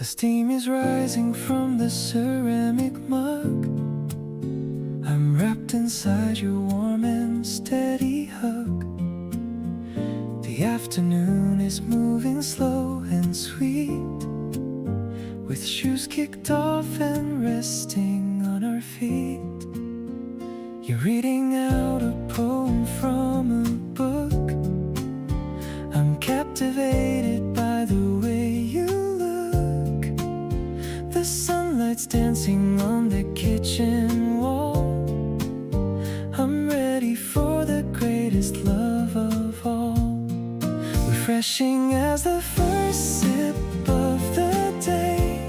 The steam is rising from the ceramic mug. I'm wrapped inside your warm and steady hug. The afternoon is moving slow and sweet, with shoes kicked off and resting on our feet. You're reading out a poem from a book. I'm captivated by the way you look. The sunlight's dancing on the kitchen wall. I'm ready for the greatest love of all. Refreshing as the first sip of the day.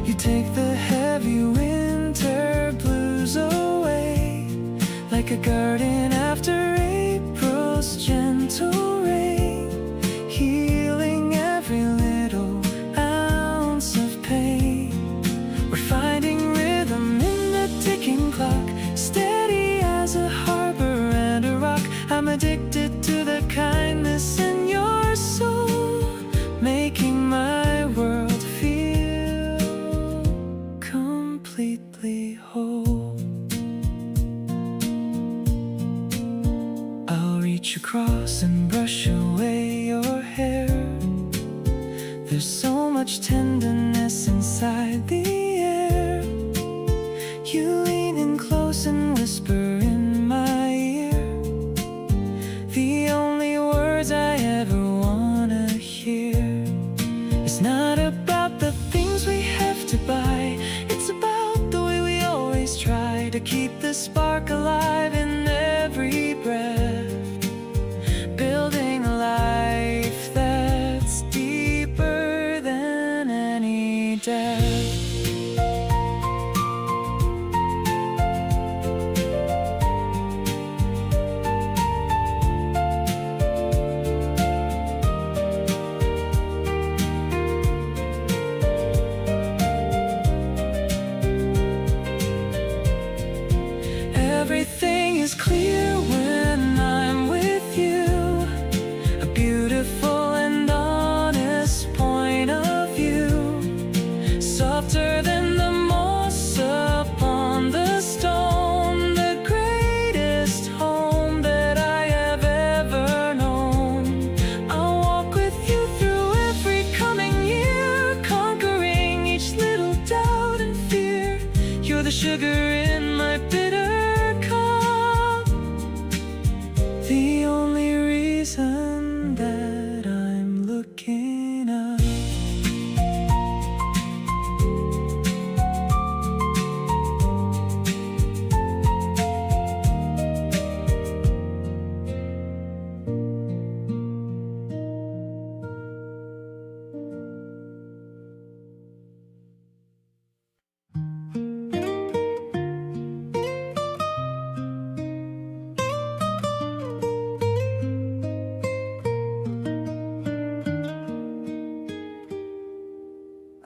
You take the heavy winter blues away, like a garden after April's gentle rain, healing every little ounce of pain. We're finding rhythm in the ticking clock, steady as a harbor and a rock. I'm addicted to the kindness in your soul, making my world feel completely whole. I'll reach across and brush away your hair. There's so much tenderness inside the air. You lean in close and whisper in my ear the only words I ever wanna hear. It's not about the things we have to buy, it's about the way we always try to keep the spark alive in every breath, building a life that's deeper than any death. Everything is clear when I'm with you. A beautiful and honest point of view, softer than the moss upon the stone, the greatest home that I have ever known. I'll walk with you through every coming year, conquering each little doubt and fear. You're the sugar in my bitter cup, the only reason that I'm looking up.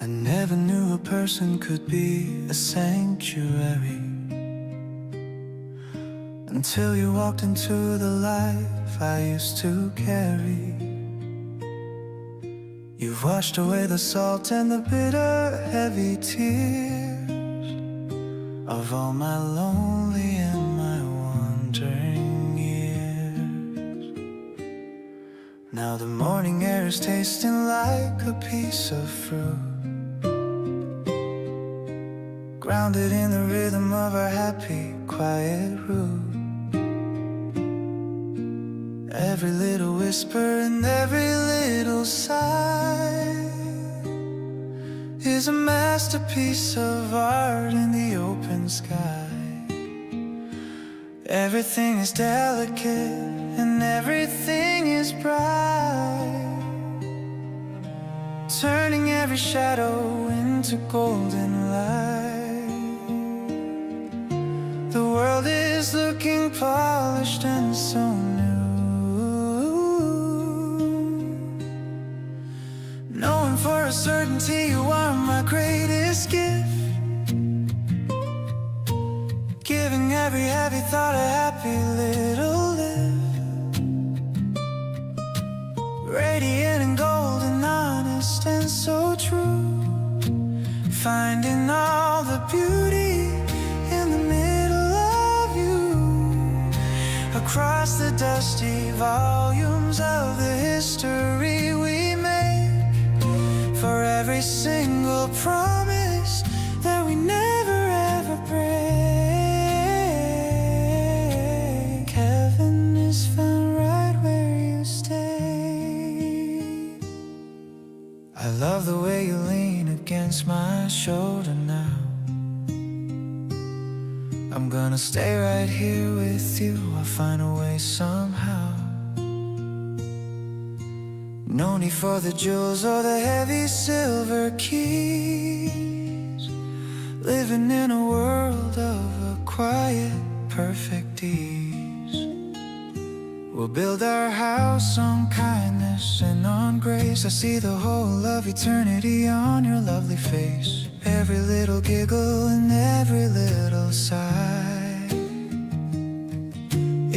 I never knew a person could be a sanctuary until you walked into the life I used to carry. You've washed away the salt and the bitter, heavy tears of all my lonely and my wandering years. Now the morning air is tasting like a piece of fruit, grounded in the rhythm of our happy, quiet root. Every little whisper and every little sigh is a masterpiece of art in the open sky. Everything is delicate and everything is bright, turning every shadow into golden light. The world is looking polished and so new, knowing for a certainty you are my greatest gift, giving every heavy thought a happy little lift, radiant and golden, honest and so true. finding all the beauty in the middle of you. Across the dusty volumes of the history we make, for every single promise that we never ever break. Heaven is found right where you stay. I love the way you lean against my shoulder now. I'm gonna stay right here with you. I'll find a way somehow. No need for the jewels or the heavy silver keys. Living in a world of a quiet, perfect ease. We'll build our house on kindness and on grace. I see the whole of eternity on your lovely face. Every little giggle and every little sigh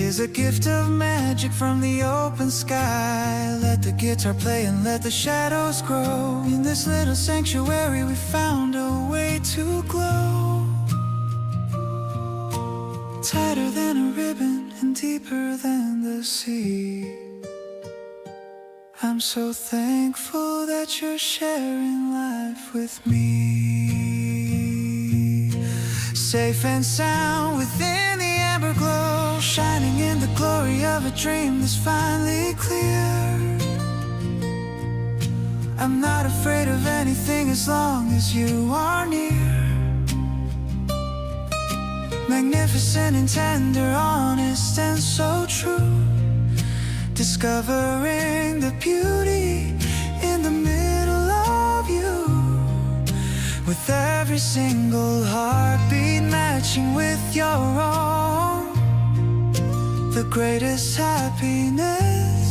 is a gift of magic from the open sky. Let the guitar play and let the shadows grow. In this little sanctuary we found a way to glow. Tighter than a ribbon and deeper than the sea. I'm so thankful that you're sharing life with me. Safe and sound within the amber glow, shining in the glory of a dream that's finally clear. I'm not afraid of anything as long as you are near. Magnificent and tender, honest and so true. Discovering the beauty in the middle of you. With every single heartbeat matching with your own. The greatest happiness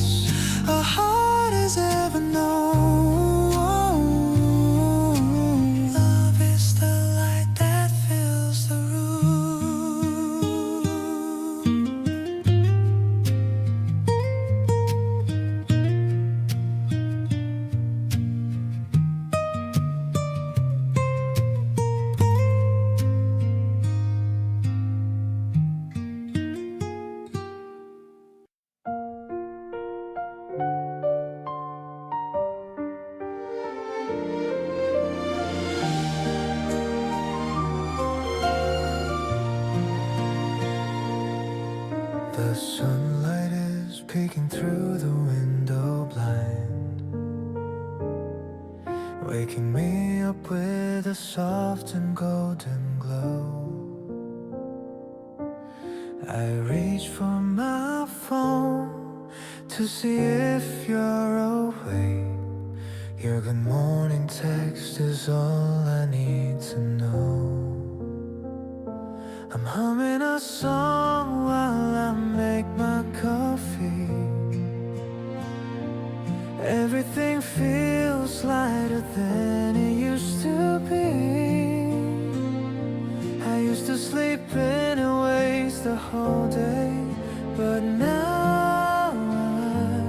a heart has ever known. Love is the light that fills the The sunlight is peeking through the window blind, waking me up with a soft and golden glow. I reach for my phone to see if you're awake. Your good morning text is all I need to know. I'm humming a song while I make my coffee. Everything feels lighter than it used to be. I used to sleep in and waste the whole day, but now I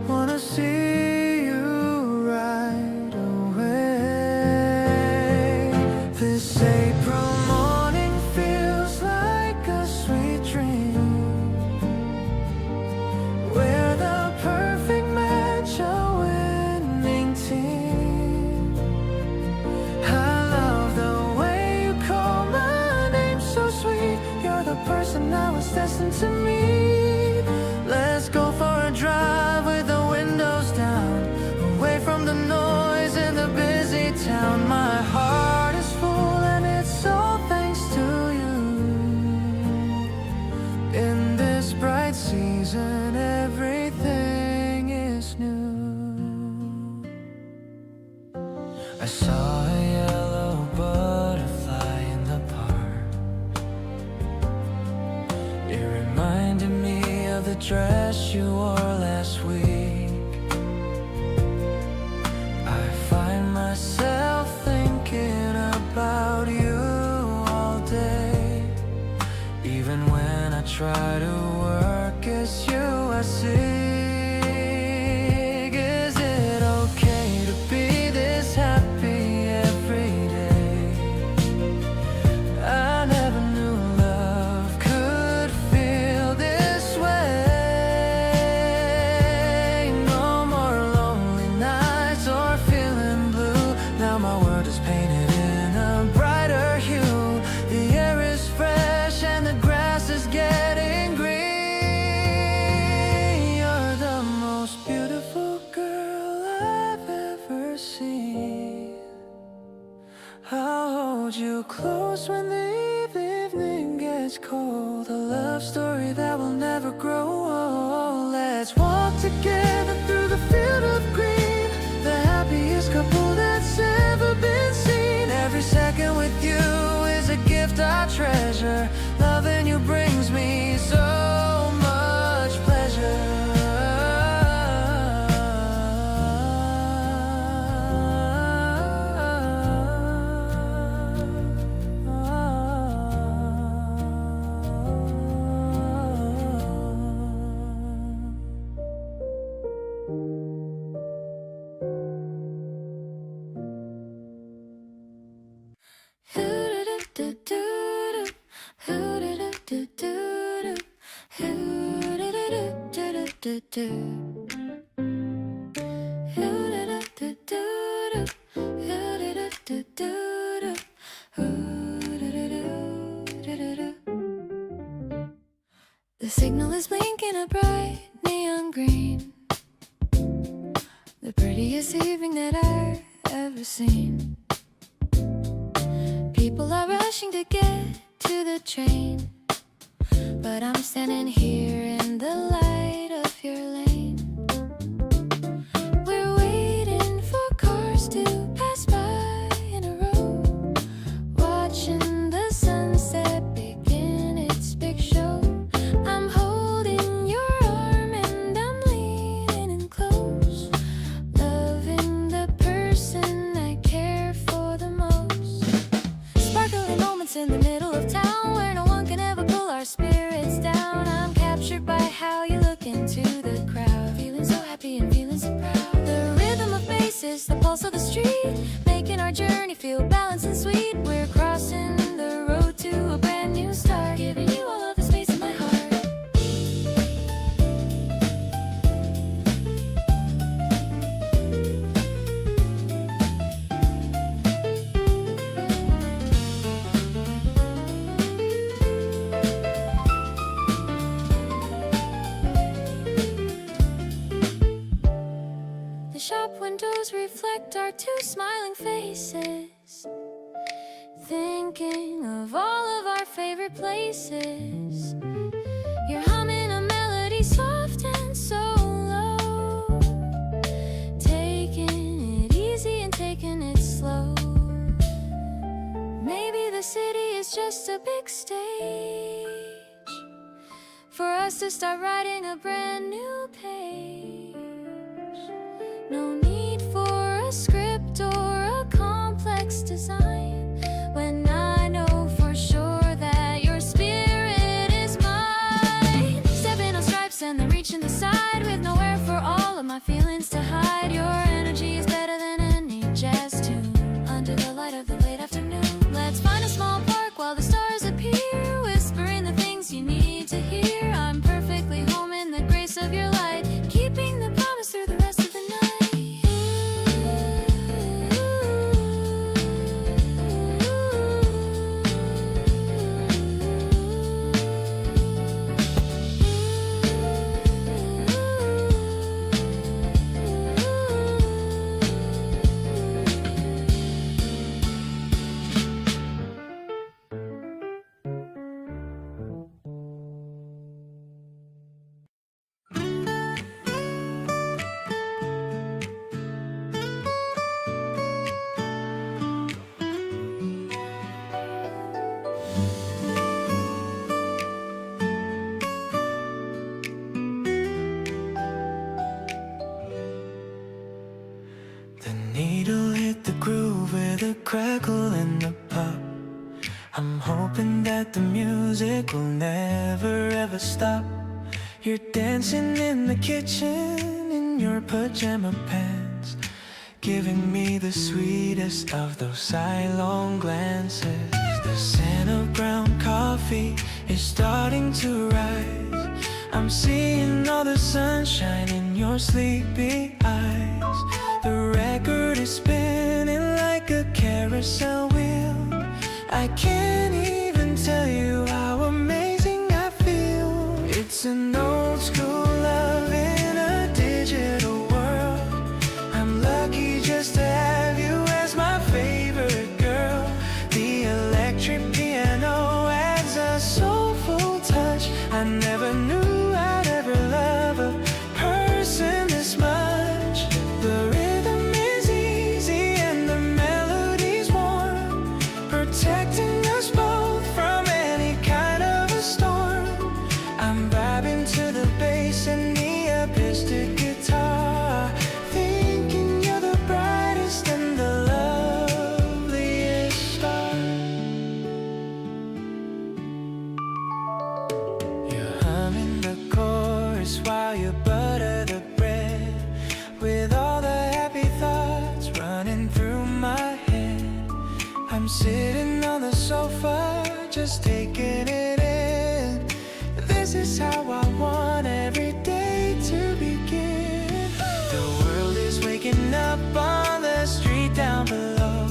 wanna see you right away. This April morning feels like a sweet dream. We're the perfect match, a winning team. I love the way you call my name so sweet. You're the person I was destined to meet. Let's go for a drive with the windows down, away from the noise in the busy town. My heart is full and it's all thanks to you. In this bright season, everything is new. I saw a yellow butterfly in the park. It reminded me of the dress you wore last week. I find myself thinking about you all day. Even when I try to work as you I seek. Is it okay to be this happy every day? hold you close when the evening gets cold. A love story that will never grow old. Let's walk together through the field of green, the happiest couple that's ever been seen. Every second with you is a gift I treasure. Loving you brings me so much pleasure. The signal is blinking a bright neon green, the prettiest evening that I've ever seen. People are rushing to get to the train, but I'm standing here in the light of your lane. We're waiting for cars to pass by in a row, watching the sunset begin its big show. I'm holding your arm and I'm leaning in close, loving the person I care for the most. Sparkling moments in the middle of town where no one can ever pull our spirits down. I'm captured by how you look into the crowd, feeling so happy and feeling so proud. The rhythm of bass is the pulse of the street, making our journey feel balanced and sweet. We're crossing the road to a brand new start, giving you all of the space in my heart. The shop windows reflect our two smiling faces, thinking of all of our favorite places. You're humming a melody soft and so low, taking it easy and taking it slow. Maybe the city is just a big stage for us to start writing a brand new page. No need for a script or a complex design, when I know for sure that your spirit is mine. Stepping on stripes and then reaching the side, with nowhere for all of my feelings to hide. Your energy is better than any jazz tune, under the light of the late afternoon. Let's find a small park while the stars appear, whispering the things you need to hear. I'm perfectly home in the grace of your light, keeping the promise through the rest of the night. The needle hit the groove with a crackle and a pop. I'm hoping that the music will never ever stop. You're dancing in the kitchen in your pajama pants, giving me the sweetest of those sidelong glances. The scent of ground coffee is starting to rise. I'm seeing all the sunshine in your sleepy eyes. The record is spinning like a carousel wheel. I can't even tell you how amazing I feel. It's an old school love in a digital world. I'm lucky just to have you as my favorite girl. The protecting us both from any kind of a storm. I'm vibing to the bass and the acoustic guitar, thinking you're the brightest and the loveliest star. You're humming the chorus while you butter the bread, with all the happy thoughts running through my head. I'm sitting on the sofa, just taking it in. This is how I want every day to begin. The world is waking up on the street down below,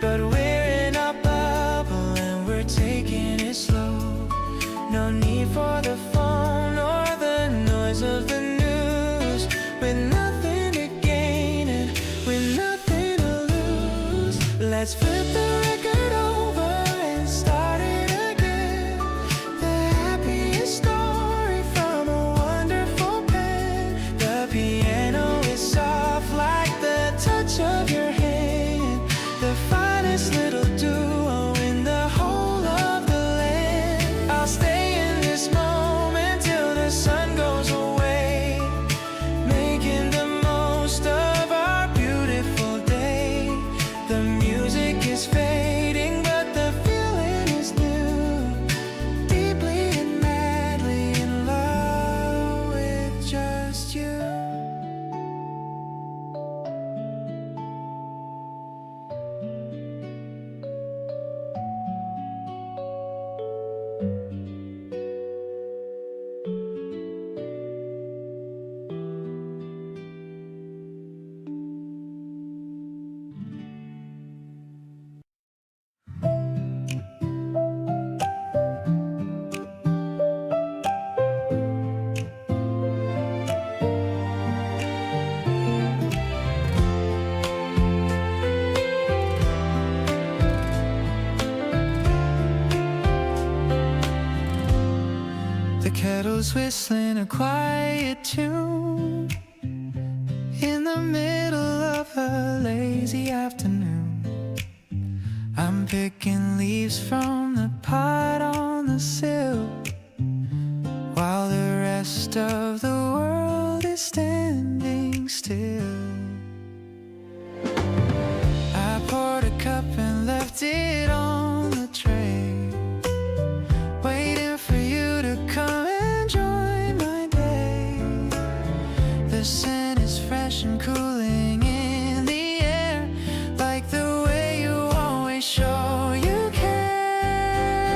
but we're in our bubble and we're taking it slow. No need for the phone or the noise of the news, with nothing to gain and with nothing to lose. Let's flip the record over and start it again. The happiest story from a wonderful pen. The piano is soft like the touch of your hand, the finest little duo in the whole of the land. I'll stay in this moment till the sun goes away, making the most of our beautiful day. The music is fading, but the feeling is new. Deeply and madly in love with just you. The kettle's whistling a quiet tune in the middle of a lazy afternoon. I'm picking leaves from the pot on the sill, while the rest of the world is standing still. I poured a cup and left it on the tray, waiting for you to come and join my day. The scent is fresh and cooling in the air, like the way you always show you care.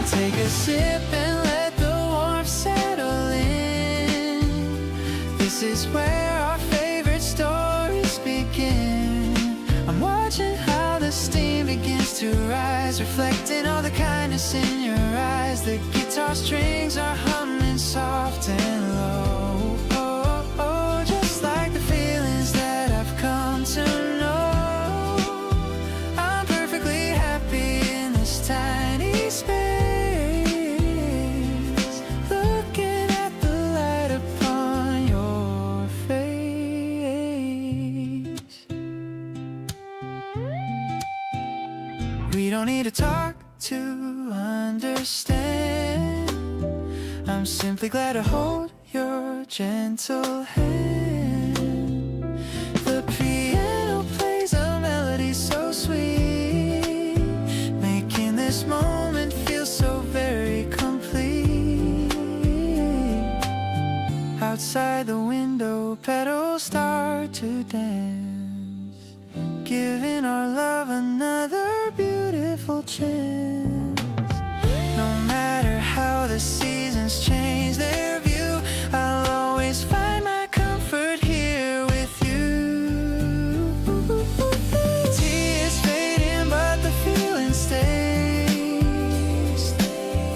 Take a sip and let the warmth settle in. This is where our favorite stories begin. I'm watching how the steam begins to rise, reflecting all the kindness in your eyes. The guitar strings are humming soft and low, oh, oh, just like the feelings that I've come to know. I'm perfectly happy in this tiny space, looking at the light upon your face. We don't need to talk to understand. I'm simply glad to hold your gentle hand. The piano plays a melody so sweet, making this moment feel so very complete. Outside the window, petals start to dance, giving our love another beautiful chance. No matter how the seasons change their view, I'll always find my comfort here with you. Tea is fading, but the feeling stays,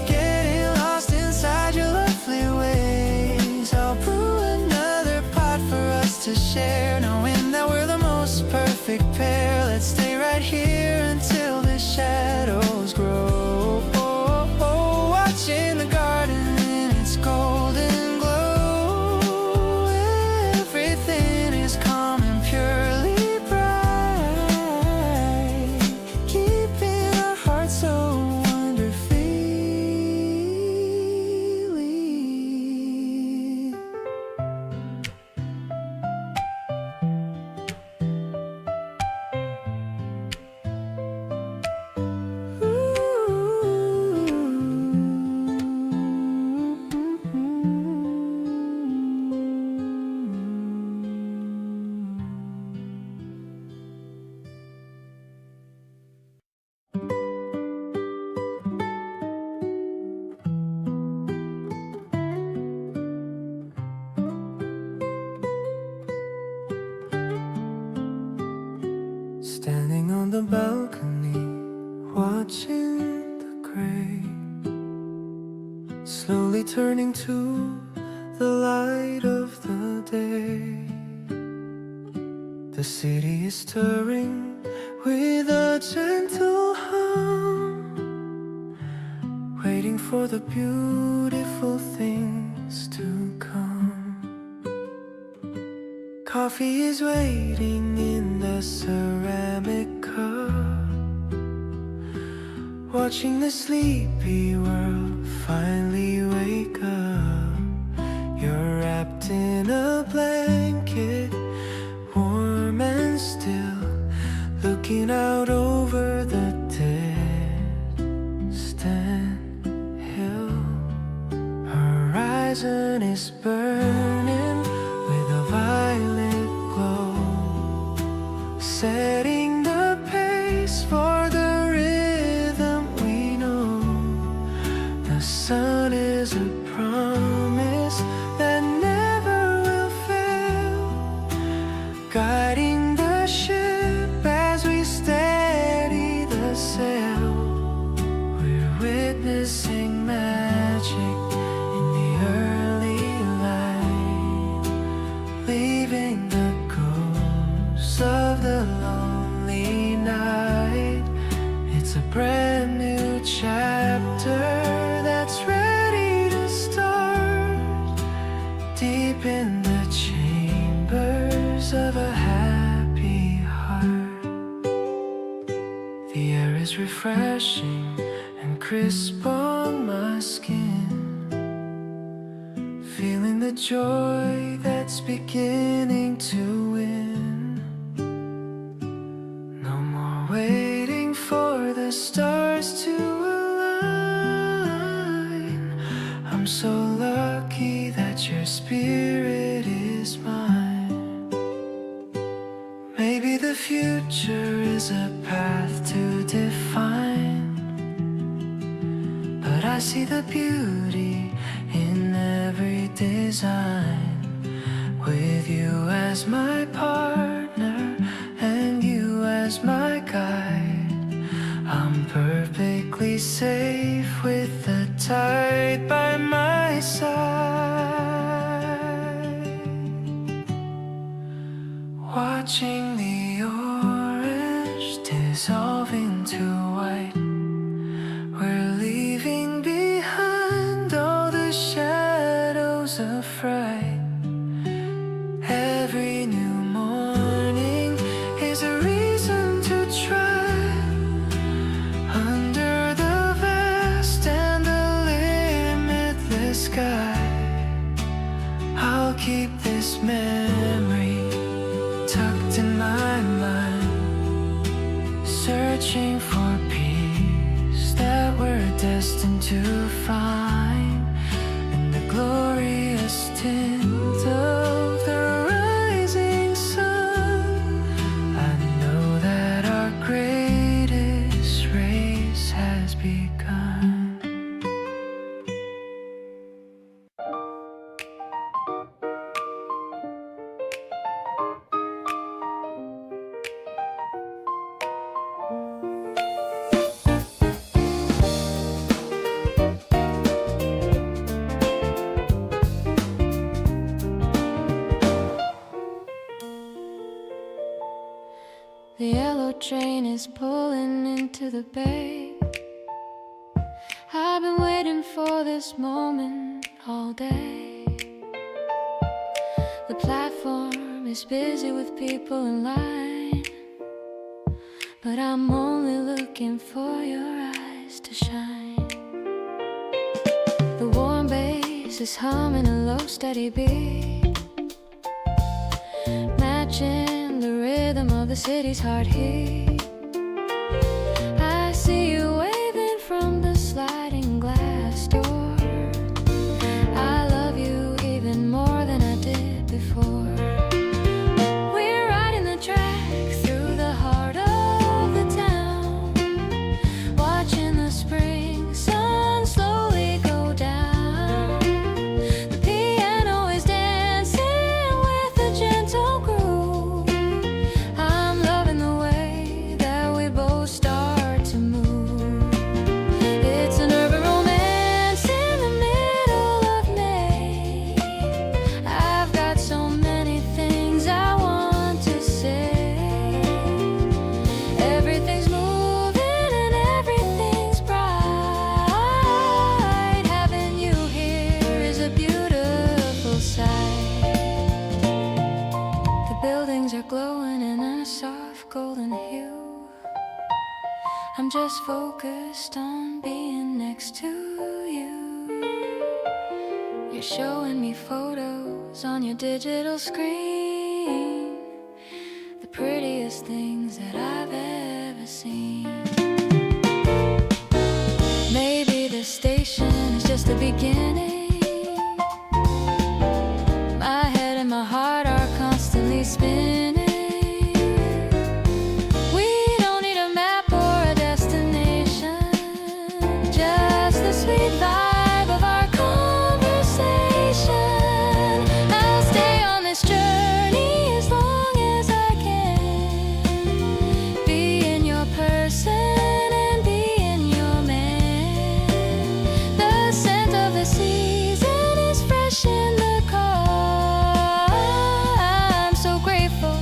getting lost inside your lovely ways. I'll brew another pot for us to share, knowing that we're the most perfect pair. Let's stay right here until the shadows grow. watching the gray slowly turning to the light of the day. The city is stirring with a gentle hum, waiting for the beautiful things to come. Coffee is waiting in the ceramic cup, watching the sleepy world finally wake up. You're wrapped in a blanket, warm and still, looking out over the distant hill. Horizon is burning with a violet glow, setting the pace for the rhythm we know. The sun is a promise that never will fail, guiding the ship as we steady the sail. We're witnessing magic in the early light, leaving the ghosts of the lonely night. It's a brand new chapter that's ready to start, deep in the chambers of a happy heart. The air is refreshing and crisp on my skin, feeling the joy that's beginning to win. No more waiting for the stars to align. I'm so lucky that your spirit is mine. Maybe the future is a path to define, but I see the beauty in every design. With you as my partner and you as my guide, I'm perfectly safe with the tide by my side. Watching the orange dissolve into white, we're leaving behind all the shadows of fright. Every new morning is a reason to try. Under the vast and the limitless sky, I'll keep this memory tucked in my mind, searching for peace that we're destined to find in the glorious tint of the rising sun. I know that our greatest race has begun. The yellow train is pulling into the bay. I've been waiting for this moment all day. The platform is busy with people in line, but I'm only looking for your eyes to shine. The warm bass is humming a low steady beat, matching the rhythm of the city's heartbeat. I see you waving from the sliding glass door. I love you even more than I did before. We're riding the track through the heart of the town, watching the spring sun slowly go down. The piano is dancing with a gentle groove. I'm loving the way I'm just focused on being next to you. You're showing me photos on your digital screen, the prettiest things that I've ever seen. Maybe the station is just the beginning. My head and my heart are constantly spinning. We don't need a map or a destination, just the sweet vibe of our conversation. I'll stay on this journey as long as I can. Be in your person and be in your man. The scent of the season is fresh in the car. I'm so grateful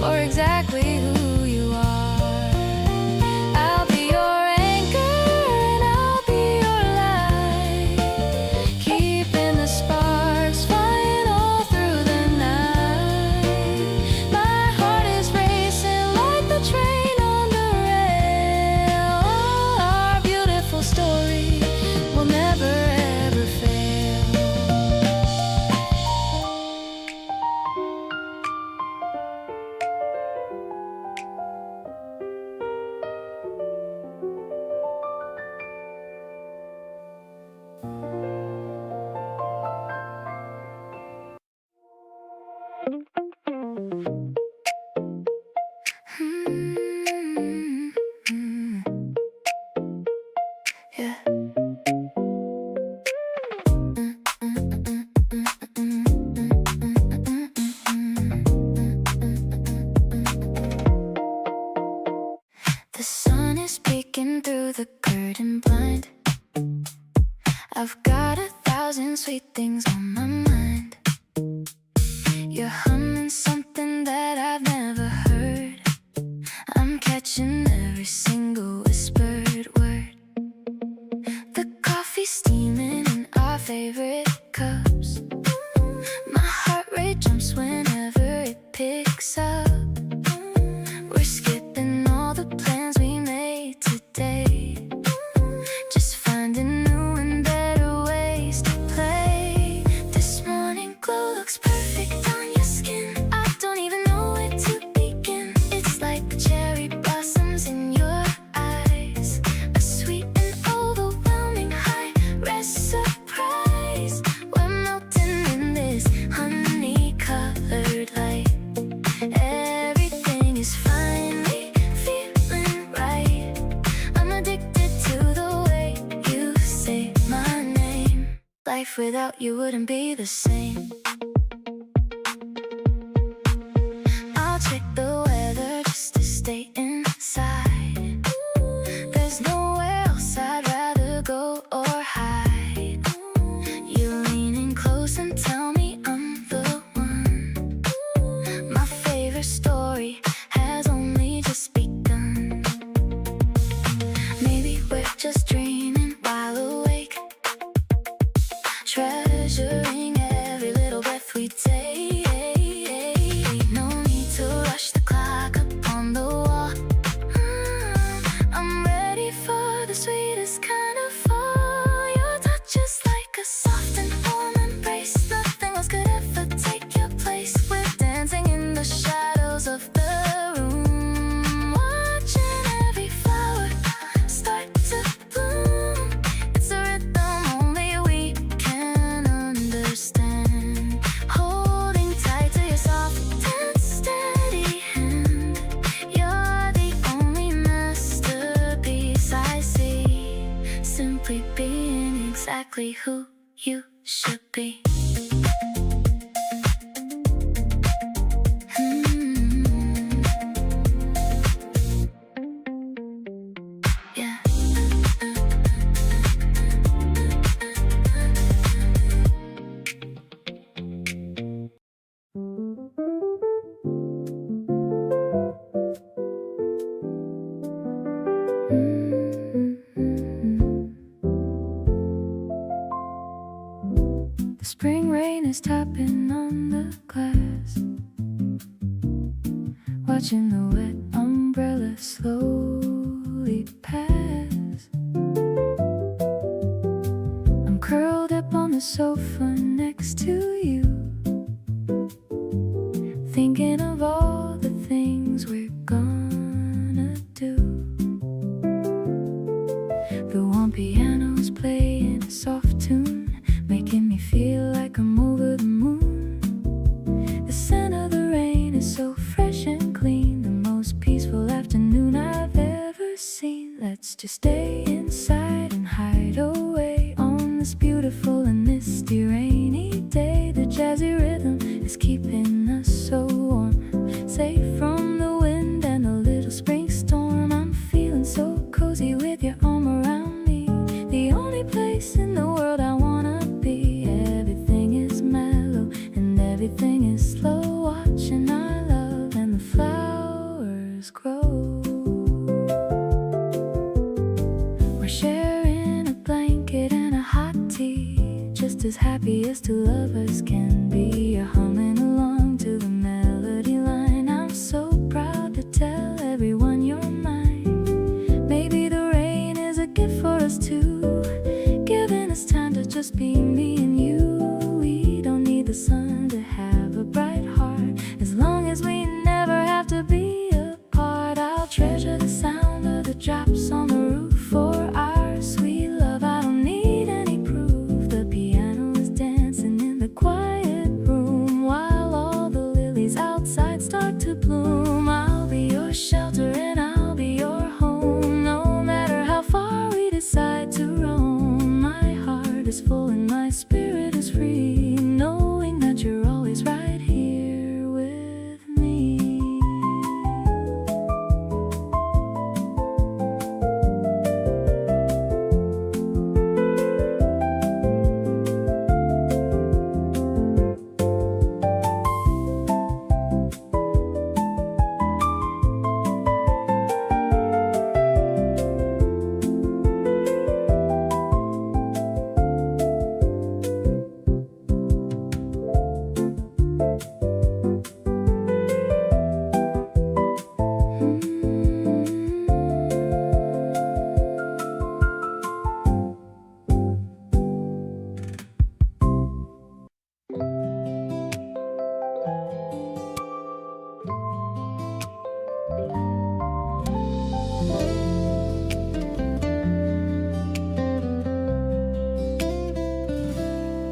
for exactly who you are. I'll be your anchor and I'll be your light, keeping the sparks flying all through the night. My heart is racing like the train on the rail. Our beautiful story will never ever fail. Yeah. The sun is peeking through the curtain blind. I've got 1,000 sweet things on my mind. You're humming something that I've never heard. I'm catching every single whispered word. The coffee's steaming in our favorite cups. My heart rate jumps whenever it picks up. We're skipping all the plans we made today, just finding new and better ways to play. This morning glow looks perfect on your skin. I don't even know where to begin. It's like the cherry blossoms in your eyes, a sweet and overwhelming high-res surprise. We're melting in this honey-colored light. Everything is finally feeling right. I'm addicted to the way you say my name. Life without you wouldn't be the same. I'll check the weather just to stay inside. There's nowhere else I'd rather go or hide. You're leaning close and tell me I'm the one. My favorite story has only just begun. Maybe we're just dreaming while awake, treasuring every little breath we take. No need to rush the clock upon the wall. I'm ready for the sweetest kind of fall. Your touch is like a soft and warm embrace. Nothing else could ever take your place. We're dancing in the shadows of the room, watching every flower start to bloom. It's a rhythm only we can understand. Holding tight to your soft and steady hand. You're the only masterpiece I see. Simply being exactly who you should be. Yeah. The spring rain is tapping on the glass, watching the wet umbrella slowly we pass. I'm curled up on the sofa next to you, thinking of all the things we're gonna do. The one piano's playing a soft tune, making me feel like I'm over the moon. The scent of the rain is so fresh and clean, the most peaceful afternoon I've ever seen. Let's just stay inside and hide away on this beautiful and misty rainy day. The jazzy rhythm is keeping us so warm, safe from the wind and a little spring storm. I'm feeling so cozy with your arm around me, the only place in the world I wanna be. Everything is mellow and everything is slow, watching our love and the flowers grow. We're sharing a blanket and a hot tea, just as happy as two lovers can be. You're humming along to the melody line. I'm so proud to tell everyone you're mine. Maybe the rain is a gift for us too, giving us time to just be me and you. We don't need the sun to have a bright heart, as long as we never have to be apart. I'll treasure the sound of the drops on the roof for our sweet love. I don't need any proof. The piano is dancing in the quiet room, while all the lilies outside start to bloom. I'll be your shelter and I'll be your home, no matter how far we decide to roam. My heart is full and my spirit is free, knowing that you're always right here with me.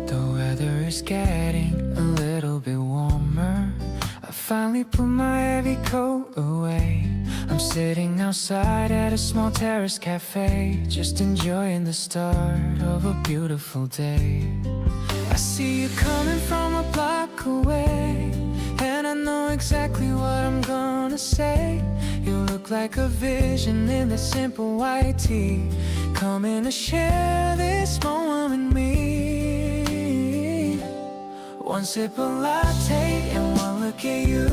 The weather is getting a little bit warmer. I finally put my heavy coat away. I'm sitting outside at a small terrace cafe, just enjoying the start of a beautiful day. I see you coming from a block away, and I know exactly what I'm gonna say. You look like a vision in the simple white tee, coming to share this moment with me. One sip of latte and one look at you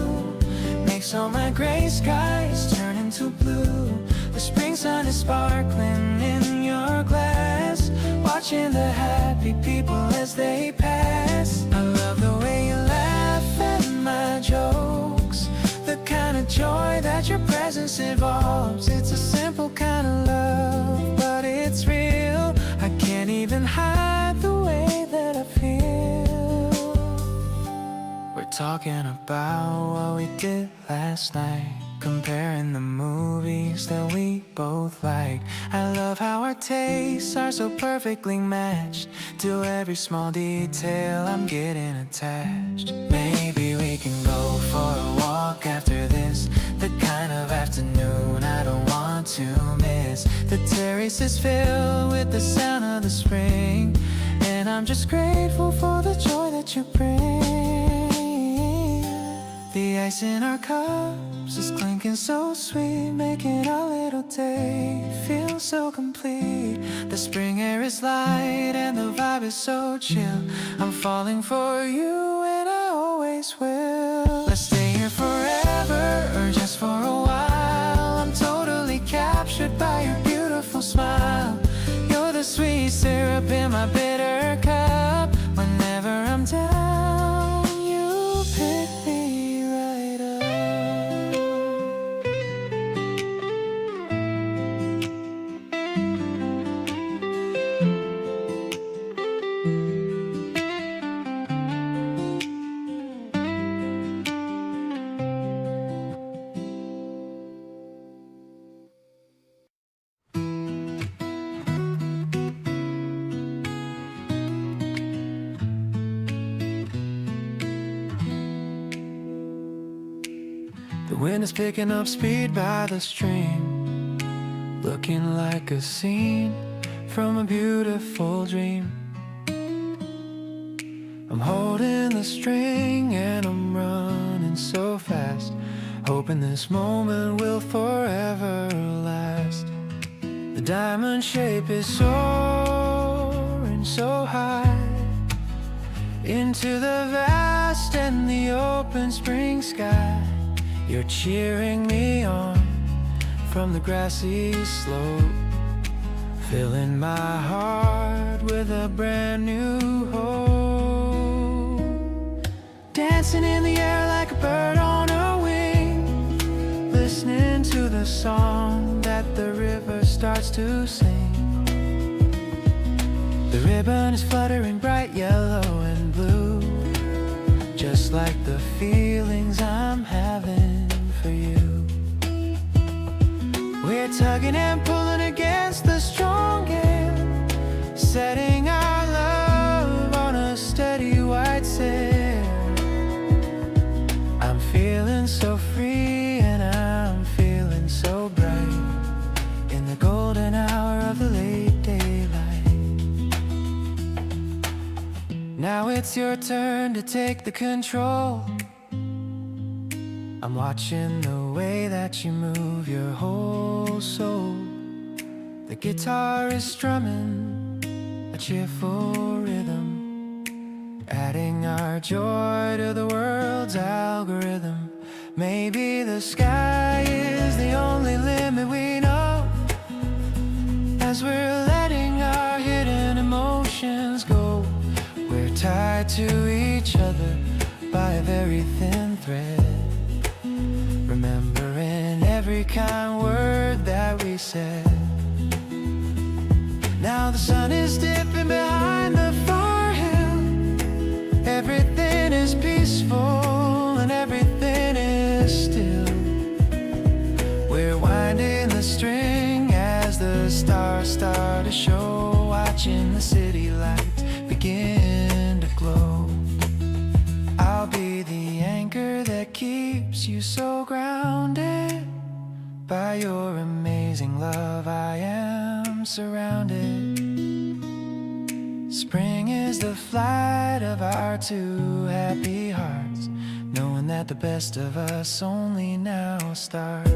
makes all my gray skies turn into blue. The spring sun is sparkling in your glass, watching the happy people as they pass. I love the way you laugh at my jokes, the kind of joy that your presence involves. It's a simple kind of love, but it's real. I can't even hide the way that I feel. We're talking about what we did last night, comparing the movies that we both like. I love how our tastes are so perfectly matched. To every small detail I'm getting attached. Maybe we can go for a walk after this, the kind of afternoon I don't want to miss. The terrace is filled with the sound of the spring, and I'm just grateful for the joy that you bring. The ice in our cups is clinking so sweet, making our little day feel so complete. The spring air is light and the vibe is so chill. I'm falling for you and I always will. Let's stay here forever or just for a while. I'm totally captured by your beautiful smile. You're the sweet syrup in my bitter cup. Whenever I'm down, you pick me right up. wind is picking up speed by the stream, looking like a scene from a beautiful dream. I'm holding the string and I'm running so fast, hoping this moment will forever last. The diamond shape is soaring so high into the vast and the open spring sky. You're cheering me on from the grassy slope, filling my heart with a brand new hope. Dancing in the air like a bird on a wing, listening to the song that the river starts to sing. The ribbon is fluttering bright yellow and blue, just like the feelings I'm having for you. We're tugging and pulling against the strong gale, setting our love on a steady white sail. I'm feeling so free and I'm feeling so bright in the golden hour of the late daylight. Now it's your turn to take the control. I'm watching the way that you move your whole soul. The guitar is strumming a cheerful rhythm, adding our joy to the world's algorithm. Maybe the sky is the only limit we know, as we're letting our hidden emotions go. We're tied to each other by a very thin thread, remembering every kind word that we said. Now the sun is dipping behind the far hill, everything is peaceful and everything is still. We're winding the string as the stars start to show, watching the city lights begin to glow. I'll be the anchor that keeps you so grounded. By your amazing love I am surrounded. Spring is the flight of our two happy hearts, knowing that the best of us only now starts.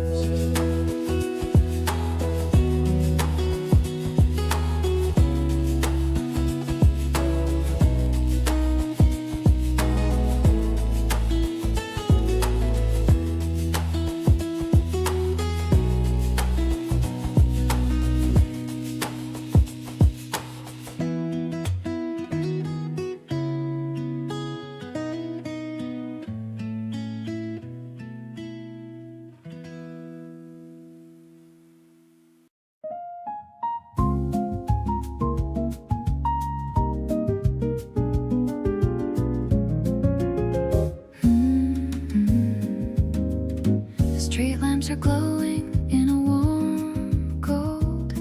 Street lamps are glowing in a warm gold,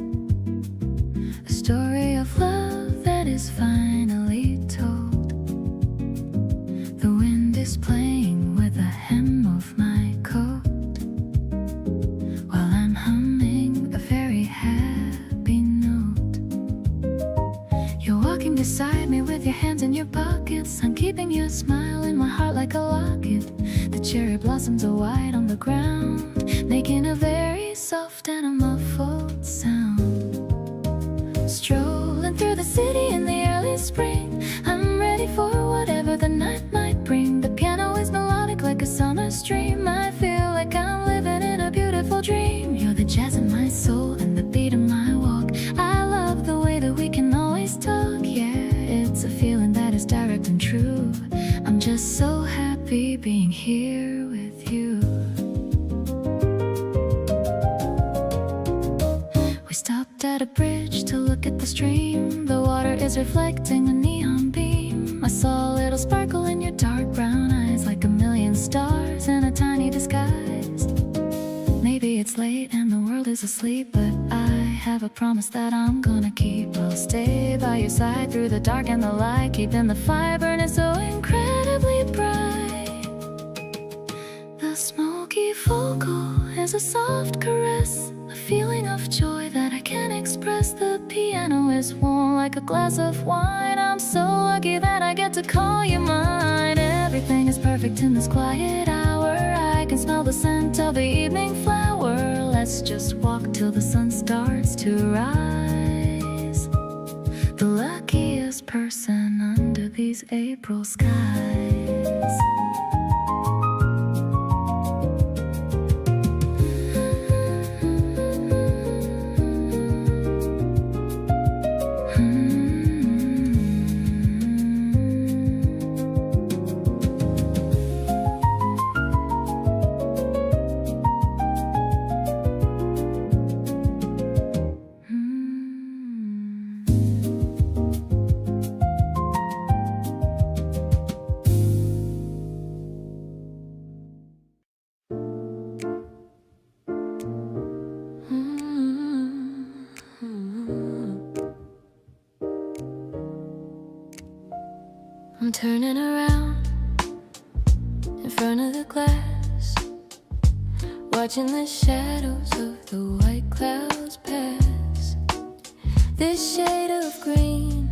a story of love that is finally told. The wind is playing with the hem of my coat, while I'm humming a very happy note. You're walking beside me with your hands in your pockets. I'm keeping your smile in my heart like a locket. The cherry blossoms are white on the ground, making a very soft and a muffled sound. Strolling through the city in the early spring, I'm ready for whatever the night might bring. The piano is melodic like a summer stream. I feel like I'm living in a beautiful dream. You're the jazz in my soul and the beat of my walk. I love the way that we can always talk. Yeah, it's a feeling that is direct and true. I'm just so happy being here with you. We stopped at a bridge to look at the stream. The water is reflecting a neon beam. I saw a little sparkle in your dark brown eyes, like a million stars in a tiny disguise. Maybe it's late and the world is asleep, but I have a promise that I'm gonna keep. I'll stay by your side through the dark and the light, keeping the fire burning so incredibly bright. The smoky fog twinkle is a soft caress, a feeling of joy that I can't express. The piano is warm like a glass of wine. I'm so lucky that I get to call you mine. Everything is perfect in this quiet hour. I can smell the scent of the evening flower. Let's just walk till the sun starts to rise. The luckiest person under these April skies. I'm turning around in front of the glass, watching the shadows of the white clouds pass. This shade of green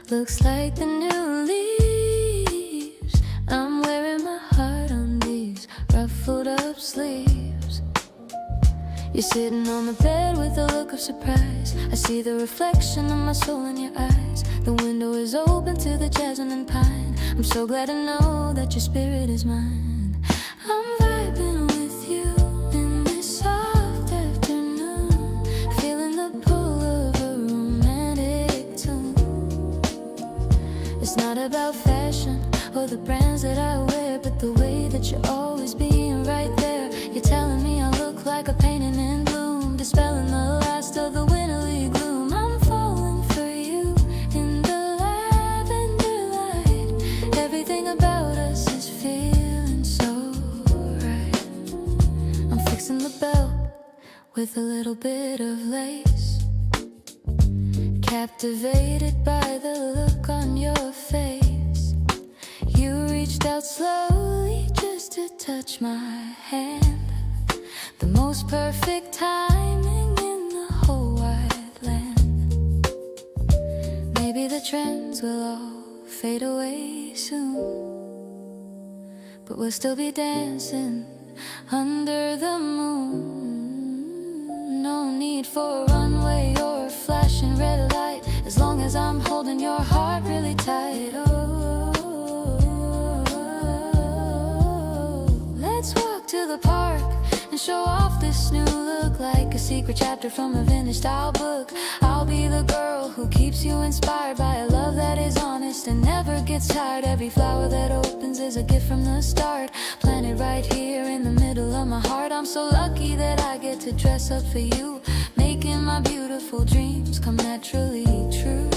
looks like the new leaves. I'm wearing my heart on these ruffled up sleeves. You're sitting on the bed with a look of surprise. I see the reflection of my soul in your eyes. The window is open to the jasmine and pine. I'm so glad to know that your spirit is mine. I'm vibing with you in this soft afternoon, feeling the pull of a romantic tune. It's not about fashion or the brands that I wear, but the way that you're always being right there. You're telling me I look like a painting in bloom, dispelling the last of the winterly gloom. I'm falling for you in the lavender light. Everything about us is feeling so right. I'm fixing the belt with a little bit of lace, captivated by the look on your face. You reached out slowly just to touch my hand. The most perfect timing in the whole wide land. Maybe the trends will all fade away soon, but we'll still be dancing under the moon. No need for a runway or a flashing red light, as long as I'm holding your heart really tight. Oh, let's walk to the park and show off this new look, like a secret chapter from a vintage style book. I'll be the girl who keeps you inspired by a love that is honest and never gets tired. Every flower that opens is a gift from the start, planted right here in the middle of my heart. I'm so lucky that I get to dress up for you, making my beautiful dreams come naturally true.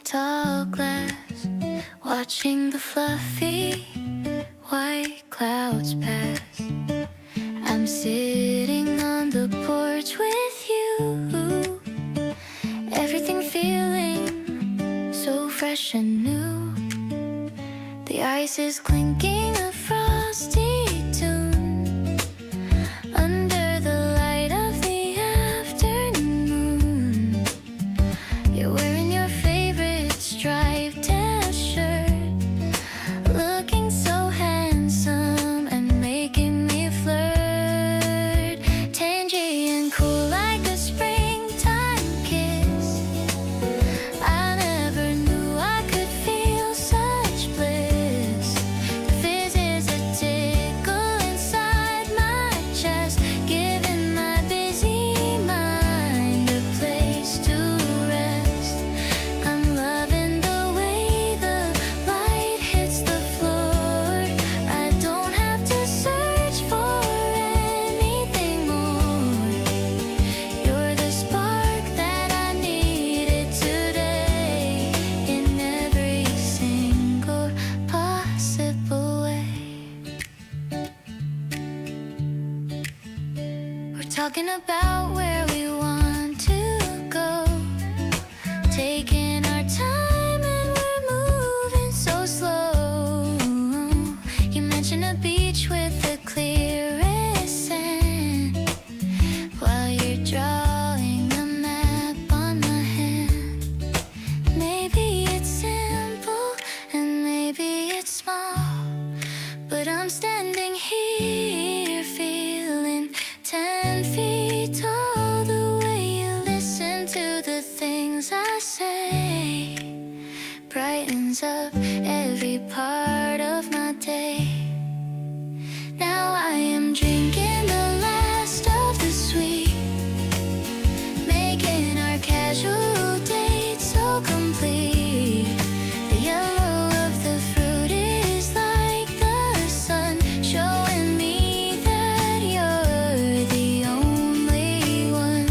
Tall glass, watching the fluffy white clouds pass. I'm sitting on the porch with you, everything feeling so fresh and new. The ice is clinking a frosty tune under the light of the afternoon. You're wearing your striped tan shirt, looking so handsome and making me flirt. Tangy and cool like a springtime kiss. talking about where we want to go, taking our time and we're moving so slow. You mentioned a beach with the clearest sand while you're drawing a map on my hand. Maybe it's simple and maybe it's small, but I'm standing here feeling 10 feet tall. The way you listen to the things I say brightens up every part of my day. Now I am drinking the last of the sweet, making our casual date so complete. The yellow of the fruit is like the sun, showing me that you're the only one.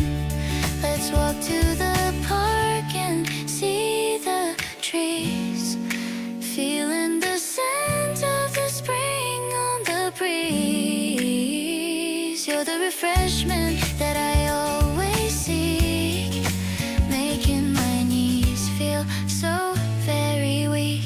Let's walk to the park and see the trees, feeling the scent of the spring on the breeze. You're the refreshment that I always seek, making my knees feel so very weak.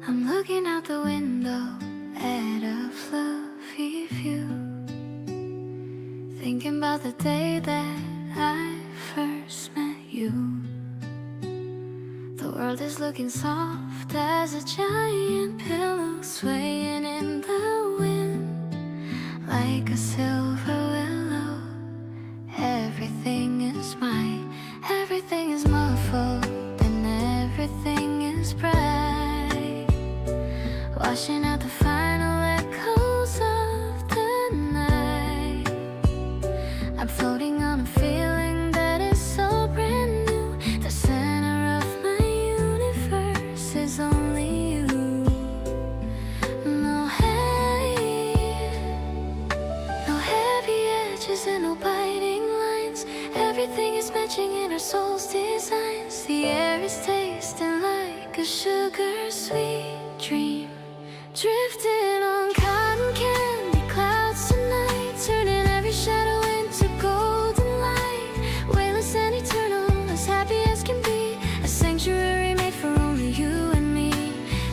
I'm looking out the window at a fluffy view, thinking about the day that I first met you. The world is looking soft as a giant pillow swaying in the wind like a silver willow. Everything is mine, everything is muffled, and everything is bright, washing out the final echoes of the night. I'm floating on a feeling that is so brand new. The center of my universe is only you. No heavy edges and no biting lines. Everything is matching in our soul's designs. The air is tasting like a sugar sweet dream, drifting on cotton candy clouds tonight, turning every shadow into golden light. Weightless and eternal, as happy as can be, a sanctuary made for only you and me.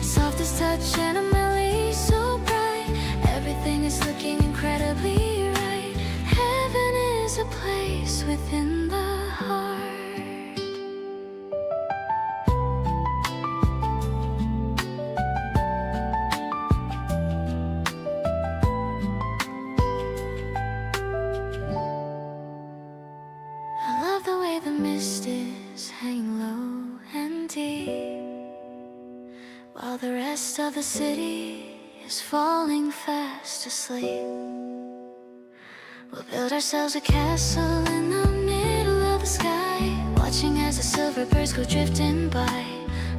Softest touch and a melody so bright, everything is looking incredibly right. Heaven is a place within the heart. I love the way the mist is hanging low and deep, while the rest of the city is falling fast asleep. We'll build ourselves a castle in the middle of the sky, watching as the silver birds go drifting by.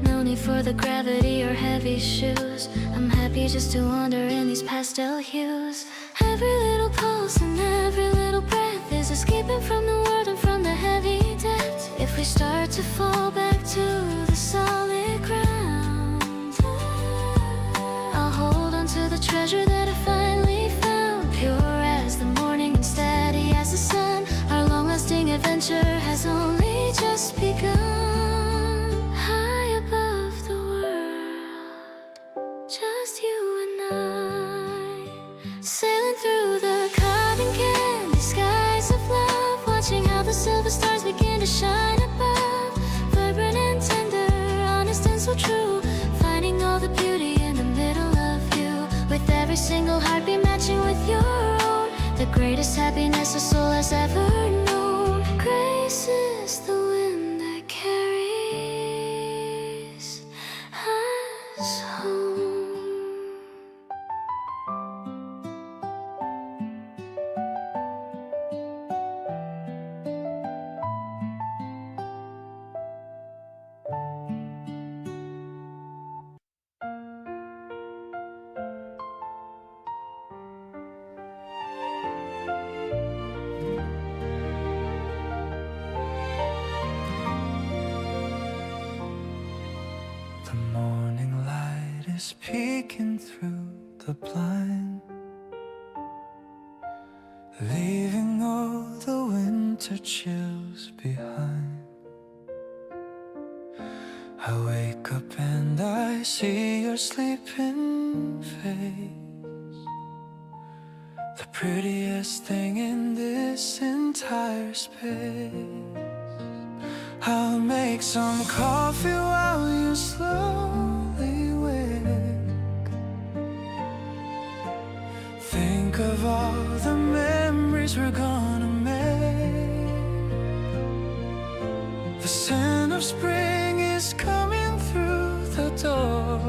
No need for the gravity or heavy shoes, I'm happy just to wander in these pastel hues. Every little pulse and every little breath is escaping from the world and from the heavy depths. If we start to fall back to the solid ground, I'll hold on to the treasure that I finally found. Pure as the morning and steady as the sun, our long-lasting adventure has only just begun. High above the world, just you and I, sailing through the cotton candy skies of love, watching how the silver stars begin to shine above. Vibrant and tender, honest and so true, finding all the beauty in the middle of you, with every single heartbeat matching with your own. The greatest happiness a soul has ever known. Grace is the wind that carries. The morning light is peeking through the blind, leaving all the winter chills behind. I wake up and I see your sleeping face, the prettiest thing in this entire space. I'll make some coffee while you slowly wake. Think of all the memories we're gonna make. The scent of spring is coming through the door.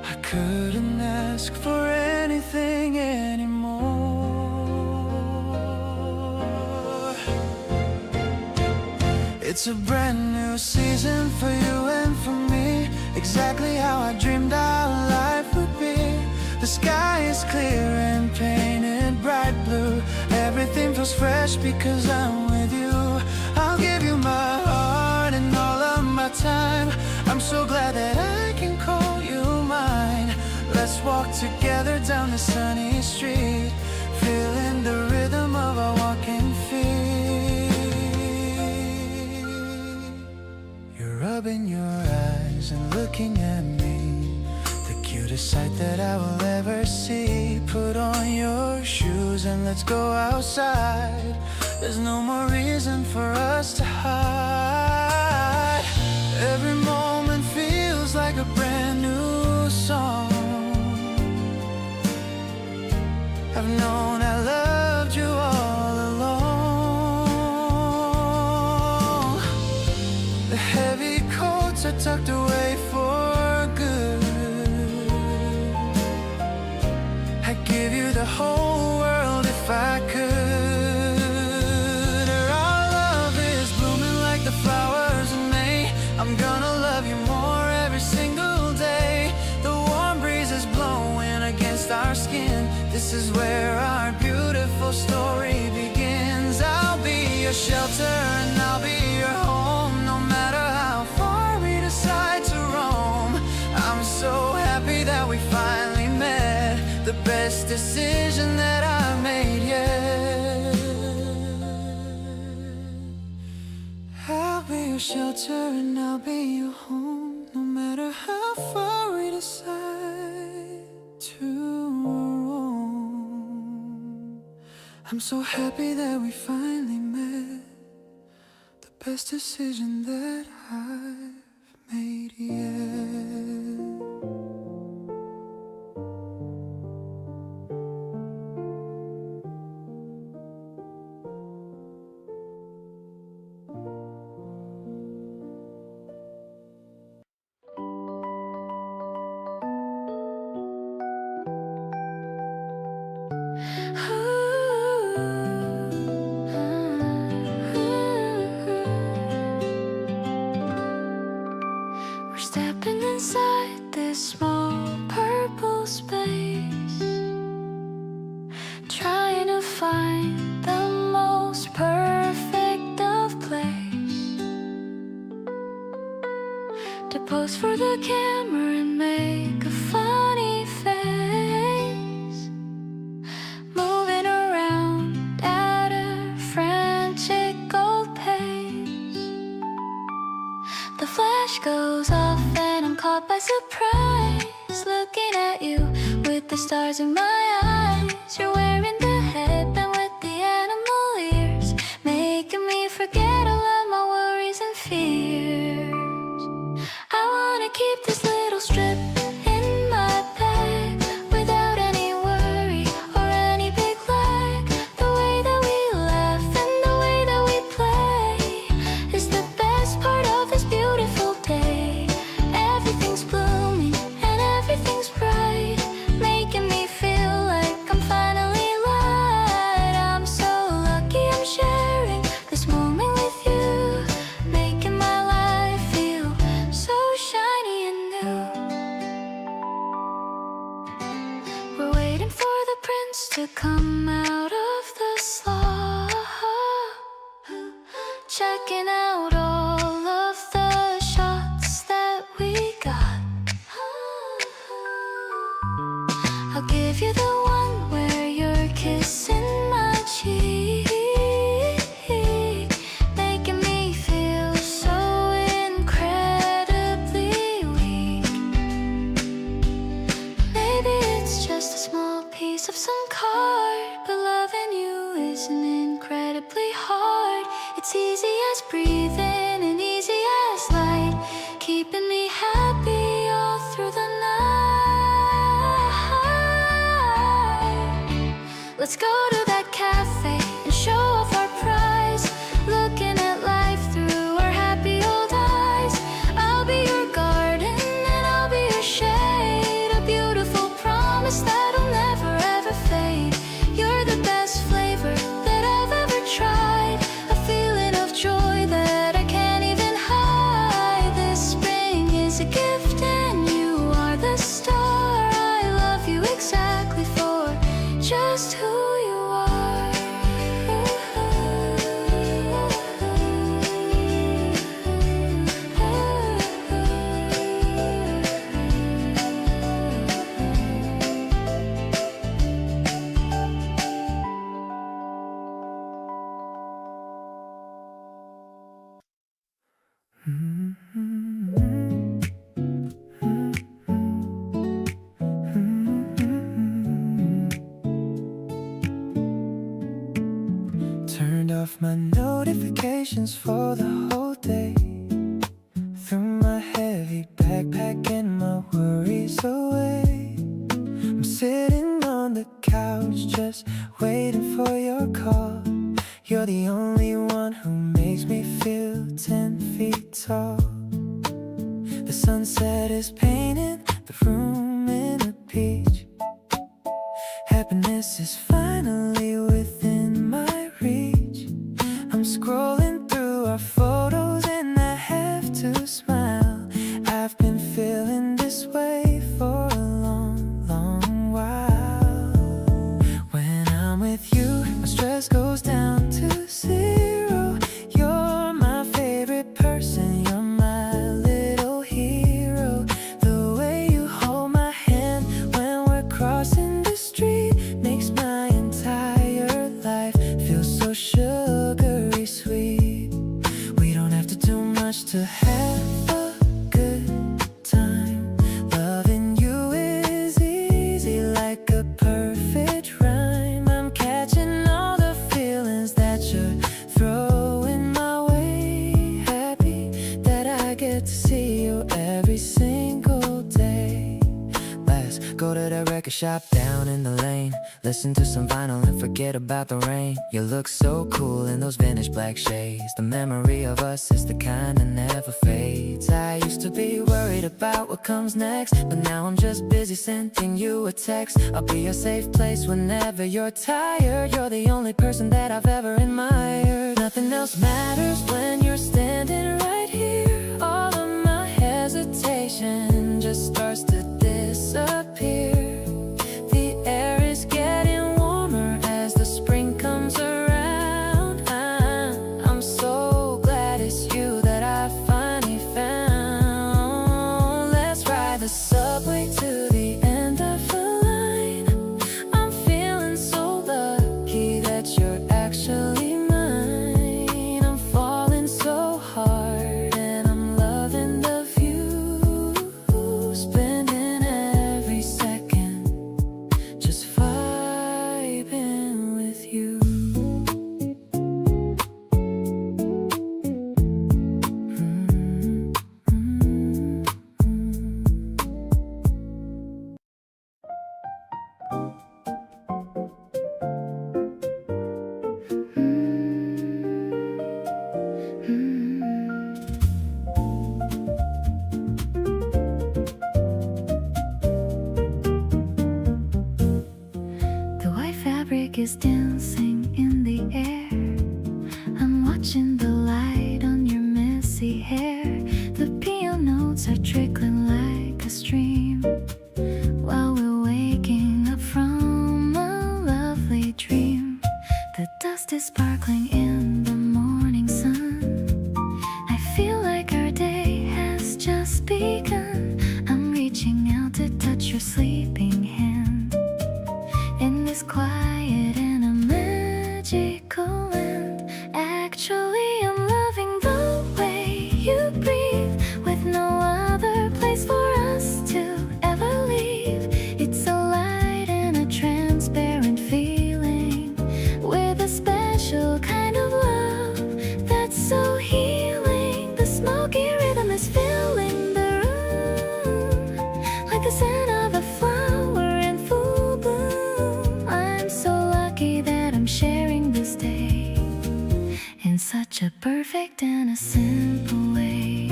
I couldn't ask for anything anymore. It's a brand new season for you and for me, exactly how I dreamed our life would be. The sky is clear and painted bright blue. Everything feels fresh because I'm with you. I'll give you my heart and all of my time. I'm so glad that I can call you mine. Let's walk together down the sunny street, feeling the rhythm of our walking feet. You're rubbing your eyes and looking at me, the cutest sight that I will ever see. Put on your shoes and let's go outside. There's no more reason for us to hide. Every moment feels like a brand new song. I've known I loved you all along. The heavy coats are tucked away for good. I'd give you the whole world if I could. Our love is blooming like the flowers in May. I'm gonna love you more every single day. The warm breeze is blowing against our skin. This is where our beautiful story begins. I'll be your shelter and I'll be your home, no matter how far we decide to roam. I'm so happy that we finally met, the best decision that I've made yet. I'll be your shelter and I'll be your home, no matter how far we decide to roam. I'm so happy that we finally met, the best decision that I've made yet. We're stepping inside this small purple space, trying to find the most perfect of place to pose for the camera and make a funny face, moving around at a frantic old pace. The flash goes off and I'm caught by surprise, looking at you with the stars in my eyes. You're wearing the headband with the animal ears, making me forget all of my worries and fears. I wanna keep this little strip in my bag without any worry or any big lag. The way that we laugh and the way that we play is the best part of this beautiful day. Everything's blooming and everything's bright, making me feel like Turned off my notifications for the whole day. Threw my heavy backpack and my worries away. I'm sitting on the couch just waiting for your call. You're the only one who makes me feel 10 feet tall. The sunset is painting the room in a peach. Happiness is finally within my reach. I'm scrolling through our photos and I have to smile. I've been feeling this way for a long, long while. When I'm with you, my stress goes down to zero. You're my favorite person, you're my little hero. The way you hold my hand when we're crossing the street makes my entire life feel so sugary sweet. We don't have to do much to have a good time. Loving you is easy like a perfect rhyme. I'm catching all the feelings that you're throwing my way. Happy that I get to see you every single day. Let's go to the record shop down in the lane. Listen to some vinyl and forget about the rain. You look so cool in those vintage black shades. The memory of us is the kind that never fades. I used to be worried about what comes next, but now I'm just busy sending you a text. I'll be your safe place whenever you're tired. You're the only person that I've ever admired. Nothing else matters when you're standing right here. All of my hesitation just starts to disappear. The air is getting warmer as the spring comes around. I'm so glad it's you that I finally found. Let's ride the subway to the end of the line. I'm feeling so lucky that you're actually mine. I'm falling so hard and I'm loving the view. Spending every second just vibing with you. The white fabric is dancing in the air. I'm watching the light on your messy hair. The piano notes are trickling like a stream while we're waking up from a lovely dream. The dust is sparkling in the morning sun. I feel like our day has just begun. I'm reaching out to touch your sleeping hand. In this quiet and a magical land. Actually, I'm loving the way you breathe, with no other place for us to ever leave. It's a light and a transparent feeling, with a special kind of love that's so healing. The smoky rhythm is filling the room, like the scent of a flower in full bloom. I'm so lucky that I'm sharing this day in such a perfect and a simple way.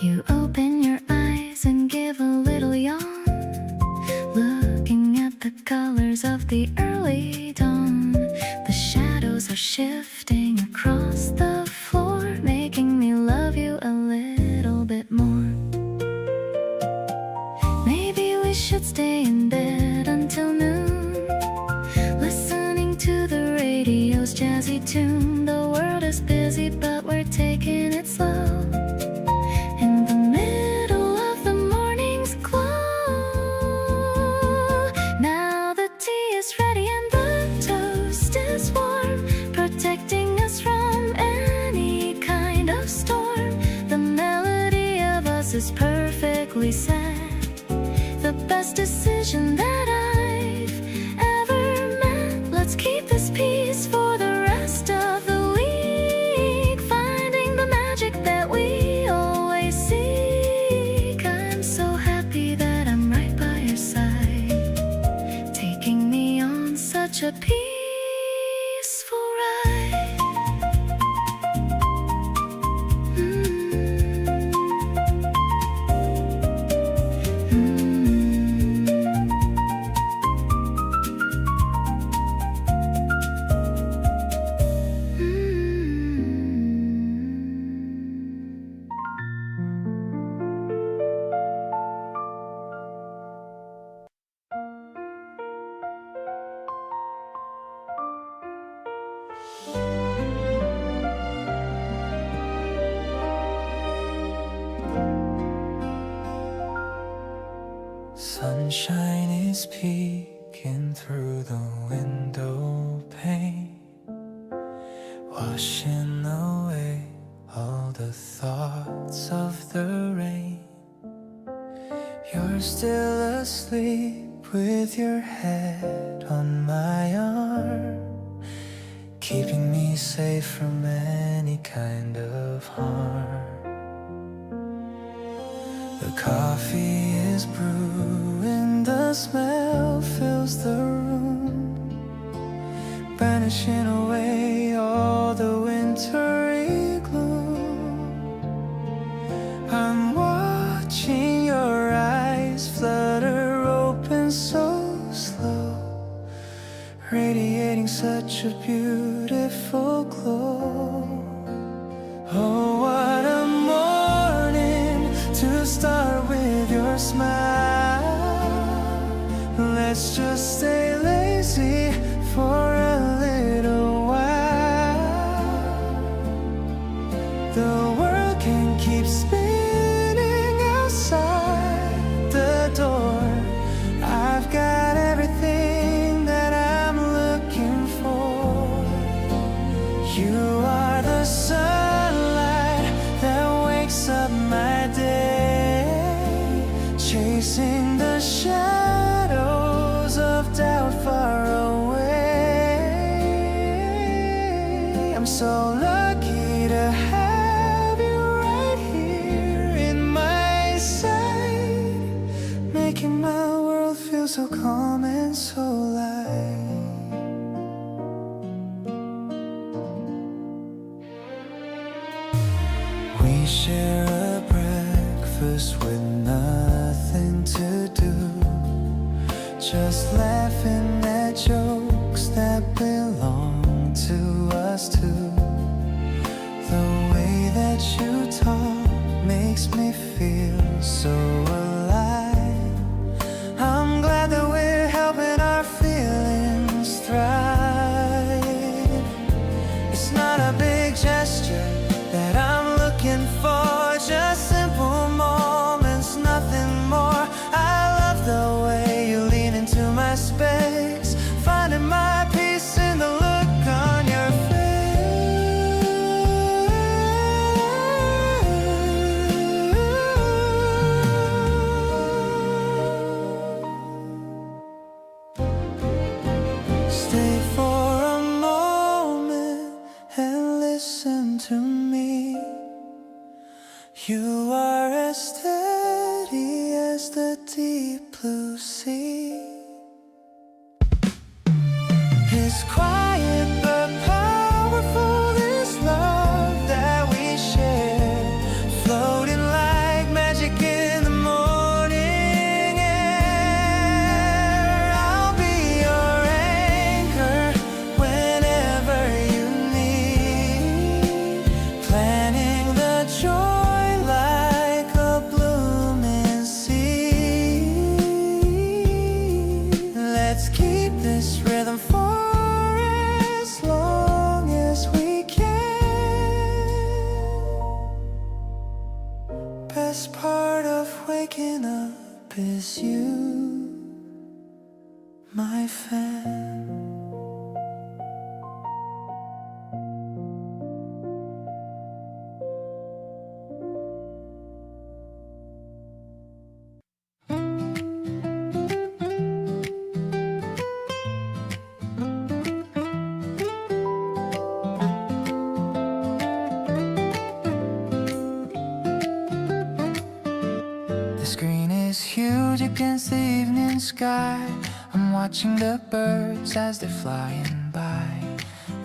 You open your eyes and give a little yawn, looking at the colors of the early dawn. The shadows are shifting across the floor, making me love you a little bit more. Maybe we should stay in bed until noon, listening to the radio's jazzy tune. The world is busy, but we're taking it slow. In the middle of the morning's glow, now the tea is ready and the toast is warm, protecting us from any conversation that I've ever met. Let's keep this peace for the rest of the week, finding the magic that we always seek. I'm so happy that I'm right by your side, taking me on such a peaceful ride. Sunshine is peeking through the window pane, washing away all the thoughts of the rain. You're still asleep with your head on my arm, keeping me safe from any kind of harm. The coffee is brewing, the smell fills the room, banishing away all the wintry gloom. I'm watching your eyes flutter open so slow, radiating such a beautiful glow. Oh, what a morning to start with your smile. Let's just stay lazy for a little while. The world can keep spinning outside the door. I've got everything that I'm looking for. You are the sunlight that wakes up my day, chasing the shadows of doubt far away. I'm so lucky to have you right here in my sight, making my world feel so calm and so light. We share a breakfast with nothing to do, just laughing at jokes that belong to us two. The way that you talk makes me feel so alive. I'm glad that we're helping our feelings thrive. It's not a big gesture that I'm looking for, just simple moments, nothing more. I love the way you lean into my space, finding my peace in the look on your face. Stay for a moment and listen to me. You are as steady as the deep blue sea. It's quiet but powerful, this love that we share, floating like magic in the morning air. I'll be your anchor whenever you need, planting the joy like a blooming seed. Let's keep this rhythm for as long as we can. Best part of waking up is you, my fan. huge against the evening sky. I'm watching the birds as they're flying by.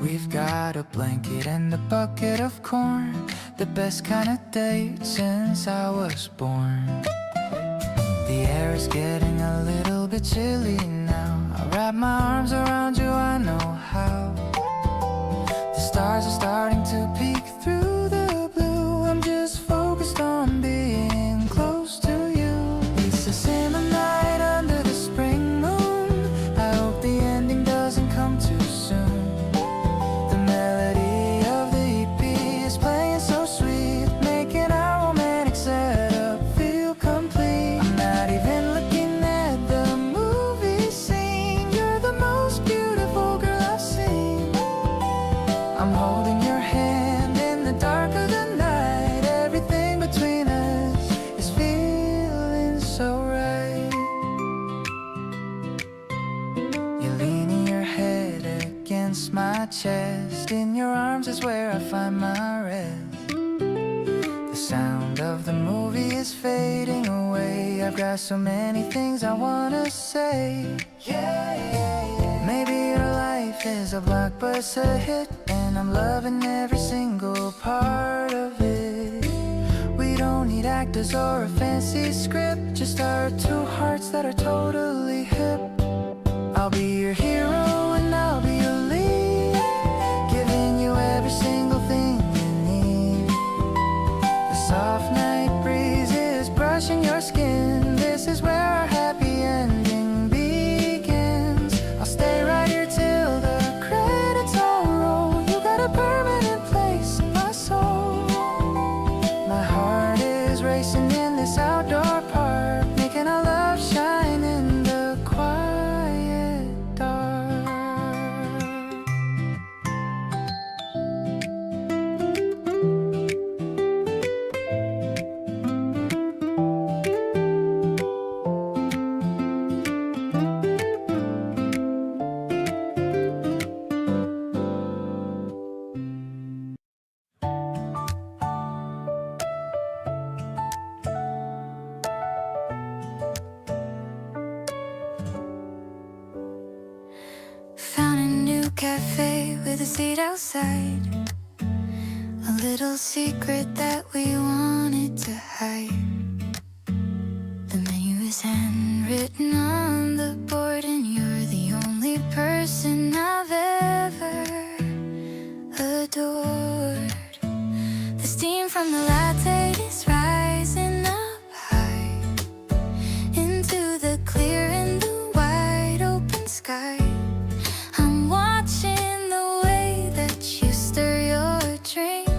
We've got a blanket and a bucket of corn, the best kind of date since I was born. The air is getting a little bit chilly now. I'll wrap my arms around you, I know how. The stars are starting to peek through the blue. I'm just focused on being close to you. It's the summer night under the spring moon. I hope the ending doesn't come too soon. The melody of the EP is playing so sweet, making our romantic setup feel complete. I'm not even looking at the movie scene. You're the most beautiful girl I've seen. I'm holding your hand in the dark of the night. Everything between us is feeling so right. You're leaning your head against my chest. In your arms is where I find my rest. The sound of the movie is fading away. I've got so many things I wanna say. Maybe your life is a blockbuster hit, and I'm loving every single part of it. We don't need actors or a fancy script, just our two hearts that are totally hip. I'll be your hero and I'll be your lead, giving you every single thing you need. The soft night breeze is brushing your skin. This is where our happy ending begins. I'll stay right here till the credits all roll. You got a permanent place in my soul. My heart is racing in this outdoor park, making our love shine in the quiet dark. Found a new cafe with a seat outside. A little secret that we wanted to hide. The menu is handwritten on the board, and you're the only person I've ever adored. The steam from the latte is rising up high into the clear and the wide open sky. I'm watching the way that you stir your drink.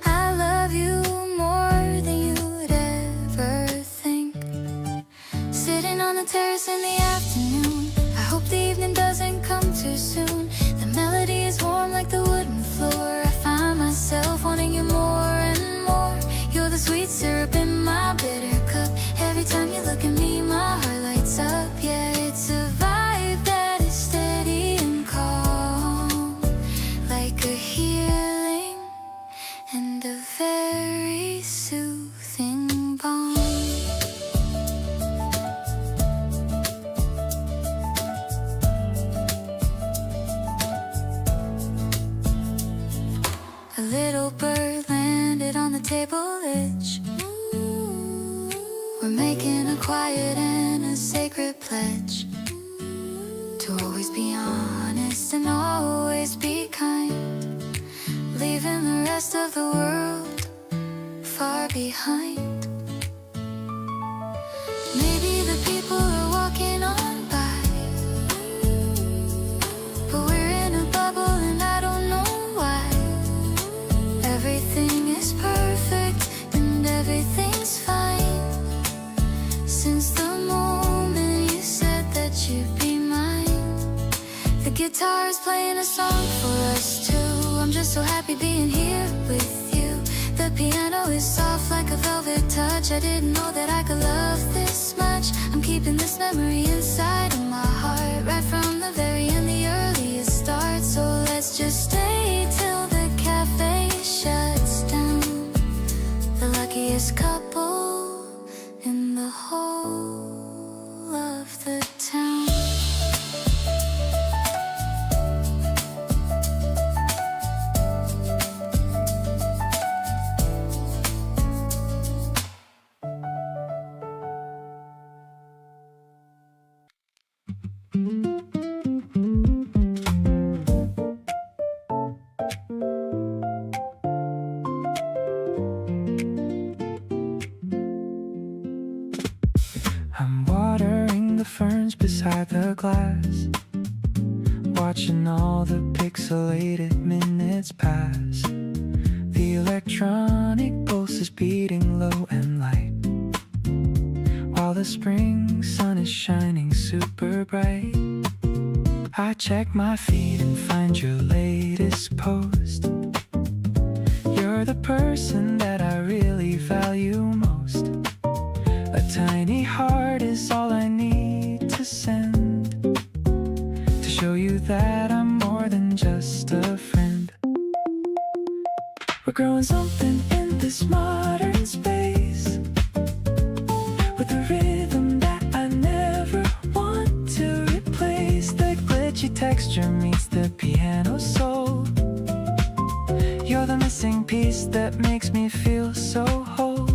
I love you more than you'd ever think. Sitting on the terrace in the afternoon, I hope the evening doesn't come too soon. The melody is warm like the wooden floor. I find myself wanting you more and more. You're the sweet syrup in my bitter cup. Every time you look at me, my heart lights up. Yeah, it's a vibe that is steady and calm, like a healing and a very soothing balm. A little bird landed on the table edge. We're making a quiet and a sacred pledge to always be honest and always be kind, leaving the rest of the world far behind. Maybe the people are walking on by, but we're in a bubble and I don't know why. Everything is perfect and everything's fine. Since the moment you said that you'd be mine, the guitar is playing a song for us two. I'm just so happy being here with you. The piano is soft like a velvet touch. I didn't know that I could love this much. I'm keeping this memory inside of my heart, right from the very end, the earliest start. So let's just stay till the cafe shuts down. The luckiest couple in the whole I'm watering the ferns beside the glass, watching all the pixelated minutes pass. The electronic pulse is beating low and light, while the spring sun is shining super bright. I check my feed and find your latest post. You're the person that I really value most. A tiny heart is all I need to send, to show you that I'm more than just a friend. We're growing something in this modern space, with a rhythm that I never want to replace. The glitchy texture meets the piano soul. You're the missing piece that makes me feel so whole.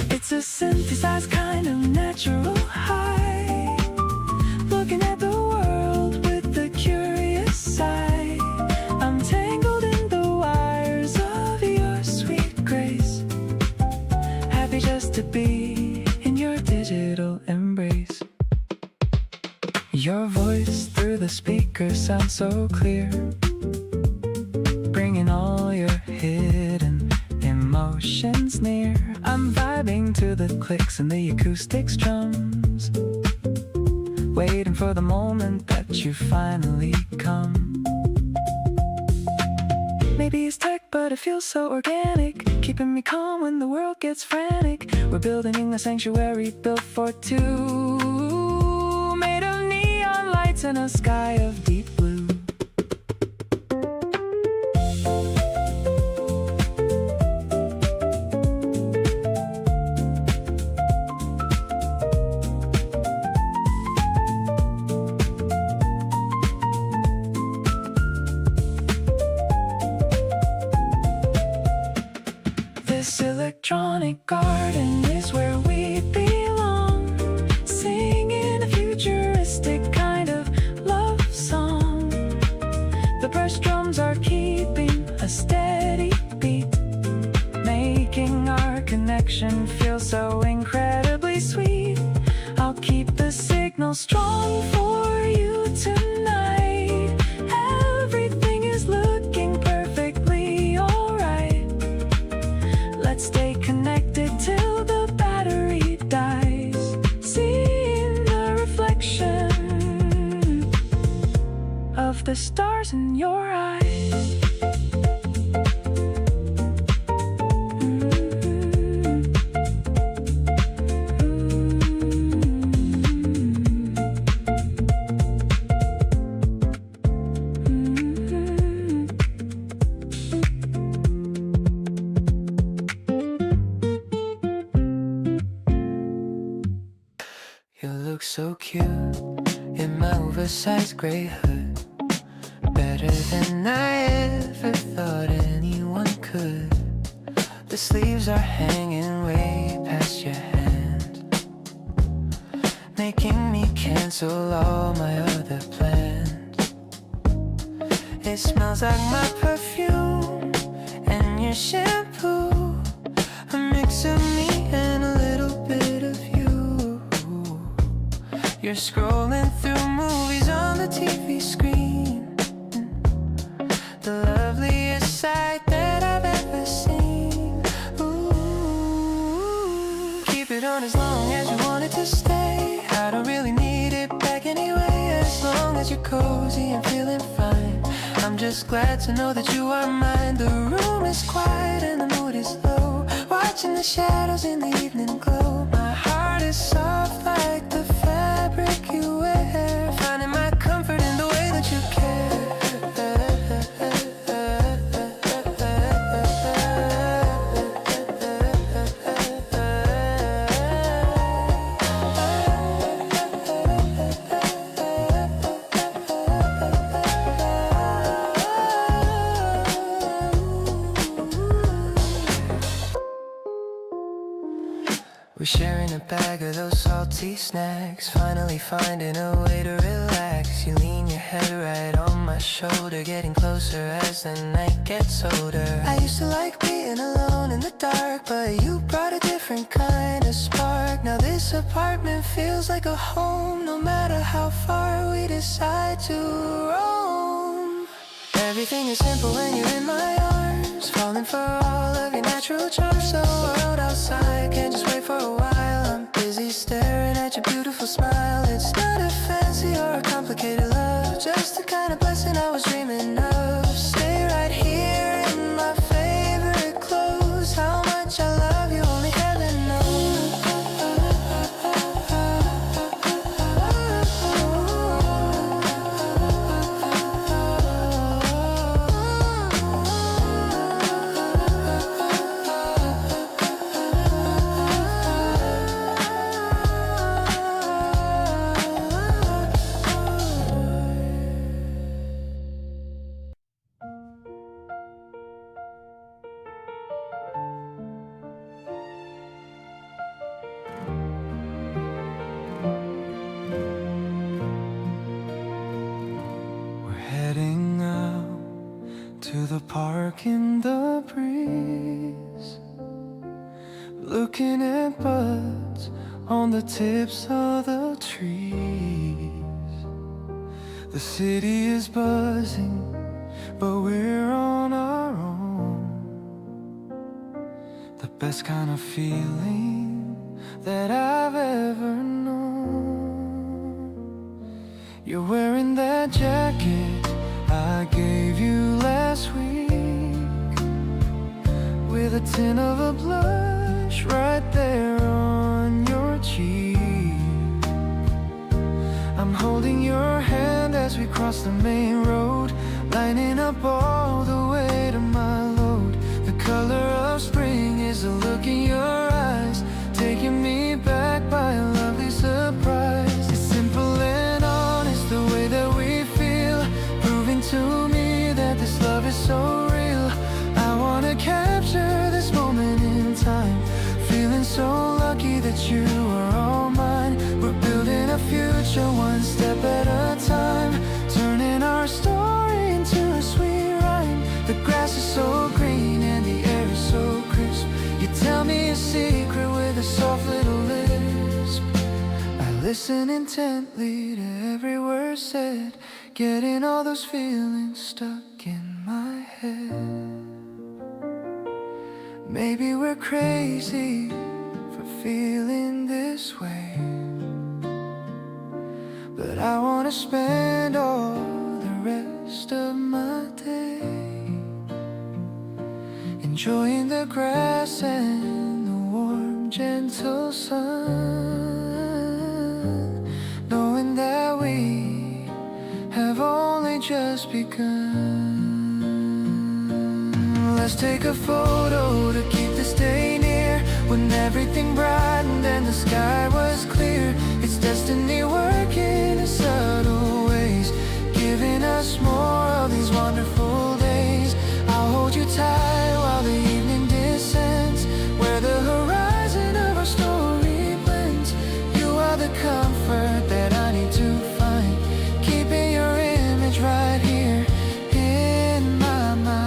It's a synthesized kind of natural high, looking at the world with a curious eye. I'm tangled in the wires of your sweet grace, happy just to be in your digital embrace. Your voice through the speaker sounds so clear, bringing all your hidden emotions near. I'm vibing to the clicks and the acoustic strums, waiting for the moment that you finally come. Maybe it's tech, but it feels so organic, keeping me calm when the world gets frantic. We're building a sanctuary built for two, made of neon lights and a sky of deep blue. This electronic garden is where we belong, singing a futuristic kind of love song. The brush drums are keeping a steady beat, making our connection feel so incredibly sweet. I'll keep the signal strong for you tonight. Everything is looking perfectly alright. Let's stay connected till the battery dies, seeing the reflection of the stars in your eyes. You look so cute in my oversized gray hood, better than I ever thought anyone could. The sleeves are hanging way past your hand, making me cancel all my other plans. It smells like my perfume and your shampoo, a mix of me and a little bit of you. You're scrolling through movies on the TV screen, the loveliest sight that I've ever seen. Ooh, keep it on as long as you want it to stay. I don't really need it back anyway, as long as you're cozy and feeling fine. I'm just glad to know that you are mine. The room is quiet and the mood is low, watching the shadows in the evening glow. My heart is soft like the fabric you wear, finding my comfort in the way that you care. We're sharing a bag of those salty snacks, finally finding a way to relax. You lean your head right on my shoulder, getting closer as the night gets older. I used to like being alone in the dark, but you brought a different kind of spark. Now this apartment feels like a home, no matter how far we decide to roam. Everything is simple when you're in my arms, falling for all of your natural charms. The world outside can't just wait for a while. I'm busy staring at your beautiful smile. It's not a fancy or a complicated love, just the kind of blessing I was dreaming of. Stay right here in my favorite clothes. How much I love you, only heaven knows. Heading out to the park in the breeze, looking at buds on the tips of the trees. The city is buzzing, but we're on our own. The best kind of feeling that I've ever known. You're wearing that jacket I gave you last week, with a tint of a blush right there on your cheek. I'm holding your hand as we cross the main road, lining up all the way to my load. The color of spring is the look in your eyes, taking me back by a lovely surprise. It's simple and honest the way that we feel, proving to me that this love is so real. I wanna capture this moment in time, feeling so lucky that you are all mine. We're building a future one step at a time, turning our story into a sweet rhyme. The grass is so green and the air is so crisp. You tell me a secret with a soft little lisp. I listen intently to every word said, getting all those feelings stuck in my head. Maybe we're crazy for feeling this way, but I wanna spend all the rest of my day enjoying the grass and the warm, gentle sun, knowing that we have only just begun. Let's take a photo to keep this day near, when everything brightened and the sky was clear. It's destiny working in subtle ways, giving us more of these wonderful days. I'll hold you tight while the evening descends, where the horizon of our story blends. You are the comfort that I need to find, keeping your image right here in my mind.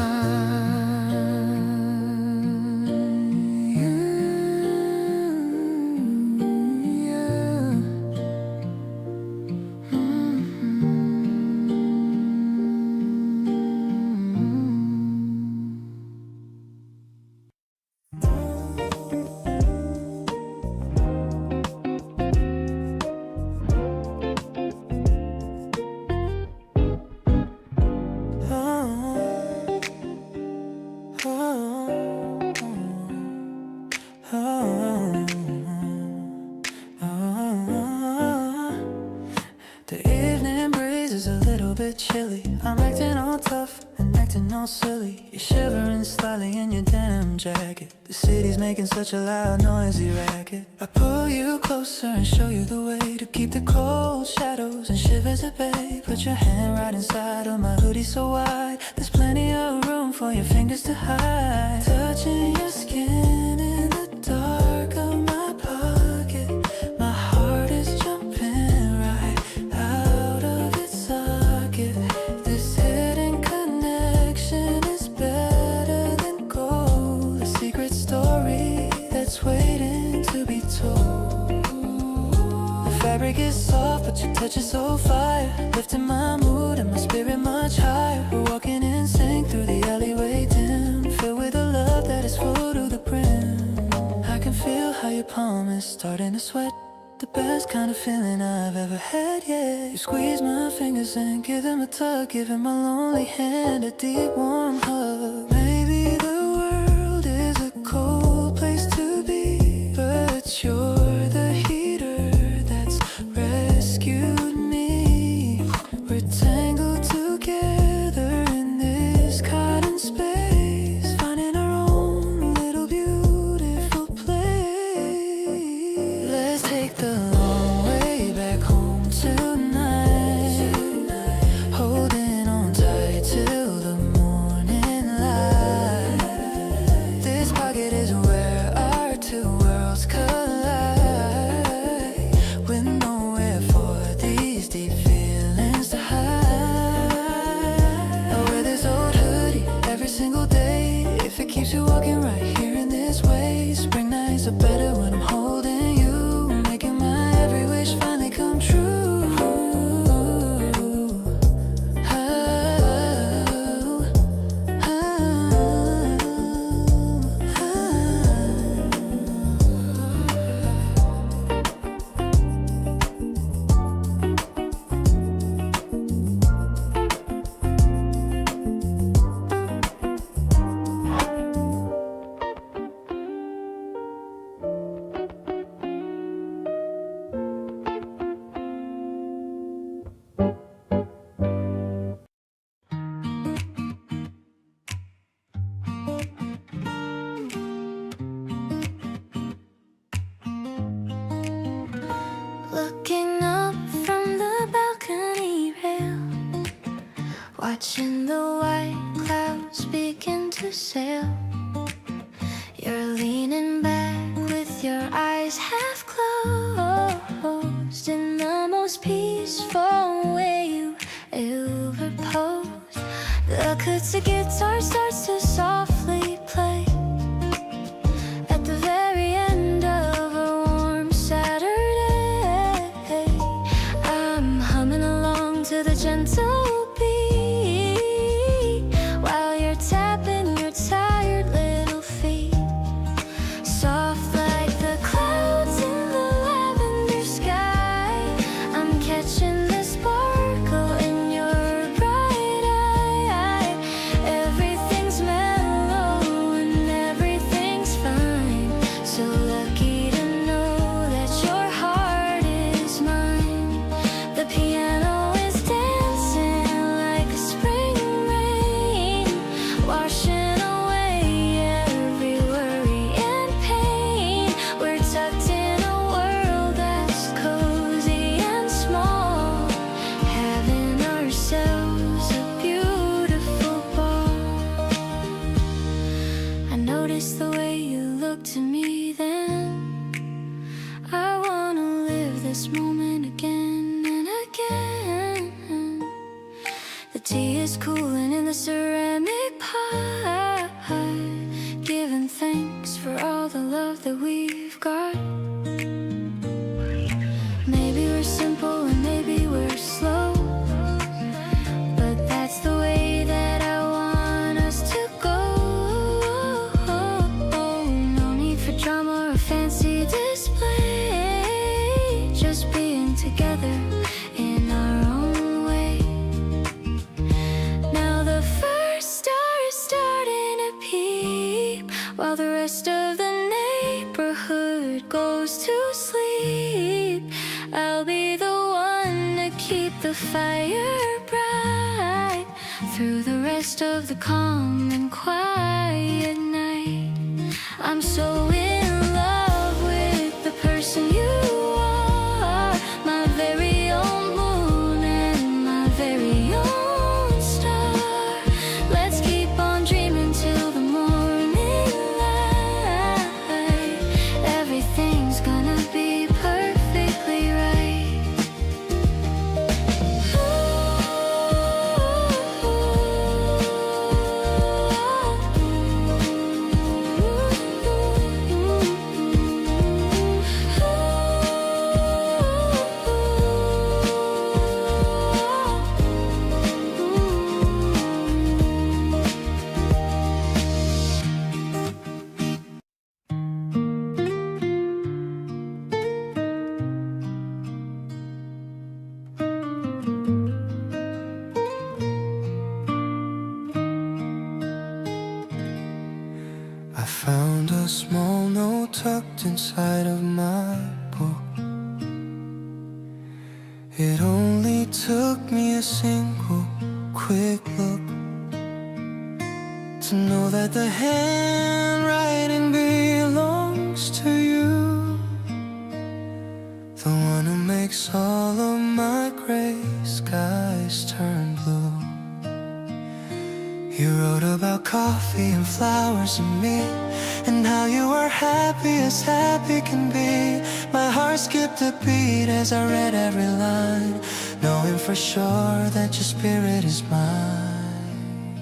Chilly, I'm acting all tough and acting all silly. You're shivering slightly in your denim jacket. The city's making such a loud, noisy racket. I pull you closer and show you the way to keep the cold shadows and shivers at bay. Put your hand right inside of my hoodie so wide, there's plenty of room for your fingers to hide. Touching your skin in the dark of my pocket, secret story that's waiting to be told. The fabric is soft, but your touch is so fire, lifting my mood and my spirit much higher. We're walking in sync through the alleyway dim, filled with a love that is full to the brim. I can feel how your palm is starting to sweat, the best kind of feeling I've ever had, yeah. You squeeze my fingers and give them a tug, giving my lonely hand a deep warm hug. Maybe the world is a cold place to be, but you're the heater that's rescued me. We're tangled together in this cotton space, finding our own little beautiful place. Let's take the long way back home tonight, holding on tight till the morning light. This pocket is where our two worlds collide, with nowhere for these deep feelings to hide. I wear this old hoodie every single day, if it keeps you walking right here in this way. Spring nights are better when I'm holding you, making my every wish finally come true. Oh, Looking up from the balcony rail, watching the white clouds begin to sail. You're leaning back with your eyes half closed, in the most peaceful way you ever posed. The acoustic guitar starts to softly play at the very end of a warm Saturday. I'm humming along to the gentle beat while you're tapping your tired little feet. Soft like the clouds in the lavender sky, I'm catching the sparkle in your bright eye. Everything's mellow and everything's fine. So lucky to know that your heart is mine. The piano is dancing like a spring rain, washing away every worry and pain. We're tucked in a world that's cozy and small, having ourselves a beautiful ball. I noticed the way you looked to me then. I wanna live this moment again and again. The tea is cooling in the ceramic pot, giving thanks for all the love that we've got. Maybe we're simple and maybe we're slow, but that's the way that I want us to go. No need for drama or fancy display, just being together in our own way. Now the first star is starting to peep, while the rest of the neighborhood goes to sleep. I'll be the one to keep the fire bright through the rest of the calm and quiet night. I'm so in love with the person you are, my very own moon and my very own star. Let's keep on dreaming till the morning light. Everything's gonna be perfectly right. Ooh. I found a small note tucked inside of my book. It only took me a single quick look to know that the handwriting belongs to you, the one who makes all of my gray skies turn blue. You wrote about coffee and flowers and me, and how you were happy as happy can be. My heart skipped a beat as I read every line, knowing for sure that your spirit is mine.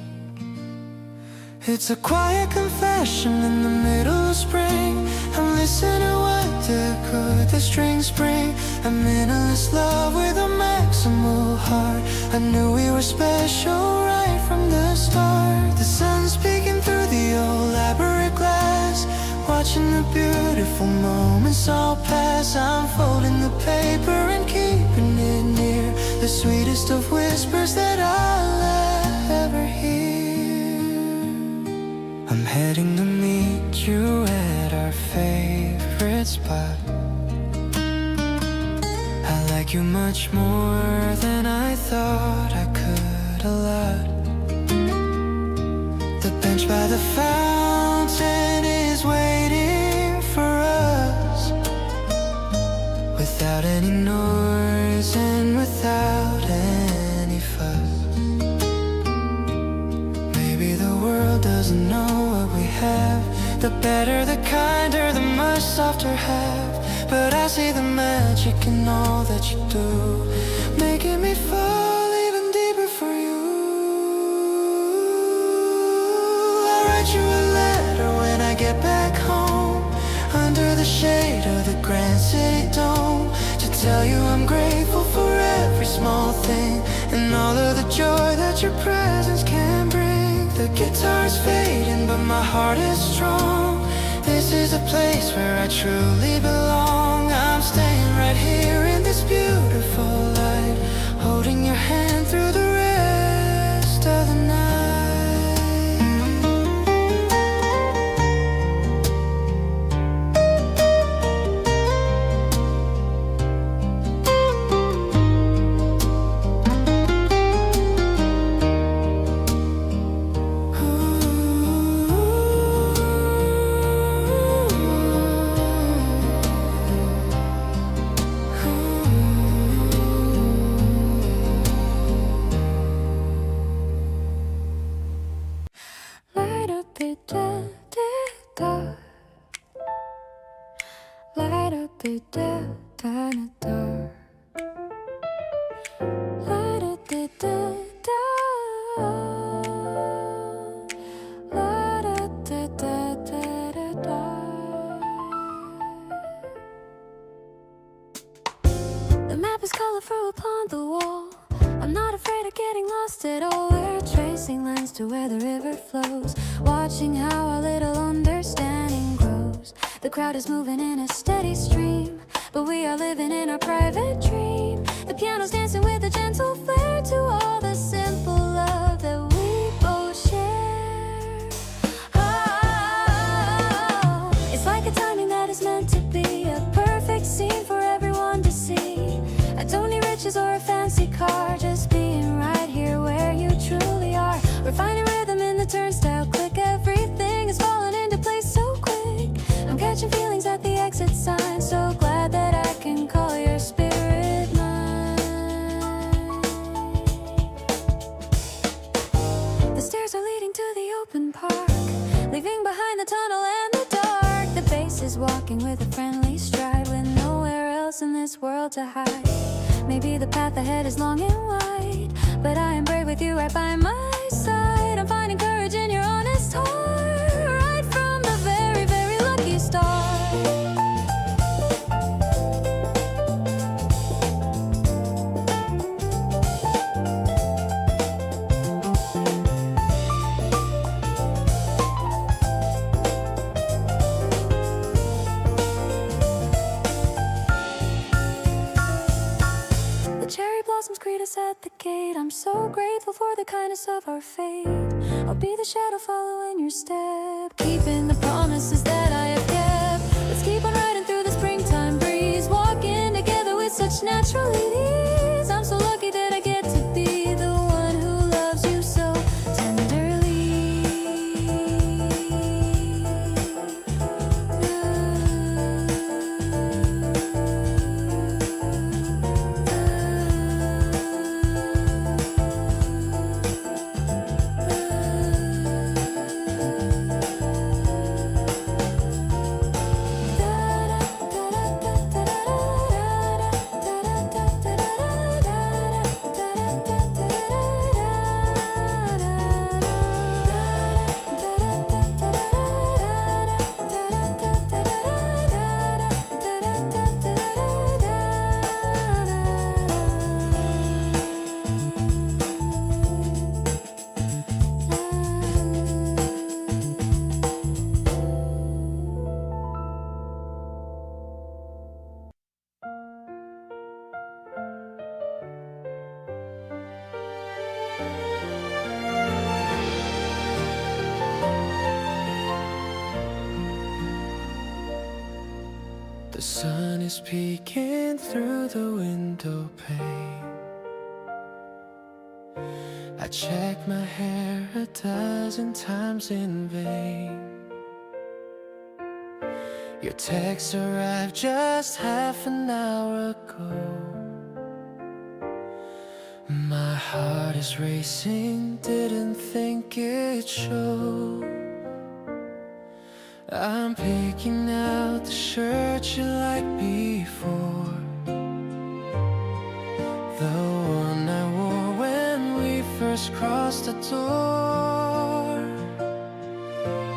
It's a quiet confession in the middle of spring. I'm listening to what good the strings bring. A minimalist love with a maximal heart. I knew we were special right from the start. The sun's peeking through the old elaborate glass, watching the beautiful moments all pass. I'm folding the paper and keeping it near, the sweetest of whispers that I'll ever hear. I'm heading to meet you at our favorite spot. I like you much more than I thought I could a lot. The bench by the fountain is waiting for us, without any noise and without any fuss. Maybe the world doesn't know what we have. The better, the kinder, the much softer half. But I see the magic in all that you do, making me fall even deeper for you. I'll write you a letter when I get back home, under the shade of the Grand City Dome, to tell you I'm grateful for every small thing, and all of the joy that your presence can bring. The guitar's fading but my heart is strong. This is a place where I truly belong. I'm staying right here in this beautiful light, holding your hand through the rest of the night. Light up the dark. Light up the dark. Light up the dark. Light up the dark. The map is colorful upon the wall. I'm not afraid of getting lost at all. We're tracing lines to where the river flows, watching how our little understanding grows. The crowd is moving in a steady stream, but we are living in our private dream. The piano's dancing with a gentle flair to all the simple love that we both share. Oh, it's like a timing that is meant to be, a perfect scene for everyone to see. I don't need riches or a fancy car, just being right here where you truly are. We're finding rhythm in the turnstile click, everything is falling into place so quick. I'm catching feelings at the exit sign, so glad that I can call your spirit mine. The stairs are leading to the open park, leaving behind the tunnel and the dark. The bass is walking with a friendly stride, with nowhere else in this world to hide. Maybe the path ahead is long and wide, but I am brave with you right by my side. I'm finding courage in your honest heart, right from the very, very lucky start. Cherry blossoms greet us at the gate. I'm so grateful for the kindness of our fate. I'll be the shadow following your step, keeping the promise naturally these. I'm so lucky that I get to be the one who loves you so tenderly. The sun is peeking through the window pane. I check my hair 1,000 times in vain. Your text arrived just half an hour ago. My heart is racing, didn't think it'd show. I'm picking out the shirt you liked before, the one I wore when we first crossed the door.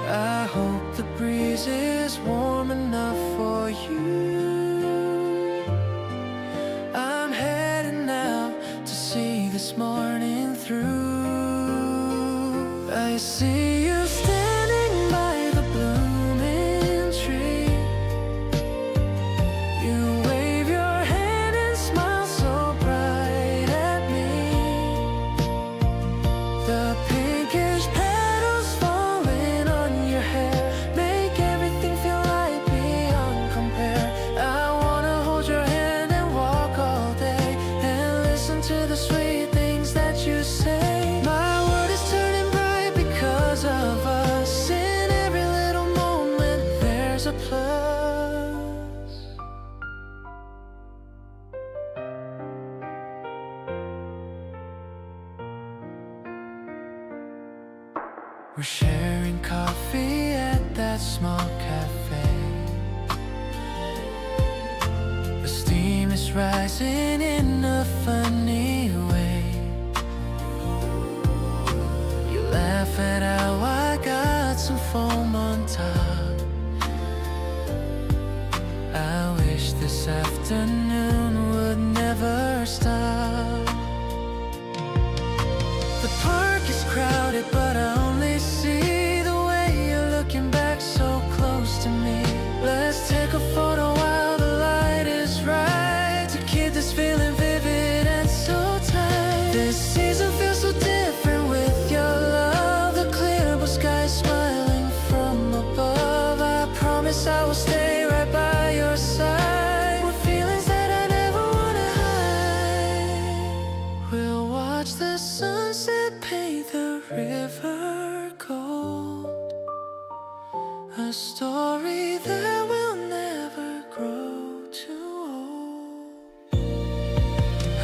I hope the breeze is warm enough for you. I'm heading out to see this morning through. I see you standing by the blooming tree. You wave your hand and smile so bright at me. The pinkish petals falling on your hair make everything feel right beyond compare. I wanna hold your hand and walk all day and listen to the sweet things that you say. My world is turning bright because of us. In every little moment there's a plus. We're sharing coffee at that small cafe. The steam is rising in a funny way. You laugh at how I got some foam on top. I wish this afternoon would never stop. The park is crowded, but I only see the way you're looking back so close to me. Let's take a photo while the light is right, to keep this feeling vivid and so tight. This season feels so different with your love. The clear blue sky smiling from above. I promise I will stay right by your side. With feelings that I never wanna hide. We'll watch the sunset paint the river gold, a story that will never grow too old.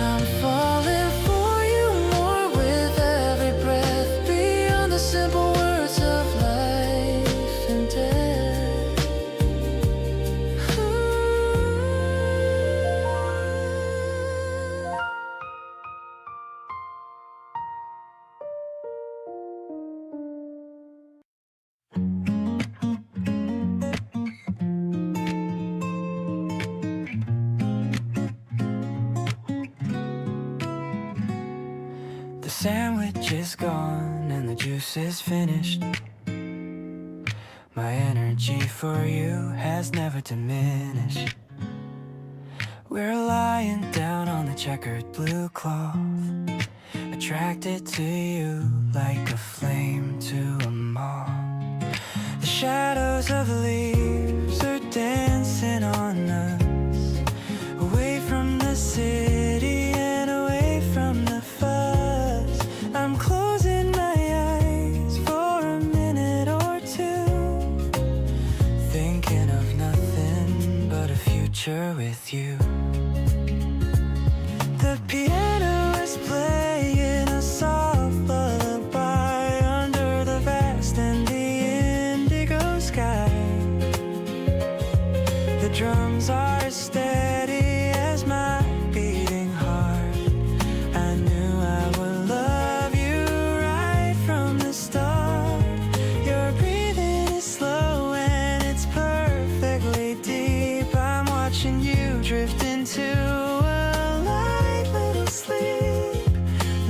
I'm falling for you more with every breath, beyond the simple words of life and death. The sandwich is gone and the juice is finished. My energy for you has never diminished. We're lying down on the checkered blue cloth, attracted to you like a flame to a moth. The shadows of the leaves are dancing on us, away from the sun. city and away from the fuss. I'm closing my eyes for a minute or two, thinking of nothing but a future with you. The piano is playing a soft lullaby under the vast and the indigo sky. The drums are steady as my beating heart. I knew I would love you right from the start. Your breathing is slow and it's perfectly deep. I'm watching you drift into a light little sleep.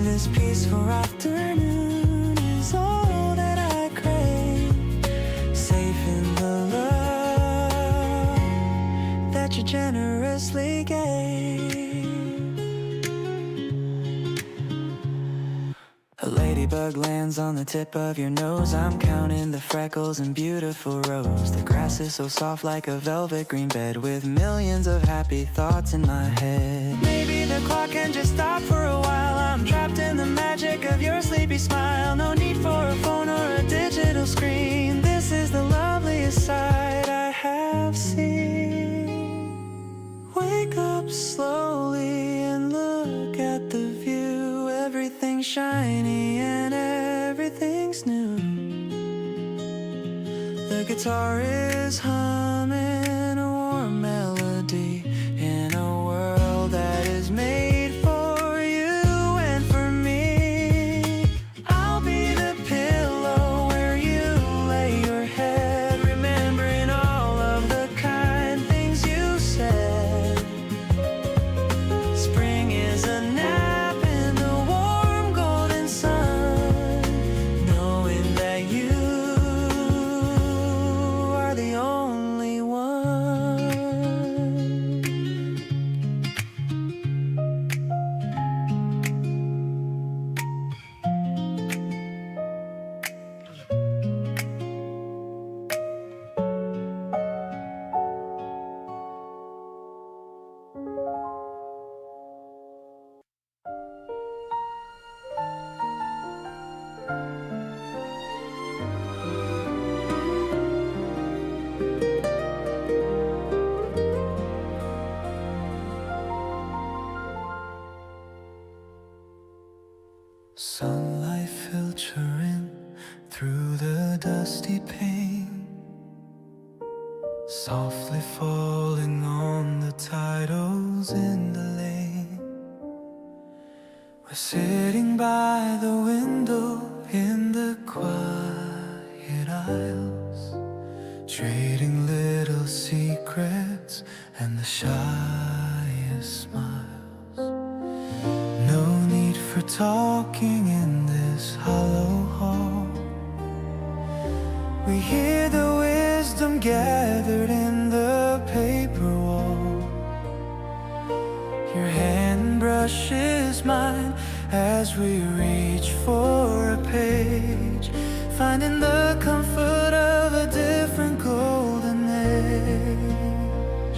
This peaceful afternoon is all that I crave, safe in the love that you generously gave. A ladybug lands on the tip of your nose. I'm counting the freckles and beautiful rows. The grass is so soft like a velvet green bed, with millions of happy thoughts in my head. Maybe the clock can just stop for a while. I'm trapped in the magic of your sleepy smile. No need for a phone or a digital screen. This is the loveliest sight I have seen. Wake up slowly and look at the view. Everything's shiny and everything's new. The guitar is humming a warm melody in a world that is made for you and for me. I'll be the pillow where you lay your head, remembering all of the kind things you said. Spring is a nap in the warm golden sun, knowing that you are the only one. Sunlight filtering through the dusty pane, softly falling on the titles in the lane. We're sitting by the window in the quiet aisles, trading little secrets and the shyest smiles. No need for talking in this hollow hall. We hear the wisdom gathered in the paper wall. Your hand brushes mine as we reach for a page, finding the comfort of a different golden age.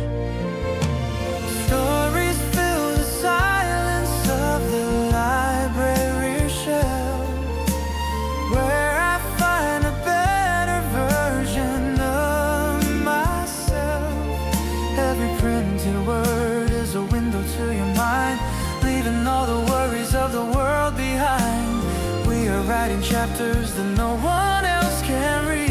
Stories fill the silence of the library shelf, where I find a better version of myself. Every printed word is a window to your mind, leaving all the worries of the world behind. We are writing chapters that no one else can read.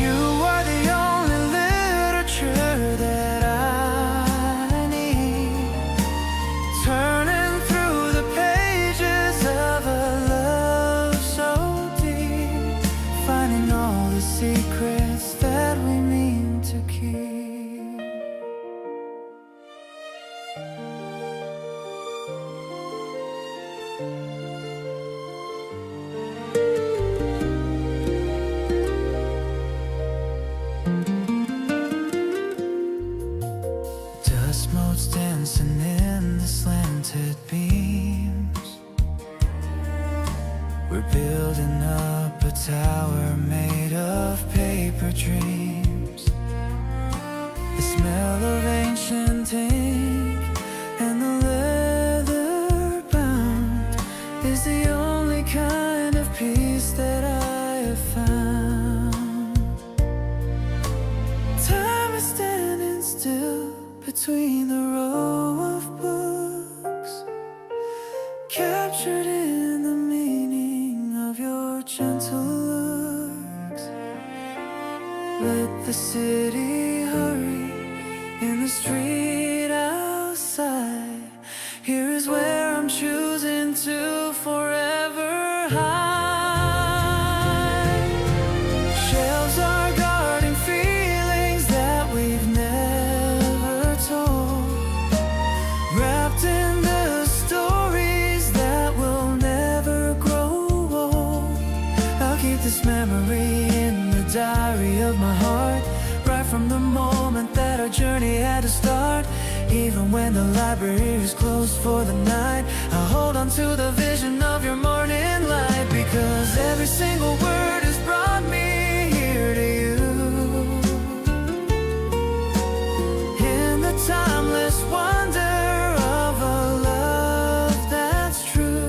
You are the only literature that I need, turning through the pages of a love so deep, finding all the secrets that we mean to keep. Dust motes dancing in the slanted beams. We're building up a tower made of paper dreams. The smell of angels enchanting, and the leather bound is the only kind of peace that I have found. Time is standing still between the row of books, captured in the meaning of your gentle looks. Let the city hurry in the street outside. Here is where I'm choosing to forever hide. Shelves are guarding feelings that we've never told, wrapped in the stories that will never grow old. I'll keep this memory in the diary of my heart, right from the moment that our journey had to start. Even when the library is closed for the night, I'll hold on to the vision of your morning light, because every single word has brought me here to you. In the timeless wonder of a love that's true.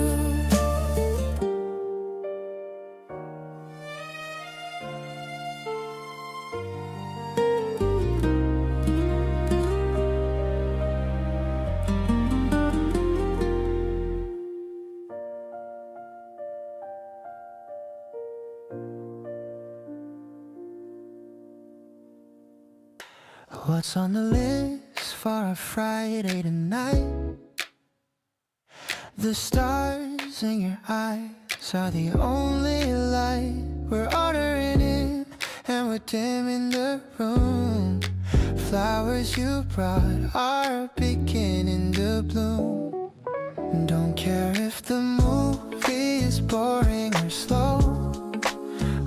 What's on the list for a Friday tonight? The stars in your eyes are the only light. We're ordering in and we're dimming the room. Flowers you brought are beginning to bloom. Don't care if the movie is boring or slow,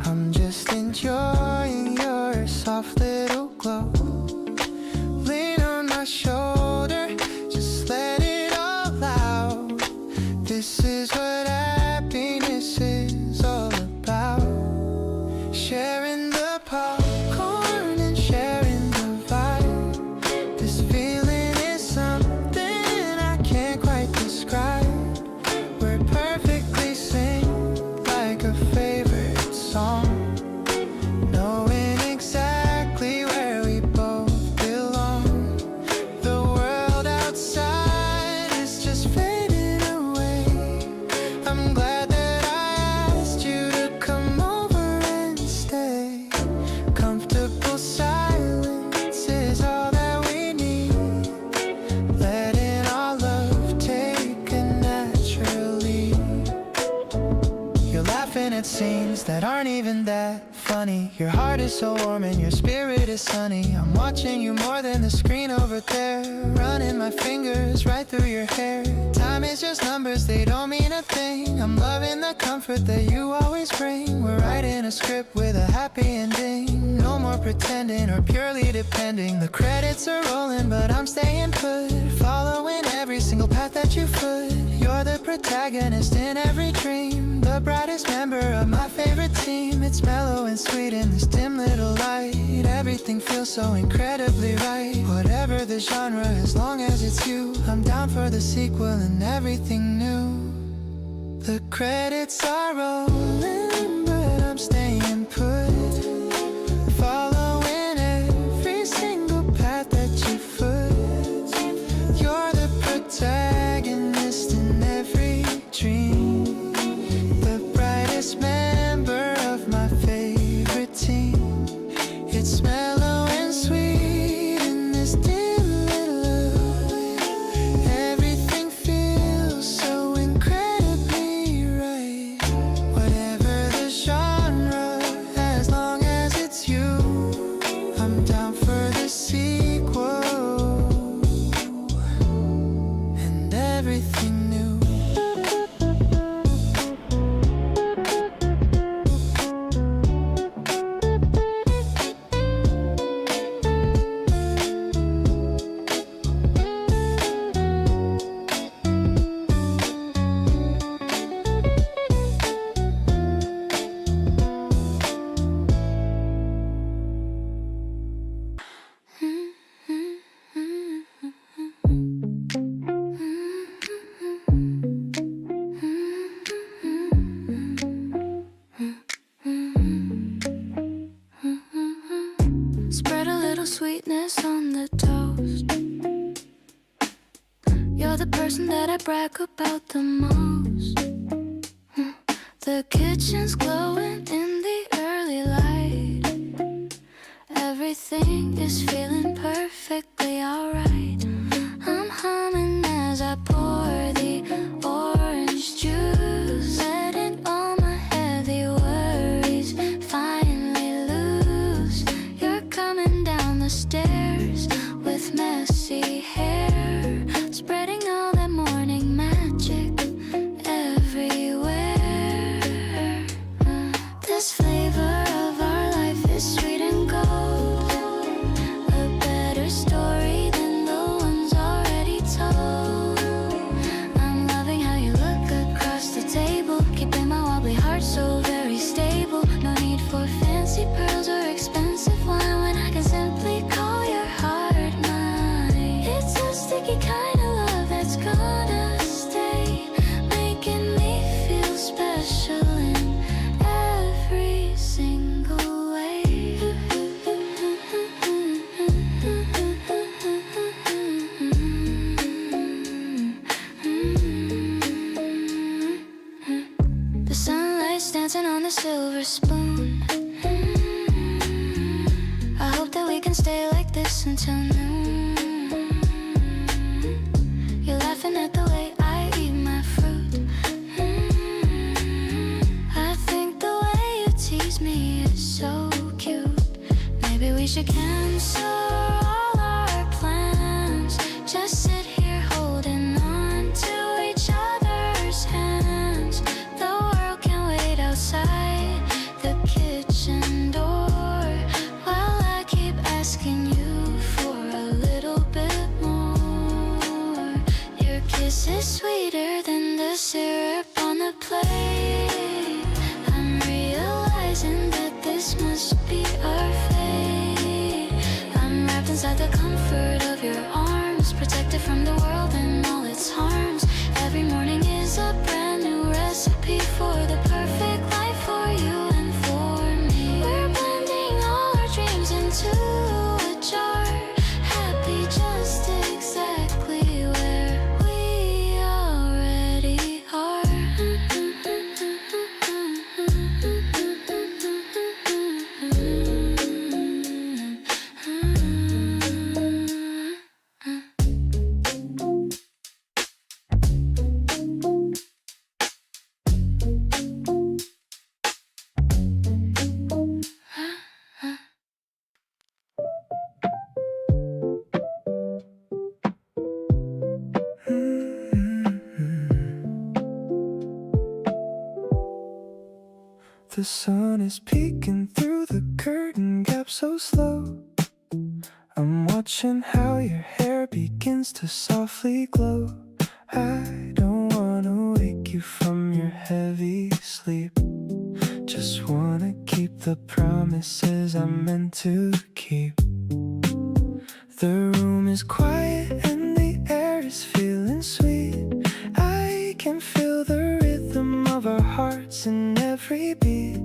I'm just enjoying your soft little glow. Lean on my shoulder, just let it all out. This is what happiness is all about. Sharing the popcorn and sharing the vibe. This feeling is something I can't quite describe. We're perfectly synced like a favorite song, knowing exactly where we both belong. The world outside is just fading away. I'm glad that I asked you to come over and stay. Comfortable silence is all that we need, letting our love take a natural lead. You're laughing at scenes that aren't even that funny. Your heart is so warm and your spirit is sunny. I'm watching you more than the screen over there, running my fingers right through your hair. Time is just numbers, they don't mean a thing. I'm loving the comfort that you always bring. We're writing a script with a happy ending. No more pretending or purely depending. The credits are rolling but I'm staying put, following every single path that you foot. You're the protagonist in every dream, the brightest member of my favorite team. It's mellow and sweet in this dim little light. Everything feels so incredibly right. Whatever the genre, as long as it's you, I'm down for the sequel and everything new. The credits are rolling, but I'm staying put, following every single path that you foot. You're the protagonist in every dream, the brightest member of my favorite team. It's mellow and sweet in this dim little light. Everything feels so incredibly right. Whatever the genre, sweetness on the toast. You're the person that I brag about the most. The kitchen's glowing in the early light. Everything is feeling perfectly alright. I'm humming as I pour the orange juice, letting all my heavy worries finally loose. You're coming down the stairs with messy hair, spreading all that morning magic everywhere. This flavor of our life is sweet and gold, a better story than the ones already told. I'm loving how you look across the table, keeping my wobbly heart so very stable. No need for fancy pearls or expensive wine when I can simply call your heart mine. It's a sticky kind of love that's gonna stay, making me feel special in every single way. The sunlight's dancing on the silver spoon. I hope that we can stay like this until noon. You're laughing at the way I eat my fruit. I think the way you tease me is so cute. Maybe we should cancel all our plans. Just sit here holding on to each other's hands. The world can wait outside the kitchen door while I keep asking you for a little bit more. Your kiss is sweeter than the syrup on the plate. I'm realizing that this must be our fate. I'm wrapped inside the comfort of your arms, protected from the world and all its harms. Every morning is a brand new recipe for the perfect life for you and for me. We're blending all our dreams into a jar, happy just exactly where we already are. The sun is peeking through the curtain gap so slow. I'm watching how your hair begins to softly glow. I don't wanna wake you from your heavy sleep. Just wanna keep the promises I'm meant to keep. The room is quiet and the air is feeling sweet. I can feel the rhythm of our hearts in every beat.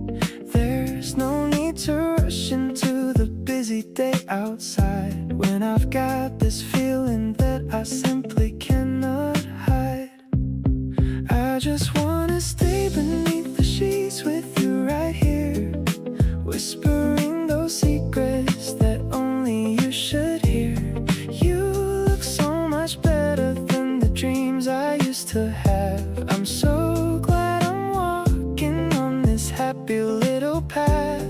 There's no need to rush into the busy day outside when I've got this feeling that I simply cannot hide. I just wanna stay beneath the sheets with you right here, whispering those secrets that only you should hear. You look so much better than the dreams I used to have. I'm so glad I'm walking on this happy little path.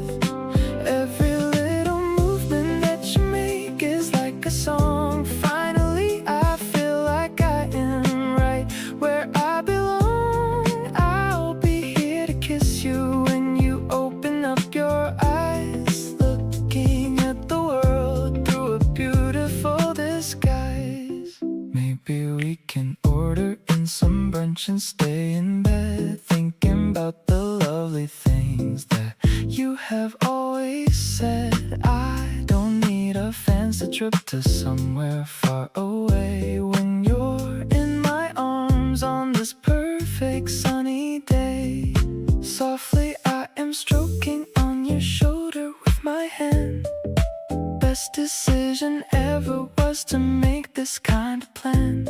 Every little movement that you make is like a song. Finally, I feel like I am right where I belong. I'll be here to kiss you when you open up your eyes, looking at the world through a beautiful disguise. Maybe we can order in some brunch and stay in bed, thinking about the lovely things that you have always said. I don't need a fancy trip to somewhere far away when you're in my arms on this perfect sunny day. Softly I am stroking on your shoulder with my hand. best decision ever was to make this kind of plan.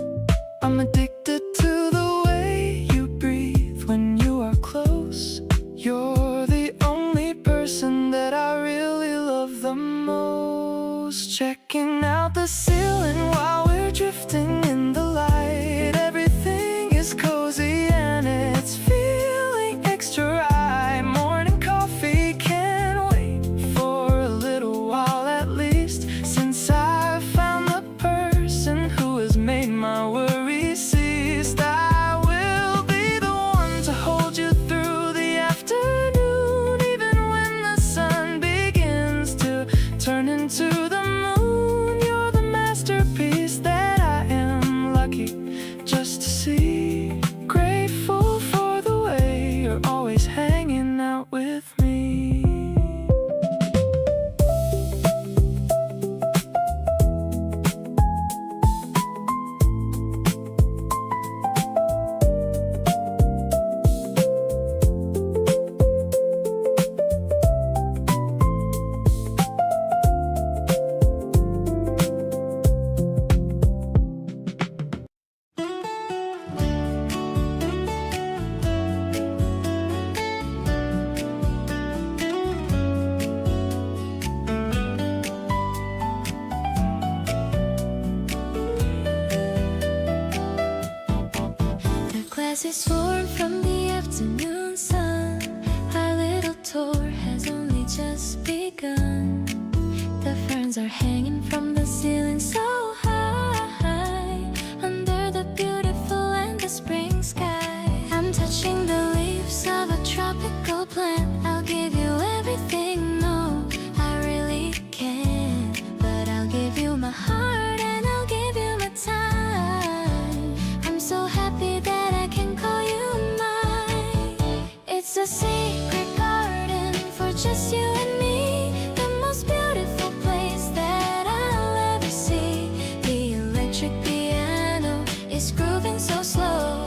I'm addicted to the way you breathe when you are close. You're the only person that I really love the most. Checking out the ceiling while we're drifting in the light. Everything is cozy and it's feeling extra right. Morning coffee can't wait for a little while at least. Since I found the person who has made my worries cease, I will be the one to hold you through the afternoon, even when the sun begins to turn into the moon. You're the masterpiece that I am lucky just to see. Grateful for the way you're always hanging out with me. The glasses warm from the afternoon sun. Our little tour has only just begun. The ferns are hanging from the ceiling so high, under the beautiful and the spring sky. I'm touching the leaves of a tropical plant. I'll give you everything, no, I really can't. But I'll give you my heart and I'll give you my time. I'm so happy that I can call you mine. It's a secret garden for just you and me. The most beautiful place that I'll ever see. The electric piano is grooving so slow,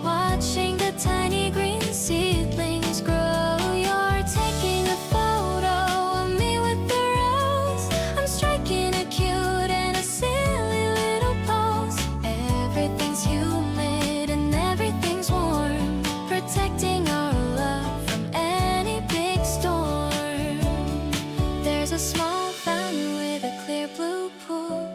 watching the tiny green seedlings grow. You're taking a photo of me with the rose. I'm striking a cute and a silly little pose. Everything's humid and everything's warm, protecting our love from any big storm. There's a small fountain with a clear blue pool.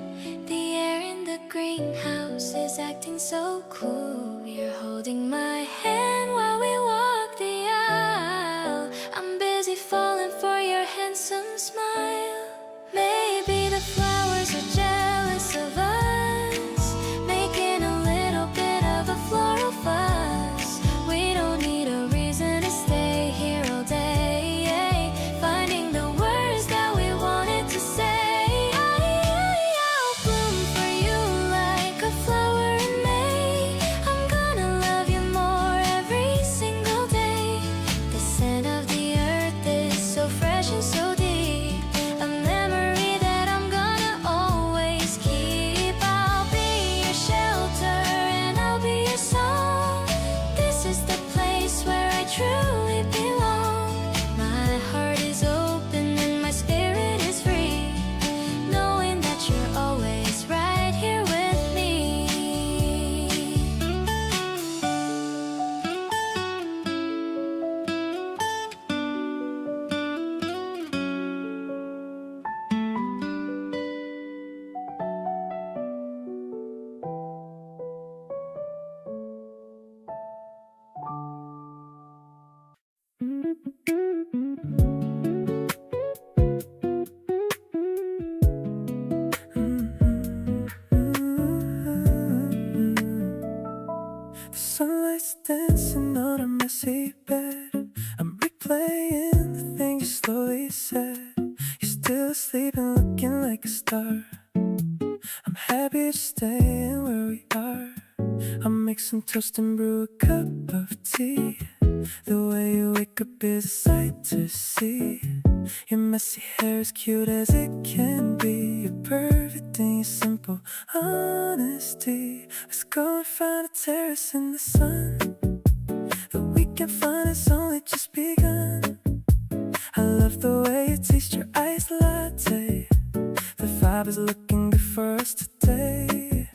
The air in the greenhouse is acting so cool. You're holding my hand while we walk the aisle. I'm busy falling for your handsome smile. Maybe the flowers are jealous of us, making a little bit of a floral fuss. We don't need a reason to stay here all day, finding the words that we wanted to say. I'll bloom for you like a flower in May. I'm gonna love you more every single day. The scent of the earth is so fresh and so deep, a memory that I'm gonna always keep. I'll be your shelter and I'll be your song. This is the place where I truly belong. My heart is open and my spirit is free, knowing that you're always right here with me. The sunlight's dancing on our messy bed. I'm replaying the things you slowly said. You're still asleep and looking like a star. I'm happy just staying where we are. I'll make some toast and brew a cup of tea. The way you wake up is a sight to see. Your messy hair is cute as it can be. You're perfect in your simple honesty. Let's go and find a terrace in the sun. The weekend fun has only just begun. I love the way you taste your iced latte. vibe is looking good for us today.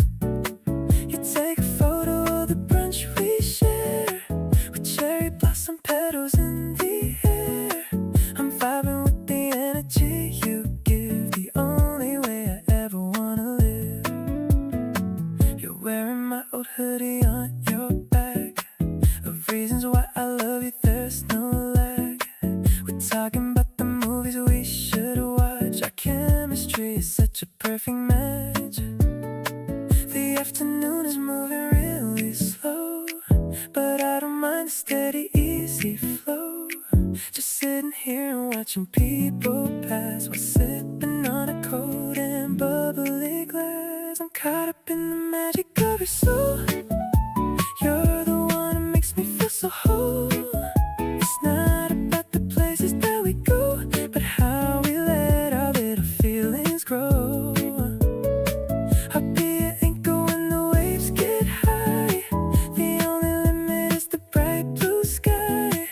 You take a photo of the brunch we share, with cherry blossom petals in the air. I'm vibing with the energy you give, the only way I ever wanna live. You're wearing my old hoodie on your back, of reasons why I love you, there's no lag. We're talking about the movies we should watch. Our chemistry is such a perfect match. The afternoon is moving really slow, but I don't mind the steady, easy flow. Just sitting here and watching people pass, while sipping on a cold and bubbly glass. I'm caught up in the magic of your soul. You're the one that makes me feel so whole. It's not about the places that we go, but how we let our little feelings grow. I'll be an anchor when the waves get high. The only limit is the bright blue sky.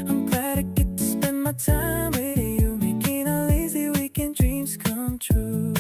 I'm glad I get to spend my time with you, making our lazy weekend dreams come true.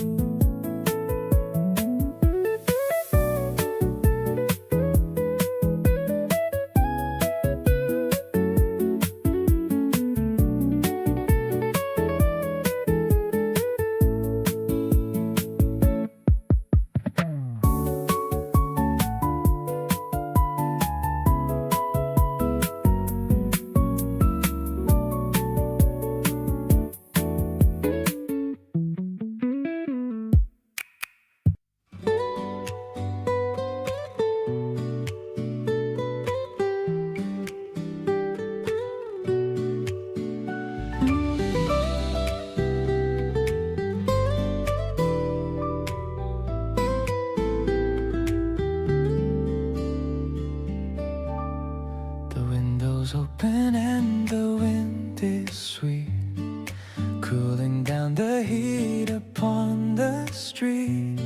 Open and the wind is sweet, cooling down the heat upon the street.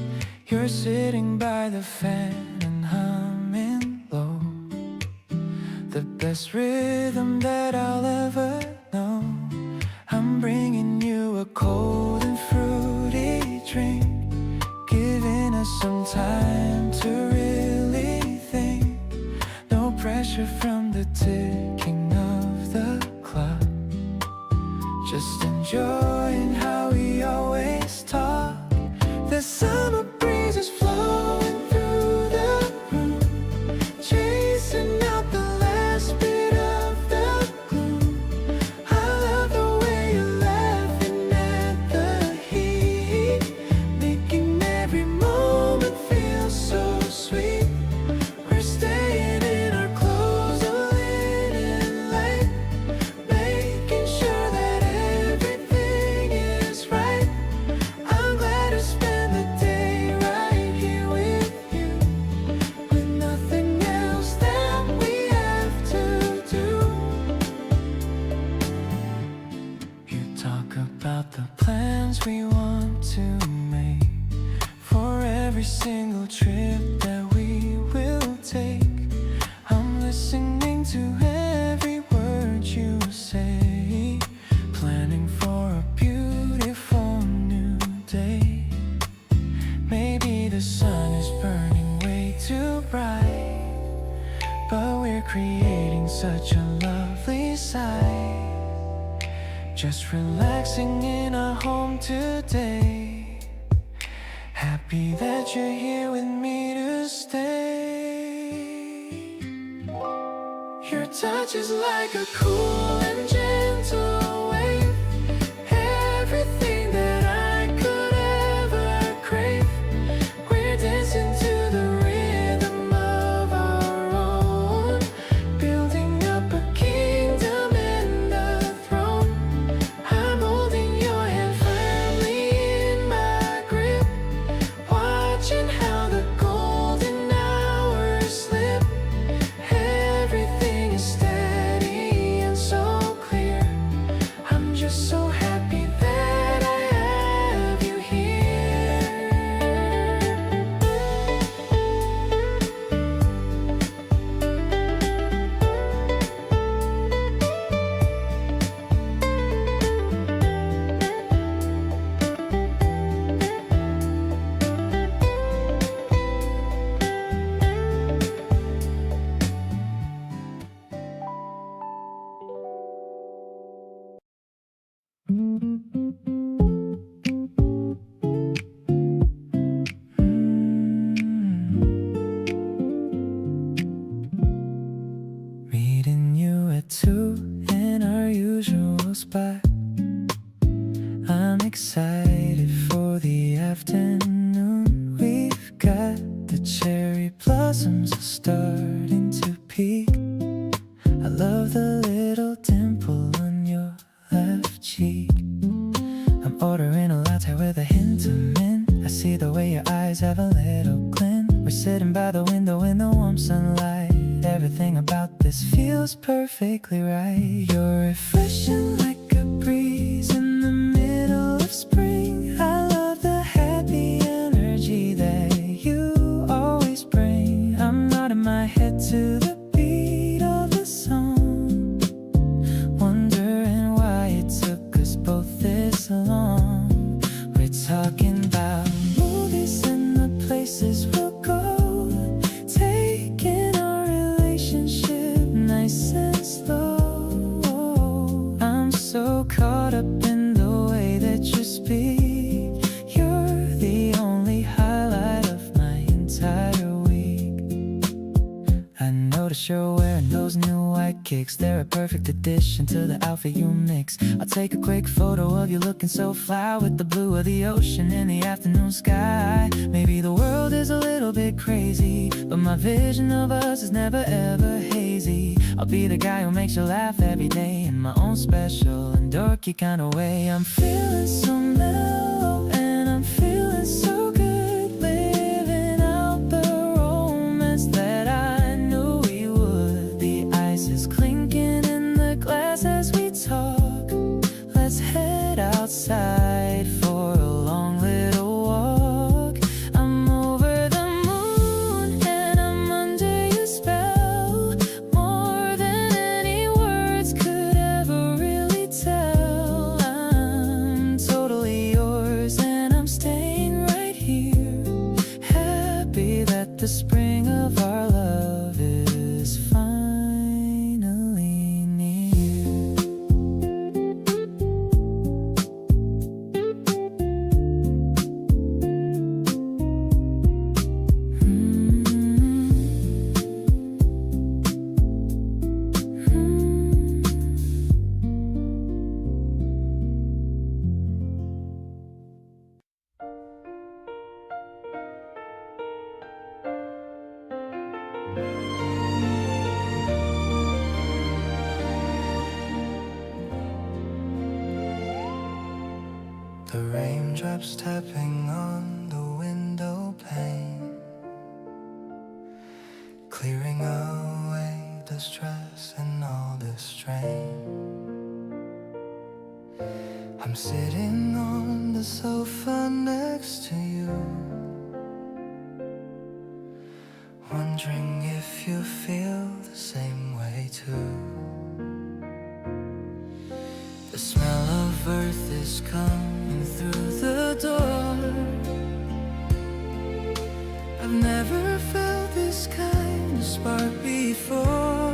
You're sitting by the fan and humming low, the best rhythm that I'll ever know. I'm bringing you a cold and fruity drink, giving us some time to really think. No pressure from the ticking of the clock, just enjoying how we always talk. The summer breeze is flowing through the room, chasing out the last bit of the gloom. I love the way you're laughing at the heat, making every moment feel so sweet. We're staying in our clothes a little late, making sure that everything is right. I'm glad to spend the day right here with you, with nothing else that we have to do. You talk about the plans we want to make for every single trip that we will take. I'm listening to every word you say, planning for a beautiful new day. Maybe the sun is burning way too bright, but we're creating such a lovely sight. Just relaxing in our home today, happy that you're here with me to stay. Your touch is like a cool and gentle wave, everything that I could ever crave. We're dancing to the rhythm of our own, building up a kingdom and a throne. I'm holding your hand firmly in my grip, watching how the golden hours slip. Everything is steady and so clear. excited for the afternoon. We've got the cherry blossoms are starting to peak. I love the little dimple on your left cheek. I'm ordering a latte with a hint of mint. I see the way your eyes have a little glint. We're sitting by the window in the warm sunlight. Everything about this feels perfectly right. You're refreshing like a breeze in the middle of spring. I love the happy energy that you always bring. I'm nodding my head to the beat of the song, wondering why it took us both this long. We're talking about movies and the places we'll go, taking our relationship nice and slow. I'm so caught up in the way that you speak. You're the only highlight of my entire week. I notice you're wearing those new white kicks. They're a perfect addition to the outfit you mix. I'll take a quick photo of you looking so fly, with the blue of the ocean in the afternoon sky. Maybe the world is a little bit crazy, but my vision of us is never ever hazy. I'll be the guy who makes you laugh every day in my own special and dorky kind of way. I'm feeling so mellow and I'm feeling so good, living out the romance that I knew we would. The ice is clinking in the glass as we talk. Let's head outside for a long little walk. I'm over the moon and I'm under your spell, more than any words could ever really tell. I'm totally yours and I'm staying right here, happy that the spring of our love is finally near. The raindrops tapping on the window pane, clearing away the stress and all the strain. I'm sitting on the sofa next to you, wondering if you feel the same way too. The smell of earth is coming through the door. I've never felt this kind of spark before.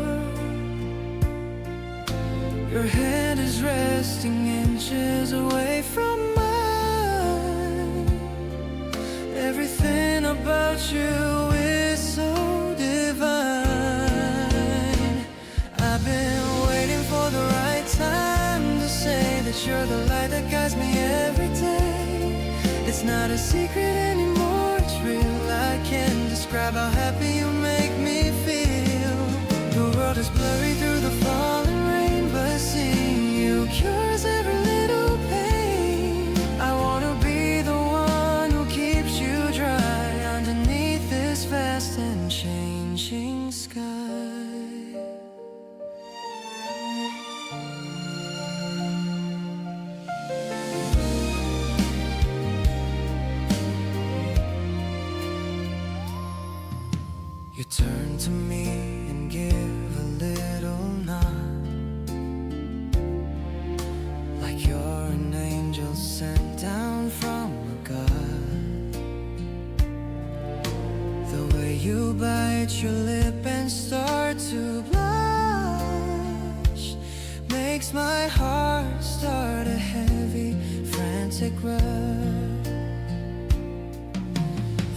Your hand is resting inches away from mine. Everything about you is so divine. I've been waiting for the right time to say that you're the light that guides me every day. It's not a secret anymore, it's real. I can't describe how happy you make me feel. The world is blurry through the falling rain, but seeing you cures every little pain. I wanna be the one who keeps you dry underneath this vast and changing sky. You turn to me and give a little nod, like you're an angel sent down from God. The way you bite your lip and start to blush makes my heart start a heavy, frantic rush.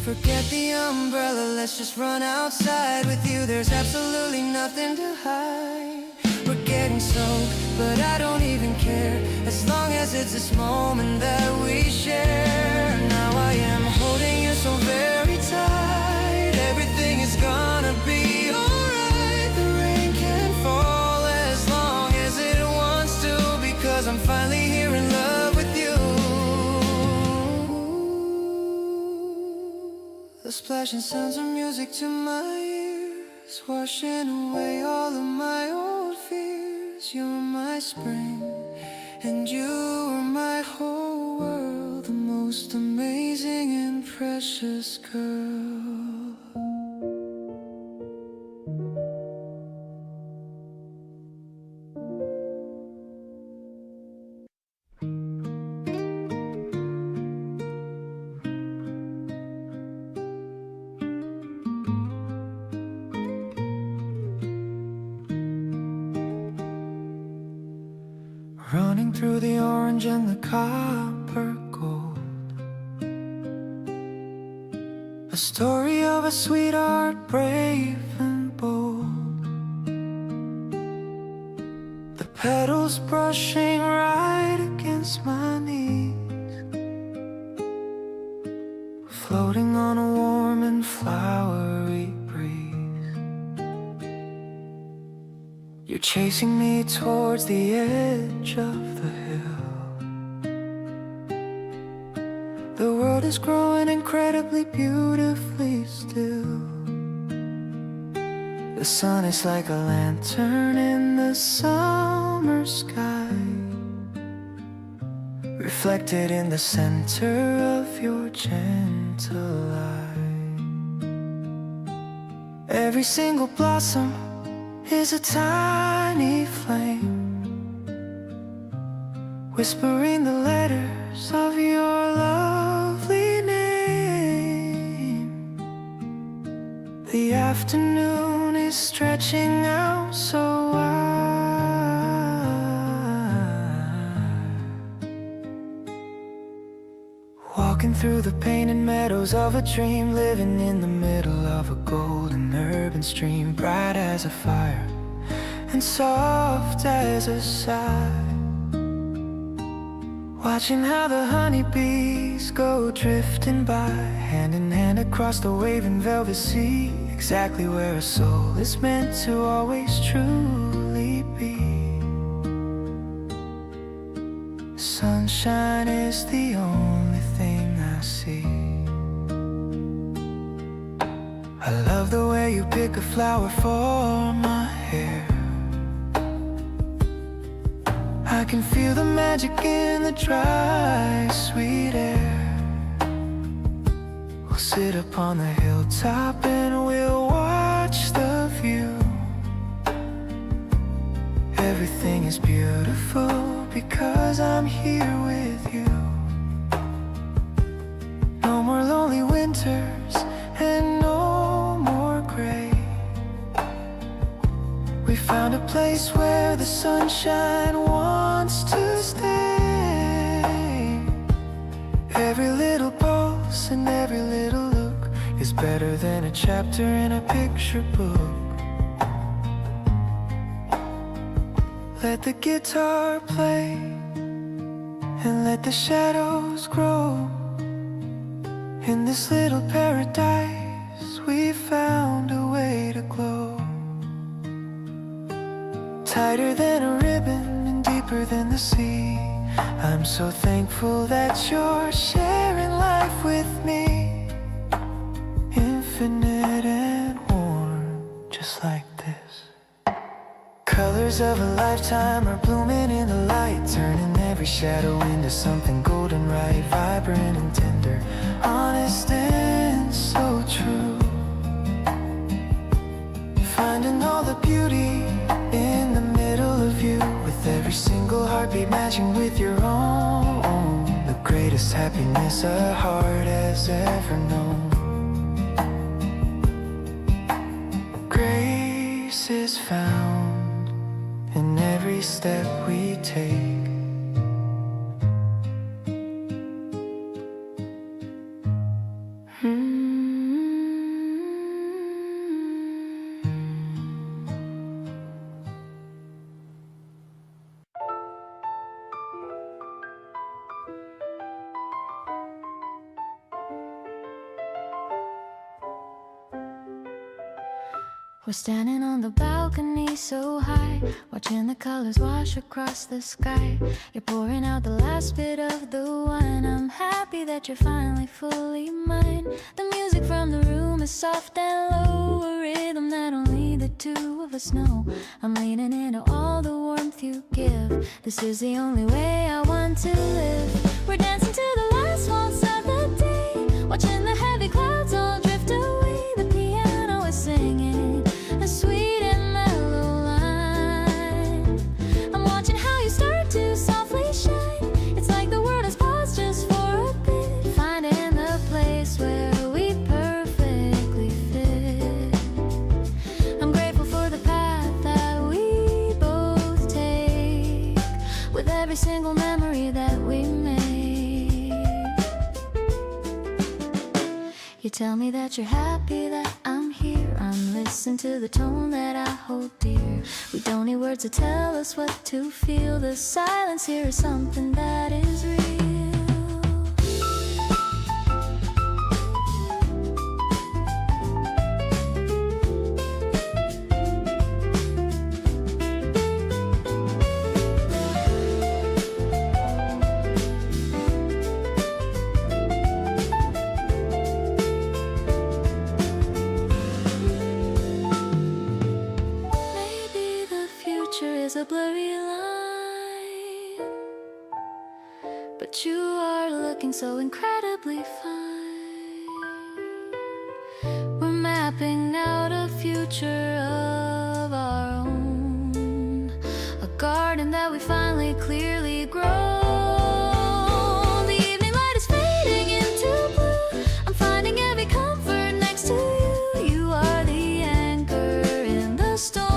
Forget the umbrella, let's just run outside. With you there's absolutely nothing to hide. We're getting soaked, but I don't even care, as long as guess it's this moment that we share. Now I am holding you so very tight. Everything is gonna be alright. The rain can fall as long as it wants to, because I'm finally here in love with you. The splashing sounds of music to my ears, washing away all of my old fears. You're my spring, and you are my whole world, the most amazing and precious girl. Running through the orange and the copper gold, a story of a sweetheart brave and bold. The petals brushing right against my knees, floating on a warm and flowery breeze. You're chasing me towards the edge of the hill. The world is growing incredibly beautifully still. The sun is like a lantern in the summer sky, reflected in the center of your gentle eye. Every single blossom is a tiny flame, whispering the letters of your lovely name. The afternoon is stretching out so wide, walking through the painted meadows of a dream, living in the middle of a golden urban stream, bright as a fire and soft as a sigh. Watching how the honeybees go drifting by, hand in hand across the waving velvet sea, exactly where a soul is meant to always truly be. Sunshine is the only thing I see. I love the way you pick a flower for my hair. I can feel the magic in the dry, sweet air. We'll sit upon the hilltop and we'll watch the view. Everything is beautiful because I'm here with you. No more lonely winters and no more gray. We found a place where the sunshine wants to stay. Every little pulse and every little look is better than a chapter in a picture book. Let the guitar play and let the shadows grow. In this little paradise we found a way to glow. Tighter than a ribbon and deeper than the sea. I'm so thankful that you're sharing life with me. Infinite and warm, just like this. Colors of a lifetime are blooming in the light, turning every shadow into something golden right, vibrant and tender, honest and so true. Finding all the beauty in the middle of you, with every single heartbeat matching with your own. The greatest happiness a heart has ever known. Grace is found in every step we take. We're standing on the balcony so high, watching the colors wash across the sky. You're pouring out the last bit of the wine. I'm happy that you're finally fully mine. The music from the room is soft and low, a rhythm that only the two of us know. I'm leaning into all the warmth you give. This is the only way I want to live. We're dancing to the last waltz of the day, watching the heavy clouds all drift away. The piano is singing a sweet and mellow line. I'm watching how you start to softly shine. It's like the world has paused just for a bit, finding the place where we perfectly fit. I'm grateful for the path that we both take, with every single memory that we make. You tell me that you're happy that I'm here. I'm listening to the tone that I hold dear. We don't need words to tell us what to feel. The silence here is something that is real. A blurry line, but you are looking so incredibly fine. We're mapping out a future of our own, a garden that we finally clearly grown. The evening light is fading into blue. I'm finding every comfort next to you. You are the anchor in the storm.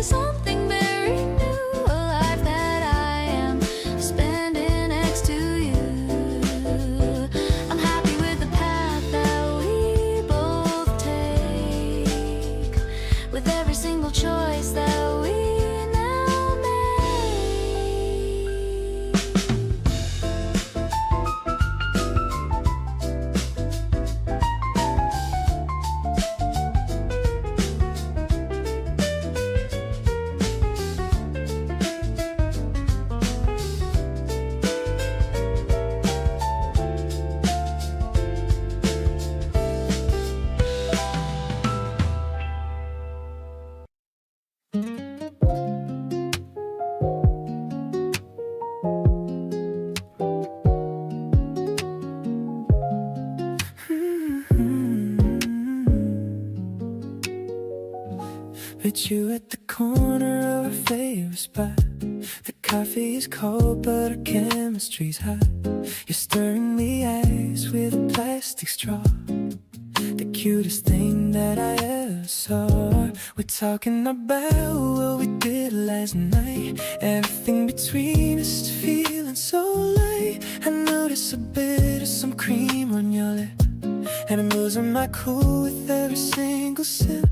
Something very new, a life that I am spending next to you. I'm happy with the path that we both take, with every single choice that we now With you at the corner of our favorite spot. The coffee is cold but our chemistry's hot. You're stirring the ice with a plastic straw. The cutest thing that I ever saw. We're talking about what we did last night. Everything between us is feeling so light. I notice a bit of some cream on your lip, and I'm losing my cool with every single sip.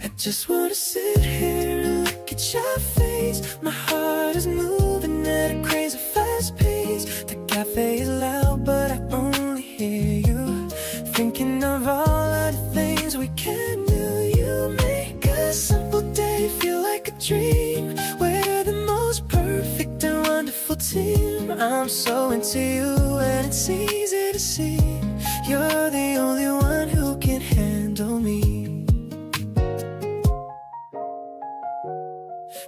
I just wanna sit here and look at your face. My heart is moving at a crazy fast pace. The cafe is loud but I only hear you thinking of all of the things we can do. You make a simple day feel like a dream. We're the most perfect and wonderful team. I'm so into you and it's easy to see. You're the only one who can handle me.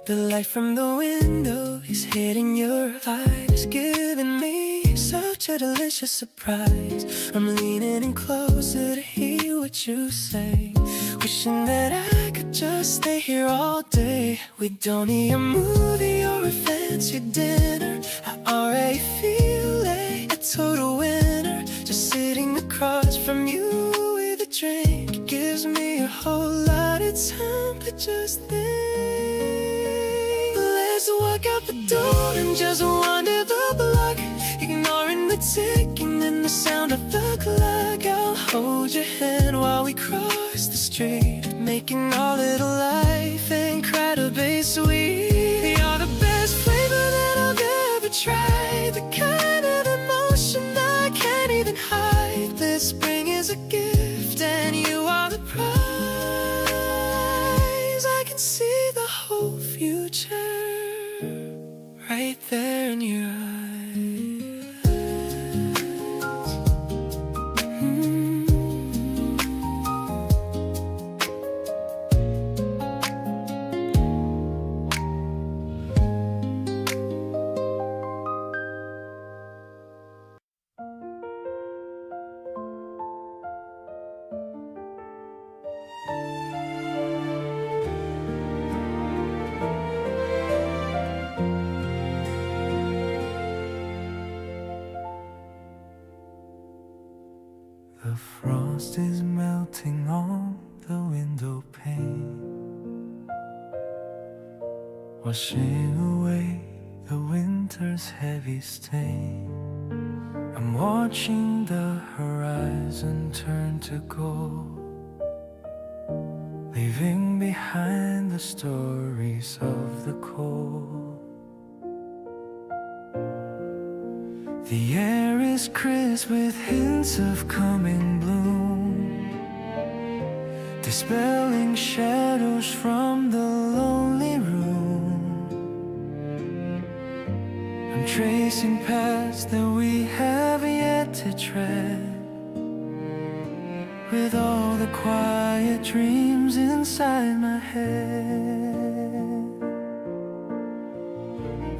The light from the window is hitting your eyes, giving me such a delicious surprise. I'm leaning in closer to hear what you say, wishing that I could just stay here all day. We don't need a movie or a fancy dinner. I already feel like a total winner, just sitting across from you with a drink. It gives me a whole lot of time to just think. Let's walk out the door and just wander the block, ignoring the ticking and the sound of the clock. I'll hold your hand while we cross the street, making our little life incredibly sweet. You're the best flavor that I've ever tried, the kind of emotion I can't even future right there in your eyes. The frost is melting on the window pane, washing away the winter's heavy stain. I'm watching the horizon turn to gold, leaving behind the stories of the cold. The air is crisp with hints of coming bloom, dispelling shadows from the lonely room. I'm tracing paths that we have yet to tread, with all the quiet dreams inside my head.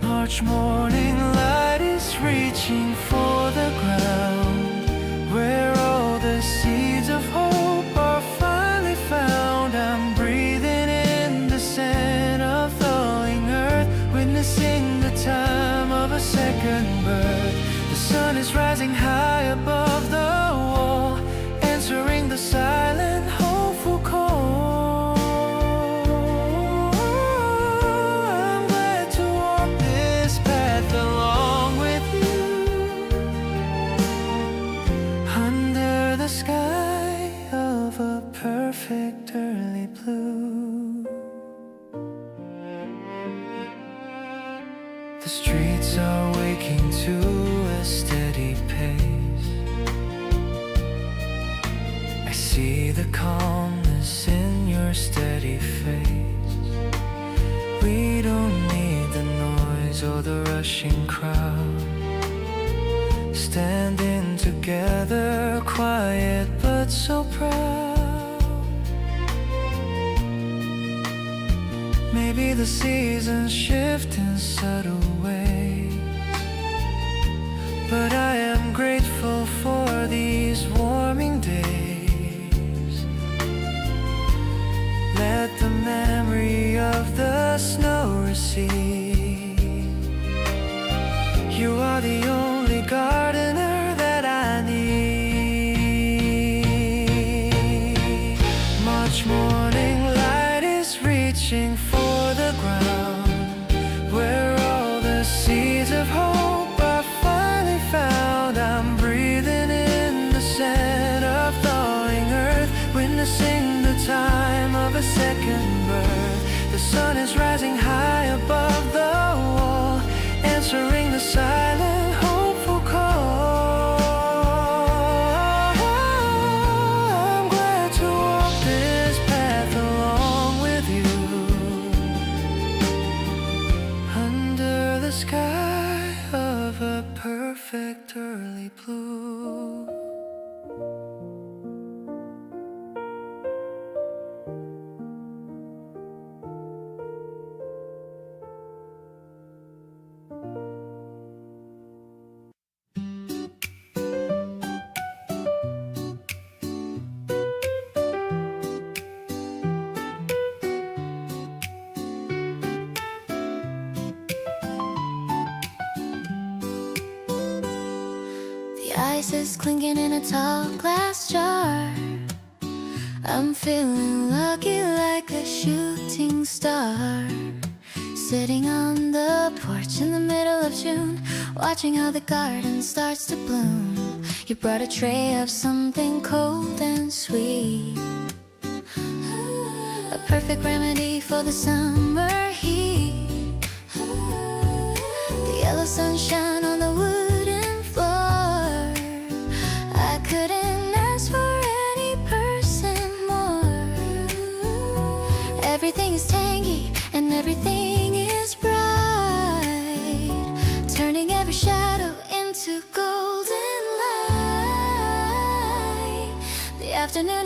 March morning light is reaching for the ground, where all the seeds of hope are finally found. I'm breathing in the scent of thawing earth, witnessing the time of a second birth. The sun is rising high above the wall, answering the silent hopeful call. Along with you, under the sky of a perfect early blue. The streets are waking to a steady pace. I see the calmness in your steady face. We don't need the noise or the rushing crowd, standing together, quiet but so proud. Maybe the seasons shift in subtle ways, but I am grateful for these warming days. Let the memory of the snow recede. You are the only gardener that I need. March morning light is reaching for the ground, where all the seeds of hope are finally found. I'm breathing in the scent of thawing earth, witnessing the time of a second birth. The sun is rising high above the wall, answering the silent hopeful call. I'm glad to walk this path along with you, under the sky of a perfect early blue. Ice is clinking in a tall glass jar. I'm feeling lucky like a shooting star, sitting on the porch in the middle of June, watching how the garden starts to bloom. You brought a tray of something cold and sweet, a perfect remedy for the summer heat. The yellow sunshine on the wooden floor, I couldn't ask for any person more. Everything is tangy and everything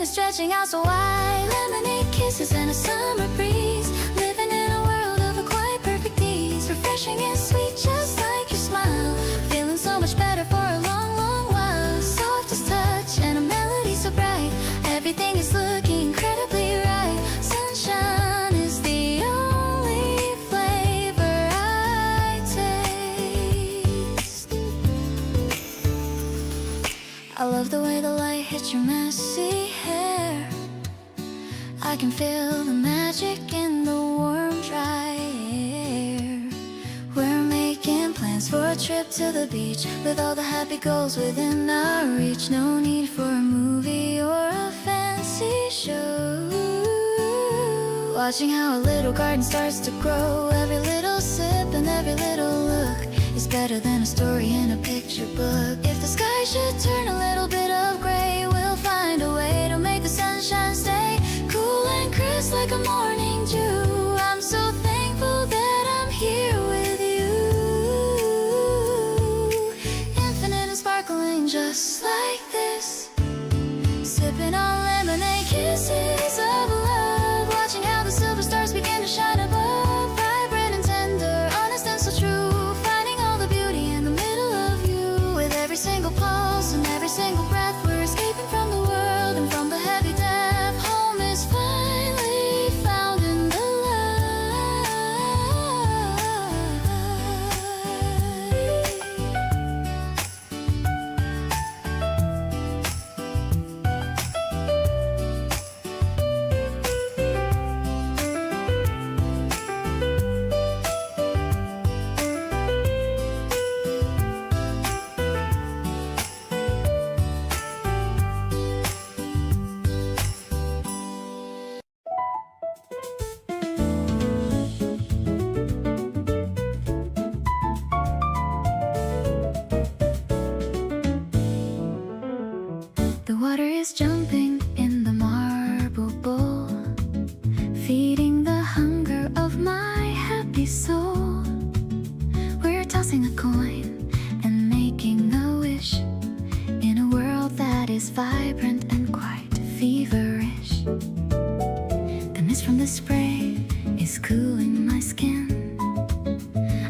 is stretching out so wide. Lemonade kisses and a summer breeze, living in a world of a quite perfect ease. Refreshing and sweet, just like your smile. Feeling so much better for a long, long while. Softest touch and a melody so bright. Everything is looking incredibly right. Sunshine is the only flavor I taste. I love the way the light hits your messy hair. I can feel the magic in the warm, dry air. We're making plans for a trip to the beach, with all the happy goals within our reach. No need for a movie or a fancy show. Watching how a little garden starts to grow. Every little sip and every little look is better than a story in a picture book. If the sky should turn a little bit of gray, we'll find a way to make the sunshine stay cool and crisp like a morning dew. I'm so thankful that I'm here with you. Infinite and sparkling just like this. Sipping on lemonade kisses of love. Watching how the silver stars begin to shine above. Vibrant and tender, honest and so true. Finding all the beauty in the middle of you. With every single pulse and every single breath, we're escaping from the world and from the heavy depth. Home is finally found in the The water is jumping in the marble bowl, feeding the hunger of my happy soul. We're tossing a coin and making a wish in a world that is vibrant and quite feverish. The mist from the spray is cooling my skin.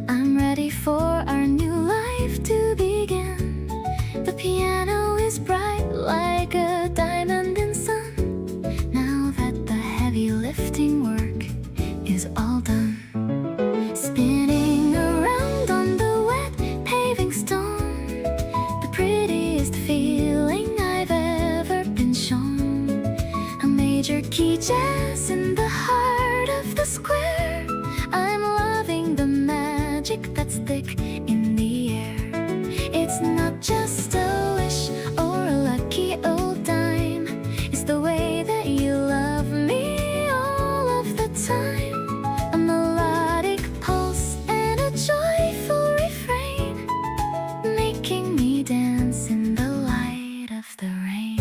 I'm ready for our new life to begin. The piano is bright like a diamond in sun. Now that the heavy lifting work is all done, spinning around on the wet paving stone, the prettiest feeling I've ever been shown. A major key jazz in the heart of the square. I'm loving the magic that's thick in the air. It's not just a wish or a lucky old dime. It's the way that you love me all of the time. A melodic pulse and a joyful refrain, making me dance in the light of the rain.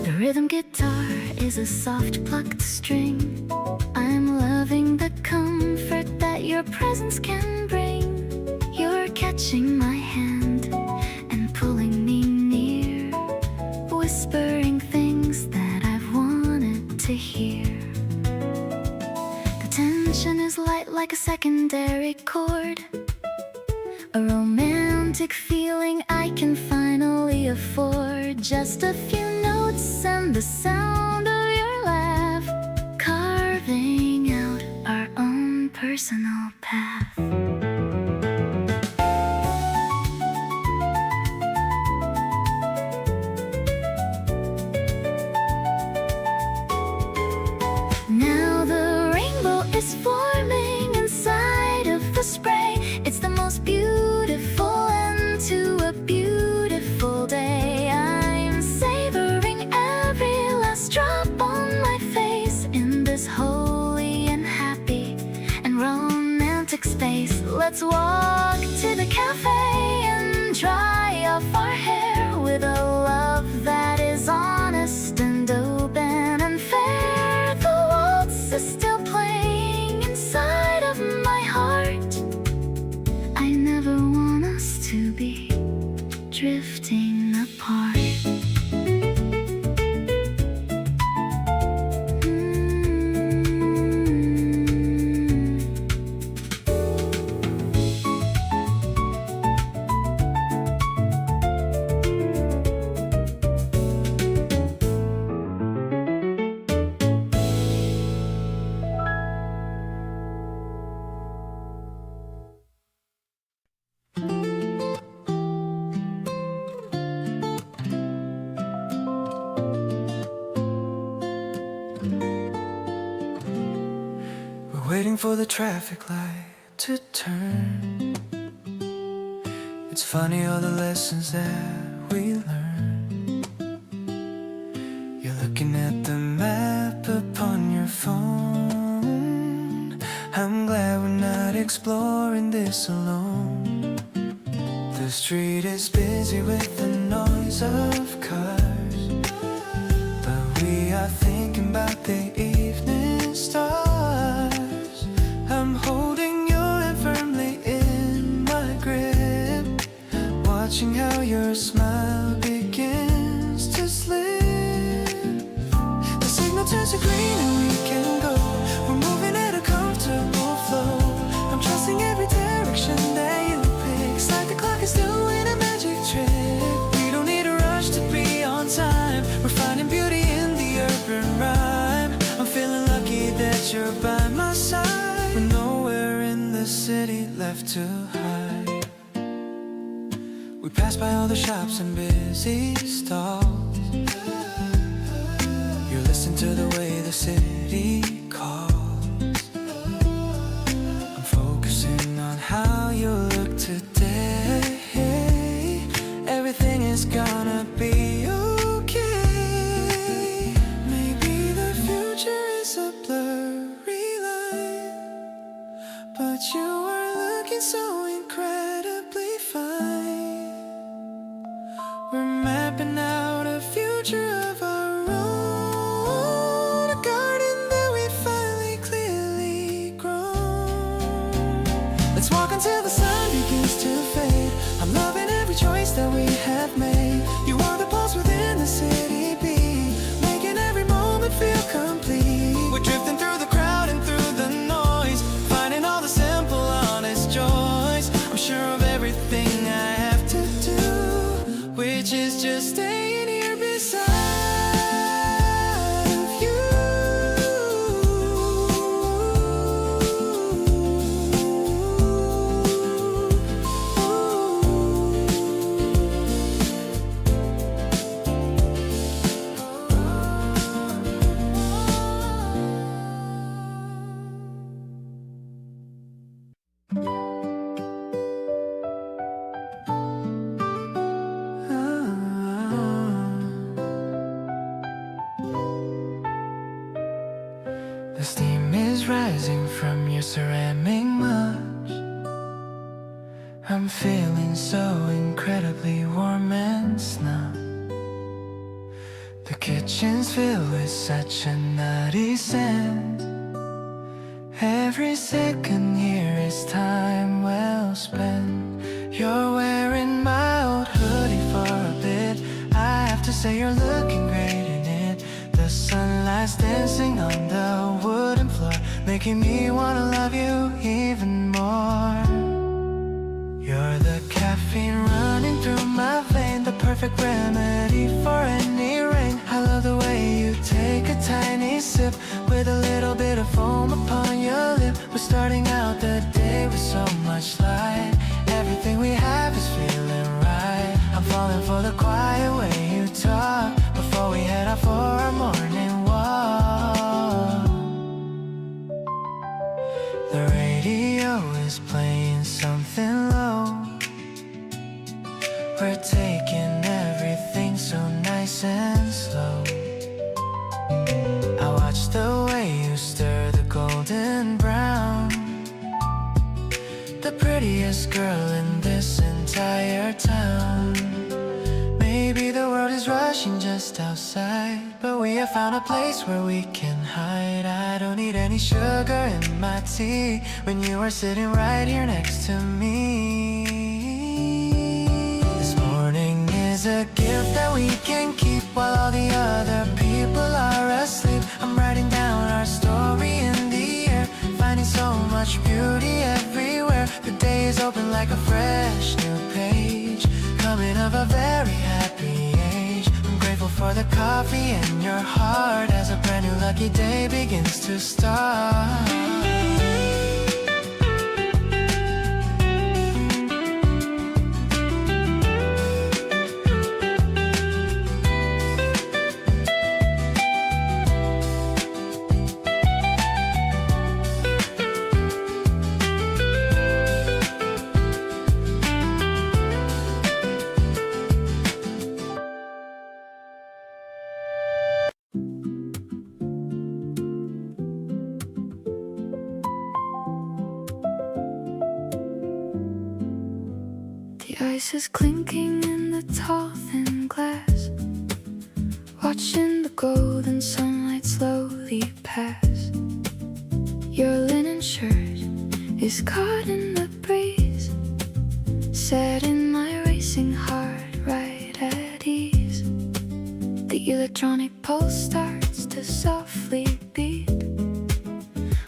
The rhythm guitar is a soft plucked string. I'm loving the comfort that your presence can bring. You're catching my hand and pulling me near, whispering things that I've wanted to hear. The tension is light like a secondary chord, a romantic feeling I can finally afford. Just a few notes and the sound of your laugh, carving out our own personal path. Now the rainbow is forming inside of the spray. It's the most beautiful end to a beautiful day. I'm savoring every last drop on my face in this holy and happy and romantic space. Let's walk to the cafe and dry off our hair with a love that is honest and open and fair. The waltz is still playing inside of my heart. waiting for the traffic light to turn. It's funny all the lessons that we learn. You're looking at the map upon your phone. I'm glad we're not exploring this alone. The street is busy with the noise of cars, but we are thinking about the evening stars. I'm holding your hand firmly in my grip, watching how your smile begins to slip. The signal turns to green and we can go. We're moving at a comfortable flow. I'm trusting every direction that you pick. It's like the clock is doing a magic trick. We don't need a rush to be on time. We're finding beauty in the urban rhyme. I'm feeling lucky that you're by my side. We're nowhere in the city left to hide. We pass by all the shops and busy stalls. You listen to the way the city calls. I'm focusing on how you look today. Everything is gonna be okay. Maybe the future is a blurry line, but you are looking so incredibly fine. We're mapping out a future of our own, a garden that we finally clearly grown. Let's walk until the sun begins to fade. I'm loving every choice that we have made. You are the pulse within the city beat, making every moment feel complete. We're drifting through the crowd and through the noise, finding all the simple, honest joys. I'm sure of everything I have to do, which is just staying here beside you. The steam is rising from your ceramic much. I'm feeling so incredibly warm and snug. The kitchen's filled with such a nutty scent. Every second here is time well spent. You're wearing my old hoodie for a bit. I have to say you're looking great in it. The sunlight's dancing on the wooden floor, making me wanna love you even more. You're the caffeine running through my vein, the perfect remedy for any rain. I love the way you take a tiny sip with a little bit of foam upon your lip. We're starting out the day with so much light. Everything we have is feeling right. I'm falling for the quiet way you talk before we head out for our morning walk. The radio is playing something low. We're taking everything so nice and slow. I watch the way you stir the golden brown. The prettiest girl in this entire town. Maybe the world is rushing just outside, but we have found a place where we can hide. I don't need any sugar in my tea when you are sitting right here next to me. This morning is a gift that we can keep while all the other people are asleep. I'm writing down our story in the air, finding so much beauty everywhere. The day is open like a fresh new page, coming of a very happy age. I'm grateful for the coffee in your heart as a brand new lucky day begins to start. Voices clinking in the tall thin glass, watching the golden sunlight slowly pass. Your linen shirt is caught in the breeze, set in my racing heart right at ease. The electronic pulse starts to softly beat,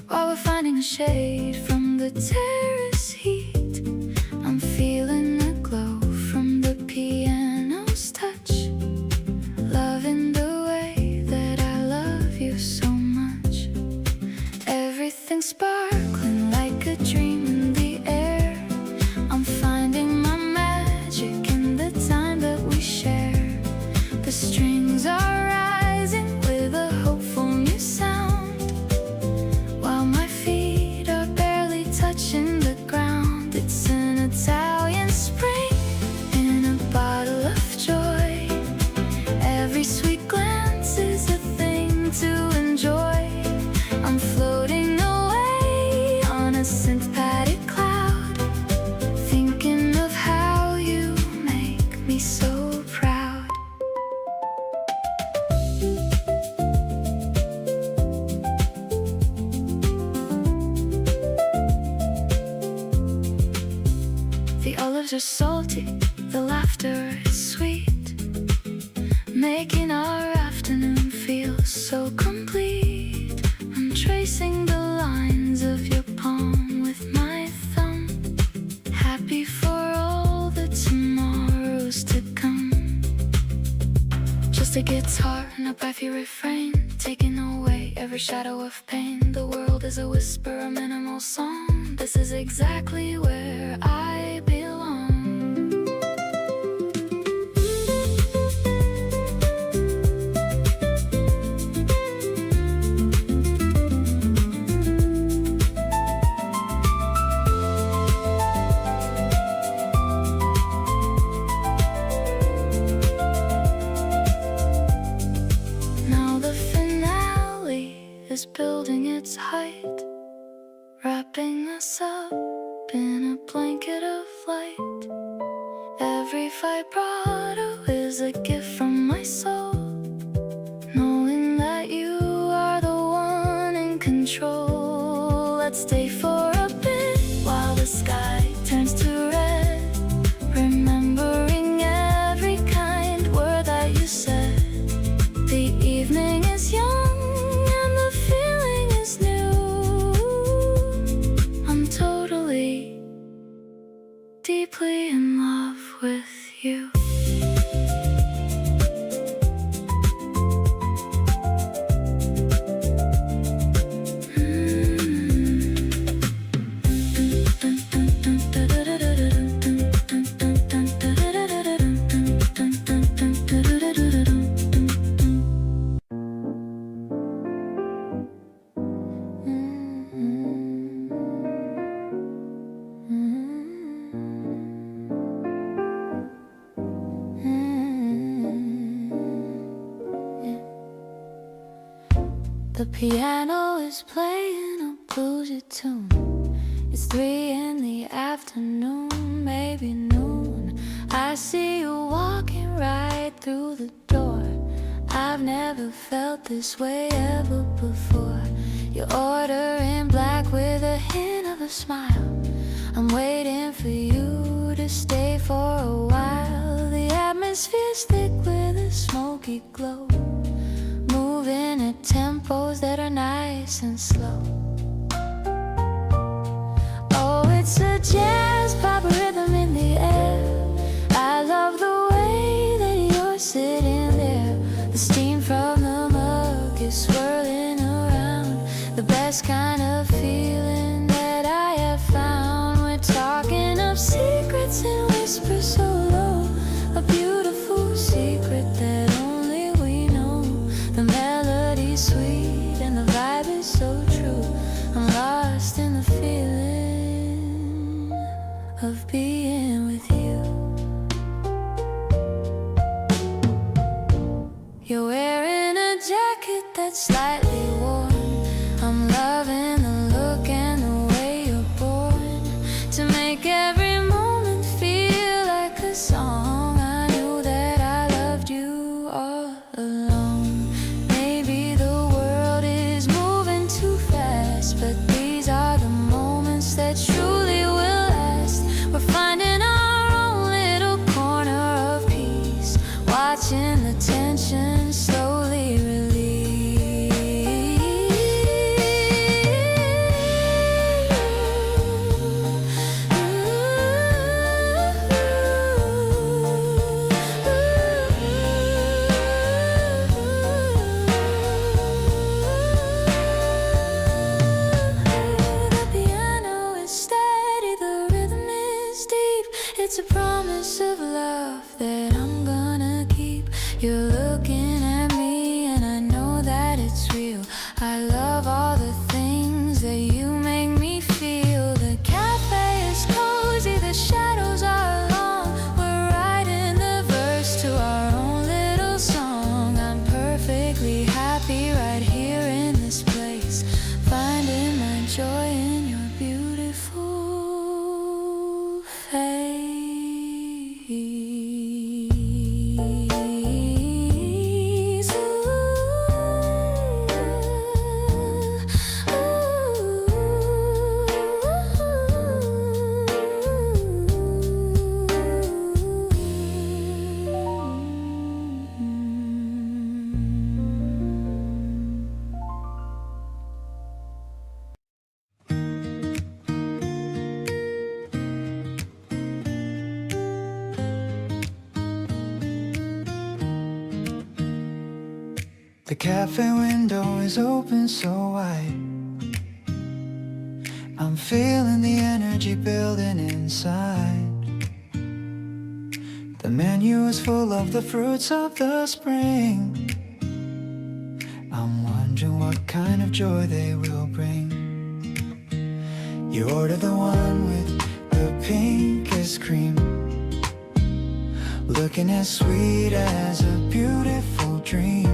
while we're finding a shade from the terrace heat. I'm feeling the glow from the piano's touch, loving the way that I love you so much. Everything sparkling like a dream in the air. I'm finding my magic in the time that we share. The strings are rising with a hopeful new sound, while my feet are barely touching the ground. It's an Italian spring in a bottle of joy. Every sweet glance is a thing to enjoy. I'm floating away on a synth-padded cloud, thinking of how you make me so proud. The olives are salty, the laughter is sweet, making our afternoon feel so complete. I'm tracing the lines of your palm with my thumb, happy for all the tomorrows to come. Just a guitar and a breathy refrain, taking away every shadow of pain. The world is a whisper, a minimal song. This is exactly where I belong. Now the finale is building its height, wrapping us up in a blanket of light. Every vibrato is a gift from my soul, knowing that you are the one in control. Let's stay for a bit while the sky turns to red, remembering every kind word that you said. The evening is young and the feeling is new. I'm totally, deeply in love with you. The piano is playing a bluesy tune. It's 3 in the afternoon, maybe noon. I see you walking right through the door. I've never felt this way ever before. You order in black with a hint of a smile. I'm waiting for you to stay for a while. The atmosphere's thick with a smoky glow, moving at tempos that are nice and slow. Oh, it's a jazz pop rhythm in the air. I love the way that you're sitting there. The steam from the mug is swirling around, the best kind of feeling that I have found. We're talking of secrets and whispers so low, a beautiful secret that only we know. The melody's sweet and the vibe is so true. I'm lost in the feeling of being with you. You're wearing a jacket that's slightly worn. I'm loving the look and the way you're born to make every moment feel like a You're looking at me and I know that it's real. I love all the things that you make me feel. The cafe is cozy, the shadows are long. We're writing the verse to our own little song. I'm perfectly happy right here in this place, finding my joy in your beautiful face. The cafe window is open so wide. I'm feeling the energy building inside. The menu is full of the fruits of the spring. I'm wondering what kind of joy they will bring. You order the one with the pinkest cream, looking as sweet as a beautiful dream.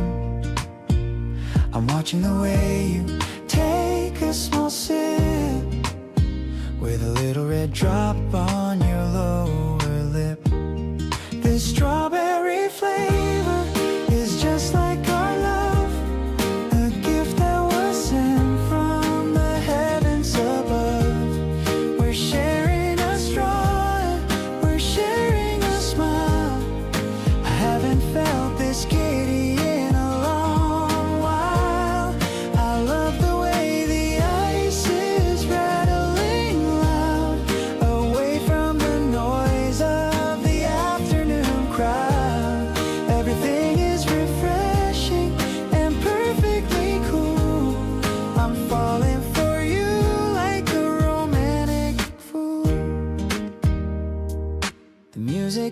I'm watching the way you take a small sip, with a little red drop on your lower lip. This strawberry flavor is just like our love, a gift that was sent from the heavens above. We're sharing a straw, we're sharing a smile. I haven't felt this giddy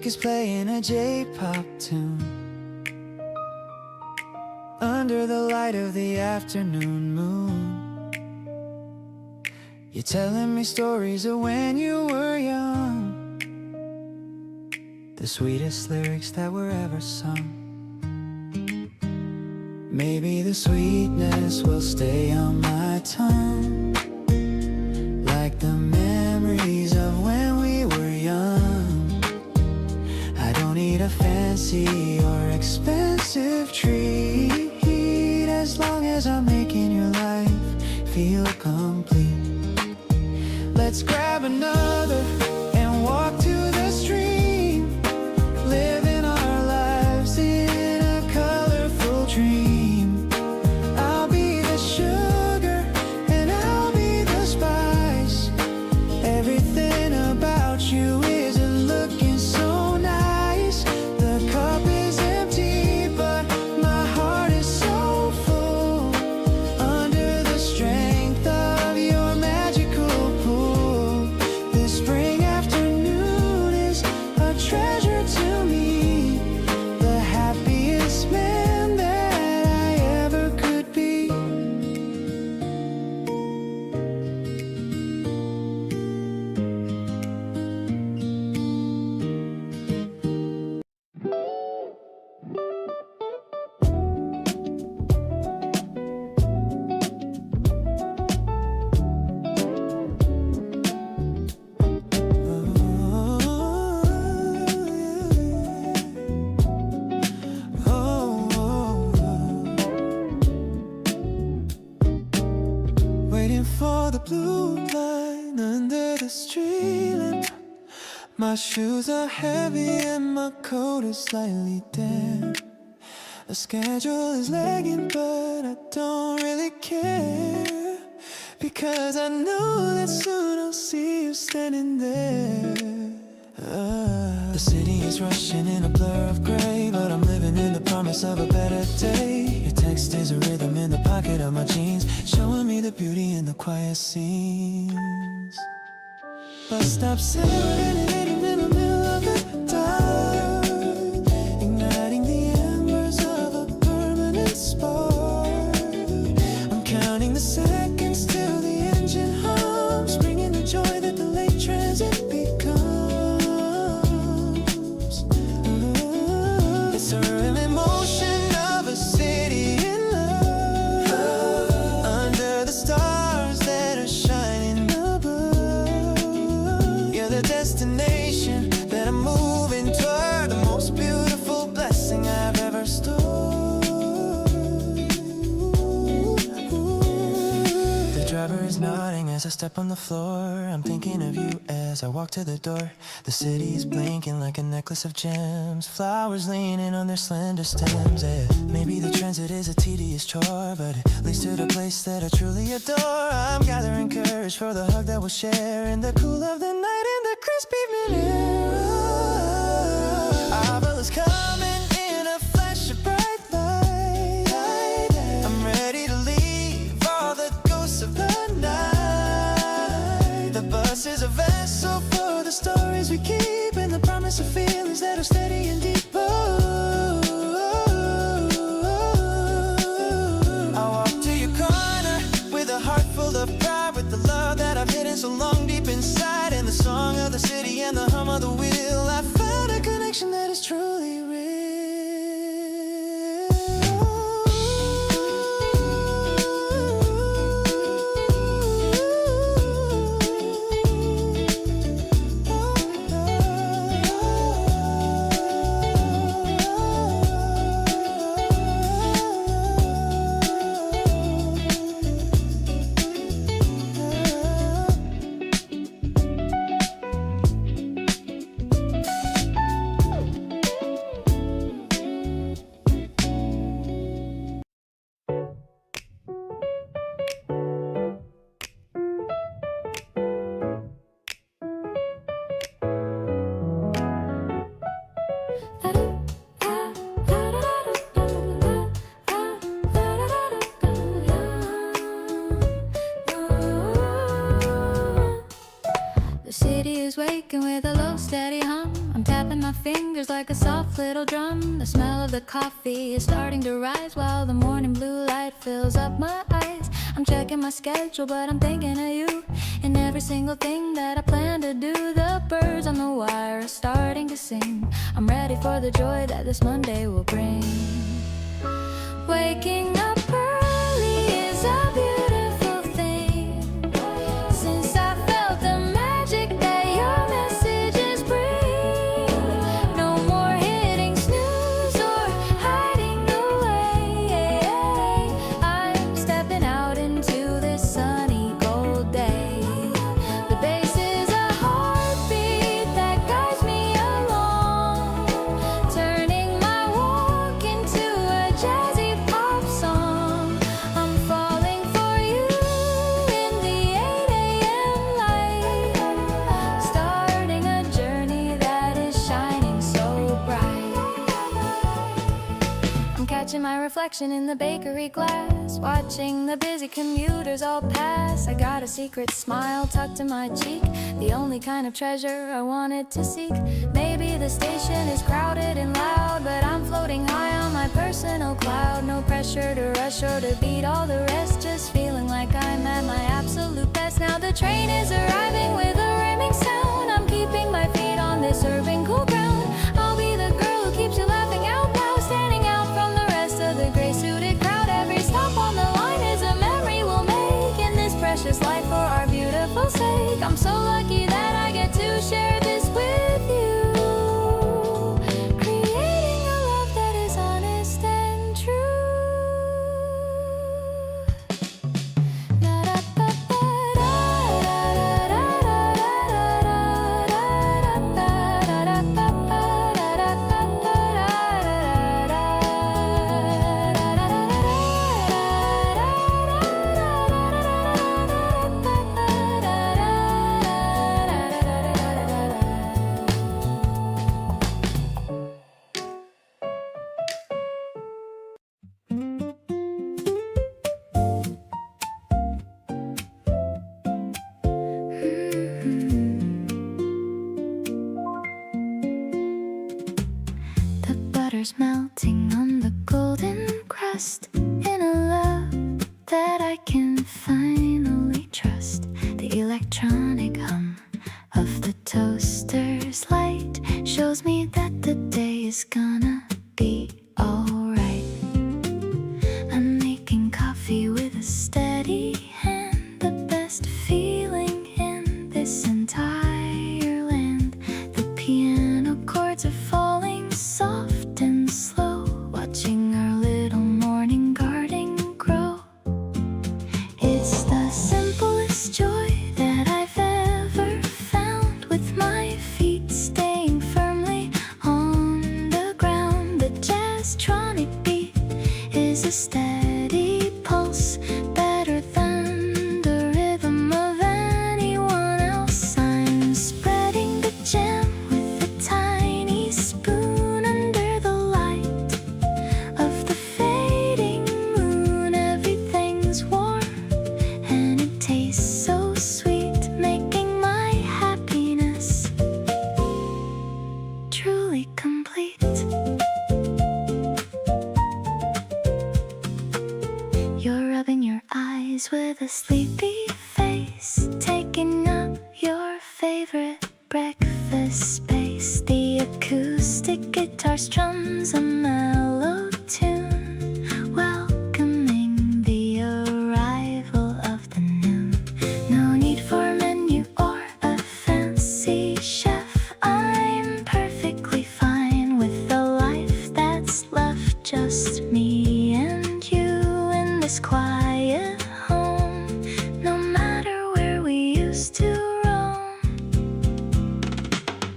is playing a J-pop tune under the light of the afternoon moon. You're telling me stories of when you were young, the sweetest lyrics that were ever sung. Maybe the sweetness will stay on my tongue, like the memories of when we were young. I don't need a fancy or expensive treat, as long as I'm making your life feel complete. Let's grab another and walk to the stream, living our lives in a colorful dream. I'll be the sugar and I'll be the spice. Everything about you isn't looking so nice. The cup is empty, but my heart is so full, under the strength of your magical pull. This spring afternoon is a treasure to me, the happiest man that I ever could be. Waiting for the blue line under the street lamp. My shoes are heavy and my coat is slightly damp. The schedule is lagging, but I don't really care, because I know that soon I'll see you standing there. The city is rushing in a blur of gray, but I'm living in the promise of a better day. Your text is a rhythm in the pocket of my jeans, showing me the beauty in the quiet scenes. Bus stop serenading in the middle of the dark, igniting the embers nodding as I step on the floor. I'm thinking of you as I walk to the door. The city's blinking like a necklace of gems. Flowers leaning on their slender stems. Yeah. Maybe the transit is a tedious chore, but it leads to the place that I truly adore. I'm gathering courage for the hug that we'll share in the cool of the night in the crisp evening air. Our love is coming in a flash of bright light. I'm ready to leave all the ghosts of the night. The bus is a vessel for the stories we keep and the promise of feelings that are steady and deep. I'll walk to your corner with a heart full of pride, with the love that I've hidden so long deep inside, and the song of the city and the hum of the wheel. I found a connection that is truly real. Waking with a low steady hum. I'm tapping my fingers like a soft little drum. The smell of the coffee is starting to rise while the morning blue light fills up my eyes. I'm checking my schedule but I'm thinking of you and every single thing that I plan to do. The birds on the wire are starting to sing. I'm ready for the joy that this Monday will bring. Waking up early is a beautiful thing. Since I felt the magic that your messages bring. No more hitting snooze or hiding away. I'm stepping out into this sunny cold day. The bass is a heartbeat that guides me along, turning my walk into a jazzy pop song. I'm falling for you in the 8 a.m. light, starting a journey that is shining so bright. I'm catching my reflection in the bakery glass, watching the busy commuters all pass. I got a secret smile tucked in my cheek, the only kind of treasure I wanted to seek. Maybe the station is crowded and loud, but I'm floating high on my personal cloud. No pressure to rush or to beat all the rest, just feeling like I'm at my absolute best. Now the train is arriving with a ramming sound. I'm keeping my feet on this urban cool ground. I'll be the girl who keeps you laughing out loud, standing out from the rest of the gray-suited crowd. Every stop on the line is a memory we'll make in this precious life for our beautiful sake. I'm so lucky that I get to share this with you, creating a love that is honest and true. The butter's melting on the golden crust in a love that I can finally trust. The electronic hum of the toaster's light shows me that the day is gonna be alright. I'm making coffee with a steady hand, the best feeling in this entire land. The piano chords are falling soft and slow, watching our little morning garden grow. It's the simplest is a steady pulse, better than the rhythm of anyone else. I'm spreading the jam with a tiny spoon under the light of the fading moon. Everything's warm and it tastes so sweet, making my happiness truly complete. You're rubbing your eyes with a sleepy face, taking up your favorite breakfast space. The acoustic guitar strums a mellow tune, welcoming the arrival of the noon. No need for a menu or a fancy chef. I'm perfectly fine with the life that's left, just me and you in this quiet home. No matter where we used to roam,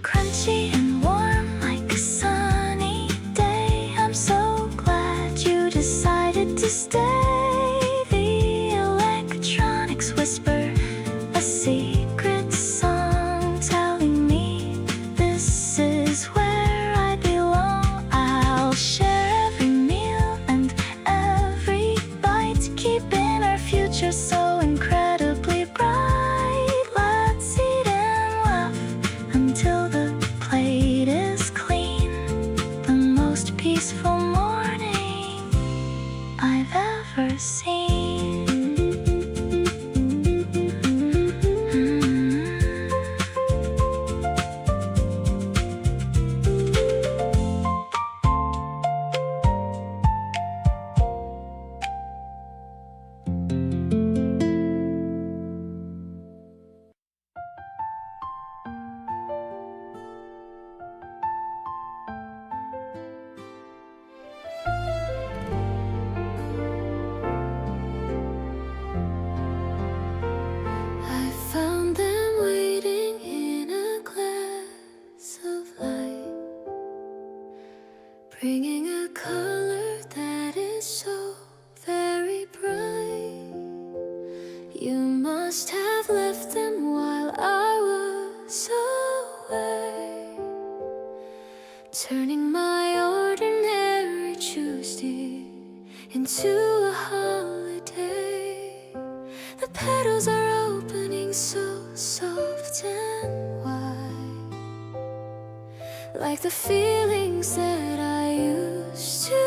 crunchy and warm like a sunny day. I'm so glad you decided to stay. The electronics whisper a secret song, telling me this is where I belong. I'll share every meal and every bite, keeping our future so incredibly bright. Let's eat and laugh until the plate is clean. The most peaceful morning I've ever seen. I found them waiting in a glass of light, bringing a color that is so very bright. You must have left them while I was away, turning my ordinary Tuesday into a holiday. The petals are opening so soft and wide, like the feelings that I used to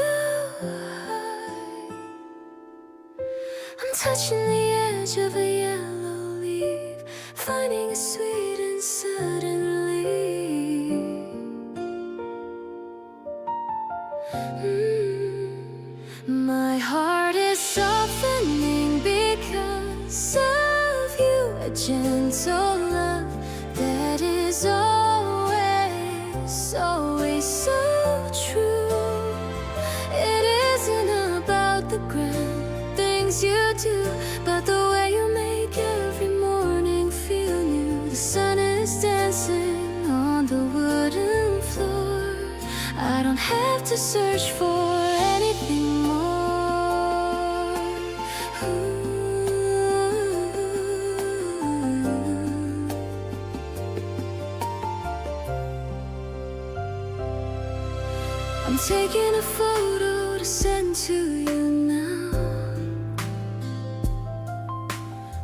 hide. I'm touching the edge of a yellow leaf, finding it sweet and suddenly my heart is softening because of you. A gentle love that is always, always so true. It isn't about the grand things you do, but the way you make every morning feel new. The sun is dancing on the wooden floor. I don't have to search for anything more. I'm taking a photo to send to you now.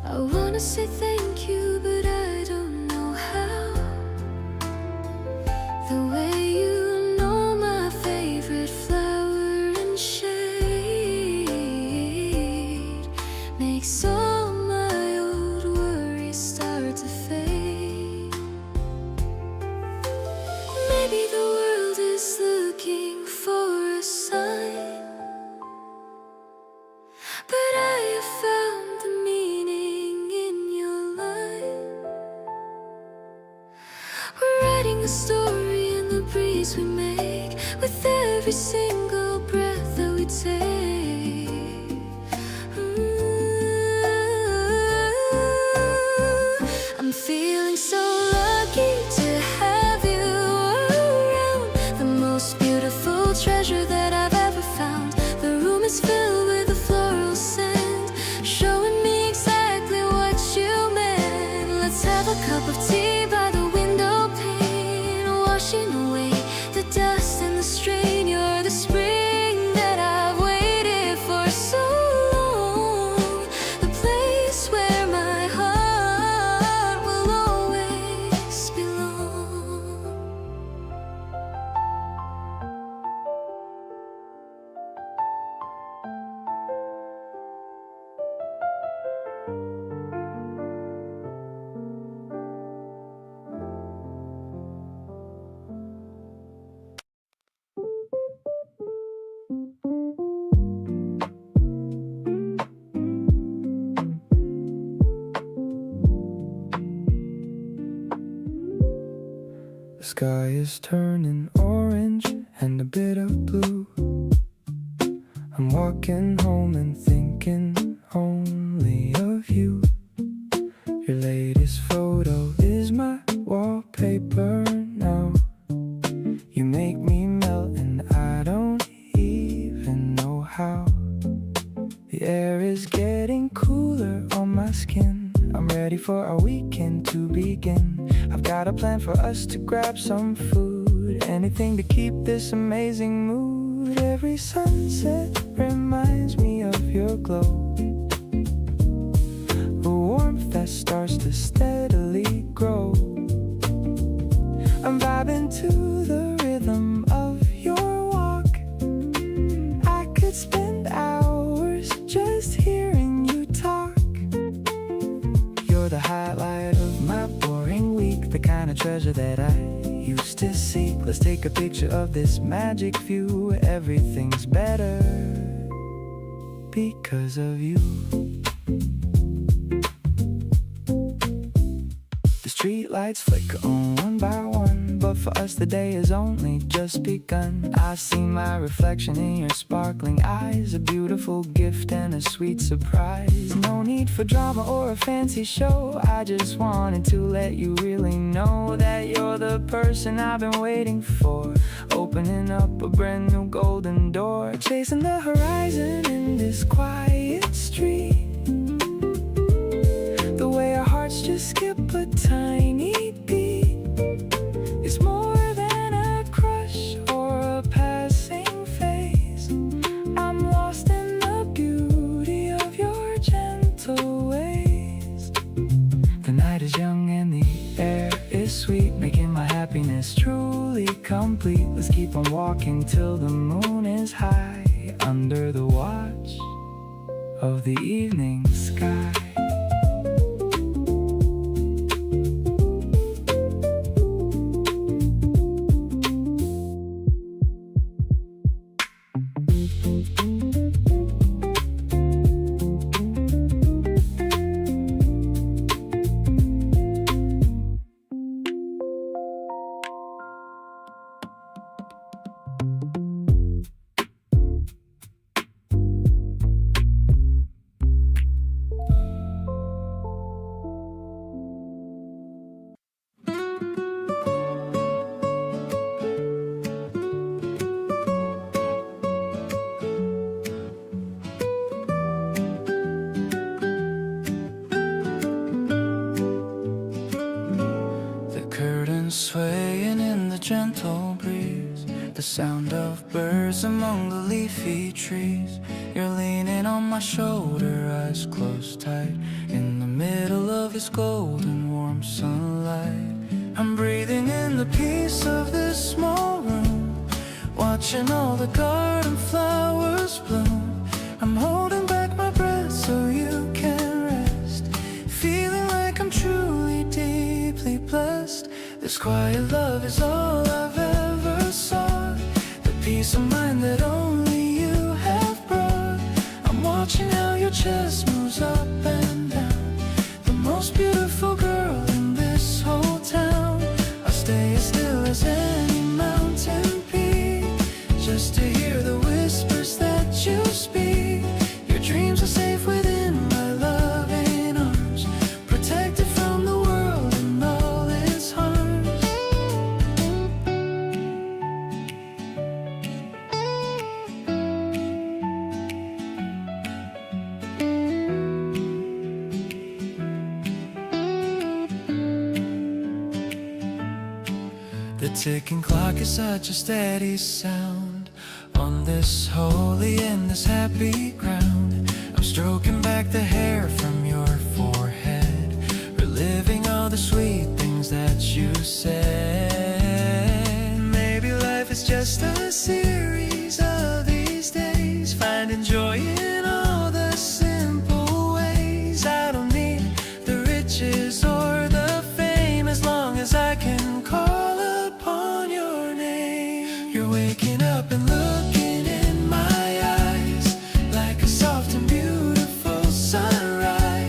I wanna say thank you, but I don't know how. The way you know my favorite flower and shade makes all my old worries start to fade. Maybe the world is looking for a sign, but I have found the meaning in your line. We're writing a story in the breeze we make with every single breath that we take. I'm feeling so lucky to have you around, the most beautiful treasure that I've ever found. The room is filled sky is turning orange and a bit of blue. I'm walking home and thinking only of you. Your latest photo is my wallpaper now. You make me melt and I don't even know how. The air is getting cooler on my skin. I'm ready for our weekend to begin. I've got a plan for us to grab some food. Anything to keep this amazing mood. Every sunset reminds me of your glow. A warmth that starts to steadily grow. I'm vibing to the rhythm of your walk. I could spend hours just hearing you talk. You're the highlight of my boring week, the kind of treasure that I used to seek. Let's take a picture of this magic view. Everything's better because of you. The street lights flicker on one by one, but for us the day has only just begun. I see my reflection in your sparkling eyes, a beautiful gift and a sweet surprise. No need for drama or a fancy show, I just wanted to let you really know that you're the person I've been waiting for. Opening up a brand new golden door, chasing the horizon in this quiet street. The way our hearts just skip a tiny beat. It's more than a crush or a passing phase. I'm lost in the beauty of your gentle ways. The night is young and the air is sweet, making my happiness truly complete. Let's keep on walking till the moon is high, under the watch of the evening sky. Swaying in the gentle breeze, the sound of birds among the leafy trees. You're leaning on my shoulder, eyes closed tight, in the middle of this golden warm sunlight. I'm breathing in the peace of this small room, watching all the garden flowers bloom. I'm holding back my breath so you can rest, feeling like I'm truly deeply blessed. This quiet love is all I've ever sought, the peace of mind that only you have brought. I'm watching how your chest moves up and down, the most beautiful girl in this whole town. I'll stay as still as any mountain peak, just to hear the whispers that you speak. Your dreams are safe within my loving arms, protected from the world and all its harms. The ticking clock is such a steady sound on this holy and this happy ground. I'm stroking back the hair from your forehead, reliving all the sweet things that you said. Maybe life is just a series of these days, finding joy in all the simple ways. I don't need the riches or the fame, as long as I can call upon your name. You're waking up and looking in my eyes, like a soft and beautiful sunrise.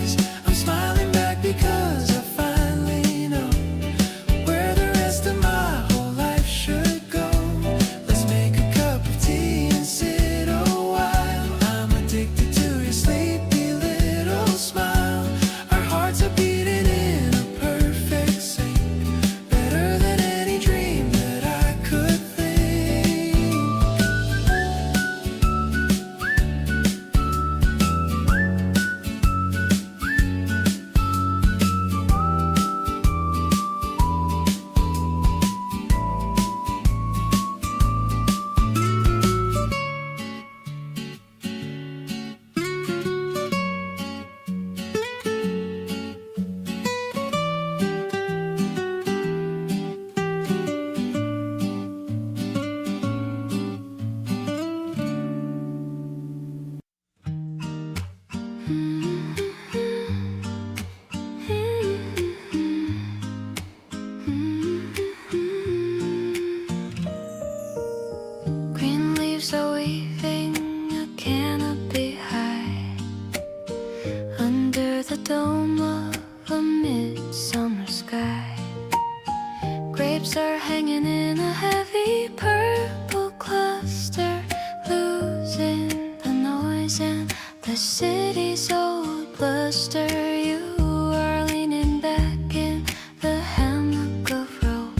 city's old bluster, you are leaning back in the hammock of rope,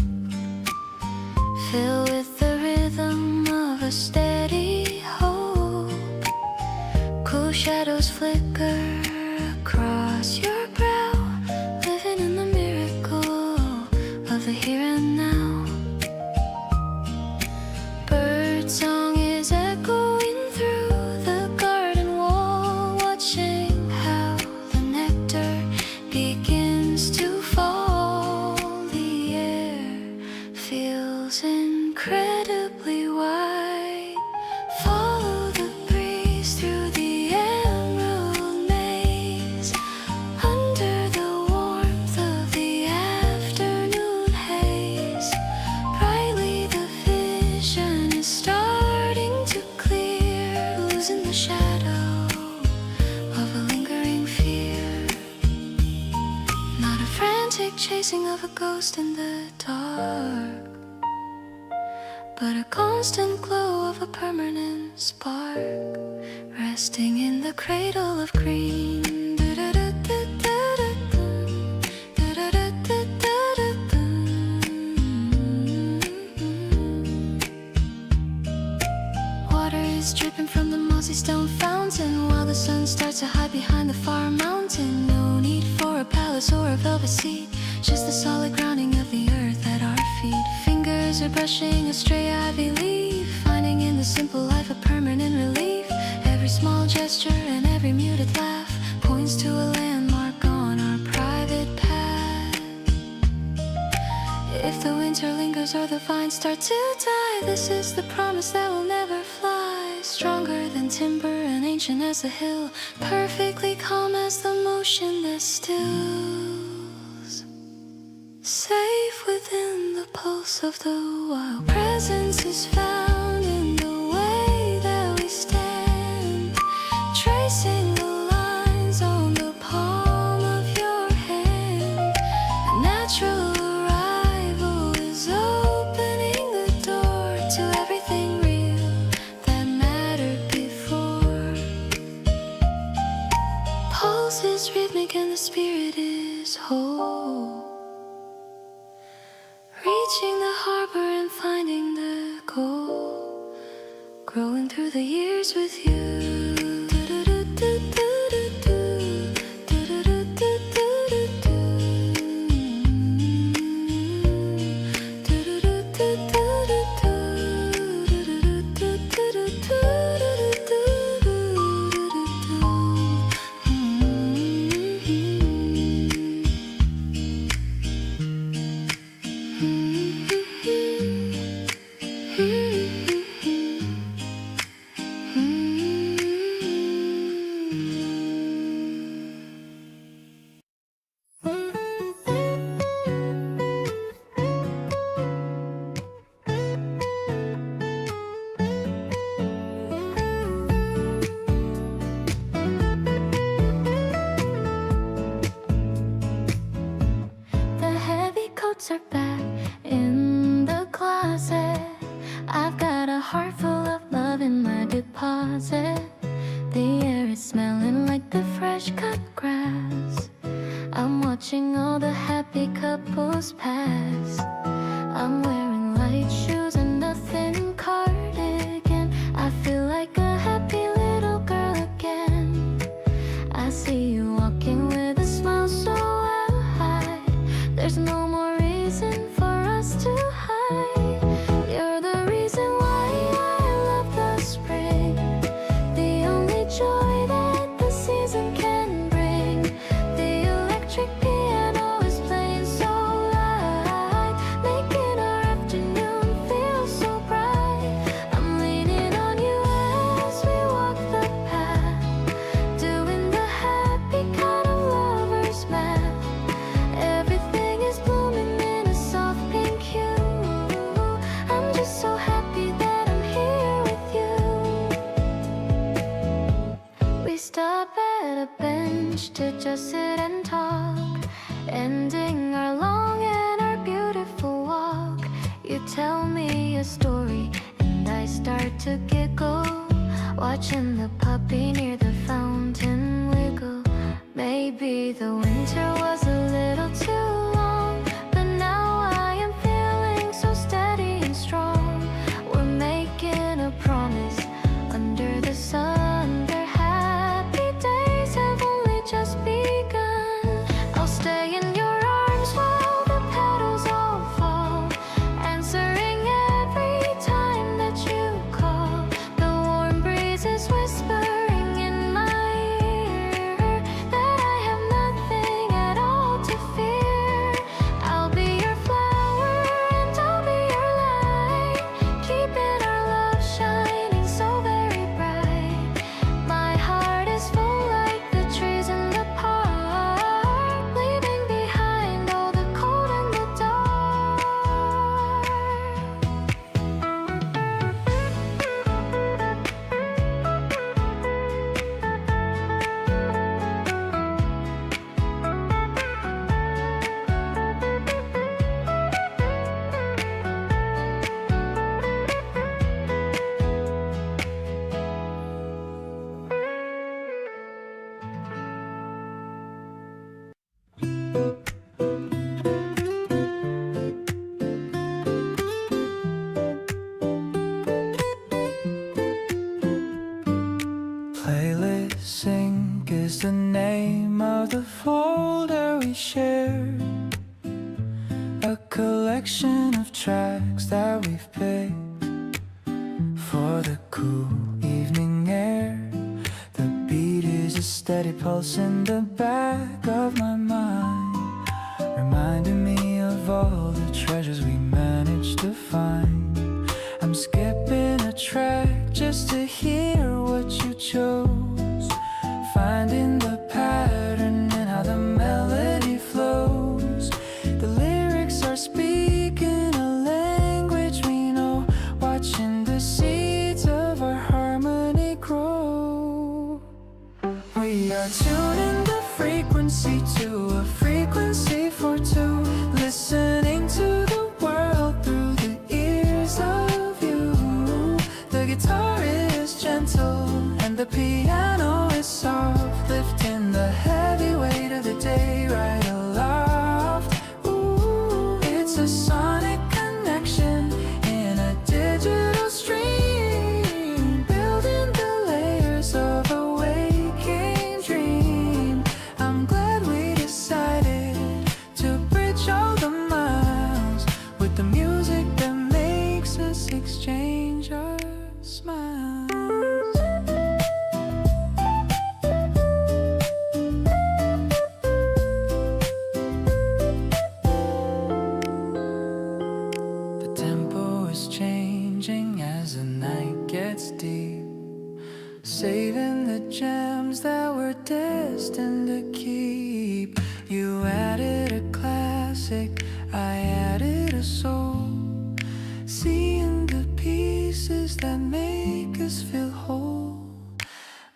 filled with the rhythm of a steady hope. Cool shadows flicker across your brow, living in the miracle of the here and now. Birdsong is echoing through the garden wall, watching how the nectar begins to fall. The air feels incredibly wide. Follow the breeze through the emerald maze, under the warmth of the afternoon haze. Brightly the vision is starting to clear, losing the shadow of a lingering fear. Not a frantic chasing of a ghost in the dark, but a constant glow of a permanent spark, resting in the cradle of green. Water is dripping from the mossy stone fountain, while the sun starts to hide behind the far mountain. No need for a palace or a velvet seat, just the solid grounding of the earth at our feet. Fingers are brushing a stray ivy leaf, finding in the simple life a permanent relief. Every small gesture and every muted laugh points to a landmark on our private path. If the winter lingers or the vines start to die, this is the promise that will never fly. Stronger than timber and ancient as the hill, perfectly calm as the motion that stills. Safe within the pulse of the wild, presence is found in the way that we stand, tracing the lines on the palm of your hand. A natural arrival is opening the door to everything real that mattered before. Pulse is rhythmic and the spirit is whole, reaching the harbor and finding the goal, growing through the years with you. Are back in the closet. I've got a heart full of love in my deposit. The air is smelling like the fresh cut grass. I'm watching all the happy couples pass. I'm wearing light shoes and a thin cardigan. I feel like a happy little girl again. I see you walking with a smile so wide. There's no more reason for us to hide. You're the reason why I love the spring, the only joy that the season can bring. The electric piano is playing so loud, making our afternoon feel so bright. I'm leaning on you as we walk the path, doing the happy kind of lover's math. Everything is blooming in a soft pink hue. I'm just so happy that I'm here with you. We stop at a bench to just sit and talk, ending our long and our beautiful walk. You tell me a story and I start to giggle, watching the puppy near the fountain wiggle. Maybe the winter was a little too long, but now I am feeling so steady and strong. We're making a promise under the sun. Their happy days have only just begun. I'll stay in your arms while the petals all fall, answering every time that you call. The warm breezes whispering in my ear that I have nothing at all to fear. I'll be your flower and I'll be your light, keeping our love shining so very bright. My heart is full like the trees in the park, leaving behind all the cold and the dark. Playlist Sync is the name of the folder we share. A collection of tracks that we've picked for the cool evening air. The beat is a steady pulse in the back of my mind, reminding me of all the treasures we managed to find. I'm skipping a track just to hear what you chose, finding the pattern in how the melody flows. The lyrics are speaking a language we know, watching the seeds of our harmony grow. We are tuning the frequency to a frequency for two, listening to the world through the ears of you. The guitar is gentle and the piano is soft, lifting the heavy weight of the day right aloft. Ooh, it's a sonic connection in a digital stream, building the layers of a waking dream. I'm glad we decided to bridge all the miles with the music that makes us exchange our smiles. The tempo is changing as the night gets deep, saving the gems that we're destined to keep. You added a classic, I added a soul, seeing the pieces that make us feel whole.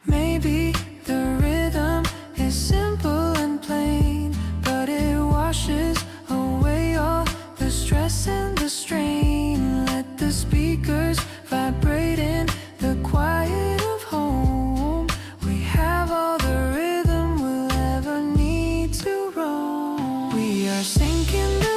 Maybe the rhythm is simple and plain, but it washes away all the stress and the strain. Let the speakers vibrate in the quiet of home. We have all the rhythm we'll ever need to roam. We are sinking the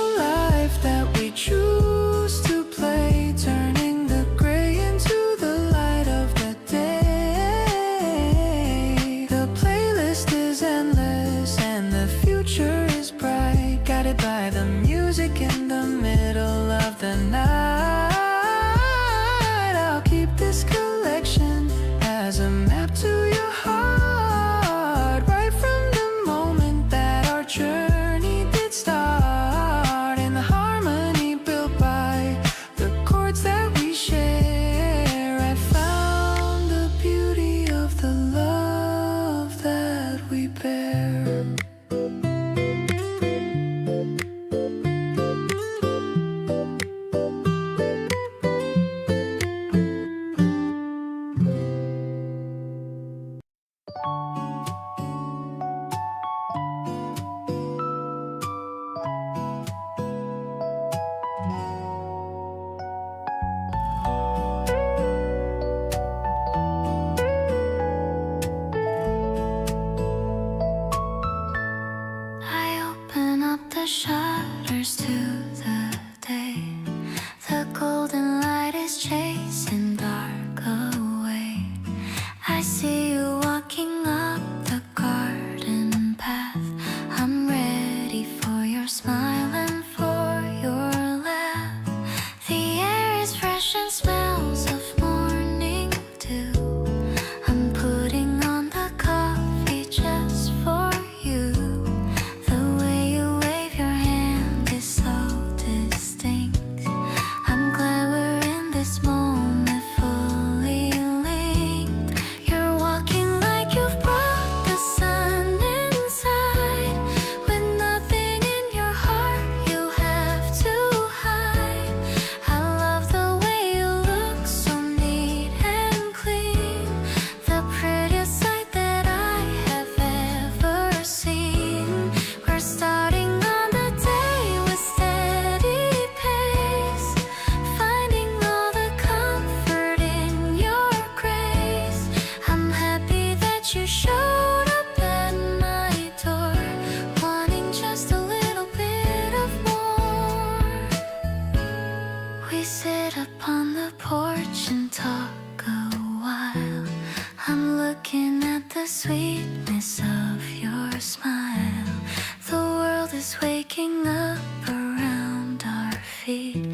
the sweetness of your smile. The world is waking up around our feet.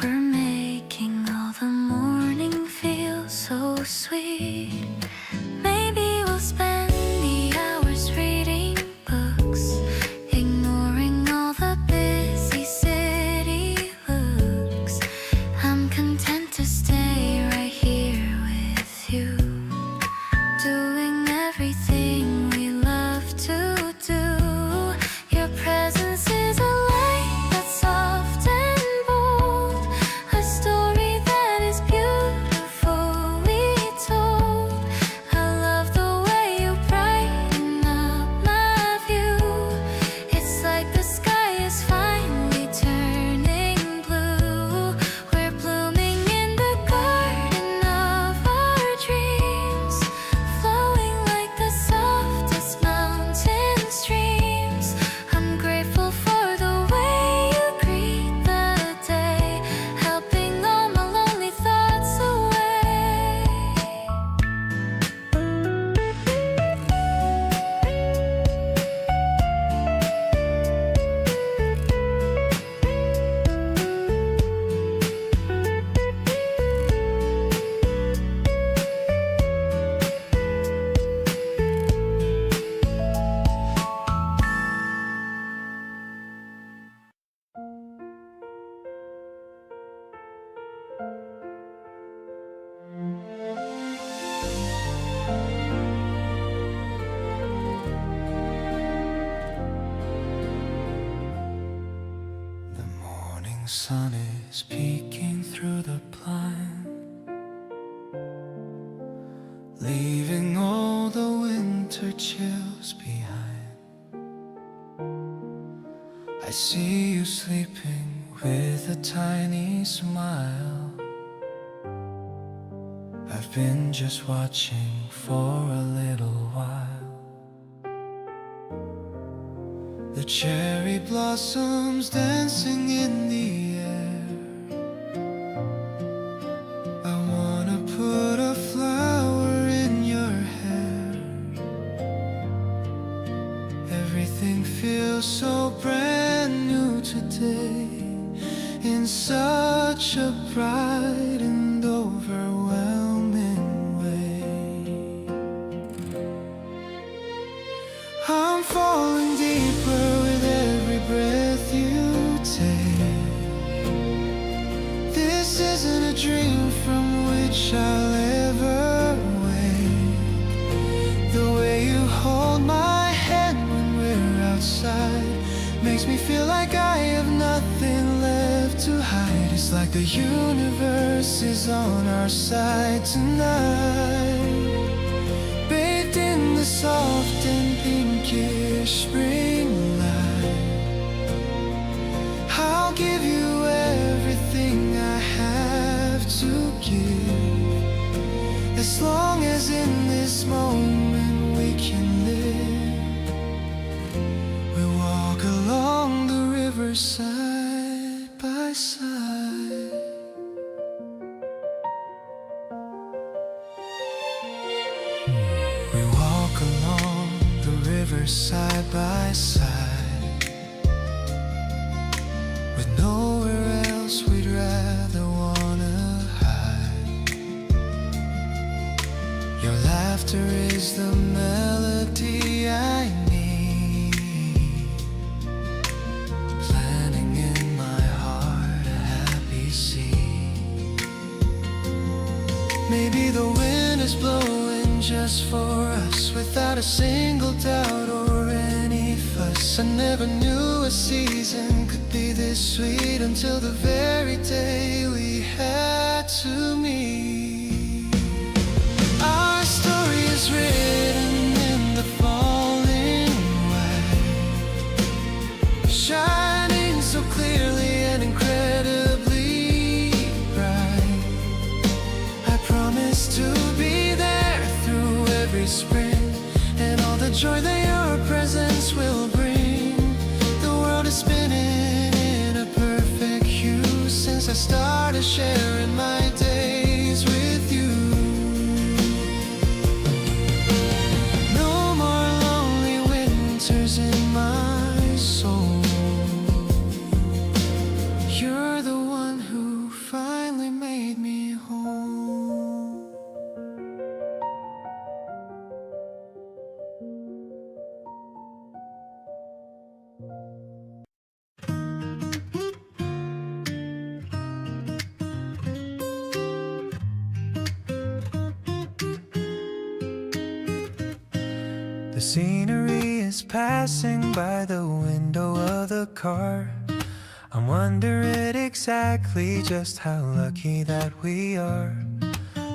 We're making all the morning feel so sweet. Maybe we'll spend the hours reading books, ignoring all the busy city looks. I'm content to stay right here with you, doing everything we love to do. Your presence is a light that's soft and bold, a story that is beautifully told. I love the way you brighten up my view. It's like the sky is finally turning blue. We're blooming in the garden of our dreams, flowing like the softest mountain streams. I'm grateful for the way you greet the day, helping all my lonely thoughts away. The morning sun is peeking through the blind, leaving all the winter chills behind. I see you sleeping with a tiny smile. I've been just watching for a little while. The cherry blossoms dancing in the air. I wanna put a flower in your hair. Everything feels so brand new today, in such a bright and overwhelming way. I'm falling deeper with every breath you take. This isn't a dream from which I'll ever wake. The way you hold my hand when we're outside makes me feel like I have nothing left to hide. It's like the universe is on our side tonight, bathed in the soft and pinkish spring light. I'll give you everything I have to give, as long as in this moment we can live. We walk along the river side by side. We walk along the river side by side, with nowhere else we'd rather wanna hide. Your laughter is the melody I need, planting in my heart a happy seed. Maybe the wind is blowing just for us, without a single doubt or any fuss. I never knew a season could be this sweet until the very day we had to meet. Our story is written in the falling light, shining so clearly and incredibly bright. I promise to be there through every spring, and all the joy that your presence will bring. The world is spinning in a perfect hue since I started sharing my days with you. No enters in my soul. You're the one who finally made me whole. The scenery is passing by the window of the car. I'm wondering exactly just how lucky that we are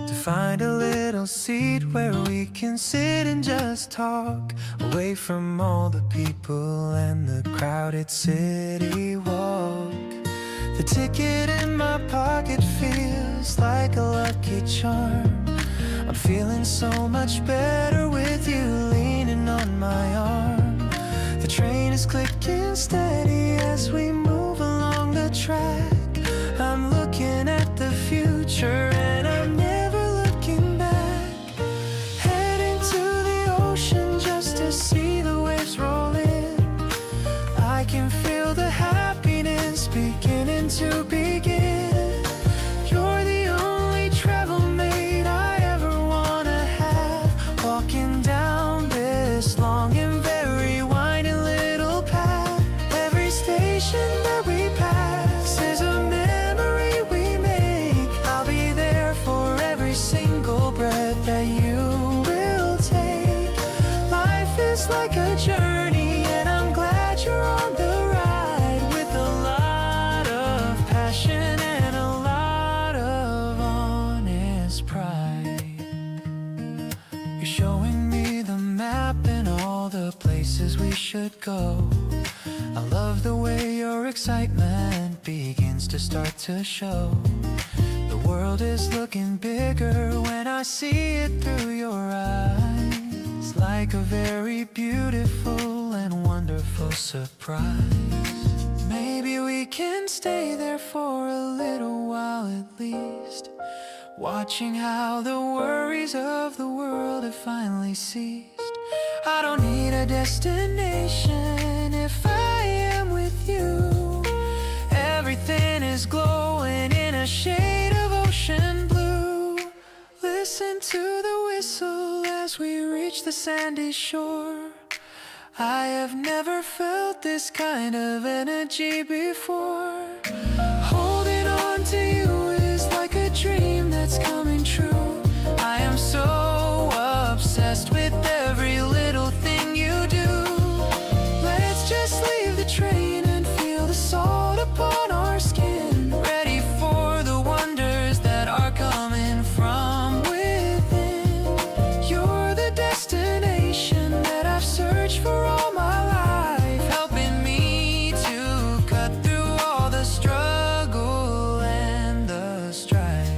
to find a little seat where we can sit and just talk, away from all the people and the crowded city walk. The ticket in my pocket feels like a lucky charm. I'm feeling so much better with you leaning on my arm. The train is clicking steady as we move along the track. I'm looking at the future and I'm never looking back. Heading to the ocean just to see the waves roll in. I can feel the happiness beginning to begin. You're the only travel mate I ever wanna have. Walking down this long and very winding little path. Every station that we pass is a memory we make. I'll be there for every single breath that you will take. Life is like a journey and I'm glad you're on the ride, with a lot of passion and a lot of honest pride. You're showing me the map and all the places we should go. I love the way your excitement begins to start to show. The world is looking bigger when I see it through your eyes, like a very beautiful and wonderful surprise. Maybe we can stay there for a little while at least, watching how the worries of the world have finally ceased. I don't need a destination if I am with you. Everything is glowing in a shade of ocean blue. Listen to the whistle as we reach the sandy shore. I have never felt this kind of energy before. Holding on to you is like a dream that's coming true. I am so obsessed with every little thing you do. Let's just leave the train and feel the salt upon our skin, ready for the wonders that are coming from within. You're the destination that I've searched for all my life, helping me to cut through all the struggle and the strife.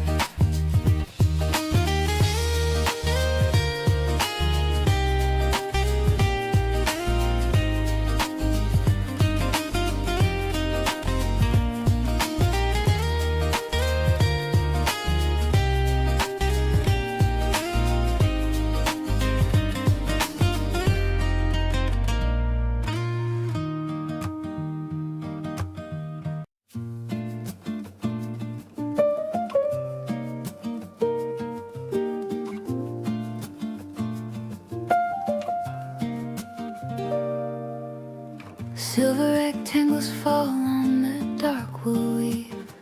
Silver rectangles fall on the dark wool weave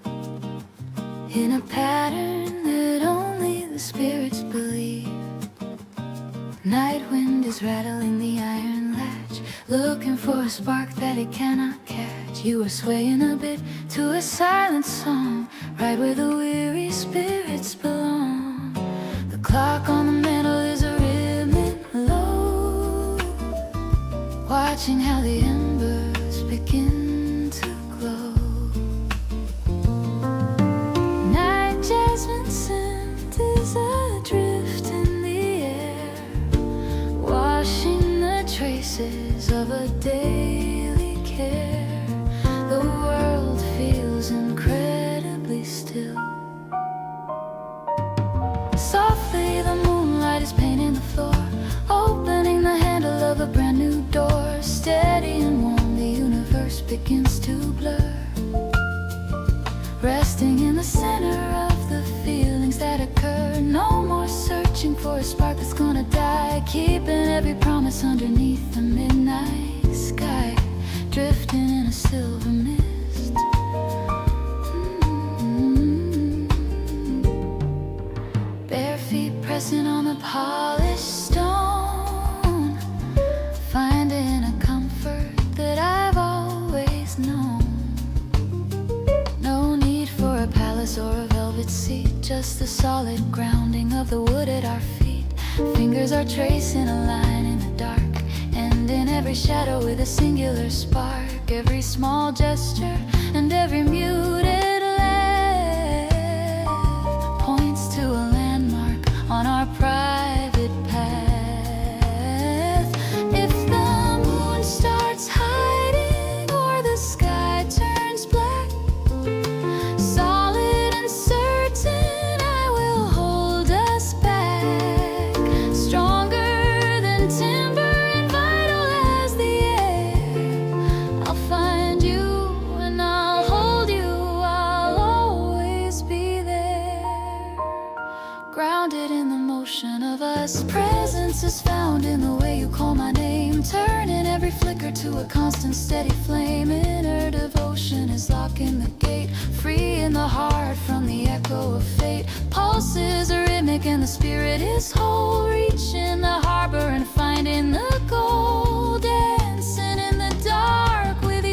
in a pattern that only the spirits believe. Night wind is rattling the iron latch, looking for a spark that it cannot catch. You are swaying a bit to a silent song, right where the weary spirits belong. The clock on the mantle is a ribbon low, watching how the embers begin to glow. Night jasmine scent is adrift in the air, washing the traces of a daily care. The world feels incredibly still. Softly the moonlight is painting the floor, opening the handle of a brand new door. keeping every promise underneath the midnight sky, drifting in a silver mist. Bare feet pressing on the polished stone, finding a comfort that I've always known. No need for a palace or a velvet seat, just the solid grounding of the wood at our feet. Fingers are tracing a line in the dark, and in every shadow with a singular spark. Every small gesture and every muted laugh points to a landmark on our private path. If the moon starts hiding or the sky turns black, solid and certain I will hold us back. Stronger than timber and vital as the air, I'll find you and I'll hold you, I'll always be there. Grounded in the motion of us, presence is found in the way you call my name, turning every flicker to a constant steady flame. Inner devotion is locking the gate, freeing the heart from the echo of fate. Pulses are rhythmic and the spirit is whole, reaching the harbor and finding the gold, dancing in the dark with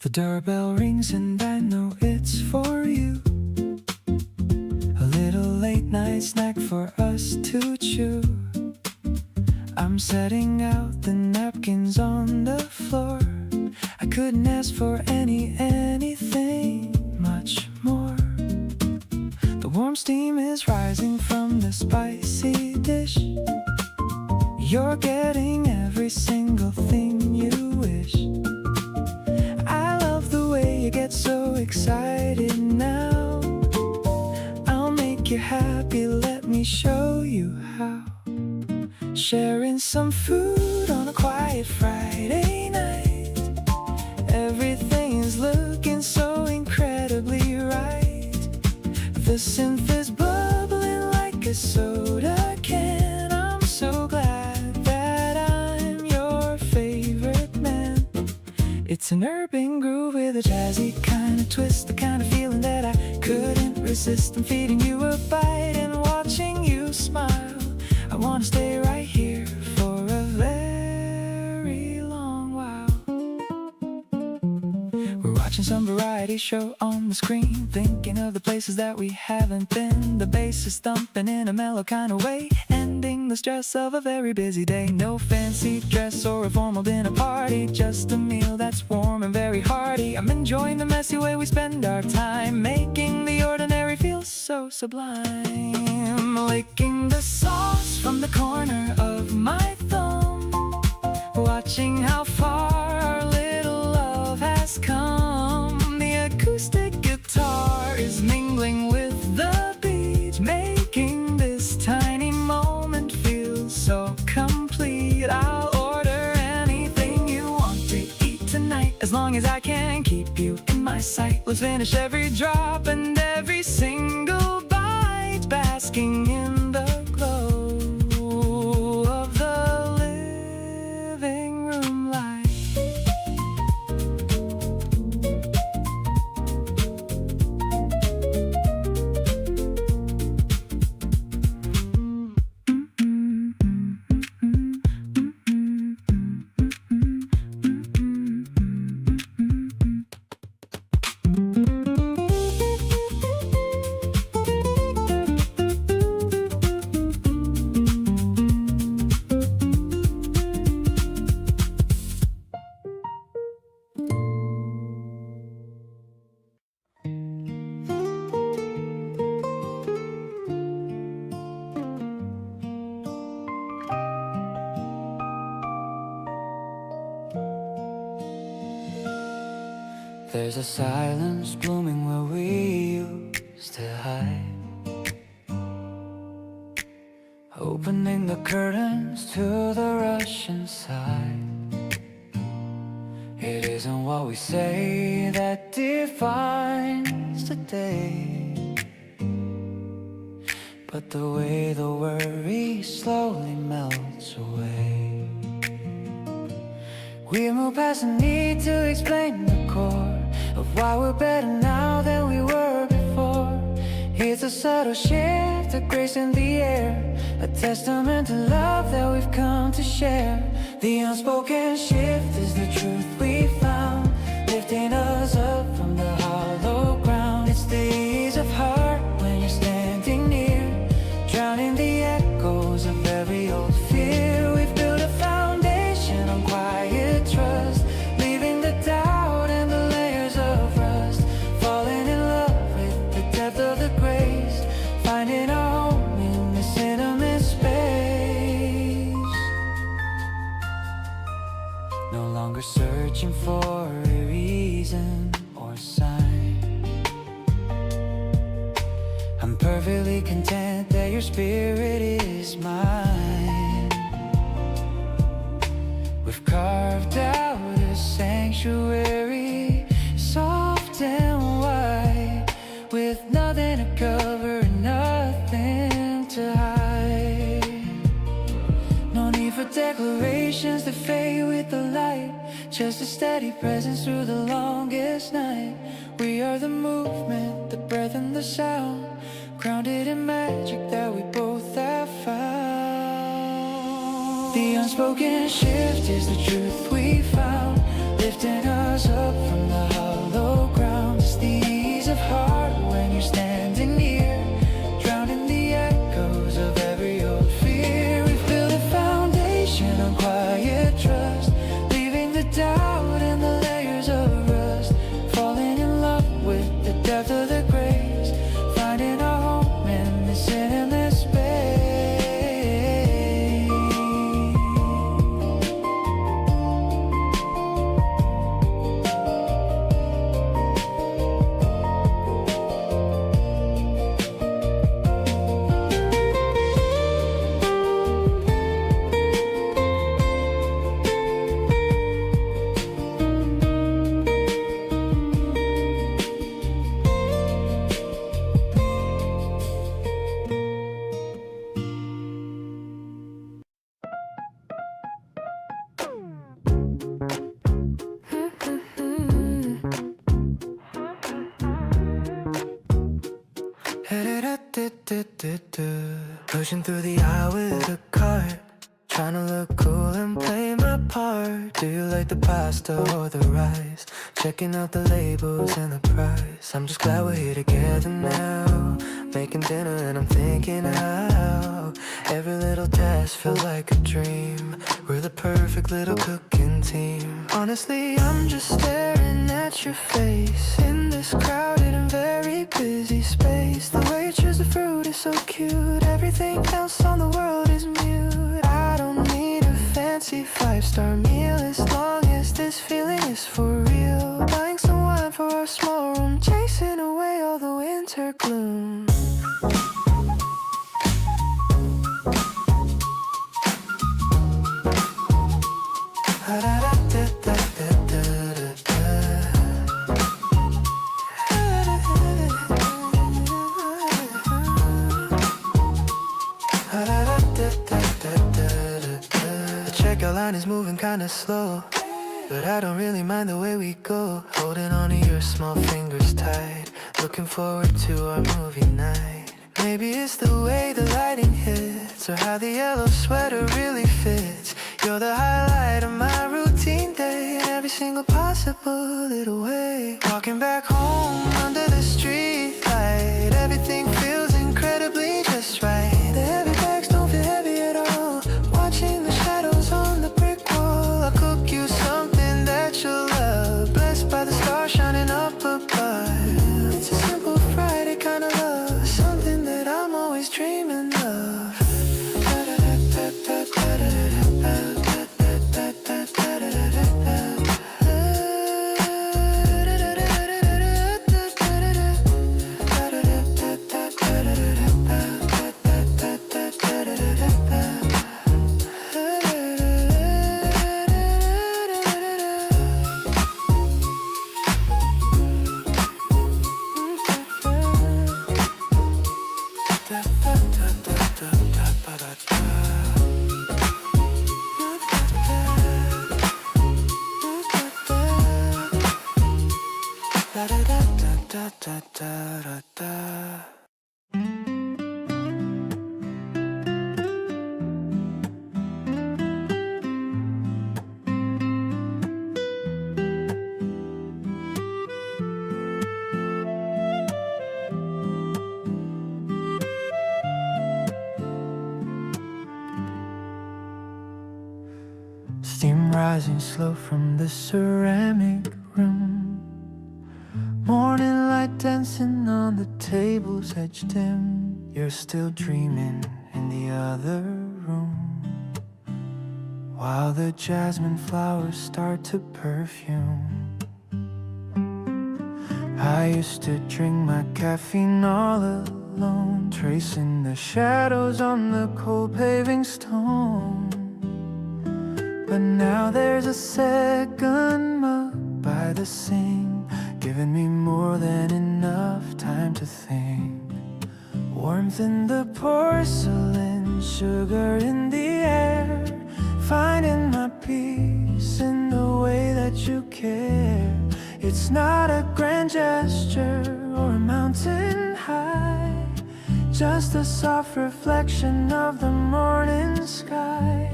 The doorbell rings and I know it's for you. A little late night snack for us to chew. I'm setting out the napkins on the floor. I couldn't ask for anything much more. The warm steam is rising from the spicy dish. You're getting every single thing you wish. I love the way you get so excited now. I'll make you happy, let me show you how. Sharing some food on a quiet Friday night. Everything is looking so incredibly right. The synth is bubbling like a soda can. I'm so glad that I'm your favorite man. It's an urban groove with a jazzy kind of twist, the kind of feeling that I couldn't resist. I'm feeding you a bite and watching you smile. I wanna stay right here for a very long while. We're watching some variety show on the screen, thinking of the places that we haven't been. The bass is thumping in a mellow kind of way, ending the stress of a very busy day. No fancy dress or a formal dinner party, just a meal that's warm and very hearty. I'm enjoying the messy way we spend our time, making the ordinary feel so sublime. Licking the sauce from the corner of my thumb, watching how far our little love has come. The acoustic guitar is mingling with the beat, making this tiny moment feel so complete. I'll order anything you want to eat tonight, as long as I can keep you in my sight. Let's finish every drop and every single bite, basking in the glow. There's a silence blooming where we used to hide, opening the curtains to the rush inside. It isn't what we say that defines the day, but the way the worry slowly melts away. We move past the need to explain the core of why we're better now than we were before. It's a subtle shift, a grace in the air, a testament to love that we've come to share. The unspoken shift is the truth we found, lifting us up from the hollow ground. It's the ease of heart when you're standing near, drowning the echoes of every old fear. We've built a foundation on quiet trust, leaving the doubt and the layers of rust, falling in love with the depth of the grace, finding our home in this intimate space. No longer searching for a reason or sign. I'm perfectly content that your spirit is mine. We've carved out a sanctuary, soft and white, with nothing to cover and nothing to hide. No need for declarations to fade with the light, just a steady presence through the longest night. We are the movement, the breath and the sound, grounded in magic that we both have found. The unspoken shift is the truth we found, lifting us up from the hollow ground. It's the ease of heart when you're standing near, drowning the echoes of every old fear. We've built a foundation on quiet trust, leaving the doubt and the layers of rust, falling in love with the depth of the grace, finding our home in this intimate space. Pushing through the aisle with a cart, trying to look cool and play my part. Do you like the pasta or the rice? Checking out the labels and the price. I'm just glad we're here together now, making dinner and I'm thinking how every little task feels like a dream. We're the perfect little cooking team. Honestly, I'm just staring at your face in this crowded and very busy space. The way you choose the fruit is so cute, everything else on the world is mute. I don't need a fancy five-star meal as long as this feeling is for real. Buying some wine for our small room, chasing away all the winter gloom. The checkout line is moving kinda slow, but I don't really mind the way we go. Holding on to your small fingers tight, looking forward to our movie night. Maybe it's the way the lighting hits, or how the yellow sweater really fits. You're the highlight of my routine day, in every single possible little way. Walking back home under the street light, everything feels incredibly just right. The heavy bags don't feel heavy at all, watching the shadows on the brick wall. I'll cook you something that you'll love, blessed by the stars shining up above. It's a simple Friday kind of love, something that I'm always dreaming of. 따따따따따따. Steam rising slow from the ceramic room. Morning light dancing on the table's edge dim. You're still dreaming in the other room, while the jasmine flowers start to perfume. I used to drink my caffeine all alone, tracing the shadows on the cold paving stone. But now there's a second mug by the sink, giving me more than enough time to think. Warmth in the porcelain, sugar in the air, finding my peace in the way that you care. It's not a grand gesture or a mountain high, just a soft reflection of the morning sky.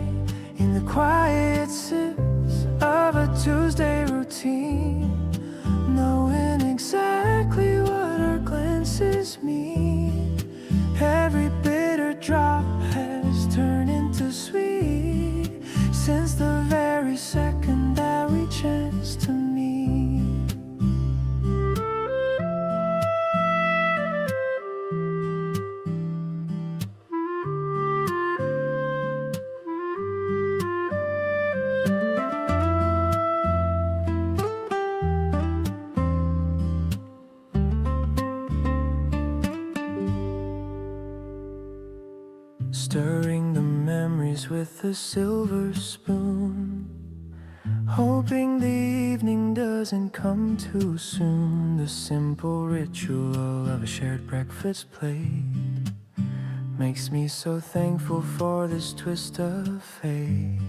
In the quiet sips of a Tuesday routine, knowing exactly what our glances mean. Every bitter drop has turned into sweet since the very second that we chanced to meet. Stirring the memories with a silver spoon, hoping the evening doesn't come too soon. The simple ritual of a shared breakfast plate makes me so thankful for this twist of fate.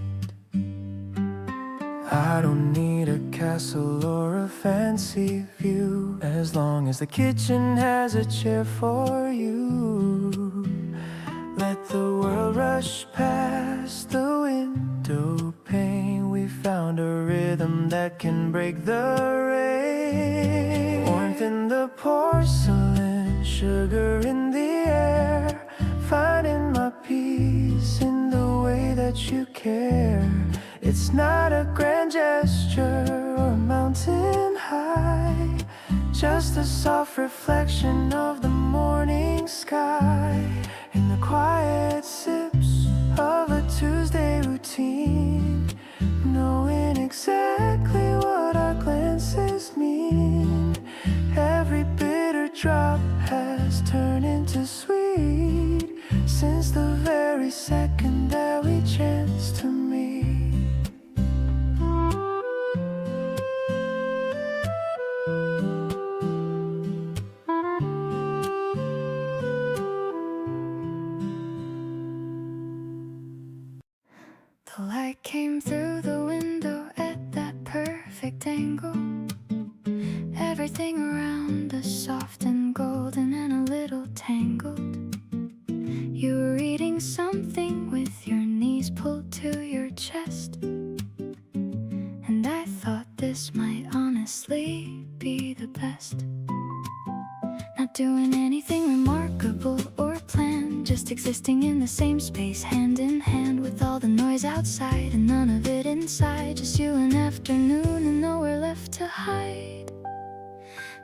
I don't need a castle or a fancy view, as long as the kitchen has a chair for you. Let the world rush past the window pane. We found a rhythm that can break the rain. Warmth in the porcelain, sugar in the air, finding my peace in the way that you care. It's not a grand gesture or a mountain high, just a soft reflection of the morning sky. In the quiet sips of a Tuesday routine, knowing exactly what our glances mean. Every bitter drop has turned into sweet since the very second that we chanced to meet. The light came through the window at that perfect angle. Everything around us soft and golden and a little tangled. You were reading something with your knees pulled to your chest, and I thought this might honestly be the best. Not doing anything remarkable or planned, just existing in the same space, hand in hand with all the noise outside and none of it inside. Just you and afternoon and nowhere left to hide.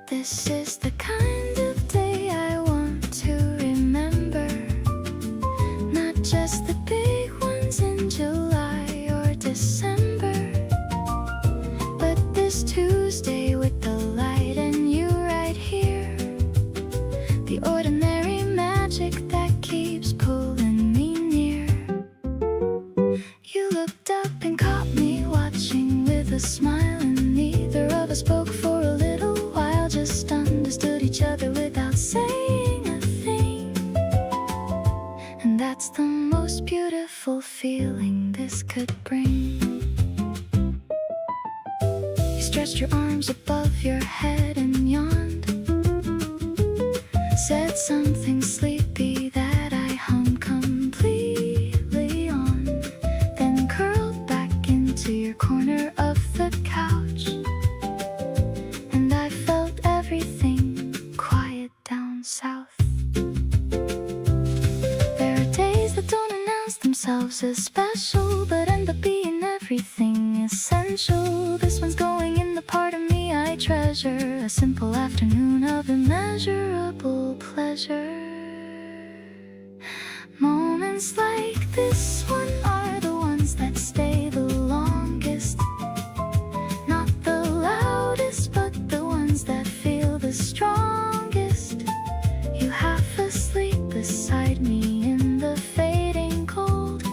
This is the kind of day I want to remember, not just the big ones in July or December, but this Tuesday with the light and you right here. The ordinary magic that keeps pulling me near. You looked up and caught me watching with a smile, and neither of us spoke for a little while, just understood each other without saying a thing. And that's the most beautiful feeling this could bring. You stretched your arms above your head and yawned, said something sleepy that I hung completely on, then curled back into your corner of the couch, and I felt everything quiet down south. There are days that don't announce themselves as special, but end up being everything essential. This one's going in the part of me I treasure, a simple afternoon of immeasurable pleasure. Moments like this one are the ones that stay the longest, not the loudest, but the ones that feel the strongest. You half asleep beside me in the fading cold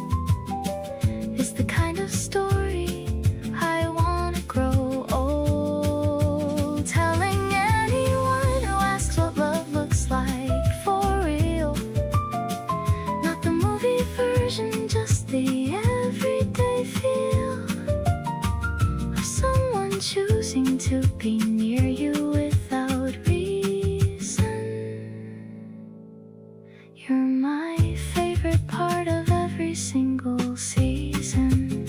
is the kind of story I wanna grow old, telling anyone who asks what love looks like for real. Not the movie version, just the everyday feel of someone choosing to be near you without reason. You're my favorite part of every single season.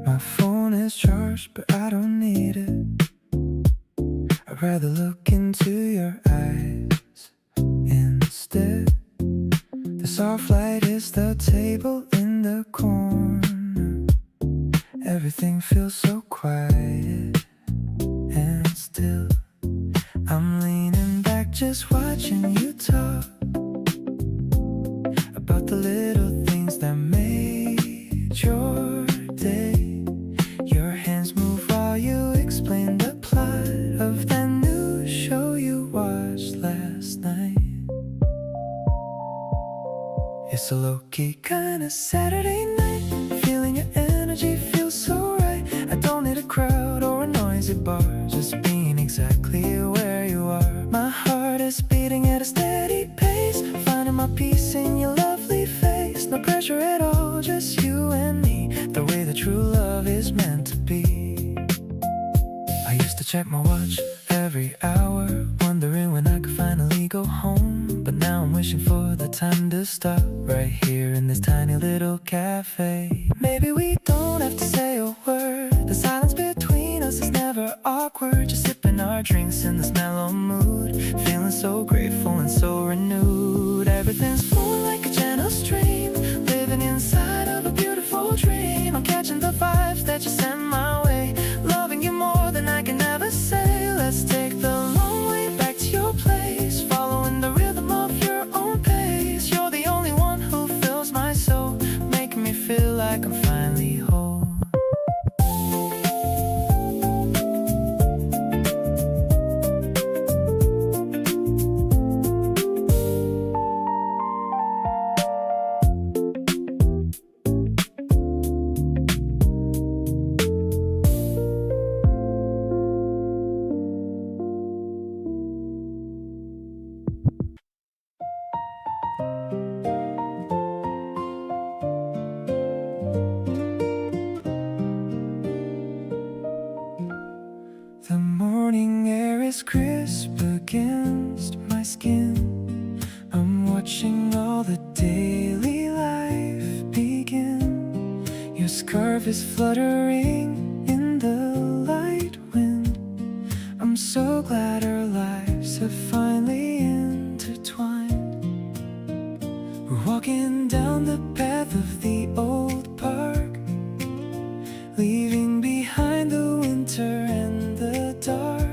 My phone is charged, but I don't need it. I'd rather look into your eyes instead. The soft light is the table in the corner. Everything feels so quiet and still. I'm leaning back just watching you talk about the little things that made your day. Your hands move while you explain the plot of that new show you watched last night. It's a low-key kind of Saturday night, feeling your energy feels so right. I don't need a crowd or a noisy bar, just being exactly where you are. My heart is beating at a steady pace, finding my peace in your lovely face. No pressure at all, just you and me, the way that true love is meant to be. I used to check my watch every hour, wondering when I could finally go home. But now I'm wishing for the time to stop right here in this tiny little cafe. Maybe we don't have to say a word, the silence between us is never awkward. Just sipping our drinks in this mellow mood, feeling so grateful and so renewed. Everything's flowing like a gentle stream, living inside of a beautiful dream. I'm catching the vibes that you send my way, loving you more than I can ever say. Let's take the long way back to your place, following the rhythm of your own pace. You're the only one who fills my soul, making me feel like I'm finally whole. The morning air is crisp against my skin. I'm watching all the daily life begin. Your scarf is fluttering in the light wind. I'm so glad our lives have finally intertwined. We're walking down the path of the old park, leaving behind the winter and the dark.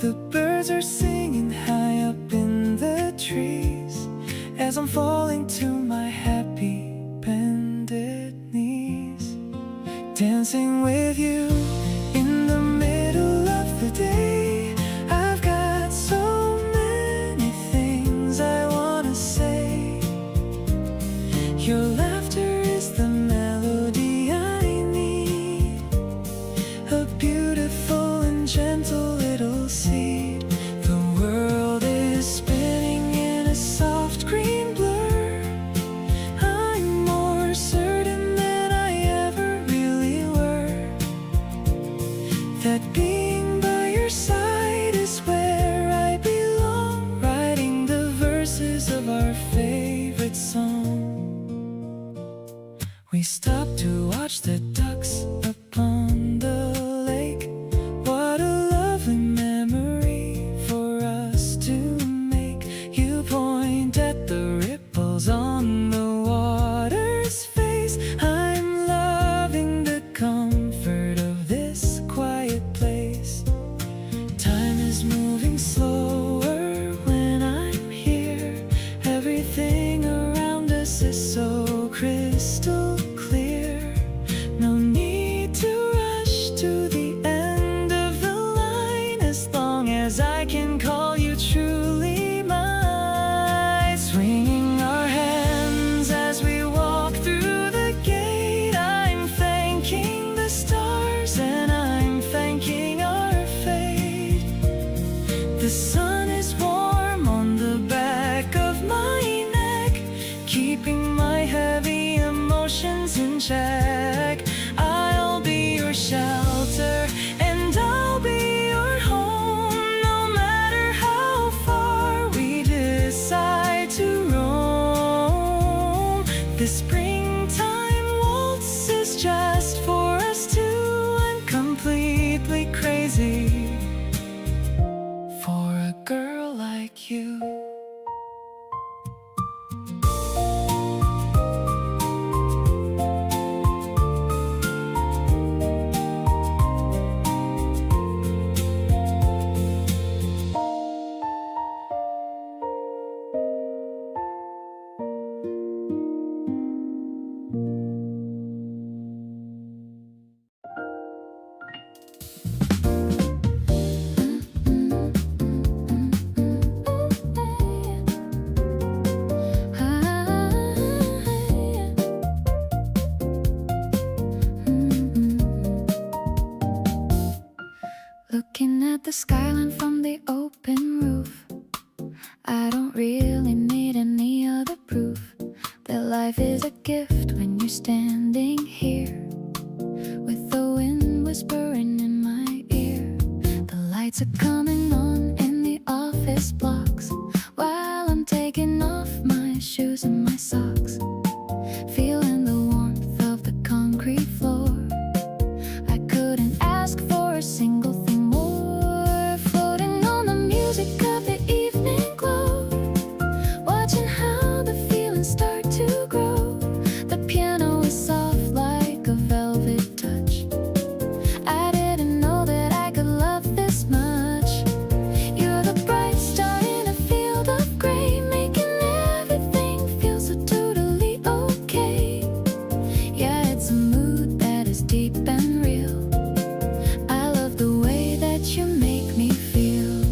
The birds are singing high up in the trees as I'm falling to my happy bed. that being by your side is where I belong, writing the verses of our favorite song. We stopped to watch the ducks upon the lake. What a lovely memory for us to make. You point at the ripples on the water's face. I'm loving the comfort of this quiet place. Time is moving slower when I'm here. Everything around us is so crystal clear. No need to rush to the end of the line, as long as I can call you truly mine. Swinging our hands as we walk through the gate, I'm thanking the stars and I'm thanking our fate. The sun is warm on the back of my neck, keeping my heavy emotions in check. I'll be your shelter and I'll be your home, no matter how far we decide to roam. The springtime waltz is just for us two. I'm completely crazy for a girl like you. Looking at the skyline from the open roof, I don't really need any other proof that life is a gift when you're standing here with the wind whispering in my ear. The lights are coming on in the office blocks while I'm taking off my shoes and my socks, feeling the warmth of the concrete floor. I couldn't ask for a single thing more, floating on the music of the evening glow, watching how the feelings start to grow. The piano is soft like a velvet touch. I didn't know that I could love this much. You're the bright star in a field of gray, making everything feel so totally okay. Yeah, it's a mood that is deep and real. I love the way that you make me feel.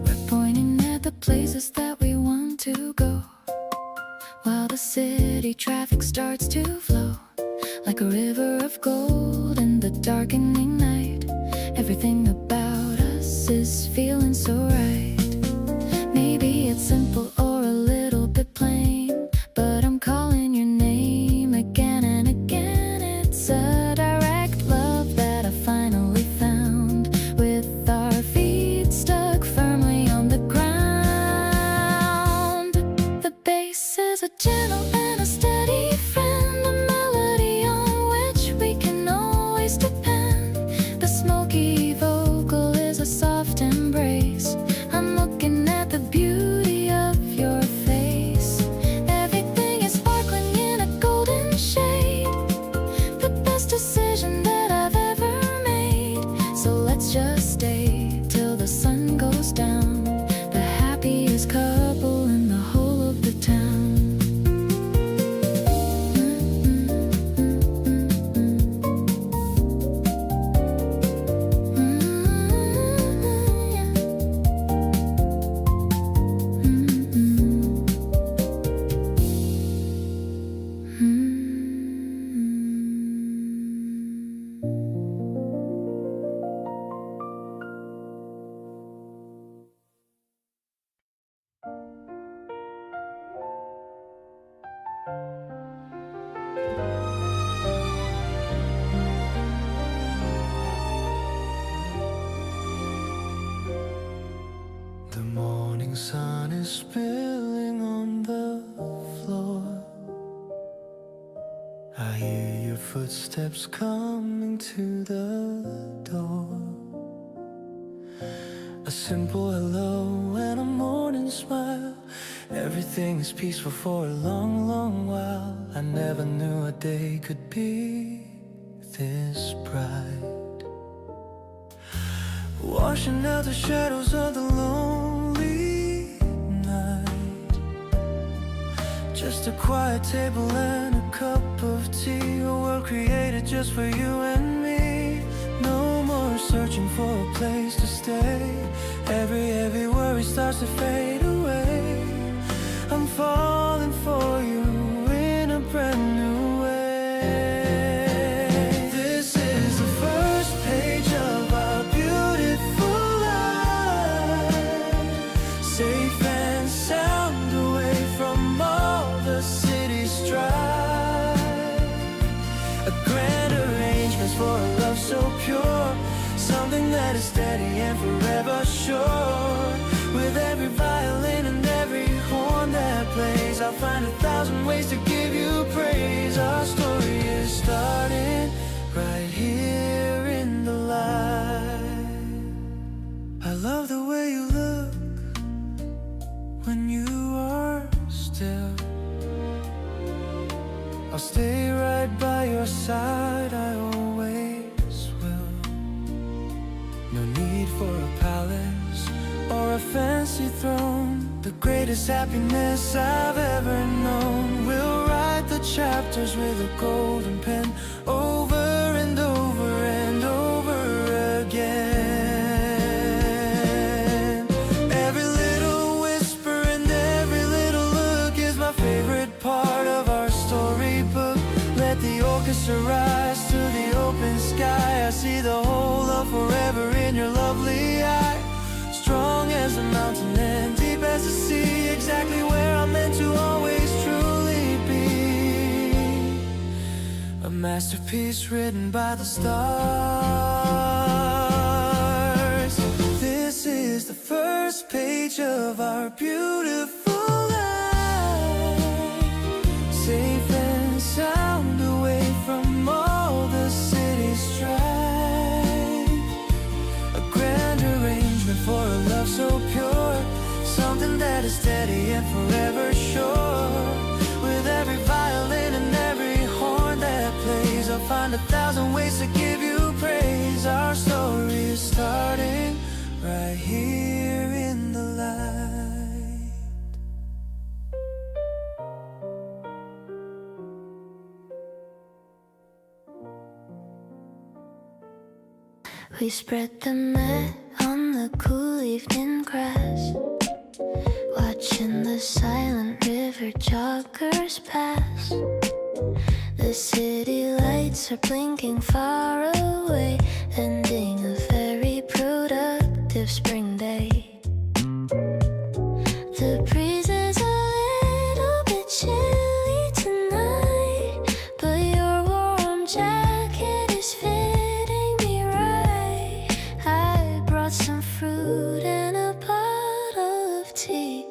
We're pointing at the places that we want to go, while the city traffic starts to flow like a river of gold in the darkening night. Everything about us is feeling so right. Maybe it's simple or a little bit plain, but I'm calling your name again and again. It's a direct love that I finally found, with our feet stuck firmly on the ground. The bass is a gentle and a steady friend, a melody on which we can always depend. The smoky vocal is a soft embrace. I'm looking at the beauty of your face. Everything is sparkling in a golden shade, the best decision that I've ever made. So let's just stay till the sun goes down, the happiest couple in the whole of the town. footsteps coming to the door. A simple hello and a morning smile. Everything is peaceful for a long, long while. I never knew a day could be this bright. Washing out the shadows of the lonely night. Just a quiet table and a cup of tea. A world created just for you and me. No more searching for a place to stay. Every worry starts to fade away. I'm falling for you in a brand new way. This is the first page of our beautiful life. Safe and sound away from all the city's strife. A grand arrangement for a love so pure. Something that is steady and forever sure. With every violin and every horn that plays, I'll find 1,000 ways to give you praise. Our story is starting right here in the light. I love the way you look when you are still. I'll stay right by your side, I always will. No need for a palace or a fancy throne. The greatest happiness I've ever known. We'll write the chapters with a golden pen, over and over and over again. Every little whisper and every little look is my favorite part of our storybook. Let the orchestra rise to the open sky. I see the whole of forever in your lovely eye. Strong as a mountain and deep as the sea. Exactly where I'm meant to always truly be. A masterpiece written by the stars. This is the first page of our beautiful life. Safe and sound away from all the city's strife. A grand arrangement for a love so pure. Something that is steady and forever sure. With every violin and every horn that plays, I'll find 1,000 ways to give you praise. Our story is starting right here in the light. We spread the mat on the cool evening grass, watching the silent river joggers pass. The city lights are blinking far away, ending a very productive spring day. The breeze is a little bit chilly tonight, but your warm jacket is fitting me right. I brought some fruit and a bottle of tea,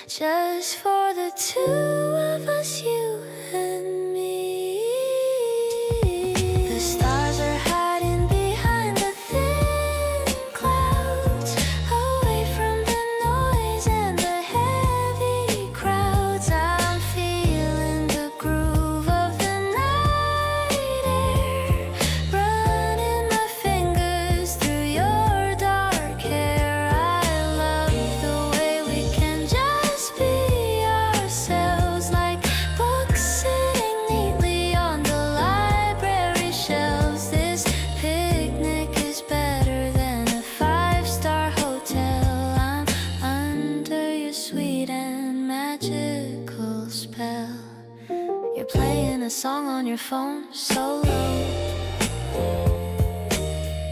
just for the two of us, you and me. The stars are hiding behind the thin clouds, away from the noise and the heavy crowds. I'm feeling the groove of the night air, running my fingers through your dark hair. I love the way we can just be ourselves, like books sitting neatly on the library shelves. This picnic is better than a five-star hotel. I'm under your sweet and magical spell. You're playing a song on your phone so low,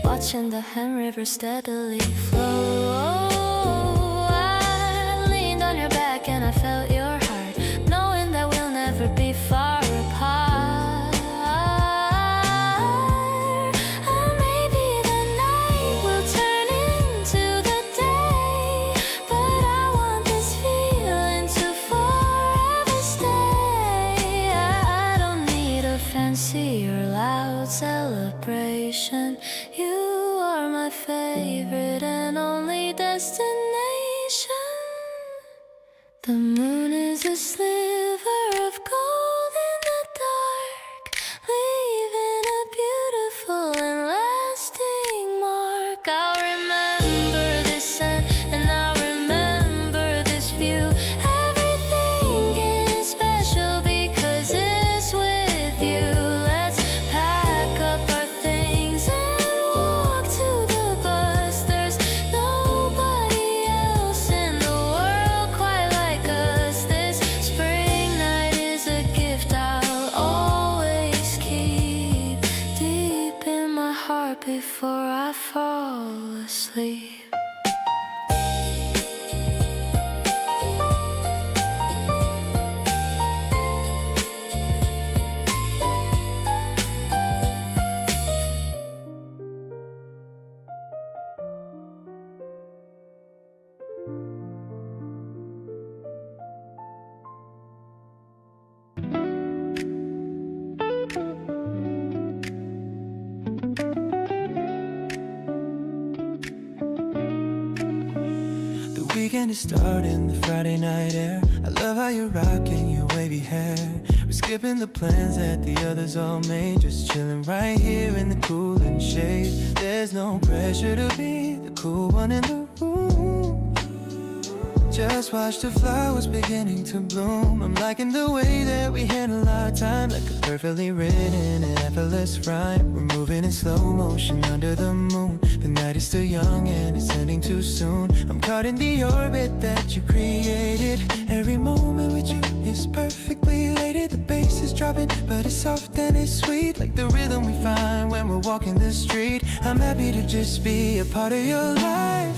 watching the Han River steadily flow. I leaned on your back and I felt your heart, knowing that we'll never be far apart. Maybe the night will turn into the day, but I want this feeling to forever stay. I don't need a fancier I fall asleep. Weekend is starting, the Friday night air. I love how you're rocking your wavy hair. We're skipping the plans that the others all made, just chilling right here in the cooling shade. There's no pressure to be the cool one in the room. Just watch the flowers beginning to bloom. I'm liking the way that we handle our time, like a perfectly written and effortless rhyme. We're moving in slow motion under the moon. The night is still young and it's ending too soon. I'm caught in the orbit that you created. Every moment with you is perfectly elated. The bass is dropping, but it's soft and it's sweet, like the rhythm we find when we're walking the street. I'm happy to just be a part of your life.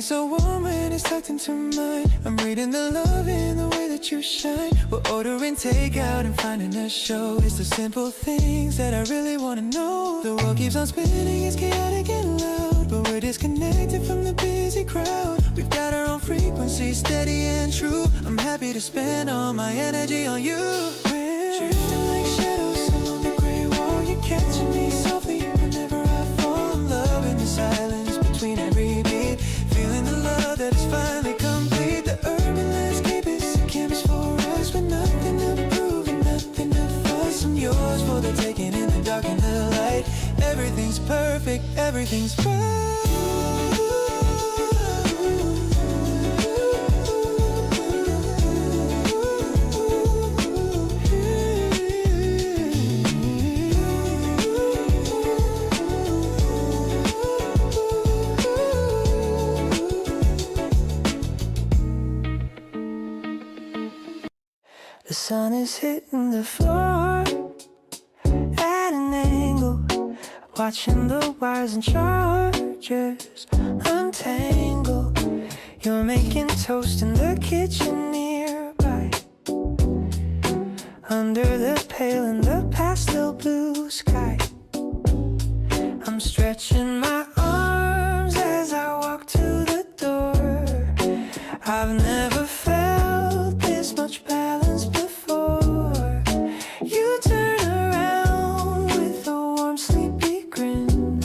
So warm when it's tucked into mine. I'm reading the love in the way that you shine. We're ordering takeout and finding a show. It's the simple things that I really wanna know. The world keeps on spinning, it's chaotic and loud, but we're disconnected from the busy crowd. We've got our own frequency, steady and true. I'm happy to spend all my energy on you. We're drifting like shadows along the gray wall. You're catching me softly whenever I fall in love in the silence between every beat. Feeling the love that is finally complete. The urban landscape is a canvas for us, with nothing to prove and nothing to fuss. I'm yours for the taking in the dark and the light. Everything's perfect, everything's right. The sun is hitting the floor at an angle, watching the wires and chargers untangle. You're making toast in the kitchen nearby, under the pale in the pastel blue sky. I'm stretching my arms as I walk to the door. I've never felt this much balance before. You turn around with a warm, sleepy grin.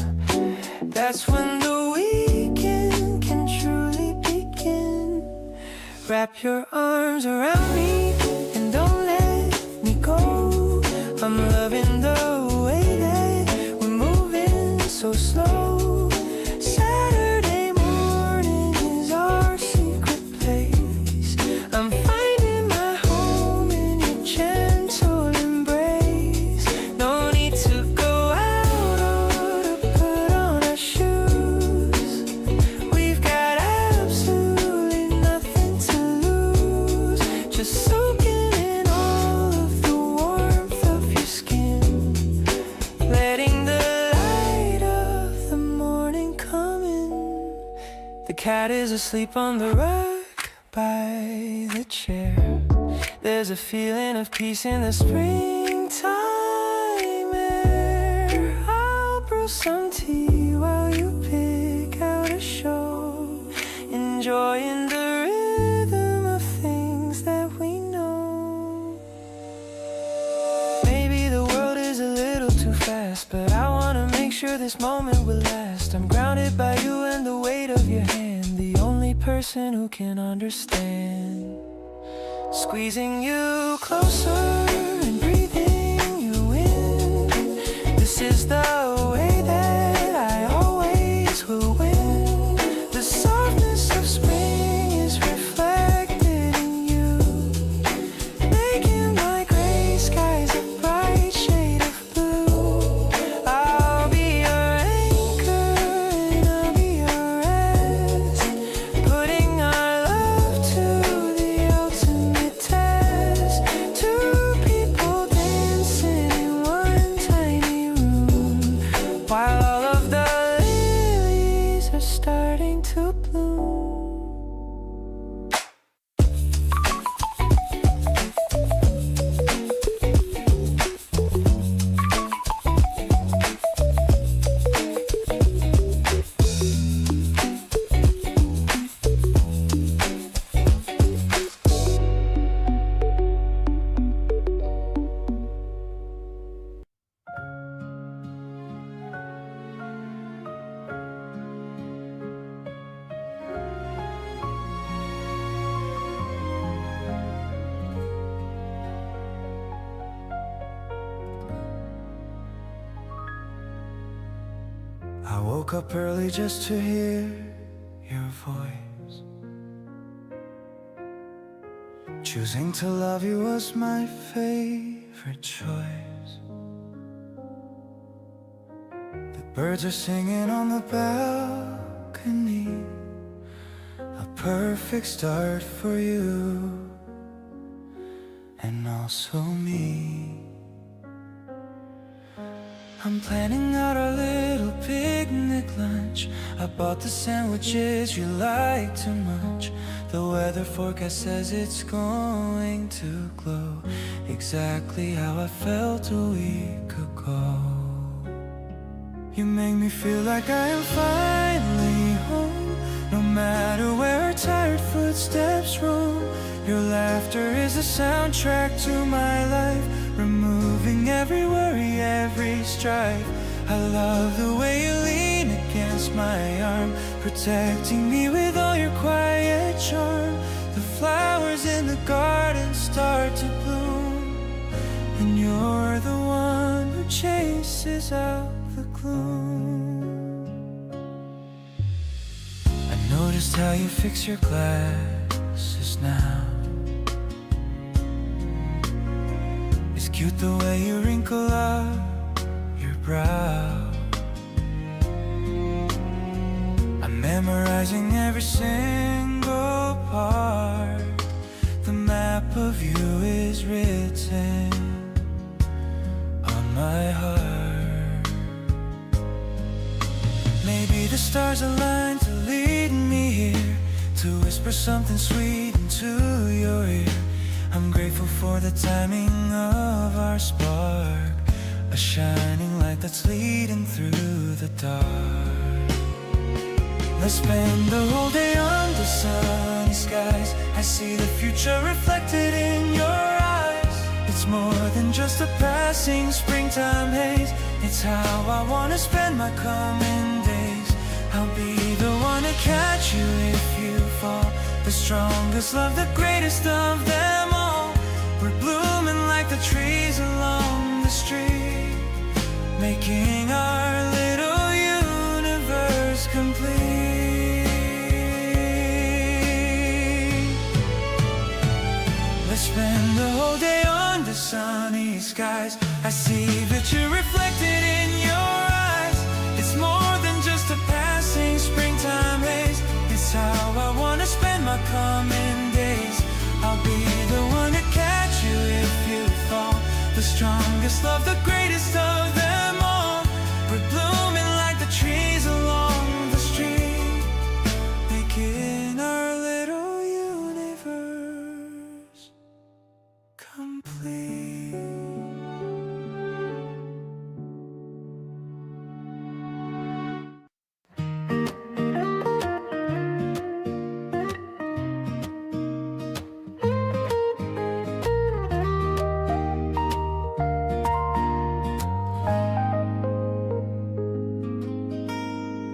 That's when the weekend can truly begin. Wrap your arms around me and don't let me go. I'm loving the way that we're moving so slow. Saturday morning is our secret place. I'm finding my home in your gentle embrace. No need to go out or to put on our shoes. We've got absolutely nothing to lose. Just soaking in all of the warmth of your skin, letting the light of the morning come in. The cat is asleep on the rug by the chair. There's a feeling of peace in the springtime air. I'll brew some tea while you pick out a show, enjoying the rhythm of things that we know. Maybe the world is a little too fast, but I wanna make sure this moment will last. I'm grounded by you and the weight of your hand, the only person who can understand. Squeezing you closer and breathing you in. This is the way that I always will win. The softness of spring is reflected in you, making my gray skies a I woke up early just to hear your voice. Choosing to love you was my favorite choice. The birds are singing on the balcony, a perfect start for you and also me. I'm planning out our little picnic lunch. I bought the sandwiches you like too much. The weather forecast says it's going to glow exactly how I felt a week ago. You make me feel like I am finally home, no matter where our tired footsteps roam. Your laughter is a soundtrack to my life, removing every worry, every strife. I love the way you lean against my arm, protecting me with all your quiet charm. The flowers in the garden start to bloom, and you're the one who chases out the gloom. I noticed how you fix your glasses now. It's cute the way you wrinkle up your brow. I'm memorizing every single part. The map of you is written on my heart. Maybe the stars aligned to lead me here, to whisper something sweet into your ear. I'm grateful for the timing of our spark, a shining light that's leading through the dark. Let's spend the whole day under sunny skies. I see the future reflected in your eyes. It's more than just a passing springtime haze. It's how I wanna spend my coming days. I'll be the one to catch you if you fall. The strongest love, the greatest of them all. We're blooming like the trees along the street, making our little universe complete. Let's spend the whole day under sunny skies. I see that you're reflected in your eyes. It's more than just a passing springtime haze. It's how I wanna spend my coming days. I'll be the one to catch you if you fall. The strongest love, the greatest of them all. We're blooming like the trees along the street, making our little universe complete.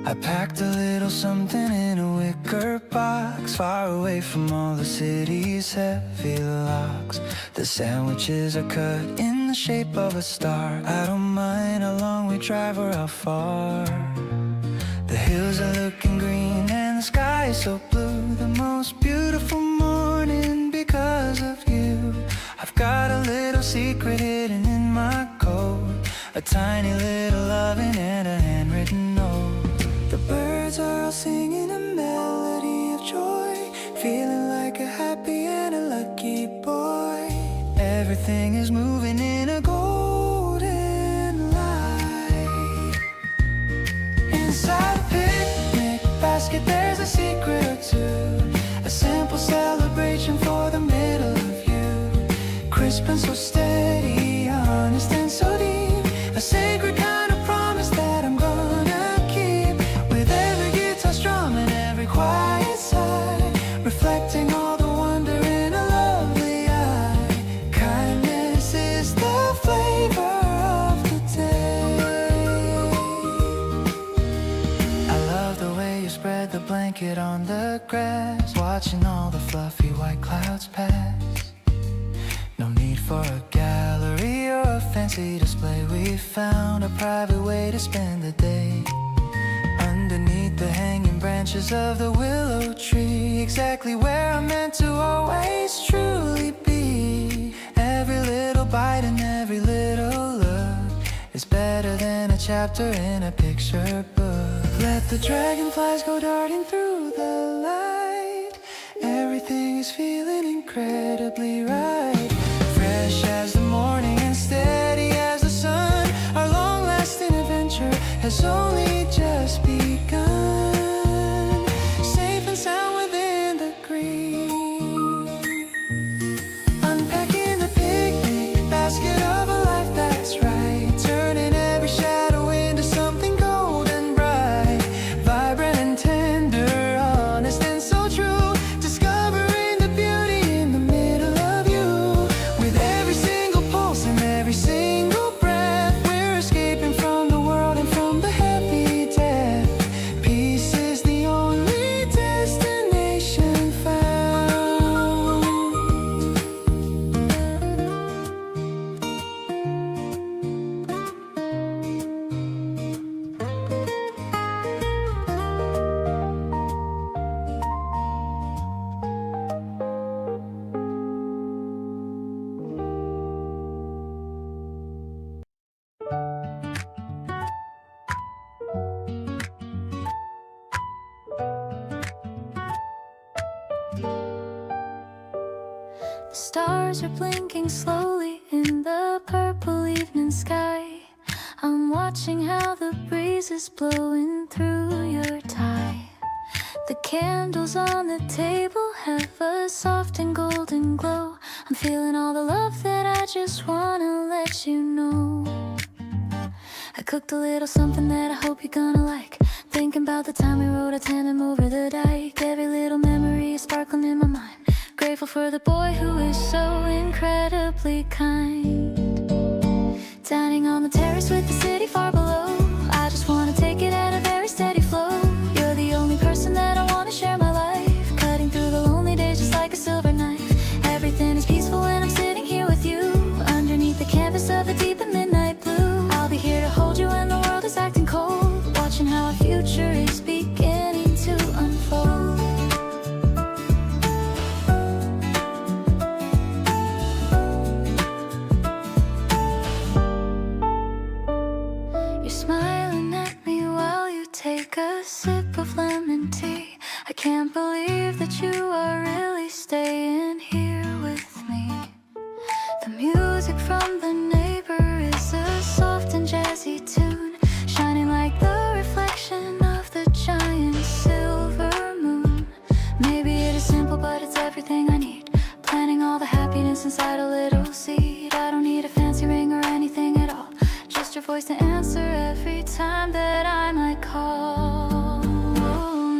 I packed a little something in a wicker box, far away from all the city's heavy locks. The sandwiches are cut in the shape of a star. I don't mind how long we drive or how far. The hills are looking green and the sky is so blue. The most beautiful morning because of you. I've got a little secret hidden in my coat, a tiny little loving and a handwritten note. The birds are all singing a melody of joy, feeling like a happy and a lucky boy. Everything is moving in a golden light. Inside a picnic basket there's a secret or two, a simple celebration for the middle of you. Crisp and so steady, honest and so deep, a sacred kind of promise that I'm gonna keep. With every guitar strum and every quiet sigh, reflecting all the wonder in a lovely eye. Kindness is the flavor of the day. I love the way you spread the blanket on the grass, watching all the fluffy white clouds pass. No need for a gallery or a fancy display. We found a private way to spend the day. underneath the hanging branches of the willow tree, exactly where I'm meant to always truly be. Every little bite and every little look is better than a chapter in a picture book. Let the dragonflies go darting through the light. Everything is feeling incredibly right. Fresh as the morning and steady as the sun, our long-lasting adventure has only just begun. Safe and sound within the green. Unpacking the picnic basket of a life that's right. Turning every shadow into something golden bright. Vibrant and tender, honest and so true. Discovering the beauty in the middle of you. With every single pulse and every single breath, we're escaping from the world and from the heavy death. Peace is the only destination found. The stars are blinking slowly in the purple evening sky. I'm watching how the breeze is blowing through your tie. The candles on the table have a soft and golden glow. I'm feeling all the love that I just wanna let you know. I cooked a little something that I hope you're gonna like. Thinking about the time we rode a tandem over the dike. Every little memory is sparkling in my mind. Grateful for the boy who is so incredibly kind. Dining on the terrace with the city far below. I just wanna take it at a very steady flow. You're the only person that I wanna share my life. Cutting through the lonely days just like a silver knife. Everything is peaceful when I'm sitting here with you. Underneath the canvas of the deep and midnight blue. I'll be here to hold you when the world is acting cold. Watching how our future is beginning to unfold. You're smiling at me while you take a sip of lemon tea. I can't believe that you are really staying here with me. The music from the neighbor is a soft and jazzy tune, shining like the reflection of the giant silver moon. Maybe it is simple, but it's everything I need. Planting all the happiness inside a little seed. I don't need a fancy ring or anything at all. Just your voice to answer every time that I might call.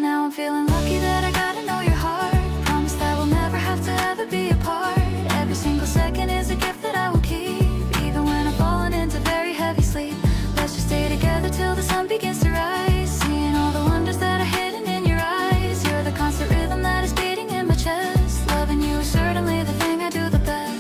Now I'm feeling lucky that I got to know your heart. Promise that we'll never have to ever be apart. Every single second is a gift that I will keep. Even when I'm falling into very heavy sleep. Let's just stay together till the sun begins to rise. Seeing all the wonders that are hidden in your eyes. You're the constant rhythm that is beating in my chest. Loving you is certainly the thing I do the best.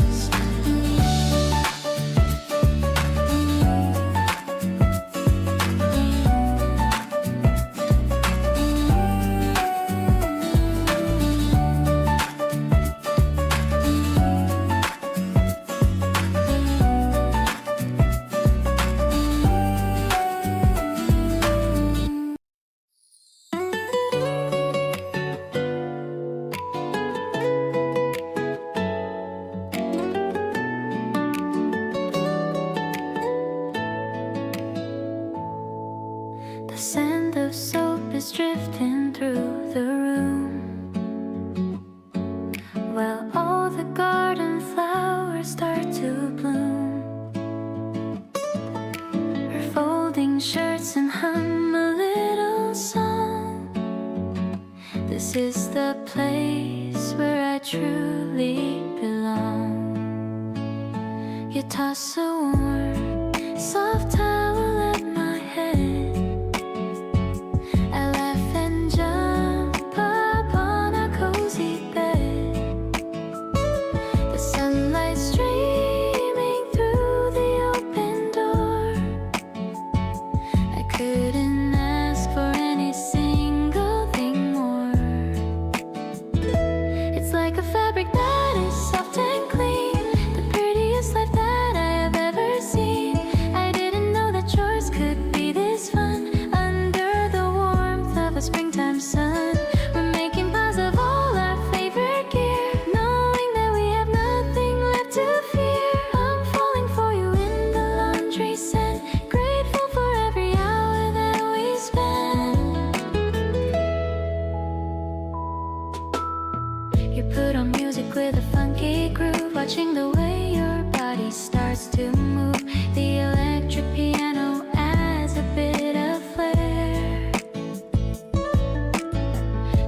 The scent of soap is drifting through the room. While all the garden flowers start to bloom. We're folding shirts and hum a little song. This is the place where I truly belong. You toss a warm, soft towel at my head. I laugh and jump up on a cozy bed. The sunlight streaming through the open door. I couldn't ask for any You put on music with a funky groove, watching the way your body starts to move. The electric piano adds a bit of flair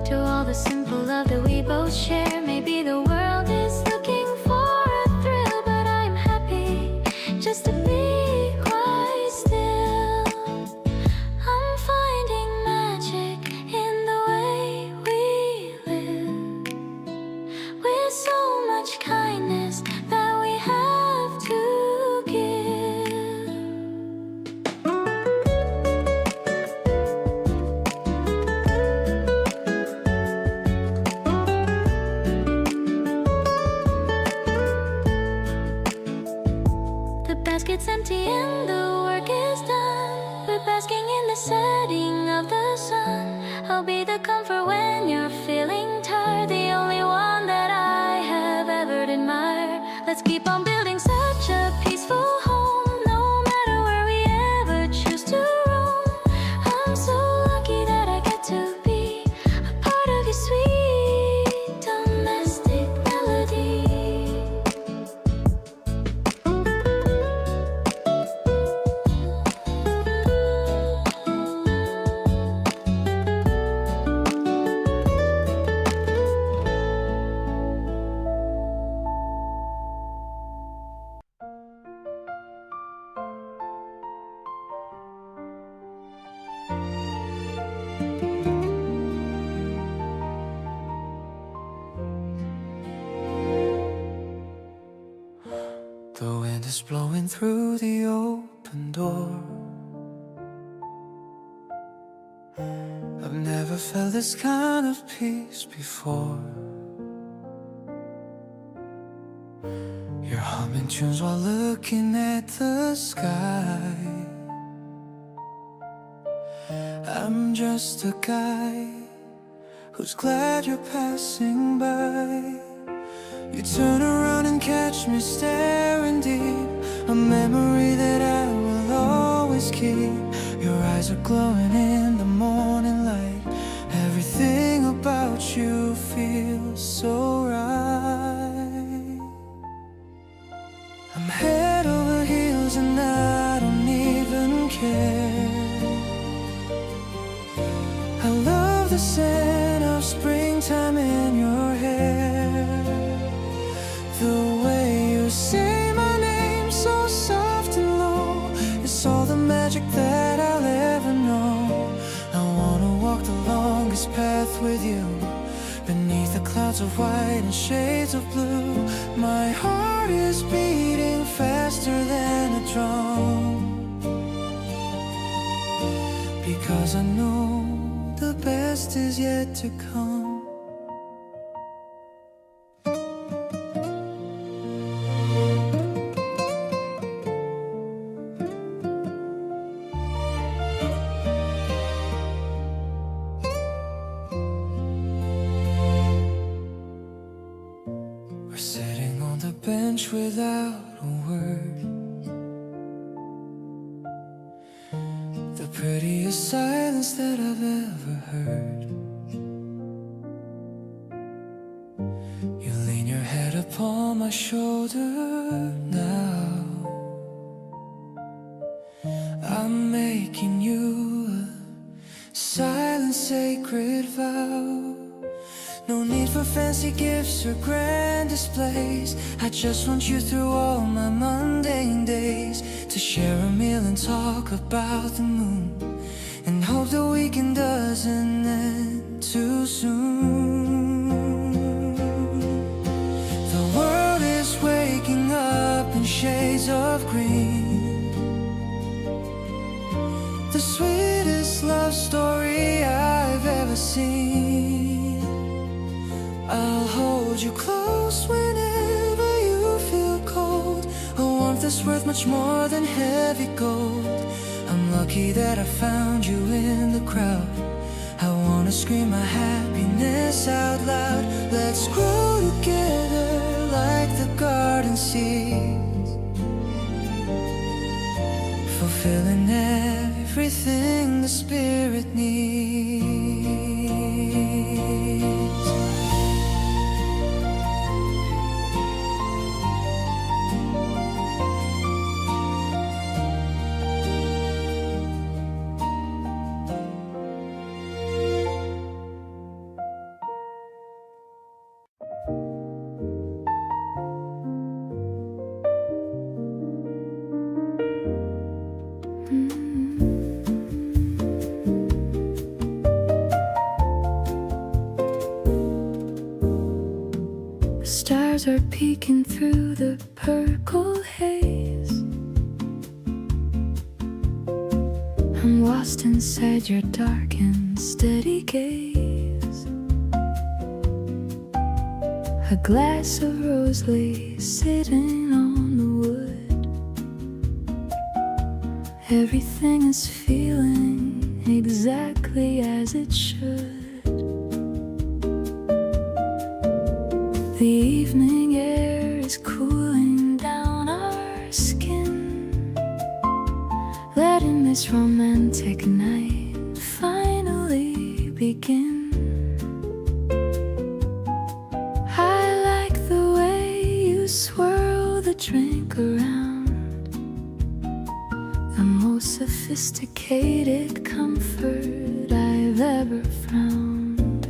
to all the simple love that we both share. Maybe the world is looking for a thrill, but I'm happy just to be quite still. I'm finding magic in the way we live, with so much kindness that we have to give. The basket's empty and the work is done. We're basking in the setting of the sun. I'll be the comfort when you're feeling tired, the only one that I have ever admired. Let's keep on building such a peaceful home, no matter where we ever choose to roam. I'm so lucky that I get to be a part of your sweet domestic melody. The wind is blowing through the open door. I've never felt this kind of peace before. You're humming tunes while looking at the sky. I'm just a guy who's glad you're passing by. You turn around and catch me staring deep, a memory that I will always keep. Your eyes are glowing in the morning light. Everything about you feels so right. I'm head over heels and I don't even care. I love the scent of springtime in your hair. The way you say my name so soft and low, it's all the magic that I'll ever know. I wanna walk the longest path with you, beneath the clouds of white and shades of blue. My heart is beating faster than a drum, because I know the best is yet to come. We're sitting on the bench without a word, the prettiest silence that I've ever heard. You lean your head upon my shoulder now. I'm making you a silent sacred vow. No need for fancy gifts or grand displays. I just want you through all my mundane days, to share a meal and talk about the moon, and hope the weekend doesn't end too soon. The world is waking up in shades of green, the sweetest love story I've ever seen. I'll hold you close whenever you feel cold, a warmth that's worth much more than heavy gold. I'm lucky that I found you in the crowd. I wanna scream my happiness out loud. Let's grow together like the garden seeds, fulfilling everything the spirit needs. stars are peeking through the purple haze. I'm lost inside your dark and steady gaze. A glass of rose leaves sitting on the wood. Everything is feeling exactly as it should. The evening air is cooling down our skin, letting this romantic night finally begin. I like the way you swirl the drink around, the most sophisticated comfort I've ever found.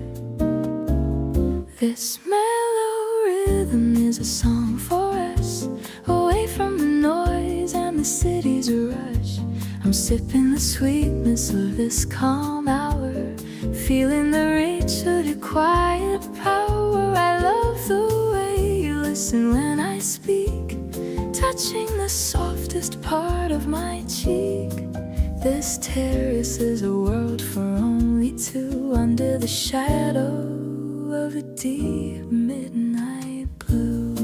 This mellow rhythm is a song for us, away from the noise and the city's rush. I'm sipping the sweetness of this calm hour, feeling the reach of your quiet power. I love the way you listen when I speak, touching the softest part of my cheek. This terrace is a world for only two, under the shadow of a deep midnight blue.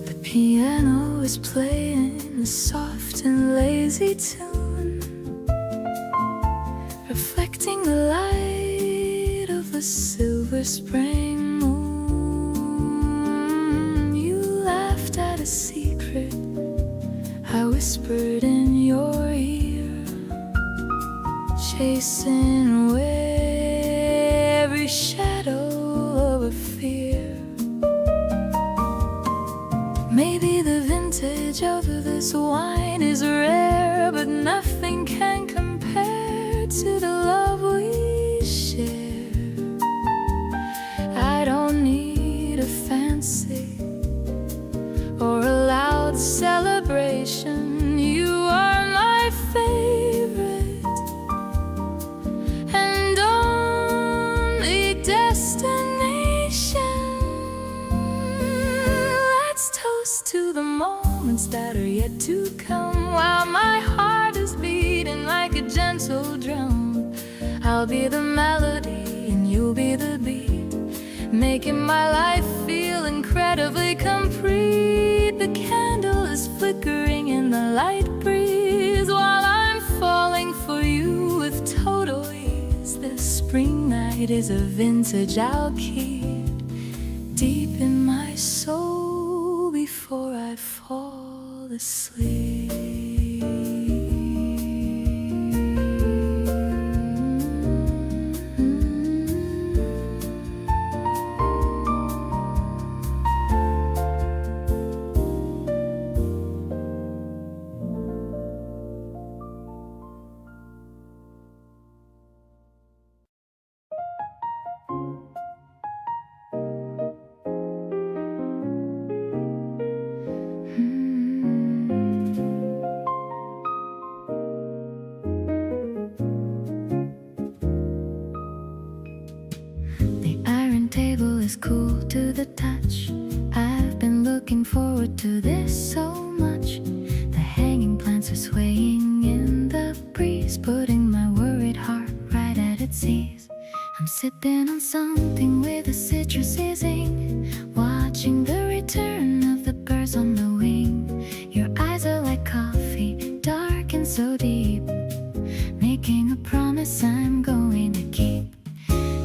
The piano is playing a soft and lazy tune, reflecting the light of the silver spring moon. You laughed at a secret I whispered in your ear, chasing away every shadow of a fear. Maybe the vintage of this wine is rare, but nothing can compare to the love we share. I don't need a fancy or a loud celebration. You are my favorite and only destination. Let's toast to the moments that are yet to come, while my heart is beating like a gentle drum. I'll be the melody and you'll be the beat, making my life feel incredibly complete. The candle is flickering in the light breeze, while I'm falling for you with total ease. This spring night is a vintage I'll keep deep in my soul before I fall asleep. Is cool to the touch. I've been looking forward to this so much. The hanging plants are swaying in the breeze, putting my worried heart right at its ease. I'm sipping on something with a citrusy zing, watching the return of the birds on the wing. Your eyes are like coffee, dark and so deep, making a promise I'm going to keep.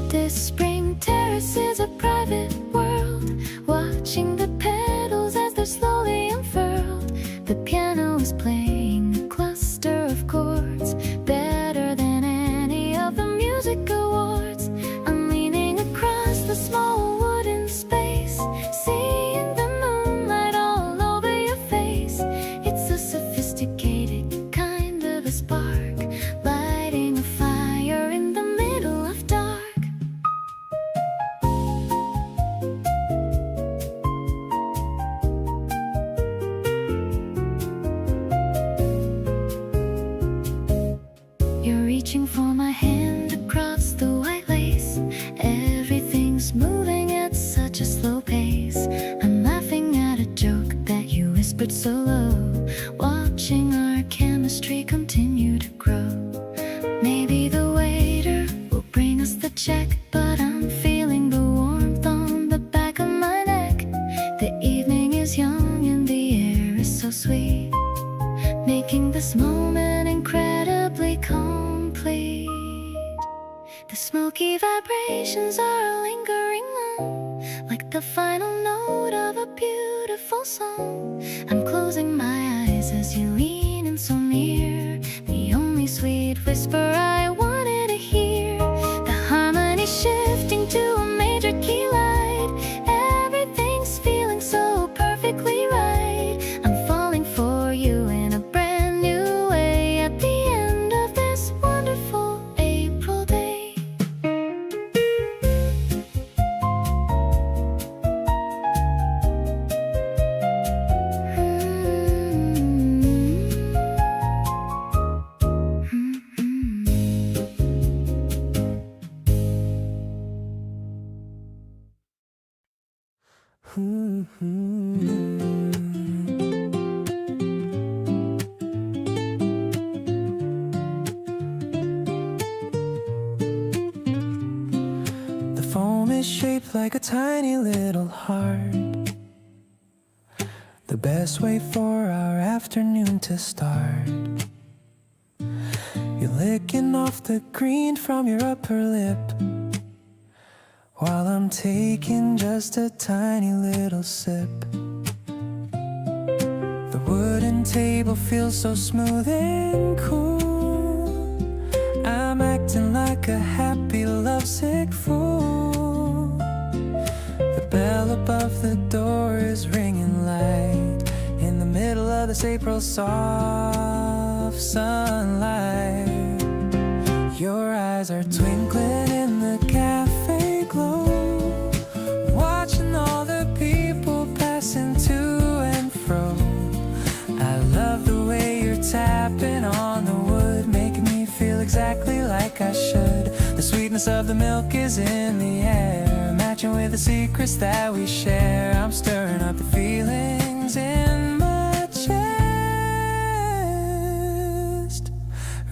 This spring terrace is a private world, watching the petals as they're slowly unfurled. The piano is playing a cluster of chords, better than any of the music awards. I'm leaning across the small wooden space, seeing the moonlight all over your face. It's a sophisticated kind of a spark, lighting a fire in the middle of dark. You're reaching for my hand across the white lace. Everything's moving at such a slow pace. I'm laughing at a joke that you whispered so low, watching our chemistry continue to grow. Maybe the waiter will bring us the check, but I'm feeling the warmth on the back of my neck. The evening is young and the air is so sweet, making this moment incredibly complete. The smoky vibrations are lingering on, like the final note of a beautiful song. I'm closing my eyes as you lean in so near, the only sweet whisper I wanted to hear. The harmony shifting to a major key light. Everything's feeling so perfectly right. I'm falling for you in a brand new way at the end of this wonderful April day. The foam is shaped like a tiny little heart, the best way for our afternoon to start. You're licking off the green from your upper lip, while I'm taking just a tiny little sip. The wooden table feels so smooth and cool. I'm acting like a happy, lovesick fool. The bell above the door is ringing light in the middle of this April soft sunlight. Your eyes are twinkling in the cafe glow, watching all the people passing to and fro. I love the way you're tapping on the wood, making me feel exactly like I should. The sweetness of the milk is in the air, matching with the secrets that we share. I'm stirring up the feelings in my chest,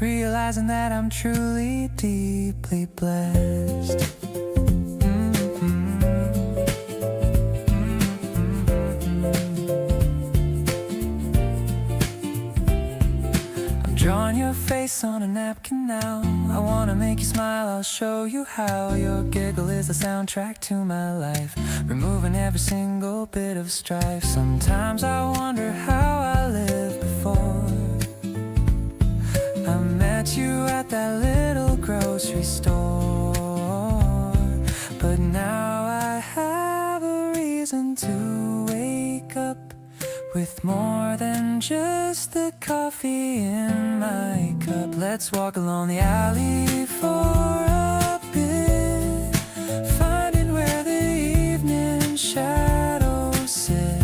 realizing that I'm truly deeply blessed. Drawing your face on a napkin now. I wanna make you smile, I'll show you how. Your giggle is the soundtrack to my life, removing every single bit of strife. Sometimes I wonder how I lived before I met you at that little grocery store. But now I have a reason to wake up with more than just the coffee in my cup. Let's walk along the alley for a bit, finding where the evening shadows sit.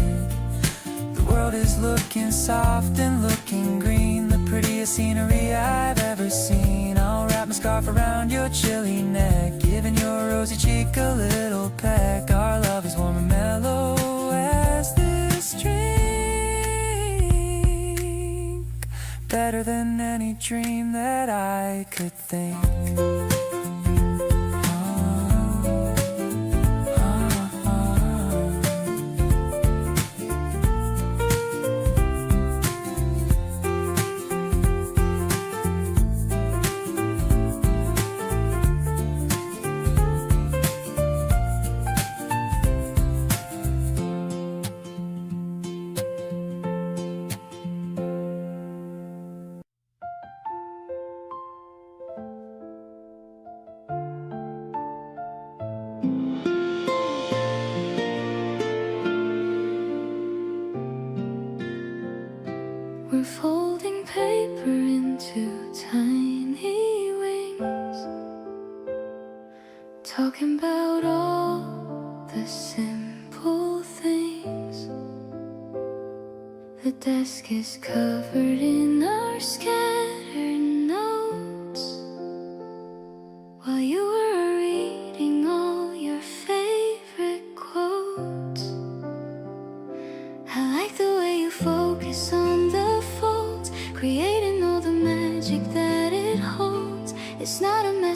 The world is looking soft and looking green, the prettiest scenery I've ever seen. I'll wrap my scarf around your chilly neck, giving your rosy cheek a little peck. Our love is warm and mellow as this drink, better than any dream that I could think. We're folding paper into tiny wings, talking about all the simple things. The desk is covered in our scattered notes,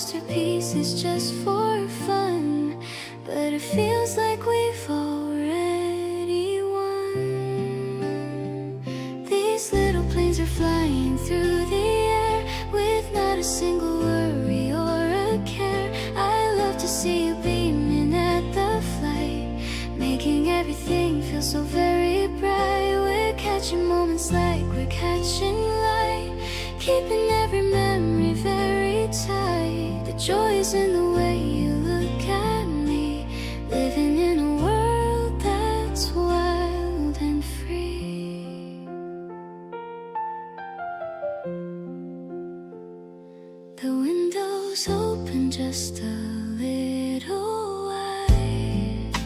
masterpiece is just for fun, but it feels like we've already won. These little planes are flying through the air with not a single worry or a care. I love to see you beaming at the flight, making everything feel so very bright. We're catching moments like we're catching light, keeping every memory very tight. The joy is in the way you look at me, living in a world that's wild and free. The windows open just a little wide,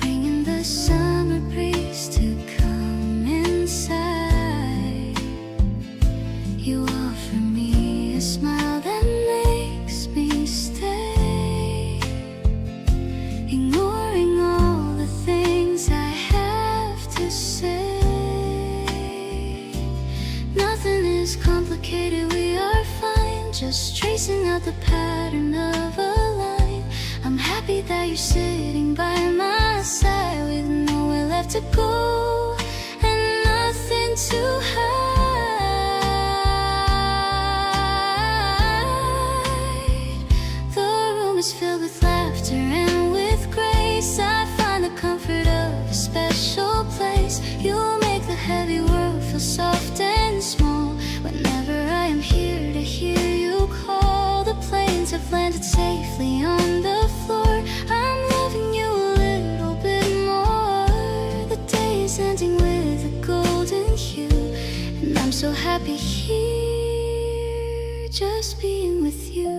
bringing the summer breeze to come inside. You offer me a smile that makes me stay, ignoring all the things I have to say. Nothing is complicated, we are fine, just tracing out the pattern of a line. I'm happy that you're sitting by my side with nowhere left to go and nothing to hide. The room is filled with laughter and with grace. I find the comfort of a special place. You make the heavy world feel soft and small. Whenever I am here to hear you call, the planes have landed safely on the floor. I'm loving you a little bit more. The day is ending with a golden hue, and I'm so happy here, just being with you.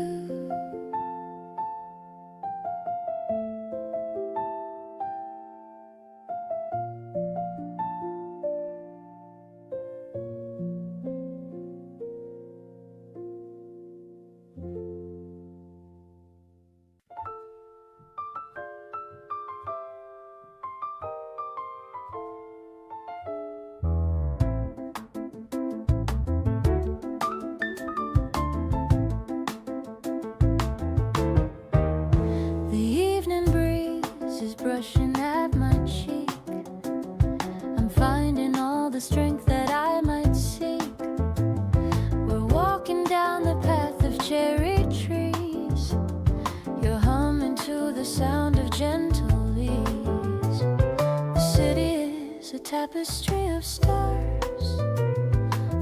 Brushing at my cheek, I'm finding all the strength that I might seek. We're walking down the path of cherry trees. You're humming to the sound of gentle ease. The city is a tapestry of stars,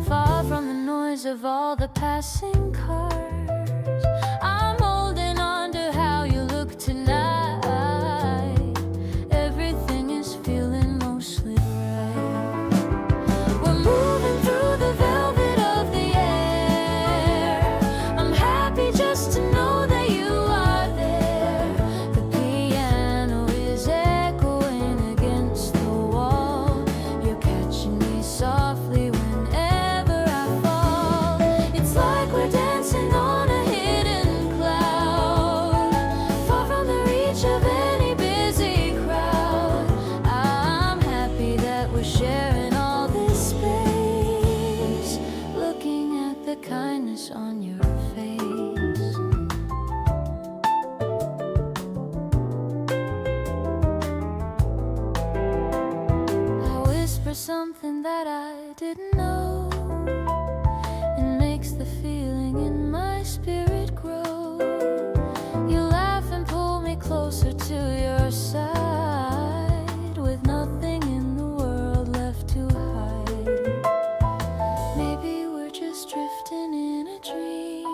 far from the noise of all the passing cars. I'm holding on to how you look tonight. On your face, I whisper something that I didn't know. It makes the feeling in my spirit grow. You laugh and pull me closer to your side, with nothing in the world left to hide. Maybe we're just drifting in a dream,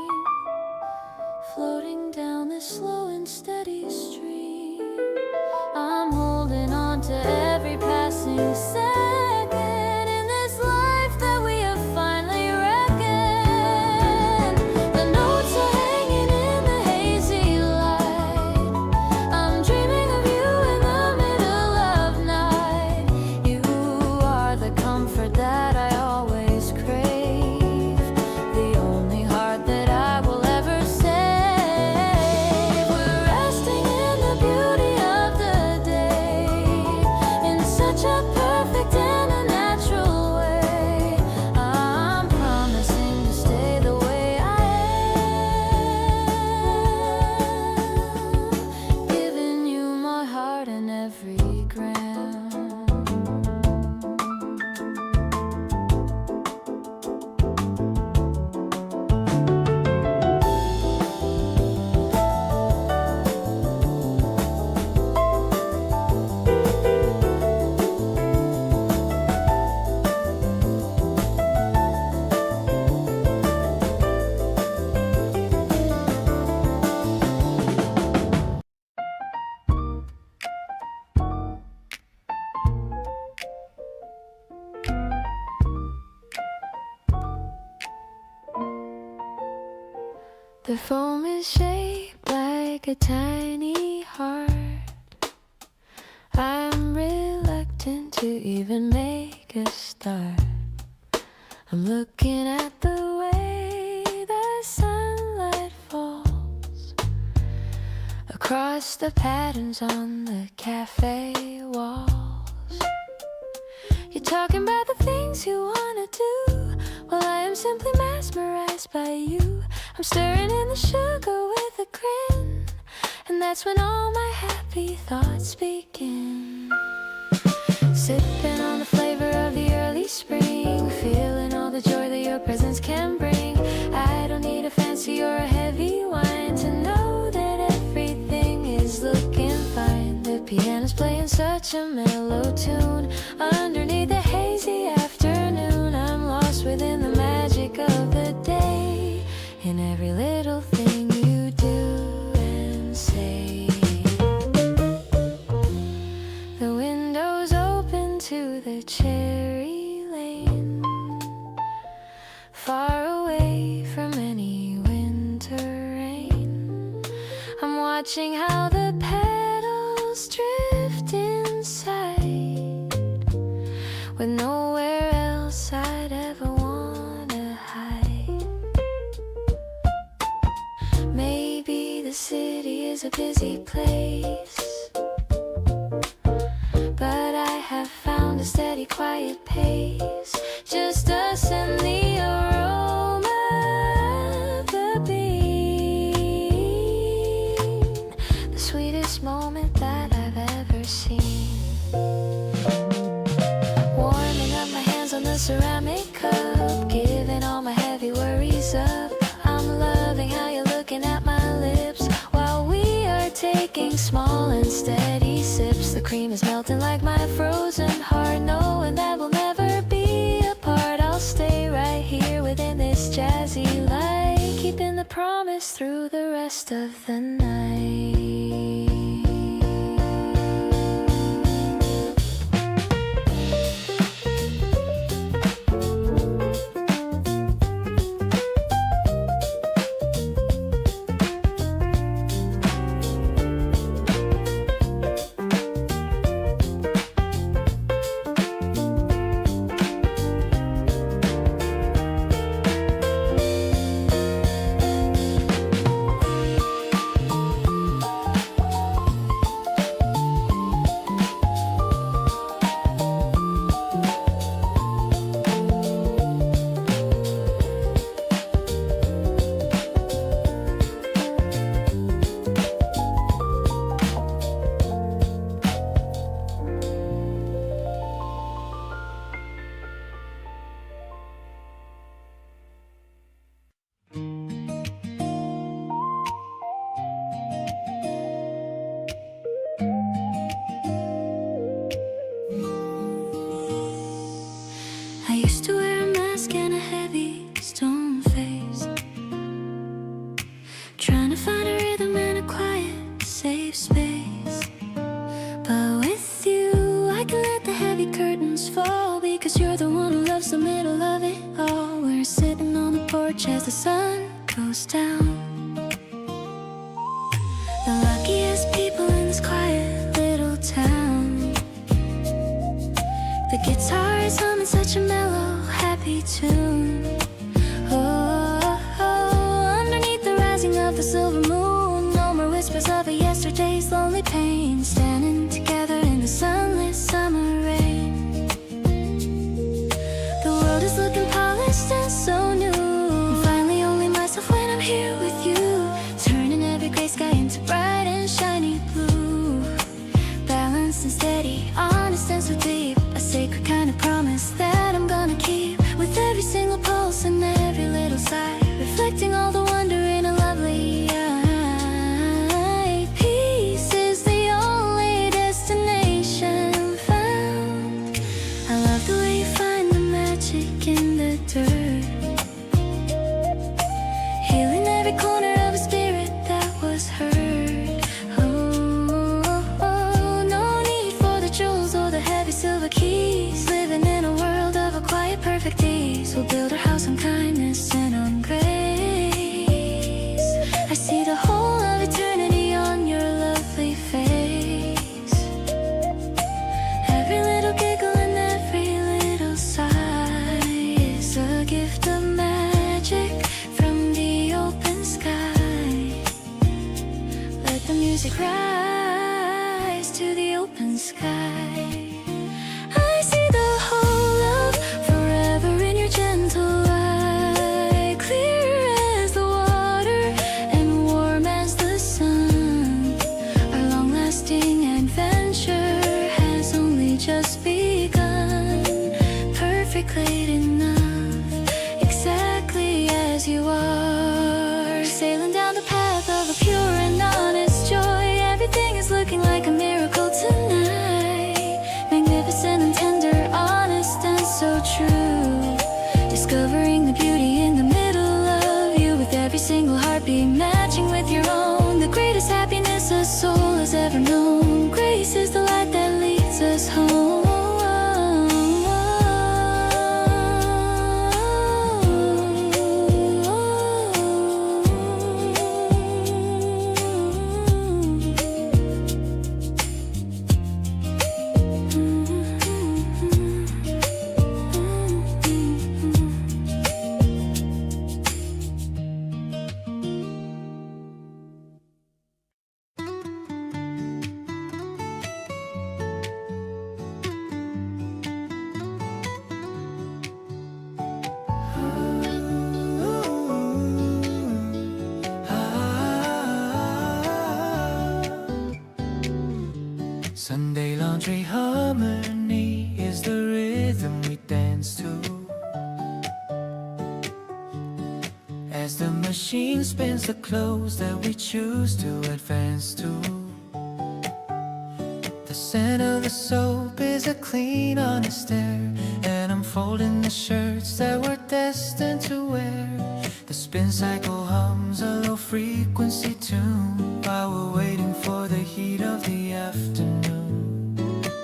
The foam is shaped like a tiny heart. I'm reluctant to even make a start. I'm looking at the way the sunlight falls across the patterns on the cafe walls. You're talking about the things you wanna do, while I am simply mesmerized by you. I'm stirring in the sugar with a grin, and that's when all my happy thoughts begin. Sipping on the flavor of the early spring, feeling all the joy that your presence can bring. I don't need a fancy or a heavy wine to know that everything is looking fine. The piano's playing such a mellow tune underneath the hazy afternoon. I'm lost within the magic of the day, in every little thing you do and say. The window's open to the cherry lane, far away from any winter rain. I'm watching how the petals drift inside, with nowhere else I'd ever wanna hide. Maybe the city is a busy place, but I have found a steady, quiet pace. Just us and the aroma of the bean, the sweetest moment that I've ever seen. Warming up my hands on the ceramic cup, giving all my heavy worries up. I'm loving how you're looking at my lips while we are taking small and steady sips. The cream is melting like my frozen heart, knowing that we'll never be apart. I'll stay right here within this jazzy light, keeping the promise through the rest of the night. I used to wear a mask and a heavy stone face, trying to find a rhythm and a quiet, safe space. But with you, I can let the heavy curtains fall, because you're the one who loves the middle of it all. We're sitting on the porch as the sun goes down. The luckiest people in this quiet little town. The guitar is humming such a mellow, happy tune. Oh, underneath the rising of the silver moon, no more whispers of a yesterday's lonely pain. Standing together in the sunlit summer rain. The world is looking polished and so new. I'm finally only myself when I'm here with you, turning every gray sky into bright and shiny blue. Balanced and steady, honest and so deep, a sacred kind of promise that I'm gonna keep. With every single pulse and every little sigh, reflecting all the wonder in a lovely eye. Peace is the only as it rise to the open sky. I see the whole of forever in your gentle eye, clear as the water and warm as the sun. Our long-lasting adventure has only just begun. Perfectly enough, exactly as you are, sailing down the path of a pure and honest joy. Everything is looking like a miracle tonight, magnificent and tender, honest and so true. Discovering the beauty in the middle of you, with every single heartbeat matching with your own. The greatest happiness a soul has ever known. Grace is the light that leads us home. Sunday laundry harmony is the rhythm we dance to, as the machine spins the clothes that we choose to advance to. The scent of the soap is a clean, honest air, and I'm folding the shirts that we're destined to wear. The spin cycle hums a low frequency tune while we're waiting for the heat of the afternoon.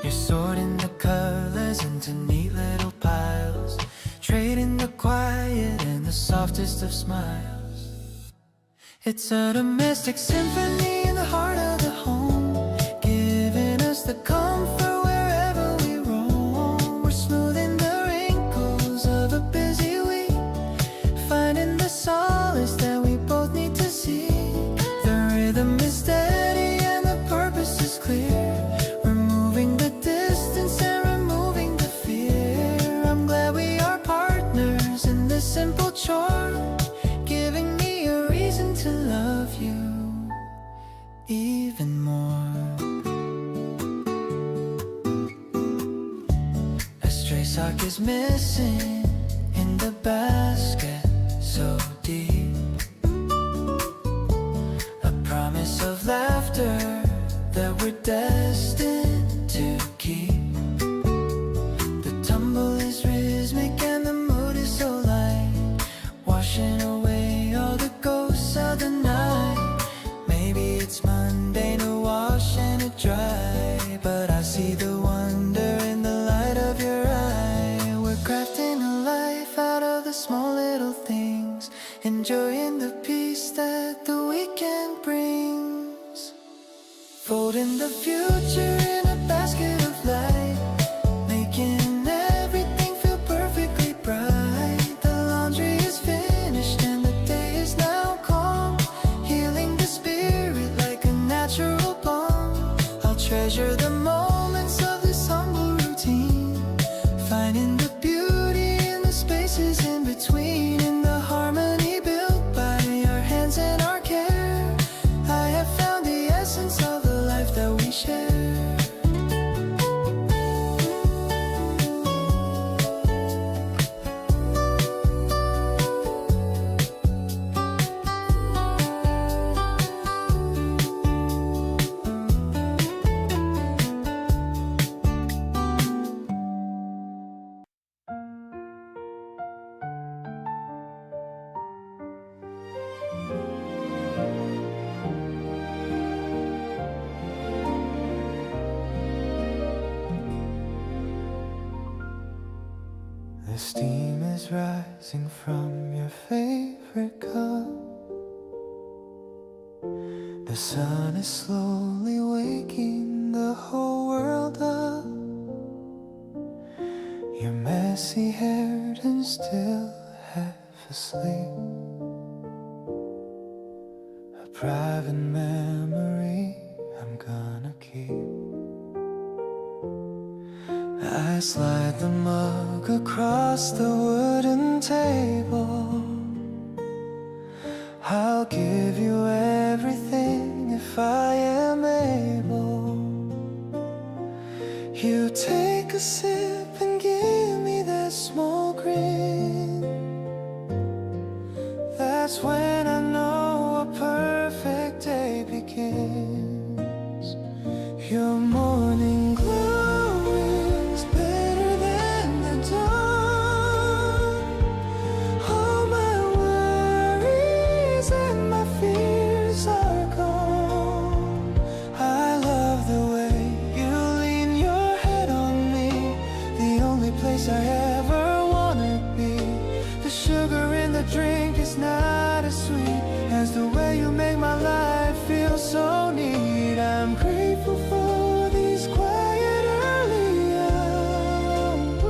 You're sorting the colors into neat little piles, trading the quiet and the softest of smiles. It's a domestic symphony in the heart of the home, giving us the comfort wherever we roam. We're smoothing the wrinkles of a busy week, finding the solace that we both need to see. The rhythm is steady and the purpose is clear, removing the distance and removing the fear. I'm glad we are partners in this simple chore, giving me a reason to love you even more. A stray sock is missing in the basket, so deep. A promise of laughter that we're destined to keep. The tumble is rhythmic and the mood is so light, washing away all the ghosts of the night. Maybe it's mundane to wash and to dry, but I see the wonder in the light of your eye. We're crafting a life out of the small little things, enjoying the peace that the weekend brings. Folding the future in a basket of light, making everything feel perfectly bright. The laundry is finished and the day is now calm, healing the spirit like a natural balm. I'll treasure the moments of this humble routine, finding the beauty in the spaces in between, in the harmony built by our hands and our care. I have found the essence of the life that we share. The steam is rising from your favorite cup. The sun is slowly waking the whole world up. You're messy haired and still half asleep. A private memory keep. I slide the mug across the wooden table. I'll give you everything if I am able. You take a sip and give me that small grin. That's when I know a perfect day begins. Your morning glow is better than the dawn. All my worries and my fears are gone. I love the way you lean your head on me, the only place I ever wanna be. The sugar in the drink is not as sweet as the way you make my life feel so neat. I'm grateful for these quiet early hours,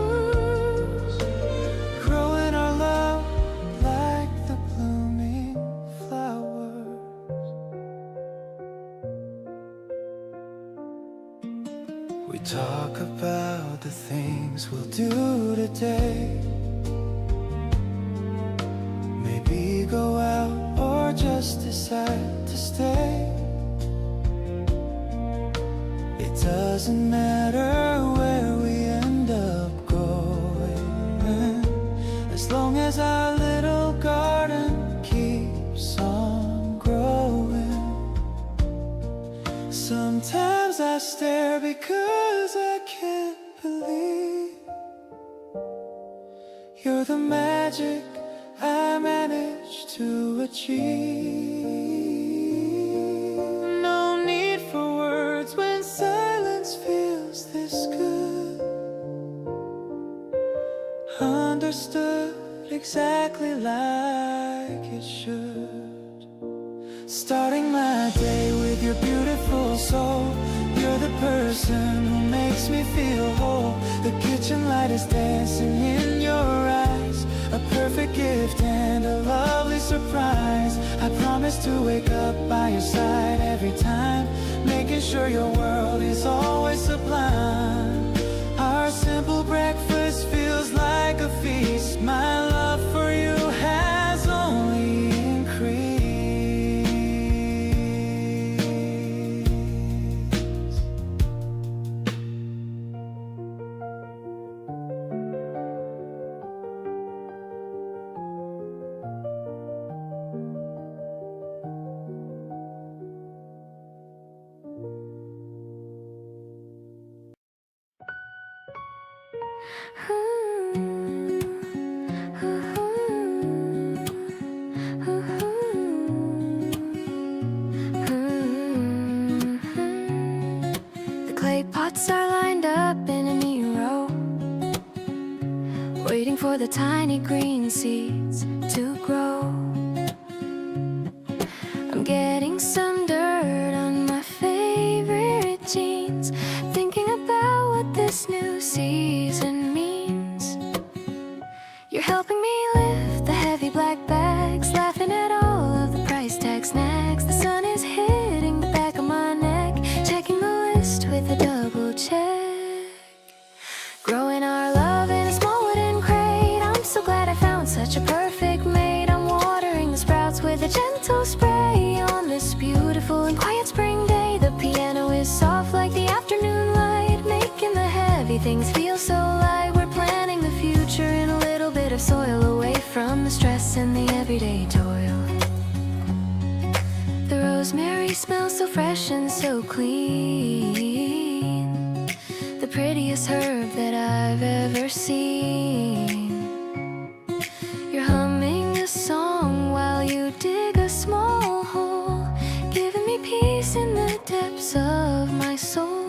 growing our love like the blooming flowers. We talk about the things we'll do today. Maybe go out or just decide to stay. It doesn't matter where we end up going, as long as our little garden keeps on growing. Sometimes I stare because I can't believe you're the magic I managed to achieve. No need for words when silence feels this good. Understood exactly like it should. Starting my day with your beautiful soul. You're the person who makes me feel whole. The kitchen light is dancing in your eyes, a perfect gift and a lovely surprise. I promise to wake up by your side every time, making sure your world is always sublime. Our simple breakfast feels like a feast. My love for you has only increased. The clay pots are lined up in a neat row, waiting for the tiny green seeds to grow. I'm getting some dirt on my favorite jeans, thinking about what this new season means. You're helping me lift the heavy black bags, laughing at all of the price tag snacks. The sun is hitting the back of my neck, checking the list with a double check. Growing our love in a small wooden crate. I'm so glad I found such a perfect mate. I'm watering the sprouts with a gentle spray on this beautiful and quiet spring day. The piano is soft like the afternoon light, making the heavy things feel so light. We're planning the future in a little bit of soil, away from the stress and the everyday toil. The rosemary smells so fresh and so clean, the prettiest herb that I've ever seen. You're humming a song while you dig a small hole, giving me peace in the depths of my soul.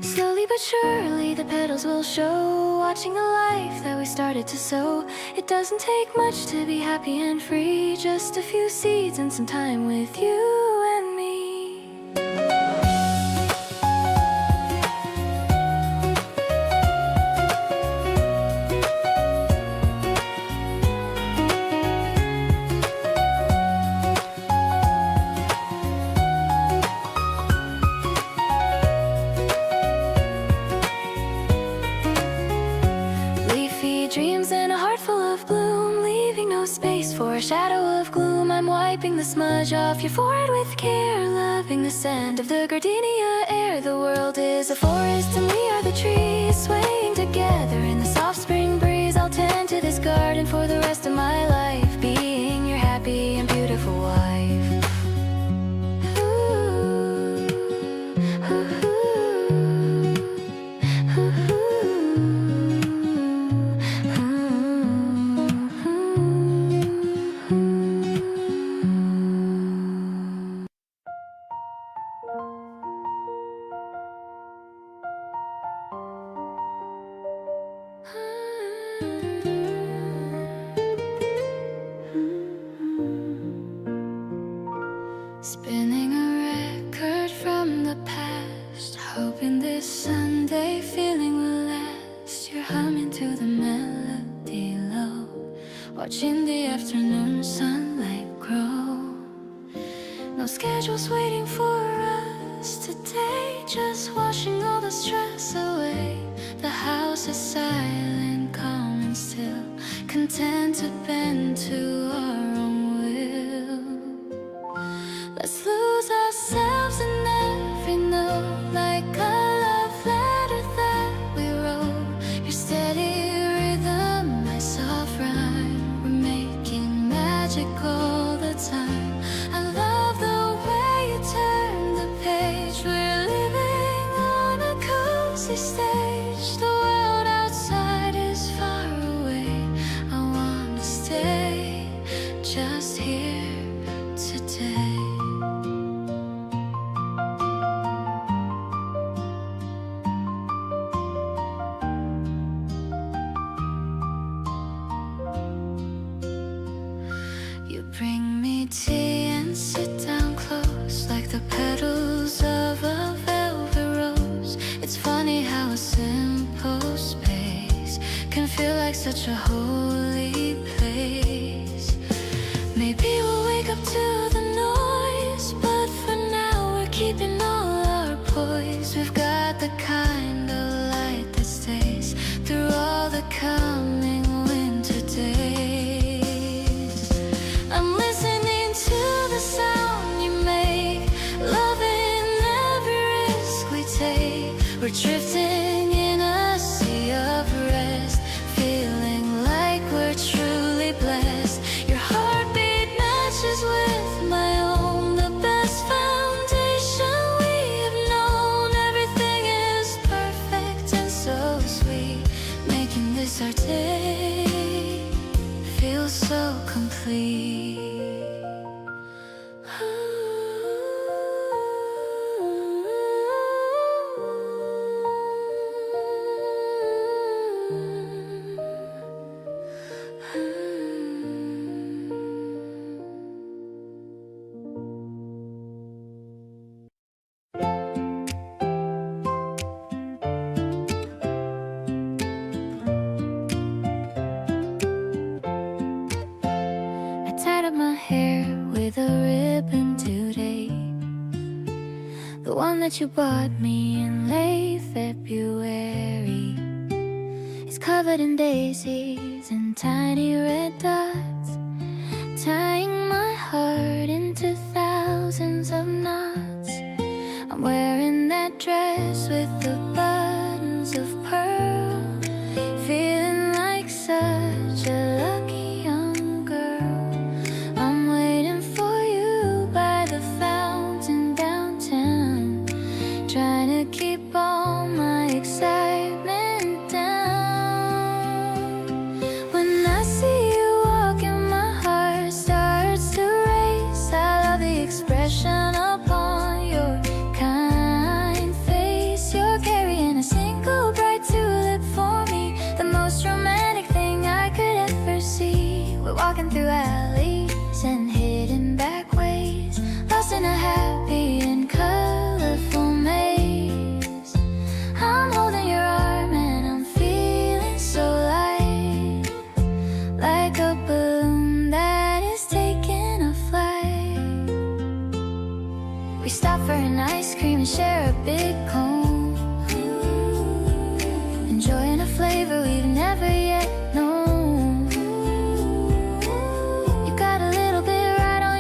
Slowly but surely the petals will show, watching the life that we started to sow. It doesn't take much to be happy and free, just a few seeds and some time with you and me. I'm wiping the smudge off your forehead with care, loving the scent of the gardenia air. The world is a forest and we are the trees, swaying together in the soft spring breeze. I'll tend to this garden for the rest of my life, being your happy and beautiful wife. Spinning a record from the past, hoping this Sunday feeling will last. You're humming to the melody low, watching the afternoon sunlight grow. No schedules waiting for us today, just washing all the stress away. The house is silent, calm and still, content to bend to our own will. Let's lose ourselves in every note, like a love letter that we wrote. Your steady rhythm, my soft rhyme, we're making magic all the time. I love the way you turn the page, we're living on a cozy stage. The world outside is far away, I wanna stay just here today. You bring me tea and sit down close, like the petals of a velvet rose. It's funny how a simple space can feel like such a holy place. Maybe we'll wake up to the noise, but for now we're keeping all our poise. We've got the kind of light that stays through all the coming winter days. I'm listening to the sound you make, loving every risk we take. We're drifting in a sea of rest, feeling like we're truly blessed. Your heartbeat matches with my own, the best foundation we have known. Everything is perfect and so sweet, making this our day feel so complete. I tied up my hair with a ribbon today, the one that you bought me in late February. It's covered in daisies and tiny red dots, tying my heart into thousands of knots. I'm wearing that dress with the buttons of pearl, feeling like such a lucky young girl. I'm waiting for you by the fountain downtown, trying to keep all my excitement down. When I see you walking, my heart starts to race. I love the expression upon your kind face. You're carrying a single bright tulip for me, the most romantic thing I could ever see. We're walking through alleys and hidden back ways, lost in a happy and colorful maze. I'm holding your arm and I'm feeling so light, like a balloon that is taking a flight. We stop for an ice cream and share a big cone, enjoying a flavor we've never yet known. You got a little bit right on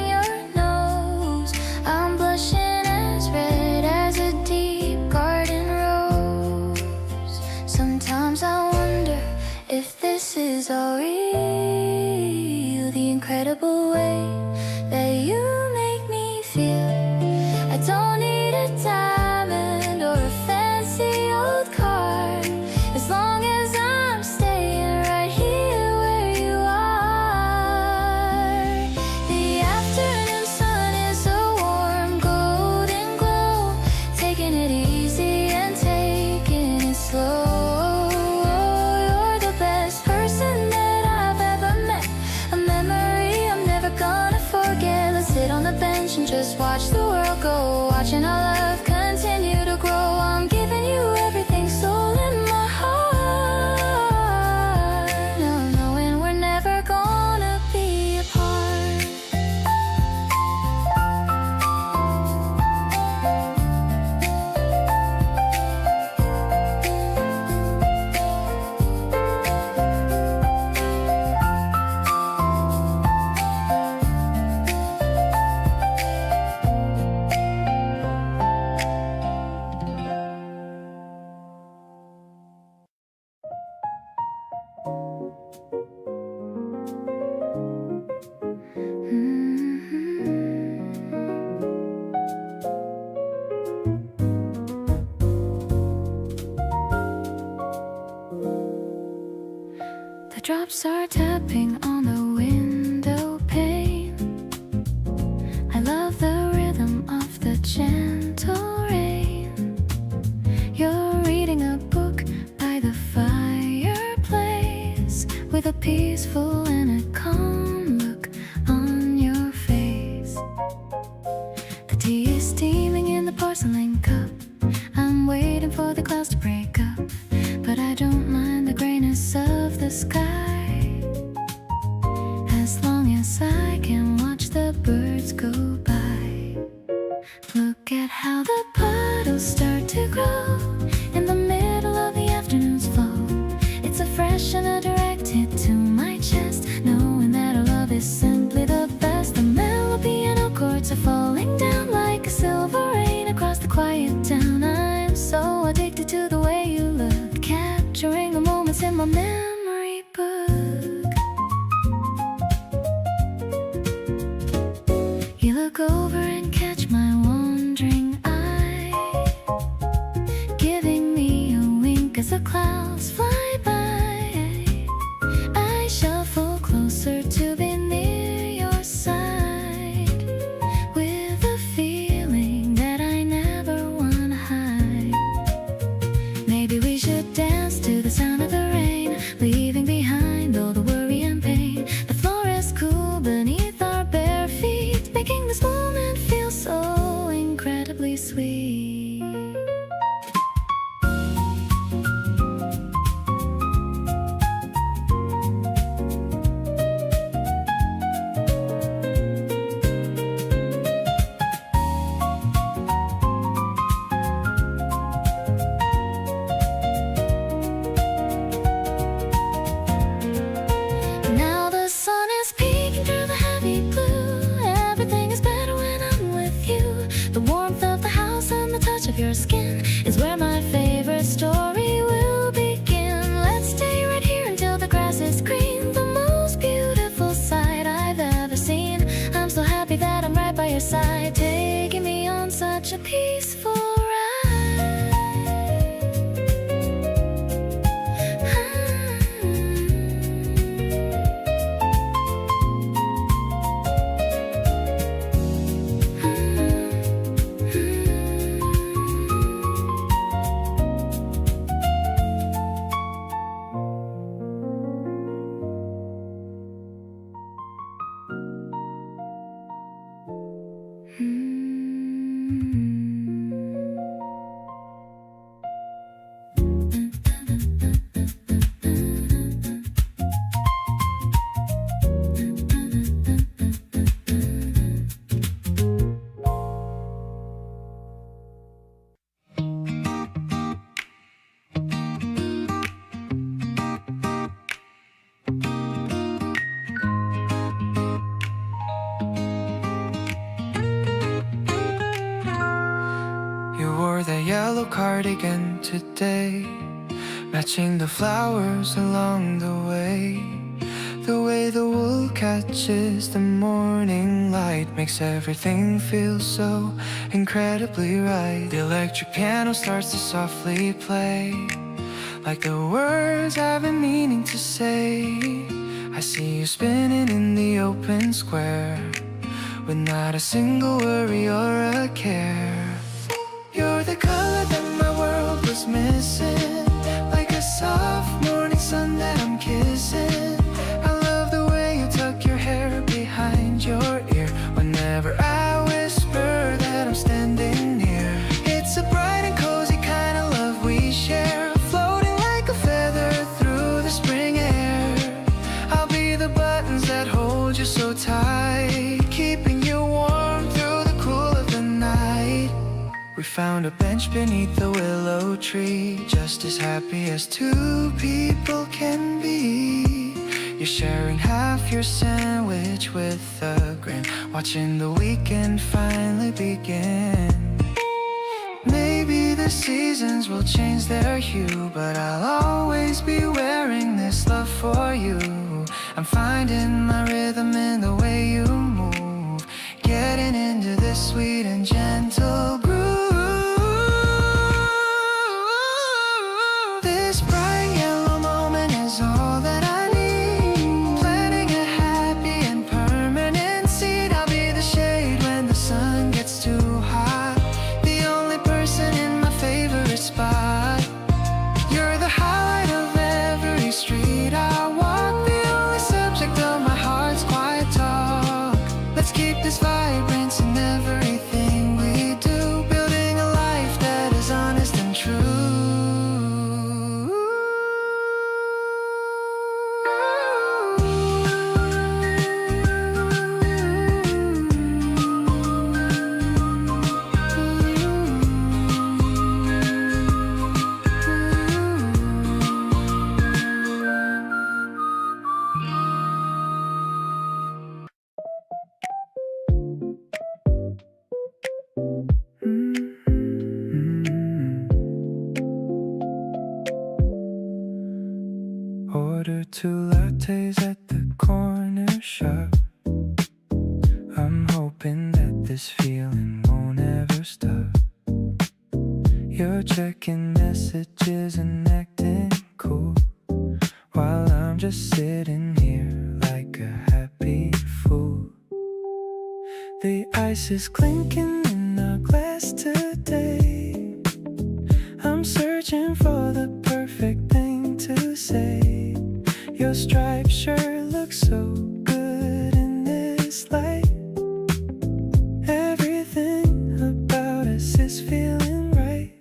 way that you make me feel. I don't need a diamond or a fancy old car, as long as I'm staying right here where you are. The afternoon sun is a warm golden glow, taking it easy and taking it slow. You're the best person that I've ever met, a memory I'm never gonna forget. Let's sit on the bench and just watch the world go, watching our love continue to grow. I'm giving you everything, soul in my heart, now knowing we're never gonna be apart. The drops are tapping on the window pane. I love the rhythm of the gentle rain. You're reading a book by the fireplace, with a peaceful and a calm look on your face. The tea is steaming in the porcelain cup. I'm waiting for the clouds to break up, but I don't mind the grayness of the sky, as long as I can watch the birds go by. Look at how the puddles start to grow in the middle of the afternoon's flow. It's a fresh and a direct hit to my chest, knowing that our love is simply the best. The mellow piano chords are falling down like a silver rain across the quiet town. I'm so addicted to the way you look, capturing the moments in my memory book. You look over and catch my wandering eye, giving me a wink as the clouds fly by. I shuffle closer to be near your side, with a feeling that I never wanna hide. Maybe we should dance to the sound of the rain, leaving behind all the worry and pain. The floor is cool beneath our bare feet, making this moment feel so incredibly sweet. Now the sun is peeking through the heavy blue. Everything is better when I'm with you. The warmth of the house and the touch of your skin is where my favorite story will begin. Let's stay right here until the grass is green, the most beautiful sight I've ever seen. I'm so happy that I'm right by your side, taking me on such a peaceful ride. yellow cardigan today, matching the flowers along the way. The way the wool catches the morning light makes everything feel so incredibly right. The electric piano starts to softly play, like the words I've been meaning to say. I see you spinning in the open square, with not a single worry or a care. You're the color that my world was missing, like a soft morning sun that I'm kissing. I love the way you tuck your hair behind your ear whenever I whisper that I'm standing near. It's a bright and cozy kind of love we share, floating like a feather through the spring air. I'll be the buttons that hold you so tight, keeping you warm through the cool of the night. We found a bench beneath the willow tree, just as happy as two people can be. You're sharing half your sandwich with a grin, watching the weekend finally begin. Maybe the seasons will change their hue, but I'll always be wearing this love for you. I'm finding my rhythm in the way you move, getting into this sweet and gentle groove. This bright yellow moment is all that I need, planting a happy and permanent seed. I'll be the shade when the sun gets too hot, the only person in my favorite spot. You're the highlight of every street I walk, the only subject of my heart's quiet talk. Let's keep this vibrance in everything we do, building a life that is honest and true. Order 2 lattes at the corner shop. I'm hoping that this feeling won't ever stop. You're checking messages and acting cool, while I'm just sitting here like a happy fool. The ice is clinking in our glass today. I'm searching for the perfect thing to say. Your striped shirt looks so good in this light. Everything about us is feeling right.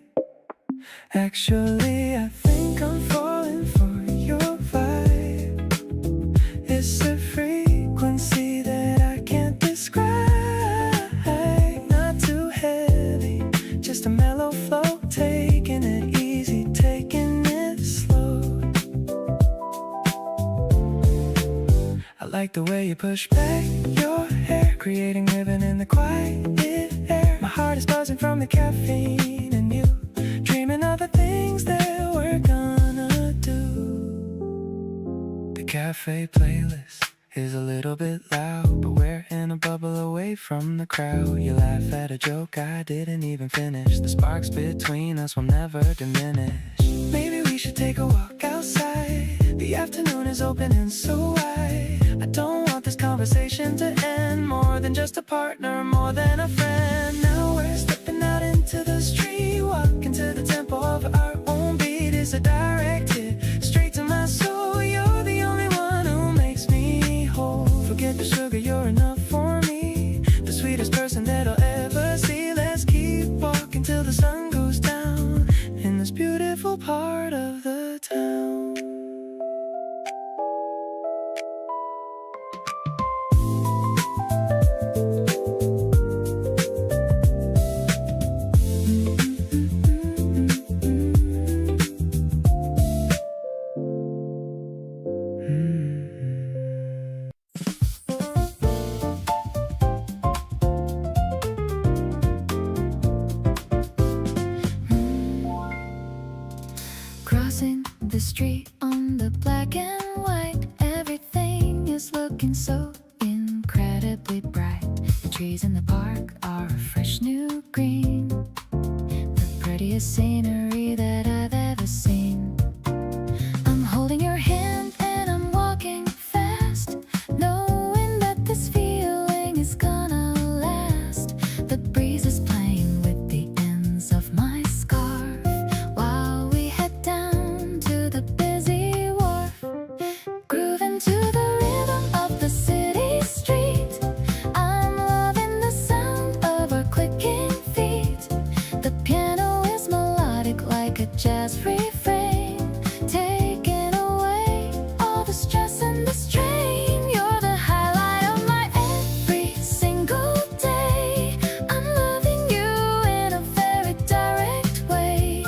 Actually, I think I'm falling for your vibe. It's a frequency that I can't describe. Not too heavy, just a mellow flow, taking it easy, taking it slow. I like the way you push back your hair, creating rhythm in the quiet air. My heart is buzzing from the caffeine and you, dreaming of the things that we're gonna do. The cafe playlist is a little bit loud, but we're in a bubble away from the crowd. You laugh at a joke I didn't even finish. The sparks between us will never diminish. Maybe we should take a walk outside. The afternoon is opening so wide. I don't want this conversation to end. More than just a partner, more than a friend. Now we're stepping out into the street, walking to the tempo of our own beat. Is a direct hit straight to my soul. You're the only one who makes me whole. Forget the sugar, you're enough for me, the sweetest person that I'll ever see. Let's keep walking till the sun goes down in this beautiful part of the town. Crossing the street on the black and white, everything looking so incredibly bright. The trees in the park are a fresh new green, the prettiest scenery that I've ever seen. I'm holding your hand and I'm walking fast, knowing that this feeling is gonna last. The breeze is playing with the ends of my scarf while we head down to the busy wharf, grooving to the rhythm of the city street. I'm loving the sound of our clicking feet. The piano is melodic like a jazz refrain, taking away all the stress and the strain. You're the highlight of my every single day. I'm loving you in a very direct way.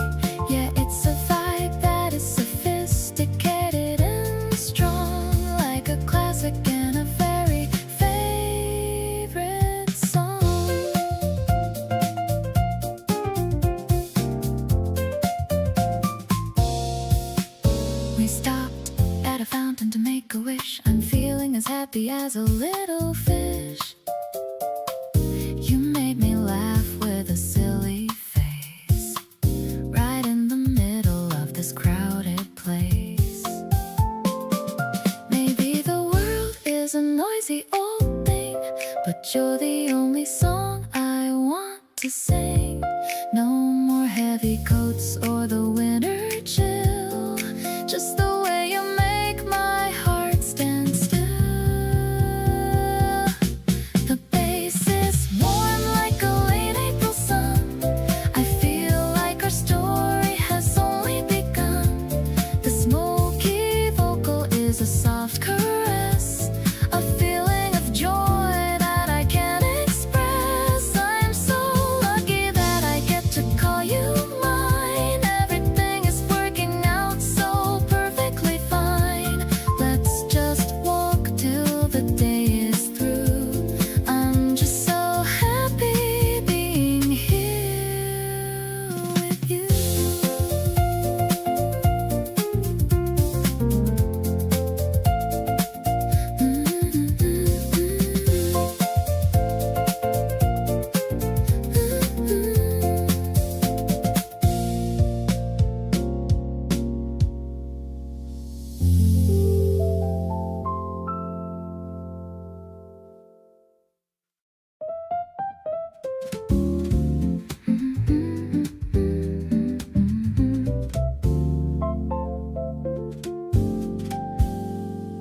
Yeah, it's a vibe that is sophisticated and strong, like a classic and a very favorite song. We stopped at a fountain to make a wish. I'm feeling as happy as a little fish. You made me laugh with a silly face, right in the middle of this crowded place. Maybe the world is a noisy old thing, but you're the only song I want to sing. No more heavy coats or the winter chill, just the way you make my heart stand still. The bass is warm like a late April sun. I feel like our story has only begun. The smoky vocal is a soft caress, a feeling of joy that I can't express. I'm so lucky that I get to call you mine. Everything is working out so perfectly fine. Let's just walk till the day is through. I'm just so happy being here with you.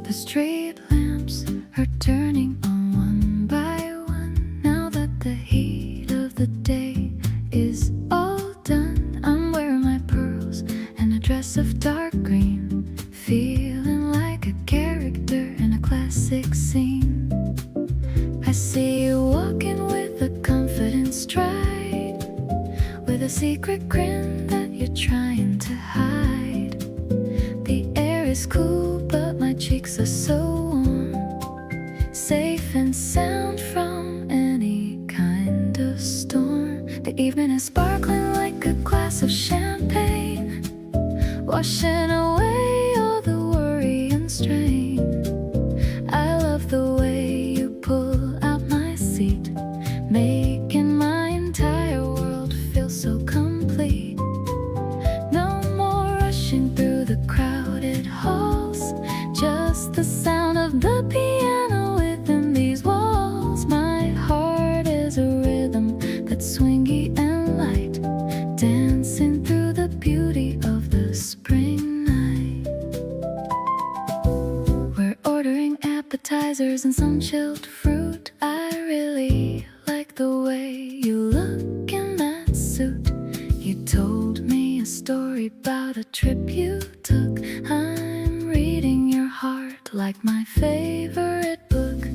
The street lamps are turning on one by one. Now that the heat of the day is all done, I'm wearing my pearls and a dress of dark green, feeling like a character in a classic scene. I see you walking with a confident stride, with a secret grin that you're trying to hide. The air is cool, but my cheeks are so warm, safe and sound from any kind of storm. The evening is sparkling like a glass of champagne, washing away all the worry and strain. I love the way you pull out my seat, making my entire world feel so complete. No more rushing through the crowded halls, just the sound of the piano within these walls. My heart is a rhythm that's swingy and light, dancing through the beauty of the spring night. We're ordering appetizers and some chilled fruit. I really like the way you look in that suit. You told me a story about a trip you took. I'm reading your heart like my favorite book.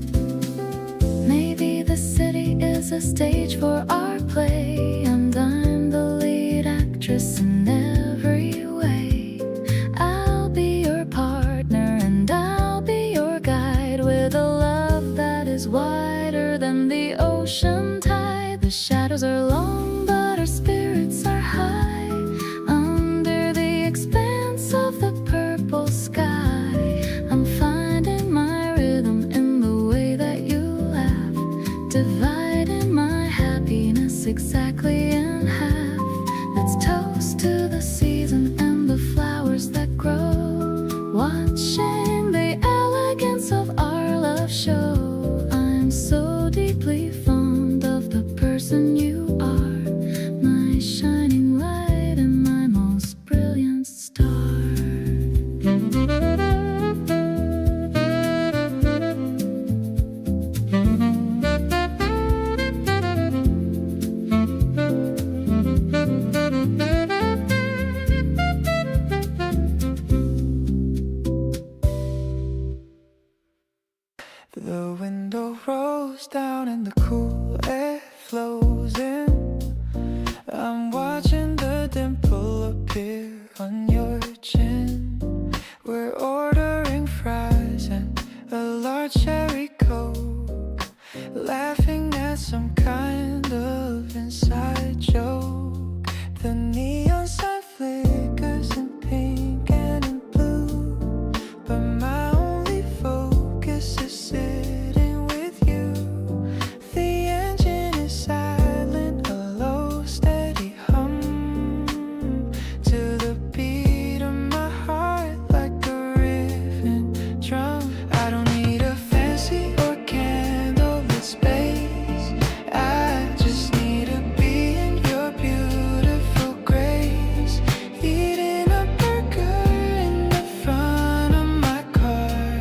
Maybe the city is a stage for our play, and I'm the lead actress in every way. I'll be your partner and I'll be your guide, with a love dividing my happiness exactly in half. Let's toast to the season and the flowers that grow, watching the elegance of our love show. I'm so deeply fond of the person you are, my shining light and my most brilliant star. The window rolls down and the cool air flows in. I'm watching the dimple appear on your chin. We're ordering fries and a large cherry coke, laughing at some kind of inside joke. The neon sign flickers in pink and in blue, but my only focus is sitting with you. The engine is silent, a low steady hum, to the beat of my heart like a riffing drum. I don't need a fancy or candlelit space, I just need to be in your beautiful grace. Eating a burger in the front of my car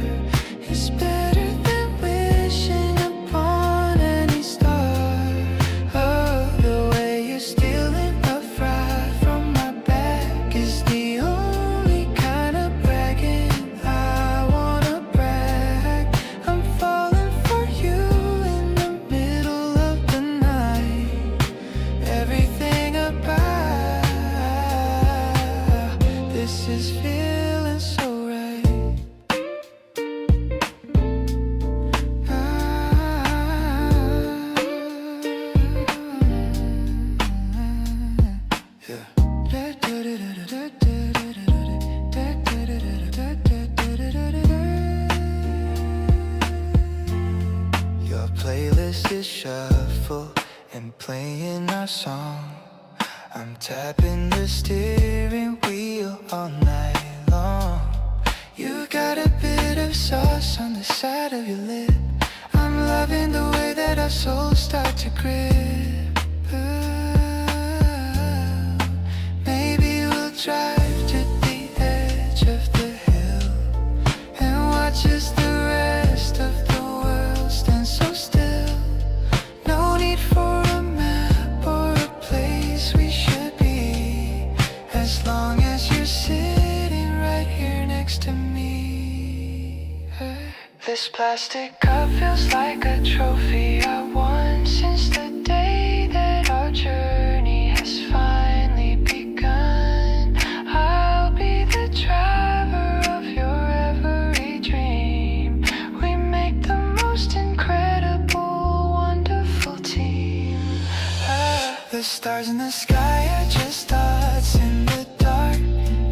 is better than wishing upon any star. Oh, the way you're stealing a fry from my back is the only kind of bragging I wanna brag. I'm falling for you in the middle of the night. Everything about this is feeling so right. Your playlist is shuffle and playing our song. I'm tapping the steering wheel all night long. You got a bit of sauce on the side of your lip. I'm loving the way that our souls start to grip. Maybe we'll drive to the edge of the hill and watch as the rest of the world stands so still. No need for a map or a place we should be, as long as you're sitting right here next to me. This plastic cup feels like a trophy I won since the day that our journey has finally begun. I'll be the driver of your every dream. We make the most incredible, wonderful team. The stars in the sky are just dots in the dark,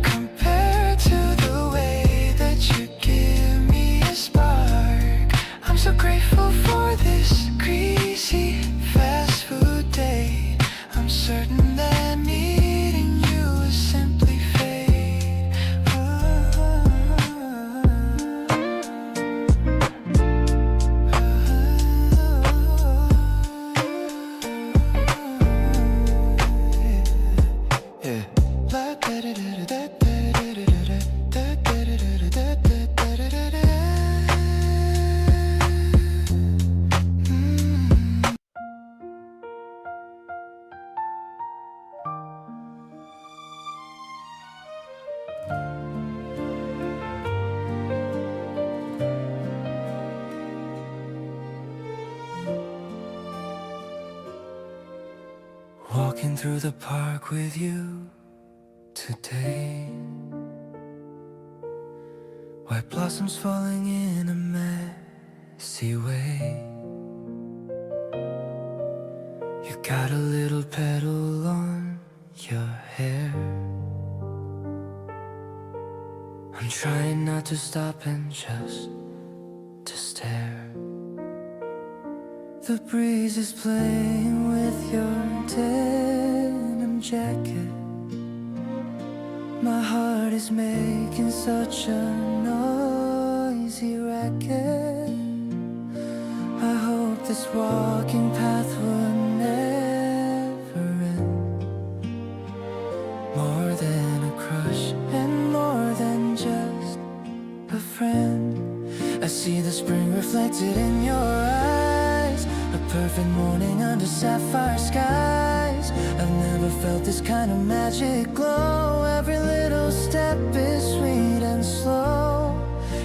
compared to the way that you give me a spark. I'm so grateful for this greasy fast food date. I'm certain that meeting you is simply fate. Walking through the park with you today, white blossoms falling in a messy way. You got a little petal on your hair. I'm trying not to stop and just to stare. The breeze is playing with your denim jacket. My heart is making such a noisy racket. I hope this walking path will never end. More than a crush and more than just a friend. I see the spring reflected in your eyes. A perfect morning under sapphire skies. I've never felt this kind of magic glow. Every little step is sweet and slow.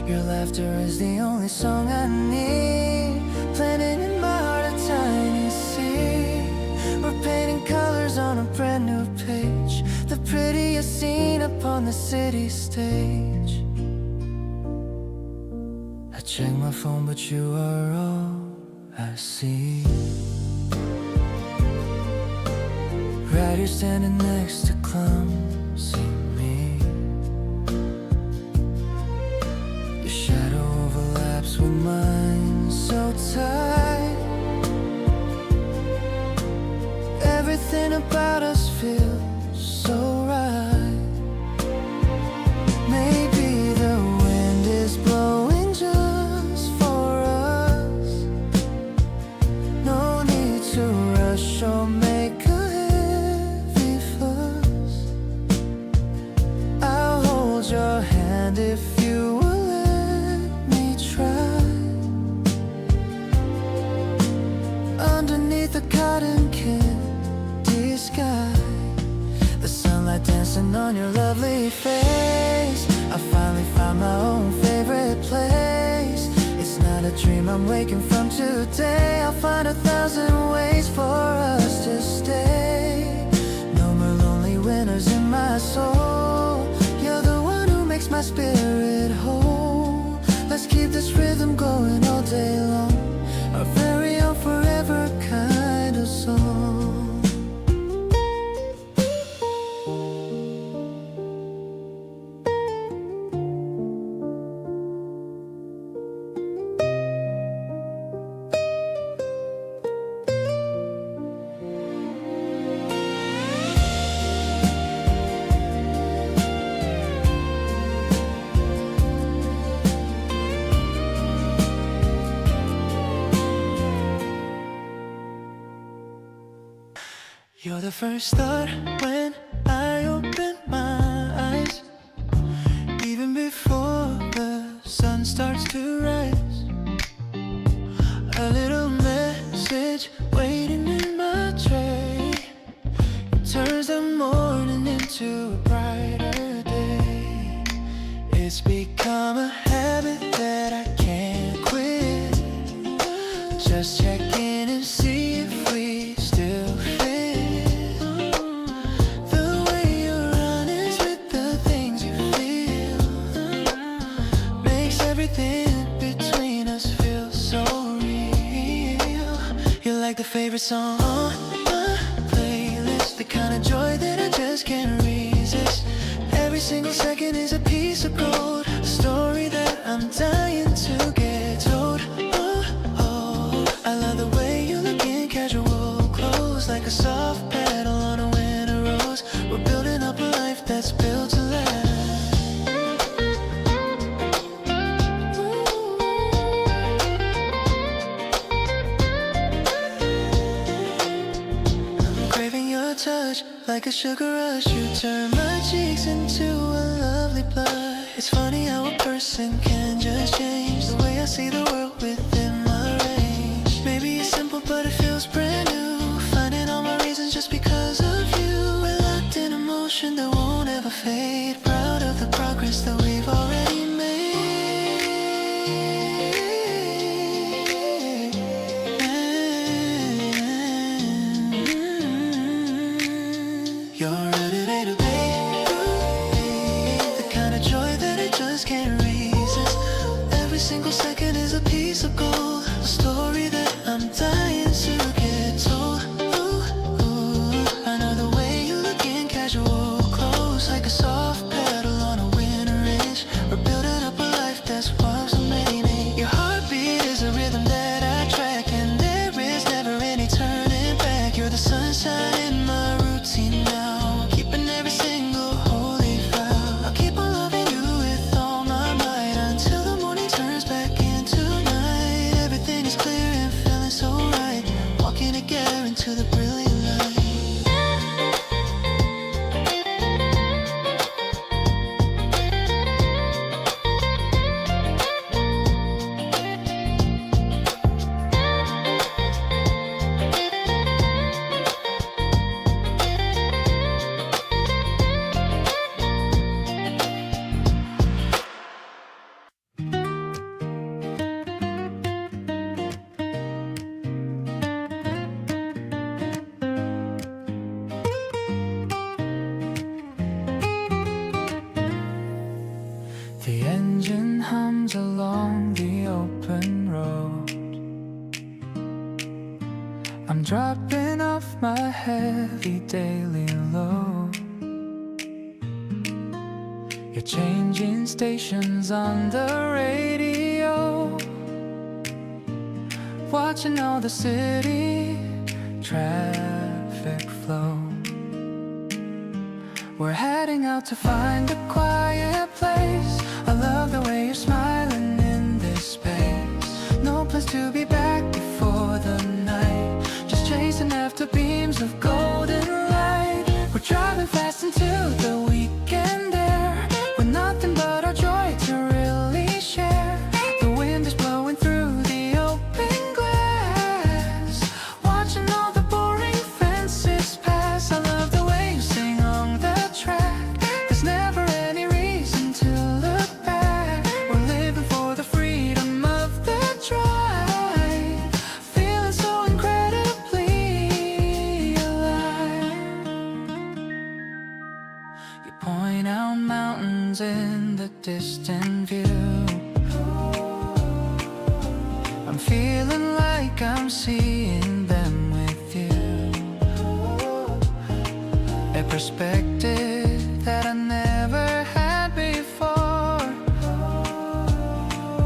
Your laughter is the only song I need. Planting in my heart a tiny seed. We're painting colors on a brand new page. The prettiest scene upon the city stage. I check my phone but you are all I see. Right here standing next to clumsy me. Your shadow overlaps with mine so tight. Everything about us feels so right. Maybe the wind is blowing just for us. No need to rush or make a heavy fuss. I'll hold your hand if you will let me try. Underneath the cotton candy sky, the sunlight dancing on your lovely face. I finally found my own favorite place. It's not a dream I'm waking from today. I'll find 1,000 ways for us to stay. No more lonely winters in my soul. You're the one who makes my spirit whole. Let's keep this rhythm going all day long. Our very own forever kind of song. You're the first thought when I open my eyes. Even before the sun starts to rise. A little message waiting in my tray. It turns the morning into a brighter day. It's become a habit that I can't quit. Just check in and see if we still fit. The way you're honest with the things you feel makes everything between us feel so real. You're like the favorite song on my playlist, the kind of joy that I just can't resist. Every single second is a piece of gold, a story that I'm dying to get told. Oh, oh, I love the way you look in casual clothes, like a soft petal on a winter rose. We're building up a life that's built to last. I'm craving your touch, like a sugar rush. You turn my cheeks into a lovely blush. It's funny how a person can just change the way I see the world within my range. Maybe it's simple but it feels brand new. Finding all my reasons just because of you. We're locked in emotion that won't ever fade. Proud of the progress that we've already made. You're ready to be the kind of joy that I just can't resist. Every single second is a piece of gold, a story that I'm dying to get told. Ooh, ooh, I know the way you look in casual clothes, like a soft to the brilliant light. The engine hums along the open road. I'm dropping off my heavy daily load. You're changing stations on the radio, watching all the city traffic flow. We're heading out to find a quiet place. I love the way you're smiling in this space. No place to be back before the night, just chasing after beams of golden light. We're driving fast into the weekend air, with nothing but our joy to really share. The wind is blowing through the open glass, watching all the boring fences pass. I love the way you sing on the track. There's never any reason to look back. We're living for the freedom of the drive, feeling so incredibly alive. You point out mountains in the distant view. I'm feeling like I'm seeing them with you. A perspective that I never had before,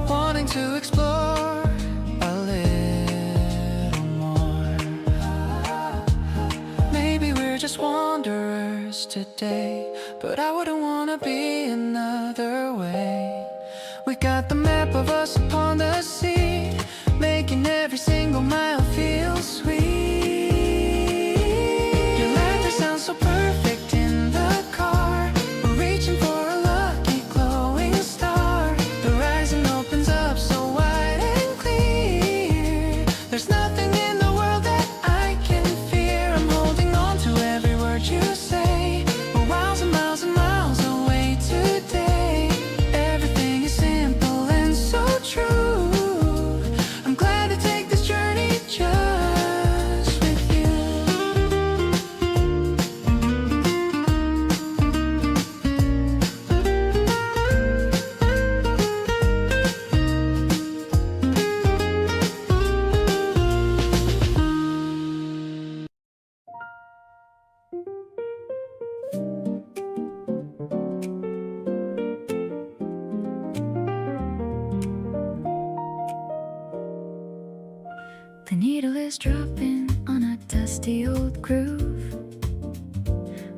wanting to explore a little more. Maybe we're just wanderers today, but I wouldn't wanna be another way. We got the map of us upon the sea, making every single mile feel sweet. Your laughter sounds so perfect in the car. We're reaching for a lucky glowing star. The horizon opens up so wide and clear. There's nothing in the world that I can fear. I'm holding on to every word you say. We're miles and miles and miles away today. Everything is simple and so true. I'm glad to take this journey just with you. The needle is dropping on a dusty old groove,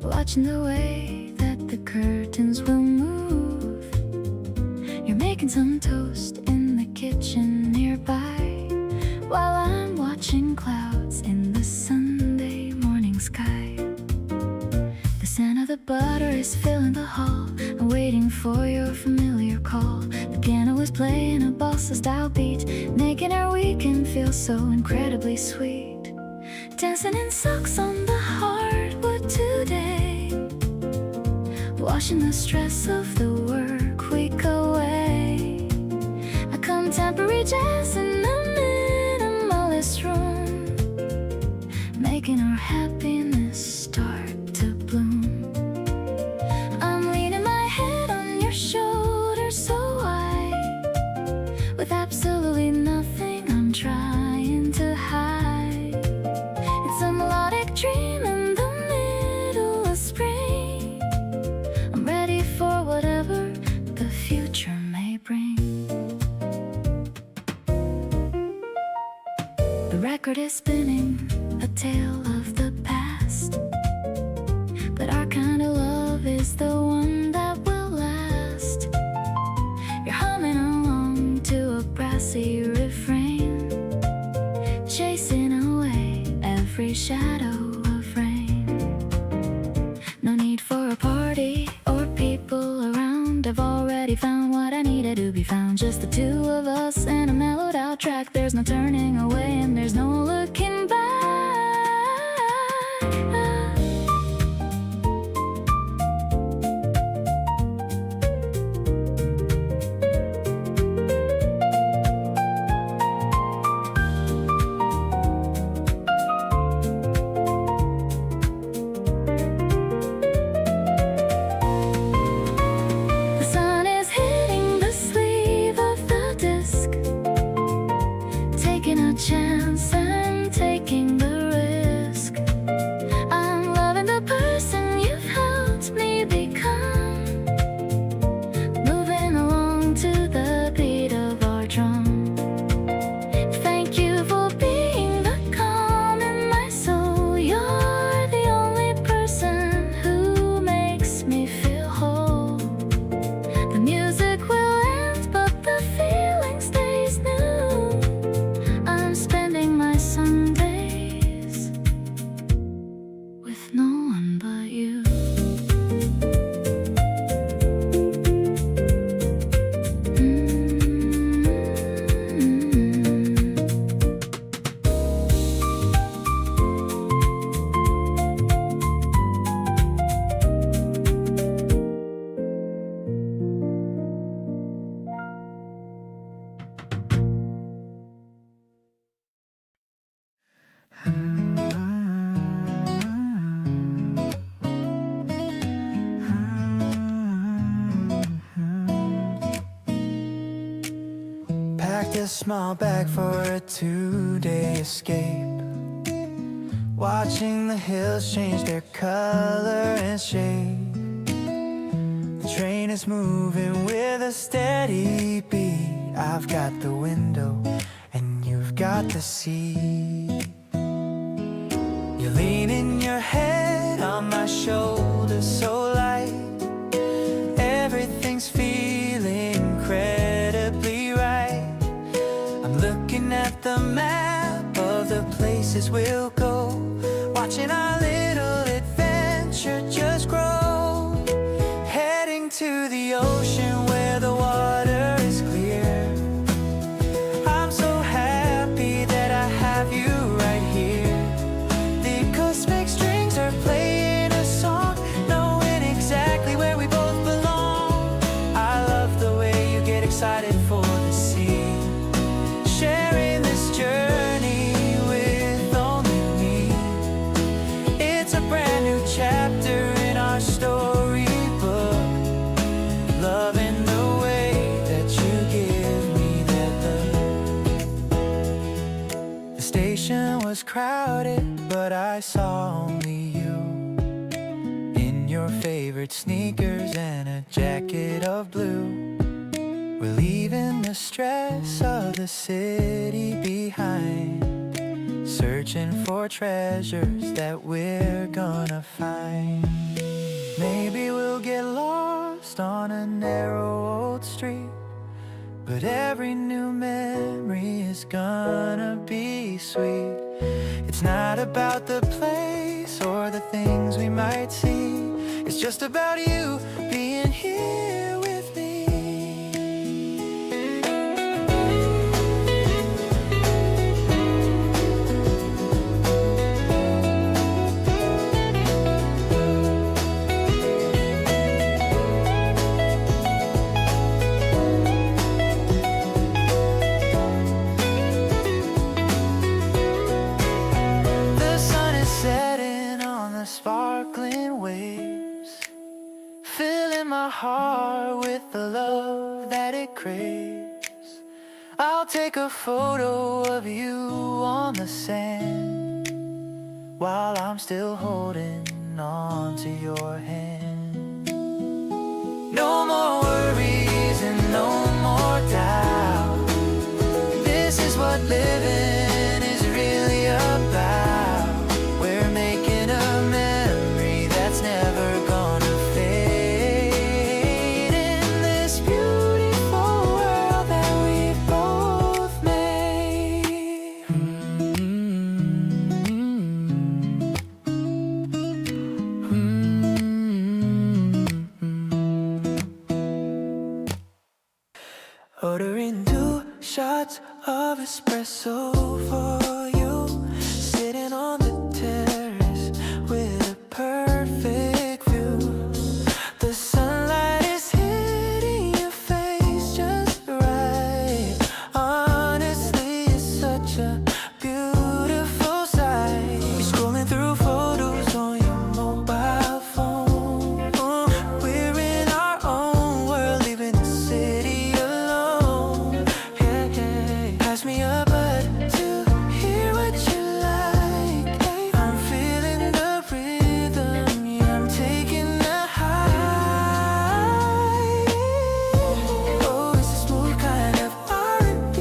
watching the way that the curtains will move. You're making some toast in the kitchen nearby, while I'm watching clouds in the Sunday morning sky. The scent of the butter is filling the hall. I'm waiting for your familiar call. The piano is playing a bossa-style beat, making our weekend feel so incredibly sweet. Dancing in socks on the hardwood today, washing the stress of the work week away. A contemporary jazz in the minimalist room, making our happiness start to bloom. I'm leaning my head on your shoulder so wide, with absolutely nothing I'm trying to hide. It's a melodic dream in the middle of spring. I'm ready for whatever the future may bring. The record is spinning, a tale of the past, but our kind of love is the one that will last. You're humming along to a brassy refrain, chasing away every every shadow of rain. No need for a party or people around. I've already found what I needed to be found. Just the two of us and a mellowed out track. There's no turning away and there's no looking back. The sun is hitting the sleeve of the disc, taking a chance and taking the risk. I'm loving the person you've helped me become, moving along to the beat of our drum. Thank you for being the calm in my soul. You're the only person who makes me feel whole. The music will end, but the feeling stays new. I'm spending my Sundays with no one but you. Packed a small bag for a 2-day escape, watching the hills change their color and shape. The train is moving with a steady beat. I've got the window and you've got the seat. You're leaning your head on my shoulder so light. Everything's feeling incredibly right. I'm looking at the map of the places we'll go, watching our little adventure just grow. Heading to the ocean where the water is clear. I'm so happy that I have you right here. The acoustic strings are playing a song, knowing exactly where we both belong. I love the way you get excited for the sea, sharing this journey with only me. It's a brand new chapter in our storybook, loving the way that you give me that look. The station was crowded, but I saw only you, in your favorite sneakers and a jacket of blue. We're leaving the stress of the city behind, searching for treasures that we're gonna find. Maybe we'll get lost on a narrow old street, but every new memory is gonna be sweet. It's not about the place or the things we might see, it's just about you being here with me. The sun is setting on the sparkling waves, filling my heart with the love that it craves. I'll take a photo of you on the sand while I'm still holding on to your hand. No more worries and no more doubt. This is what living is really about. We're making a memory that's never gonna fade in this beautiful world that we both made. espresso for you, sitting on the terrace with a perfect view. The sunlight is hitting your face just right. Honestly, it's such a beautiful sight. You're scrolling through photos on your mobile phone. We're in our own world, leaving the city alone. Yeah, yeah. Pass me a bud to hear what you like. I'm feeling the rhythm, yeah, I'm taking a high. Oh, it's a smooth kind of R&B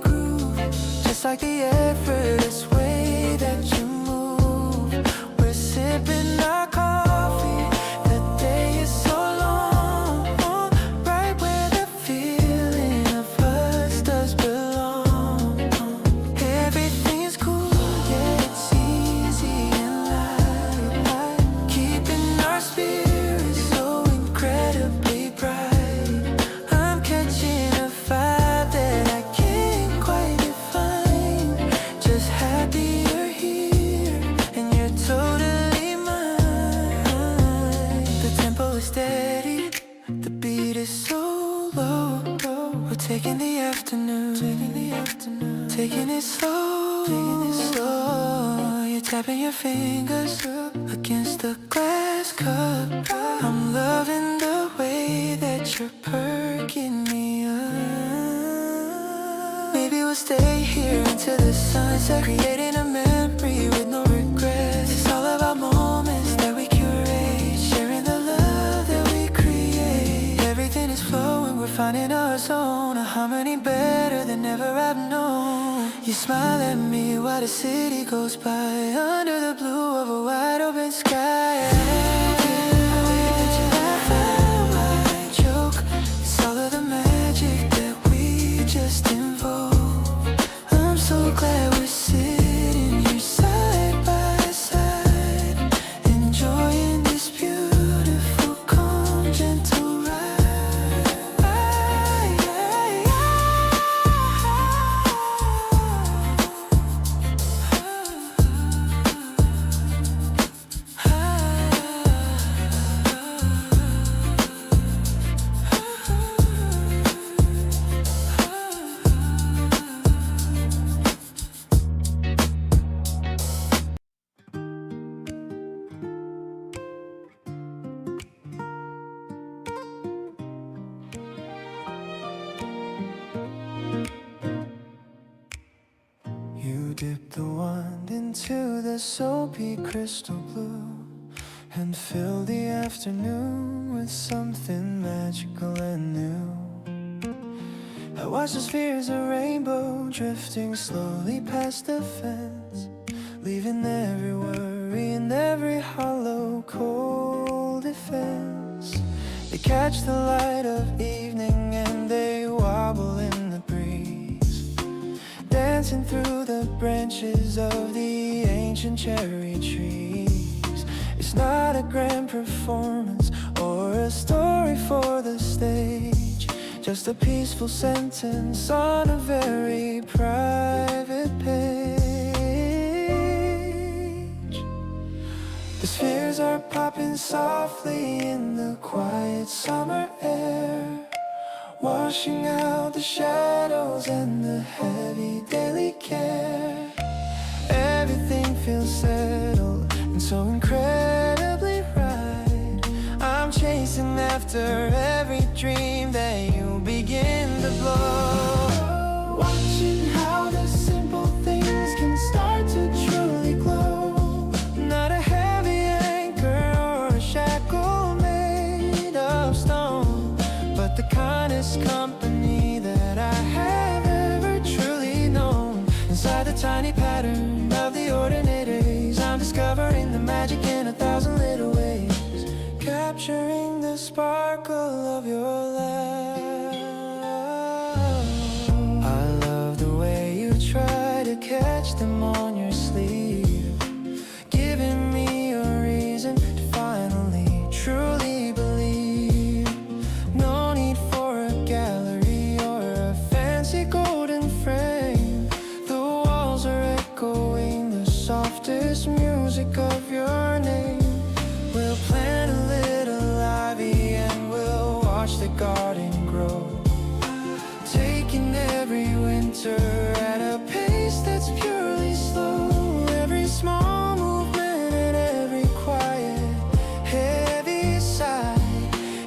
groove, just like the effortless way that you move. We're sipping our coffee, the day is so long, right where the feeling of us does belong. Everything's cool, yeah, it's easy and light, keeping our spirits so incredibly bright. I'm catching a vibe that I can't quite define. Just happy you're here and you're totally mine. The tempo is steady, the beat is so low. We're taking the afternoon, taking it slow, You're tapping your fingers against the glass cup. I'm loving the way that you're perking me up. Maybe we'll stay here until the sunset, creating a memory with no regrets. It's all about moments that we curate, sharing the love that we create. Everything is flowing, we're finding our zone, a harmony better than ever I've known. You smile at me while the city goes by, under the blue of a wide open sky. I joke, it's all of the magic that we just invoke. I'm so glad we're sitting here side by side, enjoying this beautiful, calm, gentle ride. You dip the wand into the soapy crystal blue and fill the afternoon with something magical and new. I watch the spheres of rainbow drifting slowly past the fence, leaving every worry and every hollow cold defense. They catch the light of evening and they wobble in the breeze, dancing through the branches of the ancient cherry trees. It's not a grand performance or a story for the stage, just a peaceful sentence on a very private page. The spheres are popping softly in the quiet summer air, washing out the shadows and the heavy daily care. Everything feels settled and so incredibly right. I'm chasing after every dream that you begin to blow, watching how the simple things can start to truly glow. Not a heavy anchor or a shackle made of stone, but the kindest company that I have ever truly known. Inside the tiny pattern of the ordinary days, I'm discovering the magic in 1,000 little ways, capturing the sparkle of your light. music of your name. We'll plant a little ivy and we'll watch the garden grow, taking every winter at a pace that's purely slow. Every small movement and every quiet, heavy sigh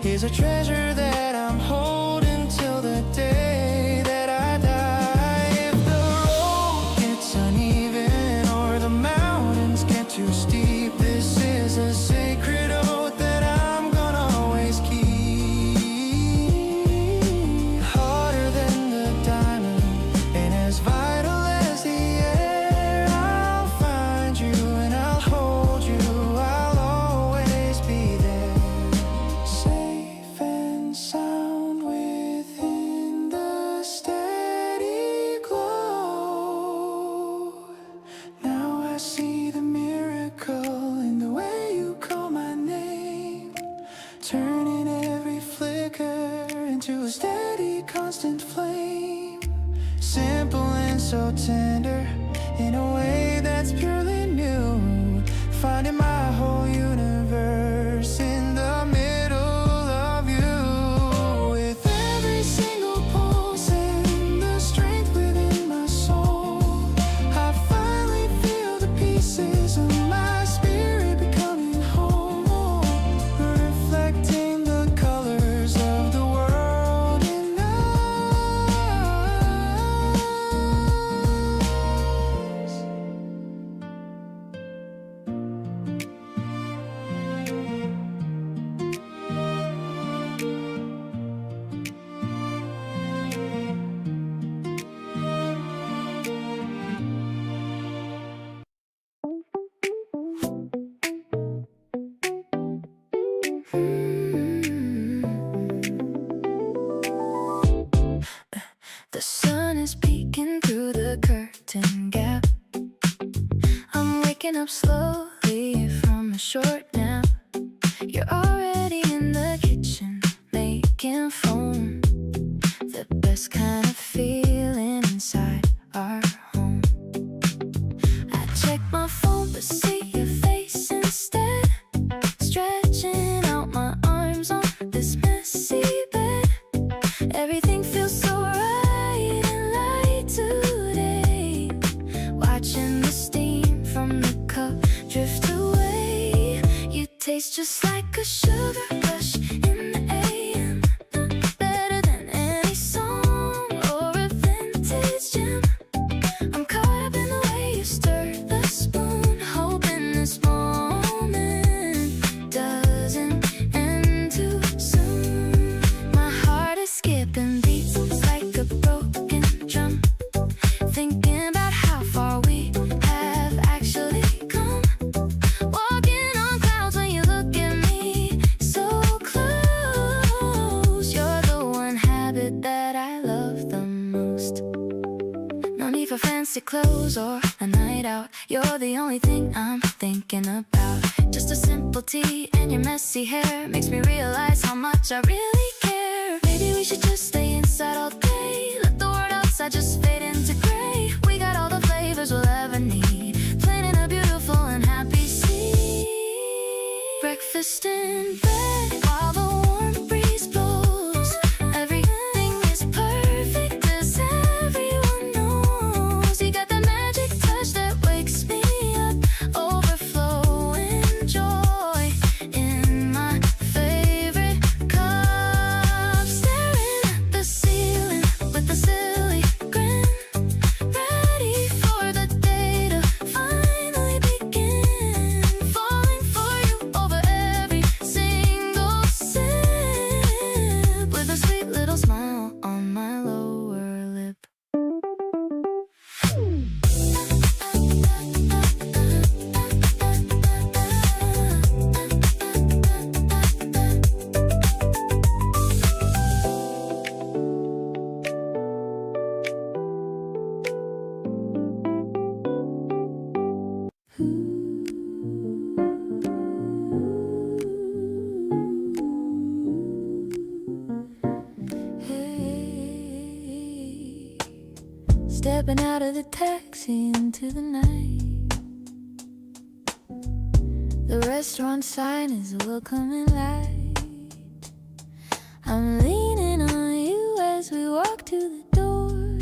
is a treasure that I'm holding till the day that I die. If the road gets uneven or the mountains get too steep, this is a sacred oath that I'm gonna always keep. Harder than the diamond and as vital as the air, I'll find you and I'll hold you, I'll always be there. Safe and sound within the steady glow. Now I see the miracle in the way you call my name, turning every flicker into a steady, constant flame. Simple and so tender, in a way that's purely new. Finding my whole universe in the middle of you. With every single pulse and the strength within my soul, I finally feel the pieces of my spirit becoming whole, reflecting the colors of the world in us. The sun is peeking through the curtain gap. I'm waking up slowly from a short nap. You're already in the kitchen making foam, the best kind of feeling inside our home. I check my phone but see your face instead, stretching out my arms on this messy bed. Everything feels so right and light today, watching the steam from the cup drift away. You taste just like a sugar rush in the AM, better than any song or a vintage gem. I'm caught up in the way you stir the spoon, hoping this moment doesn't end too soon. My heart is skipping beats like a broken drum, thinking about how far we have actually come. Walking on clouds when you look at me so close. You're the one habit that I love the most. No need for fancy clothes or a night out. You're the only thing I'm thinking about. Just a simple tea and your messy hair makes me realize how much I really care. Maybe we should just stay inside all day, let the world outside just fade into gray. We got all the flavors we'll ever need, planting a beautiful and happy seed. Breakfast in bed while the warm breeze blows. Everything is perfect as everyone knows. You got that magic touch that wakes me up, overflowing joy in my favorite cup. Staring at the ceiling with a silly grin, ready for the day to finally begin. Falling for you over every single sip, with a sweet little smile on my lower lip. Hey, stepping out of the taxi into the night, The restaurant sign is a welcoming light. I'm leaning on you as we walk to the door.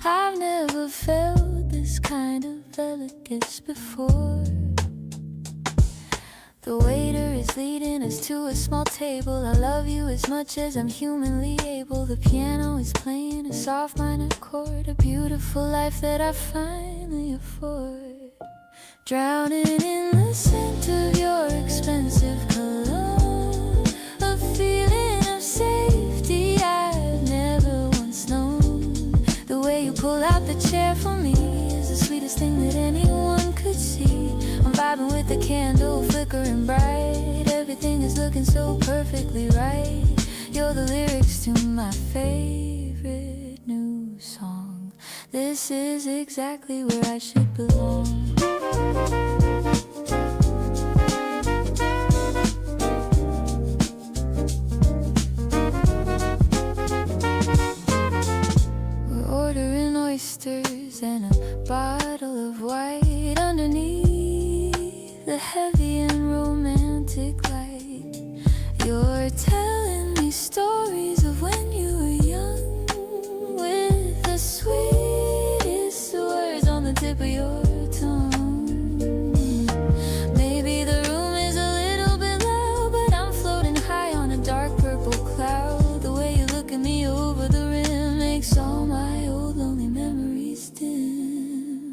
I've never felt this kind of elegance before. The waiter is leading us to a small table. I love you as much as I'm humanly able. The piano is playing a soft minor chord. A beautiful life that I finally afford. Drowning in the scent of your expensive cologne. A feeling of safety I've never once known. The way you pull out the chair for me is the sweetest thing that anyone could see. I'm vibing with the candle flickering bright. Everything is looking so perfectly right. You're the lyrics to my favorite new song. This is exactly where I should belong. We're ordering oysters and a bottle of white underneath the heavy and romantic light. You're telling me stories of when you were young, with the sweetest words on the tip of your tongue. Maybe the room is a little bit loud, but I'm floating high on a dark purple cloud. The way you look at me over the rim makes all my old lonely memories dim.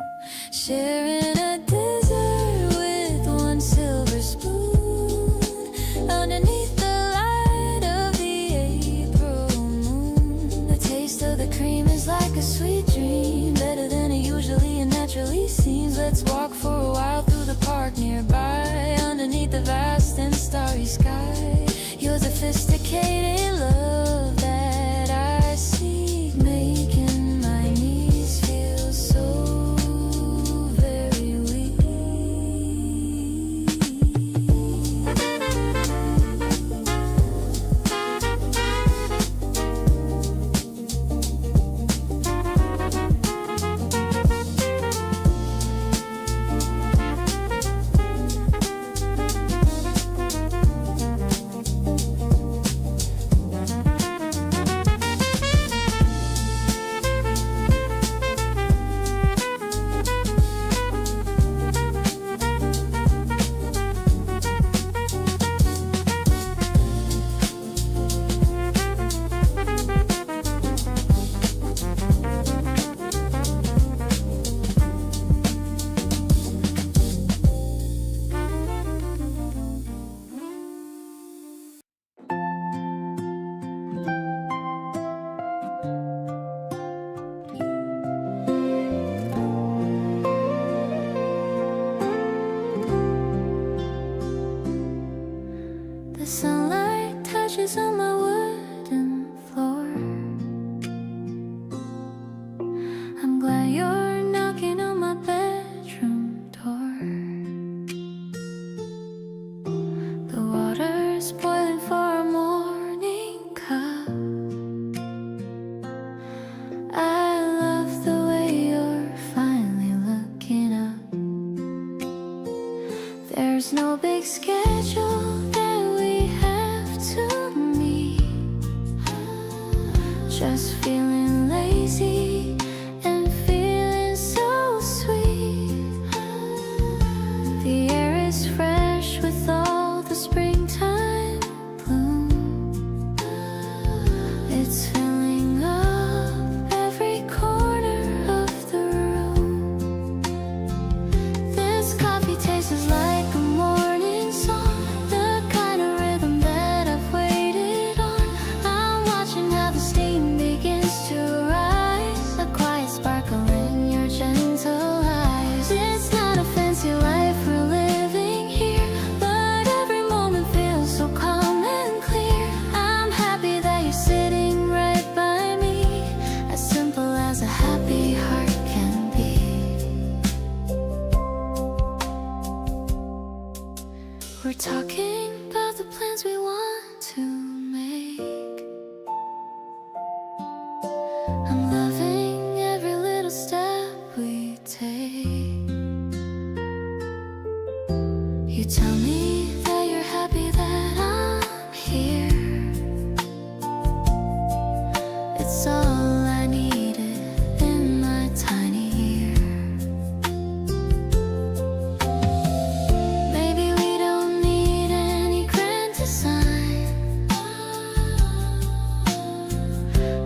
Sharing a dessert with one silver spoon underneath the light of the April moon. The taste of the cream is like a sweet dream, better than it usually and naturally seems. Let's walk for a while through the park nearby, underneath the vast and starry sky. Your sophisticated love that I seek, making my knees feel so very weak. The sunlight touches on my wooden floor. I'm glad you're knocking on my bedroom door. The water's boiling for a morning cup. I love the way you're finally looking up. There's no big schedule that we have to meet. Just feeling lazy and feeling so sweet. The air is fresh with all the springtime bloom. It's filling up every corner of the room. This coffee tastes like a morning song, the kind of rhythm that I've waited on. I'm watching how the steam begins to rise, a quiet sparkle in your gentle eyes. It's not a fancy life we're living here, but every moment feels so calm and clear. I'm happy that you're sitting right by me, as simple as a happy heart can be. We're talking about the plans we want to make. I'm loving every little step we take. You tell me that you're happy that I'm here. It's all I needed in my tiny ear. Maybe we don't need any grand design.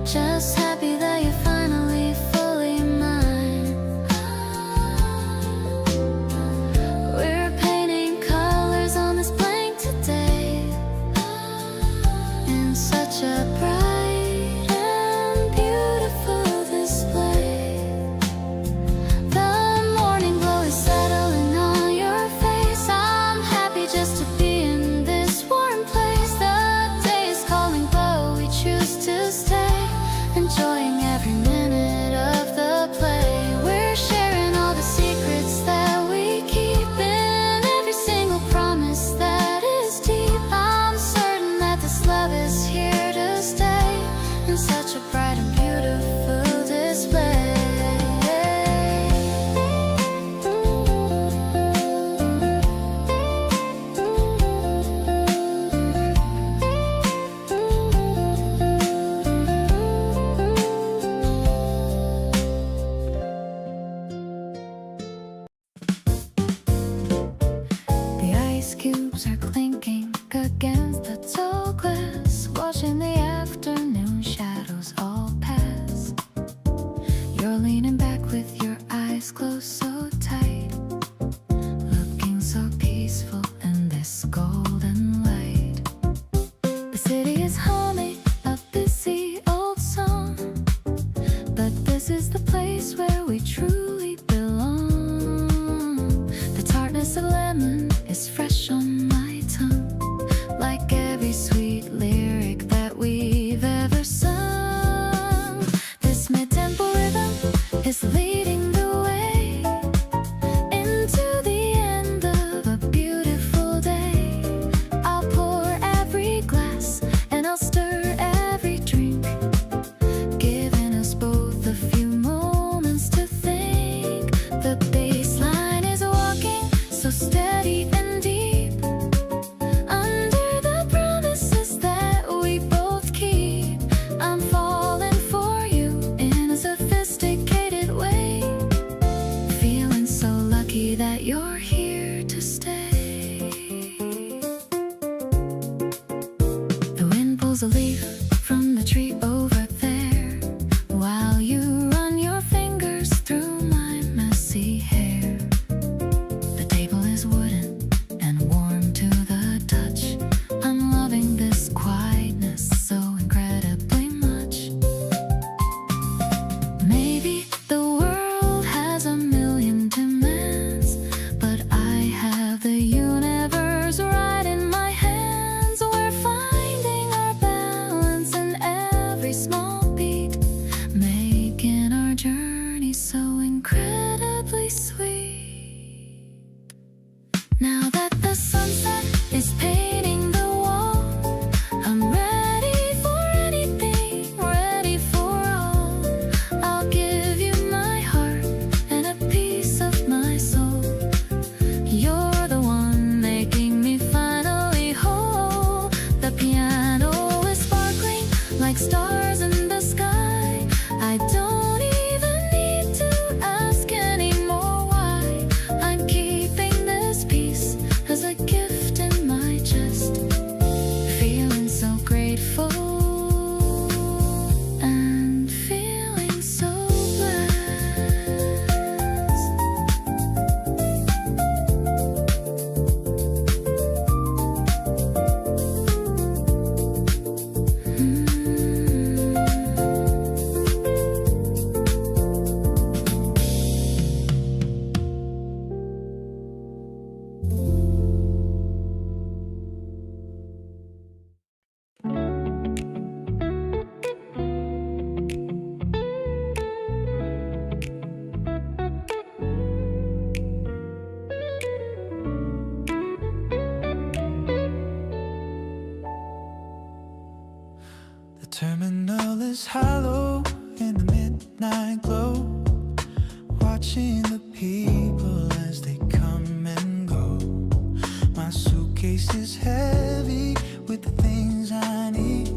Just happy that you're finally fully mine. We're painting colors on this blank today, in such a bright and beautiful display. The morning glow is settling on your face. I'm happy just to be in this warm place. The day is calling but we choose to stay, enjoying every minute of the play. We're sharing all the secrets that we keep in every single promise that is deep. I'm certain that this love is here to stay, in such a bright and beautiful display. The ice cubes are clinking against the tall glass, watching the afternoon shadows all pass. You're leaning back with your eyes closed so tight, looking so peaceful in this golden light. The city is humming a busy old song, but this is the place where we truly belong. The tartness of lemon is fresh on my tongue, like every sweet lyric that we've ever sung. This mid-tempo rhythm is leading the way into the end of a beautiful day. I'll pour every glass and I'll stir every drink, giving us both a few moments to think. The bass line is walking so steady and deep, under the promises that we both keep. I'm falling for you in a sophisticated way, feeling so lucky that you're here to stay. The wind pulls a leaf from the tree over there, while you run your fingers through my messy hair. The table is wooden and warm to the touch. I'm loving this quietness so incredibly much. Maybe the world has a million demands, but I have the universe right in my hands. We're finding our balance in every small beat, making our journey so incredibly sweet. Now that the sunset is painting the wall, I'm ready for anything, ready for all. I'll give you my heart and a piece of my soul. You're the one making me finally whole. The piano is sparkling like stars in the sky. I don't even need to ask anymore why. I'm keeping this piece as a gift in my chest, feeling so grateful and feeling so blessed. terminal is hollow in the midnight glow, watching the people as they come and go. suitcase is heavy with the things I need.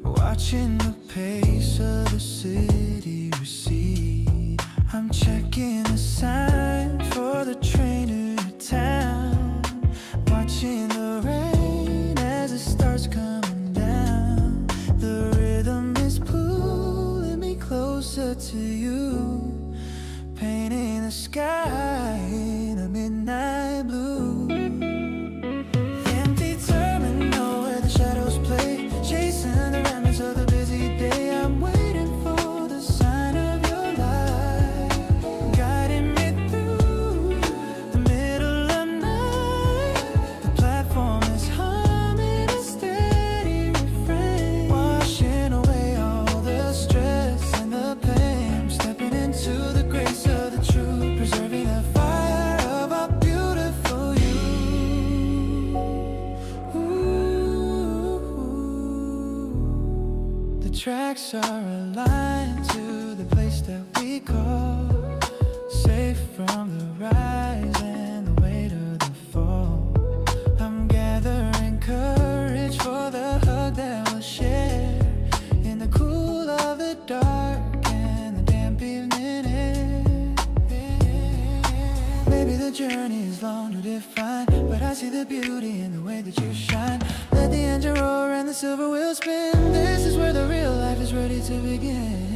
Watching the pace of the city recede. I'm checking the sign for the train to town. Watching the rain as it starts coming down. The rhythm is pulling me closer to you, painting the sky in a midnight blue. Empty terminal where the shadows play, chasing the remnants of the busy day. I'm waiting for the sign of your light, guiding me through the middle of night. The platform is humming a steady refrain, washing away all the stress and the pain. I'm stepping into the grace of the truth, preserving the fire of our beautiful you. Ooh. The tracks are aligned to the place that we call safe, from the rise and the weight of the fall. I'm gathering courage for the hug that we'll share in the cool of the dark and the damp evening air. Maybe the journey is long to define, but I see the beauty in the way that you shine. Let the engine roar and the silver wheel spin. This is where the real life is ready to begin.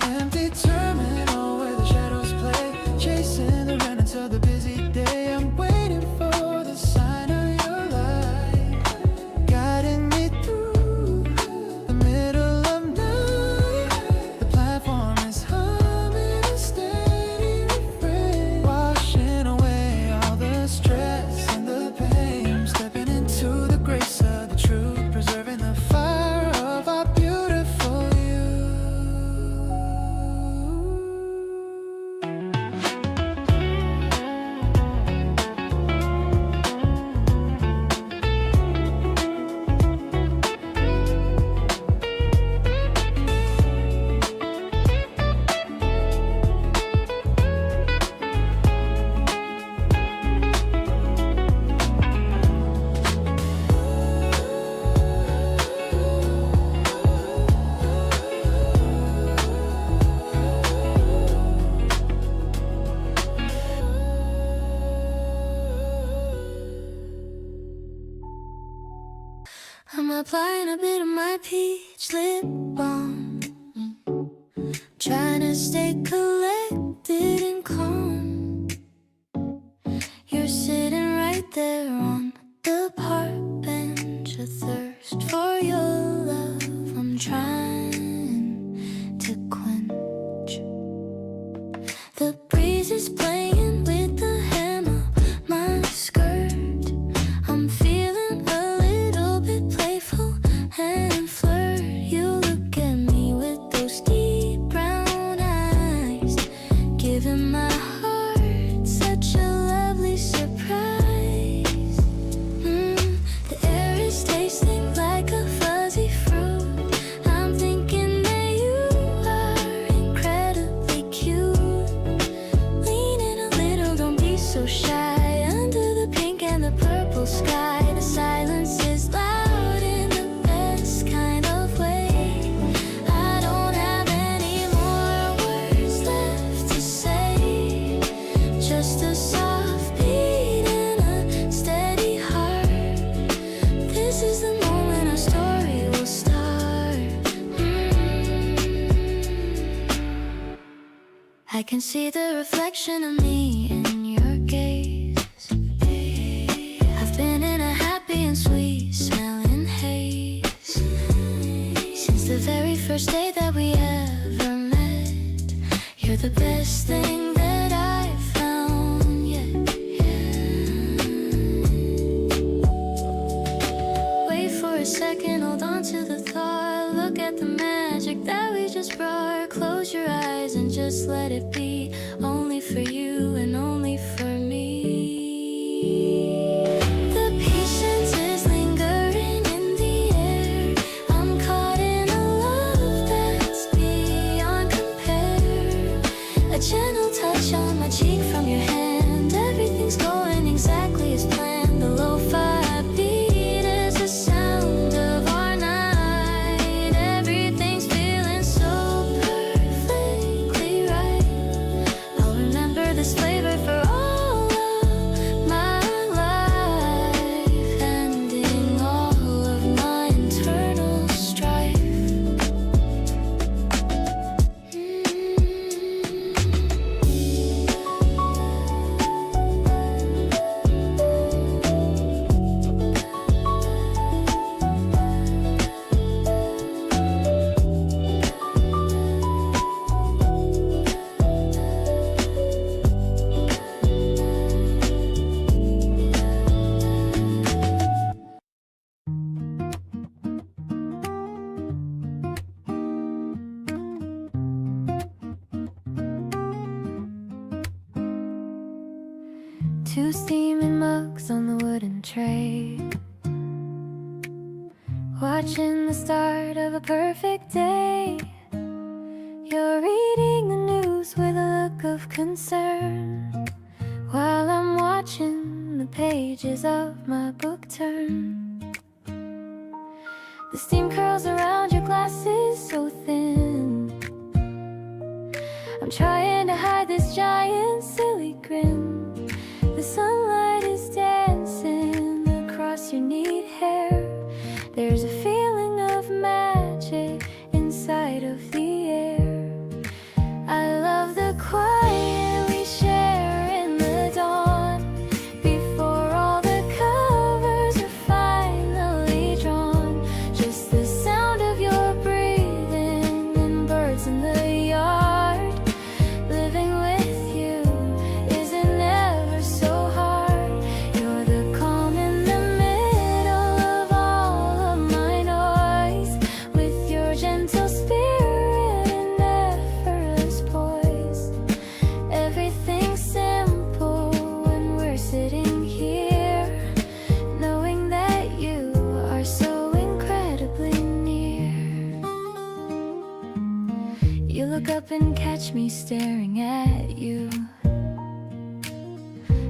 Empty terminal where the shadows play, chasing the remnants of the busy day. I'm waiting for the sign of your light, guiding me through the middle of night. The platform is humming a steady refrain, washing away all the stress and the pain. I'm stepping into the grace of the truth, preserving the fire of our beautiful you. I'm applying a bit of my peach lip balm, trying to stay collected and calm. You're sitting right there on the park bench, a thirst for your love I'm trying to quench. The breeze is playing with the hem of my skirt. I'm feeling a little bit playful and flirt. You look at me with those deep brown eyes, giving my heart such a lovely surprise. The air is tasting like a fuzzy fruit. I'm thinking that you are incredibly cute. Lean in a little, don't be so shy. Under the pink and the purple sky, the silence is loud in the best kind of way. I don't have any more words left to say, just a soft beat and a steady heart. This is the moment our story will start. I can see the reflection of me in your gaze. I've been in a happy and sweet smelling haze since the very first day that we ever met. You're the best thing that I've found yet. Wait for a second, hold on to the thought. Look at the magic that we just brought. Close your eyes and just let it be, only for you and only for me. The patience is lingering in the air. I'm caught in a love that's beyond compare. A gentle touch on my cheek from your hand. Everything's going exactly as Two steaming mugs on the wooden tray, watching the start of a perfect day. You're reading the news with a look of concern, while I'm watching the pages of my book turn. The steam curls around your glasses so thin. I'm trying to hide this giant silly grin. The sunlight is dancing across your neat hair. There's a feeling of magic inside of the air. I love the quiet we share in the dawn, before all the covers are finally drawn. Just the sound of your breathing and birds in the yard. Living with you isn't ever so hard. You're the calm in the middle of all of my noise, with your gentle spirit and effortless poise. Everything's simple when we're sitting here, knowing that you are so incredibly near. You look up and catch me staring at you,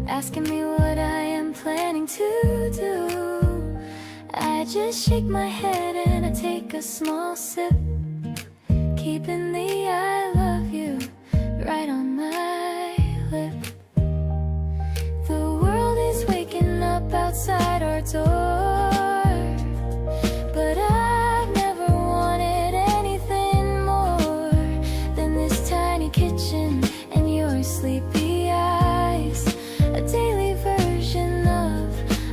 asking me what I am planning to do. I just shake my head and I take a small sip, keeping the I love you right on my lip. The world is waking up outside our door, but I've never wanted anything more than this tiny kitchen and your sleepy eyes. A daily version of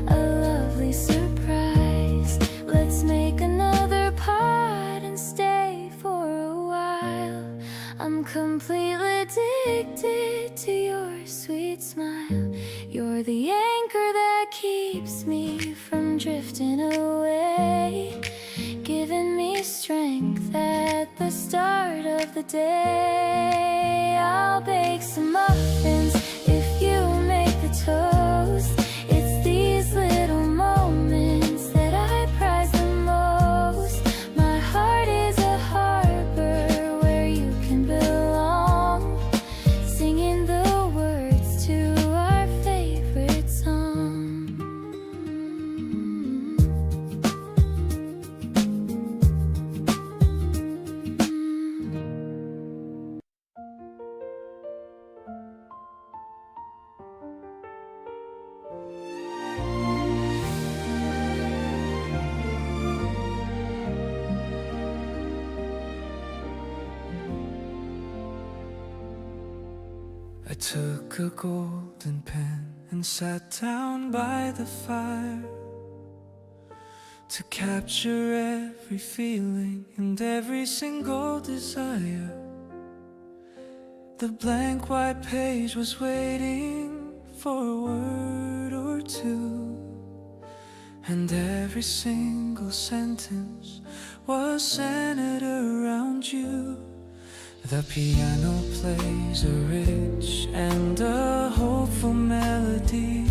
a lovely surprise. Let's make another pot and stay for a while. I'm completely addicted to your sweet smile. You're the anchor that keeps me from drifting away, giving me strength at the start of the day. I'll bake some muffins if you make the toast. It's these little moments that I prize the most. My heart is a harbor where you can belong, singing the words to our favorite song. I took a golden pen and sat down by the fire to capture every feeling and every single desire. The blank white page was waiting for a word or two, and every single sentence was centered around you. The piano plays a rich and a hopeful melody,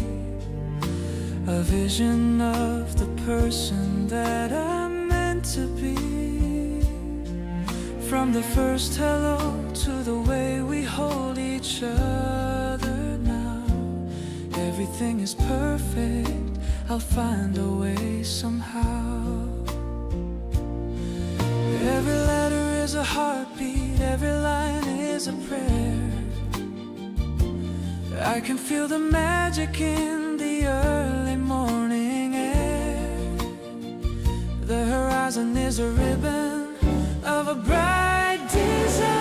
a vision of the person that I'm meant to be. From the first hello to the way we hold each other now, everything is perfect. I'll find a way somehow. Every letter is a heartbeat, every line is a prayer. I can feel the magic in the early morning air. The horizon is a ribbon of a bright design,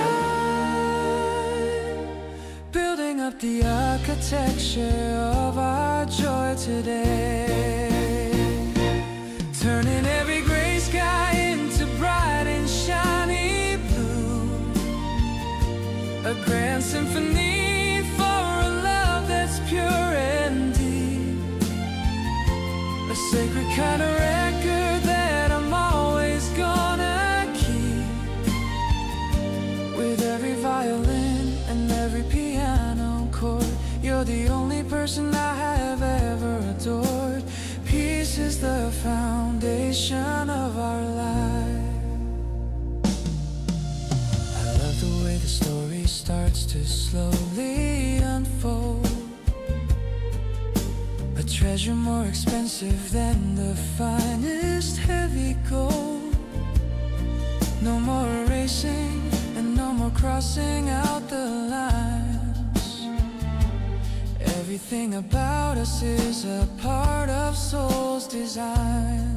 building up the architecture of our joy today, turning every gray sky into bright and shiny blue, a grand symphony for a love that's pure and deep, a sacred kind of record that I'm always gonna keep. With violin and every piano chord. You're the only person I have mission of our life. I love the way the story starts to slowly unfold. A treasure more expensive than the finest heavy gold. No more erasing and no more crossing out the lines. Everything about us is a part of soul's designs.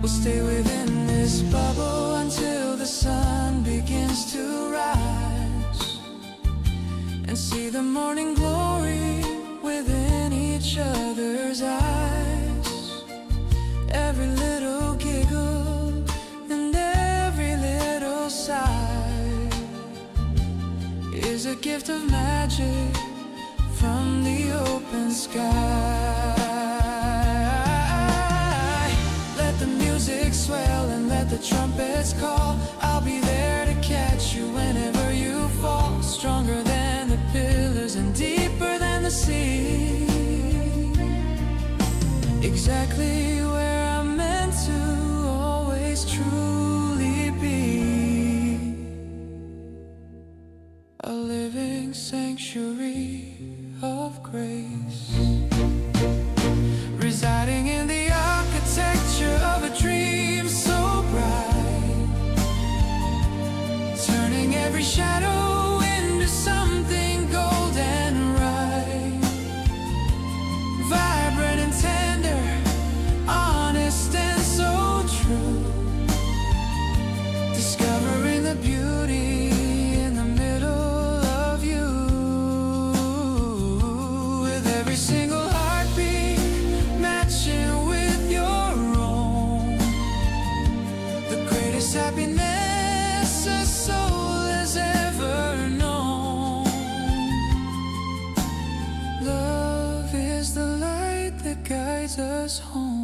We'll stay within this bubble until the sun begins to rise, and see the morning glory within each other's eyes. Every little giggle and every little sigh is a gift of magic from the open sky. Let the music swell and let the trumpets call. I'll be there to catch you whenever you fall. Stronger than the pillars and deeper than the sea. Exactly where I'm meant to always truly be. A living sanctuary of grace, residing in the architecture of a dream so bright, turning every shadow into something golden right. Vibrant and tender, honest and so true, discovering the beauty in the middle of you. With every single heartbeat matching with your own, the greatest happiness a soul has ever known. Love is the light that guides us home.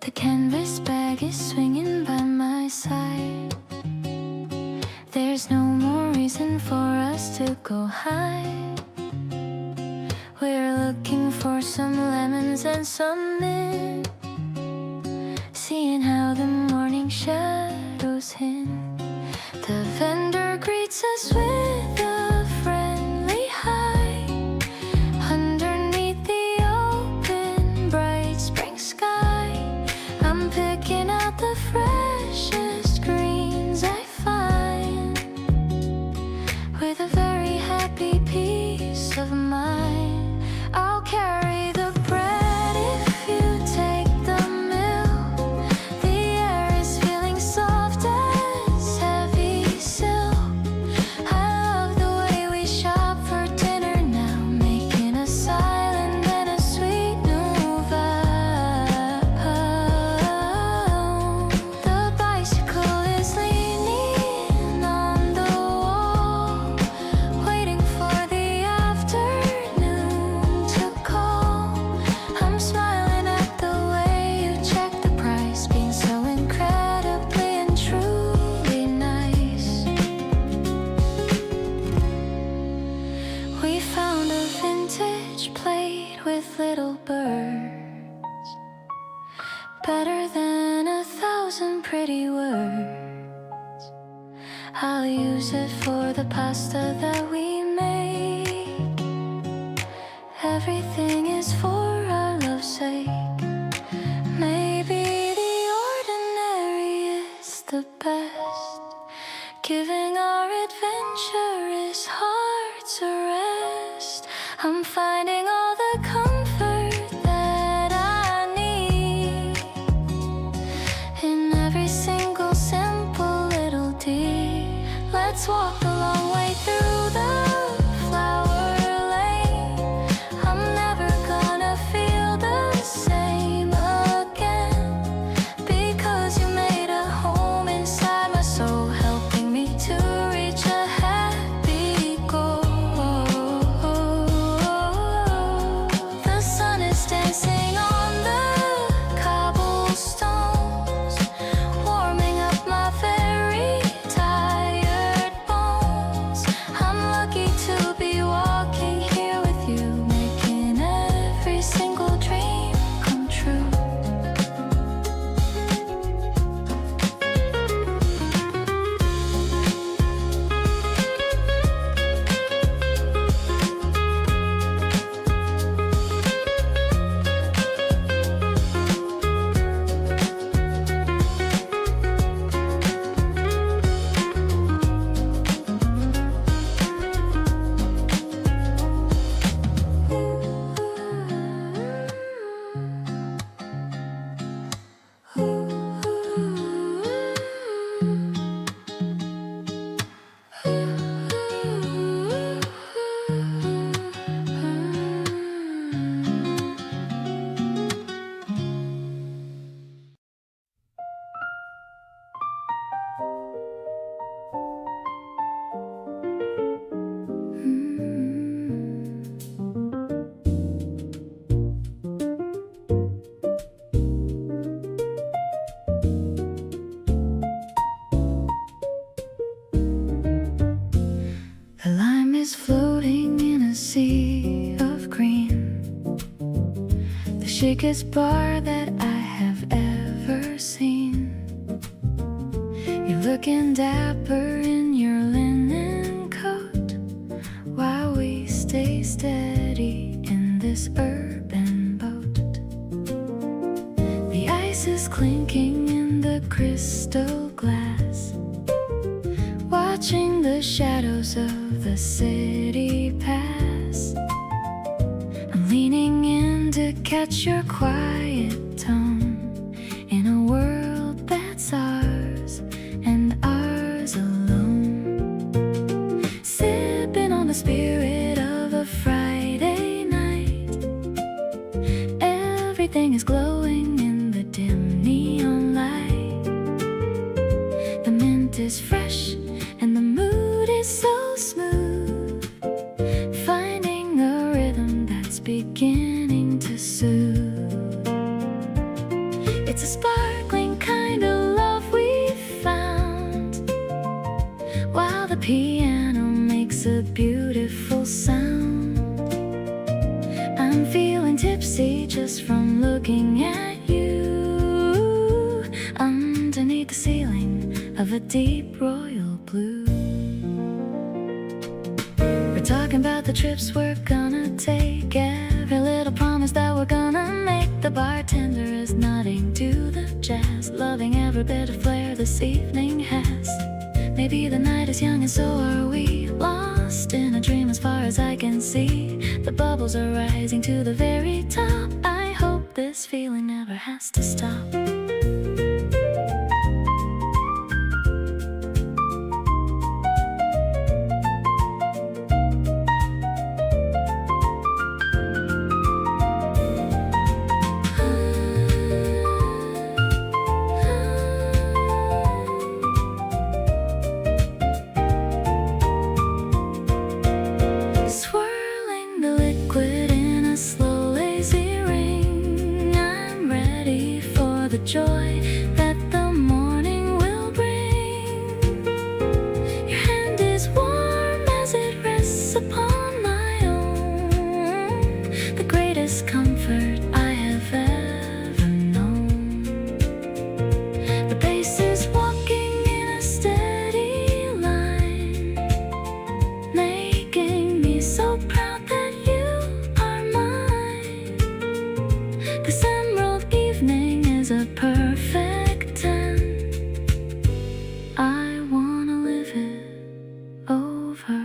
The canvas bag is swinging by my side. There's no more reason for us to go hide. We're looking for some lemons and some mint, seeing how the morning shadows hint. The vendor greets us with a friendly hi. Underneath the open bright spring sky, I'm picking out the freshest greens I find, with a very happy peace of mind. I'll carry the bread if you take the milk. The air is feeling soft as heavy silk. I love the way we shop for dinner now, making a silent and a sweet new vow. The bicycle is leaning on the wall, waiting for the afternoon to call. I'm smiling at the way you check the price, being so incredibly and truly nice. We found a vintage plate with little birds, better than 1,000 pretty words. I'll use it for the pasta that we make. Everything is for our love's sake. Maybe the ordinary is the best. Giving our adventure is hard to rest. I'm finding all the comfort that I need in every single simple little deed. Let's walk the long way through the flower lane. I'm never gonna feel the same again, because you made a home inside my soul, helping me to reach a happy goal. chicest bar that I have ever seen. You're looking dapper in your linen coat while we stay steady in this urban boat. The ice is clinking in the crystal glass, watching the shadows of the city pass. I'm leaning in to catch your quiet tone in a world that's ours and ours alone. Sipping on the spirit of a Friday night, everything is glowing in the dim neon light. The mint is fresh and the mood is so smooth, finding a rhythm that's beginning to soothe. It's a sparkling kind of love we've found, while the piano makes a beautiful sound. I'm feeling tipsy just from looking at you underneath the ceiling of a deep royal blue. We're talking about the trips we're gonna take, every little promise that we're gonna make. The bartender is nodding to the jazz, loving every bit of flair this evening has. Maybe the night is young and so are we, lost in a dream as far as I can see. The bubbles are rising to the very top. I hope this feeling never has to stop. Swirling the liquid in a slow, lazy ring, I'm ready for the joy that the morning will bring. Your hand is warm as it rests upon my own, the greatest comfort I have ever known. The bass is walking in a steady line, making me so proud that you are mine. This emerald evening is a perfect 10. I wanna live it over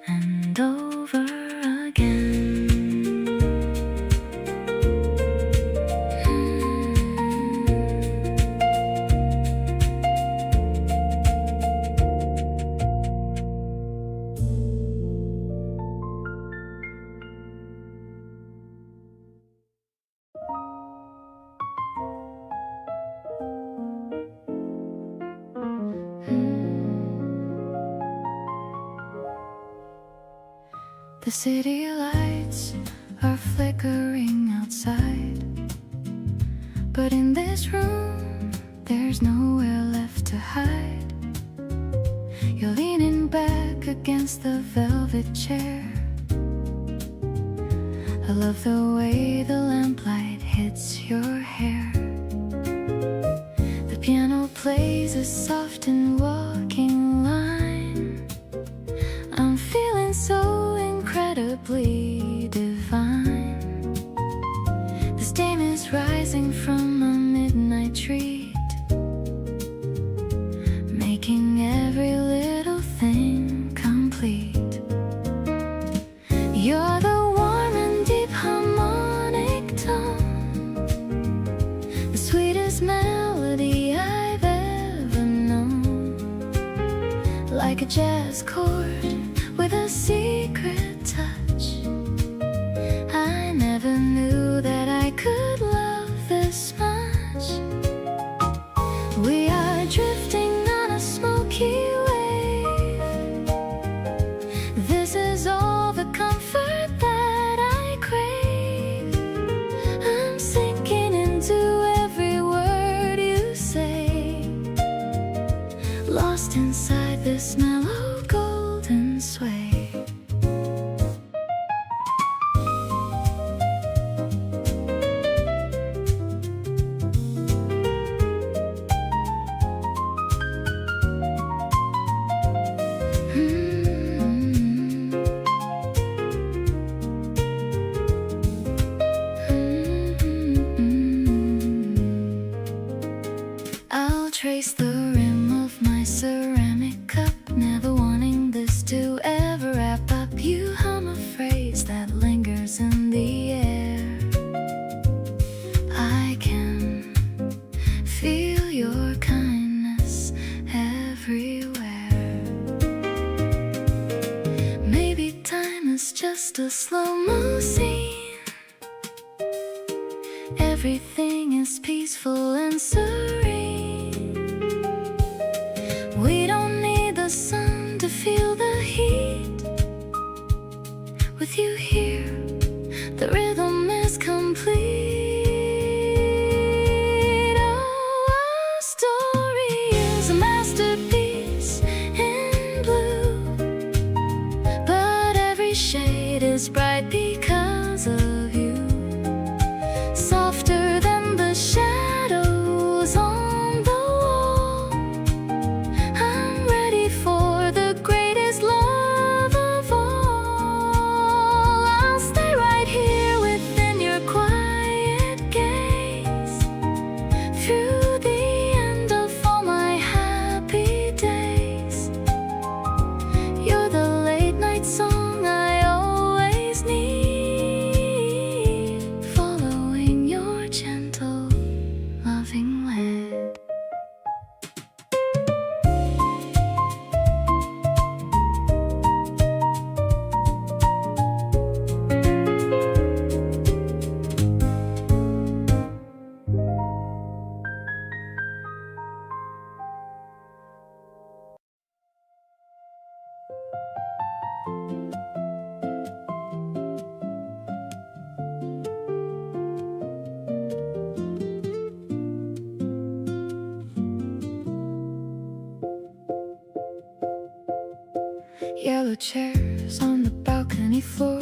and over again. The city lights are flickering outside, but in this room there's nowhere left to hide. You're leaning back against the velvet chair. I love the way the lamplight hits your hair. The piano plays a soft and walking line. I'm feeling so incredibly divine. The steam is rising from a midnight treat, making every little thing complete. You're the warm and deep harmonic tone, the sweetest melody I've ever known. Like a jazz chord with a secret touch, I never knew that I could love this much. We are drifting on a smoky wave. This is all the comfort that I crave. I'm sinking into every word you say, lost inside this mellow golden sway. just a slow-mo scene. Everything is peaceful and serene. We don't need the sun to feel the heat. With you here, the rhythm is complete. Oh, our story is a masterpiece in blue, but every shade is bright because of you. Softer than the shadows on the wall, I'm ready for the greatest love of all. I'll stay right here within your quiet gaze, through the end of all my happy days. You're the late night song I always need, following your gentle, loving lead. Yellow chairs on the balcony floor,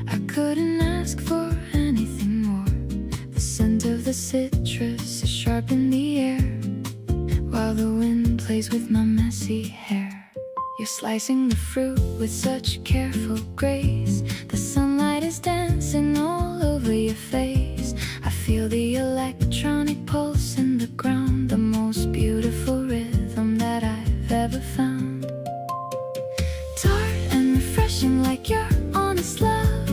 I couldn't ask for anything more. The scent of the citrus is sharp in the air, while the wind plays with my messy hair. You're slicing the fruit with such careful grace. The sunlight is dancing all over your face. I feel the electronic pulse in the ground, the most beautiful rhythm that I've ever found. Tart and refreshing like your honest love,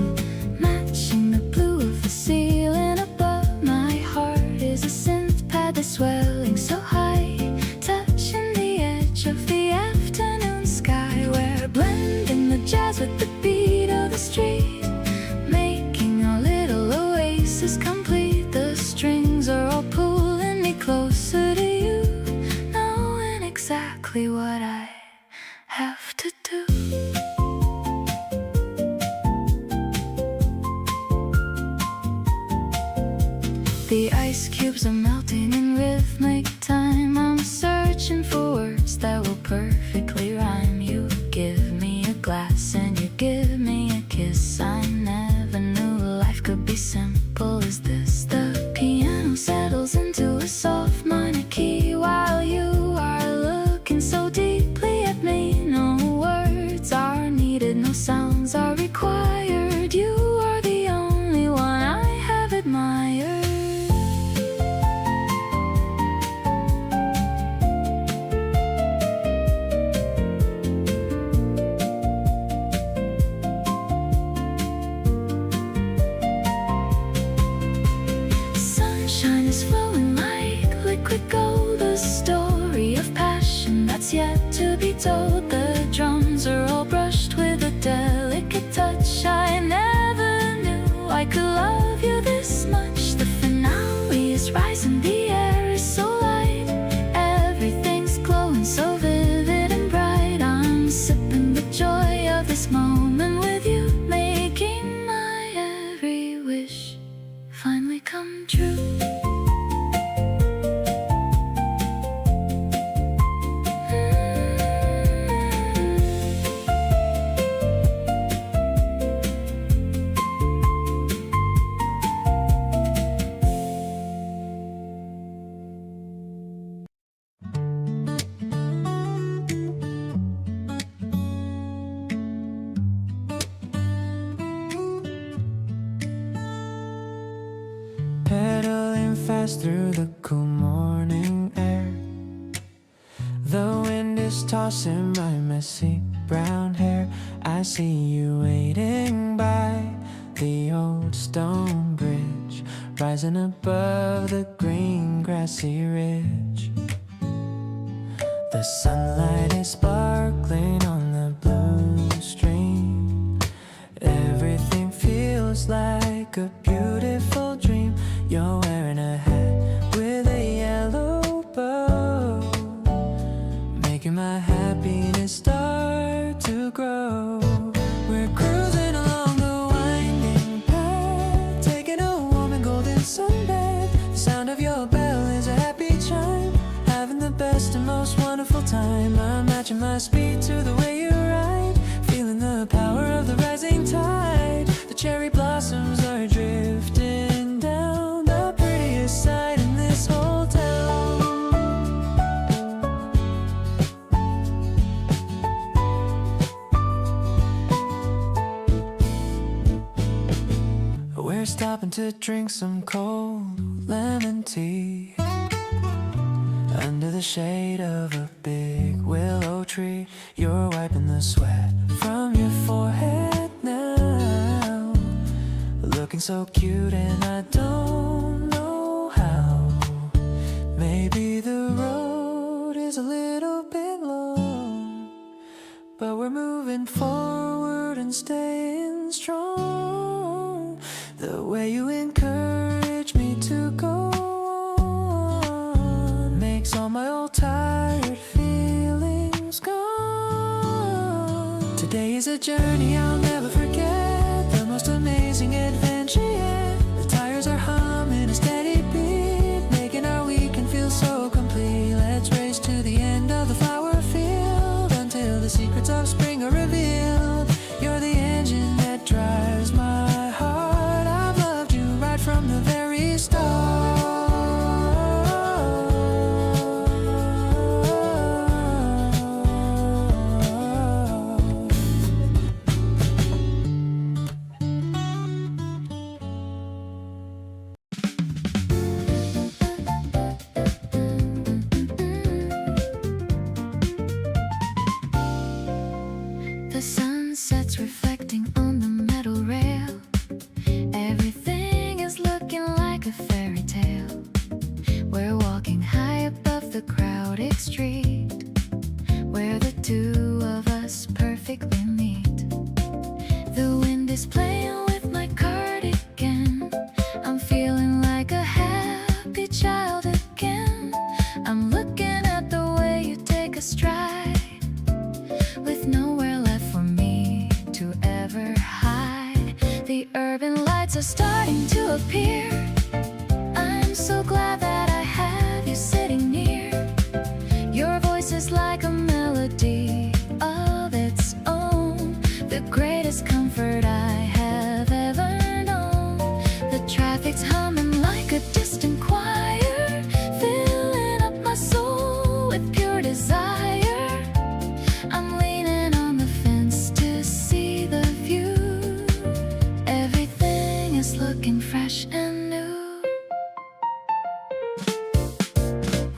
matching the blue of the ceiling above. My heart is a synth pad that's swelling so high, touching the edge of the afternoon sky. We're blending the jazz with the beat of the street, making our little oasis complete. The strings are all pulling me closer to you, knowing exactly what I have to do. The ice cubes are melting in rhythmic time. I'm searching for words that will perfectly rhyme. You give me a glass and you give me a kiss. I never knew life could be simple as this. The piano settles into a soft minor key, while you are looking so deeply at me. No words are needed, no sounds are required. You are the only one I have admired. Sunshine is flowing like liquid gold, a story of passion that's yet to be told. The drums are all brushed with a delicate touch. I never knew I could love you this much. The finale is rising, the air is so light, everything's glowing so vivid and bright. I'm sipping the joy of this moment with you, making my every wish finally come true. Pedaling fast through the cool morning air, the wind is tossing my messy brown hair. I see you waiting by the old stone bridge, rising above the green grassy ridge. The sunlight is sparkling on the blue stream, making my happiness start to grow. We're cruising along the winding path, taking a warm and golden sunbath. The sound of your bell is a happy chime, having the best and most wonderful time. I'm matching my speed to the way you ride, feeling the power of the rising tide. The cherry blossoms are drifting down, the prettiest sight in this whole town. We're stopping to drink some cold lemon tea under the shade of a big willow tree. You're wiping the sweat from your forehead now, looking so cute and I don't know how. Maybe the road is a little bit long, but we're moving forward and staying strong. The way you encourage me to go on makes all my old tired feelings gone. Today is a journey I'll never forget, the most amazing adventure yet. The tires are humming a steady beat, making our weekend feel so complete. Let's race to the end of the flower field until the secrets of spring are revealed. You're the engine that drives my heart. I've loved you right from the very start. The sunset's reflecting on the metal rail. Everything is looking like a fairy tale. We're walking high above the crowded street, where the two of us perfectly meet. The wind is playing with my cardigan. I'm feeling like a happy child again. I'm looking at the way you take a stride, with nowhere left for me to ever hide. The urban lights are starting to appear. I'm so glad that I have you sitting near. Your voice is like a melody of its own, the greatest comfort I have ever known. The traffic's humming like a distant choir, filling up my soul with pure desire. I'm leaning on the fence to see the view. Everything is looking fresh and new.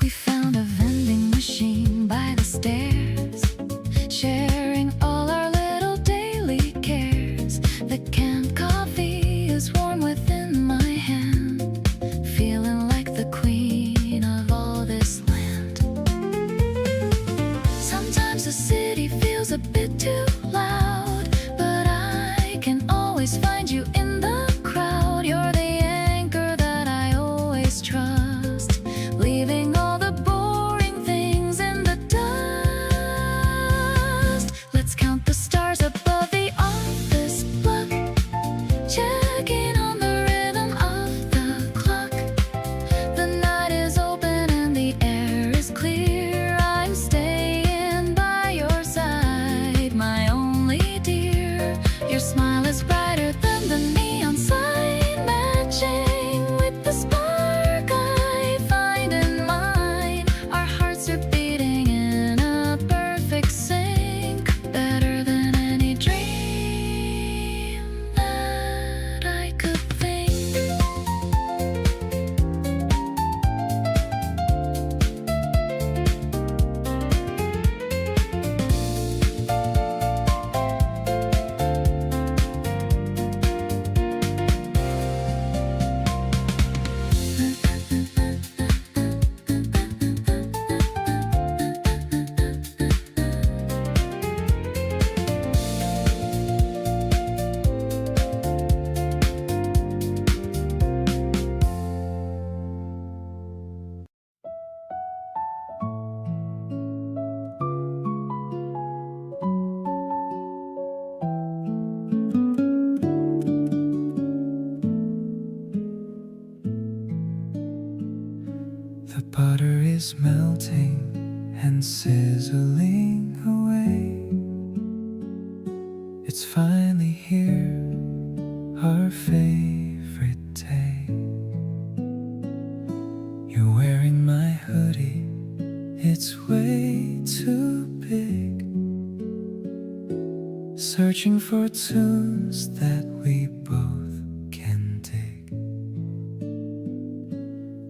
We found a vending machine by the stairs, sharing all our little daily cares. The canned coffee is warm within my hand, feeling like the queen of all this land. Sometimes the city feels a bit too loud, but I can always find you in the crowd. You're the anchor that I always trust, leaving all the boring things in the dust. Let's count the stars above the office block, checking on the rhythm of the clock. The night is open and the air is clear. I'm staying by your side is melting and sizzling away. It's finally here, our favorite day. You're wearing my hoodie, it's way too big. Searching for tunes that we both can dig.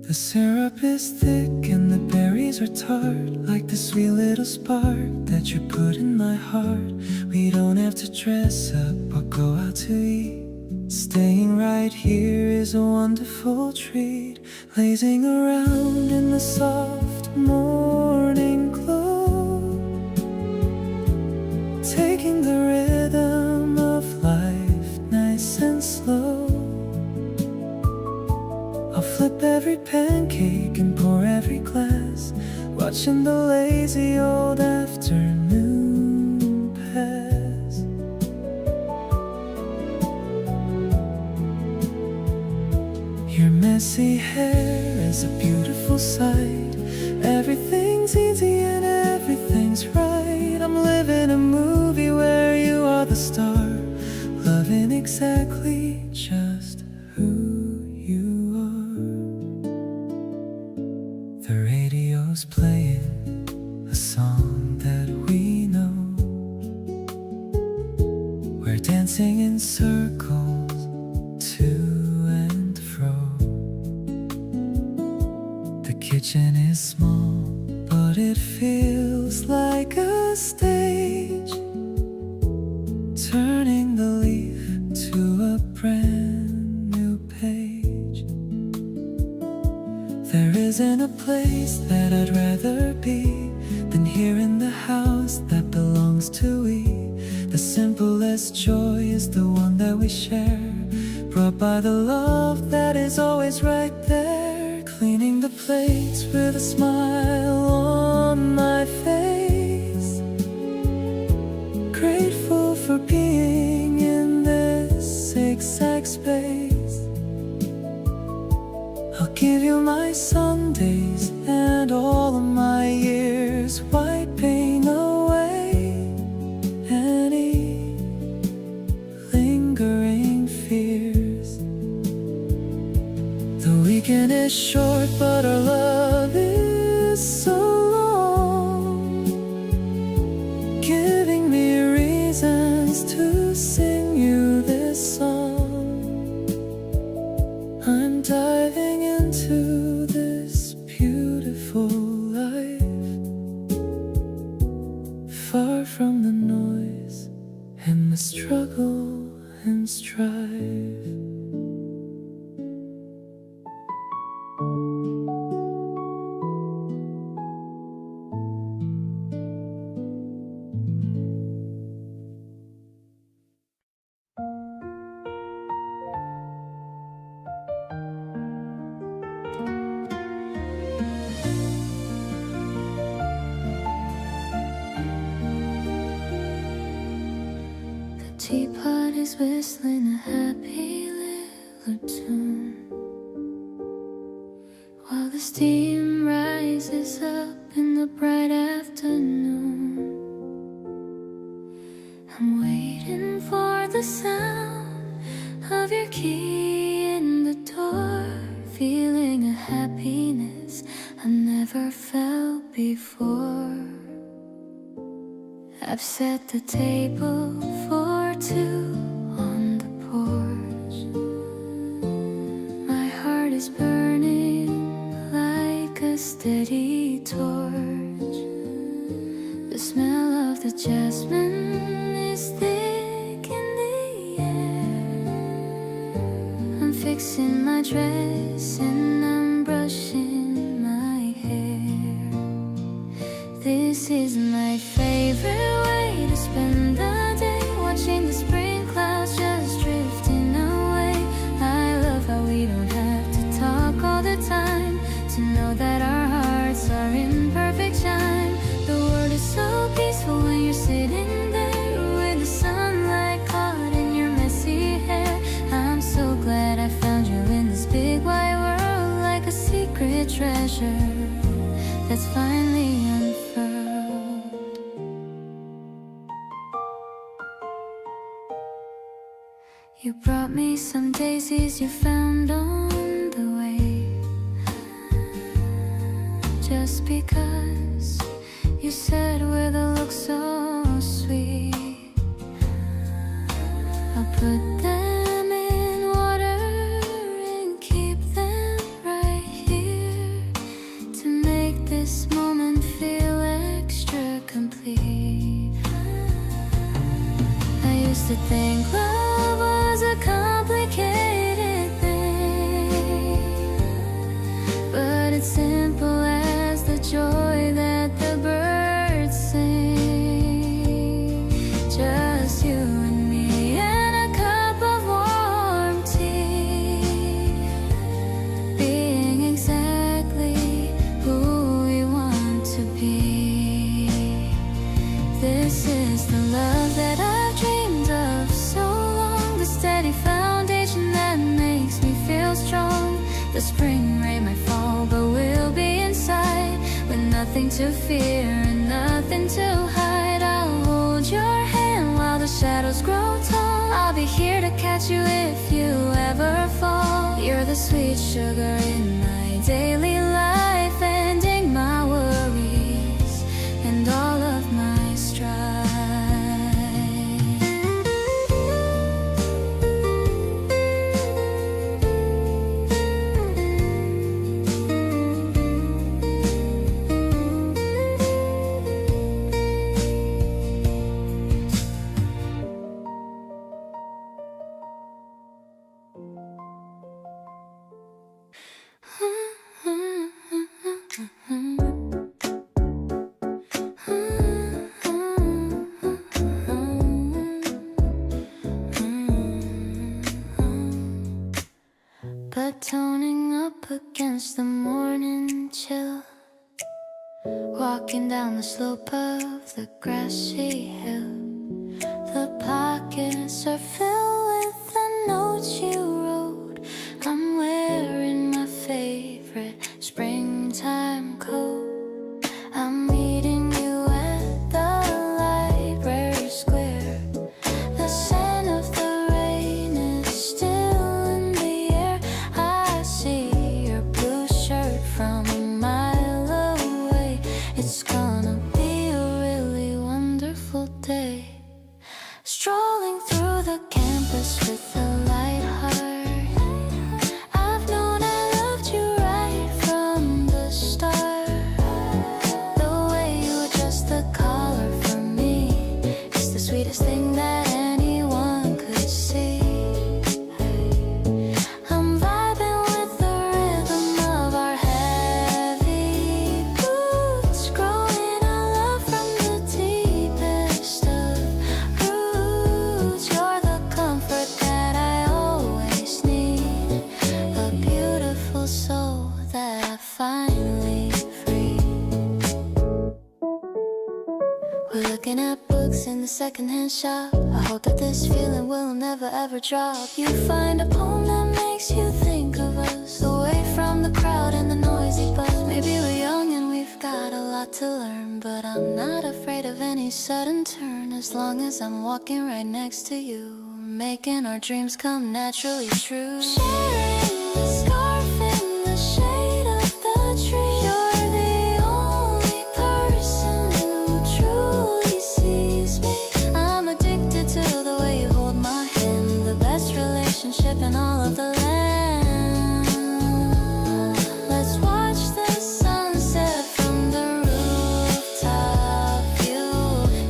The syrup is thick and the berries are tart, like the sweet little spark that you put in my heart. We don't have to dress up or go out to eat. Staying right here is a wonderful treat. Lazing around in the soft morning glow, taking the rhythm of life nice and slow. I'll flip every pancake and pour every glass, watching the lazy old afternoon pass. Your messy hair is a beautiful sight. Everything's easy and everything's right. I'm living a movie where you are the star, loving exactly just who you are. The radio's playing a song that we know. We're dancing in circles to and fro. The kitchen is small, but it feels like a stage, turning the leaf to a brand new page. There isn't a place that I'd rather be than here in the house that belongs to we. The simplest joy is the one that we share, brought by the love that is always right there. Cleaning the plates with a smile on my face, grateful for being in this exact space. I'll give you my Sundays and all of my years, wiping away any lingering fears. The weekend is short, but our love is so long, giving me reasons to sing you this song. I'm diving into this beautiful life, far from the noise and the struggle and strife. Teapot is whistling a happy little tune, while the steam rises up in the bright afternoon. I'm waiting for the sound of your key in the door, feeling a happiness I've never felt before. I've set the table for two on the porch. My heart is burning like a steady torch. The smell of the jasmine is thick in the air. I'm fixing my dress and I'm brushing my hair. This is my favorite way to spend the day, watching the spring clouds just drifting away. I love how we don't have to talk all the time, to know that our hearts are in perfect chime. The world is so peaceful when you're sitting there with the sunlight caught in your messy hair. I'm so glad I found you in this big wide world, like a secret treasure You brought me some daisies you found on the way. Just because you said with a look so sweet, I'll put them in water and keep them right here to make this moment feel extra complete. I used to think love was a complicated thing, but it's simple as the joy that the birds sing. Just you and me and a cup of warm tea, being exactly who we want to be. This is the love that I've dreamed of so long, the steady foundation that makes me feel strong. The spring rain might fall, but we'll be inside with nothing to fear and nothing to hide. I'll hold your hand while the shadows grow tall. I'll be here to catch you if you ever fall. You're the sweet sugar in my daily life, ending my worries and all of my strife. But toning up against the morning chill, walking down the slope of the grassy hill, the pockets are filled with the notes you wrote. I'm wearing my favorite springtime coat. I'm meeting you at the library square. The scent of the rain is still in the air. I see your blue shirt from a mile away. It's gonna be a really wonderful day. Strolling through the campus with a light heart. I've known I loved you right from the start. The way you adjust the collar for me is the sweetest thing that anyone could see. I'm vibing with the rhythm of our heavy boots, growing our love from the deepest of roots. You're the comfort that I always need, a beautiful soul that I finally free. We're looking at books in the secondhand shop. I hope that this feeling will never ever drop. You find a poem that makes you think of us, away from the crowd and the noisy buzz. Maybe we're young and we've got a lot to learn, but I'm not afraid of any sudden turn, as long as I'm walking right next to you, making our dreams come naturally true. Sharing the scarf in the shade of the tree. You're the only person who truly sees me. I'm addicted to the way you hold my hand, the best relationship in all of the land. Let's watch the sunset from the rooftop view,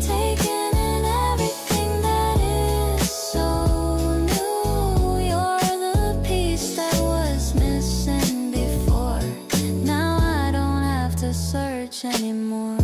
taking in everything that is so new. You're the piece that was missing before. Now I don't have to search anymore.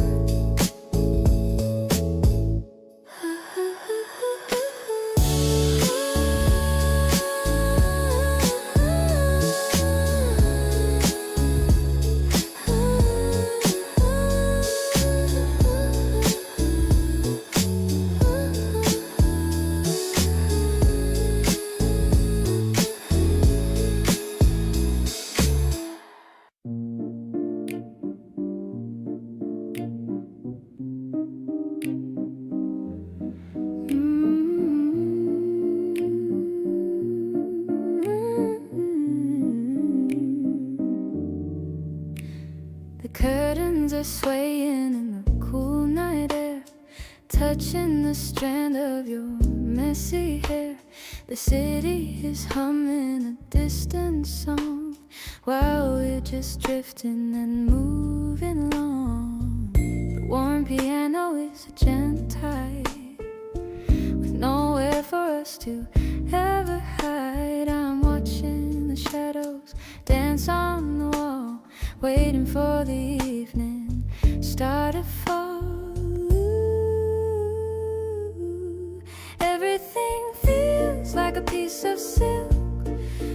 we're swaying in the cool night air, touching the strand of your messy hair. The city is humming a distant song while we're just drifting and moving along. The warm piano is a gentle tide with nowhere for us to ever hide. I'm watching the shadows dance on the wall, waiting for the evening star to fall. Everything feels like a piece of silk,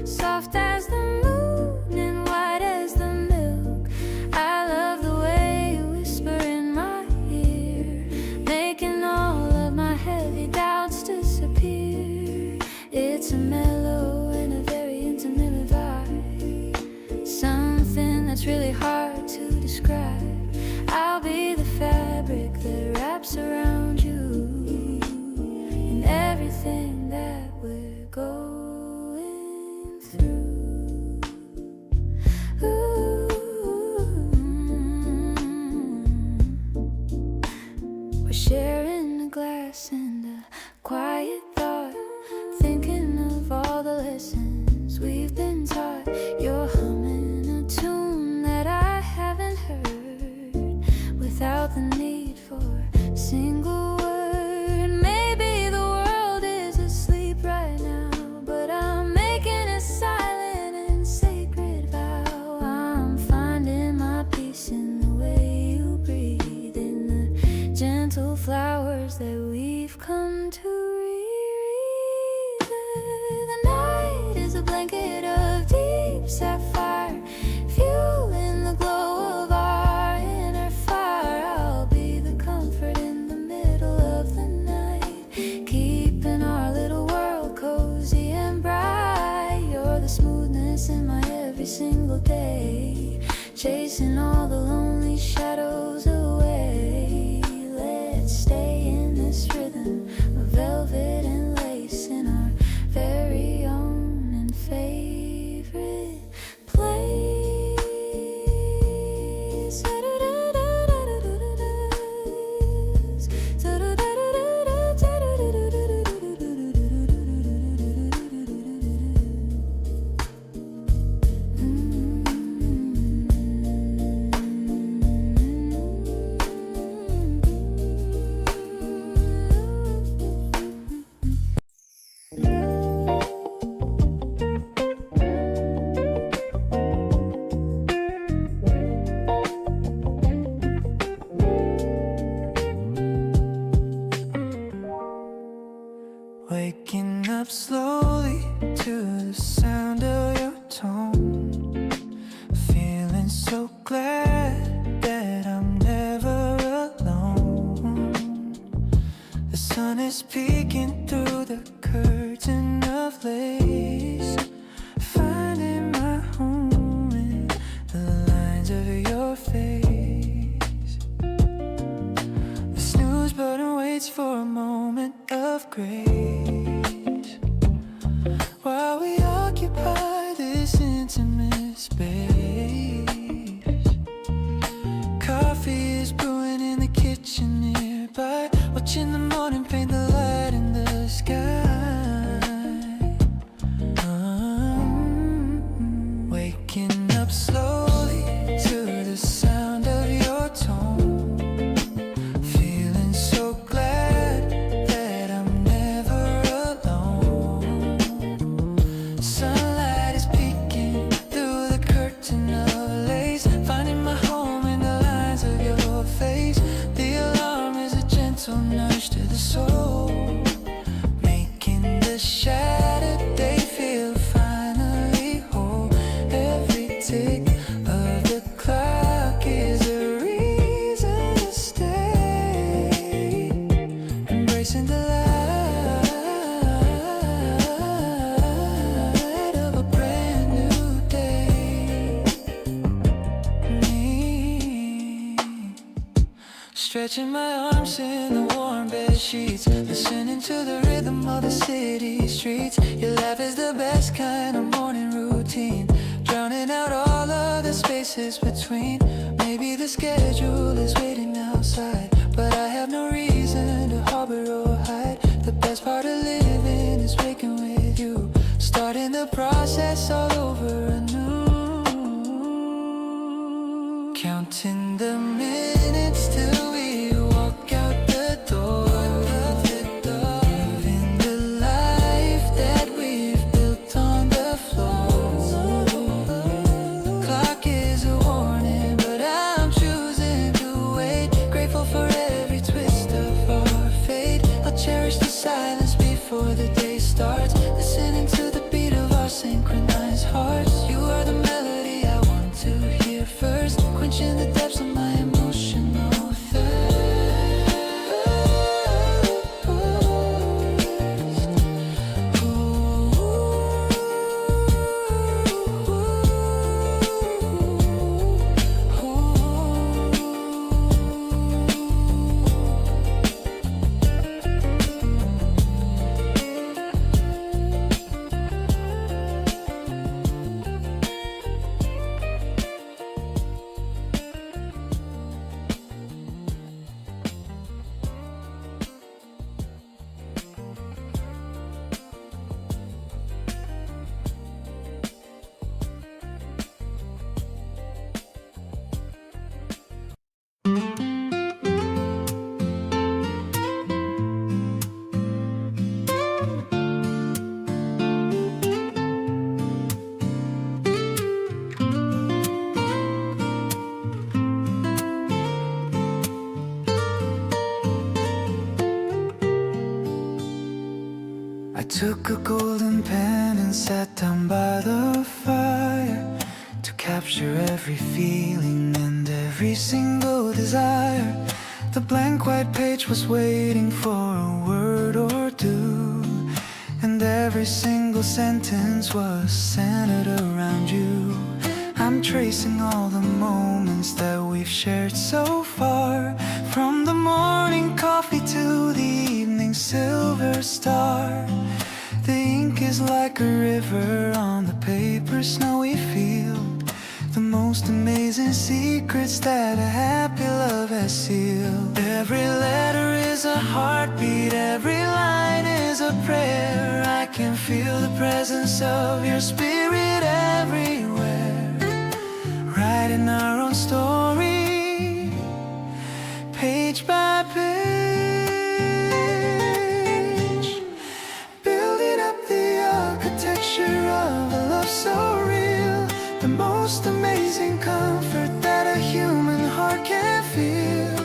soft as the moon and white as the milk. I love the way you whisper in my ear, making all of my heavy doubts disappear. It's a mellow and a very intimate vibe, something that's really hard to describe. I'll be the fabric that wraps around you and everything that we're going through. Ooh. We're sharing a glass and a quiet thought, thinking of all the lessons we've been taught. You're humming a tune that I haven't heard without the need for a single word. Maybe the world is asleep right now, but I'm making a silent and sacred vow. I'm finding my peace in the way you breathe, in the gentle flowers that we've come to reread. The night is a blanket of deep sapphire, fueling the glow of our inner fire. I'll be the comfort in the middle of the night, keeping our little world cozy and bright. You're the smoothness in my every single day, chasing all the lonely shadows away. Let's stay in this rhythm of velvet and lace in our very own and favorite place. Waking up slowly to the sound of your tone, feeling so glad that I'm never alone. The sun is peeking through the curtain of lace, finding my home in the lines of your face. The snooze button waits for a moment of grace while we occupy this intimate space. Coffee is brewing in the kitchen nearby, watching the morning paint the light in the sky. Waking up slowly to the sound of your tone, feeling so glad that I'm never alone. Sunlight is peeking through the curtain of lace, finding my home in the lines of your face. The alarm is a gentle nudge to the soul, making the shattered day feel finally whole. Every tick of the clock is a reason to stay, embracing the light of a brand new day. Me, stretching my arms in the warm bed sheets, listening to the rhythm of the city streets. Your laugh is the best kind of morning routine, drowning out all of the spaces between. Maybe the schedule is waiting outside, but I have no reason to harbor or hide. The best part of living is waking with you, starting the process all over anew. Counting the minutes till we walk out the door. Living the life that we've built on the floor. The clock is a warning, but I'm choosing to wait. Grateful for every twist of our fate. I'll cherish the silence before the day starts, listening to the beat of our synchronized hearts. You are the melody I want to hear first, quenching the depths of my emotional thirst. I took a golden pen and sat down by the fire to capture every feeling and every single desire. The blank white page was waiting for a word or two, and every single sentence was centered around you. I'm tracing all the moments that we've shared so far, from the morning coffee to the evening silver star. The ink is like a river on the paper snowy field, the most amazing secrets that a happy love has sealed. Every letter is a heartbeat, every line is a prayer. I can feel the presence of your spirit everywhere, writing our own story, page by page, building up the architecture of a love so real, the most amazing comfort that a human heart can feel,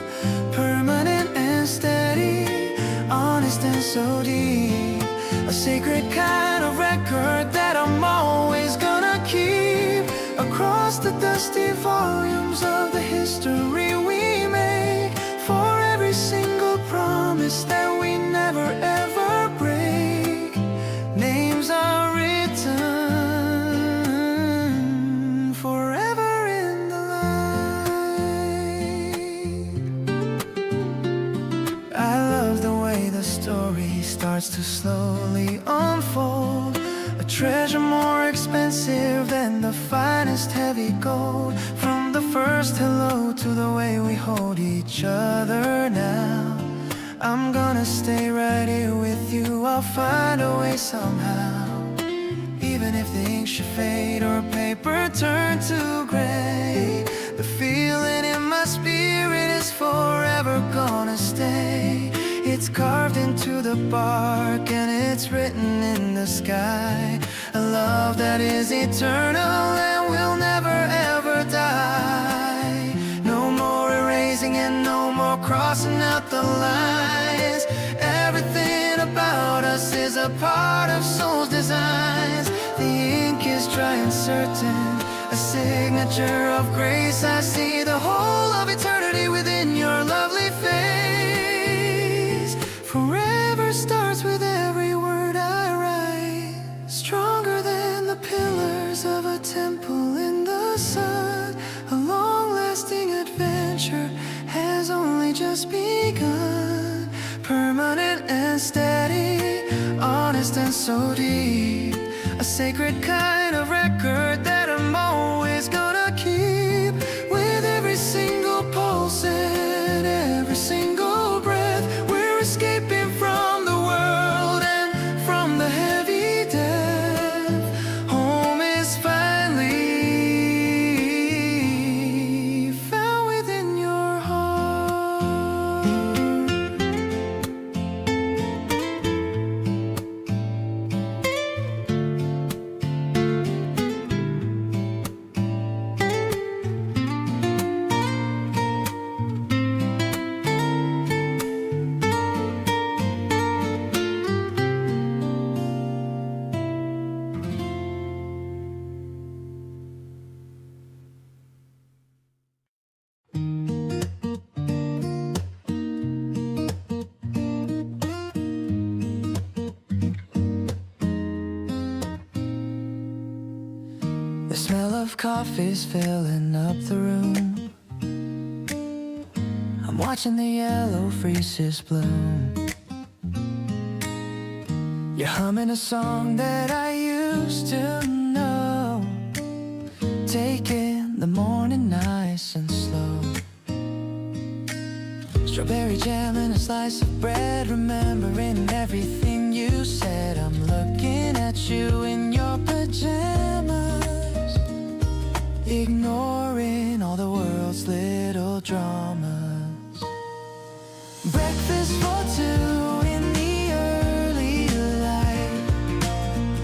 permanent and steady, honest and so deep, a sacred kind of record that I'm always gonna keep, across the dusty volumes of the history we make, for every single promise that we never ever break. Names are written forever in the light. I love the way the story starts to slowly unfold, a treasure more expensive than the finest heavy gold, from the first hello to the way we hold each other now. I'm gonna stay right here with you, I'll find a way somehow, even if the ink should fade or paper turn to gray. The feeling in my spirit is forever gonna stay. It's carved into the bark and it's written in the sky, a love that is eternal and will never ever die. No more erasing and no more crossing out the lines. Everything about us is a part of soul's designs. The ink is dry and certain, a signature of grace. I see the whole of eternity within your lovely face. Forever starts with every word I write, stronger than the pillars of a temple in the sun. A long-lasting adventure has only just begun, permanent and steady, honest and so deep, a sacred kind of record that I'm always gonna keep. smell of coffee's filling up the room. I'm watching the yellow freezes bloom. You're humming a song that I used to know. Taking the morning nice and slow. Strawberry jam and a slice of bread. Remembering everything you said. I'm looking at you in your pajamas, ignoring all the world's little dramas. Breakfast for two in the early light.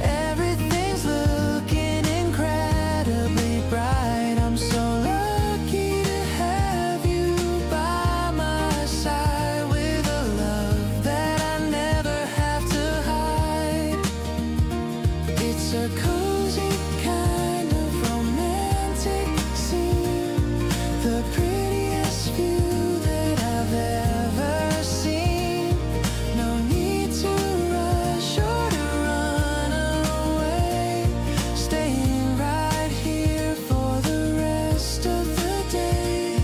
Everything's looking incredibly bright. I'm so lucky to have you by my side, with a love that I never have to hide. It's a cozy kind of romantic scene, the prettiest view that I've ever seen. No need to rush or to run away, staying right here for the rest of the day.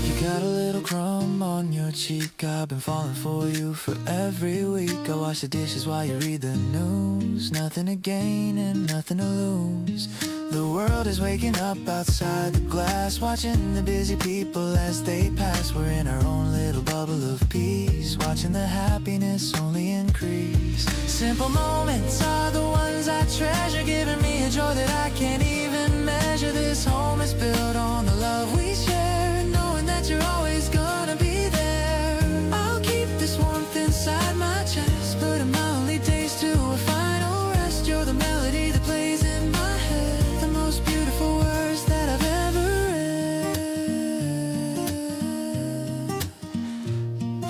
You got a little crumb on your cheek. I've been falling for you for every week. I wash the dishes while you read the news. Nothing to gain and nothing to lose. The world is waking up outside the glass, watching the busy people as they pass. We're in our own little bubble of peace, watching the happiness only increase. Simple moments are the ones I treasure, giving me a joy that I can't even measure. This home is built on the love we share, knowing that you're always gonna be there. I'll keep this warmth inside my chest, putting my only days to a final rest. You're the melody that plays in my head, the most beautiful words that I've ever read.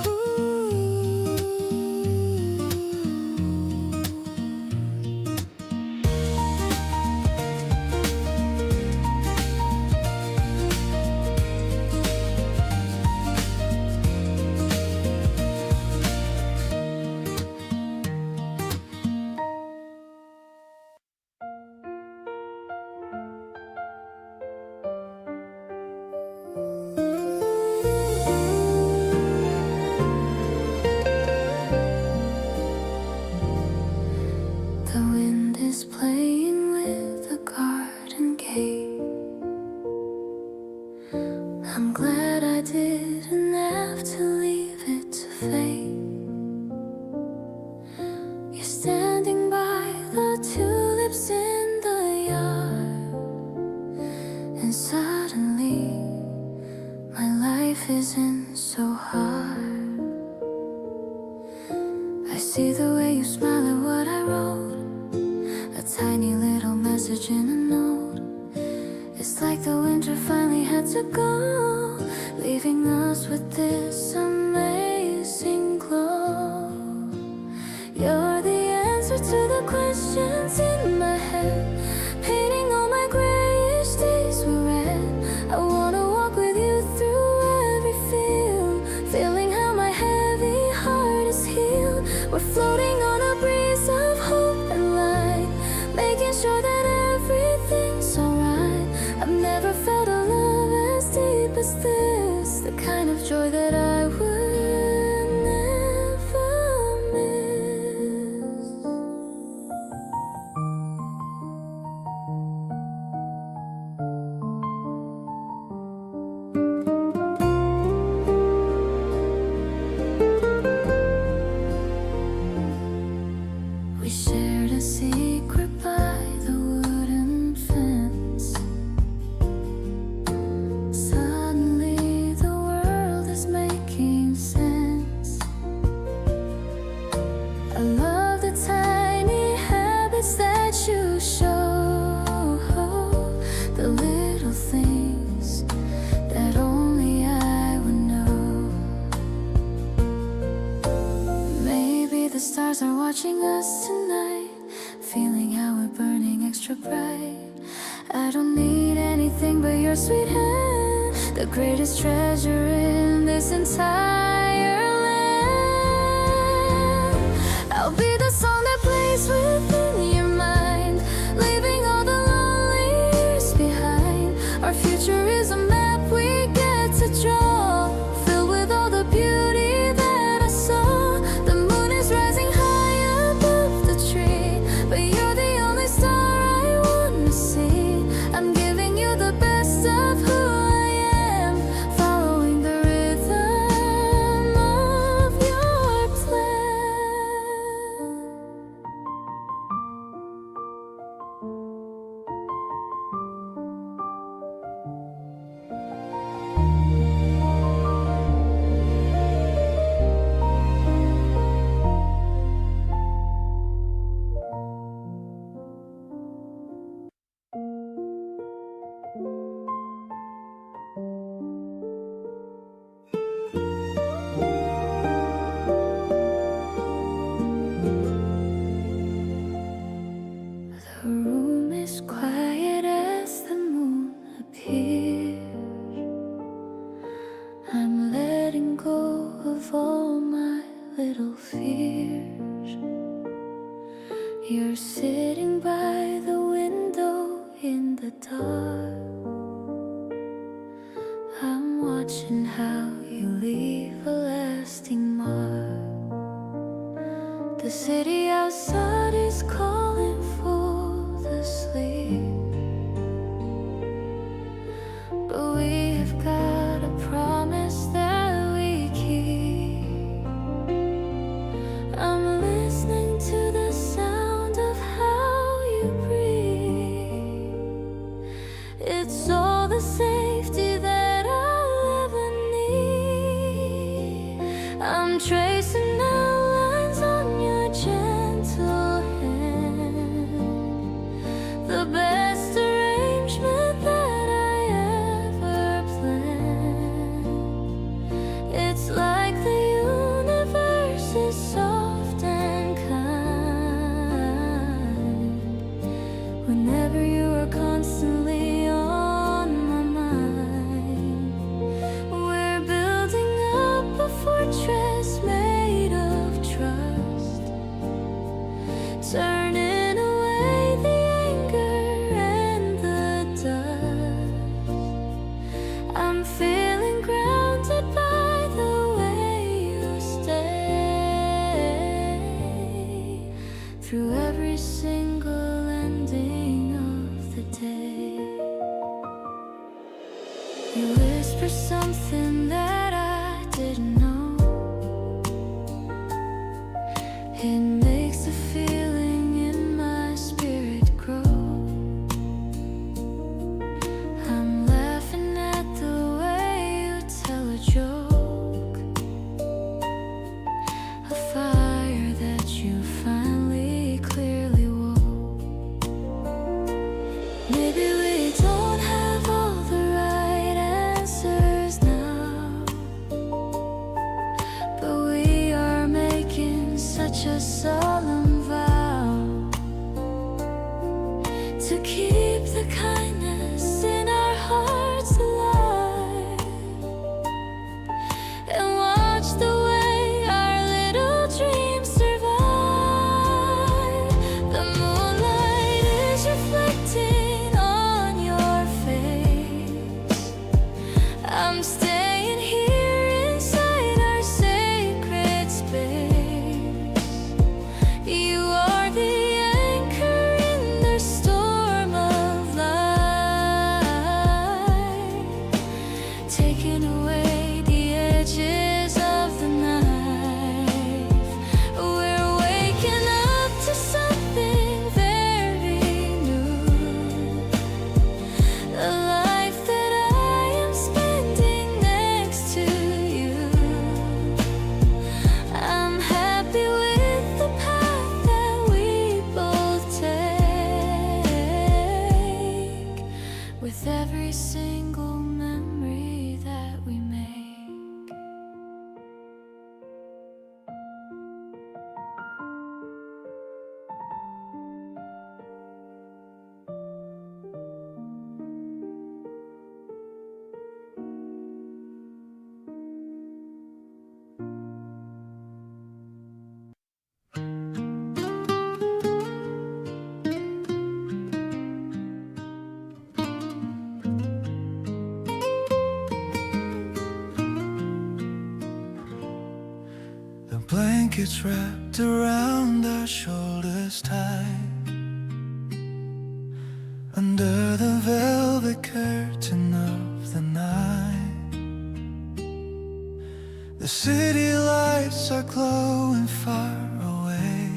Ooh. The wind is playing with the garden gate. I'm glad I didn't have to leave it to fate. You're standing by the tulips in the yard, and suddenly my life isn't so hard. I see the way you smile at what I wrote, a tiny little message in a note. It's like the winter finally had to go, leaving us with this amazing glow. You're the answer to the questions in my head, painting all my grayish days with red. I wanna walk with you through every field, feeling how my heavy heart is healed. We're floating on a breeze of hope and light, making sure that everything's alright. I've never felt a love as deep as this, the kind of joy that I would never miss. We shared a secret by the wooden fence. Suddenly the world is making sense. I love the tiny habits that you show, the little things that only I would know. Maybe the stars are watching us tonight, feeling how we're burning extra bright. I don't need anything but your sweet hand, the greatest treasure in this entire land. I'll be the song that plays within your mind, leaving all the lonely little fears. You're sitting by the window in the dark. I'm watching how you leave a lasting mark. The city outside is calling for the sleep, but we have got a promise that we keep. I'm listening to the sound of how you breathe. It's all the safety that I'll ever need. I'm tracing outlines on your gentle hand, the best arrangement that I ever planned. It's like the universe is soft and kind. Whenever you are constantly on my mind, we're building up a fortress made of trust, turning away the anger and the dust. I'm feeling grounded by the way you stay through every single ending of the day. You whisper something that I didn't know. It makes the feeling in my spirit grow. I'm laughing at the way you tell a joke, a fire that you finally clearly woke. Maybe we don't have all the right answers now, but we are making such a solemn vow to keep the kindness in our hearts alive, and watch the way our little dreams survive. The moonlight is reflecting on your face. I'm staying here inside our sacred space. You are the anchor in the storm of life, taking away the edges of the knife. We're waking up to something very new, a life that I am spending next to you. I'm happy with the path that we both take, with every single memory that we make. The blankets wrapped around our shoulders tight, under the velvet curtain of the night. The city lights are glowing far away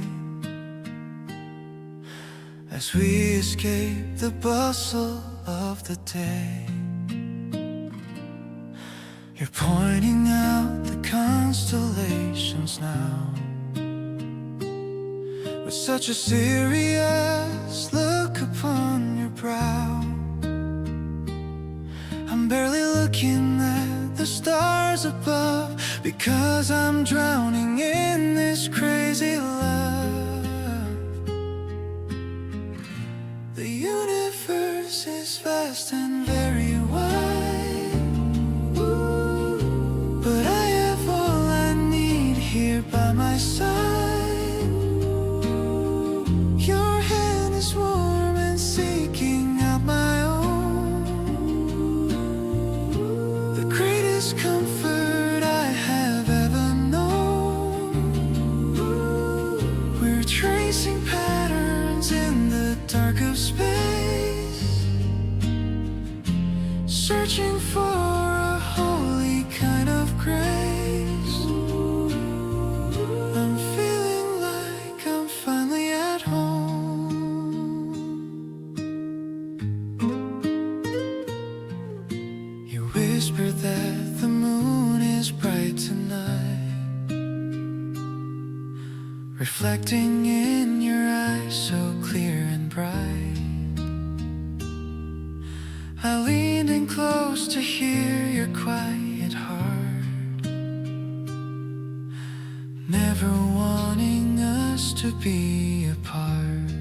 as we escape the bustle of the day. You're pointing out the constellations now, with such a serious look upon your brow. I'm barely looking at the stars above, because I'm drowning in this crazy love. The universe is vast and very wide, but I have all I need here by my side. Your hand is warm and seeking out my own. The greatest comfort I have ever known. We're tracing patterns in the dark of space, searching for a holy kind of grace. I'm feeling like I'm finally at home. You whisper that the moon is bright tonight, reflecting in your eyes so clear and bright. I leaned in close to hear your quiet heart, never wanting us to be apart.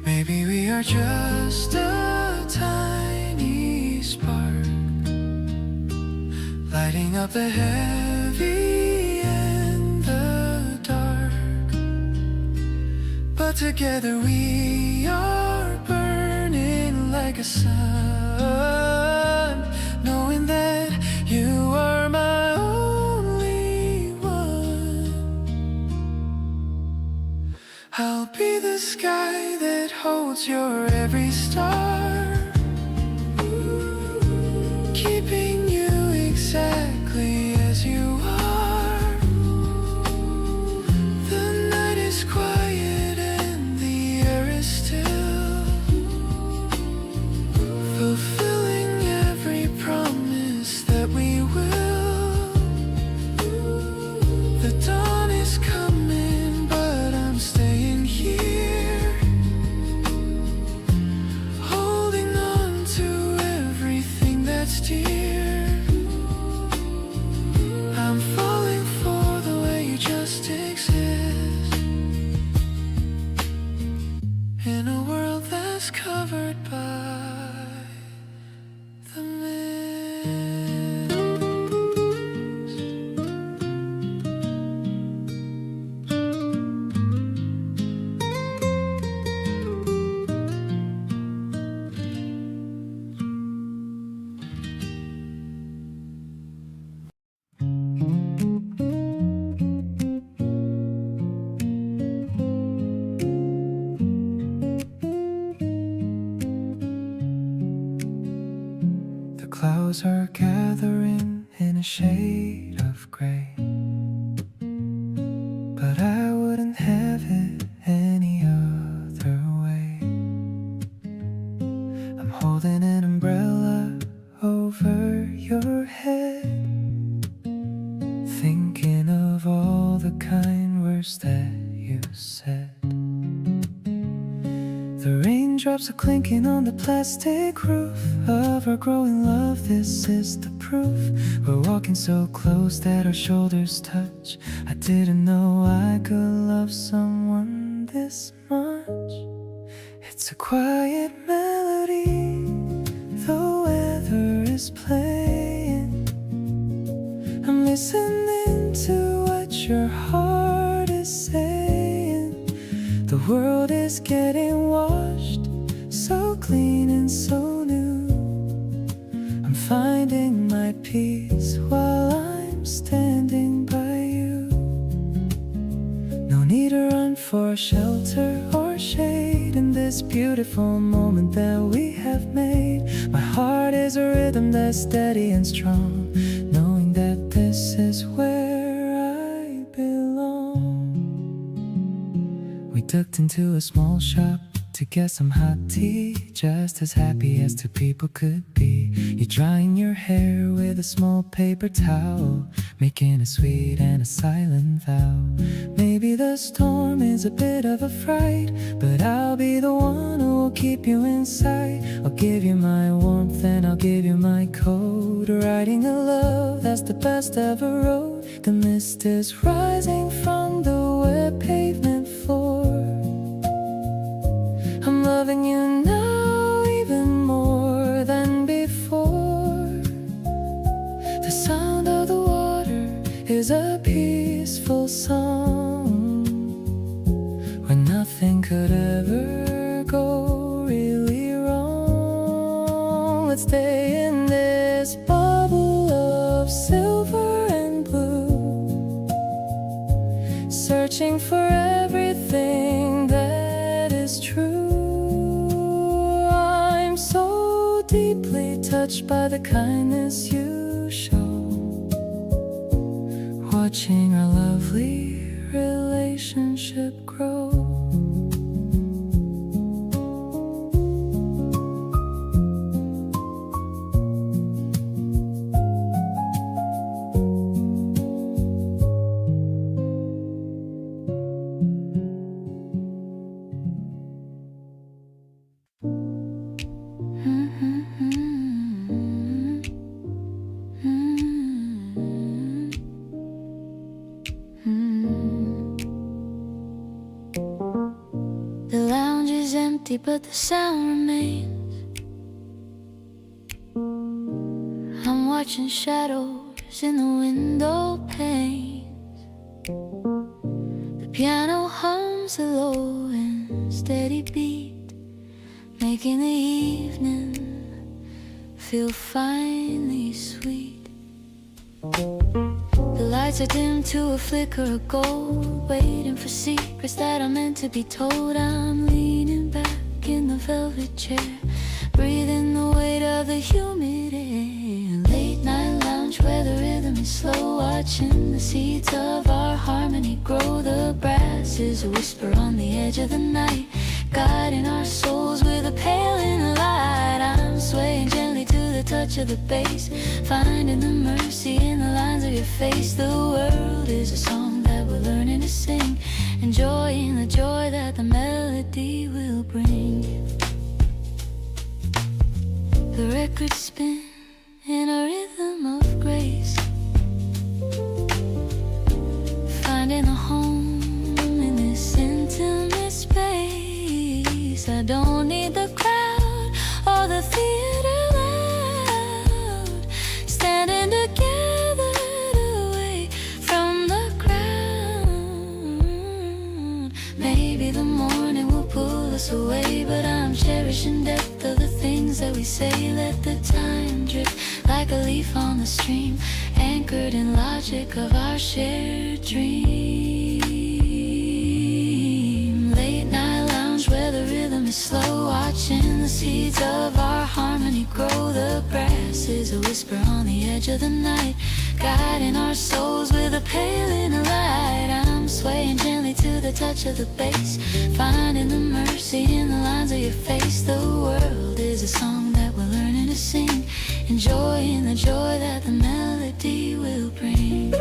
Maybe we are just a tiny spark, lighting up the heavy and the dark. But together we are burning like a sun, knowing that you are my only one. I'll be the sky that holds your every star, keeping you exactly as you are. The night is quiet and the air is still, fulfilling every promise that we will. The dawn is coming, but I'm staying here, holding on to everything that's dear. I'm falling for the way you just exist, in a world that's covered by the mist. The clouds are gathering in a shade of gray, but I wouldn't have it any other way. I'm holding an umbrella over your head, thinking of all the kind words that you said. The raindrops are clinking on the plastic roof of our growing love. This is the proof. We're walking so close that our shoulders touch. I didn't know I could love someone this much. It's a quiet melody, the weather is playing. I'm listening to what your heart is saying. The world is getting washed, so clean and so new. I'm finding my peace while I'm standing by you. No need to run for shelter or shade in this beautiful moment that we have made. My heart is a rhythm that's steady and strong, knowing that this is where I belong. We ducked into a small shop to get some hot tea, just as happy as two people could be. You're drying your hair with a small paper towel, making a sweet and a silent vow. Maybe the storm is a bit of a fright, but I'll be the one who will keep you inside. I'll give you my warmth and I'll give you my coat, writing a love that's the best ever wrote. The mist is rising from the wet pavement floor. I'm loving you now even more than before. The sound of the water is a piece peaceful song where nothing could ever go really wrong. Let's stay in this bubble of silver and blue, searching for everything that is true. I'm so deeply touched by the kindness you show, watching our lovely relationship grow. The lounge is empty, but the sound remains. I'm watching shadows in the window panes. The piano hums a low and steady beat, making the evening feel finely sweet. The lights are dim to a flicker of gold, waiting for secrets that are meant to be told. I'm leaning back in the velvet chair, breathing the weight of the humid air. Late night lounge where the rhythm is slow, watching the seeds of our harmony grow. The brass is a whisper on the edge of the night, guiding our souls with a pale inner light. I'm swaying gently to the touch of the bass, finding the mercy in the lines of your face. The world is a song that we're learning to sing, enjoying the joy that the melody will bring. The records spin in a rhythm of grace, finding a home in this intimate space. I don't need the crowd or the theater loud, standing together away from the crowd. Maybe the morning will pull us away, but I'm cherishing depth of the things that we say. Let the time drift like a leaf on the stream, anchored in logic of our shared dream. Late night lounge where the rhythm is slow, watching the seeds of our harmony grow. The brass is a whisper on the edge of the night, guiding our souls with a pale inner light. I'm swaying gently to the touch of the bass, finding the mercy in the lines of your face. The world is a song that we're learning to sing, enjoying the joy that the melody will bring.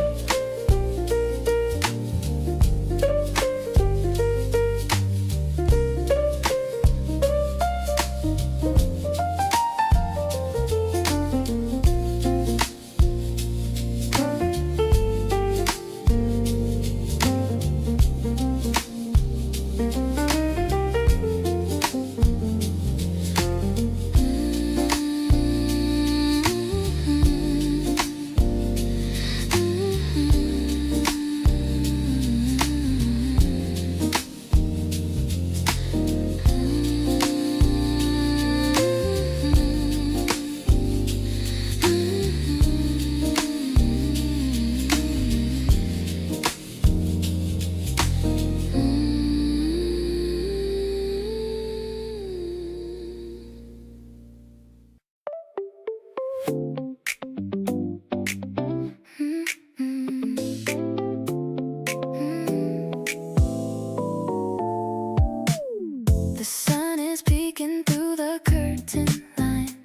The sun is peeking through the curtain line.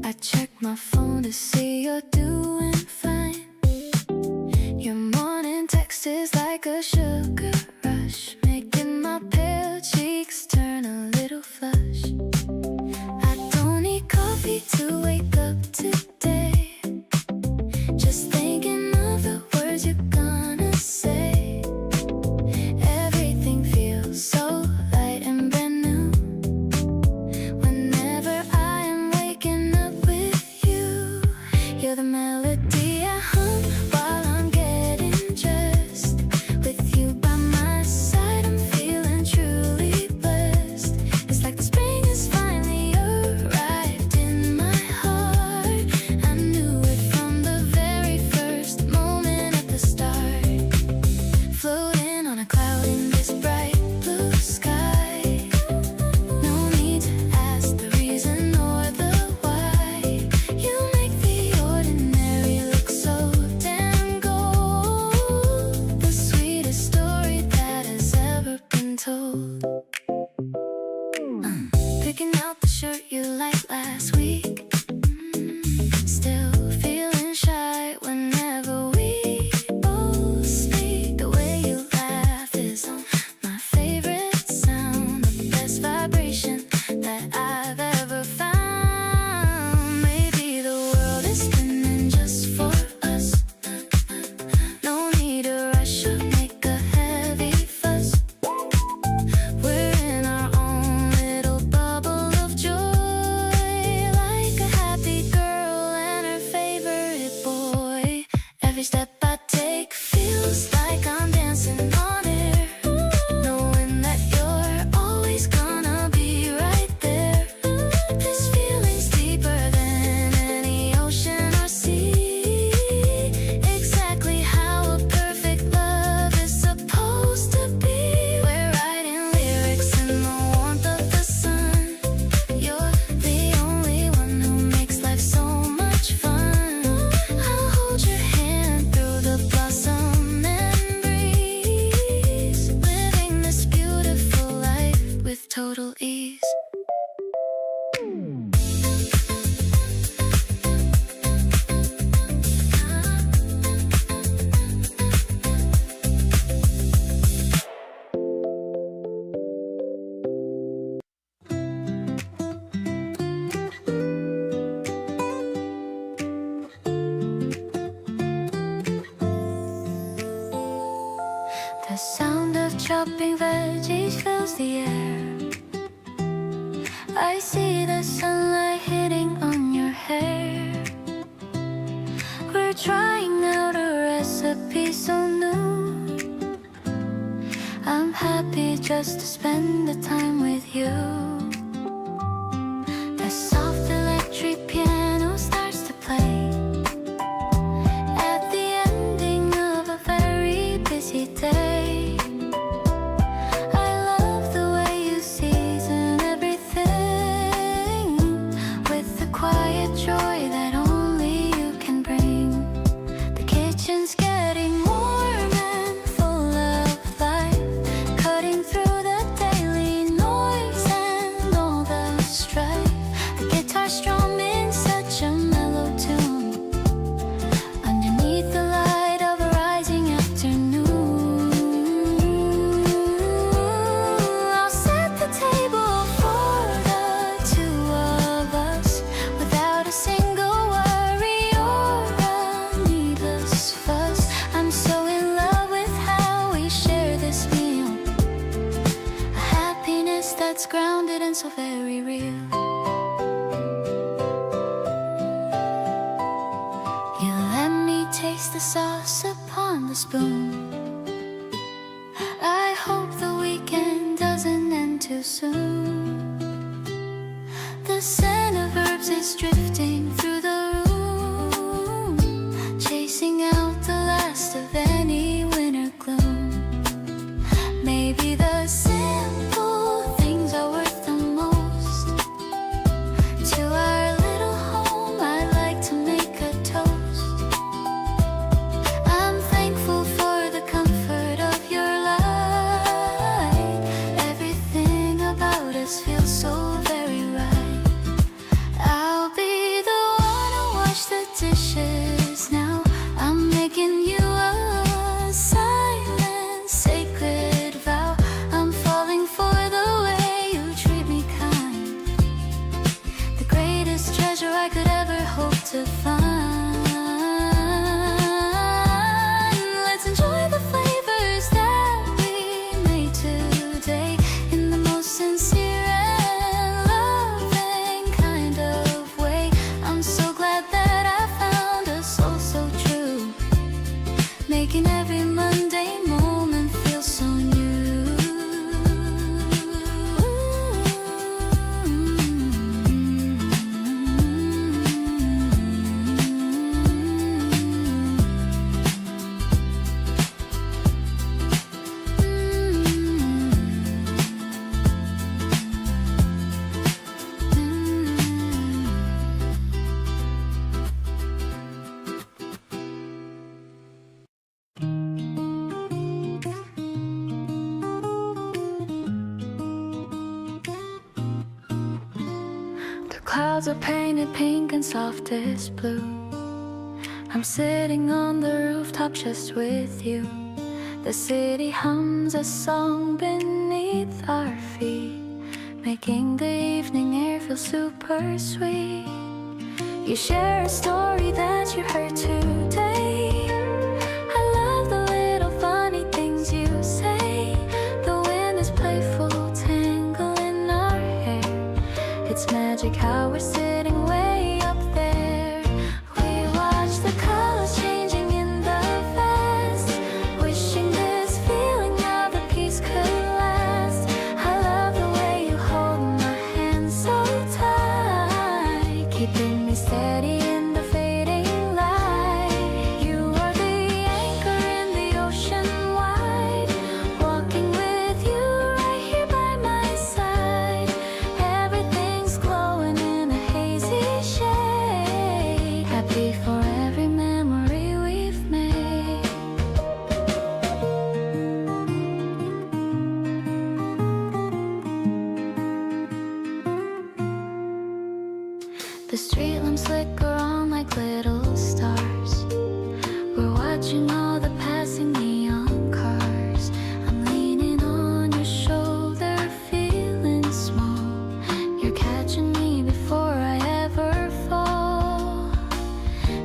I check my phone to see you're doing fine. Your morning text is like a sugar rush, making my pale cheeks turn a little flush. I don't need coffee to wake up today, just thinking of the words you're gonna say. Everything feels so light and brand new whenever I am waking up with you. You're the melody I hum while I'm getting The sound of chopping veggies fills the air. I see the sunlight hitting on your hair. We're trying out a recipe so new. I'm happy just to spend the time with you. The soft electric piano starts to play at the ending of a very busy day. I love the way you season everything with the quiet joy that only you can bring. The kitchen's getting warm and full of life, cutting through the daily noise and all the strife. The guitar strumming such a mellow tune underneath the light of a rising afternoon. I'll set the table for the two of us without a single worry or a needless fuss. I'm so in love with how we share this meal, a happiness that's grounded and so very real. You let me taste the sauce upon the spoon. I hope the weekend doesn't end too soon. The scent of herbs is drifting through the room, chasing out the last of any winter gloom. Maybe the simple things are worth the most. To our little home I'd like to make a toast. I'm thankful for the comfort of your light. Everything about us feels so very right. I'll be the one to wash the dishes now. I'm making you a silent, sacred vow. I'm falling for the way you treat me kind, the greatest treasure I could ever hope to find. Let's enjoy the flavors that we made today in the most sincere and loving kind of way. I'm so glad that I found a soul so true, making every Monday moment feel so new. The clouds are painted pink and softest blue. I'm sitting on the rooftop just with you. The city hums a song beneath our feet, making the evening air feel super sweet. You share a story that you heard today. I love the little funny things you say. The wind is playful, tangling our hair. It's magic how we're sitting way up there. We watch the colors changing in the vast, wishing this feeling of the peace could last. I love the way you hold my hand so tight, keeping me steady in the fading light. You are the anchor in the ocean wide, walking with you right here by my side. Everything's glowing in a hazy shade, happy for every memory we've made. The street lamps flicker on like little stars. We're watching all the passing neon cars. I'm leaning on your shoulder, feeling small. You're catching me before I ever fall.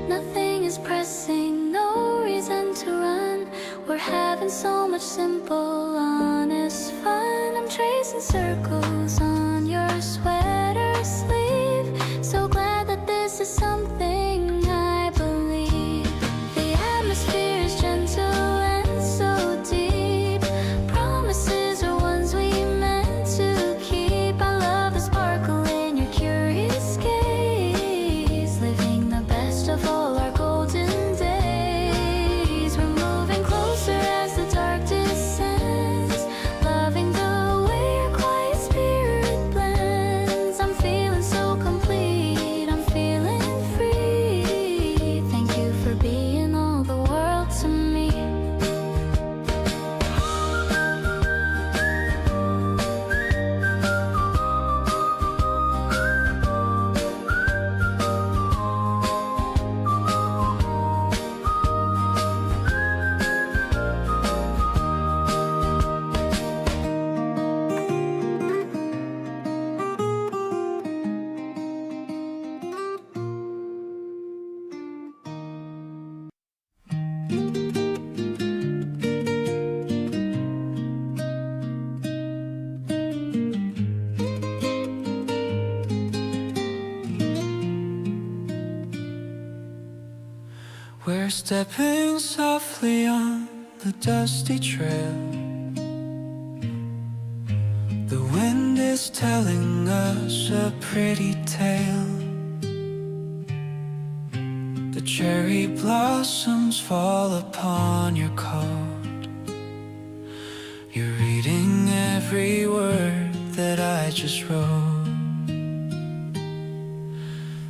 Nothing is pressing, no reason to run. We're having having so much simple, honest fun. I'm tracing circles on your sweater sleeve. So glad that this is something I believe. The atmosphere is gentle and so deep. Promises are ones we meant to keep. I love the sparkle in your curious gaze, living the best of all our golden days. We're moving closer as the dark descends, loving the way your quiet spirit blends. I'm feeling so complete, I'm feeling free. Thank you for being all the world to me. We're stepping softly on the dusty trail. The wind is telling us a pretty tale. The cherry blossoms fall upon your coat. You're reading every word that I just wrote.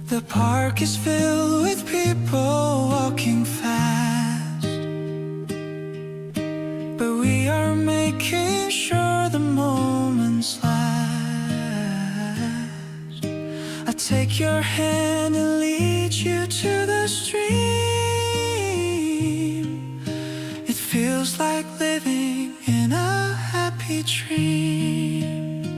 The park is filled with people walking fast, but we are making sure the moments last. I take your hand and lead you to the stream. It feels like living in a happy dream.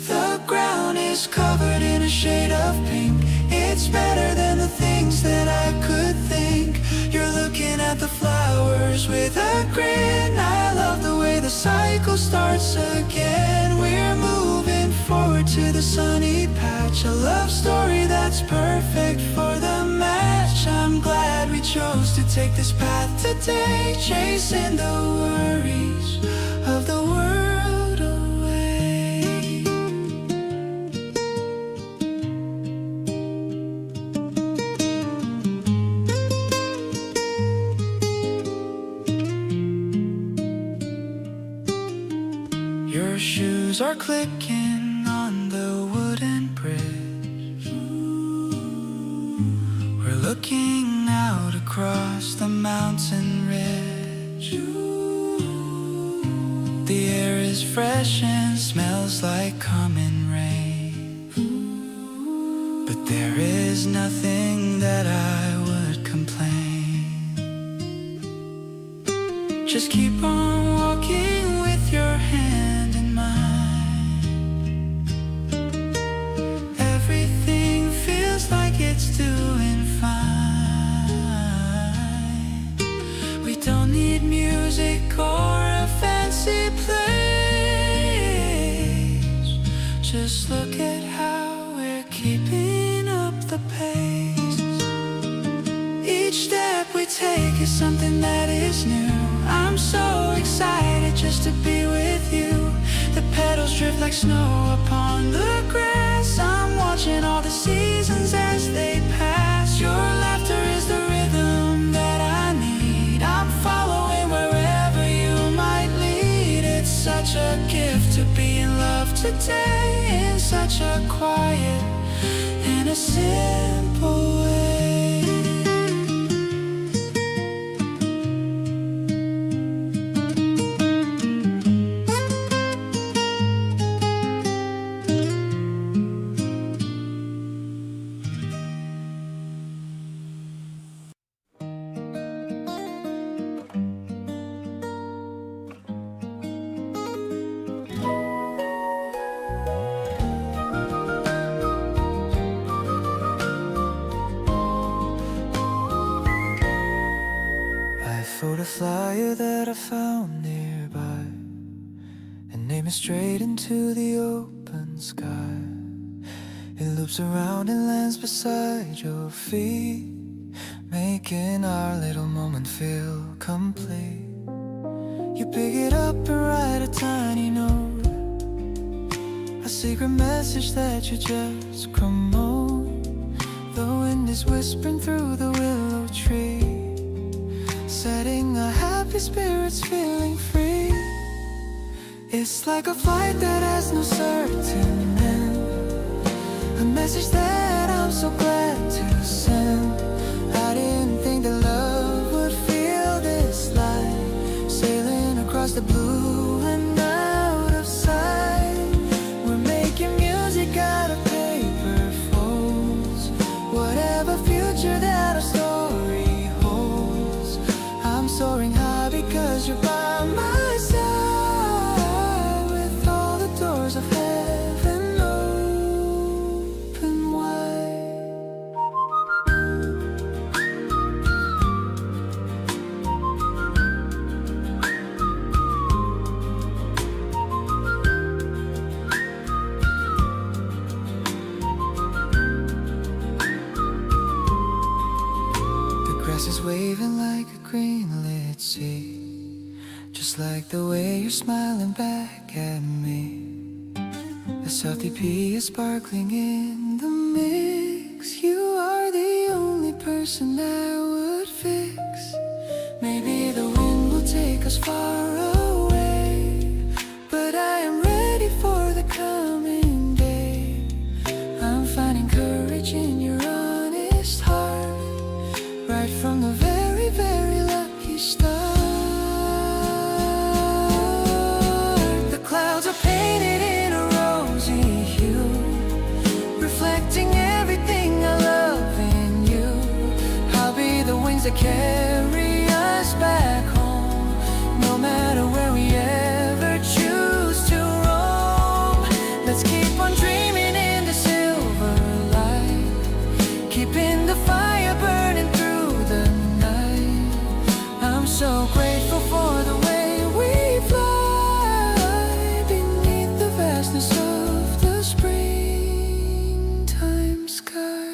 The ground is covered in a shade of pink. It's better than the things that I could think. You're looking at the flowers with a grin. I love the way the cycle starts again. We're moving forward to the sunny patch. A love story that's perfect for the match. I'm glad we chose to take this path today, chasing the worries of the world away. Your shoes are clicking on the wooden bridge. We're looking out across the mountain ridge. The air is fresh and smells like coming rain. But there is nothing that I would complain. Just keep on walking with your hand in mine. Everything feels like it's doing fine. We don't need music or a fancy place. Just look at how we're keeping up the pace. Each step we take is something that is new. I'm so excited just to be with you. The petals drift like snow upon the grass. I'm watching all the seasons as they pass. Your laughter is the rhythm that I need. I'm following wherever you might lead. It's such a gift to be in love today, in such a quiet and a simple way. found nearby and aim it straight into the open sky. It loops around and lands beside your feet, making our little moment feel complete. You pick it up and write a tiny note, a secret message that you just promote. The wind is whispering through the willow tree, setting our happy spirits feeling free. It's like a flight that has no certain end, a message that I'm so glad to send. I didn't think that love would feel this light, sailing across the blue and out of sight. We're making music out of paper folds, whatever future that our story holds. I'm soaring high because you're by my side, with all the doors of heaven open wide. The grass is waving like a green-lit sea, just like the way you're smiling back at me. The salty pea is sparkling in the mix. You are the only person that would fix. Maybe the wind will take us far away, but I am ready for the coming day. I'm finding courage in your honest heart, right from the very, very lucky start. The clouds are painted in a rosy hue, reflecting everything I love in you. I'll be the wings that carry us back home, no matter where we ever choose to roam. Let's keep on dreaming in the silver light, keeping the fire burning through the night. I'm so grateful for the way we fly beneath the vastness of the springtime sky.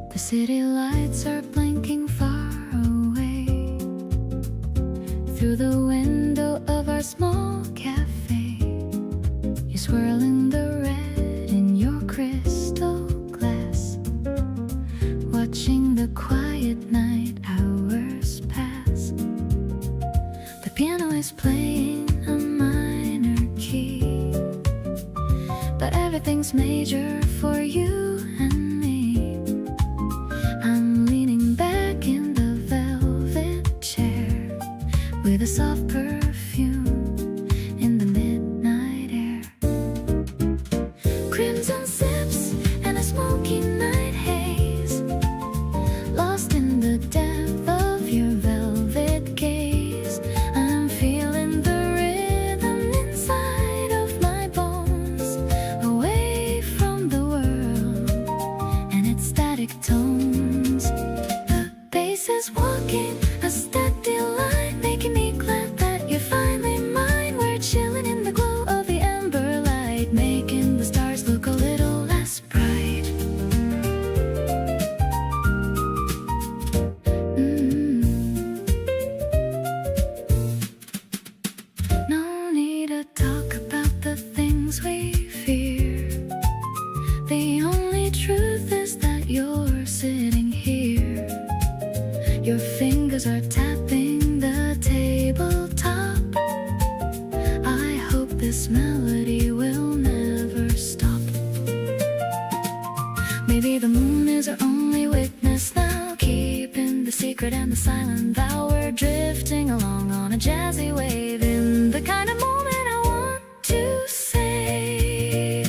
The city lights are blinking far away through the window of our small cafe. You swirl in the red in your crystal glass, watching the quiet night hours pass. The piano is playing a minor key, but everything's major for you and me. I'm leaning back in the velvet chair with a soft perfume in the midnight air. Crimson sips and a smoky night haze, lost in the depth of your velvet gaze. I'm feeling the rhythm inside of my bones, away from the world and its static tones. The bass is walking a steady line, making me glad that you're a jazzy wave in the kind of moment I want to save.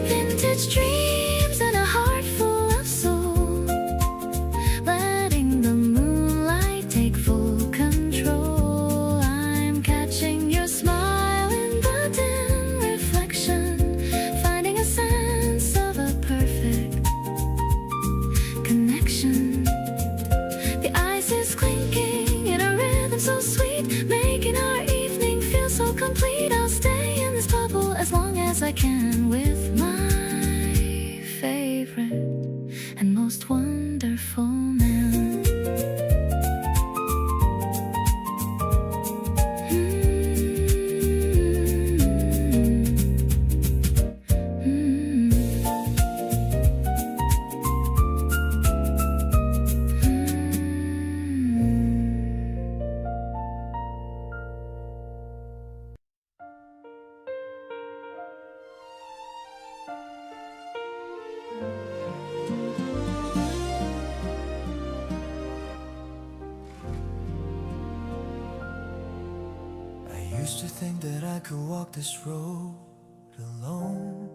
Vintage dreams and a heart full of soul, letting the moonlight take full control. I'm catching your smile in the dim reflection, finding a sense of a perfect connection. The ice is clinking in a rhythm so sweet, making our evening feel so complete. I'll stay in this bubble as long as I can with my favorite and most wonderful man. I used to think that I could walk this road alone,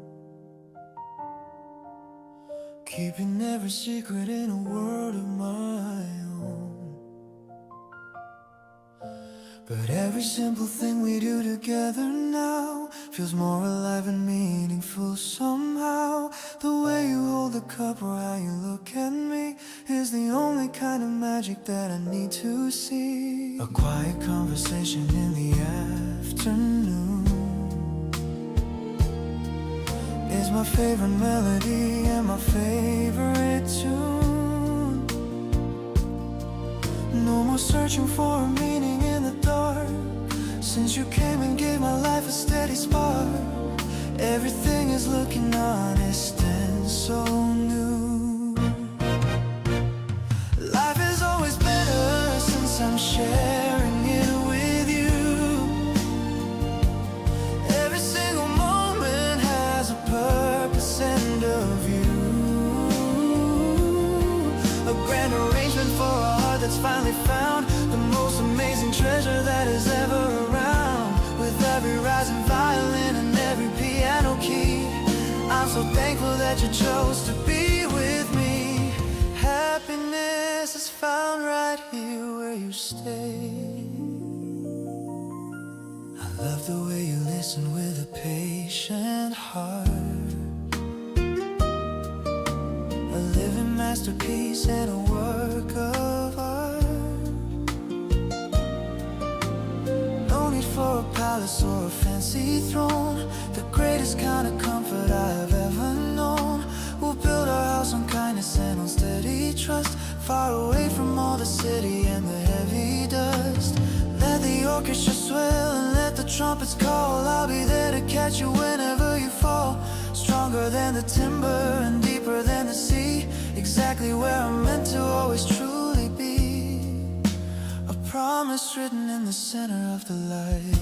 keeping every secret in a world of my own. But every simple thing we do together now feels more alive and meaningful somehow. The way you hold the cup or how you look at me is the only kind of magic that I need to see. A quiet conversation in the afternoon is my favorite melody and my favorite tune. No more searching for a meaning in the dark, since you came and gave my life a steady spark. Everything is looking honest and so new. Life is always better since I'm sharing it with you. Every single moment has a purpose and a view. A grand arrangement for a heart that's finally found the most amazing treasure that is ever around. With every rising violin and every piano key, I'm so thankful that you chose to be with me. Happiness is found right here where you stay. I love the way you listen with a patient heart, a living masterpiece and a work of art. No need for a palace or a fancy throne, the greatest kind of comfort I've ever known. We'll build our house on kindness and on steady trust, far away from all the city and the heavy dust. Let the orchestra swell and let the trumpets call. I'll be there to catch you whenever you fall. Stronger than the timber and deeper than the sea, exactly where I'm meant to always truly be. A promise written in the center of the light.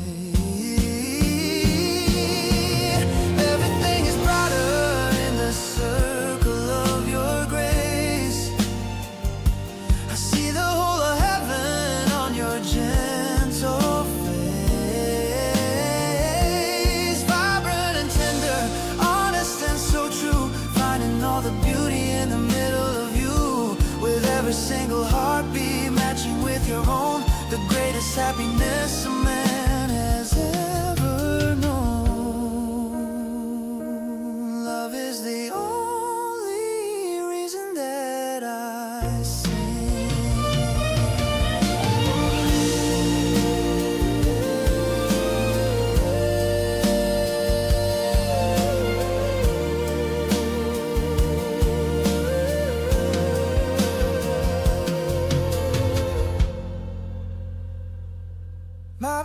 Everything is brighter in the circle of your grace. I see the whole of heaven on your gentle face. Vibrant and tender, honest and so true, finding all the beauty in the middle of you. With every single heartbeat matching with your own, the greatest happiness a man has ever known. Love is the only reason that I sing. My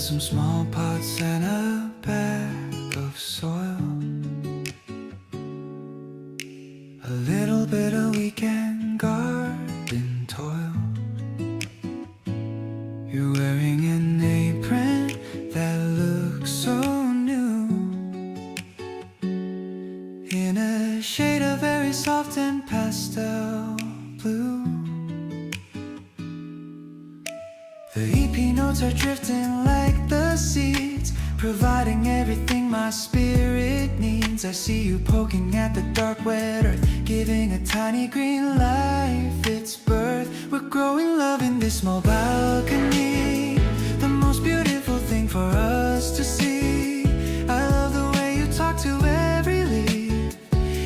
some small pots and a bag of soil, a little bit of weekend garden toil. You're wearing an apron that looks so new, in a shade of very soft and pastel blue. The EP notes are drifting like the seeds, providing everything my spirit needs. I see you poking at the dark wet earth, giving a tiny green life its birth. We're growing love in this small balcony, the most beautiful thing for us to see. I love the way you talk to every leaf,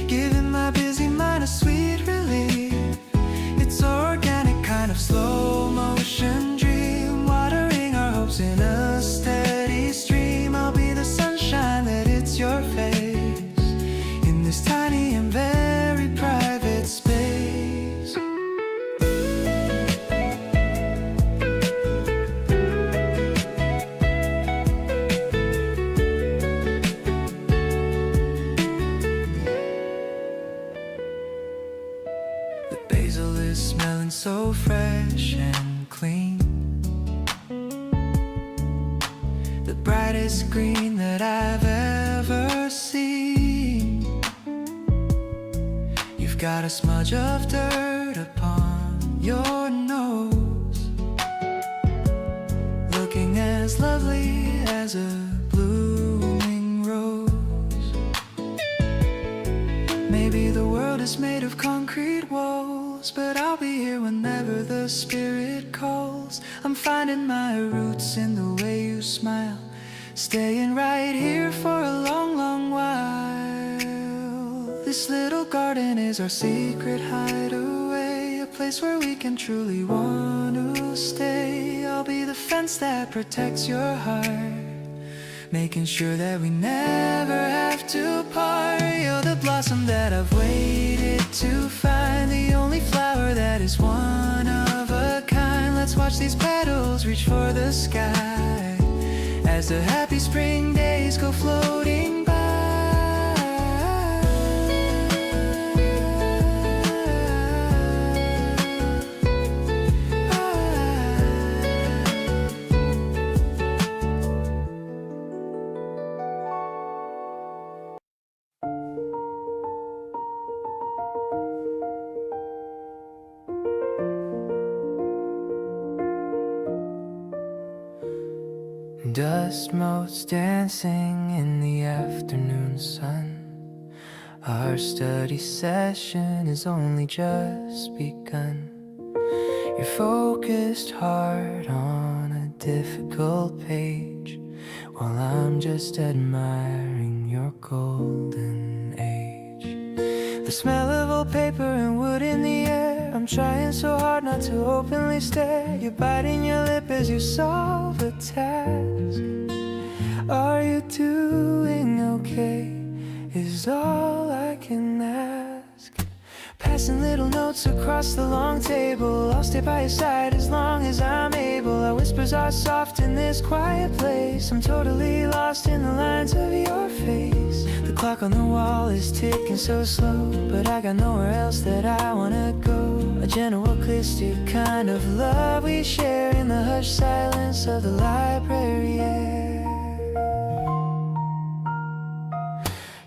giving my busy mind a sweet relief. It's so organic, kind of slow motion dream, watering our hopes in a steady stream. I'll be the sunshine that hits your face in this tiny and very private space. The basil is smelling so fresh and clean, the brightest green that I've ever seen. You've got a smudge of dirt upon your nose, looking as lovely as a blooming rose. Maybe the world is made of concrete walls, but I'll be here whenever the spirit calls. I'm finding my roots in the way you smile, staying right here for a long, long while. This little garden is our secret hideaway, a place where we can truly want to stay. I'll be the fence that protects your heart, making sure that we never have to part. You're the blossom that I've waited to find, the only flower that is one of a kind. Let's watch these petals reach for the sky as the happy spring days go floating by. Dust motes dancing in the afternoon sun. Our study session has only just begun. Your focused heart on a difficult page, while I'm just admiring your golden age. The smell of old paper and wood in the air, I'm trying so hard not to openly stare. You're biting your lip as you solve a task. Are you doing okay, is all I can ask. Passing little notes across the long table, I'll stay by your side as long as I'm able. Our whispers are soft in this quiet place, I'm totally lost in the lines of your face. The clock on the wall is ticking so slow, but I got nowhere else that I wanna go. A generalistic kind of love we share in the hushed silence of the library air.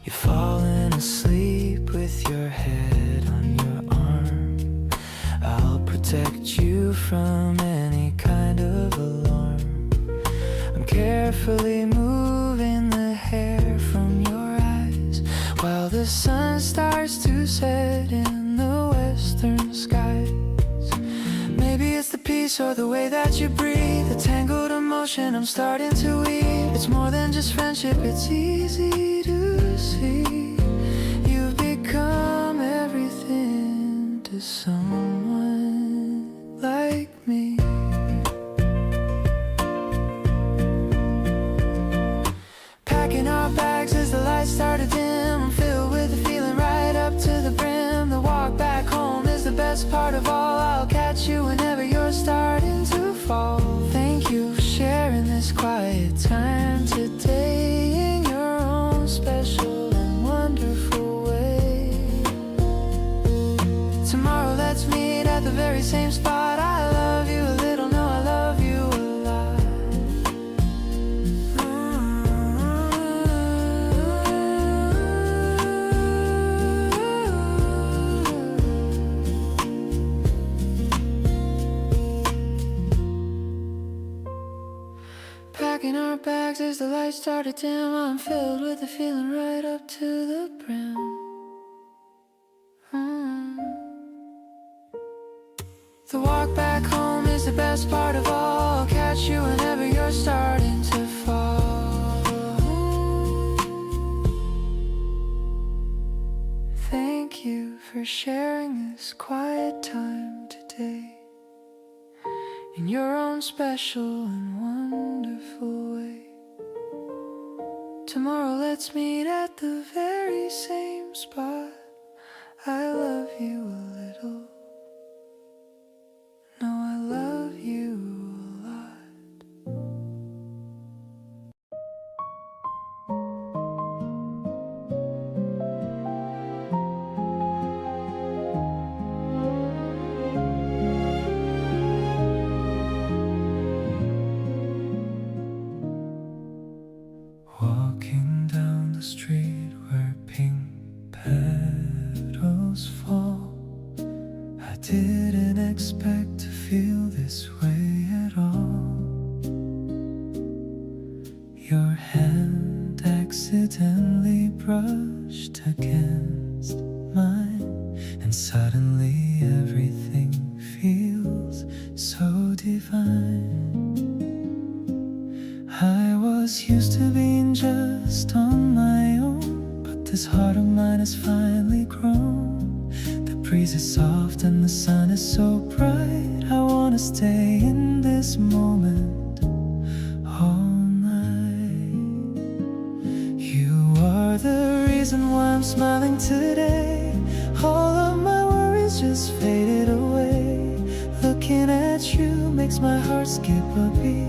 You're falling asleep with your head on your arm. I'll protect you from any kind of alarm. I'm carefully moving the hair from your eyes, while the sun starts to set in the western skies. Maybe it's the peace or the way that you breathe, the tangled emotion I'm starting to weave. It's more than just friendship, it's easy to see. You've become everything to someone like me. Packing our bags as the lights start to dim, I'm filled with the feeling right up to the brim. The walk back home is the best part of all. I'll catch you whenever you're starting to fall. Thank you for sharing this quiet very same spot. I love you a little, no, I love you a lot. Packing our bags as the lights started dim. I'm filled with the feeling right up to the brim. The walk back home is the best part of all. I'll catch you whenever you're starting to fall. Thank you for sharing this quiet time today, in your own special and wonderful way. Tomorrow let's meet at the very same spot. I love you a little, no, I love you a lot. Walking down the street where pink petals fall, I didn't expect to feel this way at all. Your hand accidentally brushed against mine, and suddenly everything feels so divine. I was used to being just on my own, but this heart of mine has finally grown. The breeze is soft and the sun is so bright. I wanna stay in this moment all night. You are the reason why I'm smiling today. All of my worries just faded away. Looking at you makes my heart skip a beat.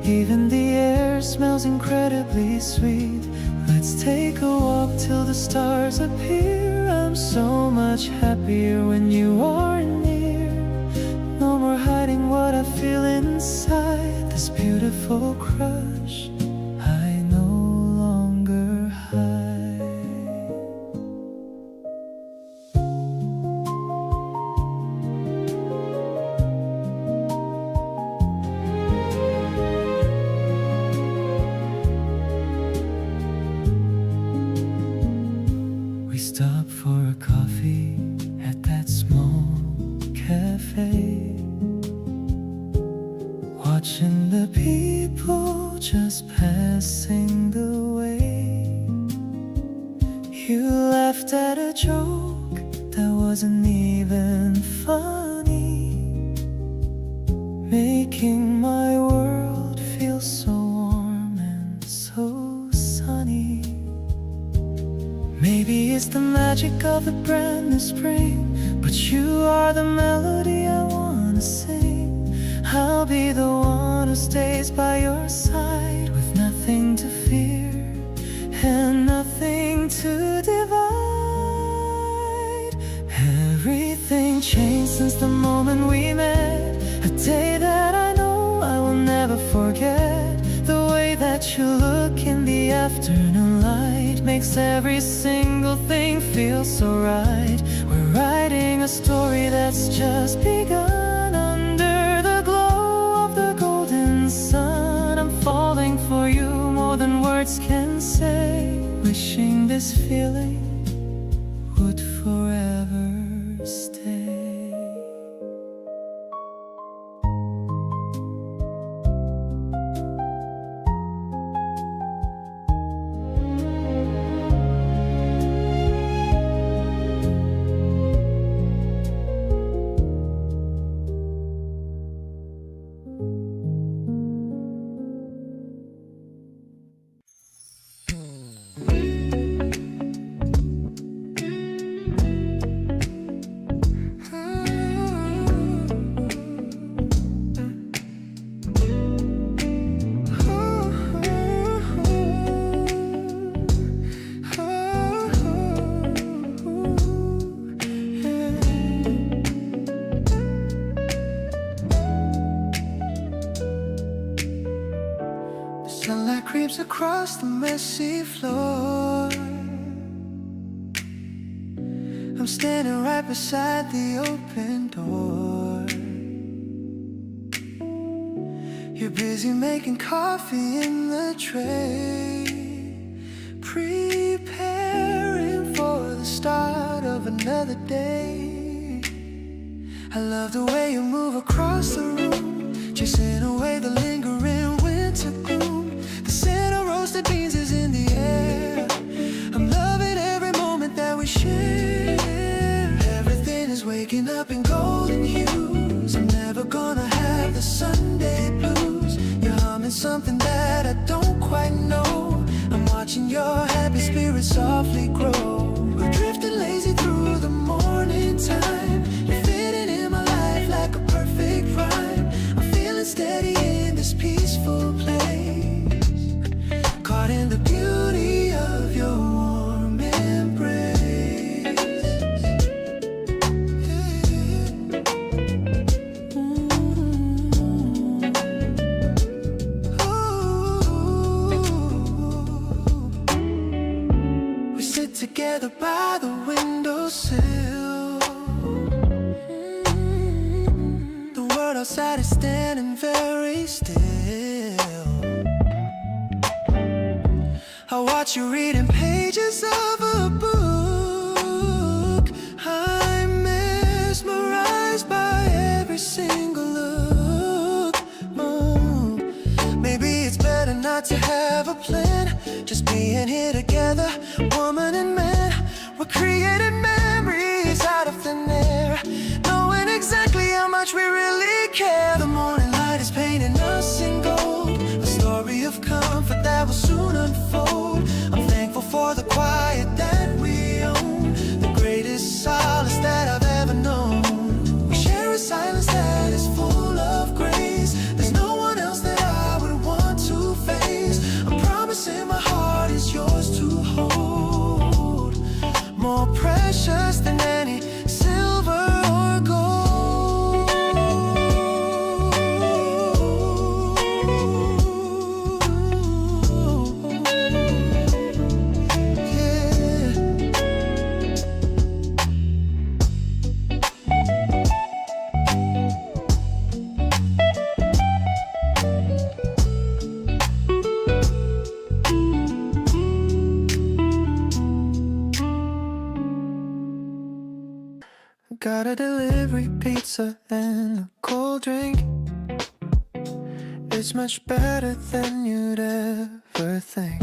Even the air smells incredibly sweet. Let's take a walk till the stars appear. I'm so much happier when you are near. No more hiding what I feel inside. This beautiful crush I no longer hide. We stopped for a coffee at that small cafe, watching the people just passing the way. You laughed at a joke that wasn't even funny, making my world feel so warm and so sunny. Maybe it's the magic of the brand new spring, but you are the melody I wanna sing. I'll be the one who stays by your side, with nothing to fear and nothing to divide. Everything changed since the moment we met, a day that I know I will never forget. The way that you look in the afternoon light makes every single thing feel so right. We're writing a story that's just begun. Under the glow of the golden sun, I'm falling for you more than words can say. Wishing this feeling would forever stay. Sunlight creeps across the messy floor. I'm standing right beside the open door. You're busy making coffee in the tray, preparing for the start of another day. I love the way you move across the room, chasing away the lingering winter gloom. The scent of roasted beans is in the air. I'm loving every moment that we share. Everything is waking up in golden hues. I'm never gonna have the Sunday blues. You're humming something that I don't quite know. I'm watching your happy spirit softly grow. We're drifting lazy through the morning time. You're fitting in my life like a perfect rhyme. I'm feeling steady in this peaceful place, caught in the beauty of your warm embrace. Ooh. We sit together by the windowsill. The world outside is standing very still. I watch you reading pages of a book. I'm mesmerized by every single look. Maybe it's better not to have a plan, just being here together, woman and man. We're creating memories out of thin air, knowing exactly how much we really care. The morning light is painting us in gold, a story of comfort that will soon unfold. I'm thankful for the quiet that we own, the greatest solace that I've ever known. We share a silence that is full of grace. There's no one else that I would want to face. I'm promising my heart is yours to hold, more precious than any silver or gold. Yeah. Got a delivery pizza and a cold drink. It's much better than you'd ever think.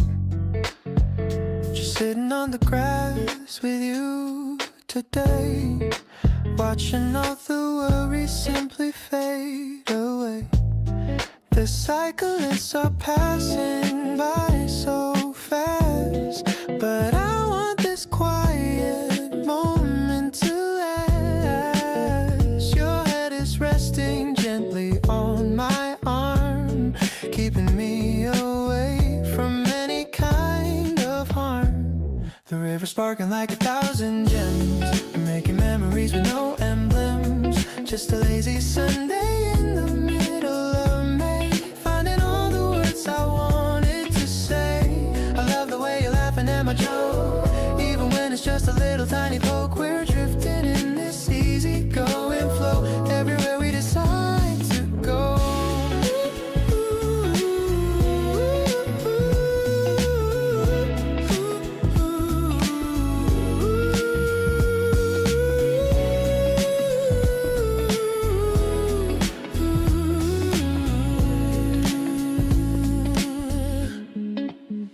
Just sitting on the grass with you today, watching all the worries simply fade away. The cyclists are passing by so fast, but I want this quiet moment to last. Your head is resting gently on my arm, keeping me away from any kind of harm. The river sparkling like 1,000 gems, making memories with no emblems. Just a lazy Sunday in the middle of May, finding all the words I wanted to say. I love the way you're laughing at my joke, even when it's just a little tiny poke. We're drifting in this easy going flow, everywhere we decide to go.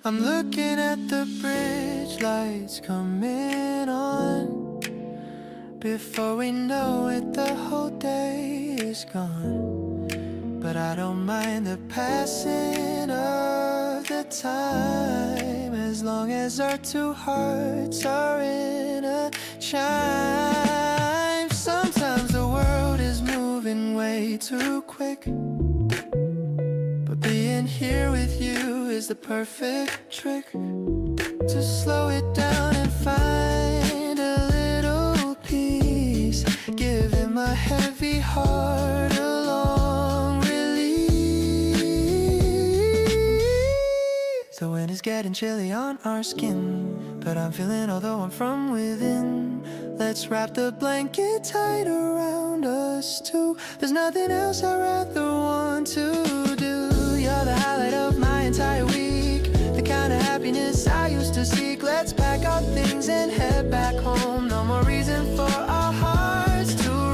I'm looking at the bridge lights coming on. Before we know it, the whole day is gone. But I don't mind the passing of the time, as long as our two hearts are in a chime. Sometimes the world is moving way too quick, but being here with you is the perfect trick to slow it down and find a little peace, giving my heavy heart a long release. The wind is getting chilly on our skin, but I'm feeling although I'm from within. Let's wrap the blanket tight around us two. There's nothing else I'd rather want to do. You're the highlight of my entire week, the kind of happiness I used to seek. Let's pack our things and head back home. No more reason for our hearts to roam.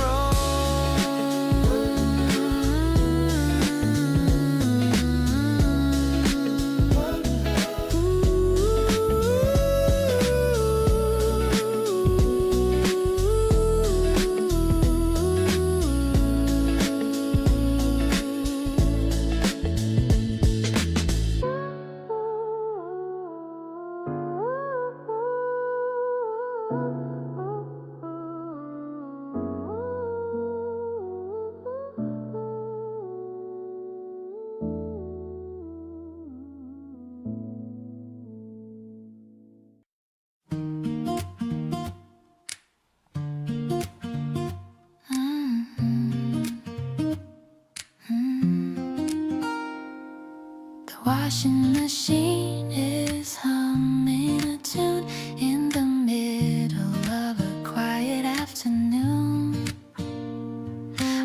Washing machine is humming a tune in the middle of a quiet afternoon.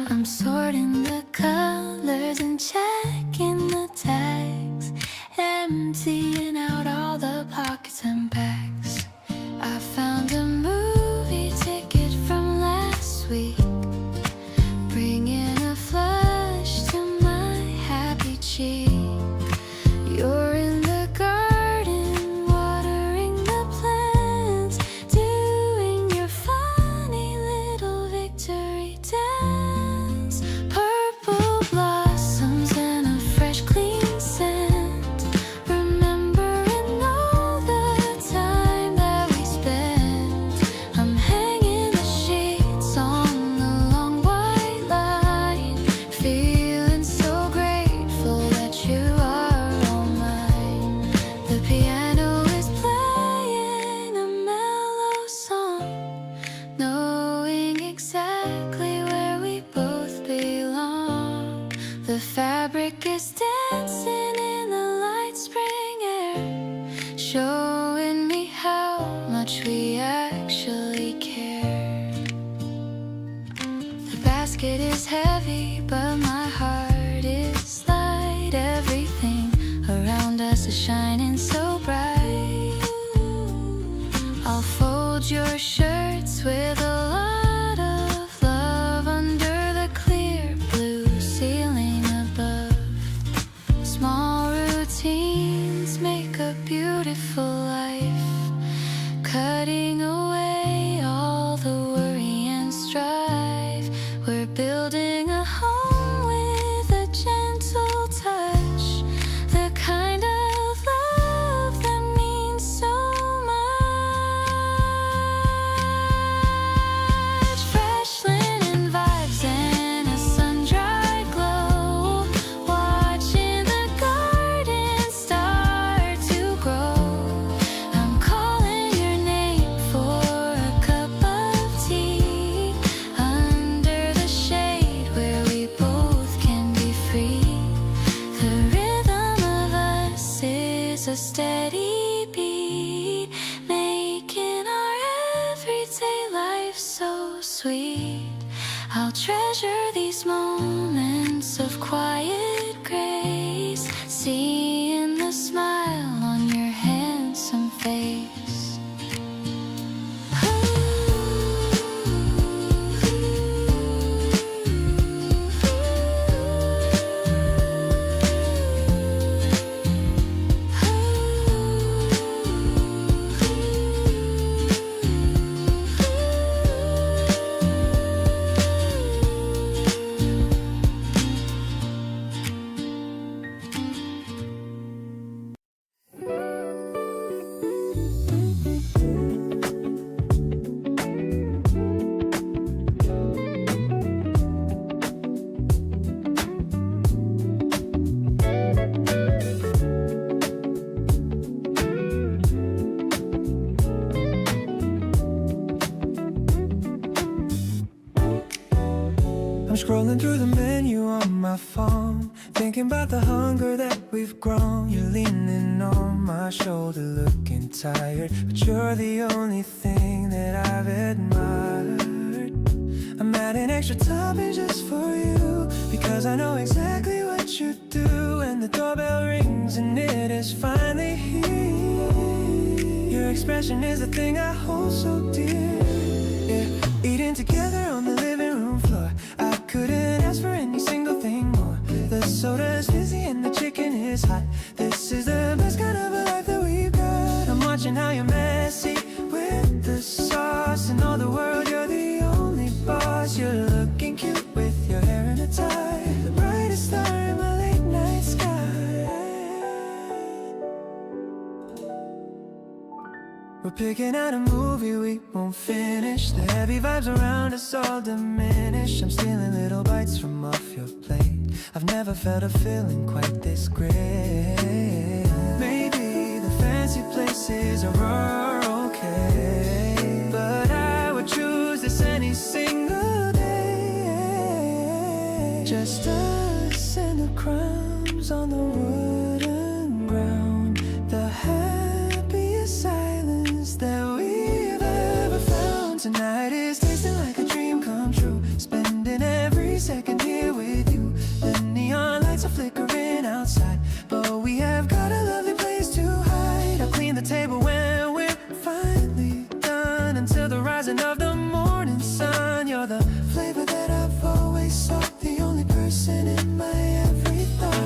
I'm sorting the colors and checking the tags, emptying out all the pockets and bags. I found a movie ticket from last week, bringing a flush to my happy cheek. You're in the garden, watering the plants, doing your funny little victory dance. Purple blossoms and a fresh, clean scent, remembering all the time that we spent. I'm hanging the sheets on the long white line, feeling so grateful that you are. The piano is playing a mellow song, knowing exactly where we both belong. The fabric is dancing in the light spring air, showing me how much we actually care. The basket is heavy, but my heart is light. Everything around us is shining so bright. I'll fold your shirts with a lot of love under the clear blue ceiling above. Small routines make a beautiful life, cutting away all the worry and strife. We're building a home with a gentle touch, the kind of love that means so much. Fresh linen vibes and a sun-dried glow, watching the garden start to grow. I'm calling your name for a cup of tea, under the shade where we both can be free. The rhythm of us is a steady beat, making our everyday life so sweet. I'll treasure these moments of quiet grace, seeing the smile on your handsome face. I'm scrolling through the menu on my phone, thinking about the hunger that we've grown. You're leaning on shoulder looking tired, but you're the only thing that I've admired. I'm adding extra toppings just for you, because I know exactly what you do. And the doorbell rings and it is finally here. Your expression is the thing I hold so dear. Yeah, eating together on the living room floor, I couldn't ask for any single thing more. The soda's fizzy and the chicken is hot. This is the best kind of a life that we've got. I'm watching how you're messy with the sauce, and all the world you're the only boss. You're looking cute with your hair in a tie, the brightest star in my late night sky. We're picking out a movie we won't finish. The heavy vibes around us all diminish. I'm stealing little bites from off your plate. I've never felt a feeling quite this great. Maybe the fancy places are okay, but I would choose this any single day. Just us and the crumbs on the wooden ground, the happiest silence that we've ever found. Tonight is tasting like a dream come true, spending every second here with you. The neon lights are flickering outside, but we have got a lovely place to hide. I'll clean the table when we're finally done, until the rising of the morning sun. You're the flavor that I've always sought, the only person in my every thought.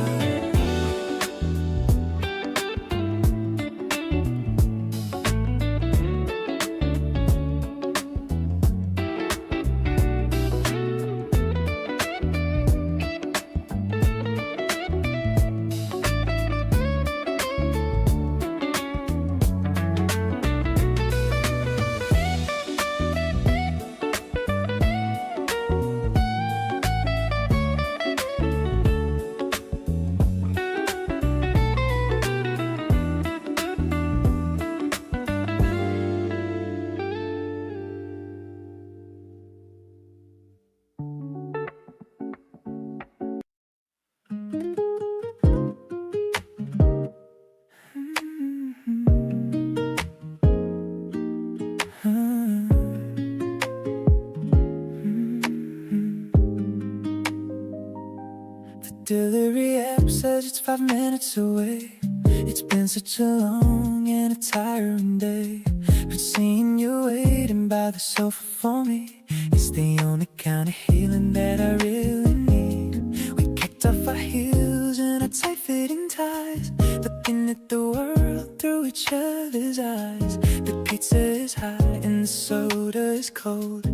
Delivery app says it's 5 minutes away. It's been such a long and a tiring day, but seeing you waiting by the sofa for me is the only kind of healing that I really need. We kicked off our heels and our tight-fitting ties, looking at the world through each other's eyes. The pizza is hot and the soda is cold.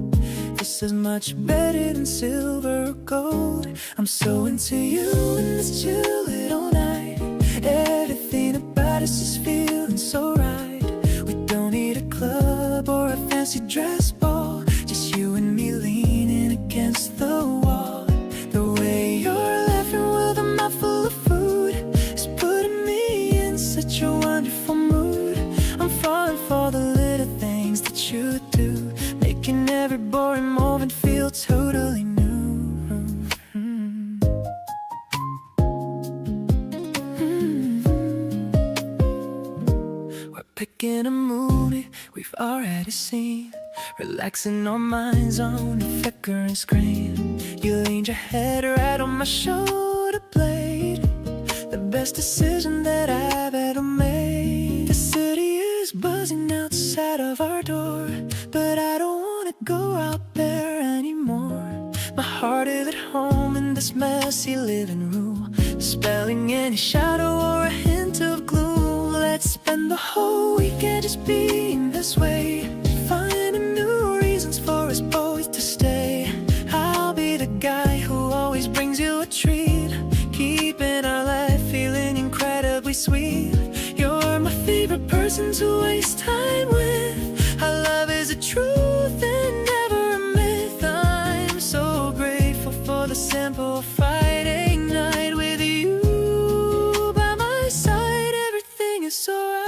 This is much better than silver or gold. I'm so into you in this chill little night. Everything about us is feeling so right. We don't need a club or a fancy dress ball, just you and me leaning against the wall. The way you're laughing with a mouthful of food is putting me in such a wonderful mood. I'm falling for the little things that you do, making every boring moment feel totally new. We're picking a movie we've already seen, relaxing our minds on the flickering screen. You leaned your head right on my shoulder blade, the best decision that I've ever made. The city is buzzing outside of our door, but I don't wanna go out there anymore. My heart is at home in this messy living room, spelling any shadow or a hint of gloom. Let's spend the whole weekend just being this way, finding new reasons for us both to stay. I'll be the guy who always brings you a treat, keeping our life feeling incredibly sweet. You're my favorite person to waste time with. Our love is a truth and never a myth. I'm so grateful for the simple Friday night with you by my side. Everything is so right.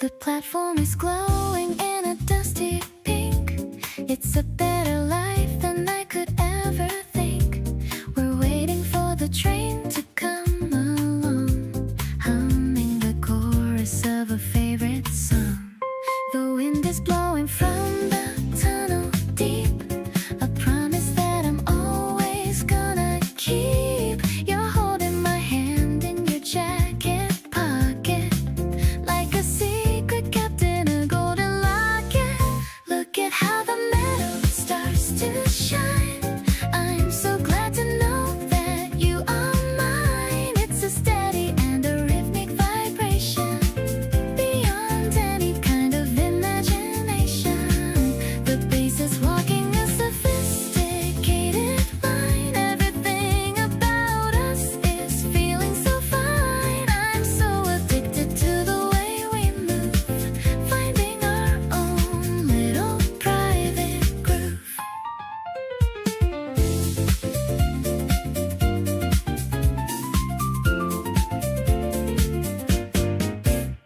The platform is glowing in a dusty pink. It's a better life than I could ever think. We're waiting for the train to come along, humming the chorus of a favorite song. The wind is blowing from the tunnel deep, a promise that I'm always gonna keep. You're holding my hand in your jacket pocket, like a secret kept in a golden locket. Look at how the metal starts to shine. I'm so glad to know that you are mine. It's a steady and a rhythmic vibration, beyond any kind of imagination. The bass is walking a sophisticated line. Everything about us is feeling so fine. I'm so addicted to the way we move, finding our own little private groove.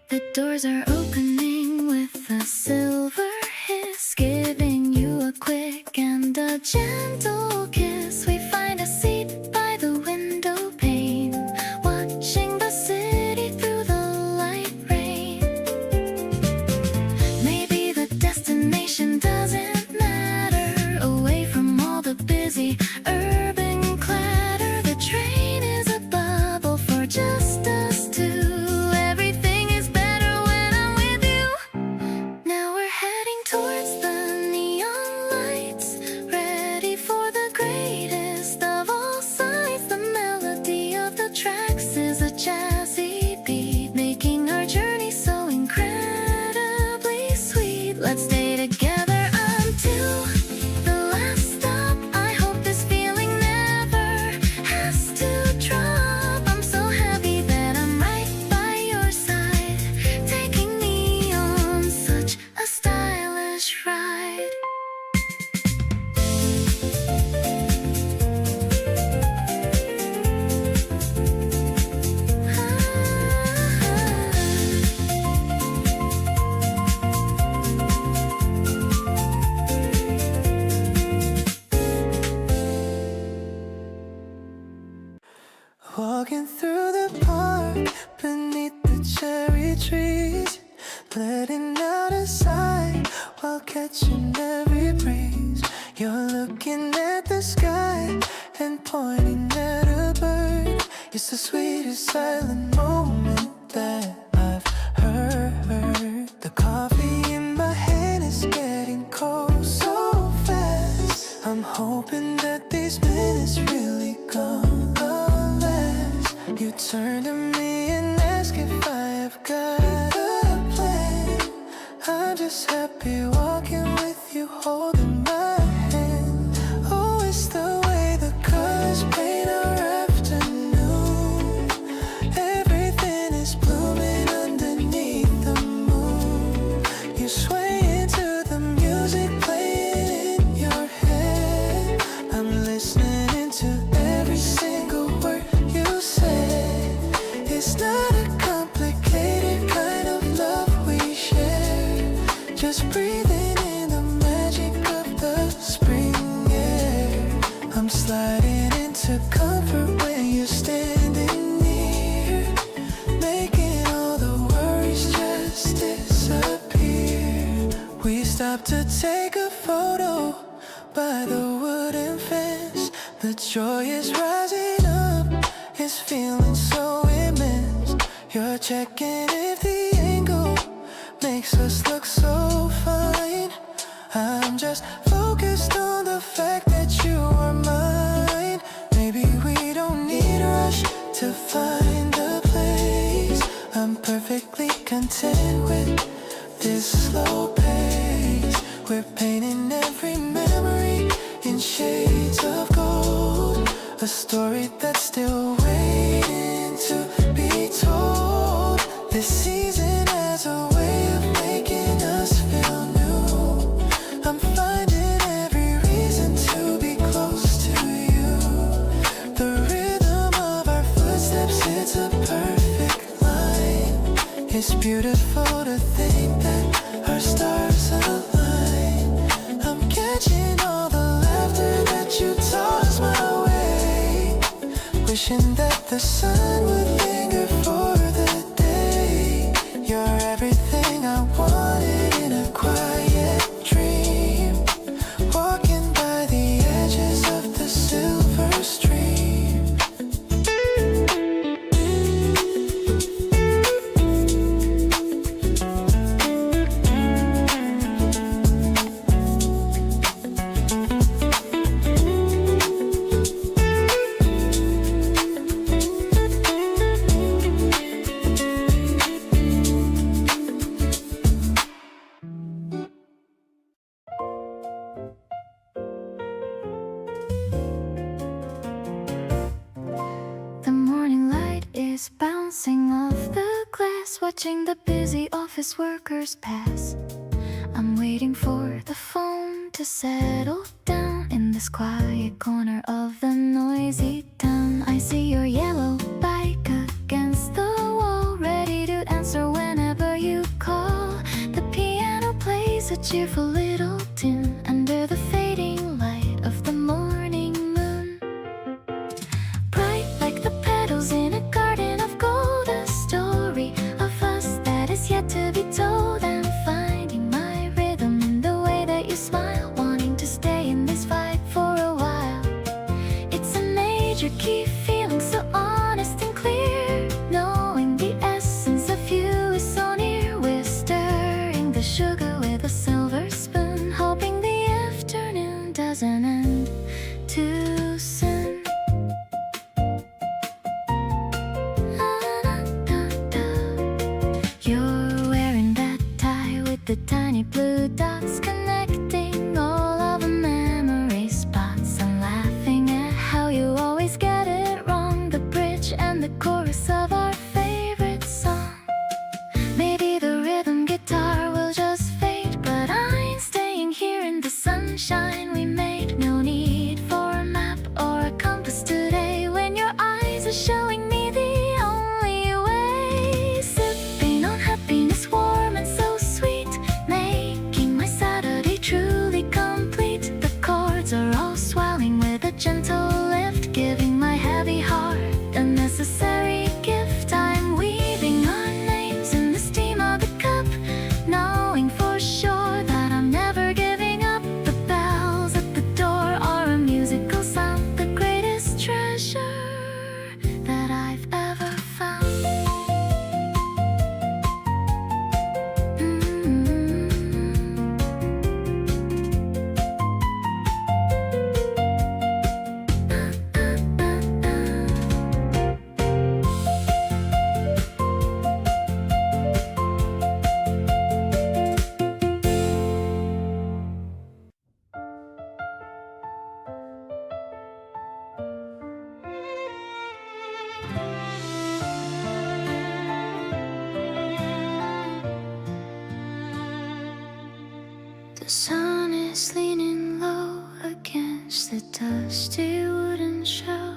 The doors are opening with a silver hiss, giving you a quick and a gentle kiss. We find a seat by the window pane, watching the city through the light rain. Maybe the destination doesn't matter, away from all the busy urban clatter. The train is a bubble for just us two. Everything is better when I'm with you. Now we're heading towards the neon lights, ready for the greatest of all sights. The melody of the tracks is a jazzy beat, making our journey so incredibly sweet. Let's stay together until the last stop. I hope this feeling never has to drop. I'm so happy that I'm right by your side, taking me on such a stylish ride. Walking through the park beneath the cherry trees, letting out a sigh while catching every breeze. You're looking at the sky and pointing at a bird. It's the sweetest silent moment that I've heard. The coffee in my hand is getting cold so fast. I'm hoping that these minutes really gonna last. You turn to me and ask if I have got a plan. I'm just happy walking with you, holding my hand. Oh, it's the way the colors paint our afternoon. Everything is blooming underneath the moon. You sway into the music playing in your head. I'm listening to every single word you said. It's not a complicated kind of love we share, just breathing in the magic of the spring air. I'm sliding into comfort when you're standing near, making all the worries just disappear. We stopped to take a photo by the wooden fence. The joy is rising up, it's feeling so immense. You're checking if the angle makes us look so fine. I'm just focused on the fact that you are mine. Maybe we don't need a rush to find a place. I'm perfectly content with this slow pace. We're painting every memory in shades of gold, a story that's still waiting to be told. This season has a way of making us feel new. I'm finding every reason to be close to you. The rhythm of our footsteps, it's a perfect line. it's beautiful to think that our stars align. I'm catching all the laughter that you toss my way, wishing that the sun would linger for the day. You're everything I wanted in a quiet dream, walking by the edges of the silver stream. The morning light is bouncing off the glass, watching the busy office workers pass. I'm waiting for the phone to settle down in this quiet corner of the noisy town. I see your yellow bike against the wall, ready to answer whenever you call. The piano plays a cheerful little tune under the fading light of the morning moon. Bright like the petals in a garden of gold, a story of us that is yet to be told. I'm finding my rhythm in the way that you smile, wanting to stay in this fight for a while. It's a major key, feeling so honest and clear, knowing the essence of you is so near. We're stirring the sugar with a silver spoon, hoping the afternoon doesn't end too soon. You're wearing that tie with the tiny blue dots, connecting all of the memory spots. I'm laughing at how you always get it wrong, the bridge and the chorus of our favorite song. Maybe the rhythm guitar will just fade, but I'm staying here in the sunshine we made. No need for a map or a compass today, when your eyes are showing me the only way. Sipping on happiness, warm and so sweet, making my Saturday truly complete. The chords are all swelling with a gentle lift, giving my heavy heart a necessary gift. I'm weaving our names in the steam of the cup, knowing for sure that I'm never giving up. The bells at the door are a musical sound, the greatest treasure that I've ever found. The sun is leaning low against the dusty wooden shelf.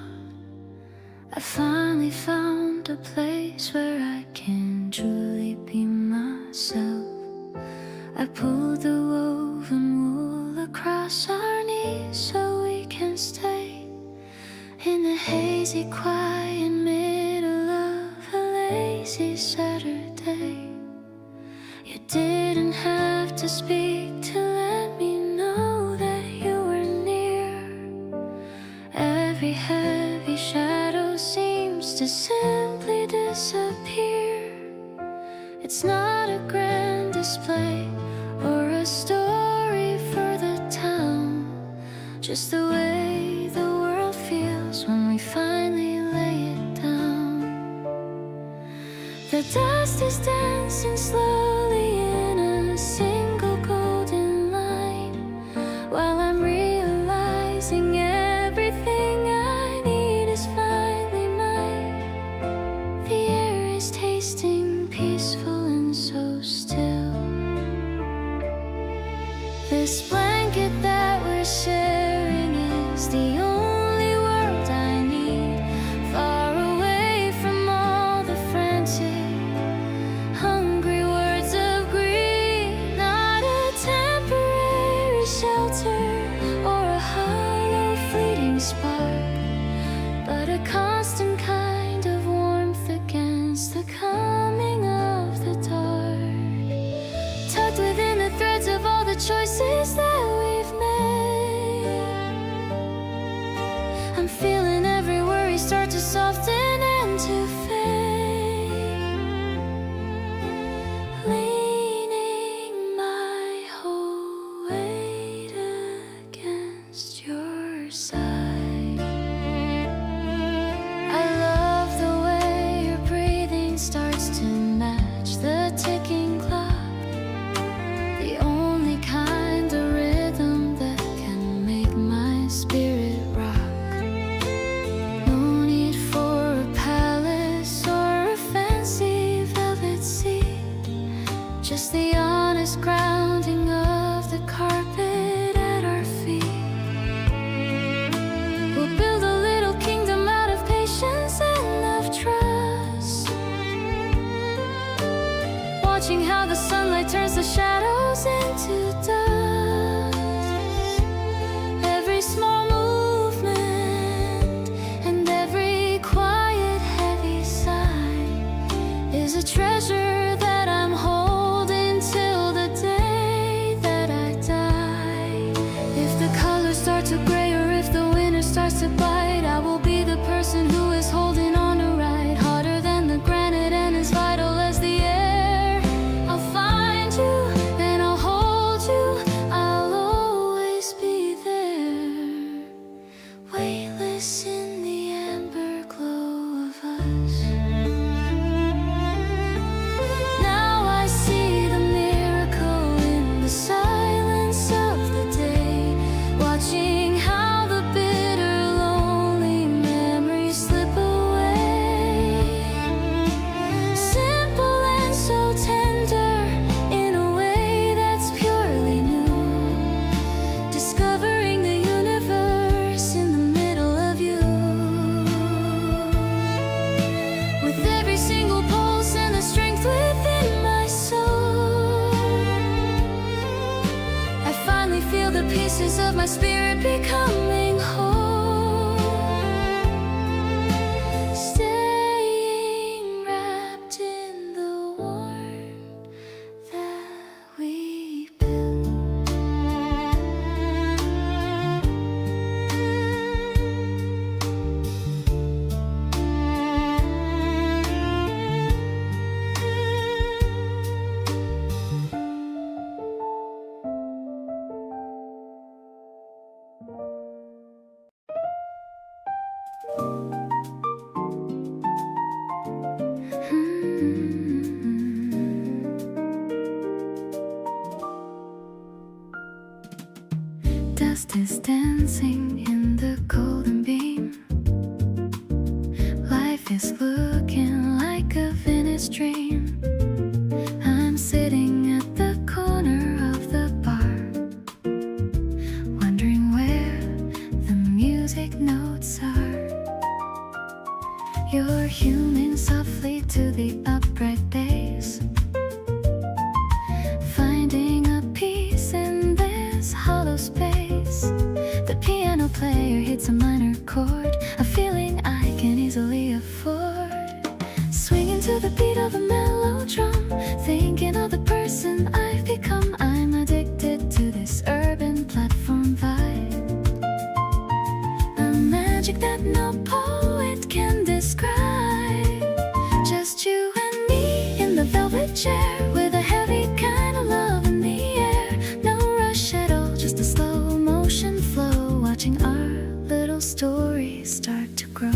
I finally found a place where I can truly be myself. I pulled the woven wool across our knees so we can stay in the hazy, quiet middle of a lazy Saturday. You didn't have to speak to let me know that you were near. Every heavy shadow seems to simply disappear. It's not a grand display or a story for the town, just the way the world feels when we finally lay it down. The dust is dancing slowly in a single golden line, while I'm realizing everything I need is finally mine. The air is tasting peaceful and so still. This blanket that we're sharing is the only world I need, far away from all the frantic, watching how the sunlight turns the shadows into dust. Every small movement and every quiet heavy sigh is a treasure that I'm holding till the day that I die. If the colors start to gray or if the winter starts to bite, I will be the person who is holding on to right, harder than the granite and as vital as the air. I'll find you and I'll hold you, I'll always be there, weightless in the amber glow of us. Now I see the miracle in the silence of the day, watching how the bitter, lonely memories slip away. Simple and so tender in a way that's purely new, discovering the universe in the middle of you. With every single pulse and the strength within my soul, I finally feel the pieces of my spirit becoming whole, staying wrapped in the warmth that we built. Dust is dancing in the golden beam. Life is looking like a Venice dream. I'm sitting at the corner of the bar, wondering where the music notes are. You're humming softly to the upright bass, finding a peace in this hollow space. The piano player hits a minor chord, a feeling I can easily afford. Swinging to the beat of a mellow drum, thinking of the person I've become. I'm addicted to this urban platform vibe, a magic that no poet can describe. Just you and me in the velvet chair, with a heavy kind of love in the air. No rush at all, just a slow motion flow, watching our little story start to grow.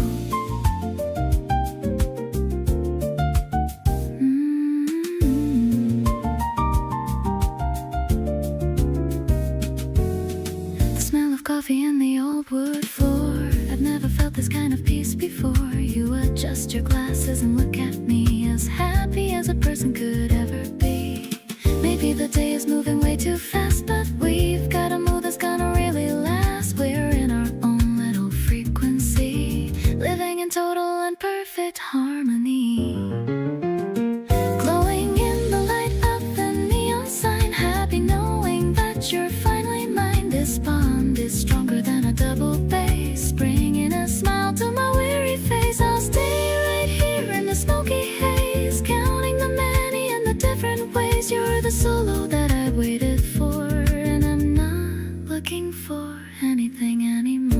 The smell of coffee and the old wood floor, I've never felt this kind of peace before. You adjust your glasses and look at me, as happy as a person could ever be. Maybe the day is moving way too fast, but we've got a mood that's gonna really last. We're in our own little frequency, living in total and perfect harmony. Glowing in the light of the neon sign, happy knowing that you're finally mine. This bond is stronger than a double bass, bringing a smile to my weary face. I'll stay right here in the smoky haze, counting the many and the different ways. You're the solo that I waited for, and I'm not looking for anything anymore.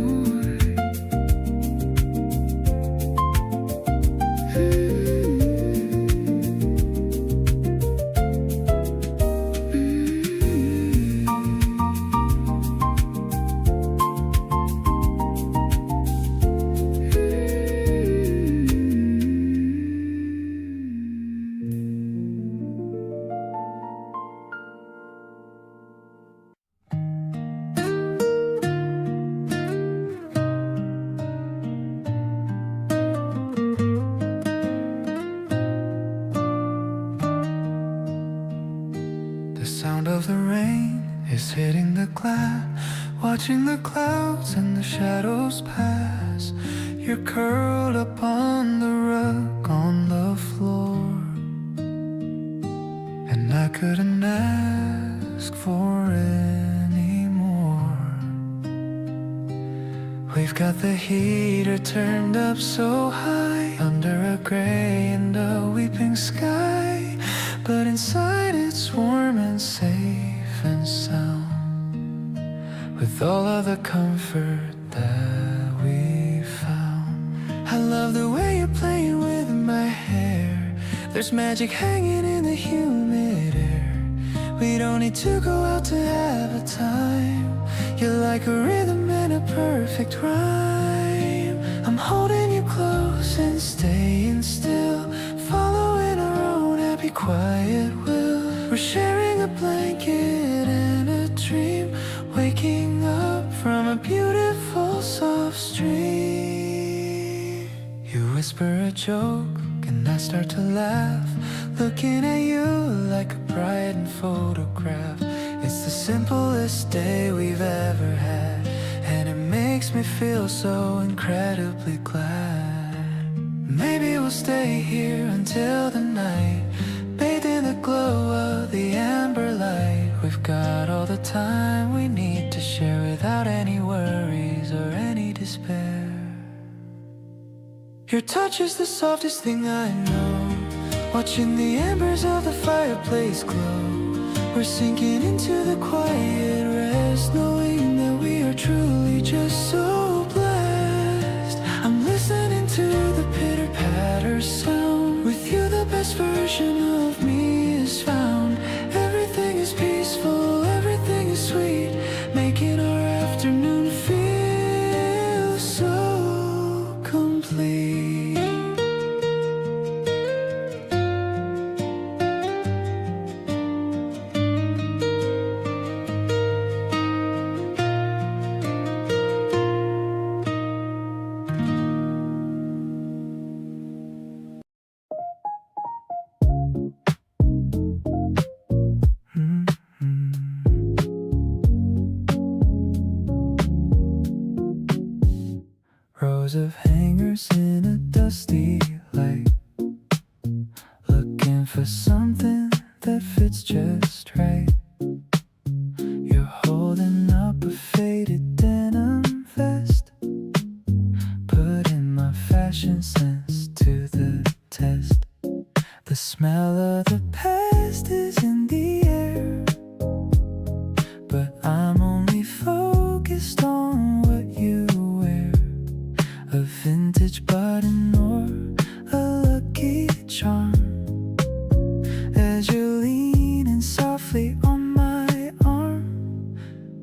of the rain is hitting the glass, watching the clouds and the shadows pass. You're curled up on the rug on the floor, heater turned up so high, under a gray and a weeping sky, but inside it's warm and safe and sound, with all of the comfort that we found. I love the way you're playing with my hair. There's magic hanging in the humid air. We don't need to go out to have a time. You're like a rhythm and a perfect rhyme. I'm holding you close and staying still, following our own happy quiet will. We're sharing a blanket and a dream, waking up from a beautiful soft stream. You whisper a joke and I start to laugh, looking at you like a bride in photograph. It's the simplest day we've ever had, and it makes me feel so incredibly glad. Maybe we'll stay here until the night, bathed in the glow of the amber light. We've got all the time we need to share without any worries or any despair. Your touch is the softest thing I know, watching the embers of the fireplace glow. We're sinking into the quiet rest, knowing that we are truly just so blessed. I'm listening to the pitter-patter sound. With you the best version of me is found. Everything is peaceful, everything is sweet, making our afternoon feel so complete. Rows of hangers in a dusty light, looking for something that fits just right. You're holding up a faded denim vest, putting my fashion sense to the test. The smell of the past is in the air, but I'm only focused on what you wear. A vintage button or a lucky charm, as you're leaning softly on my arm,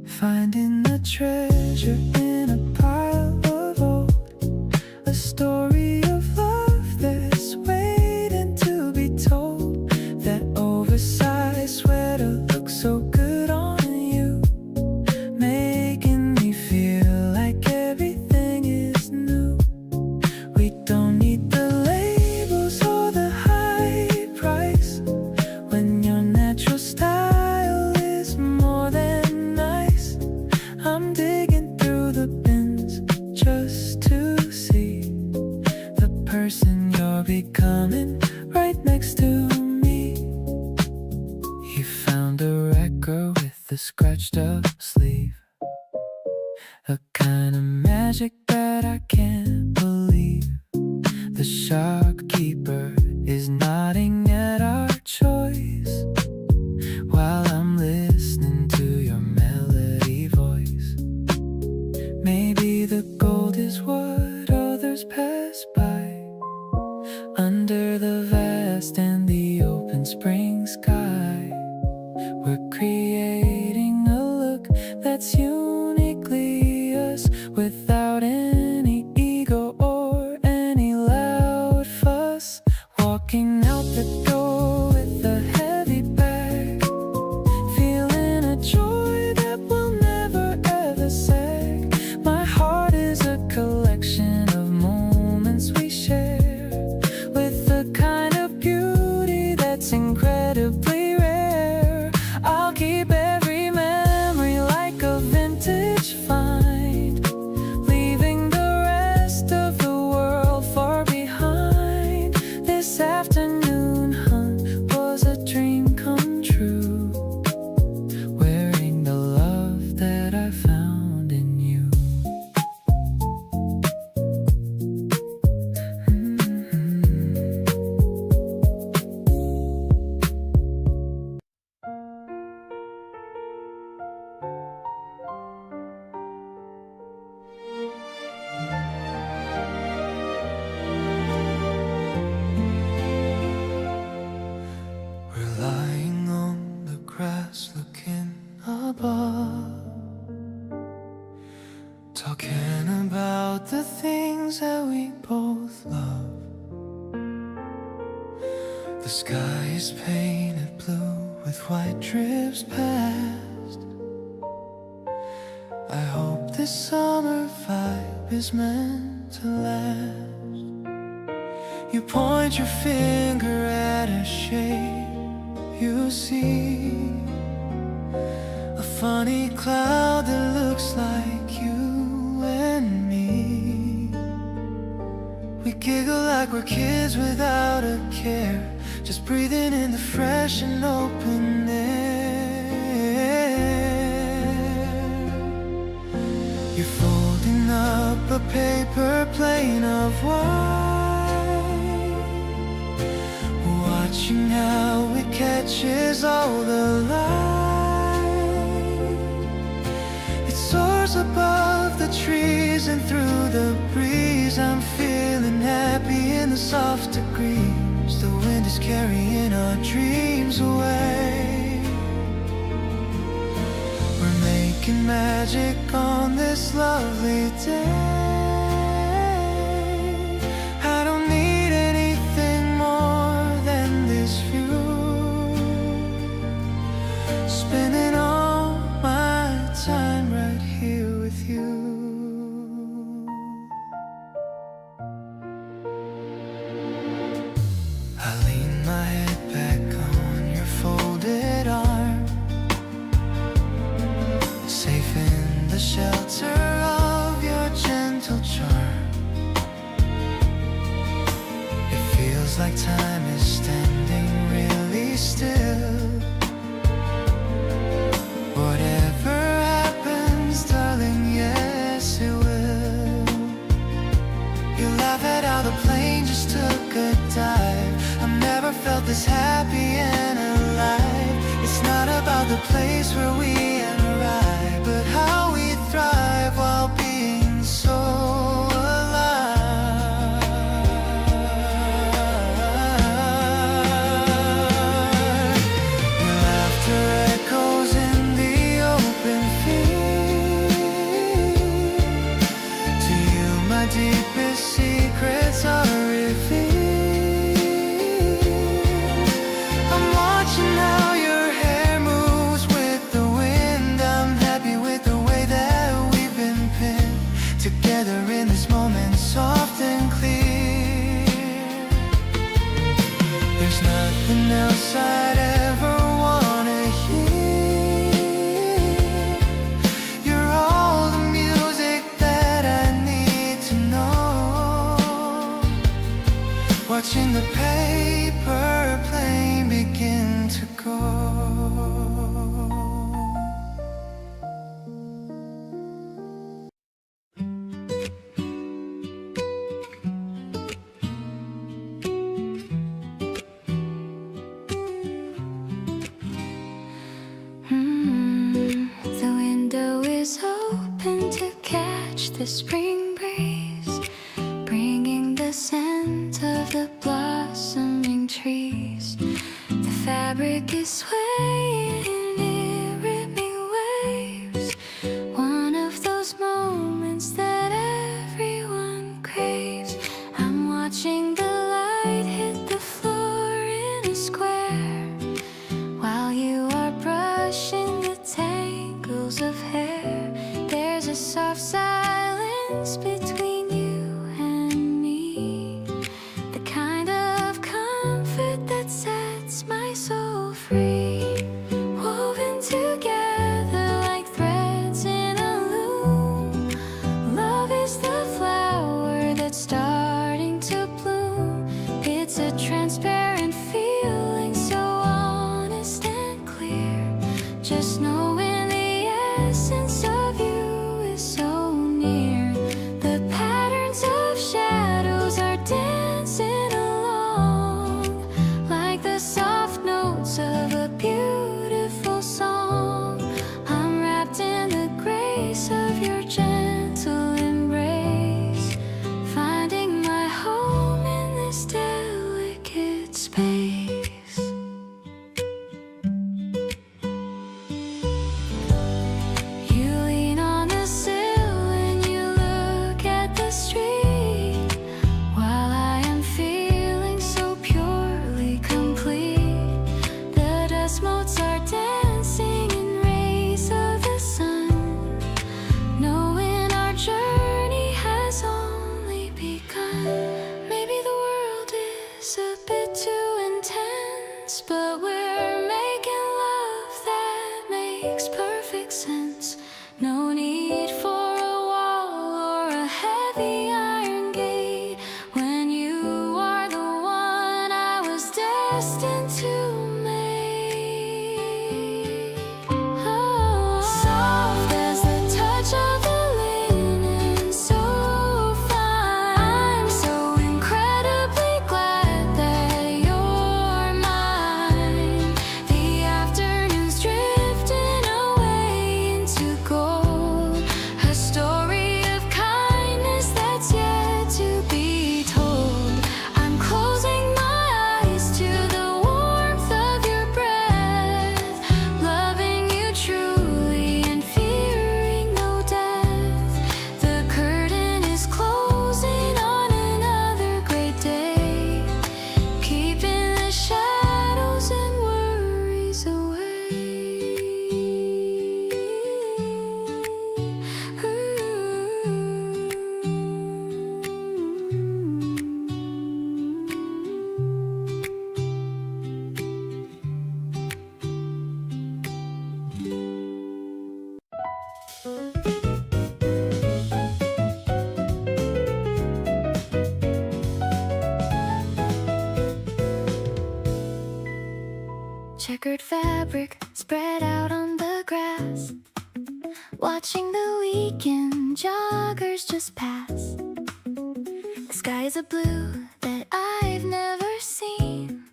finding a treasure in a pile of old, a story of love that's waiting to be told. That oversized sweater looks so good on you, making me feel like everything is new. We don't need the labels or the high price, when your natural style is more than nice. I'm digging through the bins just to see the person you're becoming right next to me. You found a record with a scratched up sleeve, a kind of magic that I can't believe. The shopkeeper is nodding at our choice, while I'm listening to your melody voice. Maybe the gold is what others pass by, under the vast and the open spring sky. We're creating a look that's uniquely us, without any ego or any loud fuss. Walking out the door with a heavy bag, feeling a joy that will never ever sag. My heart is a collection of moments we share, with the kind of beauty that's incredibly rare. I'll keep every memory like a vintage find, leaving the rest of the world far behind. This afternoon hunt was a dream come true, wearing the love that I found in you. The sky is painted blue with white drips past. I hope this summer vibe is meant to last. You point your finger at a shape you see, a funny cloud that looks like you and me. We giggle like we're kids without a care, just breathing in the fresh and open air. You're folding up a paper plane of white, watching how it catches all the light. It soars above the trees and through the breeze. I'm feeling happy in the soft degrees. The wind is carrying our dreams away. We're making magic on this lovely day. I don't need anything more than this view, spending all my time right here with you. I lean my head back on your folded arm, safe in the shelter of your gentle charm. It feels like time is standing really still. Whatever happens, darling, yes it will. You laugh at how the plane just took a dive. I've never felt this happy and alive. It's not about the place where we arrive, but how we thrive while being so alive. Your laughter echoes in the open field. To you my deepest secrets are revealed. I'm watching how your hair moves with the wind. I'm happy with the way that we've been pinned together in this moment, soft and clear. There's nothing else I'd ever wanna hear. You're all the music that I need to know. Watching the paper plane begin to go. The window is open to catch the spring breeze, bringing the scent of the blossoming trees. The fabric is swaying in rhythmic waves, one of those moments that everyone craves. I'm watching the light hit the floor in a square, while you are brushing the tangles of hair. There's a soft silence between you and me, the kind of comfort that sets my soul free. Woven together like threads in a loom, love is the flower that's starting to bloom. It's a transparent feeling, so honest and clear. Just knowing the essence of you is so near. The patterns of shadows are dancing along, like the soft notes of a beautiful song. I'm wrapped in the grace of your gentle embrace, finding my home in this delicate space. bit too intense, but we're making love that makes perfect sense. No need for a wall or a heavy iron gate when you are the one I was destined to make. Oh, soft as the touch of the linen, so fine. I'm so incredibly glad that you're mine. The afternoon's drifting away into gold, a story of kindness that's yet to be told. I'm closing my eyes to the warmth of your breath, loving you truly and fearing no death. The curtain is closing on another great day, keeping the shadows and worries Checkered fabric spread out on the grass, watching the weekend joggers just pass. The sky is a blue that I've never seen.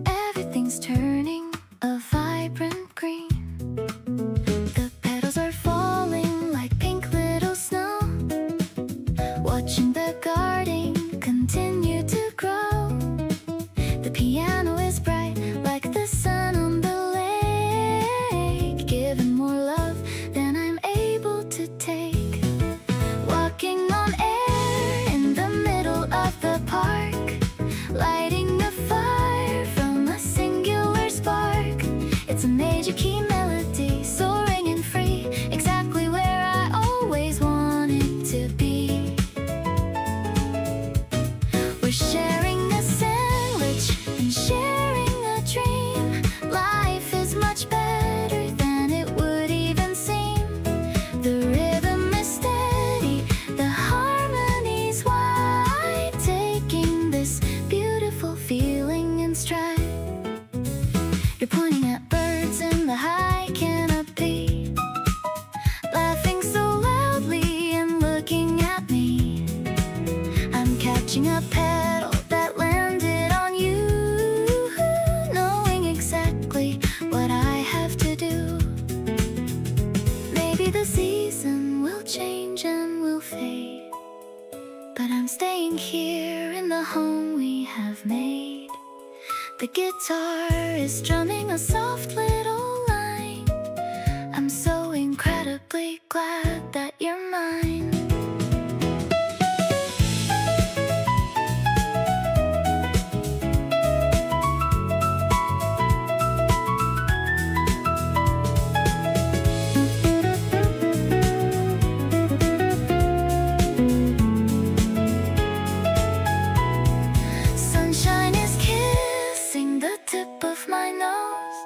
Everything's turning a vibrant green. The petals are falling like pink little snow, watching the garden continue to grow. The piano is bright like the sun on the lake, giving more love than I'm able to take. Walking on air in the middle of the park, lighting a fire from a singular spark. It's a major key melody, soaring and free, exactly where I always wanted to be. We're sharing a sandwich and sharing a dream. Life is much better than it would even seem. The rhythm is steady, the harmony's wide, taking this beautiful feeling in stride. You're pointing at birds in the high canopy, laughing so loudly and looking at me. I'm catching a petal that landed on you, knowing exactly what I have to do. Maybe the season will change and will fade, but I'm staying here in the home we have made. The guitar is strumming a soft little line. I'm so incredibly glad that you're mine. Sunshine is kissing the tip of my nose.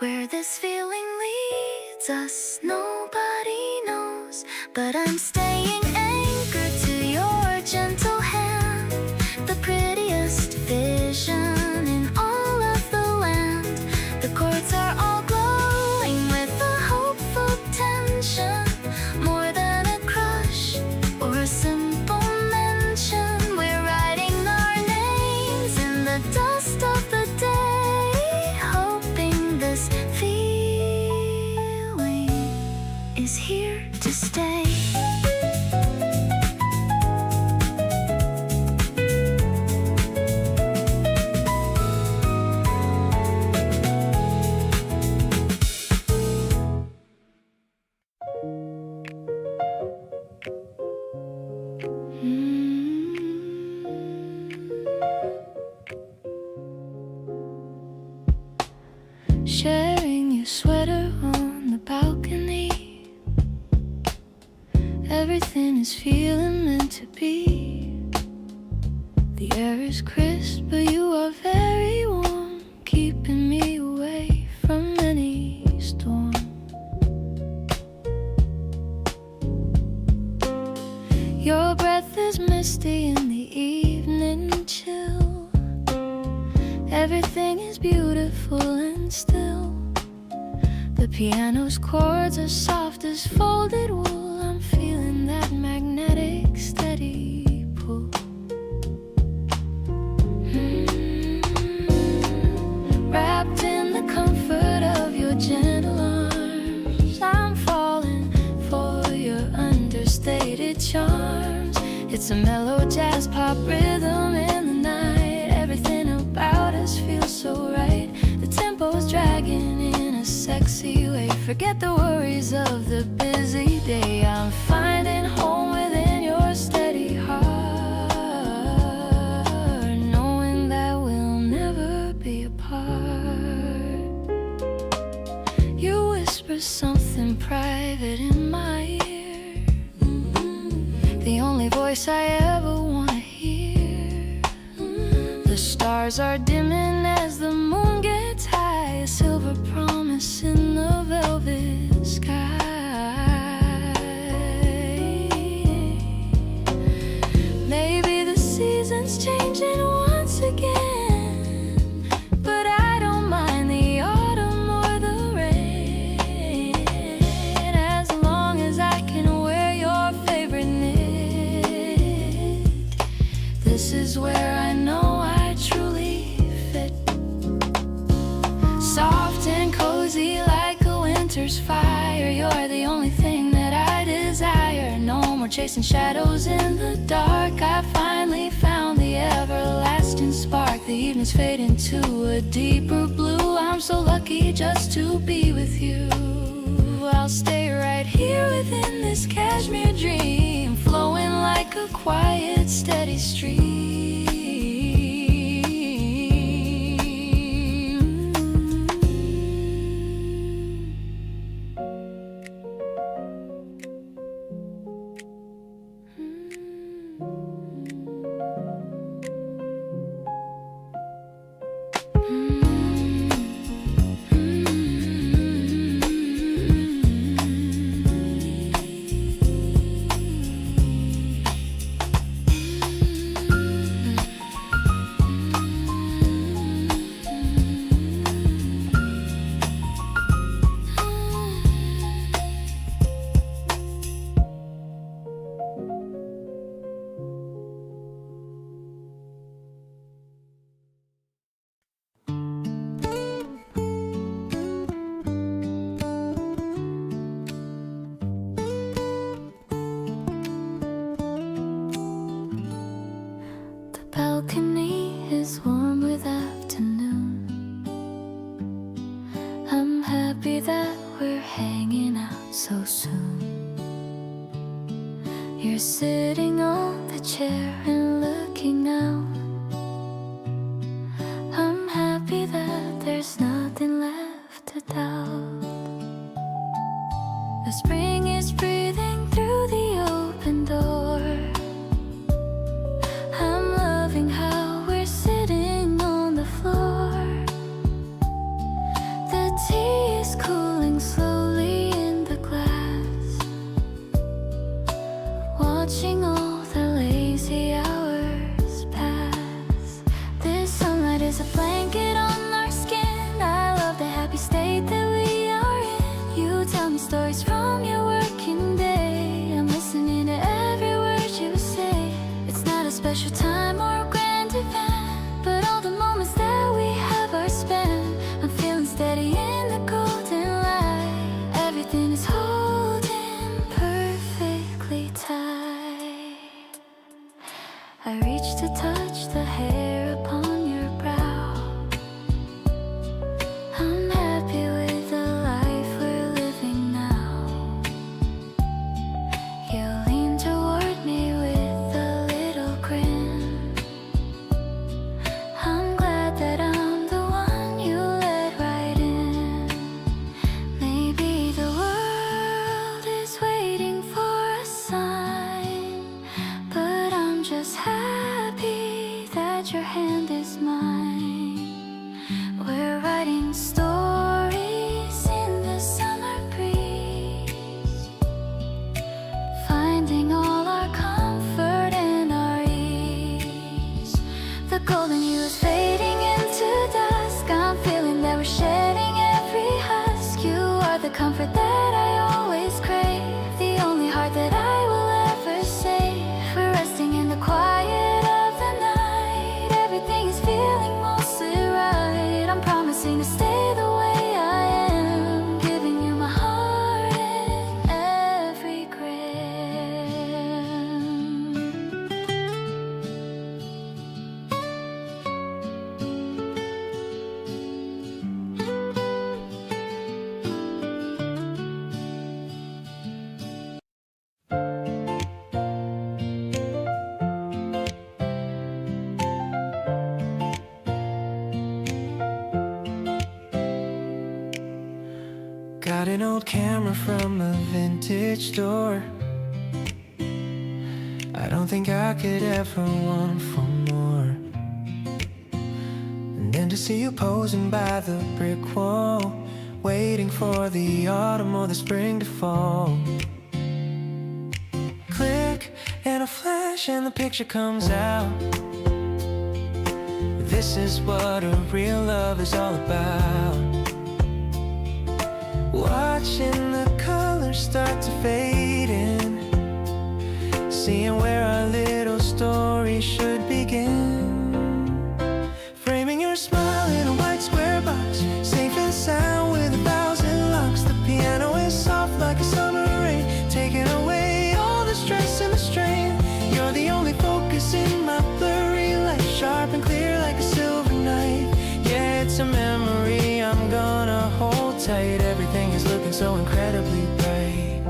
Where this feeling leads us, nobody knows. But I'm staying anchored to your gentle hand, the prettiest vision in all of the land. The chords are all glowing with a hopeful tension, more than a crush or a simple mention. We're writing our names in the dust of the day, hoping this feeling is here to stay. Sharing your sweater on the balcony, everything is feeling meant to be. The air is crisp, but you are very warm, keeping me away from any storm. Your breath is misty in the evening chill. Everything is beautiful and still. The piano's chords are soft as folded wool. I'm feeling that magnetic steady pull. Wrapped in the comfort of your gentle arms, I'm falling for your understated charms. It's a mellow jazz pop rhythm in the night. Everything about us feels so right. The tempo's dragging in a sexy way. Forget the worries of the busy day. I'm finding home within your steady heart, knowing that we'll never be apart. You whisper something private in my ear, the only voice I ever want to hear. The stars are dimming as the moon gets high, a silver promise in the velvet sky. Maybe the season's changing once again, but I don't mind the autumn or the rain, as long as I can wear your favorite knit. This is where I know I truly fit. Soft and cozy like a winter's fire, you're the only thing that I desire. No more chasing shadows in the dark. I finally found the everlasting spark. The evenings fade into a deeper blue. I'm so lucky just to be with you. I'll stay right here within this cashmere dream, flowing like a quiet, steady stream. Balcony is warm with afternoon. I'm happy that we're hanging out so soon. You're sitting on the chair and looking out. I'm happy that there's nothing left to doubt. The spring is breathing through the open door. How we're sitting on the floor. The tea is cooling slowly in the glass, watching all the lazy hours pass. This sunlight is a blanket on our skin. I love the happy state that we are in. You tell me stories from your working day. I'm listening to every word you say. It's not a special time or event, but all the moments that we have are spent. I'm feeling steady in the golden light. Everything is holding perfectly tight. I reach to touch the hair upon your brow. I'm happy with the life we're living now. You lean toward me with a little grin. stories in the summer breeze, finding all our comfort and our ease. The golden hue is fading into dusk. I'm feeling that we're shedding every husk. You are the comfort that I always crave, the only heart that I will ever save. We're resting in the quiet of the night. Everything is feeling mostly right. I'm promising to stay the way I am, giving you my heart in every gram. Got an old camera from a vintage store. I don't think I could ever want for more. And then to see you posing by the brick wall, waiting for the autumn or the spring to fall. Click and a flash and the picture comes out. This is what a real love is all about. Watching the colors start to fade in, seeing where our little story should begin. Framing your smile in a white square box, safe and sound with 1,000 locks. The piano is soft like a summer rain, taking away all the stress and the strain. You're the only focus in my blurry life, sharp and clear like a silver knife. Yeah, it's a memory I'm gonna hold tight. Everything is looking so incredibly bright.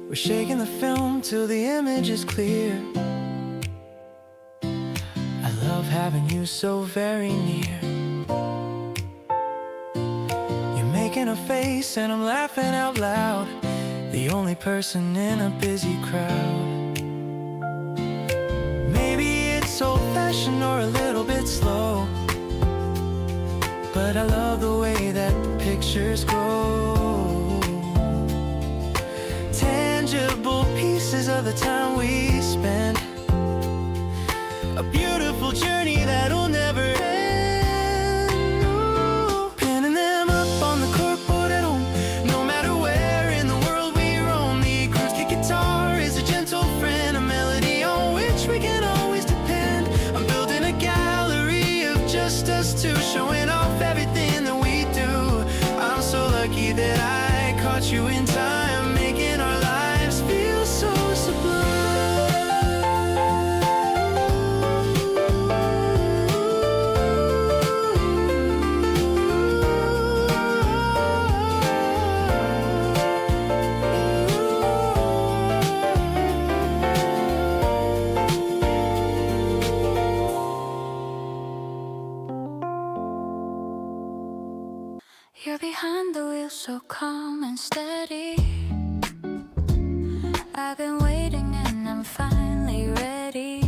We're shaking the film till the image is clear. I love having you so very near. You're making a face and I'm laughing out loud, the only person in a busy crowd. Maybe it's old-fashioned or a little bit slow, but I love the way that the pictures grow. Tangible pieces of the time we spent, a beautiful journey that'll never end. Ooh. Pinning them up on the corkboard at home, no matter where in the world we roam. The acoustic guitar is a gentle friend, a melody on which we can always depend. I'm building a gallery of just us two, showing off everything that we do. I'm so lucky that I caught you in time, making our lives feel so sublime. You're behind the wheel, so calm and steady. I've been waiting and I'm finally ready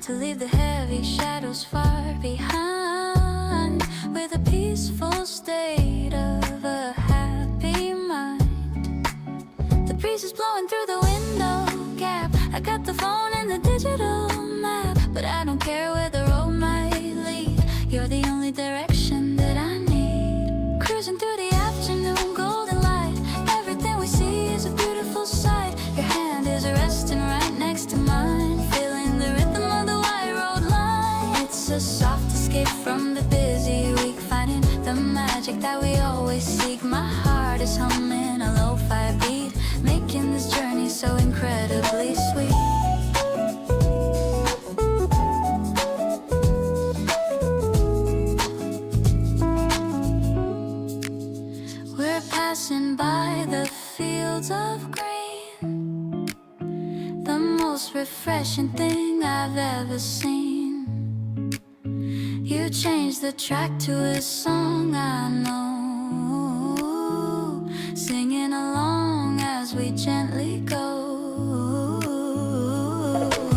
to leave the heavy shadows far behind, with a peaceful state of a happy mind. The breeze is blowing through the window gap. I got the phone and the digital map, but I don't care where the road might lead. You're the only direction that I need. Cruising through the afternoon golden light, everything we see is a beautiful sight. Your hand is resting right next to mine, feeling the rhythm of the white road line. It's a soft escape from the busy week, finding the magic that we always seek. My heart is humming a lo-fi beat, making this journey so incredibly sweet. Passing by the fields of green, the most refreshing thing I've ever seen. You changed the track to a song I know, singing along as we gently go.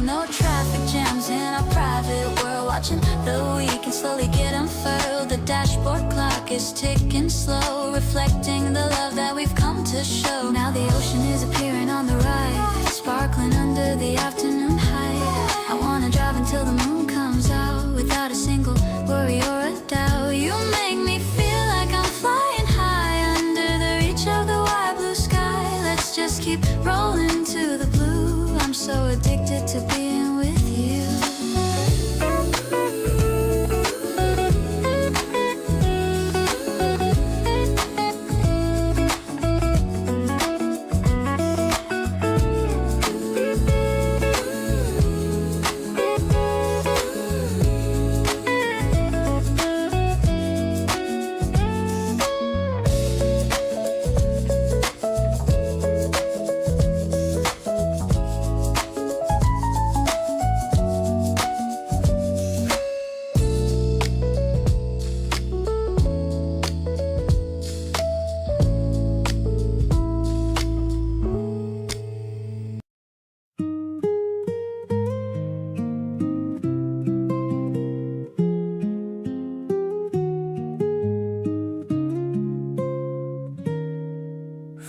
No traffic jams in our private world, watching the weekend slowly get unfurled. The dashboard clock is ticking slow, reflecting the love that we've come to show. Now the ocean is appearing on the right, sparkling under the afternoon height. I wanna drive until the moon comes out, without a single worry or a doubt. You make me feel like I'm flying high, under the reach of the wide blue sky. Let's just keep rolling to the blue. I'm so addicted to being with you.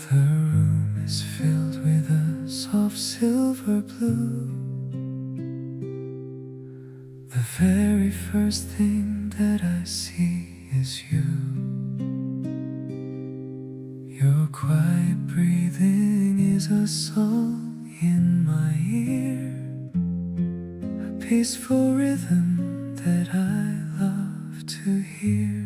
The room is filled with a soft silver blue. The very first thing that I see is you. Your quiet breathing is a song in my ear, a peaceful rhythm that I love to hear.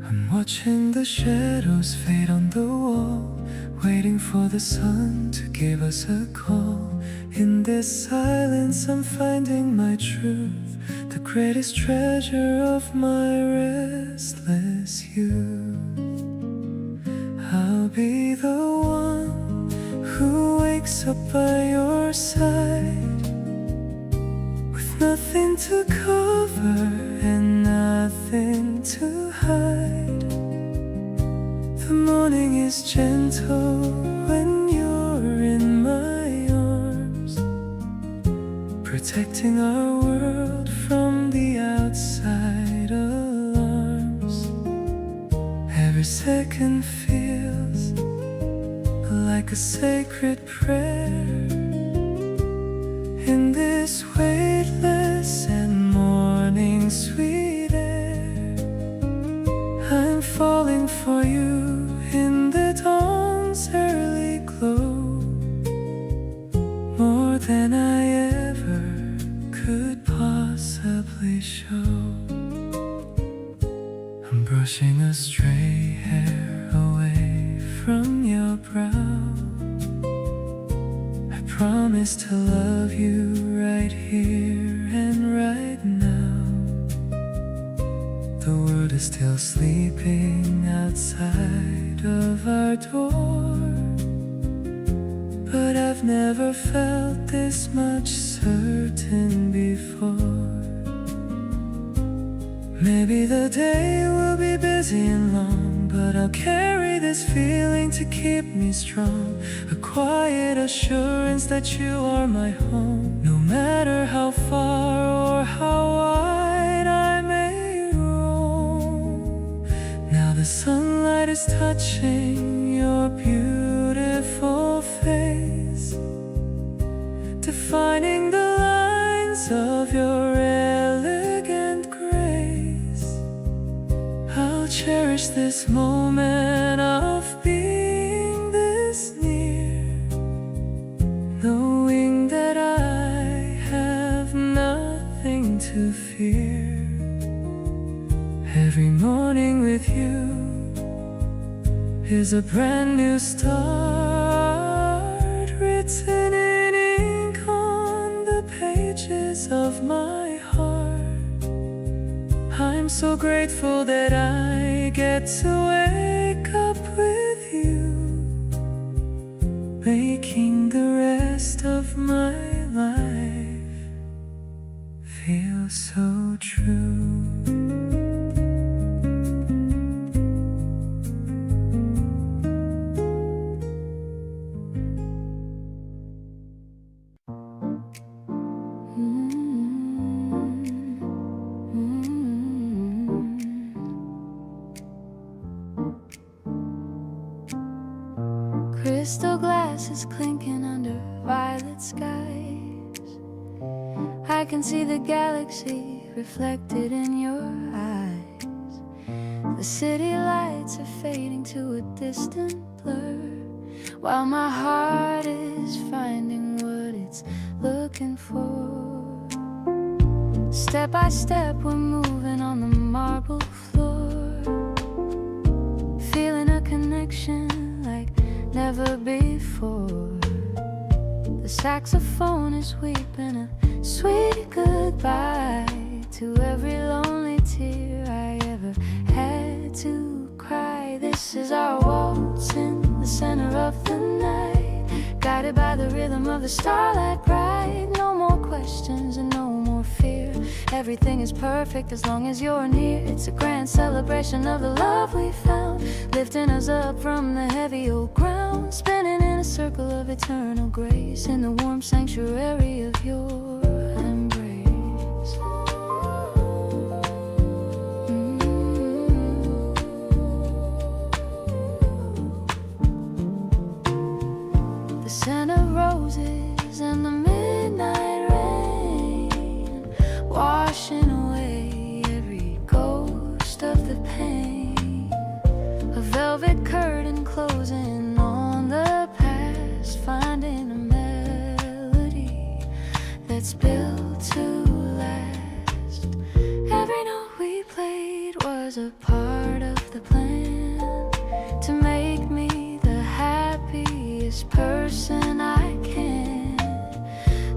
I'm watching the shadows fade on the wall, waiting for the sun to give us a call. In this silence I'm finding my truth, the greatest treasure of my restless youth. I'll be the one who wakes up by your side, with nothing to cover and nothing to hide. The morning is gentle when you're in my arms, protecting our world from the outside alarms. Every second feels like a sacred prayer in this weightless and morning sweet air. I'm falling for you in the dawn's early glow, more than I ever could possibly show. I'm brushing a stray hair away from your brow. I promise to love you right here and right now. The world is still sleeping outside of our door, but I've never felt this much certain before. Maybe the day will be busy and long, but I'll carry this feeling to keep me strong. A quiet assurance that you are my home, no matter how far or how wide I may roam. Now the sunlight is touching your beautiful face, defining the lines of your elegant grace. I'll cherish this moment of being this near, knowing that I have nothing to fear. Every morning with you is a brand new start, written in ink on the pages of my heart. I'm so grateful that I get to wake up with you, making the rest of my life feel so true. crystal glasses clinking under violet skies. I can see the galaxy reflected in your eyes. The city lights are fading to a distant blur, while my heart is finding what it's looking for. Step by step we're moving on the marble floor, feeling a connection like never before. The saxophone is weeping a sweet goodbye to every lonely tear I ever had to cry. This is our waltz in the center of the night, guided by the rhythm of the starlight bright. No more questions and no more fear. Everything is perfect as long as you're near. It's a grand celebration of the love we found, lifting us up from the heavy old ground, spinning in a circle of eternal grace in the warm sanctuary of your embrace. The scent of roses and the midnight rain, washing away every ghost of the pain. A velvet curtain closing on the past, finding a melody that's built to last. Every note we played was a part of the plan to make me the happiest person I can.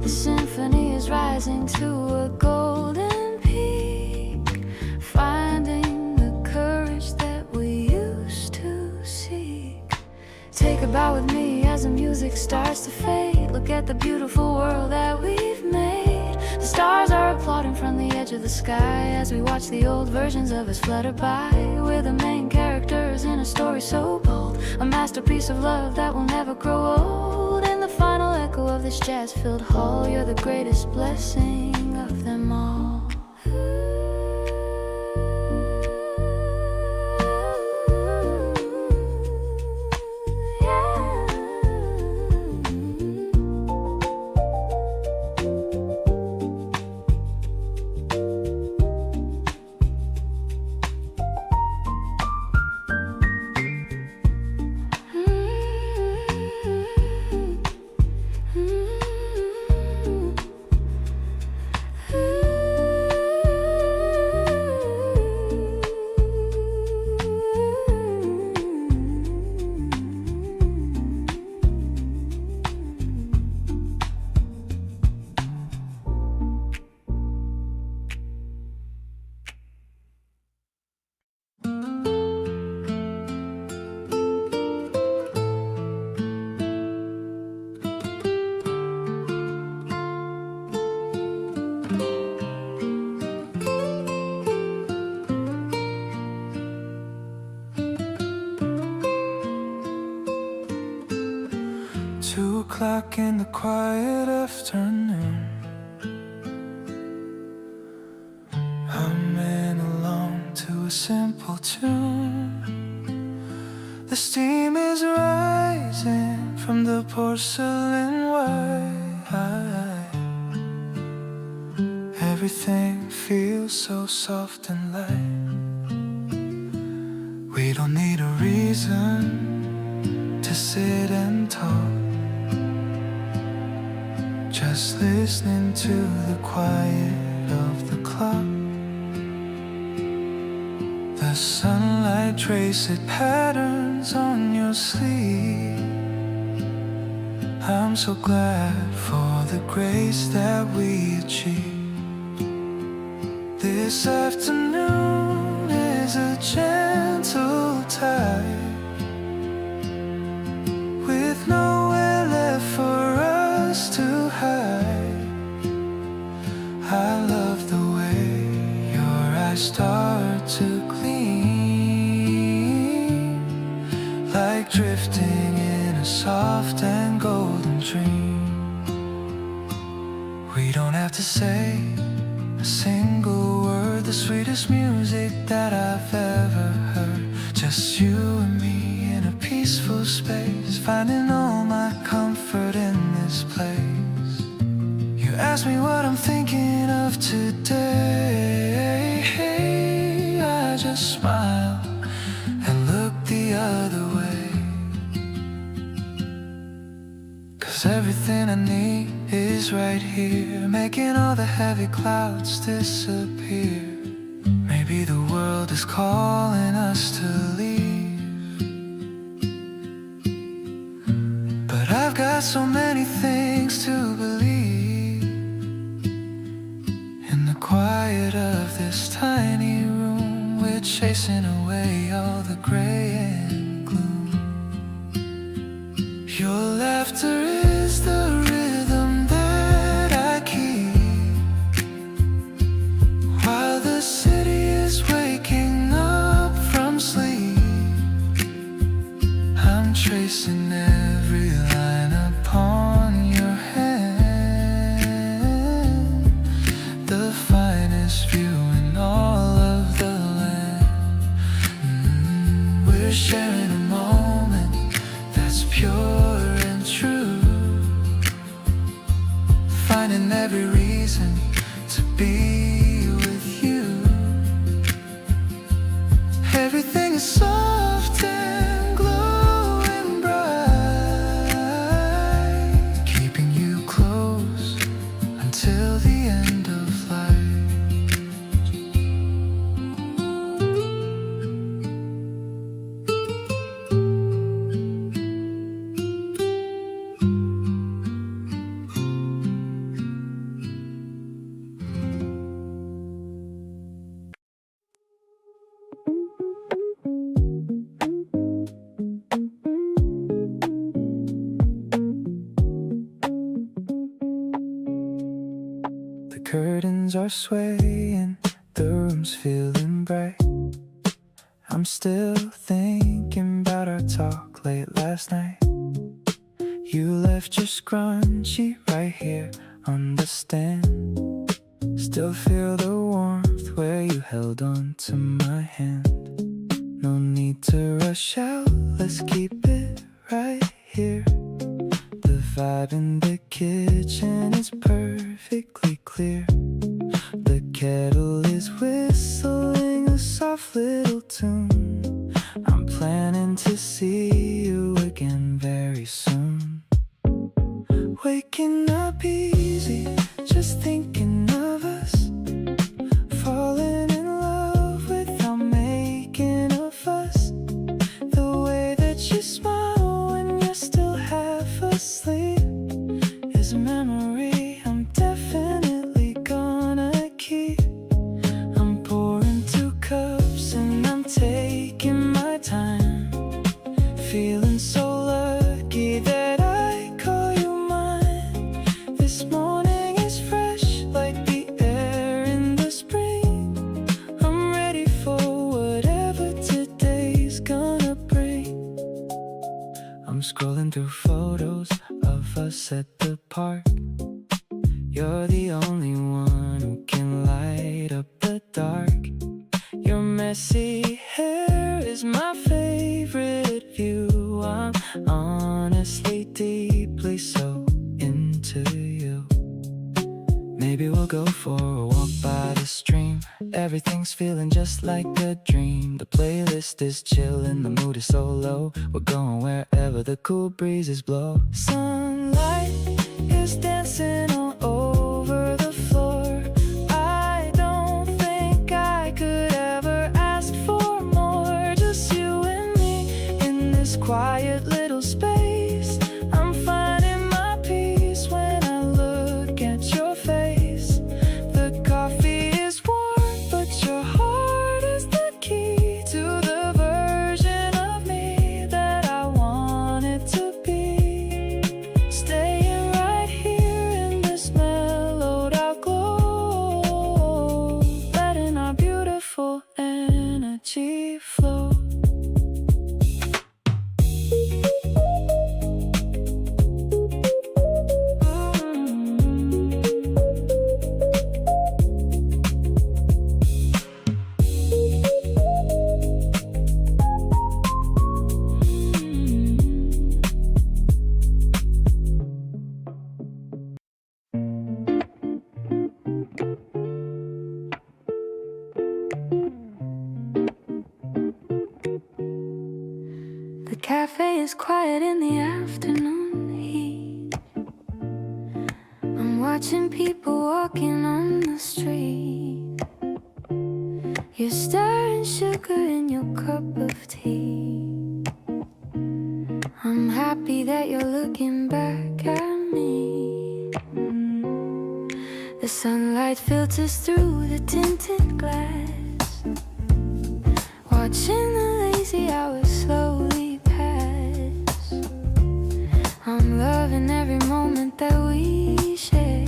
The symphony is rising to a golden peak, finding the courage that we used to seek. Take a bow with me as the music starts to fade. Look at the beautiful world that we've made. The stars are applauding from the edge of the sky as we watch the old versions of us flutter by. We're the main characters in a story so bold, a masterpiece of love that will never grow old. In the final echo of this jazz-filled hall, you're the greatest blessing of them all. O'clock in the quiet afternoon, humming along to a simple tune. The steam is rising from the porcelain wine. Everything feels so soft and light. We don't need a reason to sit and talk, just listening to the quiet of the clock. The sunlight traced patterns on your sleeve. I'm so glad for the grace that we achieved. This afternoon is a gentle tide, with nowhere left for us to hide. I love the way your eyes start to gleam, like drifting in a soft and golden dream. We don't have to say a single word, the sweetest music that I've ever heard. Just you and me in a peaceful space, finding all my comfort in this place. You ask me what I'm thinking of today. I just smile and look the other way. 'Cause everything I need is right here, making all the heavy clouds disappear. Maybe the world is calling us to leave, but I've got so many things to believe. In the quiet of this tiny room, we're chasing away all the gray and gloom. Your laughter is the rhythm that I keep while the city is waking up from sleep. I'm tracing every line upon your hand, the finest view in all of the land. We're sharing a moment that's pure and true, finding every reason to be with you. Everything is soft and glowing bright, keeping you close until the end of life. The curtains are swaying, the room's feeling bright. I'm still thinking about our talk late last night. You left your scrunchie right here on the stand. Still feel the warmth where you held on to my hand. No need to rush out, let's keep it right here. The vibe in the kitchen is perfectly clear. The kettle is whistling a soft little tune. I'm planning to see you again very soon. Waking up easy, just thinking of us. Falling in love without making a fuss. The way that you smile when you're still half asleep is a memory I'm definitely gonna keep. I'm pouring 2 cups and I'm taking my time, feeling so lucky that I call you mine. This morning is fresh like the air in the spring. I'm ready for whatever today's gonna bring. I'm scrolling through photos of us at the park. You're the only one who can light up the dark. Your messy hair is my favorite view. I'm honestly deeply so into you. Maybe we'll go for a walk by the stream. Everything's feeling just like a dream. The playlist is chillin', the mood is so low. We're going wherever the cool breezes blow. Sunlight is dancing all over the floor. I don't think I could ever ask for more. Just you and me in this quiet little space. I'm finding my peace when I look at your face. The coffee is warm, but your heart is the key to the version of me that I wanted to be. Staying right here in cafe is quiet in the afternoon heat. I'm watching people walking on the street. You're stirring sugar in your cup of tea. I'm happy that you're looking back at me. The sunlight filters through the tinted glass, watching the lazy hours slowly pass. I'm loving every moment that we share,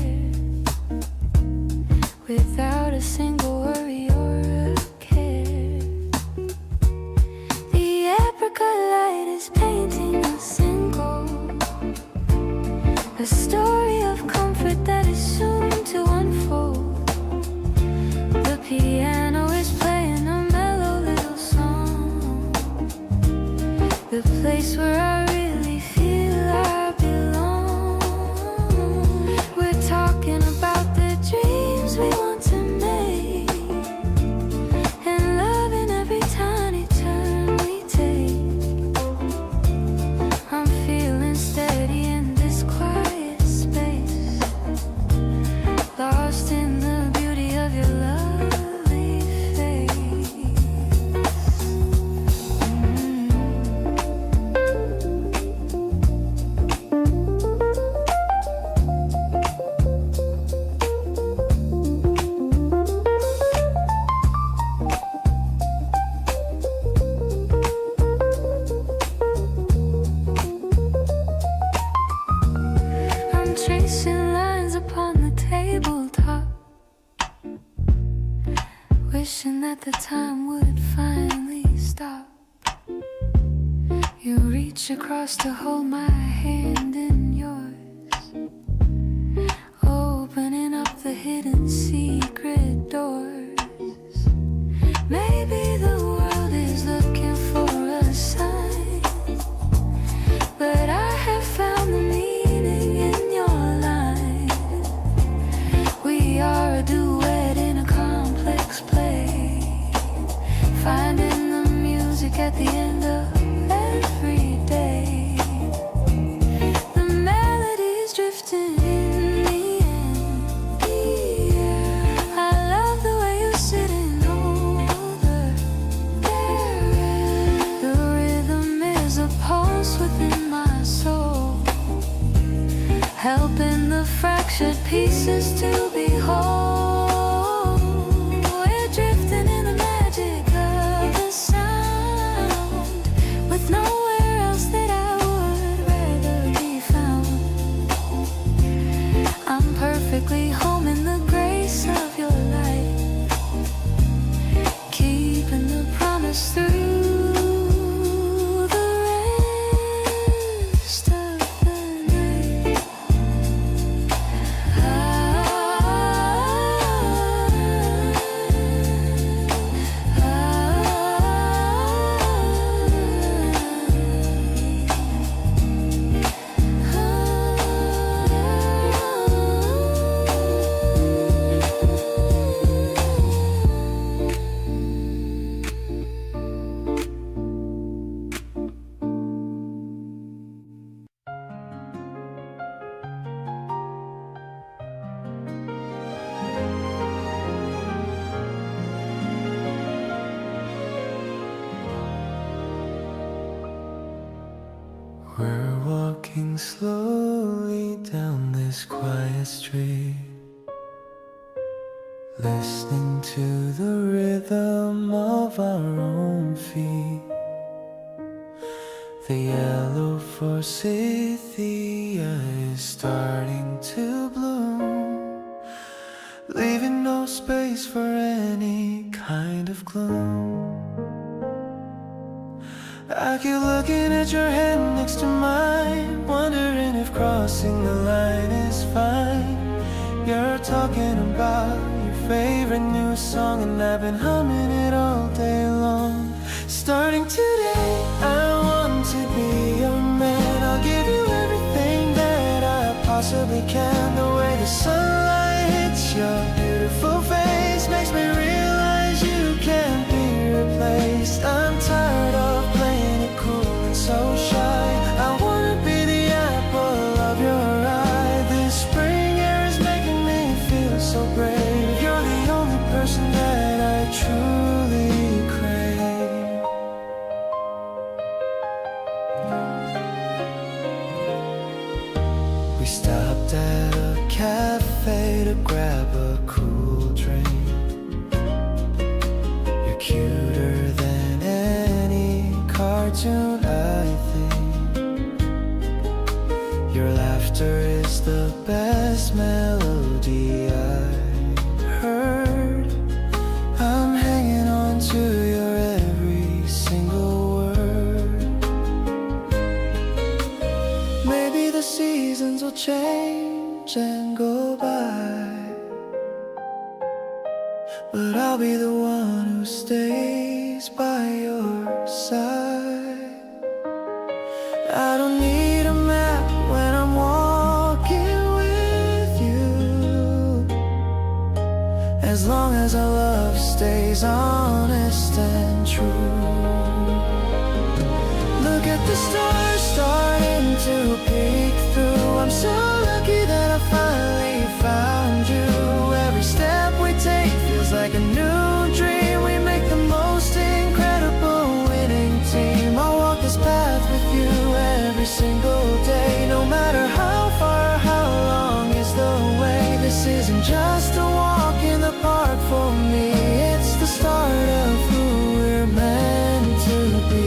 without a single worry or a care. The apricot light is painting us in gold, a story of comfort that is soon to unfold. The piano is playing a mellow little song, the place where I really feel I belong. We're talking about the dreams we want to make, and loving every tiny turn we take. I'm feeling steady in this quiet space, lost in the beauty of your lovely face. I'm tracing lines upon the tabletop, wishing that the time would finally stop. You reach across to hold my hand in yours, opening up the hidden secret doors. Maybe the world is looking for a sign, but I have found the meaning in your line. We are a duet in a complex play, finding the music at the end of every day. The melody's drifting in the end. I love the way you're sitting over there. The rhythm is a pulse within my soul, helping the fractured pieces to be whole. We're drifting in the magic of the sound, with nowhere else that I would rather be found. I'm perfectly home in the grace of your light, keeping the promise through the rest of the night. We're walking slowly down this quiet street, listening to the rhythm of our own feet. The yellow forsythia is starting to bloom, leaving no space for any kind of gloom. I keep looking at your hand next to mine, wondering if crossing the line is fine. You're talking about your favorite new song, and I've been humming it all day long. Starting today, I want to be your man. I'll give you everything that I possibly can. The way the sunlight hits your beautiful face makes me realize you can't be replaced. I'm tired of playing it cool and so but I'll be the one who stays by your side. I don't need a map when I'm walking with you, as long as our love stays honest and true. Look at the stars starting to peek through. I'm so lucky that I finally found you. Every step we take feels like a new dream. We make the most incredible winning team. I'll walk this path with you every single day, no matter how far or how long is the way. This isn't just a walk in the park for me, it's the start of who we're meant to be.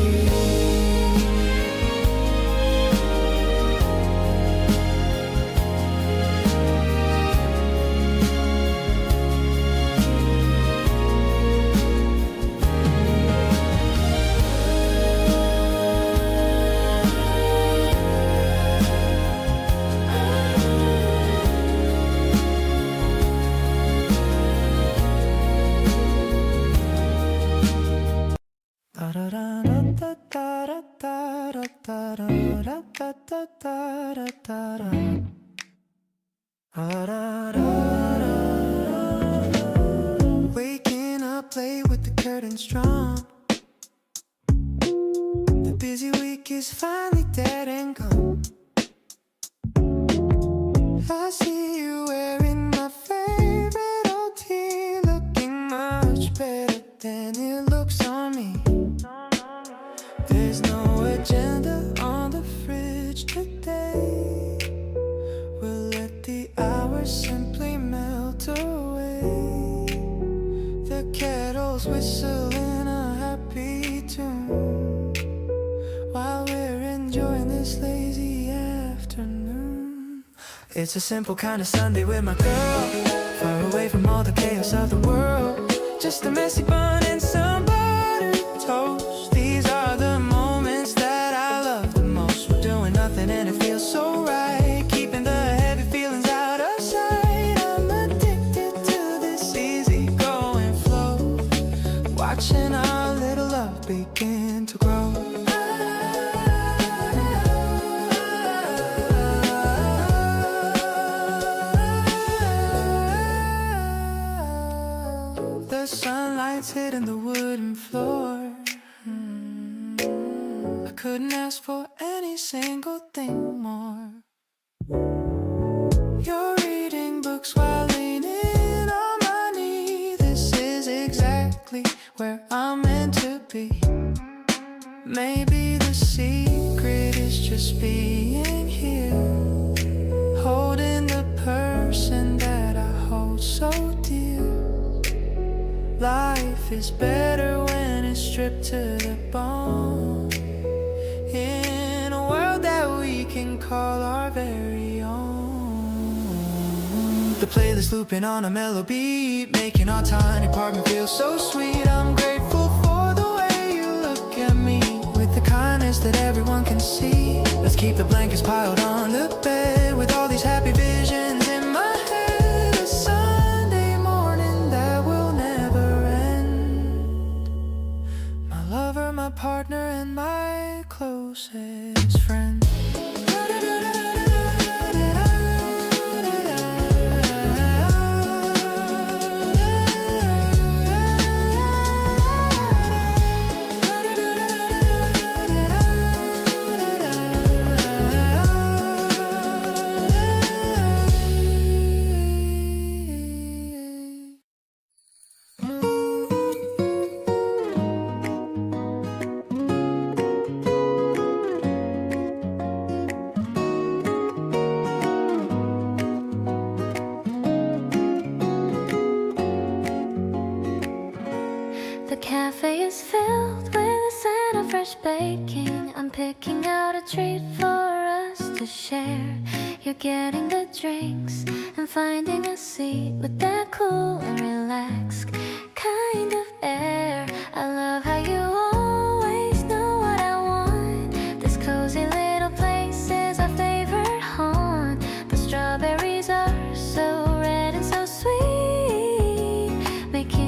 Waking up late with the curtains drawn, the busy week is finally dead and gone. I see you wearing my favorite old tee, looking much better than it looks on me. There's no agenda on the fridge today. We'll let the hours simply melt away. The kettle's whistling a happy tune while we're enjoying this lazy afternoon. It's a simple kind of Sunday with my girl, far away from all the chaos of the world. Just a messy bun and some buttered toast. These are the moments that I love the most. We're doing nothing and it feels so right, keeping the heavy feelings out of sight. I'm addicted to this easy going flow, watching our little love begin to grow. The sunlight's hitting the wooden floor. I couldn't ask for any single thing more. You're reading books while leaning on my knee. This is exactly where I'm meant to be. Maybe the secret is just being here, holding the person that I hold so dear. Life is better when it's stripped to the bone, in a world that we can call our very own. The playlist looping on a mellow beat, making our tiny apartment feel so sweet. I'm grateful for the way you look at me, with the kindness that everyone can see. Let's keep the blankets piled on the bed, with all these happy visions in my head. A Sunday morning that will never end. My lover, my partner, and my closest friend. The cafe is filled with the scent of fresh baking. I'm picking out a treat for us to share. You're getting the drinks and finding a seat with that cool and relaxed kind of air. I love how you always know what I want. This cozy little place is our favorite haunt. The strawberries are so red and so sweet, making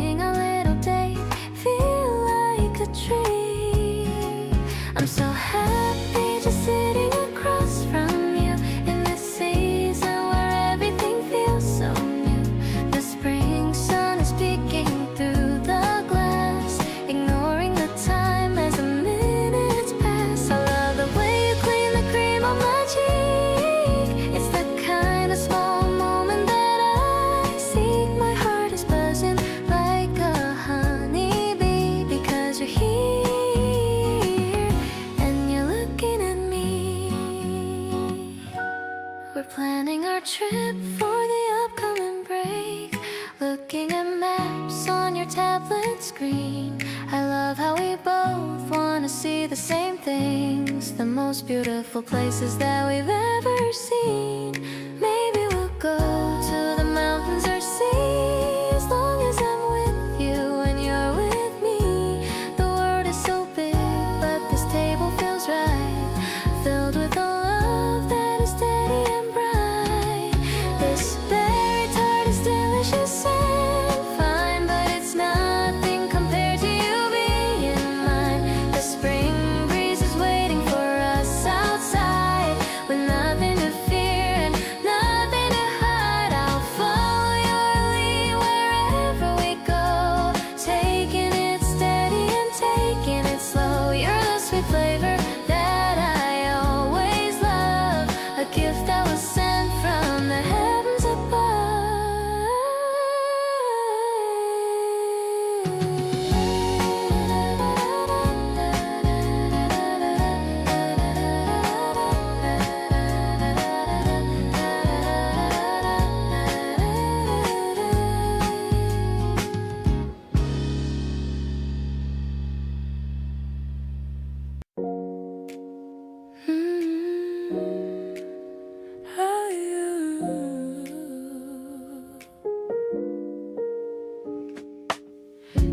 favorite maps on your tablet screen. I love how we both wanna see the same things, the most beautiful places that we've ever seen. Maybe we'll go to the mountains or sea, as long as I'm with you and you're with me. The world is so big, but this table feels right, filled with a love that is steady and bright. This berry tart is delicious and fine, but it's nothing compared to you being mine. The spring breeze is waiting for us outside, with nothing to fear and nothing to hide. I'll follow your lead wherever we go, taking it steady and taking it slow. You're the sweet flavor that I always love, a gift that was sent from the heavens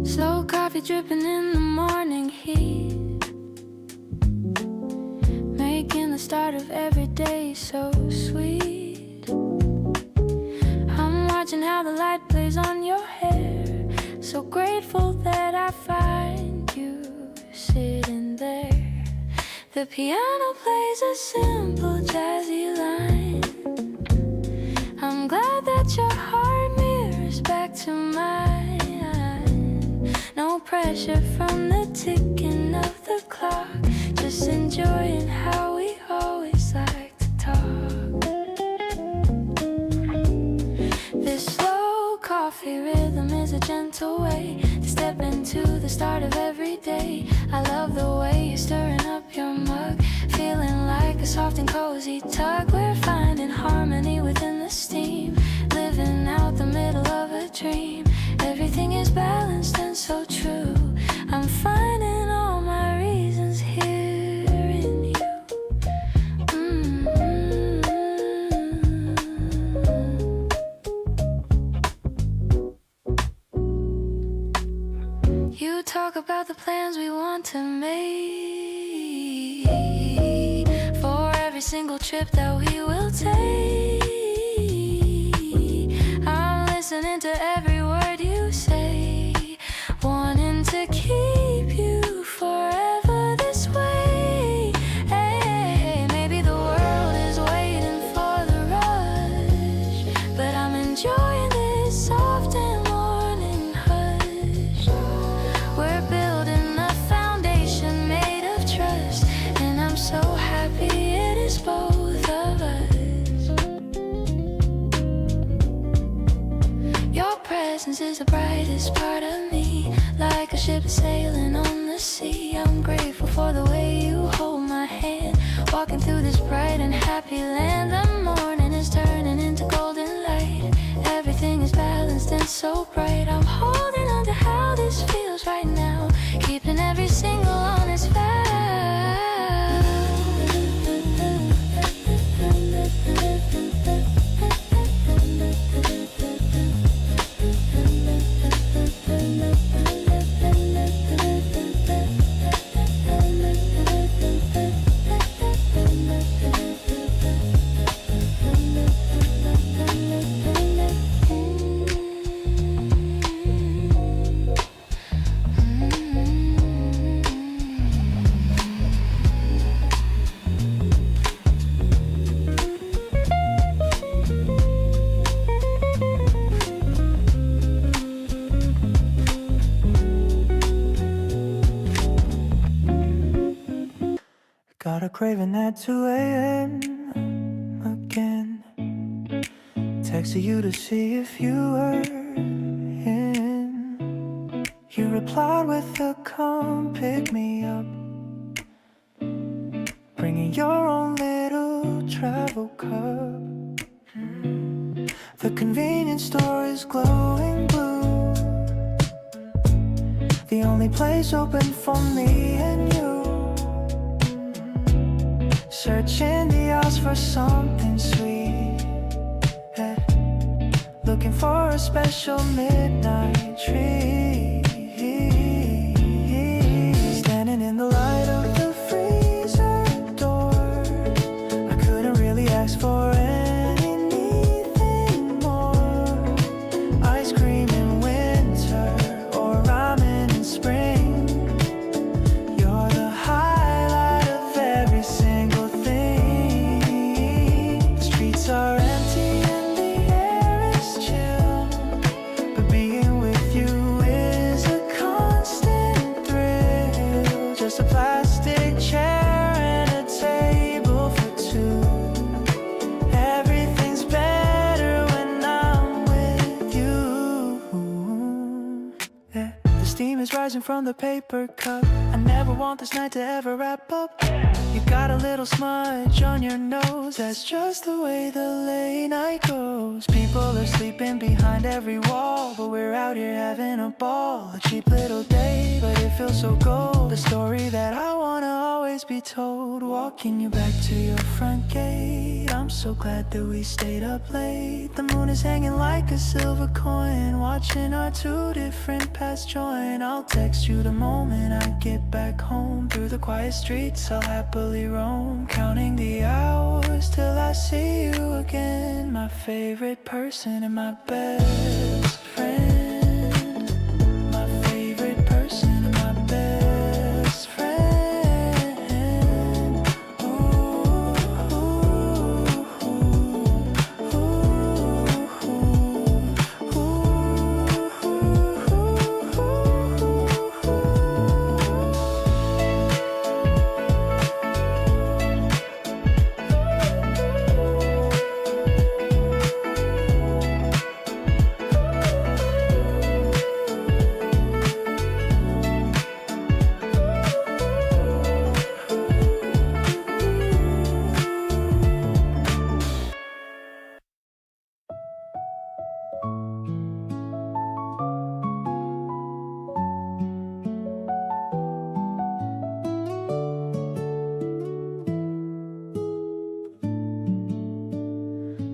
Slow coffee dripping in the morning heat, making the start of every day so sweet. I'm watching how the light plays on your hair, so grateful that I find you sitting there. The piano plays a simple jazzy line. I'm glad that your heart mirrors back to mine. No pressure from the ticking of the clock, just enjoying how we always like to talk. This slow coffee rhythm is a gentle way to step into the start of every day. I love the way you're stirring up your mug, feeling like a soft and cozy tug. We're finding harmony within the steam, living out the middle of a dream. Everything is balanced and so true. I'm finding all my reasons here in you. You talk about the plans we want to make for every single trip that we will take. I'm listening to every word you say, wanting to keep you forever this way. Hey, maybe the world is waiting for the rush, but I'm enjoying this soft and morning hush. We're building a foundation made of trust, and I'm so happy it is both of us. Your presence is the brightest part of me, like a ship sailing on the sea. I'm grateful for the way you hold my hand, walking through this bright and happy land. The morning is turning into golden light, everything is balanced and so bright. I'm holding on to how this feels right now, keeping every single honest vow. Got a craving at 2 a.m. again. Texted you to see if you were in. You replied with a come pick me up, bringing your own little travel cup. The convenience store is glowing blue, only place open for me and you. Searching the house for something sweet, yeah. Looking for a special midnight treat. Standing in the light of the freezer door, I couldn't really ask for anything more. Ice cream in winter or ramen in spring, you're the highlight of every single thing. The streets are empty and the air is chill, but being with you is a constant thrill. Just a plastic chair and a table for two. Everything's better when I'm with you, yeah. The steam is rising from the paper cup. I never want this night to ever wrap up. You got a little smudge on your nose, that's just the way the late night goes. People are sleeping behind every wall, but we're out here having a ball. A cheap little day, but it feels so gold. The story that I wanna always be told. Walking you back to your front gate, I'm so glad that we stayed up late. The moon is hanging like a silver coin, watching our two different paths join. I'll text you the moment I get back home. Through the quiet streets I'll happily roam, counting the hours till I see you again. My favorite person and my best friend. My favorite person and my best friend. Ooh, ooh, ooh, ooh,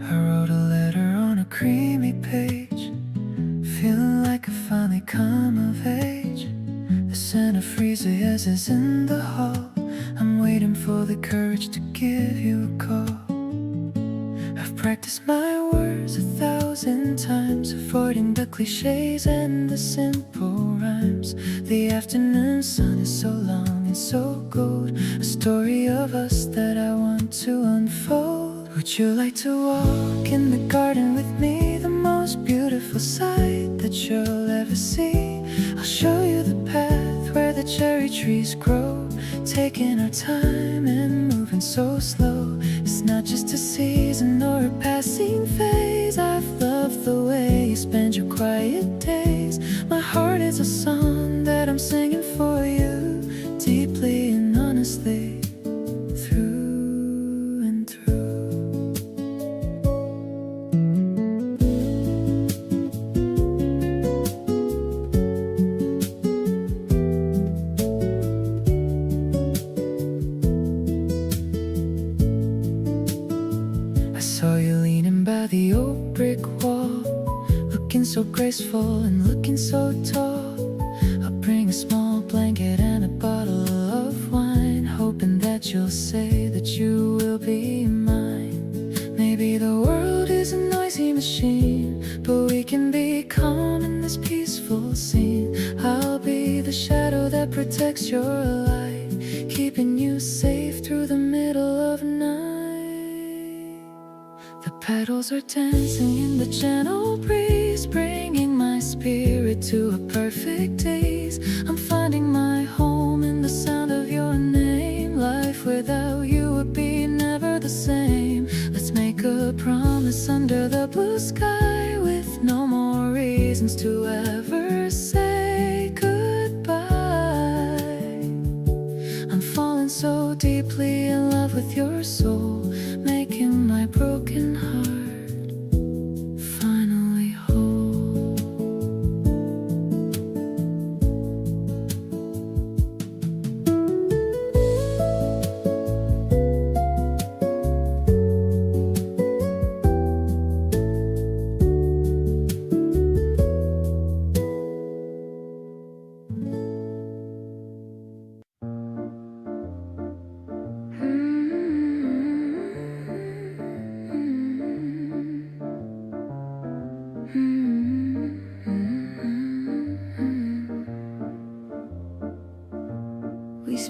I wrote a letter on a creamy page, feeling like I finally come of age. The Santa freezer is in the hall. I'm waiting for the courage to give you a call. I've practiced my words 1,000 times, avoiding the cliches and the simple rhymes. The afternoon sun is so long and so gold, a story of us that I want to unfold. Would you like to walk in the garden with me? The most beautiful sight that you'll ever see. I'll show you the path where the cherry trees grow, taking our time and moving so slow. It's not just a season or a passing phase. I've loved the way you spend your quiet days. My heart is a song that I'm singing for you, deeply and honestly, through and through. I saw you leaning by the old brick wall, looking so graceful and looking so tall. I'll bring a small blanket and a bottle of wine, hoping that you'll say that you will be mine. Maybe the world is a noisy machine, but we can be calm in this peaceful scene. I'll be the shadow that protects your light, keeping you safe through the middle of night. The petals are dancing in the gentle breeze, bringing my spirit to a perfect daze. I'm finding my home in the sound of your name. Life without you would be never the same. Let's make a promise under the blue sky, with no more reasons to ever say goodbye. I'm falling so deeply in love with your soul, making my broken heart finally whole.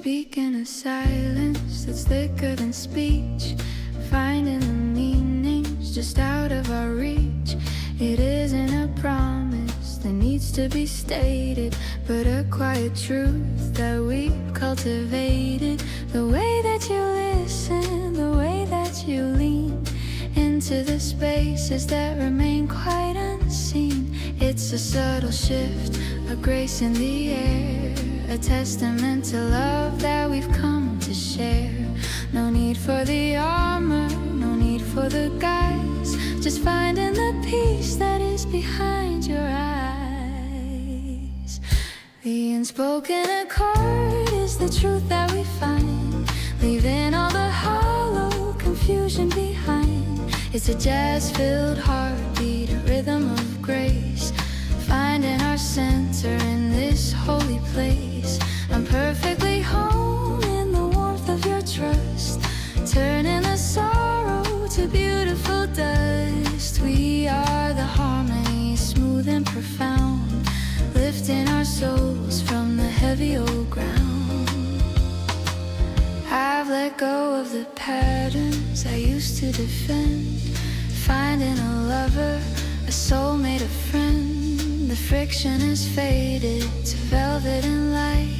speak in a silence that's thicker than speech, finding the meanings just out of our reach. It isn't a promise that needs to be stated, but a quiet truth that we've cultivated. The way that you listen, the way that you lean into the spaces that remain quite unseen. It's a subtle shift, a grace in the air, a testament to love that we've come to share. No need for the armor, no need for the guise, just finding the peace that is behind your eyes. The unspoken accord is the truth that we find, leaving all the hollow confusion behind. It's a jazz-filled heartbeat, a rhythm of grace, finding our center in this holy place. I'm perfectly home in the warmth of your trust, turning the sorrow to beautiful dust. We are the harmony, smooth and profound, lifting our souls from the heavy old ground. I've let go of the patterns I used to defend, finding a lover, a soulmate, a friend. The friction has faded to velvet and light,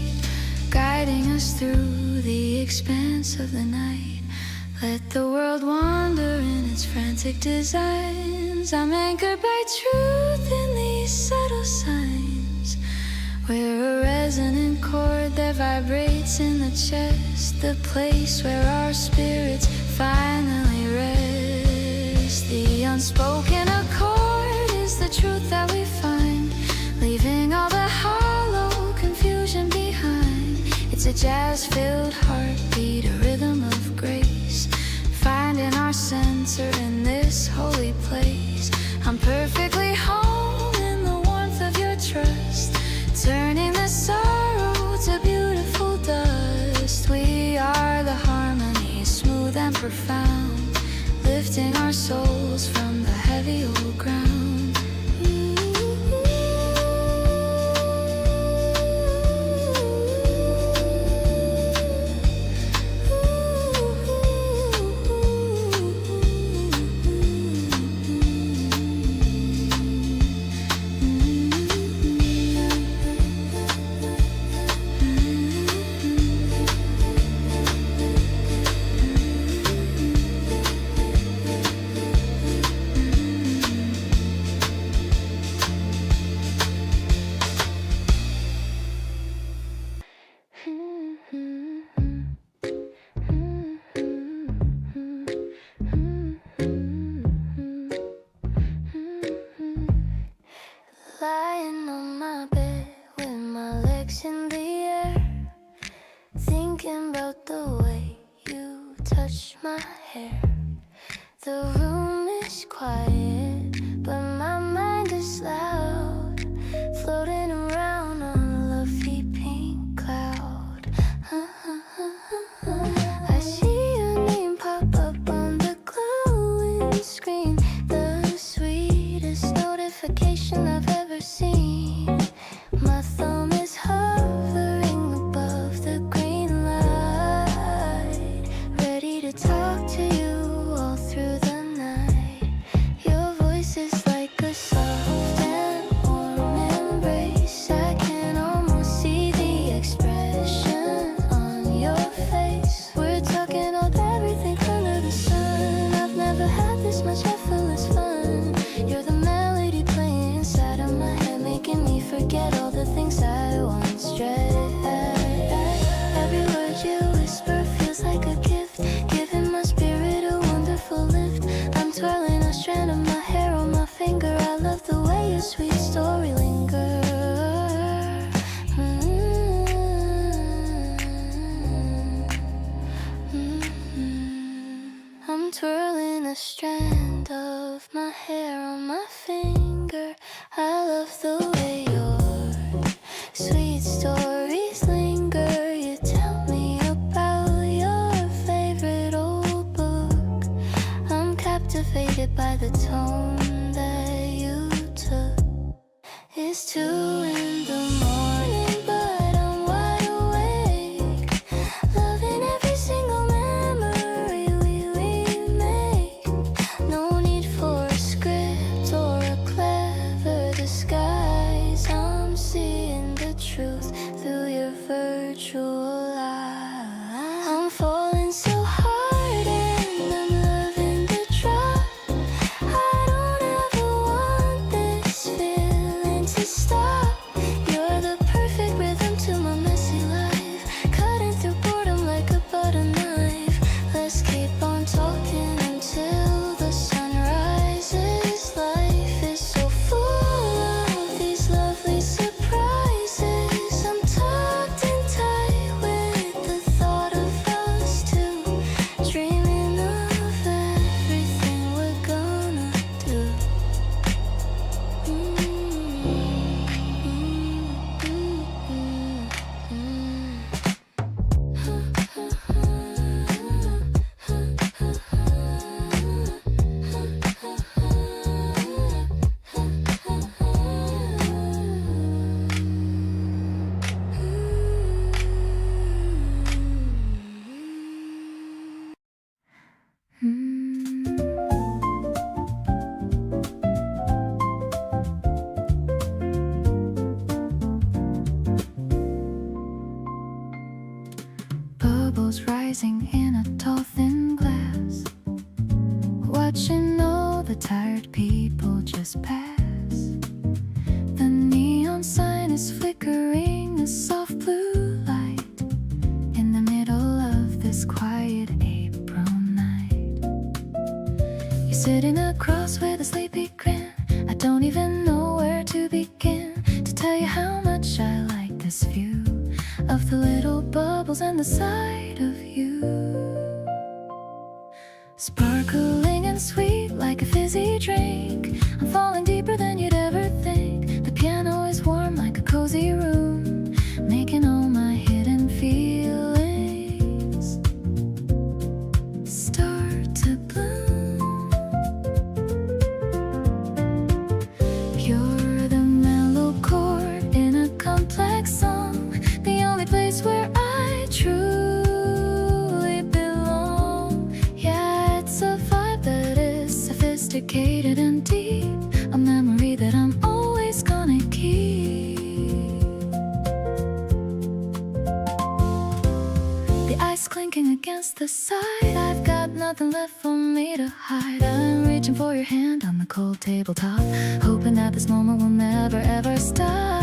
guiding us through the expanse of the night. Let the world wander in its frantic designs. I'm anchored by truth in these subtle signs. We're a resonant chord that vibrates in the chest, the place where our spirits finally rest. The unspoken accord is the truth that we find, leaving all the hollow confusion behind. It's a jazz-filled heartbeat, a rhythm of grace, finding our center in this holy place. I'm perfectly home in the warmth of your trust, turning the sorrow to beautiful dust. We are the harmony, smooth and profound, lifting our souls from the heavy old ground. Lying on my bed with my legs in the air, thinking about the way you touch my hair. The room is quiet, but my mind is loud, floating around on a lovely pink cloud. I see your name pop up on the glowing screen, the sweetest notification I've ever seen. My thumb is hovering above the green light, ready to talk to you all through the night. Your voice is like a soft and warm embrace. I can almost see the expression on your face. We're talking about everything under the sun. I've never had this much effortless fun. You're the melody playing inside of my head, making me forget all the things I once dread. Every word you whisper feels like a gift, giving my spirit a wonderful lift. I'm twirling a strand of my hair on my finger. I love the way your sweet story lingers. I'm twirling a strand of my hair on my finger. I love the way your sweet stories linger. You tell me about your favorite old book. I'm captivated by the tone that you took. It's 2 in the morning, but I'm wide awake. virtual life. I'm falling so hard and I'm loving the drop. I don't ever want this feeling to stop. You're the perfect rhythm to my messy life, cutting through boredom like a butter knife. Let's keep on talking until the sun rises. Life is so full of these lovely surprises. I'm tucked in tight with the thought of us two, dreaming of everything we're gonna do. Bubbles rising in a tall thin glass, watching all the tired people just pass. The neon sign is flickering a soft blue light in the middle of this quiet April night. You're sitting across with a sleepy grin. I don't even know where to begin to tell you how much I like this view of the little bubbles and the sight of you, sparkling and sweet like a fizzy drink. I'm falling deeper than you'd ever think. The piano is warm like a cozy room, making all my hidden feelings start to bloom. You're the mellow chord in a complex song, the only place where I truly belong. Yeah, it's a vibe that is sophisticated and deep, a memory that I'm always gonna keep. The ice clinking against the side, I've got nothing left for me to hide. I'm reaching for your hand on the cold tabletop, hoping that this moment will never ever stop.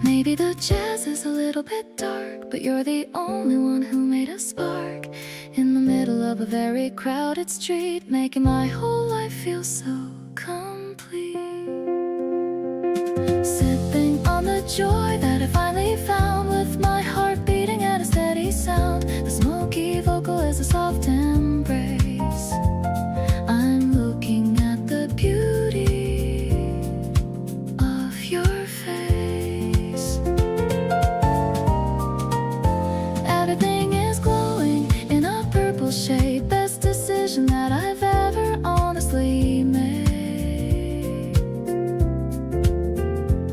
Maybe the jazz is a little bit dark, but you're the only one who made a spark in the middle of a very crowded street, making my whole life feel so complete. Sipping on the joy that I finally found, with my heart beating at a steady sound. The smoky vocal is a soft embrace. I'm looking at the beauty of your face. Everything is glowing in a purple shade, best decision that I've ever honestly made.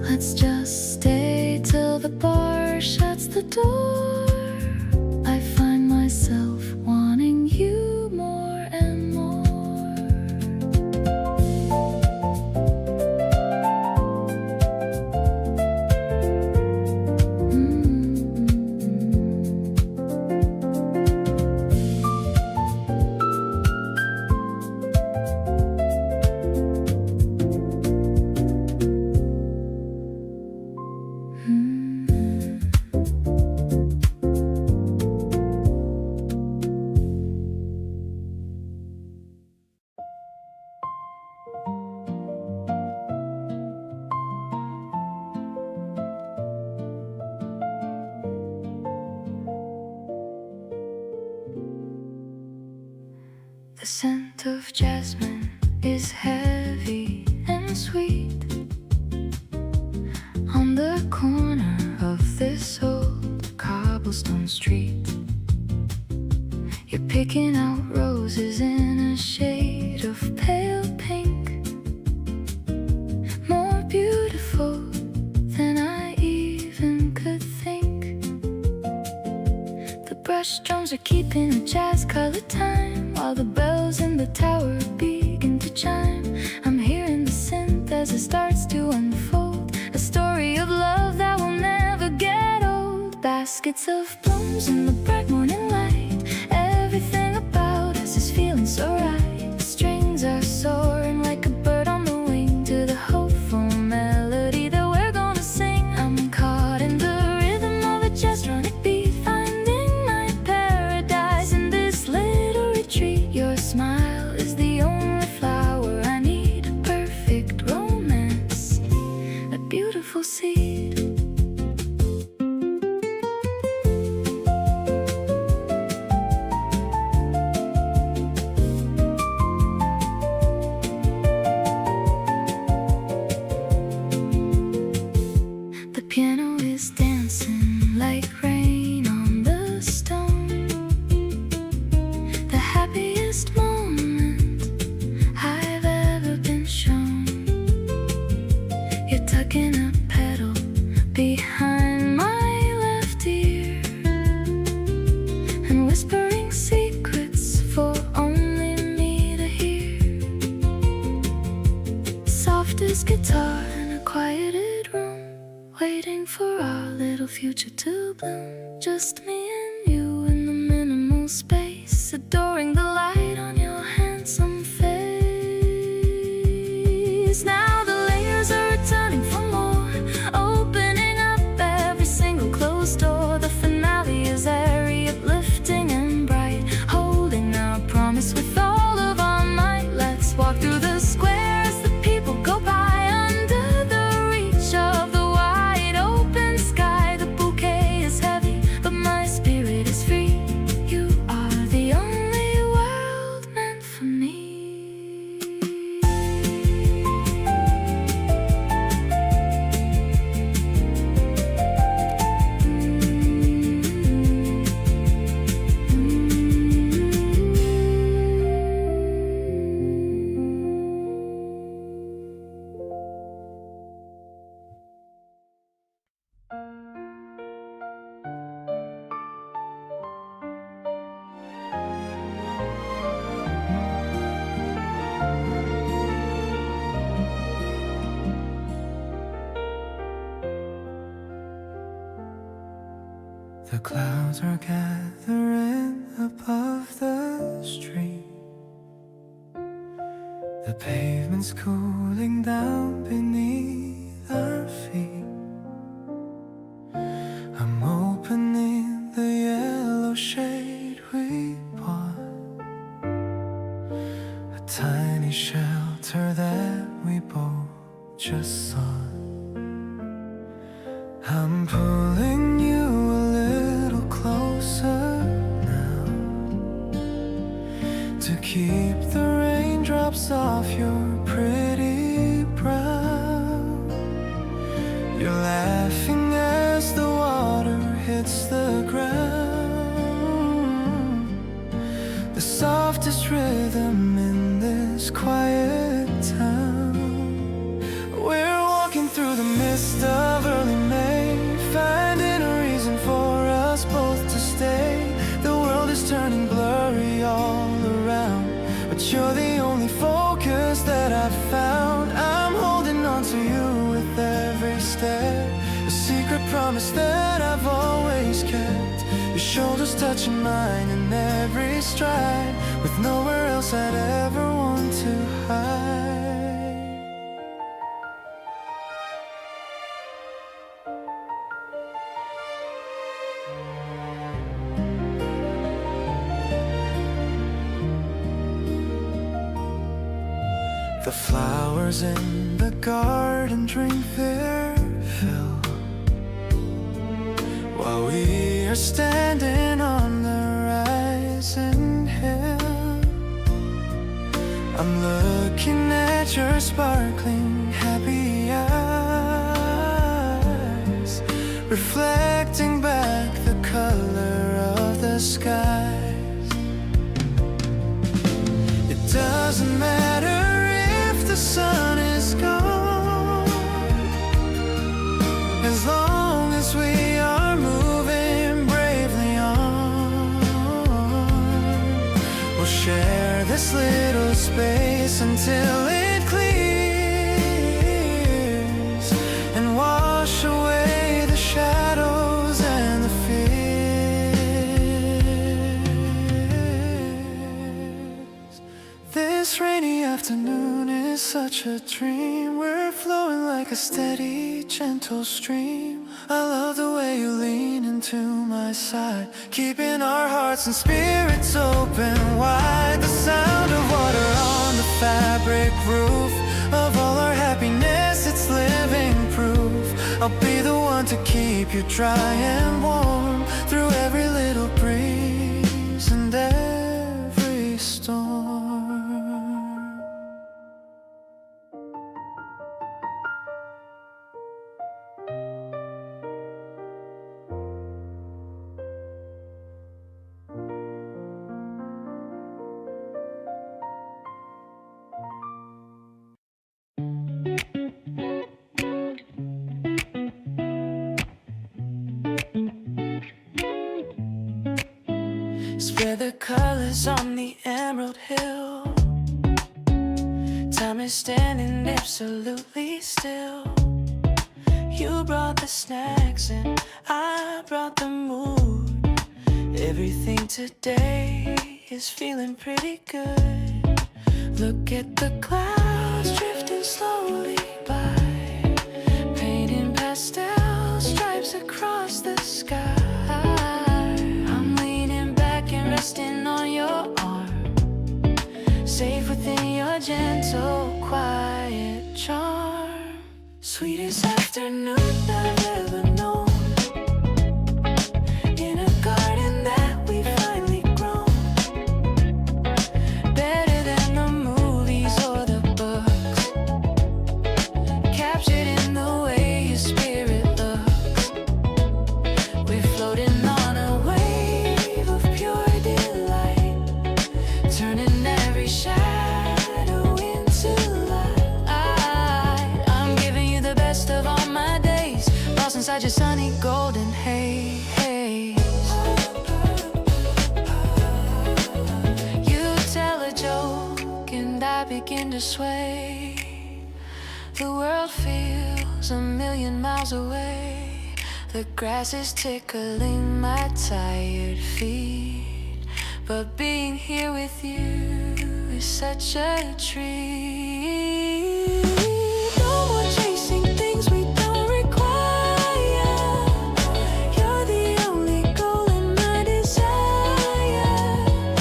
Let's just stay till the bar shuts the door. I find myself wanting you more and more. The scent of jasmine is heavy and sweet on the corner of this old cobblestone street. You're picking out roses in a shade of pale pink, more beautiful than I even could think. The brush drums are keeping a jazz-colored time, while the bells in the tower beat. chime. I'm hearing the synth as it starts to unfold, a story of love that will never get old. Baskets of blooms in the bright morning light, everything about us is feeling so right. The strings are soaring like a bird on the wing to the hopeful melody that we're gonna sing. I'm caught in the rhythm of a jazztronic beat, finding my paradise in this little retreat. Your smile is the only flower I need, a perfect romance, a beautiful seed. The piano is dancing like rain on the stone, the happiest moment I've ever been shown. You're tucking a pedal behind my left ear and whispering secrets for only me to hear. Soft as guitar in a quieted room, waiting for our little future to bloom. Just me and you in the minimal space, adoring the light on your handsome face. Now the layers are returning for more, opening up every single closed door. The finale is airy, uplifting and bright, holding our promise with all of our might. Let's walk through the square as the people go by, under the reach of the wide open sky. The bouquet is heavy, but my spirit is free. You are the only world meant for me. The clouds are gathering above the street. The pavement's cooling down beneath our feet. I'm opening the yellow shade we bought, a tiny shelter that we both just sought. I'm pulling you a little closer now, to keep the raindrops off your pretty brow. You're laughing as the water hits the ground, the softest rhythm in this quiet town. We're walking through the mist of early May, finding a reason for us both to stay. The world is turning blurry all around, but you're the only focus that I've found. I'm holding on to you with every step, a secret promise that I've always kept. Your shoulders touching mine in every stride, with nowhere else I'd ever want to hide. The flowers in the garden drink their fill, while we are standing on the rising hill. I'm looking at your sparkling happy eyes, reflecting back the color of the skies. It doesn't matter the sun is gone, as long as we are moving bravely on. We'll share the this little space until it clears and wash away the shadows and the fears. This rainy afternoon is such a dream. We're flowing like a steady, gentle stream. I love the way you lean into my side, keeping our hearts and spirits open wide. The sound of water on the fabric roof of all our happiness, it's living proof. I'll be the one to keep you dry and warm through every little breeze and every storm. Spread the colors on the emerald hill. Time is standing absolutely still. You brought the snacks and I brought the mood. Everything today is feeling pretty good. Look at the clouds drifting slowly by, painting pastel stripes across the sky. Resting on your arm, safe within your gentle, quiet charm. Sweetest afternoon I've ever known, in a garden that we finally grown. Better than the movies or the books, captured in the way your spirit looks. We're floating on a wave of pure turning every shadow into light. I'm giving you the best of all my days, lost inside your sunny golden haze. You tell a joke and I begin to sway. The world feels a million miles away. The grass is tickling my tired feet, but being here with you is such a treat. No more chasing things we don't require. You're the only goal in my desire.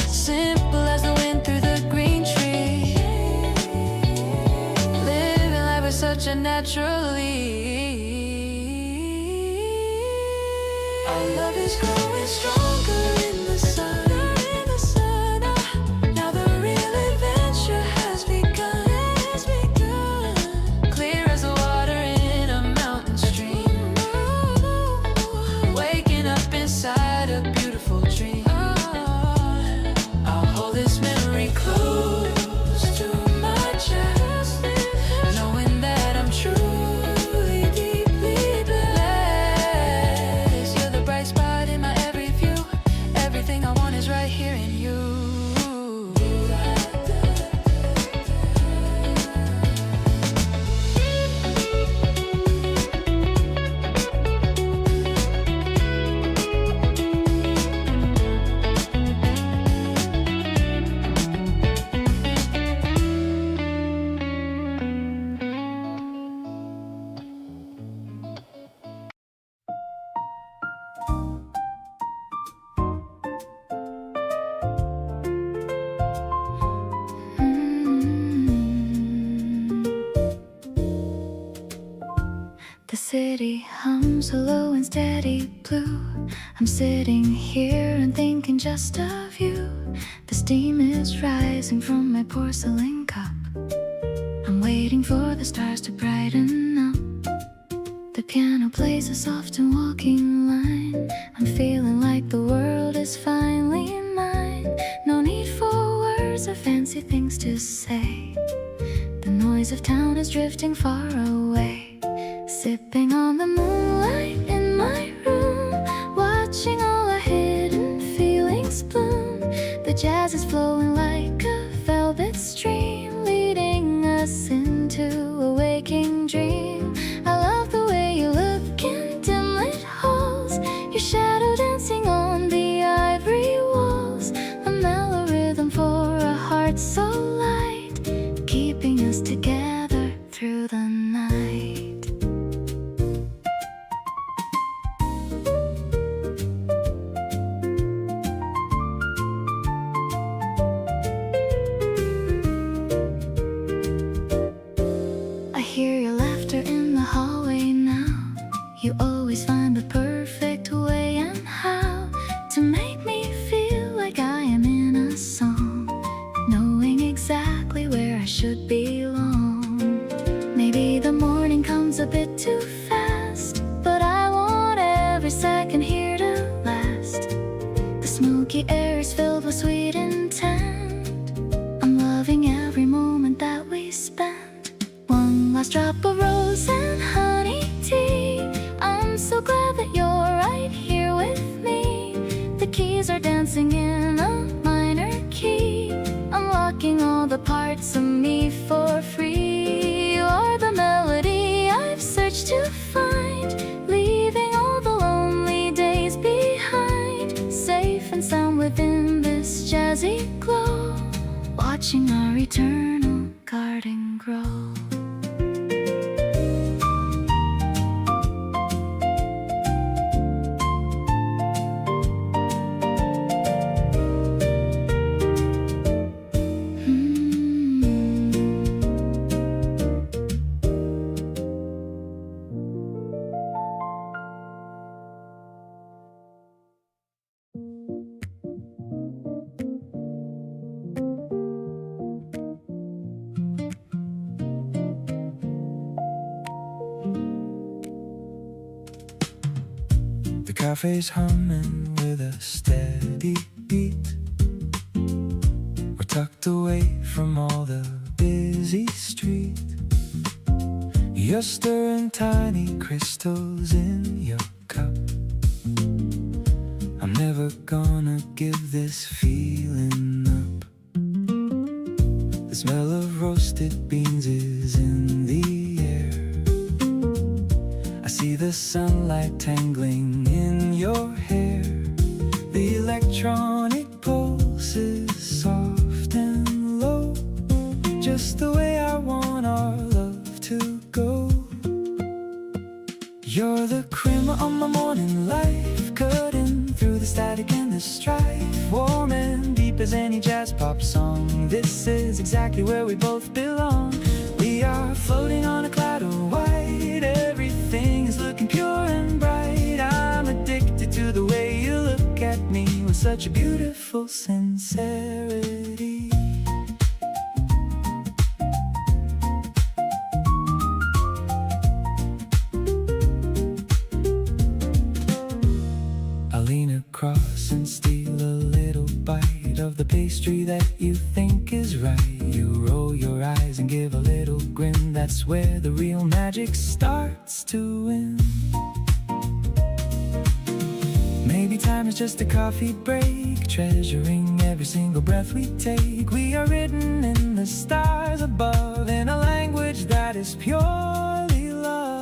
Simple as the wind through the green tree, living life with such a natural ease. Our love is growing stronger in the sun. The city hums a low and steady blue. I'm sitting here and thinking just of you. The steam is rising from my porcelain cup. I'm waiting for the stars to brighten up. The piano plays a soft and walking line. I'm feeling like the world is finally mine. No need for words or fancy things to say. The noise of town is drifting far away. Sipping on the moonlight in my room, watching all our hidden feelings bloom. The jazz is flowing like a heart so light, keeping us together through the night. I hear your laughter in the hallway now. You always find the perfect way and how to make me feel like I am in a song, knowing exactly where I should belong. Maybe the morning comes a bit too fast, but I want every second here to last. The smoky air is filled with sweet intent. I'm loving every moment that we spent. One last drop of rose and honey tea. I'm so glad that you're right here with me. The keys are dancing in a minor key, unlocking all the parts of me for free. You are the melody I've searched to find, leaving all the lonely days behind, safe and sound within this jazzy glow, watching our eternal garden grow. The cafe's humming with a steady beat. We're tucked away from all the busy street. You're stirring tiny crystals in your cup. I'm never gonna give this feeling up. The smell of roasted beans is in the air. I see the sunlight tangling in your hair. The electronic pulse is soft and low, just the way I want our love to go. You're the cream on my morning life, cutting through the static and the strife. Warm and deep as any jazz pop song, this is exactly where we both belong. We are floating on a cloud of white, everything is looking pure and bright. I'm addicted to the way you look at me with such a beautiful sincerity. I lean across and steal a little bite of the pastry that you think is right. You roll your eyes and give a little grin, that's where the real magic starts to win. Maybe time is just a coffee break, treasuring every single breath we take. We are written in the stars above, in a language that is purely love.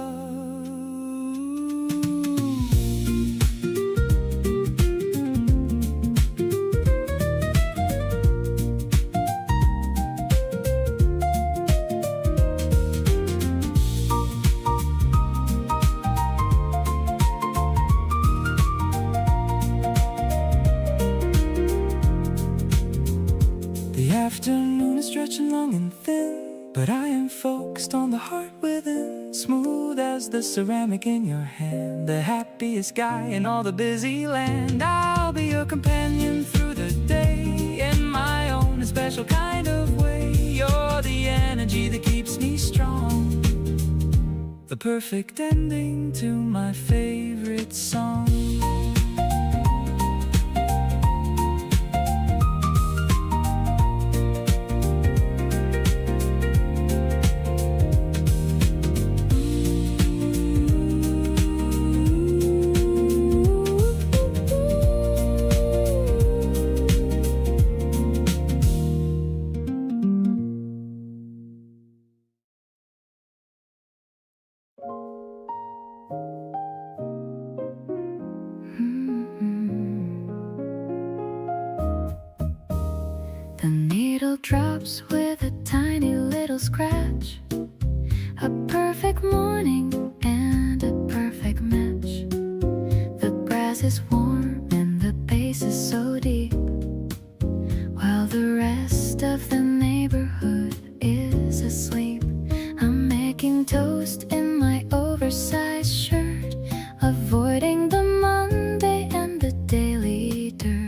The afternoon is stretching long and thin, but I am focused on the heart within. Smooth as the ceramic in your hand, the happiest guy in all the busy land. I'll be your companion through the day, in my own special kind of way. You're the energy that keeps me strong, the perfect ending to my favorite song. The needle drops with a tiny little scratch. A perfect morning and a perfect match. The grass is warm and the bass is so deep, while the rest of the neighborhood is asleep. I'm making toast in my oversized shirt, avoiding the Monday and the daily dirt.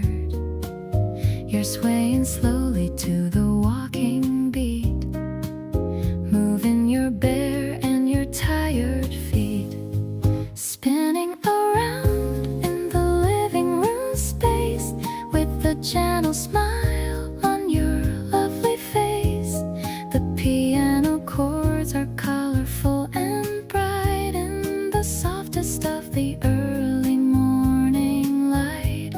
You're swaying slowly to the walking beat, moving your bare and your tired feet, spinning around in the living room space with the gentle smile on your lovely face. The piano chords are colorful and bright in the softest of the early morning light.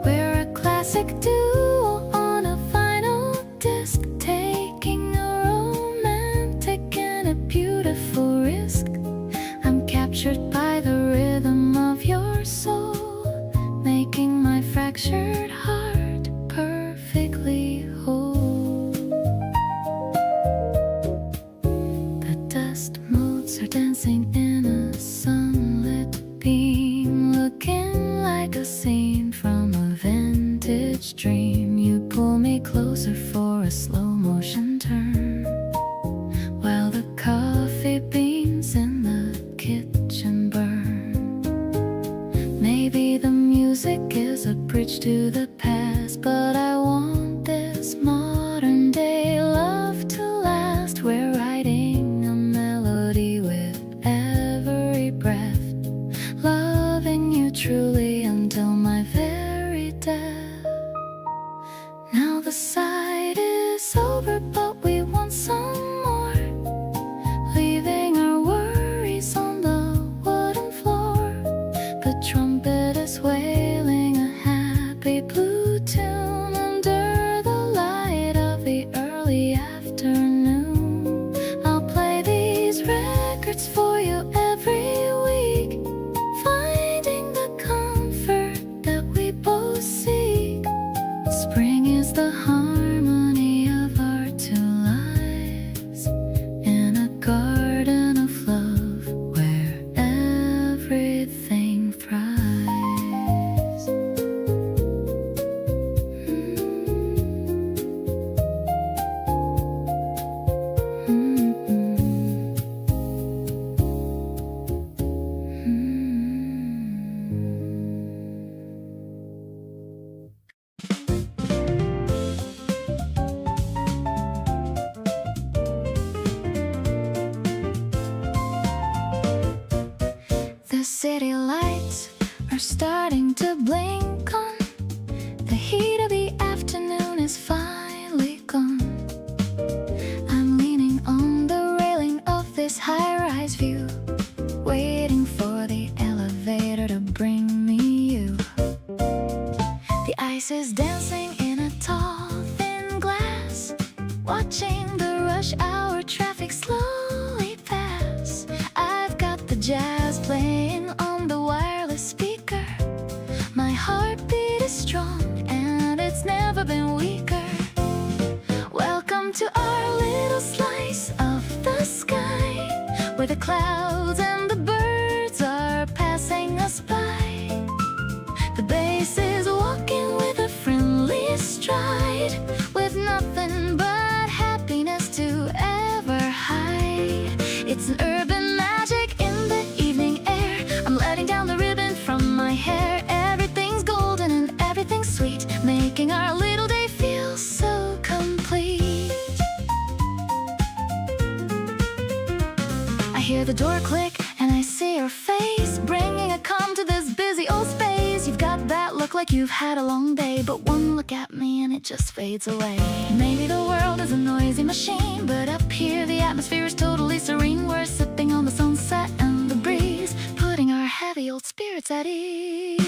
We're a classic duo on a vinyl disc, taking a romantic and a beautiful risk. I'm captured by the rhythm of your soul, making my fractured heart perfectly whole. The dust motes are dancing in a sunlit beam, looking like a scene from a vintage dream. You pull me closer for a slow motion turn, while the coffee beans in the kitchen burn. Maybe the music is a bridge to the past, but I want this modern day love to last. We're writing a melody with every breath, loving you truly until my very death. Now the sight is over, but we want some more, leaving our worries on the wooden floor. The trumpet is wailing a happy blue tune under the light of the early afternoon. I'll play these records for you every week, finding the comfort that we both seek. Spring is the harmony of our two lives, in a garden of love where everything thrives. The city lights are starting to blink on. The heat of the afternoon is finally gone. I'm leaning on the railing of this high-rise view, waiting for the elevator to bring me you. The ice is dancing in a tall, thin glass, watching the rush hour traffic slowly pass. I've got the jazz playing on the wireless speaker. My heartbeat is strong and it's never been weaker. Welcome to our little slice of the sky, where the clouds and the birds are passing us by. The bass is walking with a friendly stride, with nothing but happiness to ever hide. It's an urban magic in the evening air. I'm letting down the ribbon from my hair. Everything's golden and everything's sweet, making our little day feel so complete. I hear the door click and I see your face, bringing a calm to this busy old space. You've got that look like you've had a long day, but one look at me and it just fades away. Maybe the world is a noisy machine, but up here the atmosphere is totally serene. We're sipping on the sunset and the breeze, putting our heavy old spirits at ease.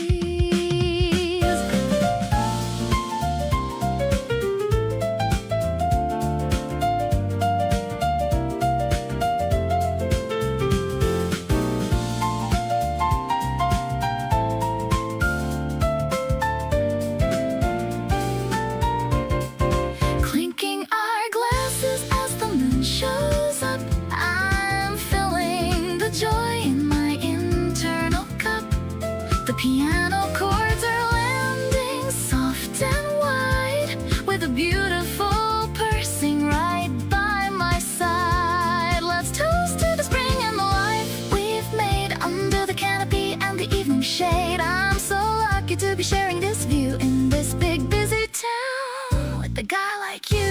a guy like you.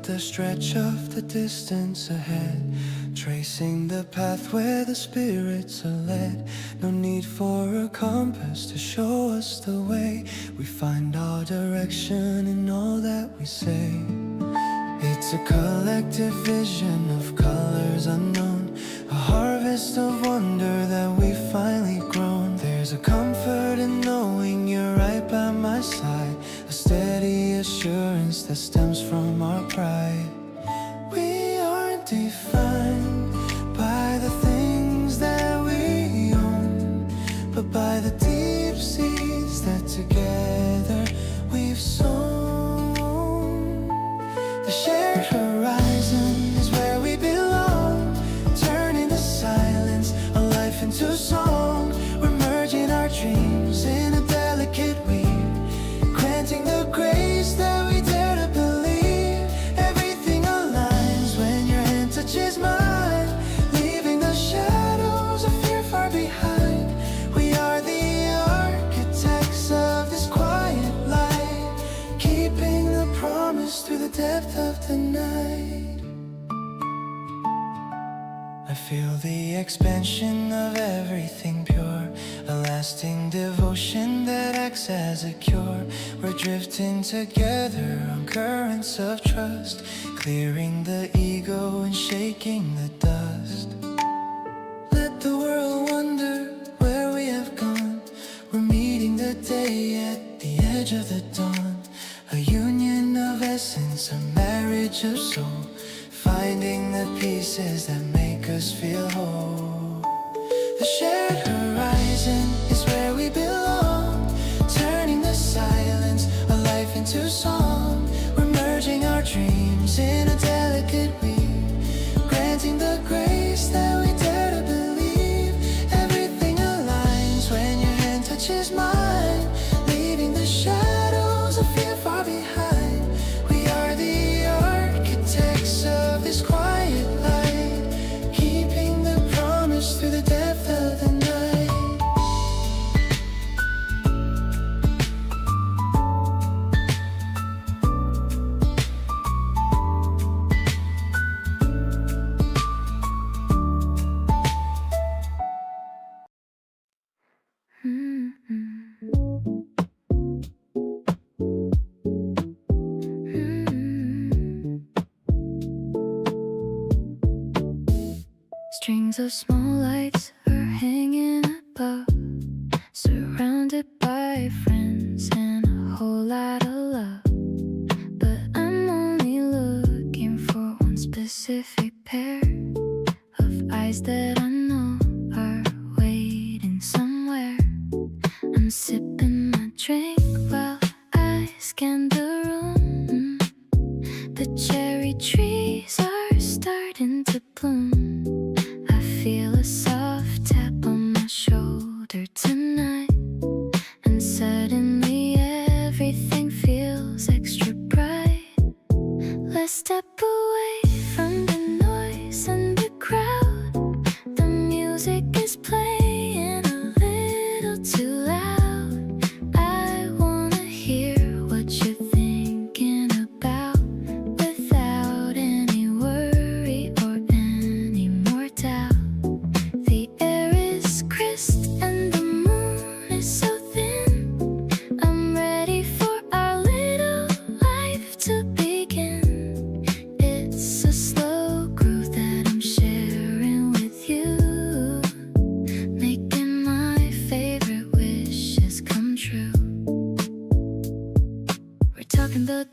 The stretch of the distance ahead, tracing the path where the spirits are led. No need for a compass to show us the way. We find our direction in all that we say. It's a collective vision of colors unknown, a harvest of wonder that we've finally grown. There's a comfort in knowing you're right by my side, a steady assurance that stems from our pride. We aren't defined by the things that we own, but by the deep seeds that together we've sown. The shared horizon is where we belong, turning the silence of life into song. We're merging our dreams in a delicate weave, granting the grace that we dare to believe. Everything aligns when your hand touches mine, leaving the shadows of fear far behind. We are the architects of this quiet light, keeping the promise through the depth of the night. I feel the expansion of everything pure, a lasting devotion that acts as a cure. We're drifting together on currents of trust, clearing the ego and shaking the dust. Let the world wonder where we have gone. We're meeting the day at the edge of the dawn, a union of essence, a marriage of soul, finding the pieces that make us feel whole. The shared horizon is where we belong, turning the silence of life into song. We're merging our dreams in a delicate weave, granting the grace that we dare to believe. Everything aligns when your hand touches mine, leaving the shadows of fear far behind. We are the architects of this quiet light, keeping the promise through the depth of the night. Strings of small lights are hanging above, surrounded by friends and a whole lot of love. But I'm only looking for one specific pair of eyes that I know are waiting somewhere. I'm sipping my drink while I scan the room. The cherry trees are starting to bloom. I feel a soft tap on my shoulder tonight, and suddenly everything feels extra bright. Let's step away from the noise and the crowd. The music is playing a little too loud. I wanna hear what you're thinking about, without any worry or any more doubt. The air is crisp and the moon is so thin. I'm ready for our little life to begin. It's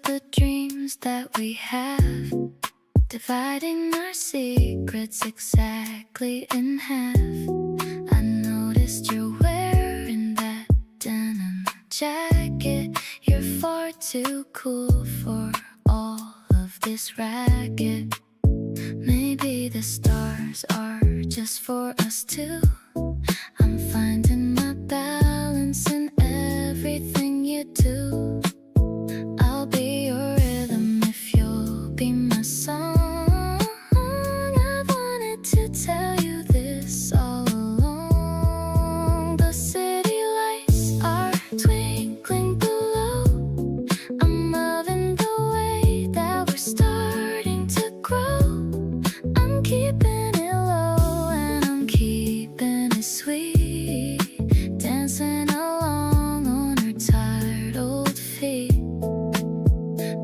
the dreams that we have, dividing our secrets exactly in half. I noticed you're wearing that denim jacket. You're far too cool for all of this racket. Maybe the stars are just for us two. I'm finding my balance in everything you do. I'll be your rhythm if you'll be my song. I wanted to tell you this all along. The city lights are twinkling below. I'm loving the way that we're starting to grow. I'm keeping it low and I'm keeping it sweet, dancing along on her tired old feet.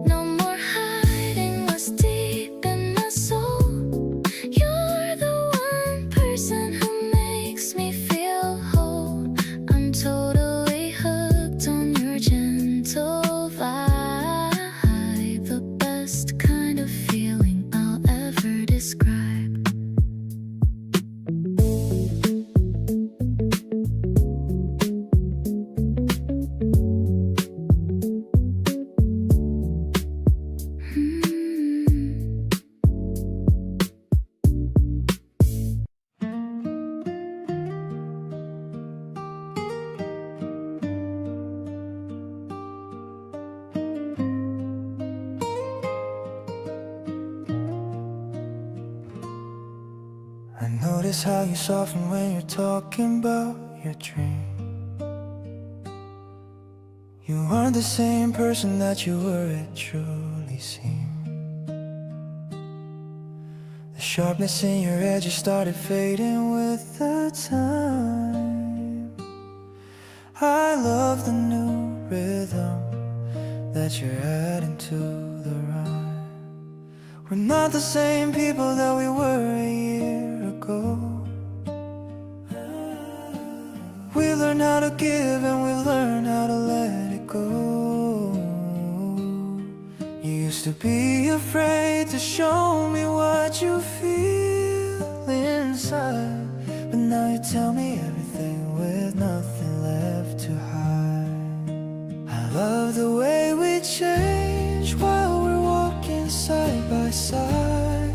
No more hiding what's deep in my soul. You're the one person who makes me feel whole. I'm totally hooked on your gentle vibe, the best kind of feeling I'll ever describe. I notice how you soften when you're talking about your dream. You aren't the same person that you were, it truly seems. The sharpness in your edges started fading with the time. I love the new rhythm that you're adding to the rhyme. We're not the same people that we were a year ago. We learned how to give and we learned how to let it go. You used to be afraid to show me what you feel inside, but now you tell me everything with nothing left to hide. I love the way we change while we're walking side by side,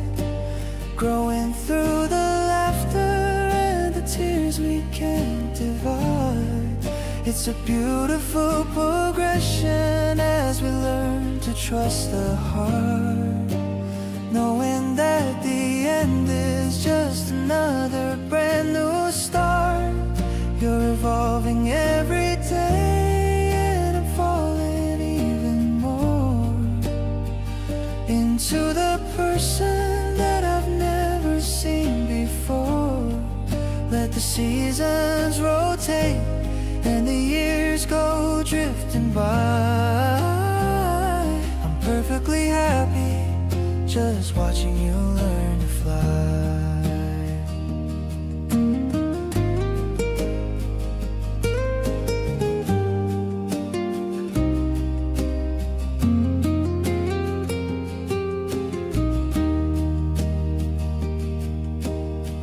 growing through the laughter and the tears we can't divide. It's a beautiful progression as we learn to trust the heart, knowing that the end is just another brand new start. You're evolving every day and I'm falling even more into the person that I've never seen before. Let the seasons rotate and the years go drifting by. I'm perfectly happy just watching you learn to fly.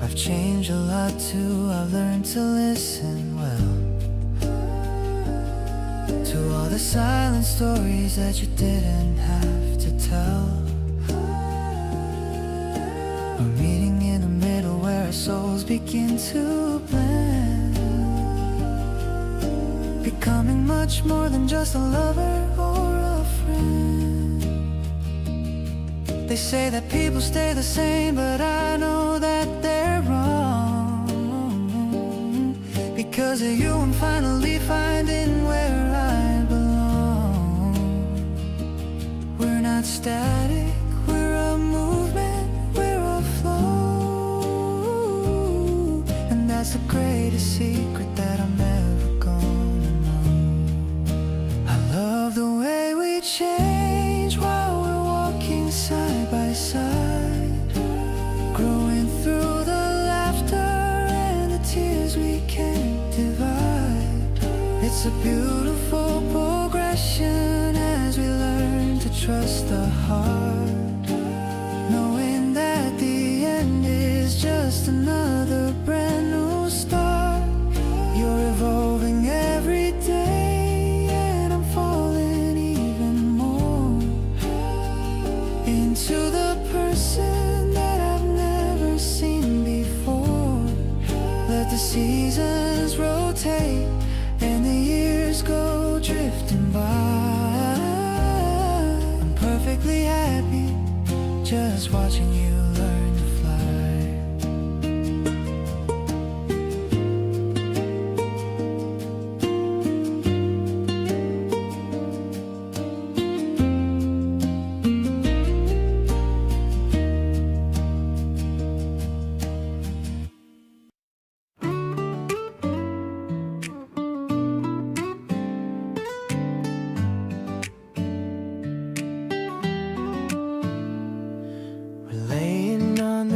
I've changed a lot too, I've learned to listen well to all the silent stories that you didn't have to tell. We're meeting in the middle where our souls begin to blend, becoming much more than just a lover or a friend. They say that people stay the same, but I know that they're wrong. Because of you I'm finally finding where I belong. We're not static, we're a movement, we're a flow. And that's the greatest secret that I'm ever gonna know. I love the way we change while we're walking side by side, growing through the laughter and the tears we can't divide. It's a beautiful progression as we learn to trust the heart, knowing that the end is just another brand new start. You're evolving every day, and I'm falling even more into the person that I've never seen before. Let the seasons rotate and the years go drifting by. I'm perfectly happy just watching you learn to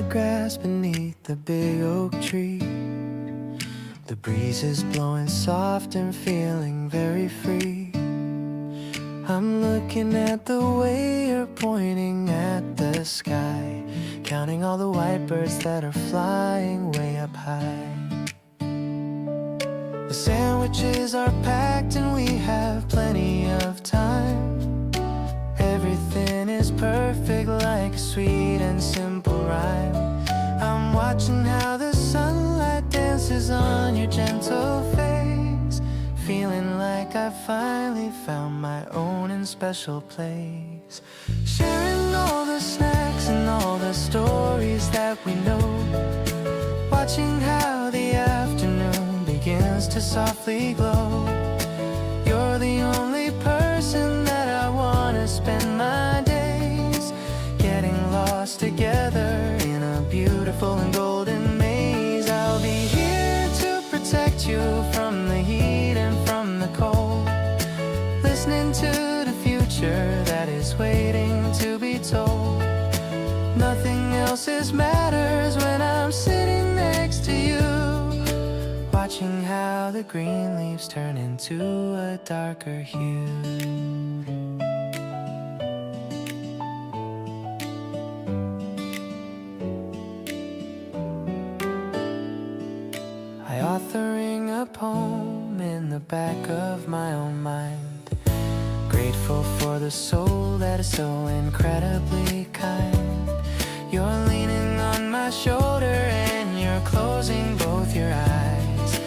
grass beneath the big oak tree. The breeze is blowing soft and feeling very free. I'm looking at the way you're pointing at the sky, counting all the white birds that are flying way up high. The sandwiches are packed and we have plenty of time. Everything is perfect like a sweet and simple rhyme. I'm watching how the sunlight dances on your gentle face, feeling like I finally found my own and special place. Sharing all the snacks and all the stories that we know, watching how the afternoon begins to softly glow. You're the only person that I wanna spend my days, getting lost together in a beautiful and golden maze. I'll be here to protect you from the heat and from the cold, listening to the future that is waiting to be told. Nothing else matters when I'm sitting next to you, watching how the green leaves turn into a darker hue. Authoring a poem in the back of my own mind, grateful for the soul that is so incredibly kind. You're leaning on my shoulder and you're closing both your eyes,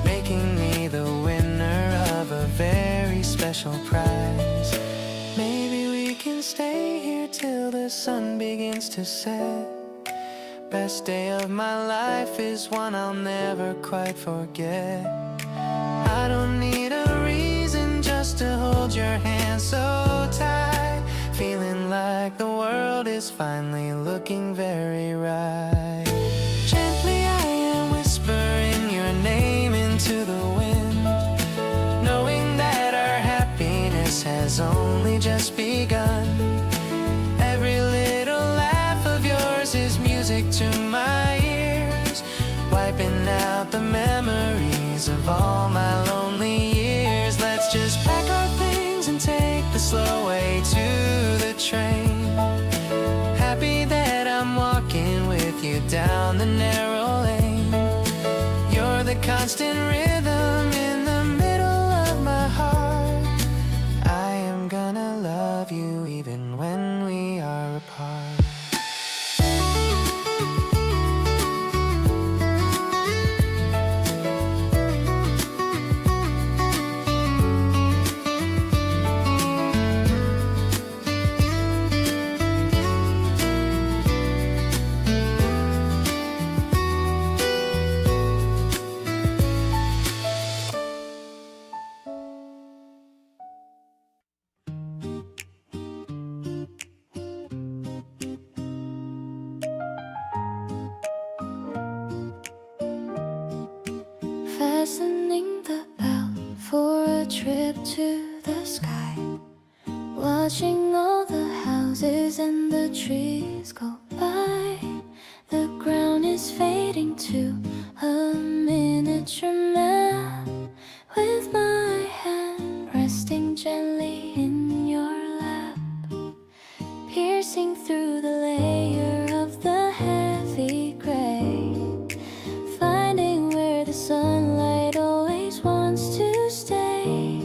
making me the winner of a very special prize. Maybe we can stay here till the sun begins to set. Best day of my life is one I'll never quite forget. I don't need a reason just to hold your hand so tight, feeling like the world is finally looking very right. Gently I am whispering your name into the wind, knowing that our happiness has only just begun. Every little laugh of yours is music to my ears, wiping out the memories of all my lonely years. Let's just pack our things and take the slow way to the train, happy that I'm walking with you down the narrow lane. You're the constant rhythm in the middle of my heart. I am gonna love you even when we are apart. Fastening the belt for a trip to the sky, watching all the houses and the trees go by. The ground is fading to a miniature map, with my hand resting gently in your lap. piercing through the layer of the heavy gray, finding where the sunlight always wants to stay.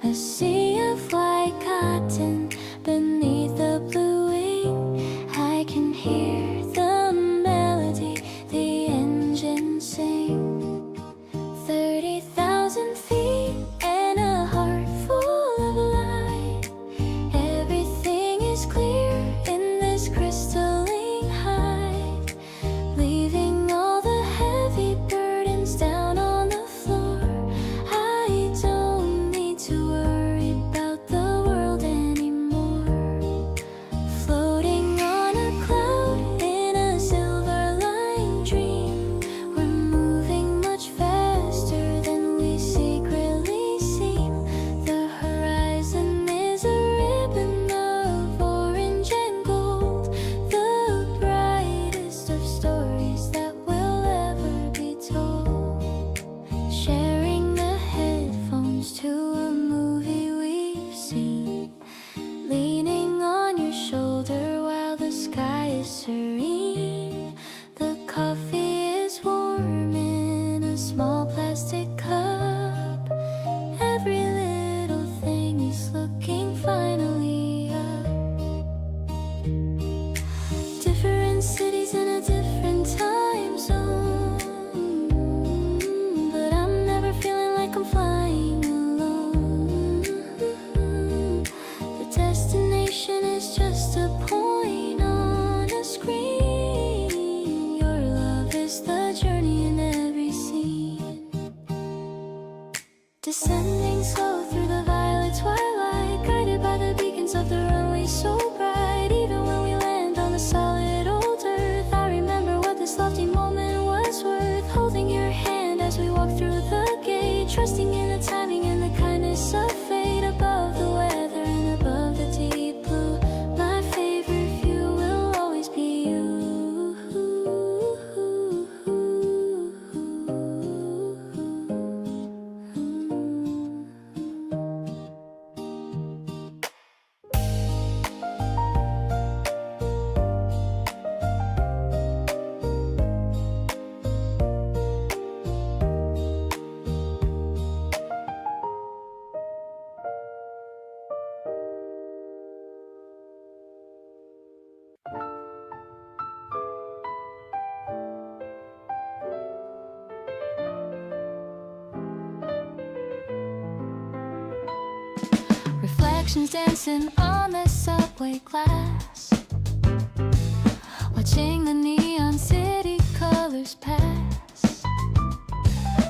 A sea of white cotton beneath the blue wing, I can hear the melody the engine sing. 30,000 feet and a heart full of light. Everything is clear in this crystalline height, leaving all the heavy burdens down on the floor. I don't need to worry about the world anymore. Floating on a cloud in a silver-lined dream, we're moving much faster than we secretly seem. The horizon is a ribbon of orange and gold, the brightest of stories that will ever be told. Sharing the headphones to a movie we've seen, leaning on your shoulder while the sky is serene. The coffee is warm in a small plastic cup. Every little thing is looking finally up. Different cities in a different time zone, but I'm never feeling like I'm flying alone. The destination is just a point on a screen. Your love is the journey in every scene. Descending slow through the violet twilight, guided by the beacons of the runway so bright. Even when we land on the solid old earth, I remember what this lofty moment was worth. Holding your hand as we walk through the gate, trusting in the timing and the kindness of fate. Above the weather and above the deep blue, my favorite view will always be you. Reflections dancing on the subway glass, watching the neon city colors pass.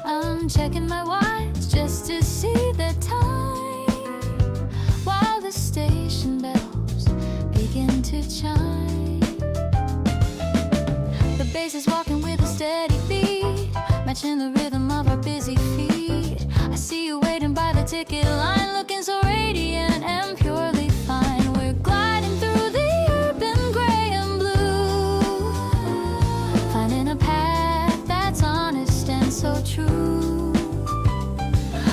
I'm checking my watch just to see the time, while the station bells begin to chime. The bass is walking with a steady beat, matching the rhythm of our busy feet. I see you waiting by the ticket line, looking so radiant and purely fine. We're gliding through the urban gray and blue, finding a path that's honest and so true.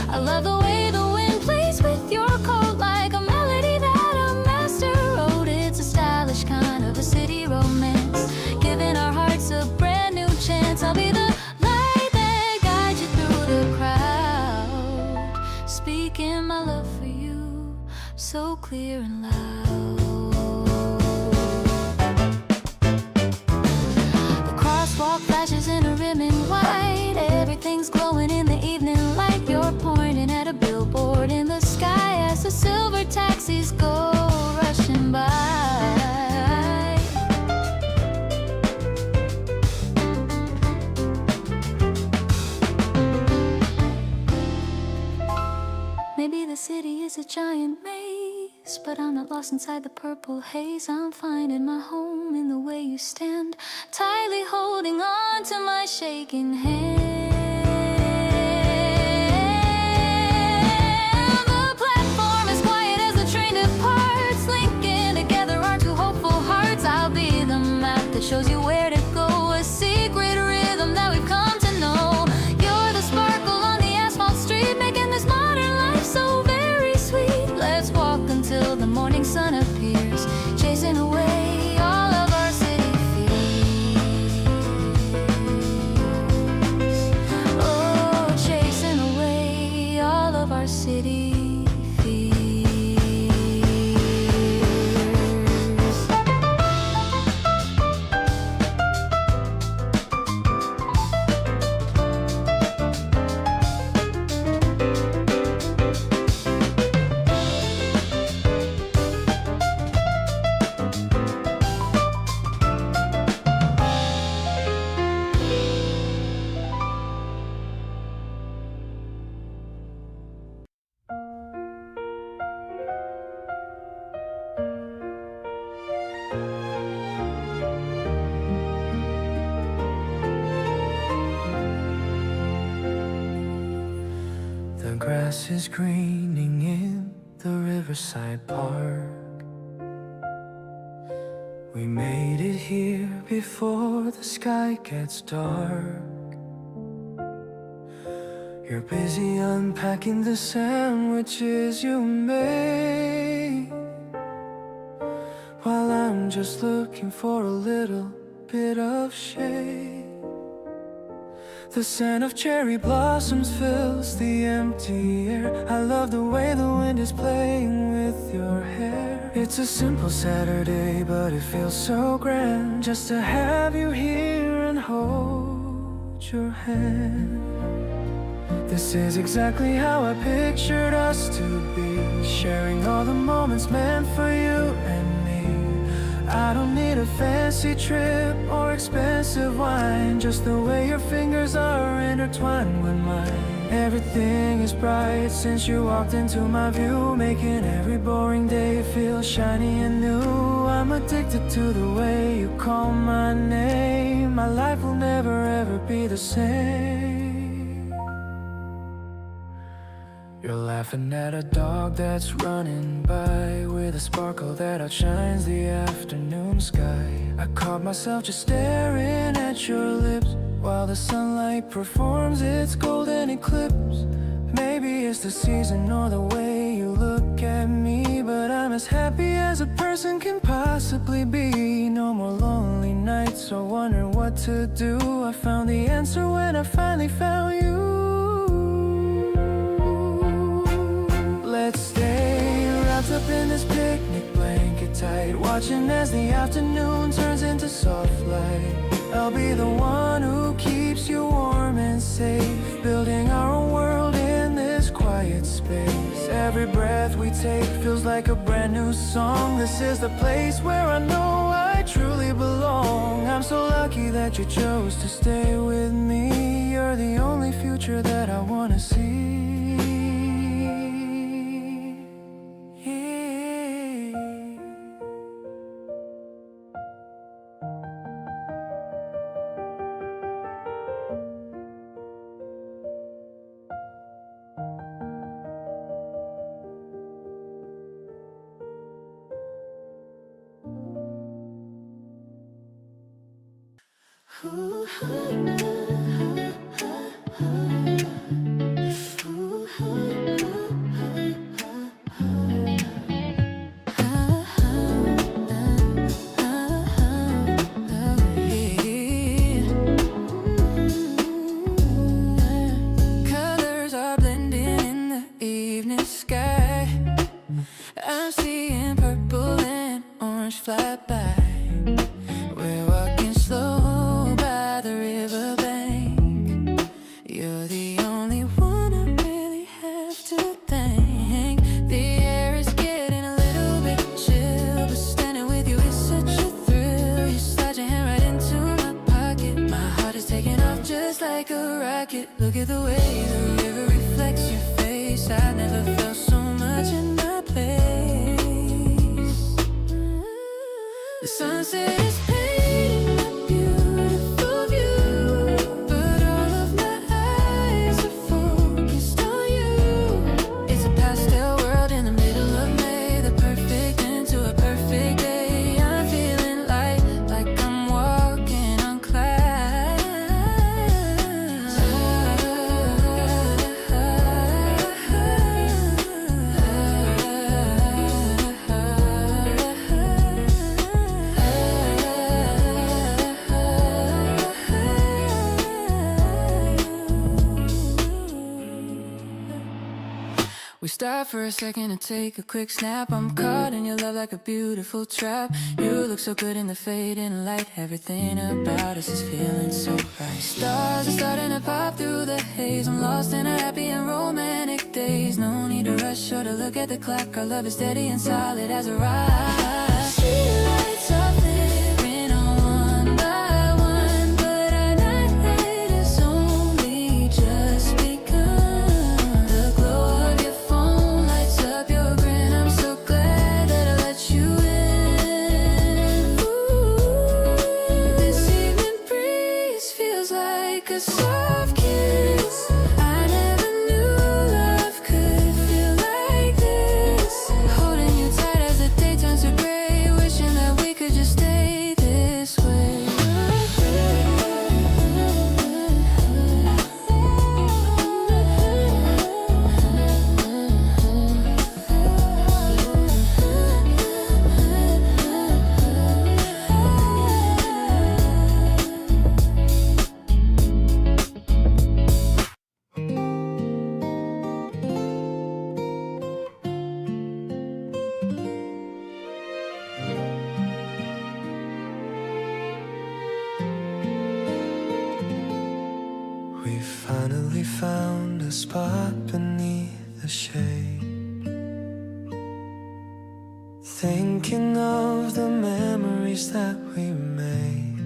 I love the way the wind plays with your coat, like a melody that a master wrote. It's a stylish kind of a city romance, giving our hearts a brand new chance. I'll be the light that guides you through the crowd, speaking my love for you so clear and loud. The crosswalk flashes in a rim in white, everything's glowing in the evening light. You're pointing at a billboard in the sky as the silver taxis go rushing by. Maybe the city is a giant maze, but I'm not lost inside the purple haze. I'm finding my home in the way you stand, tightly holding on to my shaking hand. The platform is quiet as the train departs, linking together our two hopeful hearts. I'll be the map that shows you where to go, a secret rhythm that we've come to know. You're the sparkle on the asphalt street, making this modern life so very sweet. Let's walk until the morning sun appears, chasing grass is greening in the riverside park. We made it here before the sky gets dark. You're busy unpacking the sandwiches you made, while I'm just looking for a little bit of shade. The scent of cherry blossoms fills the empty air. I love the way the wind is playing with your hair. It's a simple Saturday, but it feels so grand just to have you here and hold your hand. This is exactly how I pictured us to be, sharing all the moments meant for you and me. I don't need a fancy trip or expensive wine, just the way your fingers are intertwined with mine. Everything is bright since you walked into my view, making every boring day feel shiny and new. I'm addicted to the way you call my name. My life will never ever be the same. You're laughing at a dog that's running by, with a sparkle that outshines the afternoon sky. I caught myself just staring at your lips while the sunlight performs its golden eclipse. Maybe it's the season or the way you look at me, but I'm as happy as a person can possibly be. No more lonely nights or wondering what to do. I found the answer when I finally found you. Let's stay wrapped up in this picnic blanket tight, watching as the afternoon turns into soft light. I'll be the one who keeps you warm and safe, building our own world in this quiet space. Every breath we take feels like a brand new song. This is the place where I know I truly belong. I'm so lucky that you chose to stay with me. You're the only future that I wanna see. Colors are blending in the evening sky. I'm seeing purple and orange fly by. We're walking slow by the riverbank. You're the only one I really have to thank. The air is getting a little bit chill, but standing with you is such a thrill. You slide your hand right into my pocket. My heart is taking off just like a rocket. Look at the way the river reflects your face. I never felt so much in my place. The sunset is painting a beautiful view, but all of my eyes are focused on you. It's a pastel world in the middle of May, the perfect end to a perfect day. I'm feeling light, like I'm walking on clouds. We stop for a second to take a quick snap. I'm caught in your love like a beautiful trap. You look so good in the fading light. Everything about us is feeling so right. Stars are starting to pop through the haze. I'm lost in a happy and romantic days. No need to rush or to look at the clock. Our love is steady and solid as a rock. Street lights are flickering on one by one, but our night has only just begun. The glow of your phone lights up your grin. I'm so glad that I let you in. Ooh, this evening breeze feels like a soft kiss. I never knew love could we found a spot beneath the shade, thinking of the memories that we made.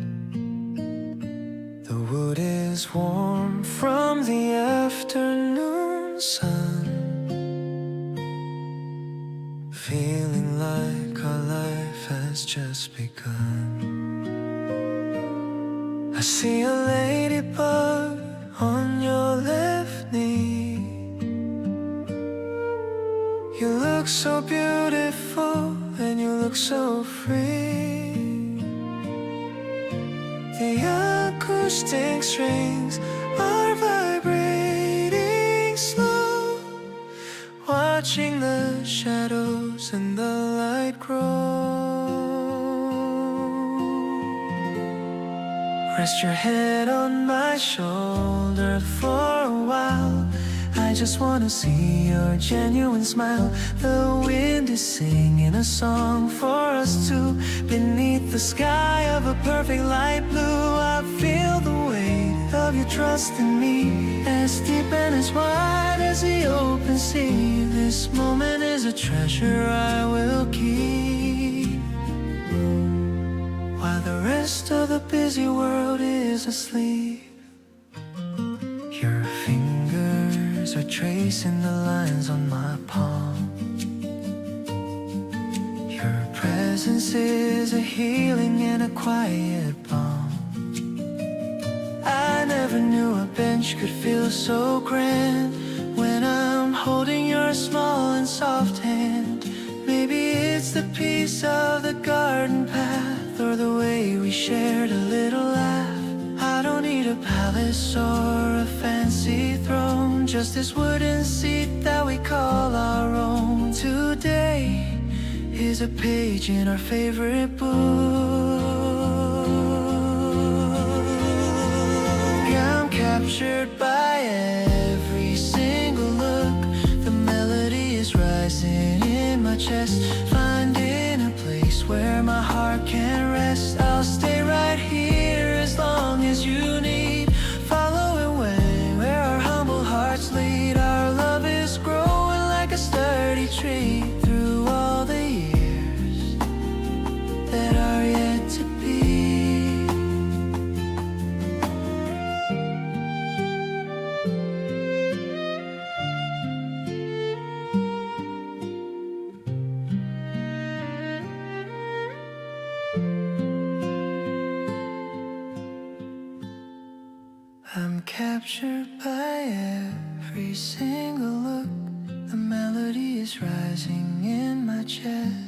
The wood is warm from the afternoon sun, feeling like our life has just begun. I see a ladybug on your left knee. You look so beautiful and you look so free. The acoustic strings are vibrating slow, watching the shadows and the light grow. Rest your head on my shoulder for a while. I just wanna see your genuine smile. The wind is singing a song for us two, beneath the sky of a perfect light blue. I feel the weight of your trust in me, as deep and as wide as the open sea. This moment is a treasure I will keep, while the rest of the busy world is asleep. Your fingers are tracing the lines on my palm. Your presence is a healing and a quiet balm. I never knew a bench could feel so grand when I'm holding your small and soft hand. Maybe it's the peace of the garden path, or the way we shared a little laugh. I don't need a palace or a fancy throne, just this wooden seat that we call our own. Today is a page in our favorite book. I'm captured by every single look. The melody is rising in my chest, finding a place where my heart can rest. I'll stay right here as long as you need, following where our humble hearts lead. Our love is growing like a sturdy tree through all the years that are yet to be. I'm captured by every single look. The melody is rising in my chest.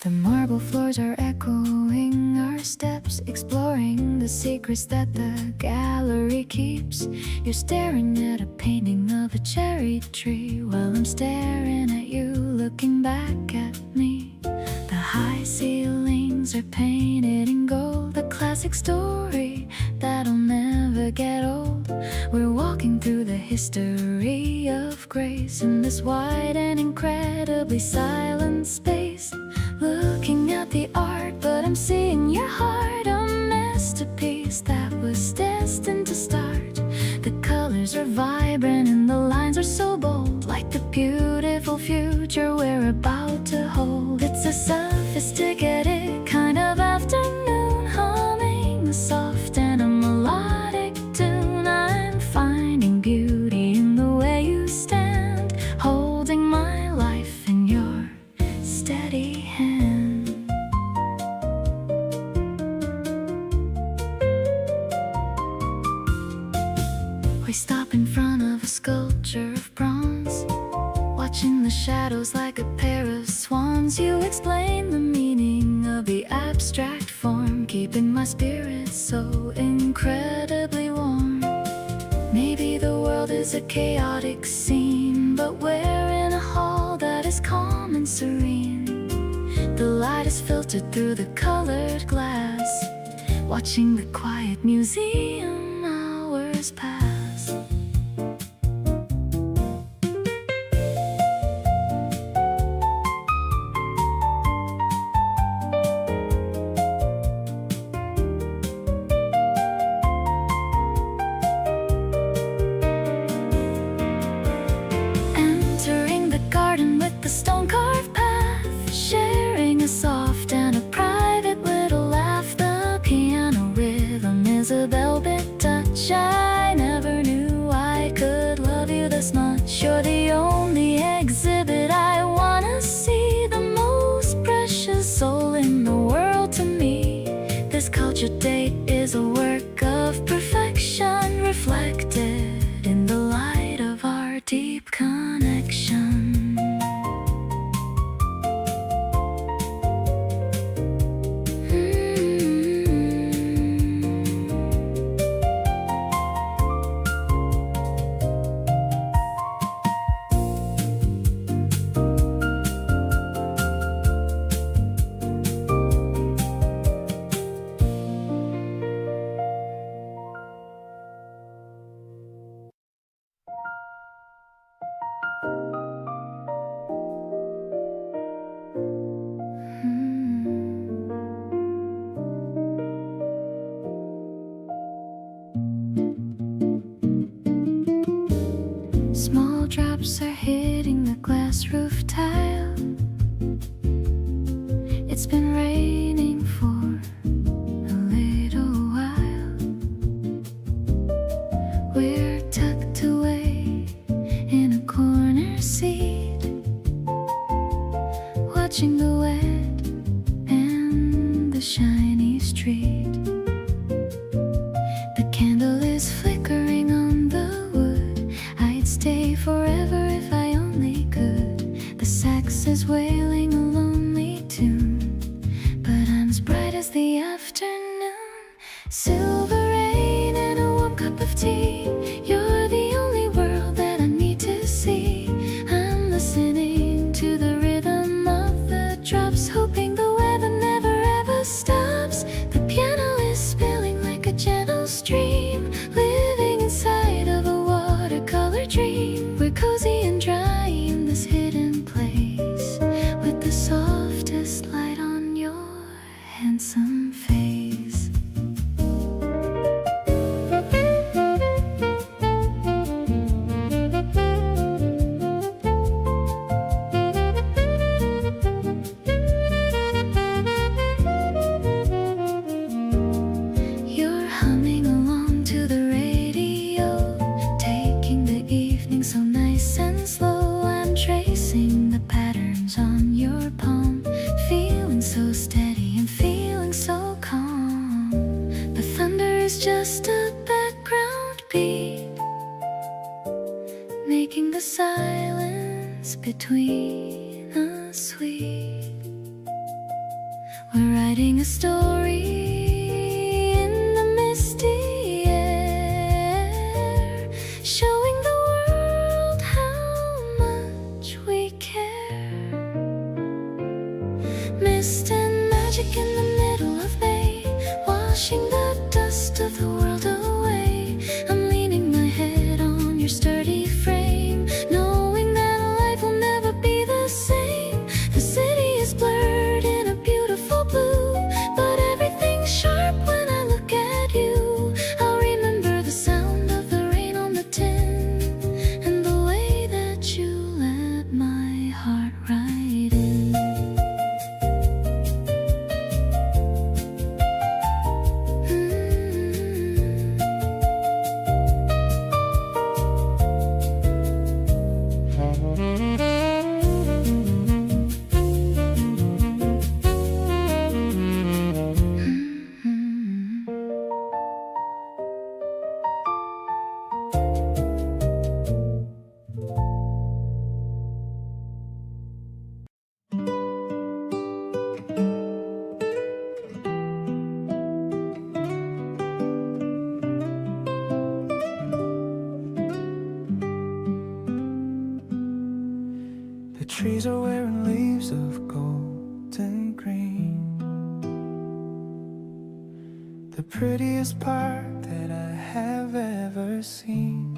The marble floors are echoing our steps, exploring the secrets that the gallery keeps. You're staring at a painting of a cherry tree, while I'm staring at you, looking back at me. The high ceilings are painted in gold, a classic story that'll never get old. We're walking through the history of grace in this wide and incredibly silent space. Looking at the art, but I'm seeing your heart, a masterpiece that was destined to start. The colors are vibrant and the lines are so bold, like the beautiful future we're about to hold. It's a sophisticated kind of afternoon, humming a soft and a melodic tune. I'm finding beauty in the way you stand, holding my life in your steady hand. We stop in front of a sculpture of bronze, watching the shadows like a pair of swans. You explain the meaning of the abstract form, keeping my spirit so incredibly warm. Maybe the world is a chaotic scene, but we're in a hall that is calm and serene. The light is filtered through the colored glass, watching the quiet museum hours pass. Entering the garden with the stone-carved path, sharing a soft and a private little laugh. The piano rhythm is a velvet touch. I never knew I could love you this much. You're the only exhibit I wanna see, the most precious soul in the world to me. This culture date is a work of perfection, reflected in the light of our deep connection. Small drops are hitting the glass roof tile. It's been raining for a little while. We're tucked away in a corner seat, watching the wet and the shiny street. The candle is flickering on the wood. I'd stay forever if I only could. The sax is wailing a lonely tune, but I'm as bright as the afternoon. Silver rain and a warm cup of tea. You're the only world that I need to see. I'm listening to the rhythm of the drops, hoping the weather never ever stops. The piano is spilling like a gentle stream, living inside of a watercolor dream. We're cozy and dry in this hidden place, with the softest light on your handsome face. You're humming along to the radio, taking the evening so nice and slow. I'm tracing the patterns on your palm, feeling so steady and feeling so calm. The thunder is just a background beat, making the silence between us sweet. We're writing a story in the misty air, showing the world how much we care. Mist and magic in the middle of May, washing the dust of the world away. I'm leaning my head on your sturdy frame, knowing that life will never be the same. The city is blurred in a beautiful blue, but everything's sharp when I look at you. I'll remember the sound of the rain on the tin, and the way that you let my heart right in. The trees are wearing leaves of golden green. prettiest part that I have ever seen.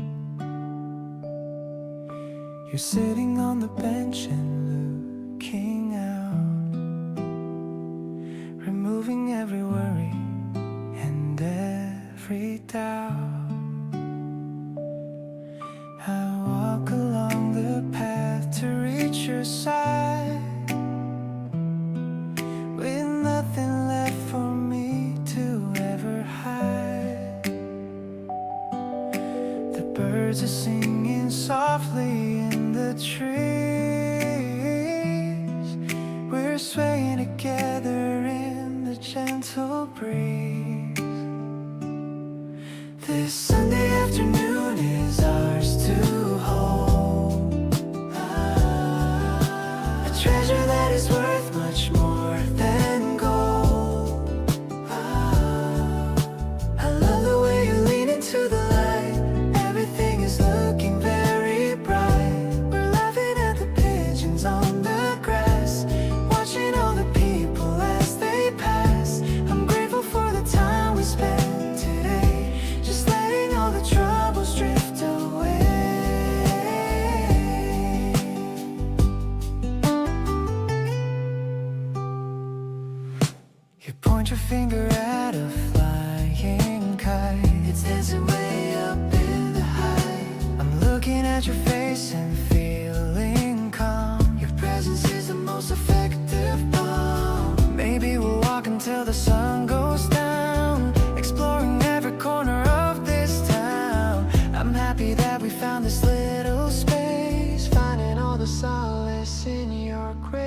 You're sitting on the bench and looking out, removing every worry and every doubt. I walk along the path to reach your side, with nothing left for me to ever hide. The birds are singing softly in the trees. We're swaying together in the gentle breeze. This Sunday afternoon is ours to hold, a treasure that is worth much more than gold. I love the way you lean into the light. Everything is looking very bright. We're laughing at the pigeons on the grass, watching all the people as they pass. I'm grateful for the time we spent today, just letting all the troubles drift away. You point your finger at a flying kite. It's dancing way up in the high. I'm looking at your face and feeling calm. Your presence is the most effective balm. Maybe we'll walk until the sun goes down, exploring every corner of this town. I'm happy that we found this little space, finding all the solace in your grace.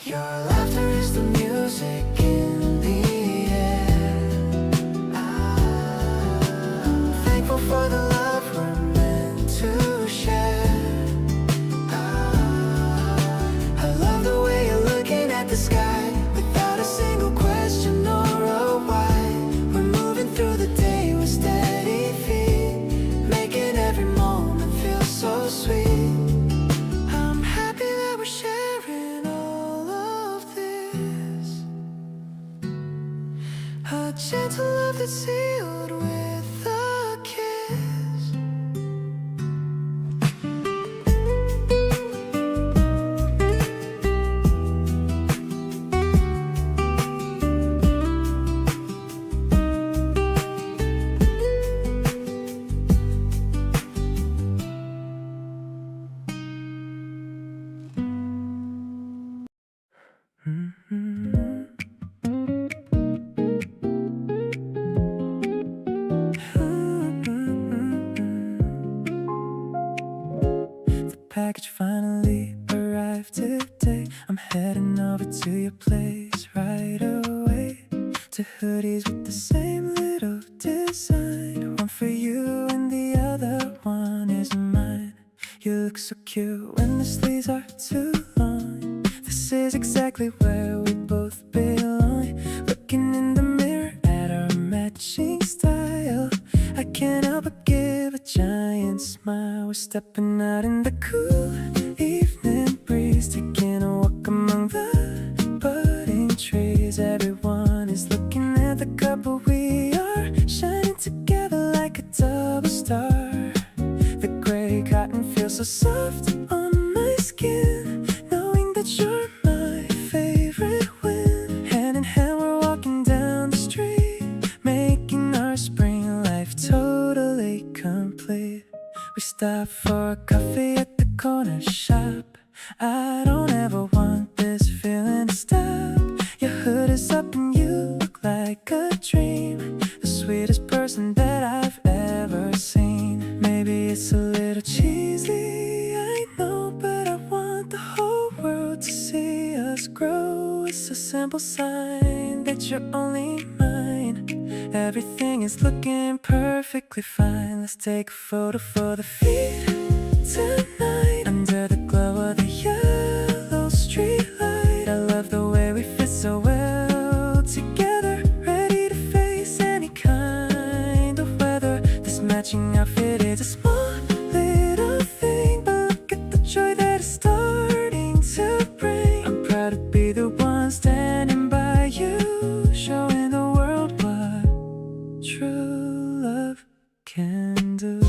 Your laughter is the music in the air. I'm thankful for the love we're meant to share. I love the way you're looking at the sky, without a single question or a why. We're moving through the day with steady feet, making every moment feel so sweet. I'm happy that we're sharing all of this, a gentle love that's sealed with a kiss. The package finally arrived today. I'm heading over to your place right away. Two hoodies with the same little design, one for you and the other one is mine. You look so cute when the sleeves are too long. This is exactly where we both belong. Looking in the mirror at our matching style, I can't help but give a giant smile. We're stepping out in the cool evening breeze, taking a walk among the budding trees. Everyone is looking at the couple we are, shining together like a double star. The gray cotton feels so soft on my skin, knowing that you're my favorite wind. Hand in hand we're walking down the street, making our spring life totally complete. We stop for a coffee at the corner shop. I don't ever want this feeling to stop. Your hood is up and you look like a dream, the sweetest person that I've ever seen. Maybe it's a little cheesy, I know, but I want the whole world to see us grow. It's a simple sign that you're only mine. Everything is looking perfectly fine. Let's take a photo for the feed tonight, under the glow of the yellow street light. I love the way we fit so well together, ready to face any kind of weather. This matching outfit is a small little thing, but look at the joy that it's starting to bring. I'm proud to be the one standing by you. handle.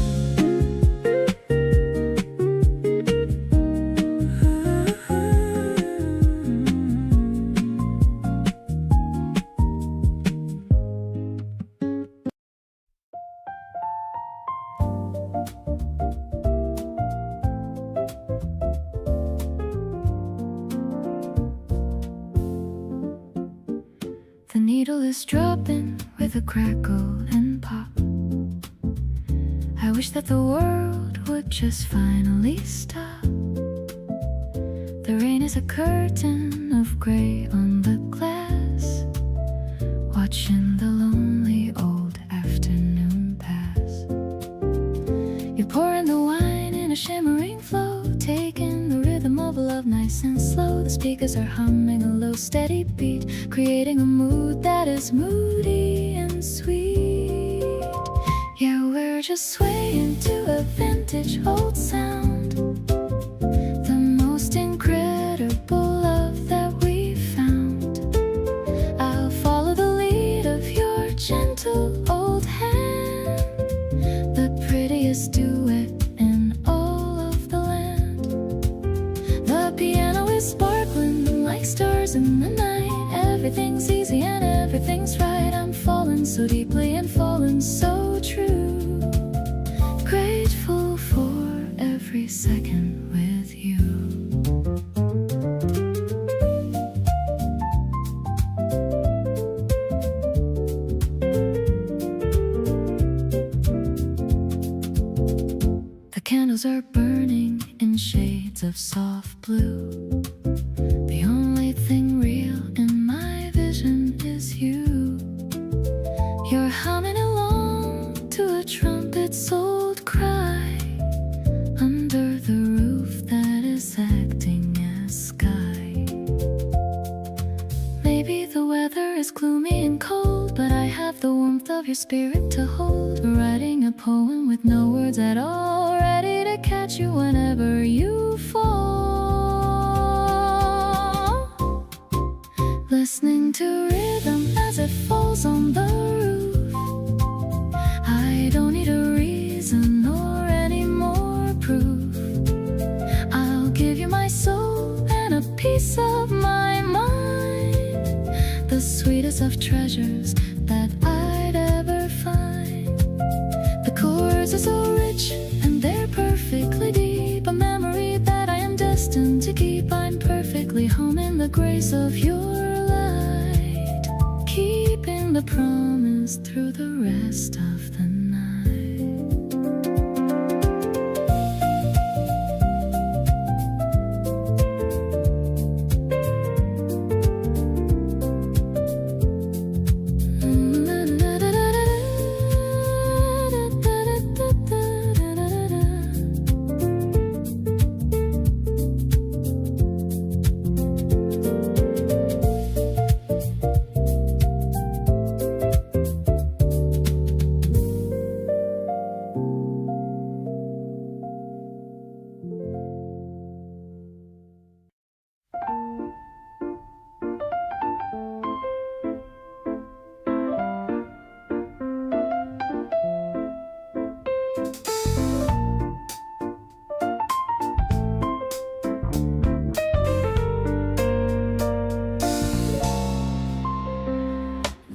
The needle is dropping with a crackle and pop. I wish that the world would just finally stop. The rain is a curtain of gray on the glass, watching the lonely old afternoon pass. You pour in the wine in a shimmering flow, taking the rhythm of love nice and slow. The speakers are humming a low steady beat, creating a mood that is moody and sweet. Yeah, we're just swaying to a vintage old sound, the most incredible love that we found. I'll follow the lead of your gentle old hand, the prettiest duet in all of the land. The piano is sparkling like stars in the night. Everything's easy and everything's right. I'm falling so deeply and falling so true. Grateful for every second with you. The candles are burning in shades of soft blue. The only thing real in my vision is you. You're humming along to a trumpet's old cry, under the roof that is acting as sky. Maybe the weather is gloomy and cold, but I have the warmth of your spirit to hold. Writing a poem with no words at all, ready to catch you whenever you fall. Listening to rhythm as it falls on the roof. I don't need a reason or any more proof. I'll give you my soul and a piece of my mind, the sweetest of treasures that I'd ever find. The chords are so rich and they're perfectly deep, a memory that I am destined to keep. I'm perfectly home in the grace of your light, keeping the promise through the rest of the night.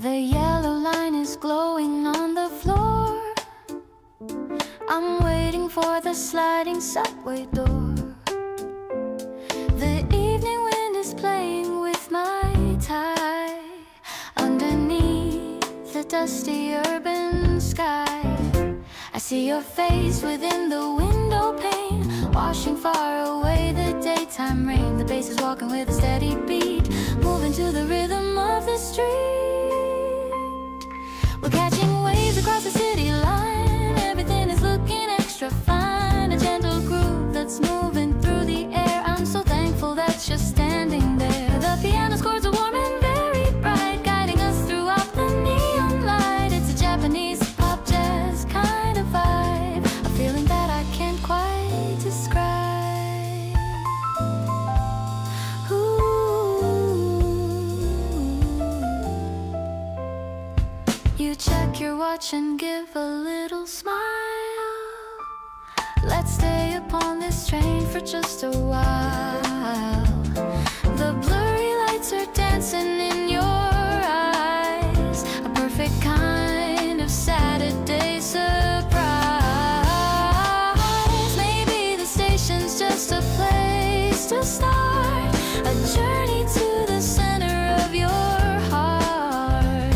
The yellow line is glowing on the floor. I'm waiting for the sliding subway door. The evening wind is playing with my tie underneath the dusty urban sky. I see your face within the window pane, washing far away the daytime rain. The bass is walking with a steady beat, moving to the rhythm of the street. We're catching waves across the city line. Everything is looking extra fine. A gentle groove that's moving through the air. I'm so thankful that you're standing there. The piano's chords are warm and very bright, guiding us throughout the neon light. It's a Japanese pop jazz kind of vibe, a feeling that I can't quite describe. Ooh. You check your watch and give Let's stay upon this train for just a while. The blurry lights are dancing in your eyes, a perfect kind of Saturday surprise. Maybe the station's just a place to start, a journey to the center of your heart.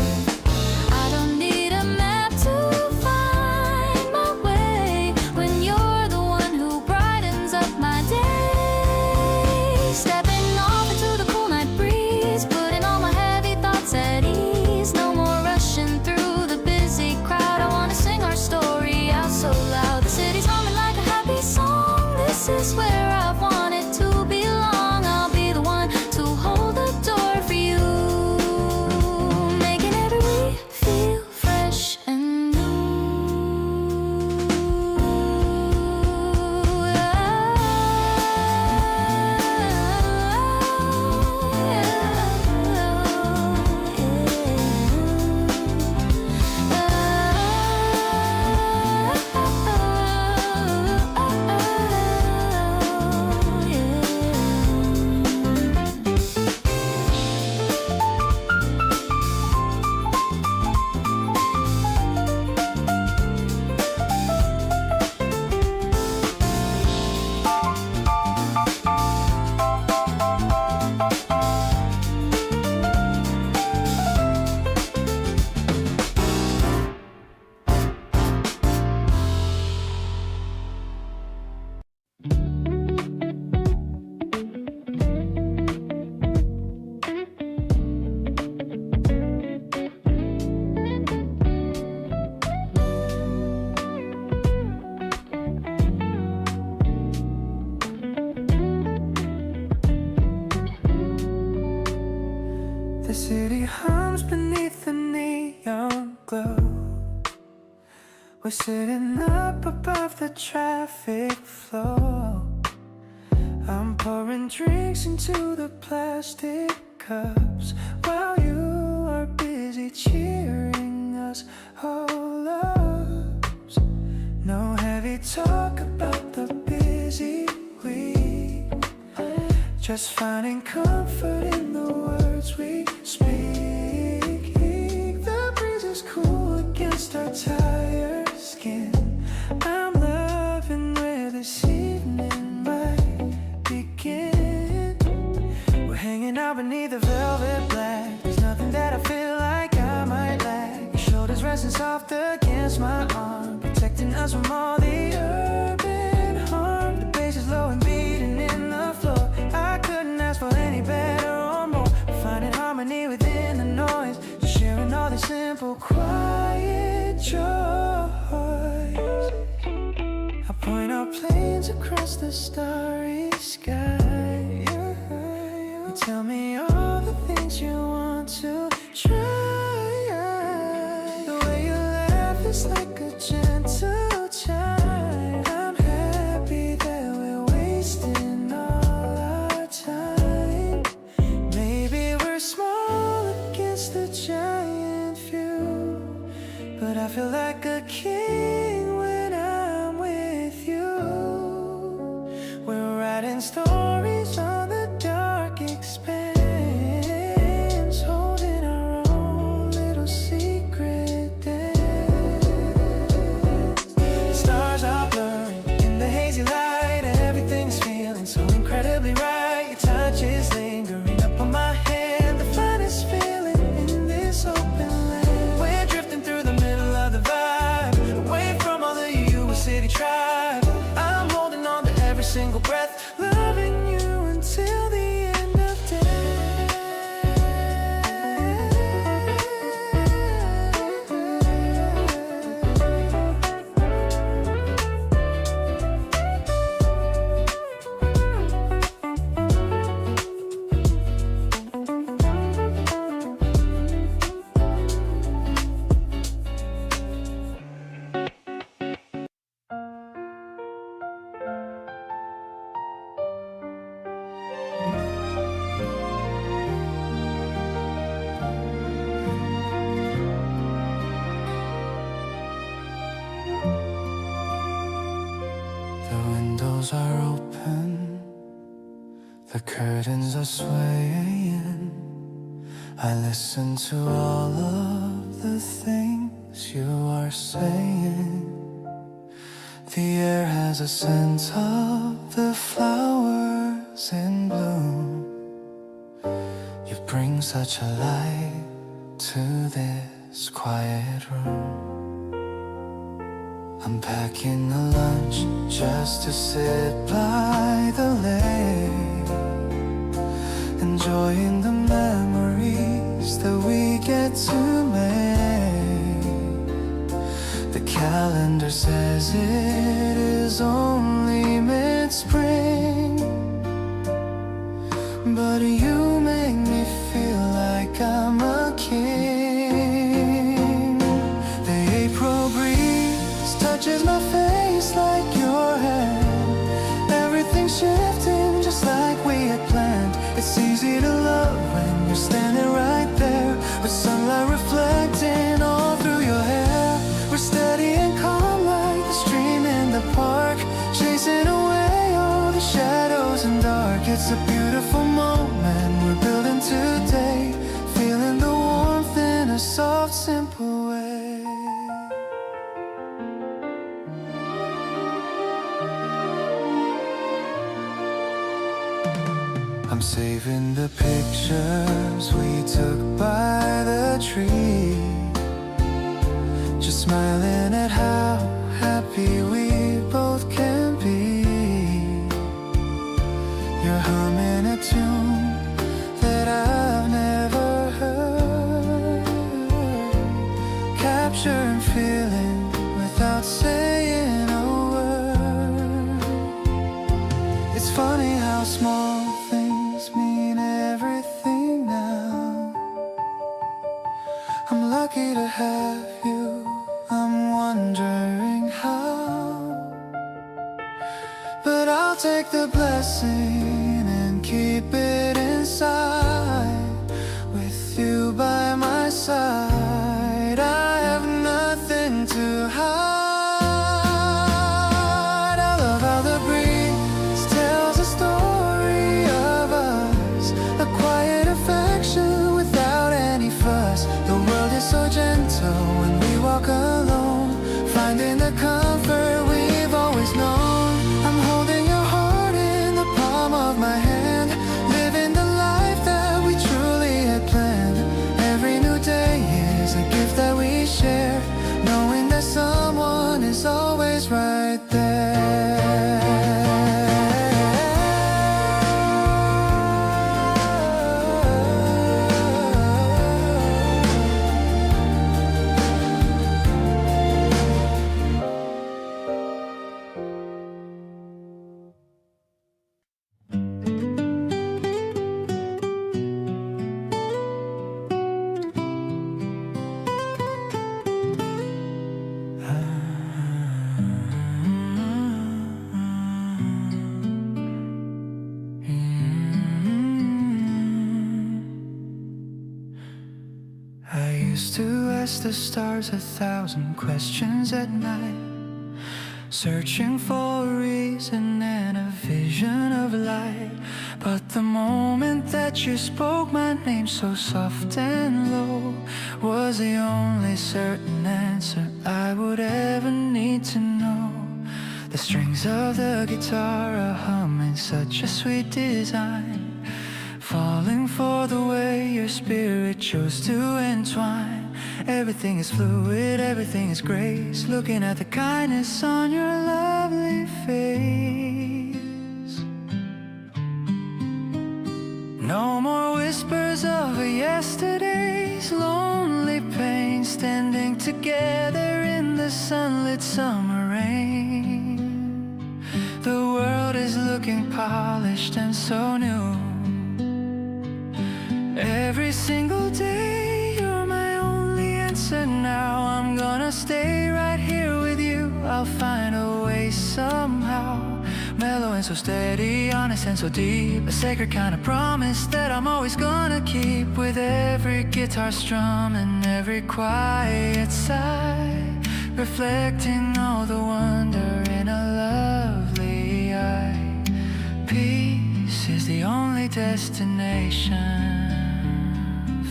I don't need a map to find my way when you're the one who brightens up my day. Stepping off into the cool night breeze, putting all my heavy thoughts at ease. No more rushing through the busy crowd. I wanna sing our story out so loud. The city's humming like a happy song. This is where I want it to belong. I'll be the one to hold the door for you, making every week feel fresh and The city hums beneath the neon glow. We're sitting up above the traffic flow. I'm pouring drinks into the plastic cups while you are busy cheering us all up. No heavy talk about the busy week, just finding comfort in the words we speak. The breeze is cool against our tired skin. I'm loving where this evening might begin. We're hanging out beneath the velvet black. There's nothing that I feel like I might lack. Your shoulders resting soft against my arm, protecting us from all the urban harm. The bass is low and beating in the floor. I couldn't ask for any better or more. We're finding harmony within the noise, just sharing all the simple, quiet joys. I point out planes across the starry sky. You tell me all the things you want to try. The way you laugh is like a gentle chime. I'm happy that we're wasting all our time. Maybe we're small against the giant view, but I feel like a king when I'm with you. We're writing stories on the dark expanse, holding our own little secret dance. Stars are blurring in the hazy light, and everything's feeling so incredibly right. Your touch is lingering up on my hand, the finest feeling in this open land. We're drifting through the middle of the vibe, away from all the usual city tribe. I'm holding on to every single breath, loving you until the end of windows are open, the curtains are swaying. I listen to all of the things you are saying. The air has a scent of the flowers in bloom. You bring such a light to this quiet room. I'm packing a lunch just to sit by the lake, enjoying the memories that we get to make. The calendar says it is only mid-spring, but you make me feel like I'm a king. The April breeze touches my face like your hand. Everything's shifting just like we had planned. It's easy to love when you're standing right there, with sunlight reflecting all through your hair. We're steady and calm like the stream in the park, chasing away all the shadows and dark. It's a beautiful moment we're building today, feeling the warmth in a soft, simple way. I'm saving the pictures we took by the tree, just smiling at how happy we both can be. You're humming a tune that I've never heard, capturing feeling without saying a word. It's funny how small things mean everything now. I'm lucky to have you, I'm wondering how. But I'll take the blessing and keep it inside. With you by my side, I have nothing to hide. I love how the breeze tells a story of us, a quiet affection without any fuss. The world is so gentle when we walk alone, finding the comfort we've always known. I'm holding your heart in the palm of my hand, living the life that we truly had planned. Every new day is a gift that we share, knowing that someone is always right there. I used to ask the stars 1,000 questions at night, searching for a reason and a vision of light. But the moment that you spoke my name so soft and low was the only certain answer I would ever need to know. The strings of the guitar are humming such a sweet design, falling for the way your spirit chose to entwine. Everything is fluid, everything is grace, looking at the kindness on your lovely face. No more whispers of yesterday's lonely pain, standing together in the sunlit summer rain. The world is looking polished and so new. Every single day you're my only answer now. I'm gonna stay right here with you. I'll find a way somehow, mellow and so steady, honest and so deep, a sacred kind of promise that I'm always gonna keep. With every guitar strum and every quiet sigh, reflecting all the wonder in a lovely eye. destination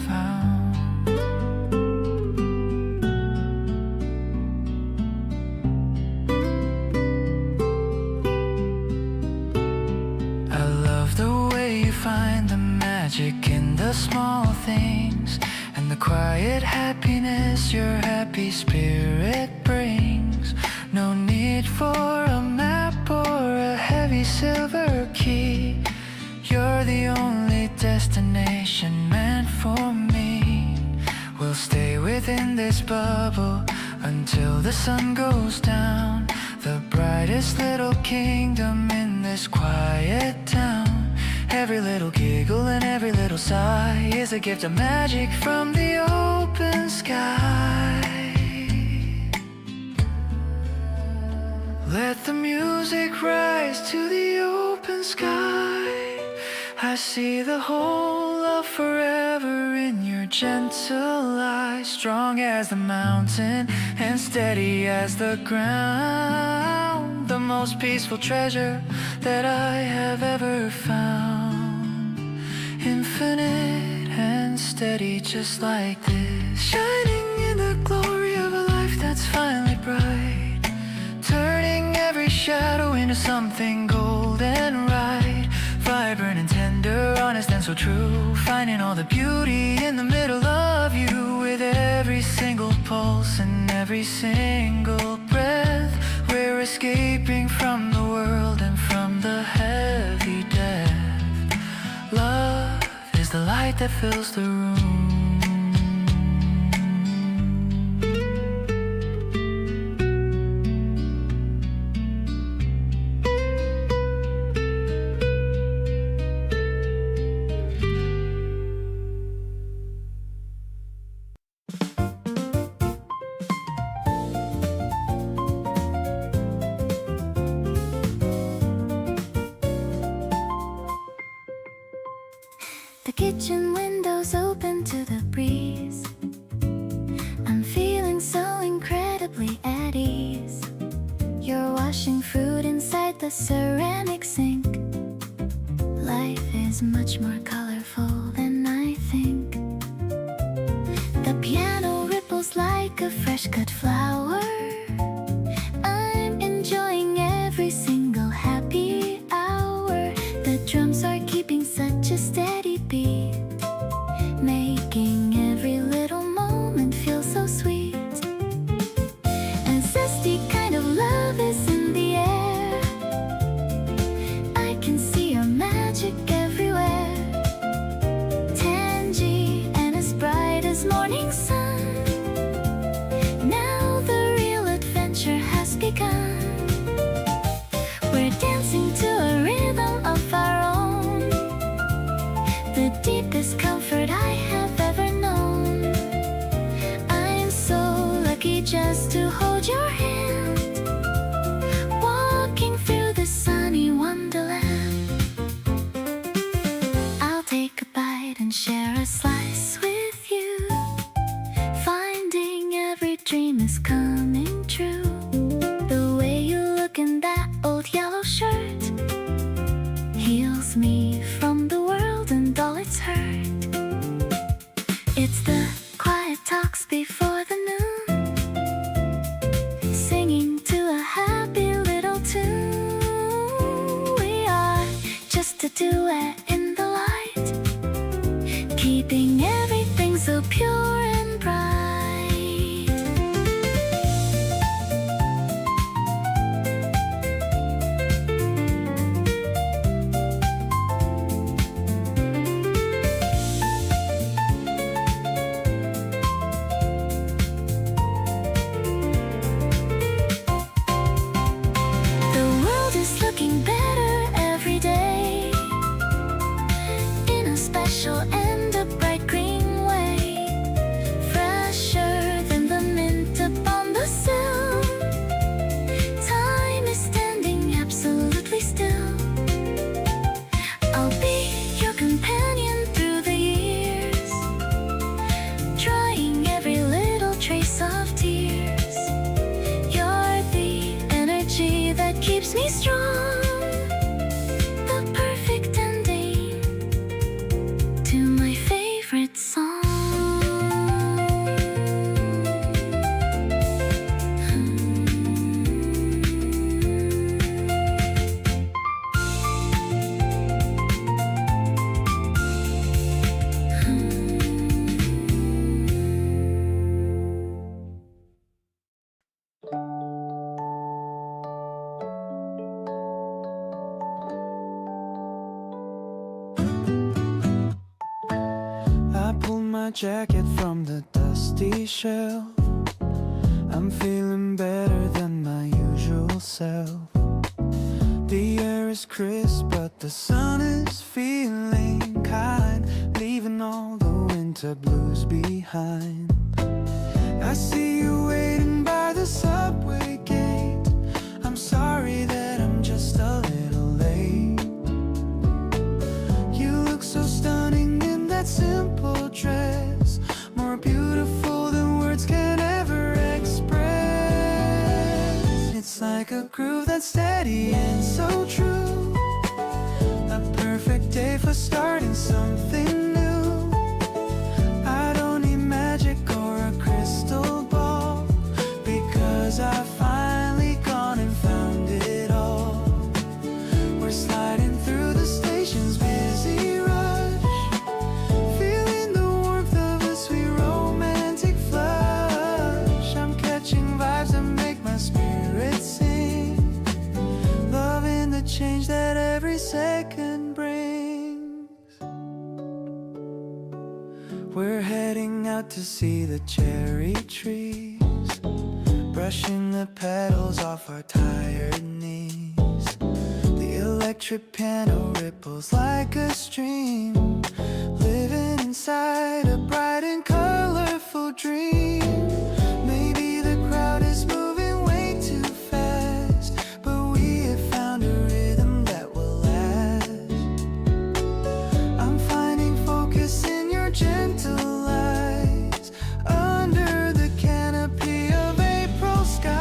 found. I love the way you find the magic in the small things and the quiet happiness your happy spirit brings. No need for a map or a heavy silver key. You're the only destination meant for me. We'll stay within this bubble until the sun goes down. The brightest little kingdom in this quiet town. Every little giggle and every little sigh is a gift of magic from the open sky. Let the music rise to the open sky. I see the whole of forever in your gentle eyes. Strong as the mountain and steady as the ground. The most peaceful treasure that I have ever found. Infinite and steady just like this. Shining in the glory of a life that's finally bright. Turning every shadow into something golden right. Vibrant and tender, honest and so true. Finding all the beauty in the middle of you. With every single pulse and every single breath. We're escaping from the world and from the heavy death. Love is the light that fills the room. The kitchen windows open to the breeze. I'm feeling so incredibly at ease. You're washing fruit inside the ceramic sink. Life is much more colorful than I think. The piano ripples like a fresh cut flower. I'm enjoying every single happy hour. The drums are keeping such a steady beat, making every little moment feel so sweet. A zesty kind of love is in the air. I can see your magic everywhere. Tangy and as bright as morning sun. Now the real adventure has begun. We're dancing to a rhythm of our own. The deepest comfort I have ever known. I'm so lucky just to hold your hand. Walking through the sunny wonderland. I'll take a bite and share a slice with you. Finding every dream is coming true. The way you look in that old yellow shirt heals me from the world and all its hurt. It's the quiet talks before the noon, singing to a happy little tune. We are just a duet in the light, keeping everything so pure and bright. The world is looking better every day, in a special and a bright green way. Fresher than the mint upon the sill. Time is standing absolutely still. I'll be your companion through the years, drying every little trace of tears. You're the energy that keeps me strong, the perfect ending jacket from the dusty shelf. I'm feeling better than my usual self. The air is crisp, but the sun is feeling kind, leaving all the winter blues behind. I see you waiting by the subway gate. I'm sorry that I'm just a little late. You look so stunning in that simple dress, more beautiful than words can ever express. It's like a groove that's steady and so true, a perfect day for starting something new. I don't need magic or a crystal ball, because I've finally gone and found it all. We're sliding through the station's busy rush, feeling the warmth of a sweet romantic flush. I'm catching vibes that make my spirit sing, loving the change that every second brings. We're heading out to see the cherry trees, brushing the petals off our tired knees. The electric piano ripples like a stream, living inside a bright and colorful dream. Maybe the crowd is moving way too fast, but we have found a rhythm that will last. I'm finding focus in your gentle eyes, under the canopy of April sky.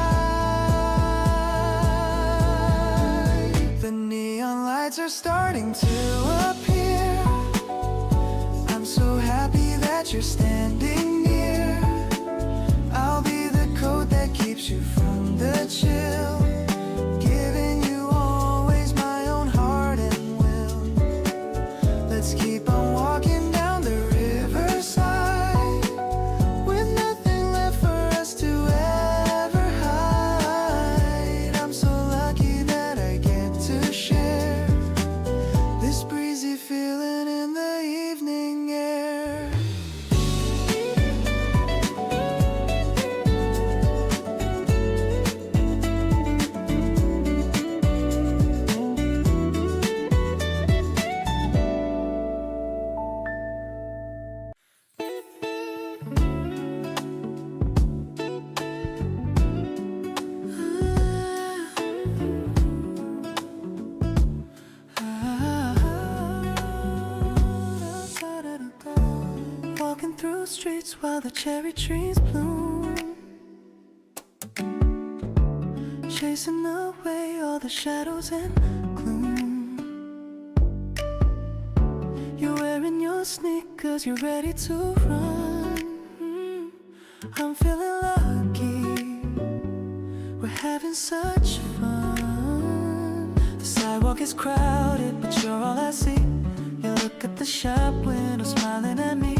The neon lights are starting to appear. I'm so happy that you're standing near. I'll be the coat that keeps you from the chill, giving you always my own heart and will. Let's keep on walking down the riverside, with nothing left for us to ever hide. I'm so lucky that I get to share this breezy feeling in the evening air. Walking through streets while the cherry trees bloom, chasing away all the shadows and gloom. You're wearing your sneakers, you're ready to run. I'm feeling lucky, we're having such fun. The sidewalk is crowded, but you're all I see. You look at the shop window, smiling at me.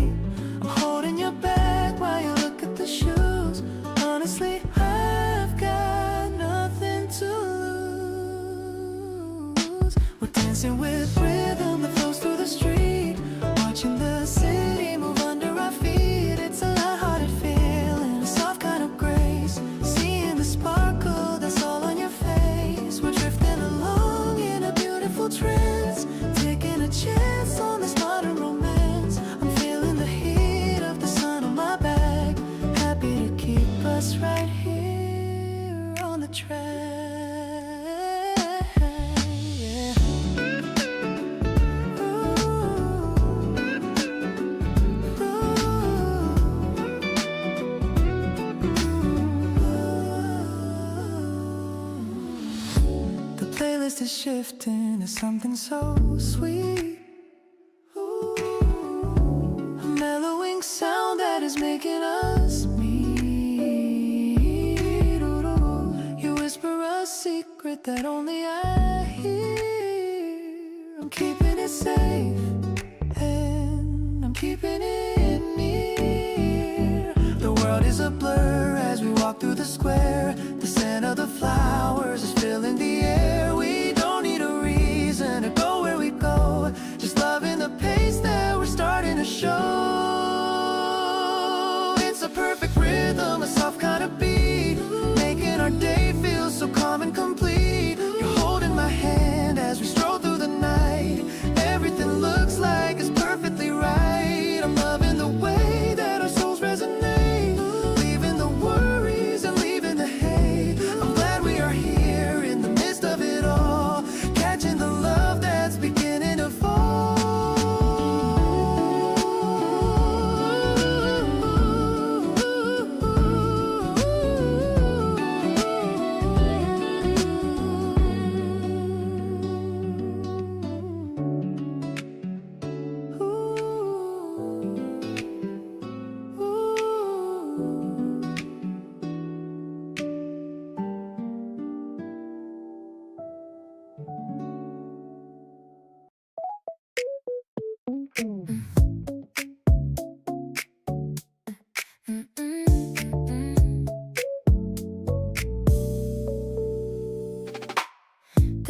I'm holding your bag while you look at the shoes. Honestly, I've got nothing to lose. We're dancing with rhythm that flows through the street, watching the city move under our feet. It's a lighthearted feeling, a soft kind of grace, seeing the sparkle that's all on your face. We're drifting along in a beautiful trance, taking a chance on this modern romance. I'm feeling the heat of the sun on my back, happy to keep us right here on the track. Yeah. The playlist is shifting to something so sweet. A mellowing sound that is making us meet. You whisper a secret that only I hear. I'm keeping it safe, and I'm keeping it near. The world is a blur as we walk through the square. The scent of the flowers is filling the air. We don't need a reason to go where we go, just loving the pace that we're starting to show. The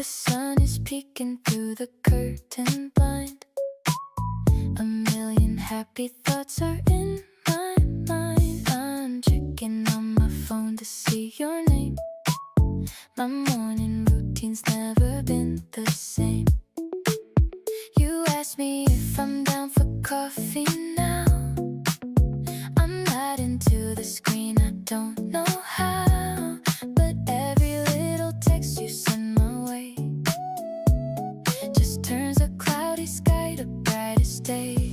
sun is peeking through the curtain blind. A million happy thoughts are in my mind. I'm checking on my phone to see your name. My morning routine's never been the same. You asked me if I'm down for coffee now. I'm not into the screen, I don't know how. But every little text you send my way just turns a cloudy sky to brightest day.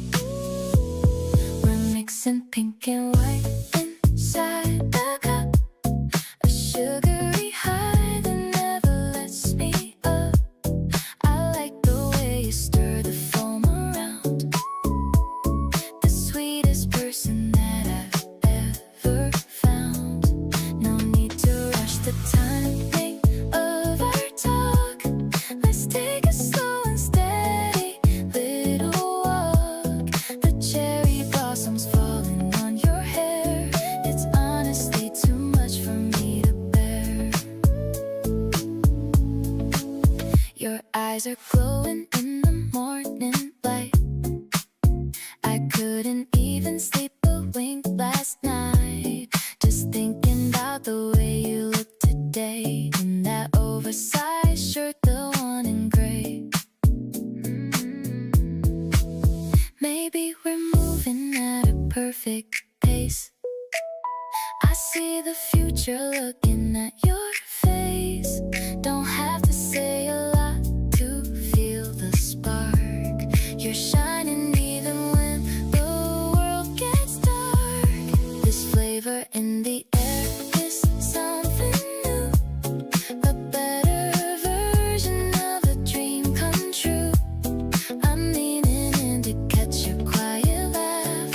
We're mixing pink and white inside a cup, a sugary high that never lets me up. I like the way you stir the foam around, the sweetest person that I've ever found. No need to rush the timing of our talk. Let's take a slow and steady little walk. The cherry blossoms falling on your hair. It's honestly too much for me to bear. Your eyes are glowing in the morning light. I couldn't even sleep a wink last night, just thinking about the way you look today in that oversized shirt, the one in gray. Maybe we're moving at a perfect pace. I see the future looking at your face. Don't have to say a lot to feel the spark. You're shining even when the world gets dark. This flavor in the air is something new, a better version of a dream come true. I'm leaning in to catch your quiet laugh,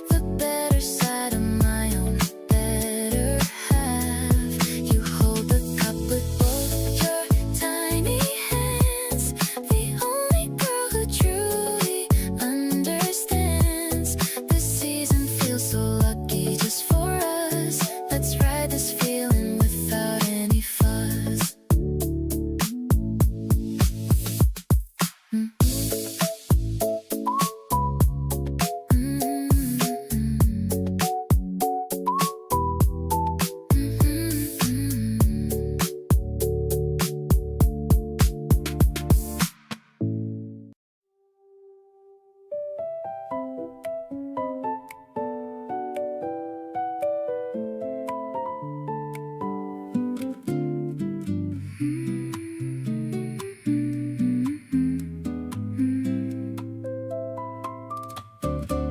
the better side of my own better half. You hold the cup with both your tiny hands, the only girl who truly understands. This season feels so lucky just for us. Let's ride this feeling without any fuss.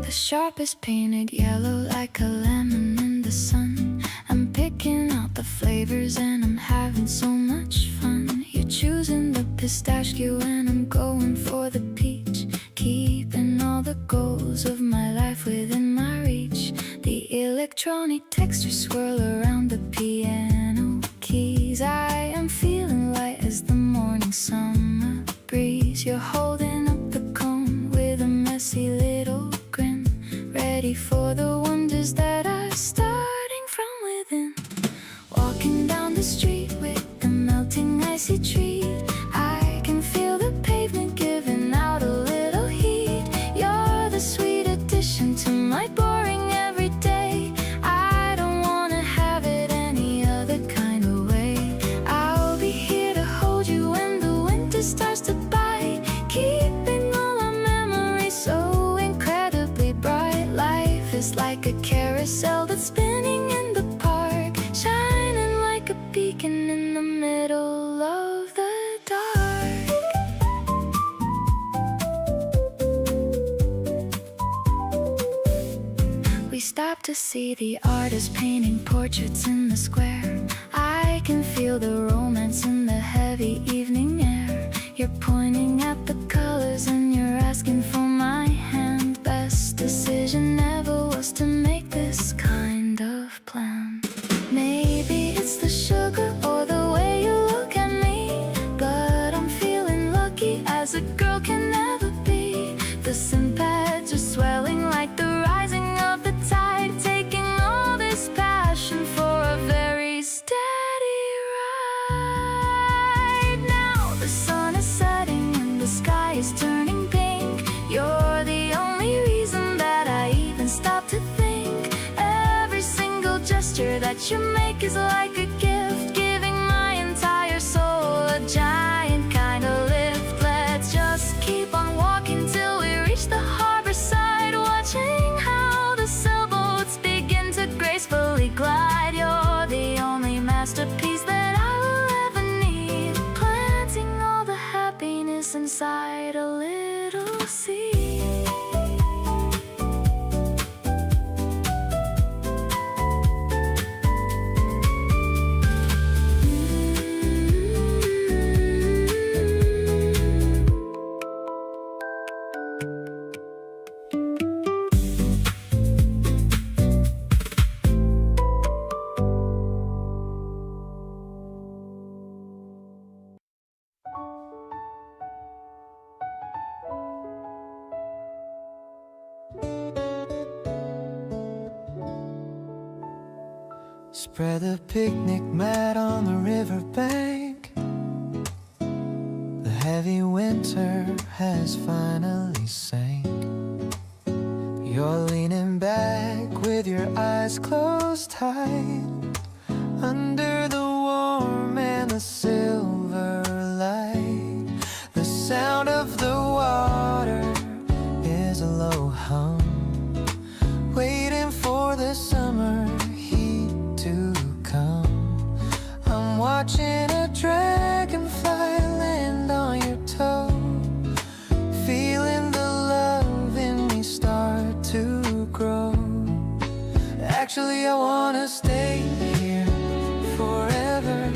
The sharp is painted yellow like a lemon in the sun. I'm picking out the flavors and I'm having so much fun. You're choosing the pistachio and I'm going for the peach, keeping all the goals of my life within my reach. The electronic textures swirl around the piano keys. I am feeling light as the morning summer breeze. You're holding up the cone with a messy little grin, ready for the wonders that are starting from within. Walking down the street with the melting icy treat, I can feel the pavement giving out a little heat. You're the sweet addition to my boring everyday. I don't wanna have it any other kind of way. I'll be here to hold you when the winter starts to bite, keeping all our memories so incredibly bright. Life is like a carousel that's spinning in the park, shining like a beacon in the middle of the dark. We stop to see the artist painting portraits in the square. I can feel the romance in the heavy evening air. You're pointing at the colors and you're asking for my hand. Best decision ever was to make this kind of plan. Maybe it's the sugar or the way you look at me, but I'm feeling lucky as a girl can never be. that you make is like a gift, giving my entire soul a giant kind of lift. Let's just keep on walking till we reach the harbor side, watching how the sailboats begin to gracefully glide. You're the only masterpiece that I will ever need, planting all the happiness inside a little seed. Spread a picnic mat on the riverbank. The heavy winter has finally sank. You're leaning back with your eyes closed tight, under the warm and the silver light. The sound of the water is a low hum, waiting for the summer heat to come. I'm watching a dragonfly land on your toe, feeling the love in me start to grow. Actually, I wanna stay here forever,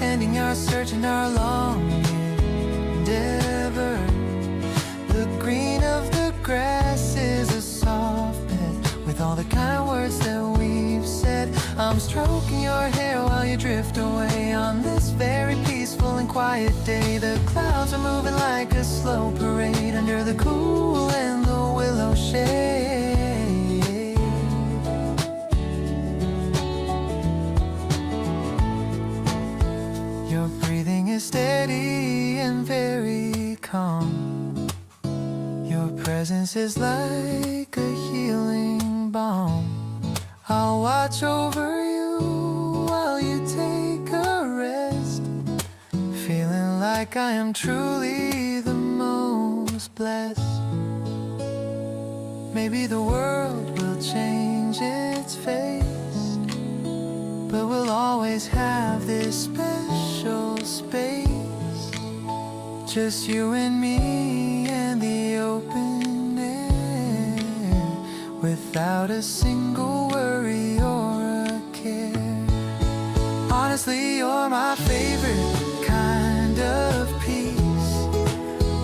ending our search and our long endeavor. The green of the grass is a soft bed with all the kind words that we've said. I'm stroking your hair while you drift away on this very peaceful and quiet day. The clouds are moving like a slow parade under the cool and the willow shade. Your breathing is steady and very calm. Your presence is like a healing balm. I'll watch over you while you take a rest, feeling like I am truly the most blessed. Maybe the world will change its face, but we'll always have this special space, just you and me and the open air, without a single worry or a care. Honestly, you're my favorite kind of peace,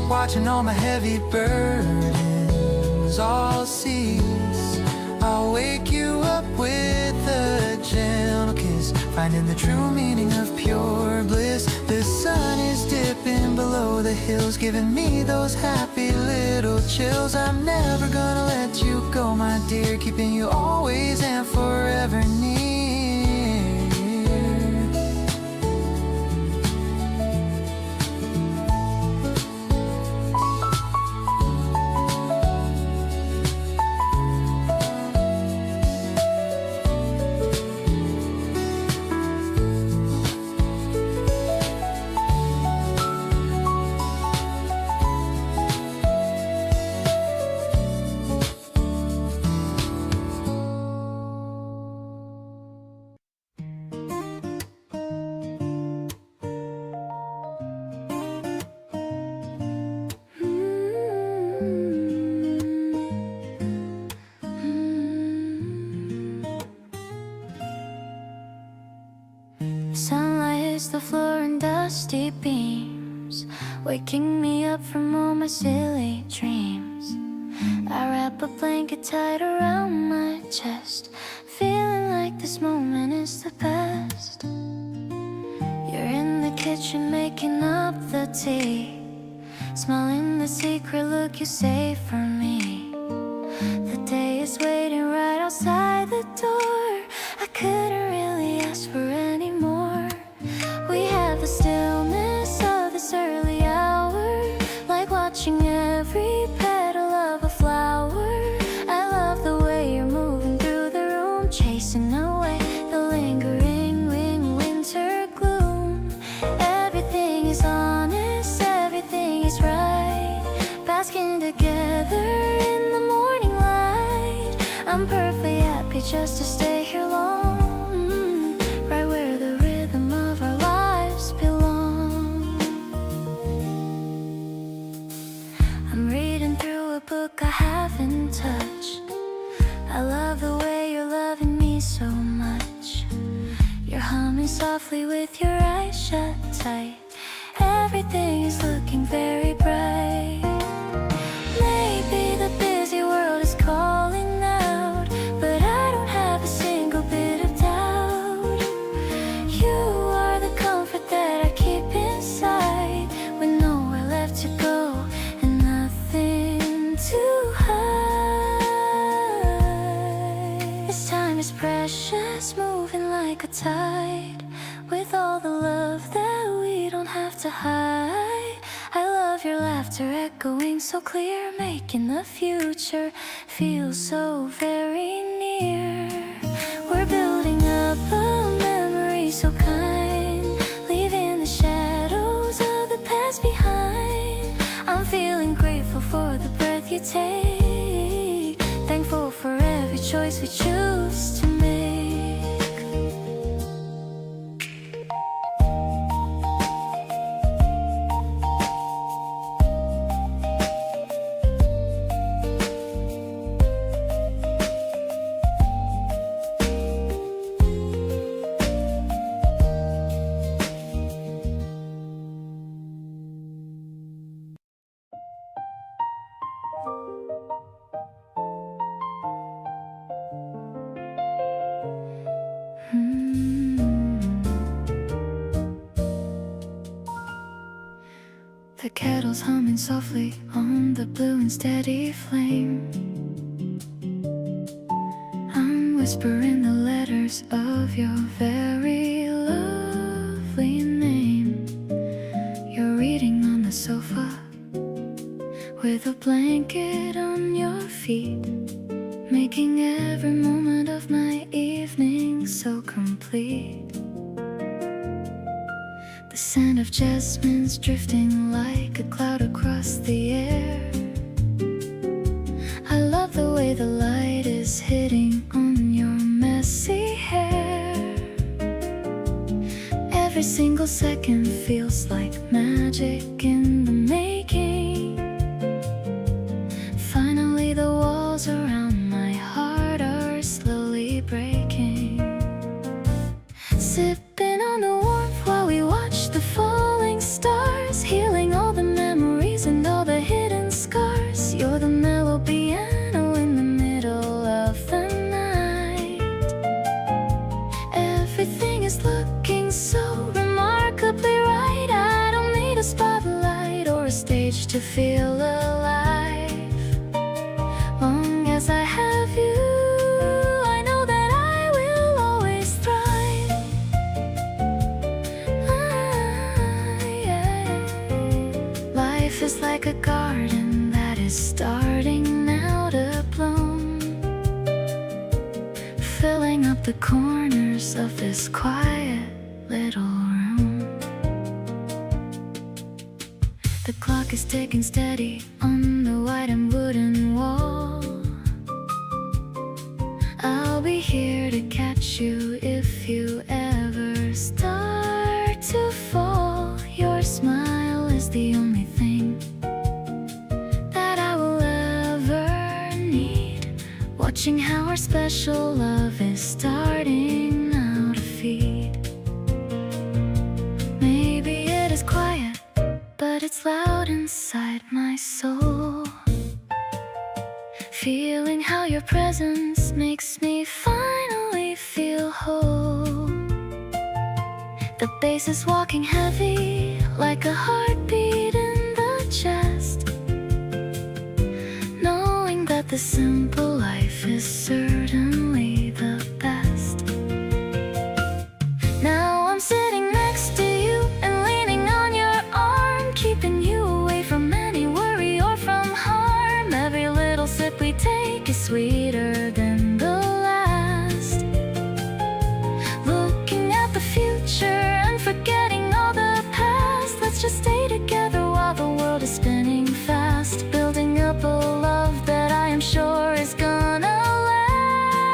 watching all my heavy burdens all cease. I'll wake you up with a gentle kiss, finding the true meaning of pure bliss. The sun is dipping below the hills, giving me those happy little chills. I'm never gonna let you go, my dear, keeping you always and forever near. Sunlight hits the floor in dusty beams, waking me up from all my silly dreams. I wrap a blanket tight around my chest, feeling like this moment is the best. You're in the kitchen making up the tea, smelling the secret look you save for me. The day is waiting right outside the door, I couldn't really ask for any more. We have the stillness of this early hour, like watching every petal of a flower. I love the way you're moving through the room, chasing away just to stay here long, right where the rhythm of our lives belong. I'm reading through a book I haven't touched. I love the way you're loving me so much. You're humming softly with your eyes shut tight. Everything is looking very bright. Maybe the busy world is calling out, but I don't have a single bit of doubt. You are the comfort that I keep inside, with nowhere left to go and nothing to hide. This time is precious, moving like a tide, with all the love that we don't have to hide. I love your laughter echoing so clear, making the future feel so very near. We're building up a memory so kind, leaving the shadows of the past behind. I'm feeling grateful for the breath you take, thankful for every choice we choose to make. The kettle's humming softly on the blue and steady flame. I'm whispering the letters of your very lovely name. You're reading on the sofa with a blanket on your feet, making every moment of my evening so complete. The scent of jasmine's drifting like a cloud across the air. I love the way the light is hitting on your messy hair. Every single second feels like magic in the making. Finally the walls around my heart are slowly breaking. Sipping on the warmth while we watch the falling stars, healing all the memories and all the hidden scars. You're the mellow piano in the middle of the night. Everything is looking so remarkably right. I don't need a spotlight or a stage to feel alive. Long as I have you, I know that I will always thrive. Life is like a garden that is starting now to bloom, filling up the corners of this quiet little room. The clock is ticking steady on the white and wooden wall. I'll be here to catch you if you ever start to fall. Your smile is the only thing that I will ever need, watching how our special love is starting now to feed. Maybe it is quiet, but it's loud inside my soul. Feeling how your presence makes me finally feel whole. The bass is walking heavy like a heartbeat in the chest, knowing that the simple life is certainly the best. Now I'm sitting next to you and leaning on your arm, keeping you away from any worry or from harm. Every little sip we take is sweeter than the last. Looking at the future and forgetting all the past. Let's just stay together while the world is spinning fast, building up a love that I am sure is gonna last.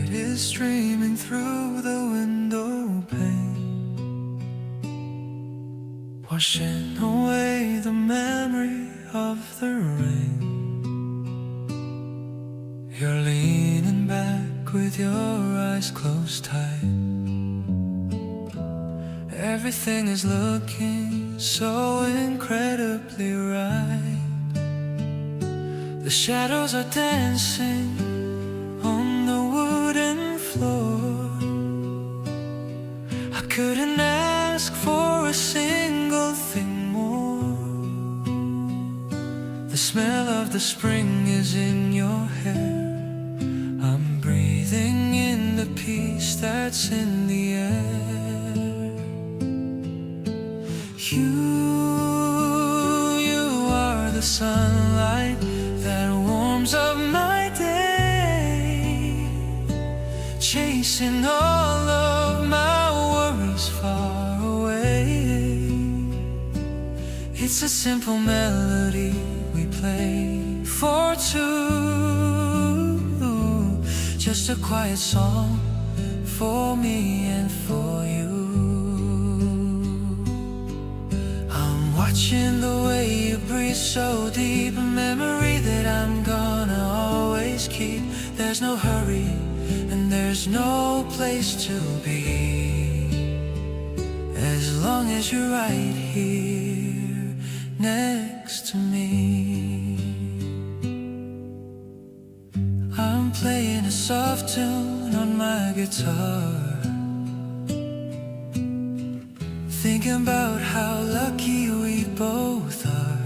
light is streaming through the window pane, washing away the memory of the rain. You're leaning back with your eyes closed tight. Everything is looking so incredibly right. The shadows are dancing on the wooden floor. I couldn't ask for a single thing more. The smell of the spring is in your hair. I'm breathing in the peace that's in the air. You are the sunlight that warms up my day, chasing all of my worries far away. It's a simple melody we play for two, just a quiet song for me and for you. Watching the way you breathe so deep, a memory that I'm gonna always keep. There's no hurry and there's no place to be, as long as you're right here next to me. I'm playing a soft tune on my guitar, thinking about how lucky we both are.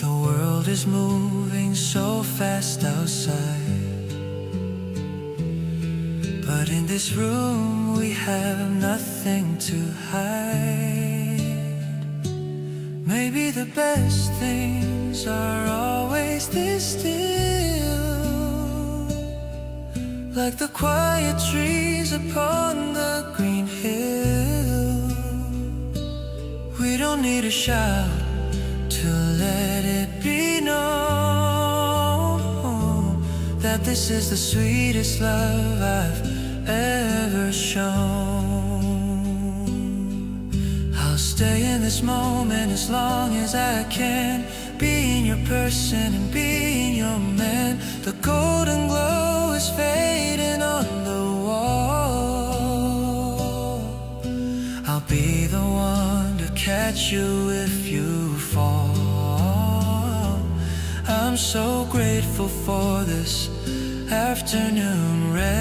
The world is moving so fast outside, but in this room we have nothing to hide. Maybe the best things are always this still, like the quiet trees upon the green hill. We don't need a shout to let it be known that this is the sweetest love I've ever shown. I'll stay in this moment as long as I can, being your person and being your man. The golden glow is fading on the wall. I'll be the one to catch you if you fall. I'm so grateful for this afternoon rest,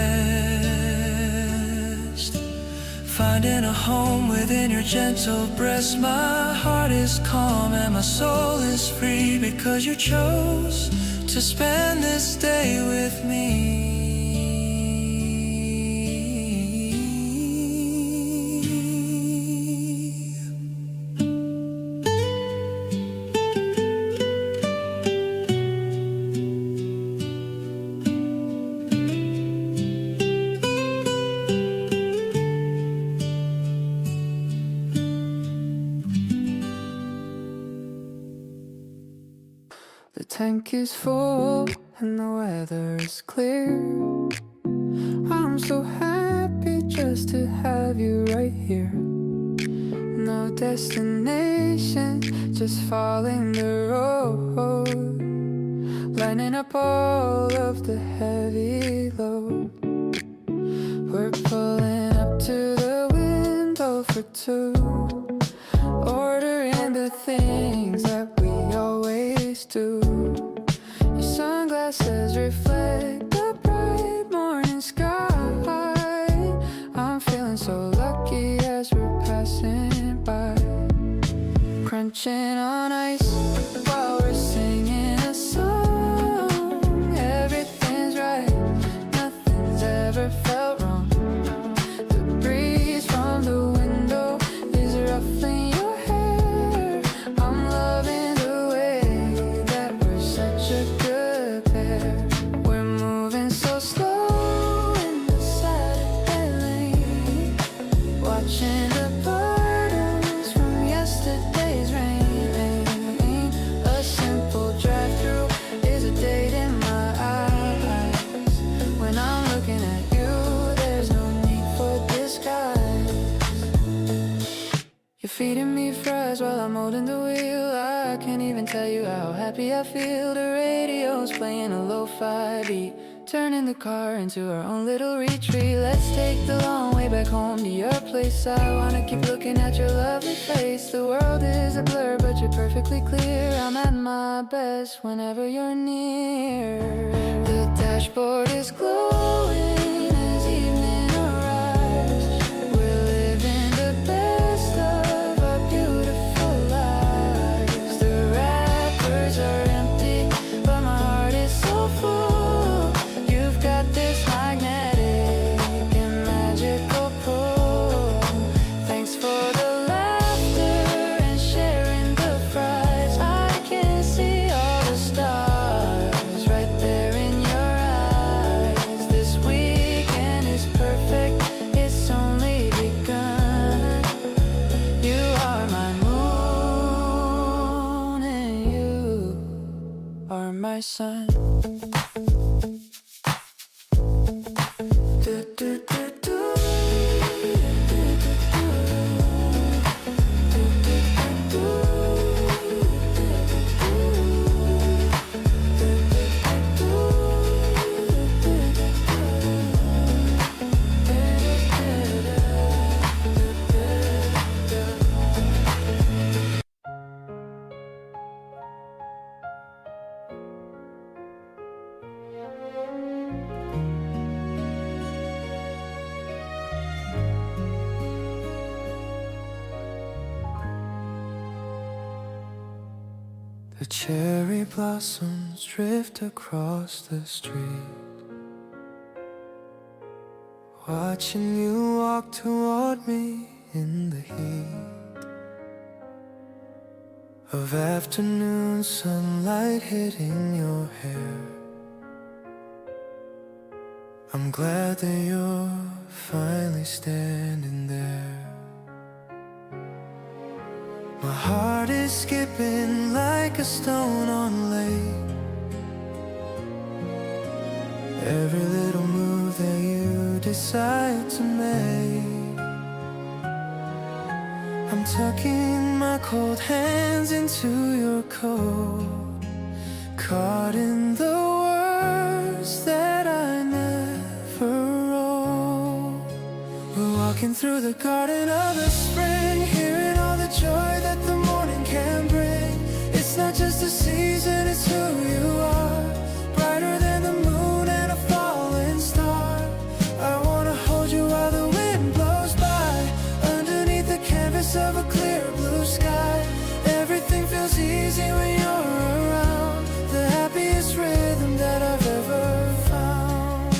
finding a home within your gentle breast. My heart is calm and my soul is free, because you chose to spend this day with me. The tank is full and the weather is clear. I'm so happy just to have you right here. No destination, just following the road, lining up all of the heavy load. We're pulling up to the window for two, ordering the things that we always do. Your sunglasses reflect the bright morning sky. I'm feeling so lucky as we're passing by, crunching on ice while we're singing a song. Everything's right, nothing's ever felt wrong. The breeze from the window is ruffling your hair. I'm loving the way that we're such a good pair. We're moving so slow in the Saturday lane, watching the puddles from yesterday's rain. happy I feel. The radio's playing a lo-fi beat, turning the car into our own little retreat. Let's take the long way back home to your place. I wanna keep looking at your lovely face. The world is a blur but you're perfectly clear. I'm at my best whenever you're near. The dashboard is glowing as evening arrives. We're living the best of our beautiful lives. The wrappers are empty but my heart is so full. You've got this magnetic and magical pull. Thanks for the laughter and sharing the fries. I can see all the stars right there in your eyes. This weekend is perfect, it's only begun. You are my moon and you are my sun. Do, do, do, do. The cherry blossoms drift across the street, watching you walk toward me in the heat of afternoon sunlight hitting your hair. I'm glad that you're finally standing there. My heart is skipping like a stone on a lake. Every little move that you decide to make, I'm tucking my cold hands into your coat, caught in the words that I never wrote. We're walking through the garden of the spring, hearing all the joy that the morning can bring. It's not just a season, it's who you are, brighter than the moon and a falling star. I wanna hold you while the wind blows by, underneath the canvas of a clear blue sky. Everything feels easy when you're around, the happiest rhythm that I've ever found.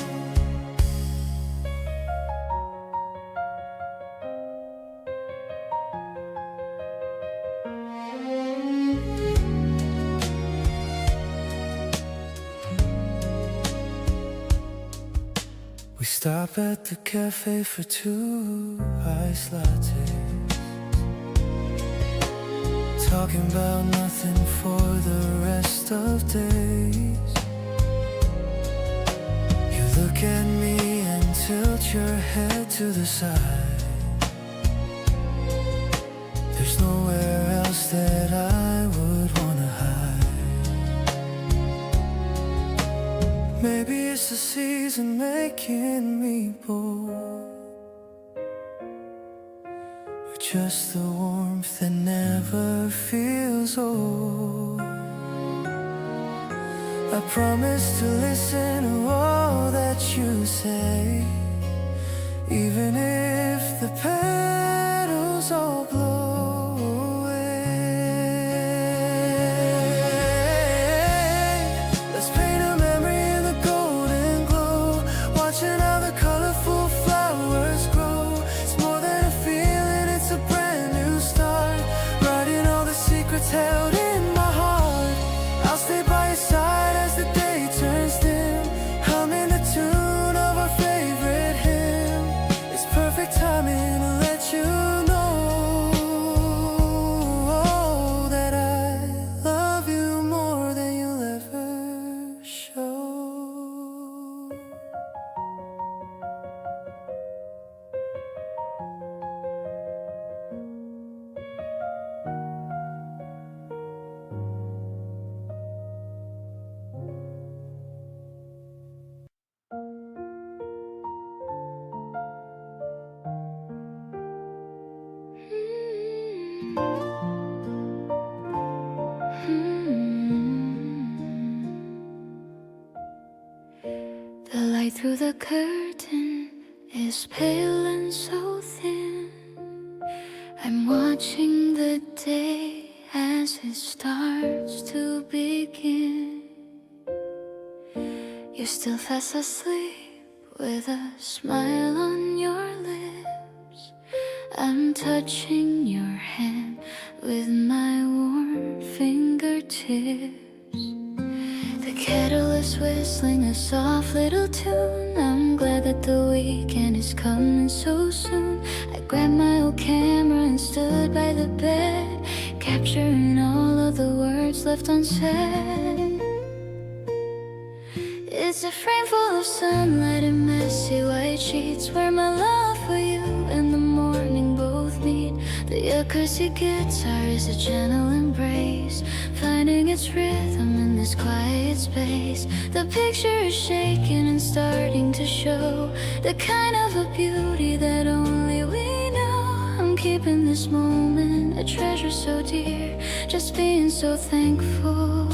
We stop at the cafe for 2 iced lattes, talking about nothing for the rest of days. You look at me and tilt your head to the side. There's nowhere else that I would wanna hide. Maybe it's the season making me bored, or just the warmth that never feels old. I promise to listen to all that you say, even if the petals all blow away. Let's paint a memory in the golden glow, watching how the colorful flowers grow. It's more than a feeling, it's a brand new start, writing all the secrets held in my heart. I'll stay by your side as the day turns dim. The light through the curtain is pale and so thin. I'm watching the day as it starts to begin. You're still fast asleep with a smile on your lips. I'm touching your hand with my warm fingertips. The kettle is whistling a soft little tune. I'm glad that the weekend is coming so soon. I grabbed my old camera and stood by the bed, capturing all of the words left unsaid. It's a frame full of sunlight and messy white sheets, where my love for you and the morning both meet. The acoustic guitar is a gentle embrace, finding its rhythm in this quiet space. The picture is shaking and starting to show the kind of a beauty that only we know. I'm keeping this moment a treasure so dear, just being so thankful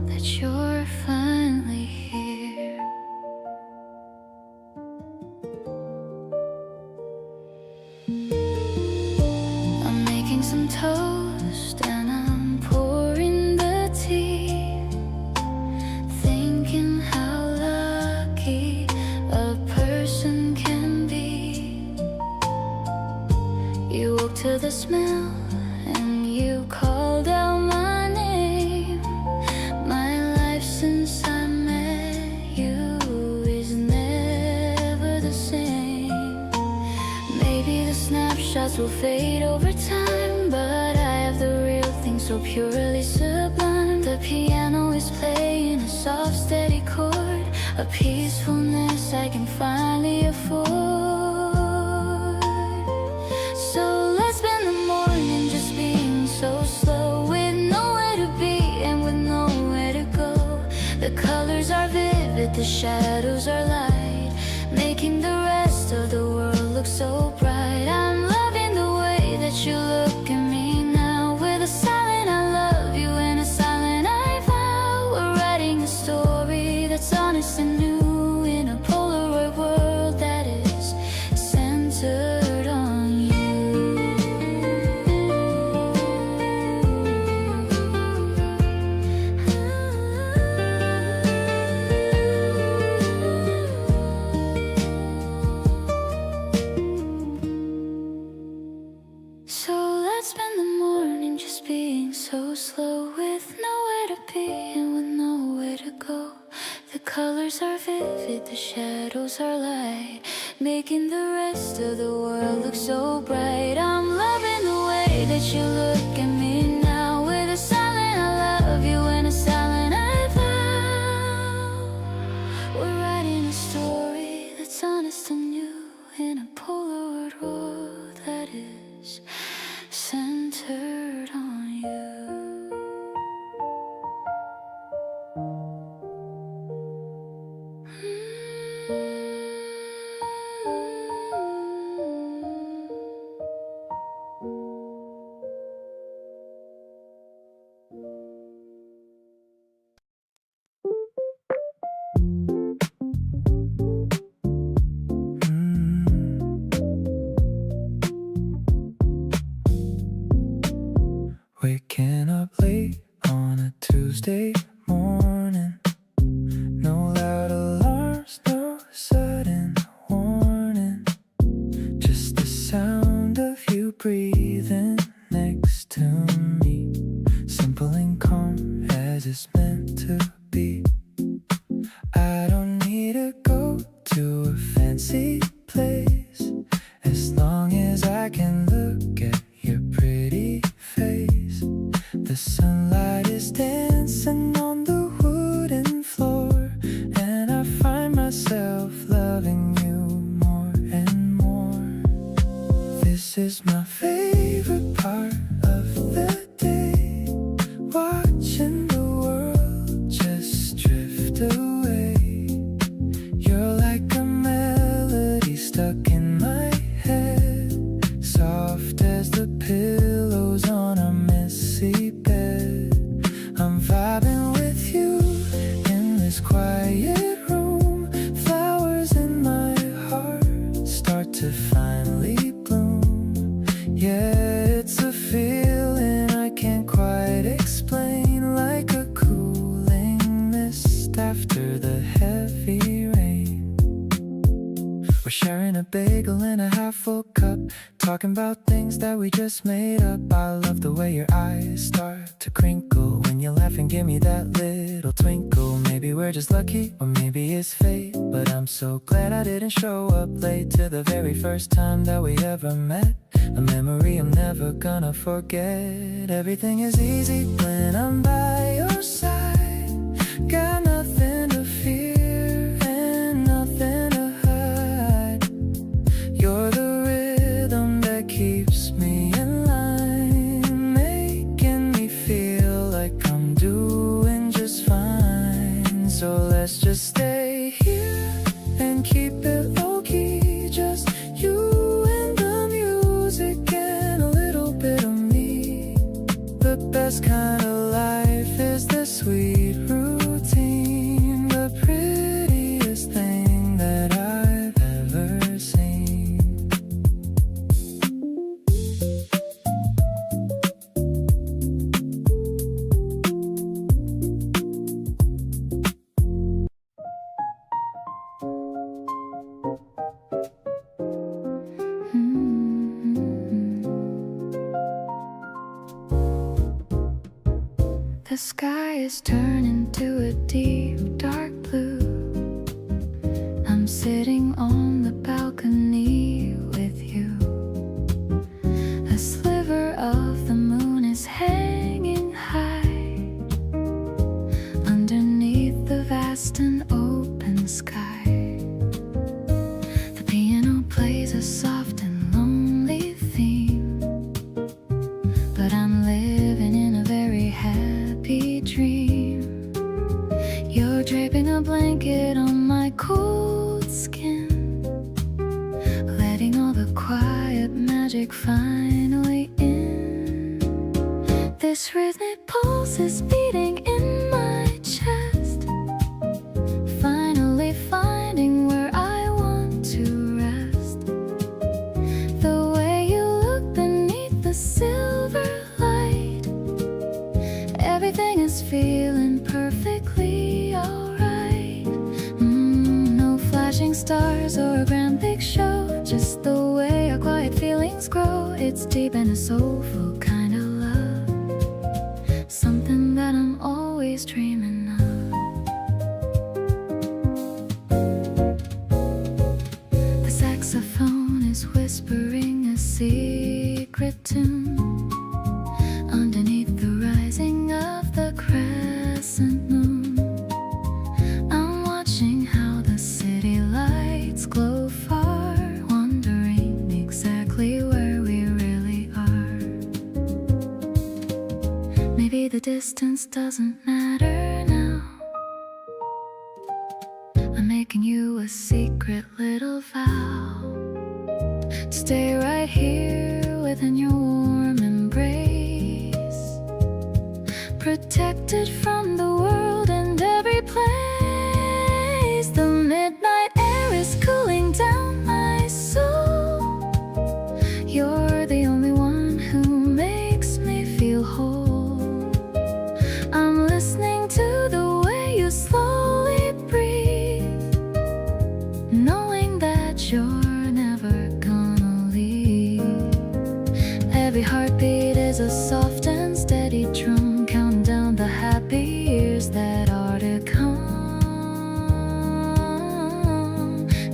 that you're finally here. I'm making some toast and I'm pouring the tea, thinking how lucky a person can be. You woke to the smell and you called out my name. My life since I met you is never the same. Maybe the snapshots will fade over time, but I have the real thing so purely sublime. The piano is playing a soft steady chord, a peacefulness I can finally afford. So let's spend the morning just being so slow, with nowhere to be and with nowhere to go. The colors are vivid, the shadows are light, making the rest of the world look so bright. I'm loving the way that you look at me now, with a silent I love you and a silent I vow. We're writing a story that's honest and new, in a Polaroid world that is centered on you. So let's spend the morning just being so slow, with nowhere to be and with nowhere to go. The colors are vivid, the shadows are light, making the rest of the world look so bright. I'm loving the way that you look at me now, with a silent I love you and a silent I vow. We're writing a story that's honest and new, in a Polaroid world that is centered on you. Waking up late on a Tuesday morning, no loud alarms, no sudden warning, just the sound of you breathing next to me, simple and calm as it's meant to be. I don't need to go to a fancy place, as long as I can look at your pretty face. The sunlight is dancing on the wooden floor, and I find myself loving you more and more. This is my favorite part of the day, watching the world just drift away. You're like a melody stuck in my head, soft as the pillows on a messy bed. I'm vibing with you in this quiet room, We're sharing a bagel and a half-full cup, talking about things that we just made up. I love the way your eyes start to crinkle when you laugh and give me that little twinkle. Maybe we're just lucky, or maybe it's fate, but I'm so glad I didn't show up late to the very first time that we ever met. A memory I'm never gonna forget. Everything is easy when I'm by your side. Got nothing to fear and nothing to hide. You're the rhythm that keeps me in line, making me feel like I'm doing just fine. So let's just stay here and keep it low-key, just you and the music and a little bit of me. The best kind of life is the sweet routine, the prettiest thing that I've ever seen. The sky is turning to a deep dark blue. I'm sitting on the balcony with you. A sliver of the moon is hanging high underneath the vast and open sky. The piano plays a soft and lonely theme, but I'm living in a very happy dream. You're draping a blanket on my cold skin, letting all the quiet magic finally in. This rhythmic pulse is beating in my chest, finally finding where I want to rest. The way you look beneath the silver light, everything is feeling perfectly alright. No flashing stars or a grand big show, just the way our quiet feelings grow. It's deep and a soulful kind of love, something that I'm always dreaming of. The saxophone is whispering a secret tune underneath the rising of the crescent moon. I'm watching how the city lights glow far, wondering exactly where we really are. Maybe the distance doesn't matter now. I'm making you a secret little vow to stay right here within your warm embrace, protected from the world and every place. The midnight air is cooling down my soul. You're the only one who makes me feel whole. I'm listening to the way you slowly breathe, knowing that you're never gonna leave. Every heartbeat is a soft and steady drum, counting down the happy years that are to come.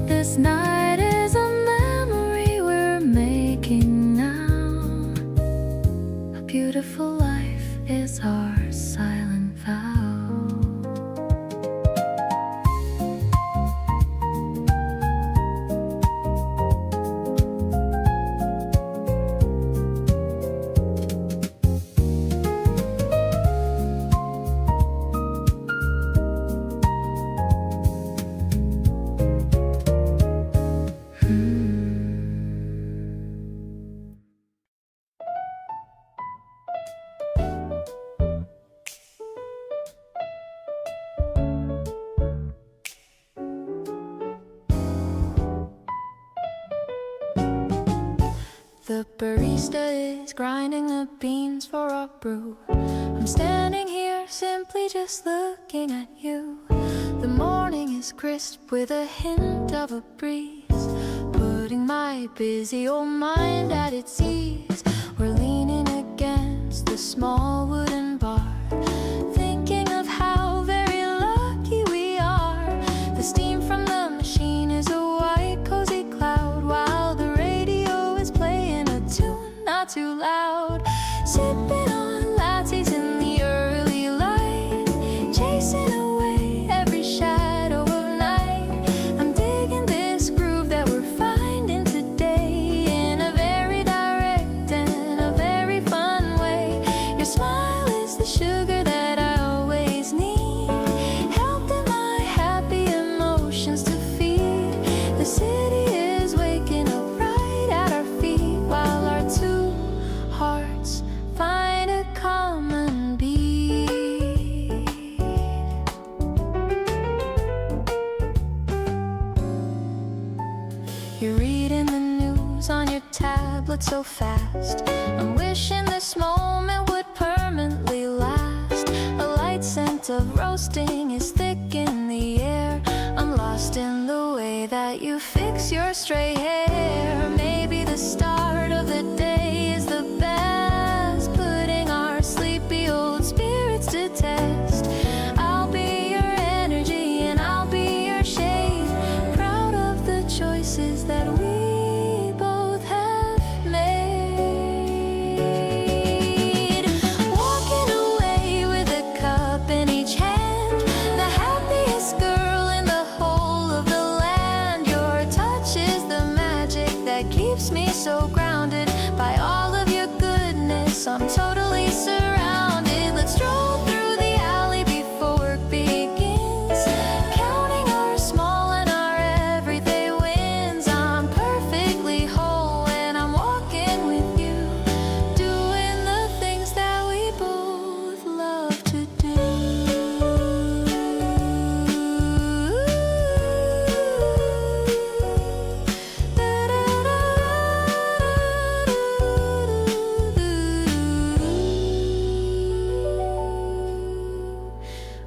This night is a memory we're making now. A beautiful life is our silent vow. The barista is grinding the beans for our brew. I'm standing here simply just looking at you. The morning is crisp with a hint of a breeze. putting my busy old mind at its ease. We're leaning against the small wooden bar, thinking of how very lucky we are. The steam from the machine is a white cozy cloud, while the radio is playing a tune not too loud. Sipping on lattes in the early light, chasing away every shadow of night. I'm digging this groove that we're finding today in a very direct and a very fun way. Your smile is the sugar that I always need, helping my happy emotions to feed. The city is waking up right at our feet, while our two hearts find a common beat. You're reading the news on your tablet so fast. I'm wishing this moment would permanently last. A light scent of roasting is thick in the air. I'm lost in the way that you fix your stray hair. Maybe the start of the day is the best, putting our sleepy old spirits to test. I'll be your energy and I'll be your shade, proud of the choices that we both have made. Walking away with a cup in each hand, the happiest girl in the whole of the land. Your touch is the magic that keeps me so grounded. By all of your goodness, I'm totally surrounded. Let's stroll through the alley before work begins, counting our small and our everyday wins. I'm perfectly whole when I'm walking with you, doing the things that we both love to do.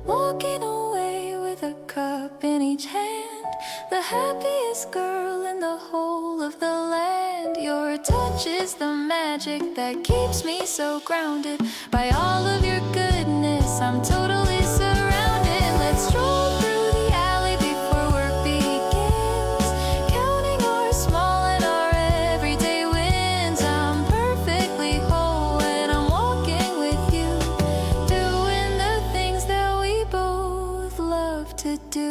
Walking away with a cup in each hand, the happiest girl in the whole of the land. Your touch is the magic that keeps me so grounded. By all of your goodness, I'm totally surrounded. Let's stroll through the alley before work begins, counting our small and our everyday wins. I'm perfectly whole when I'm walking with you, doing the things that we both love to do.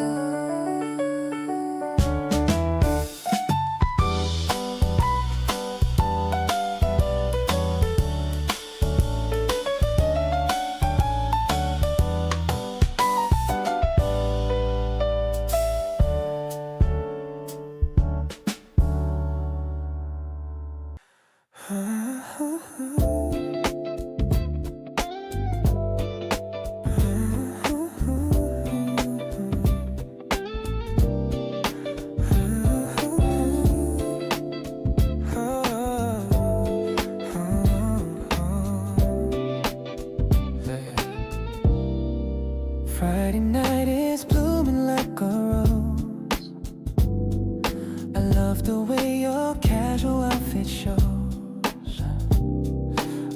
Friday night is blooming like a rose. I love the way your casual outfit shows.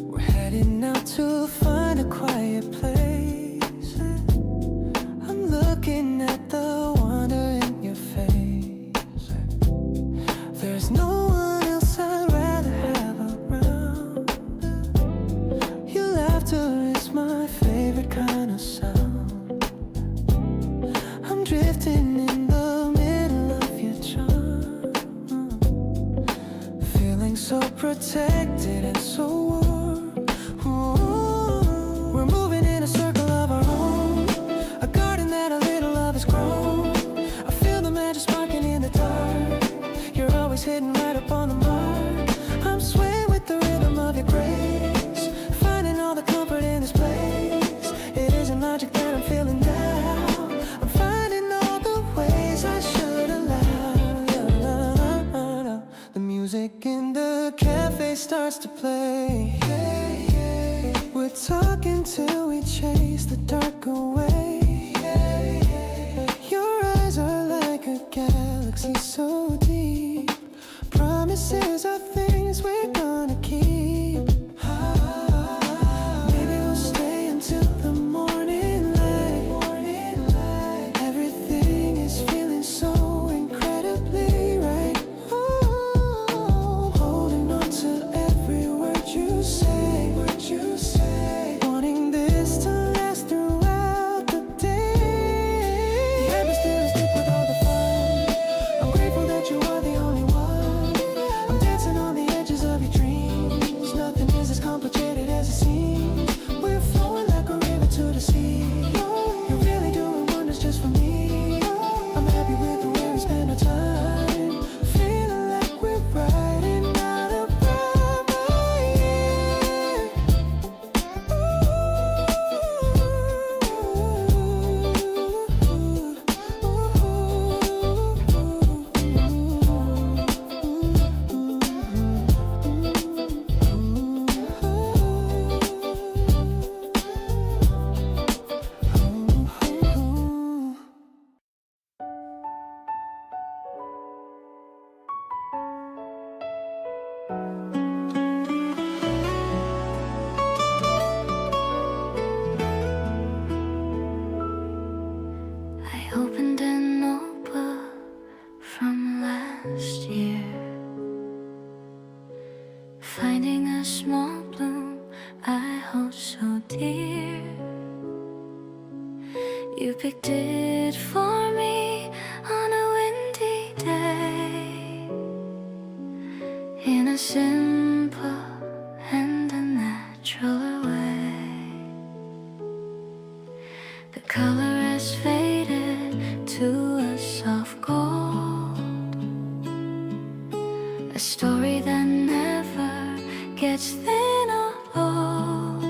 We're heading out to find a quiet place. I'm looking at the wonder in your face. There's no one else I'd rather have around. Your laughter is my favorite kind of sound. I'm drifting in the middle of your charm, feeling so protected and so warm. Ooh, we're moving in a circle of our own, a garden that a little love has grown. I feel the magic sparking in the dark. You're always hitting right up on the mark. I'm swaying with the rhythm of your grace, finding all the comfort in this place. It isn't logic that I'm feeling now. I'm finding all the ways I should allow. The music in the cafe starts to play. We're talking till we chase the dark away. Your eyes are like a galaxy so deep, promises are things we're gonna keep. Maybe we'll stay until the morning light. Everything is feeling so incredibly right. Ooh, holding on to every word you say. Wanting this to last throughout the day. The atmosphere is thick with all the fun. I'm grateful that you are the only one. I'm dancing on the edges of your dreams. Nothing is as complicated as it seems. We're flowing like a river to the sea. You're really doing wonders just for me. I'm happy with the way we spend our time. Feeling like we're riding out a private year. I opened a notebook from last year, finding a small bloom I hold so dear. You picked it for me on a windy day, in a simple and a natural way. The color has faded to a soft gold, a story that never gets thin or old.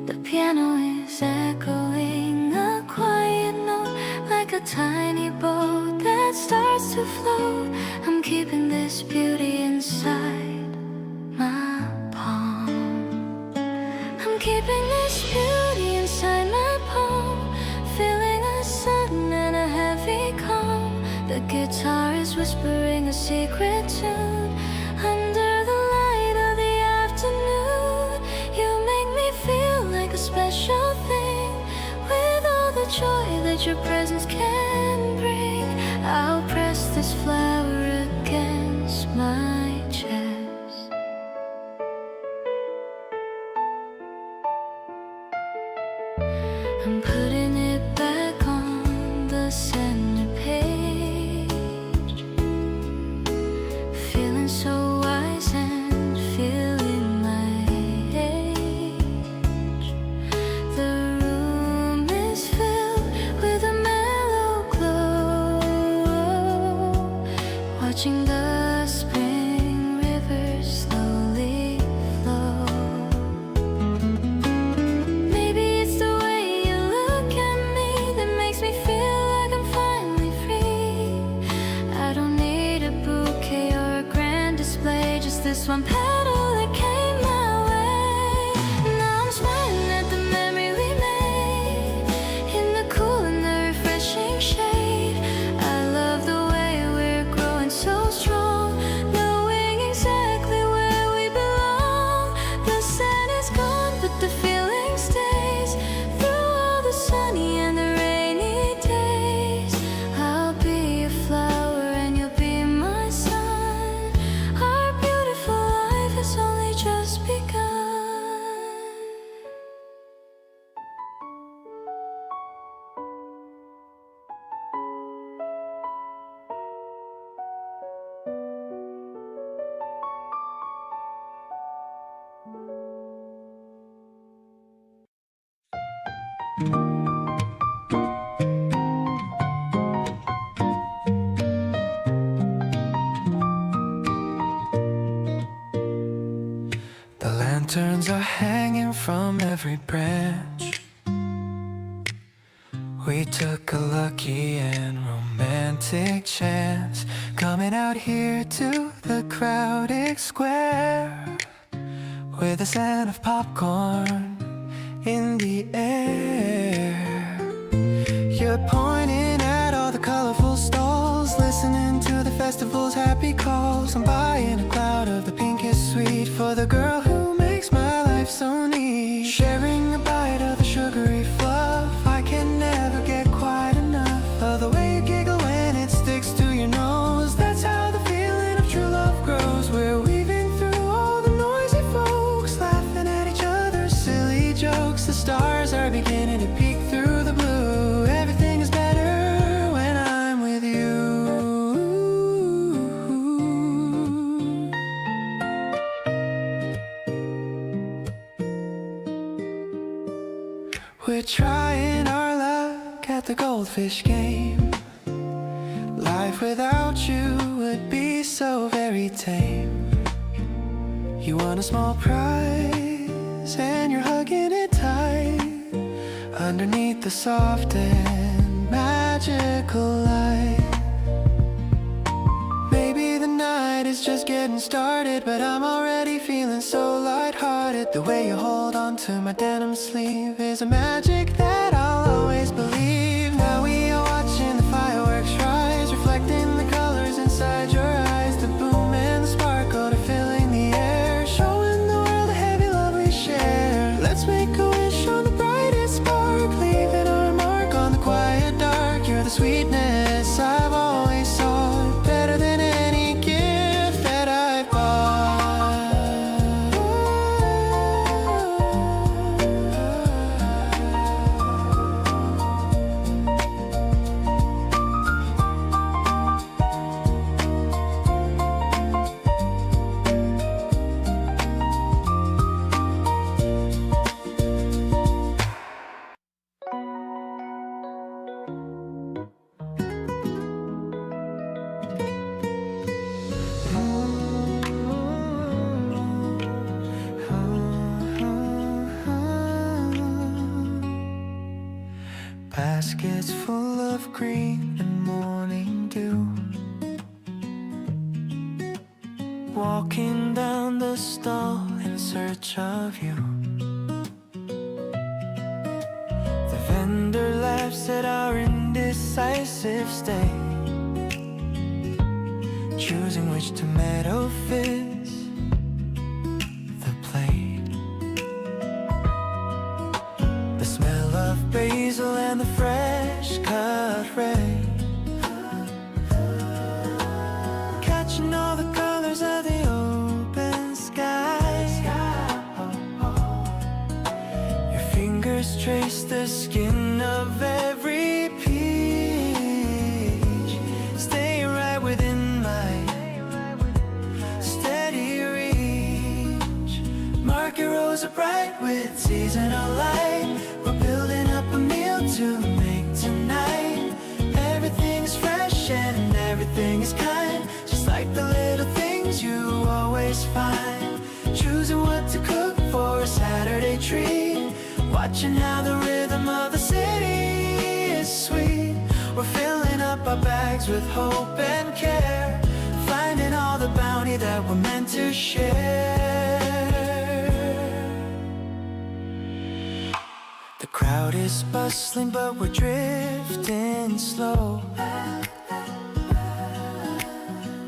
The piano is echoing a quiet note, like a tiny boat that starts to float. I'm keeping this beauty inside my palm. I'm keeping this beauty inside my palm, feeling a sudden and a heavy calm. The guitar is whispering a secret tune under the light of the afternoon. You make me feel like a special thing, with all the joy that your presence can bring. I'll press this flower against my chest. I'm putting it back on the center page, feeling so wise and feeling my age. The room is filled with a mellow glow, watching the spring river slowly flow. Maybe it's the way you look at me that makes me feel like I'm finally free. I don't need a bouquet or a grand display, just this one petal that came my way. Now I'm smiling at the memory we made, in the cool and the refreshing shade. I love the way we're growing so strong, knowing exactly where we belong. The sun is gone, but the feeling stays through all the sunny and the rainy days. I'll be a flower and you'll be my sun. Our beautiful life has only just begun. The lanterns are hanging from every branch. We took a lucky and romantic chance, coming out here to the crowded square, with a scent of popcorn in the air. You're pointing at all the colorful stalls, listening to the festival's happy calls. I'm You're the girl who makes my life so neat. Sharing a bite of the sugary fluff, I can never get quite enough of the way you giggle when it sticks to your nose. That's how the feeling of true love grows. We're weaving through all the noisy folks, laughing at each other's silly jokes. The stars are beginning to peek through the blue. Everything is better when I'm with you. We're trying our luck at the goldfish game. Life without you would be so very tame. You won a small prize and you're hugging it tight underneath the soft and magical light. Maybe the night is just getting started, but I'm already feeling so lighthearted. The way you hold on to my denim sleeve is a magic that I'll always believe. Now we are watching the fireworks rise, reflecting the colors inside your eyes. The boom and the sparkle are filling the air, showing the world the heavy love we share. Let's make a wish on the brightest spark, leaving our mark on the quiet dark. You're the sweetness I've always sought, better than any gift that I've Baskets full of green and morning dew, walking down the stall in search of you. The vendor laughs at our indecisive state, choosing which tomato fits the plate. The smell of basil and the fresh cut red, catching all the colors of the open sky. Your fingers trace the skin of every peach, staying right within my steady reach. Market rows are bright with seasonal light. We're building up a meal to make tonight. Everything is fresh and everything is kind, just like the little things you always find. Choosing what to cook for a Saturday treat, watching how the rhythm of the city is sweet. We're filling up our bags with hope and care, finding all the bounty that we're meant to share. The crowd is bustling, but we're drifting slow,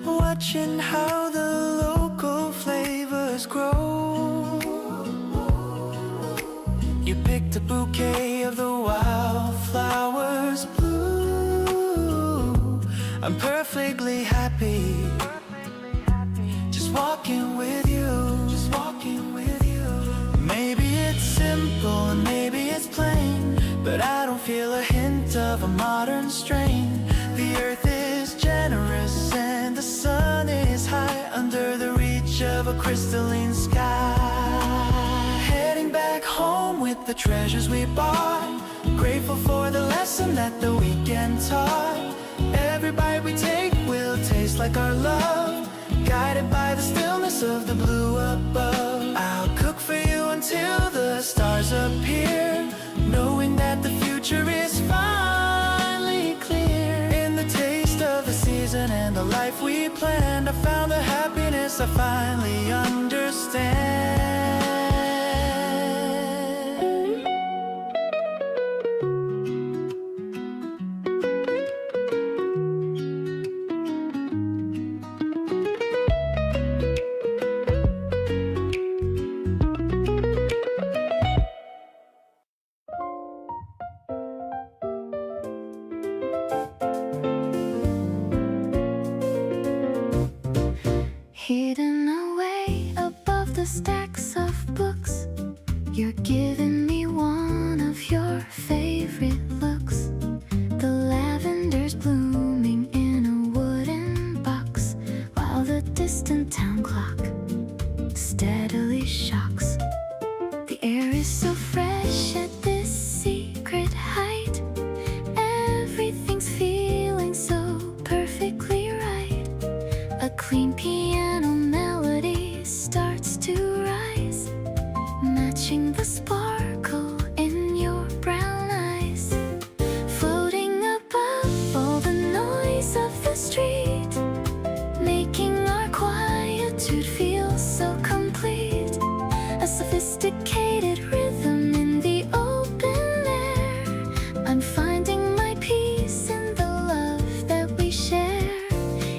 watching how the local flavors grow. You picked a bouquet of the wildflowers blue. I'm perfectly happy just walking with you, just walking with you. Maybe it's simple and maybe it's plain, but I don't feel a hint of a modern strain. The earth is generous and the sun is high, under the reach of a crystalline sky. Heading back home with the treasures we bought, grateful for the lesson that the weekend taught. Every bite we take will taste like our love, guided by the stillness of the blue above. I'll cook for you until the stars appear, knowing that the future is finally clear. In the taste of the season and the life we planned, I found the happiness I finally understand. hidden away above the stacks of books. You're giving me one of your favorite looks. The lavender's blooming in a wooden box, while the distant town clock steadily shocks. The air is so fresh at this secret height. Everything's feeling so perfectly right. A clean piano melody starts to rise, matching the sparkle in your brown eyes. Floating above all the noise of the street, making our quietude feel so complete. A sophisticated rhythm in the open air. I'm finding my peace in the love that we share.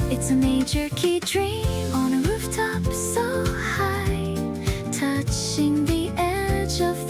It's a major key dream on a rooftop so high, touching the edge of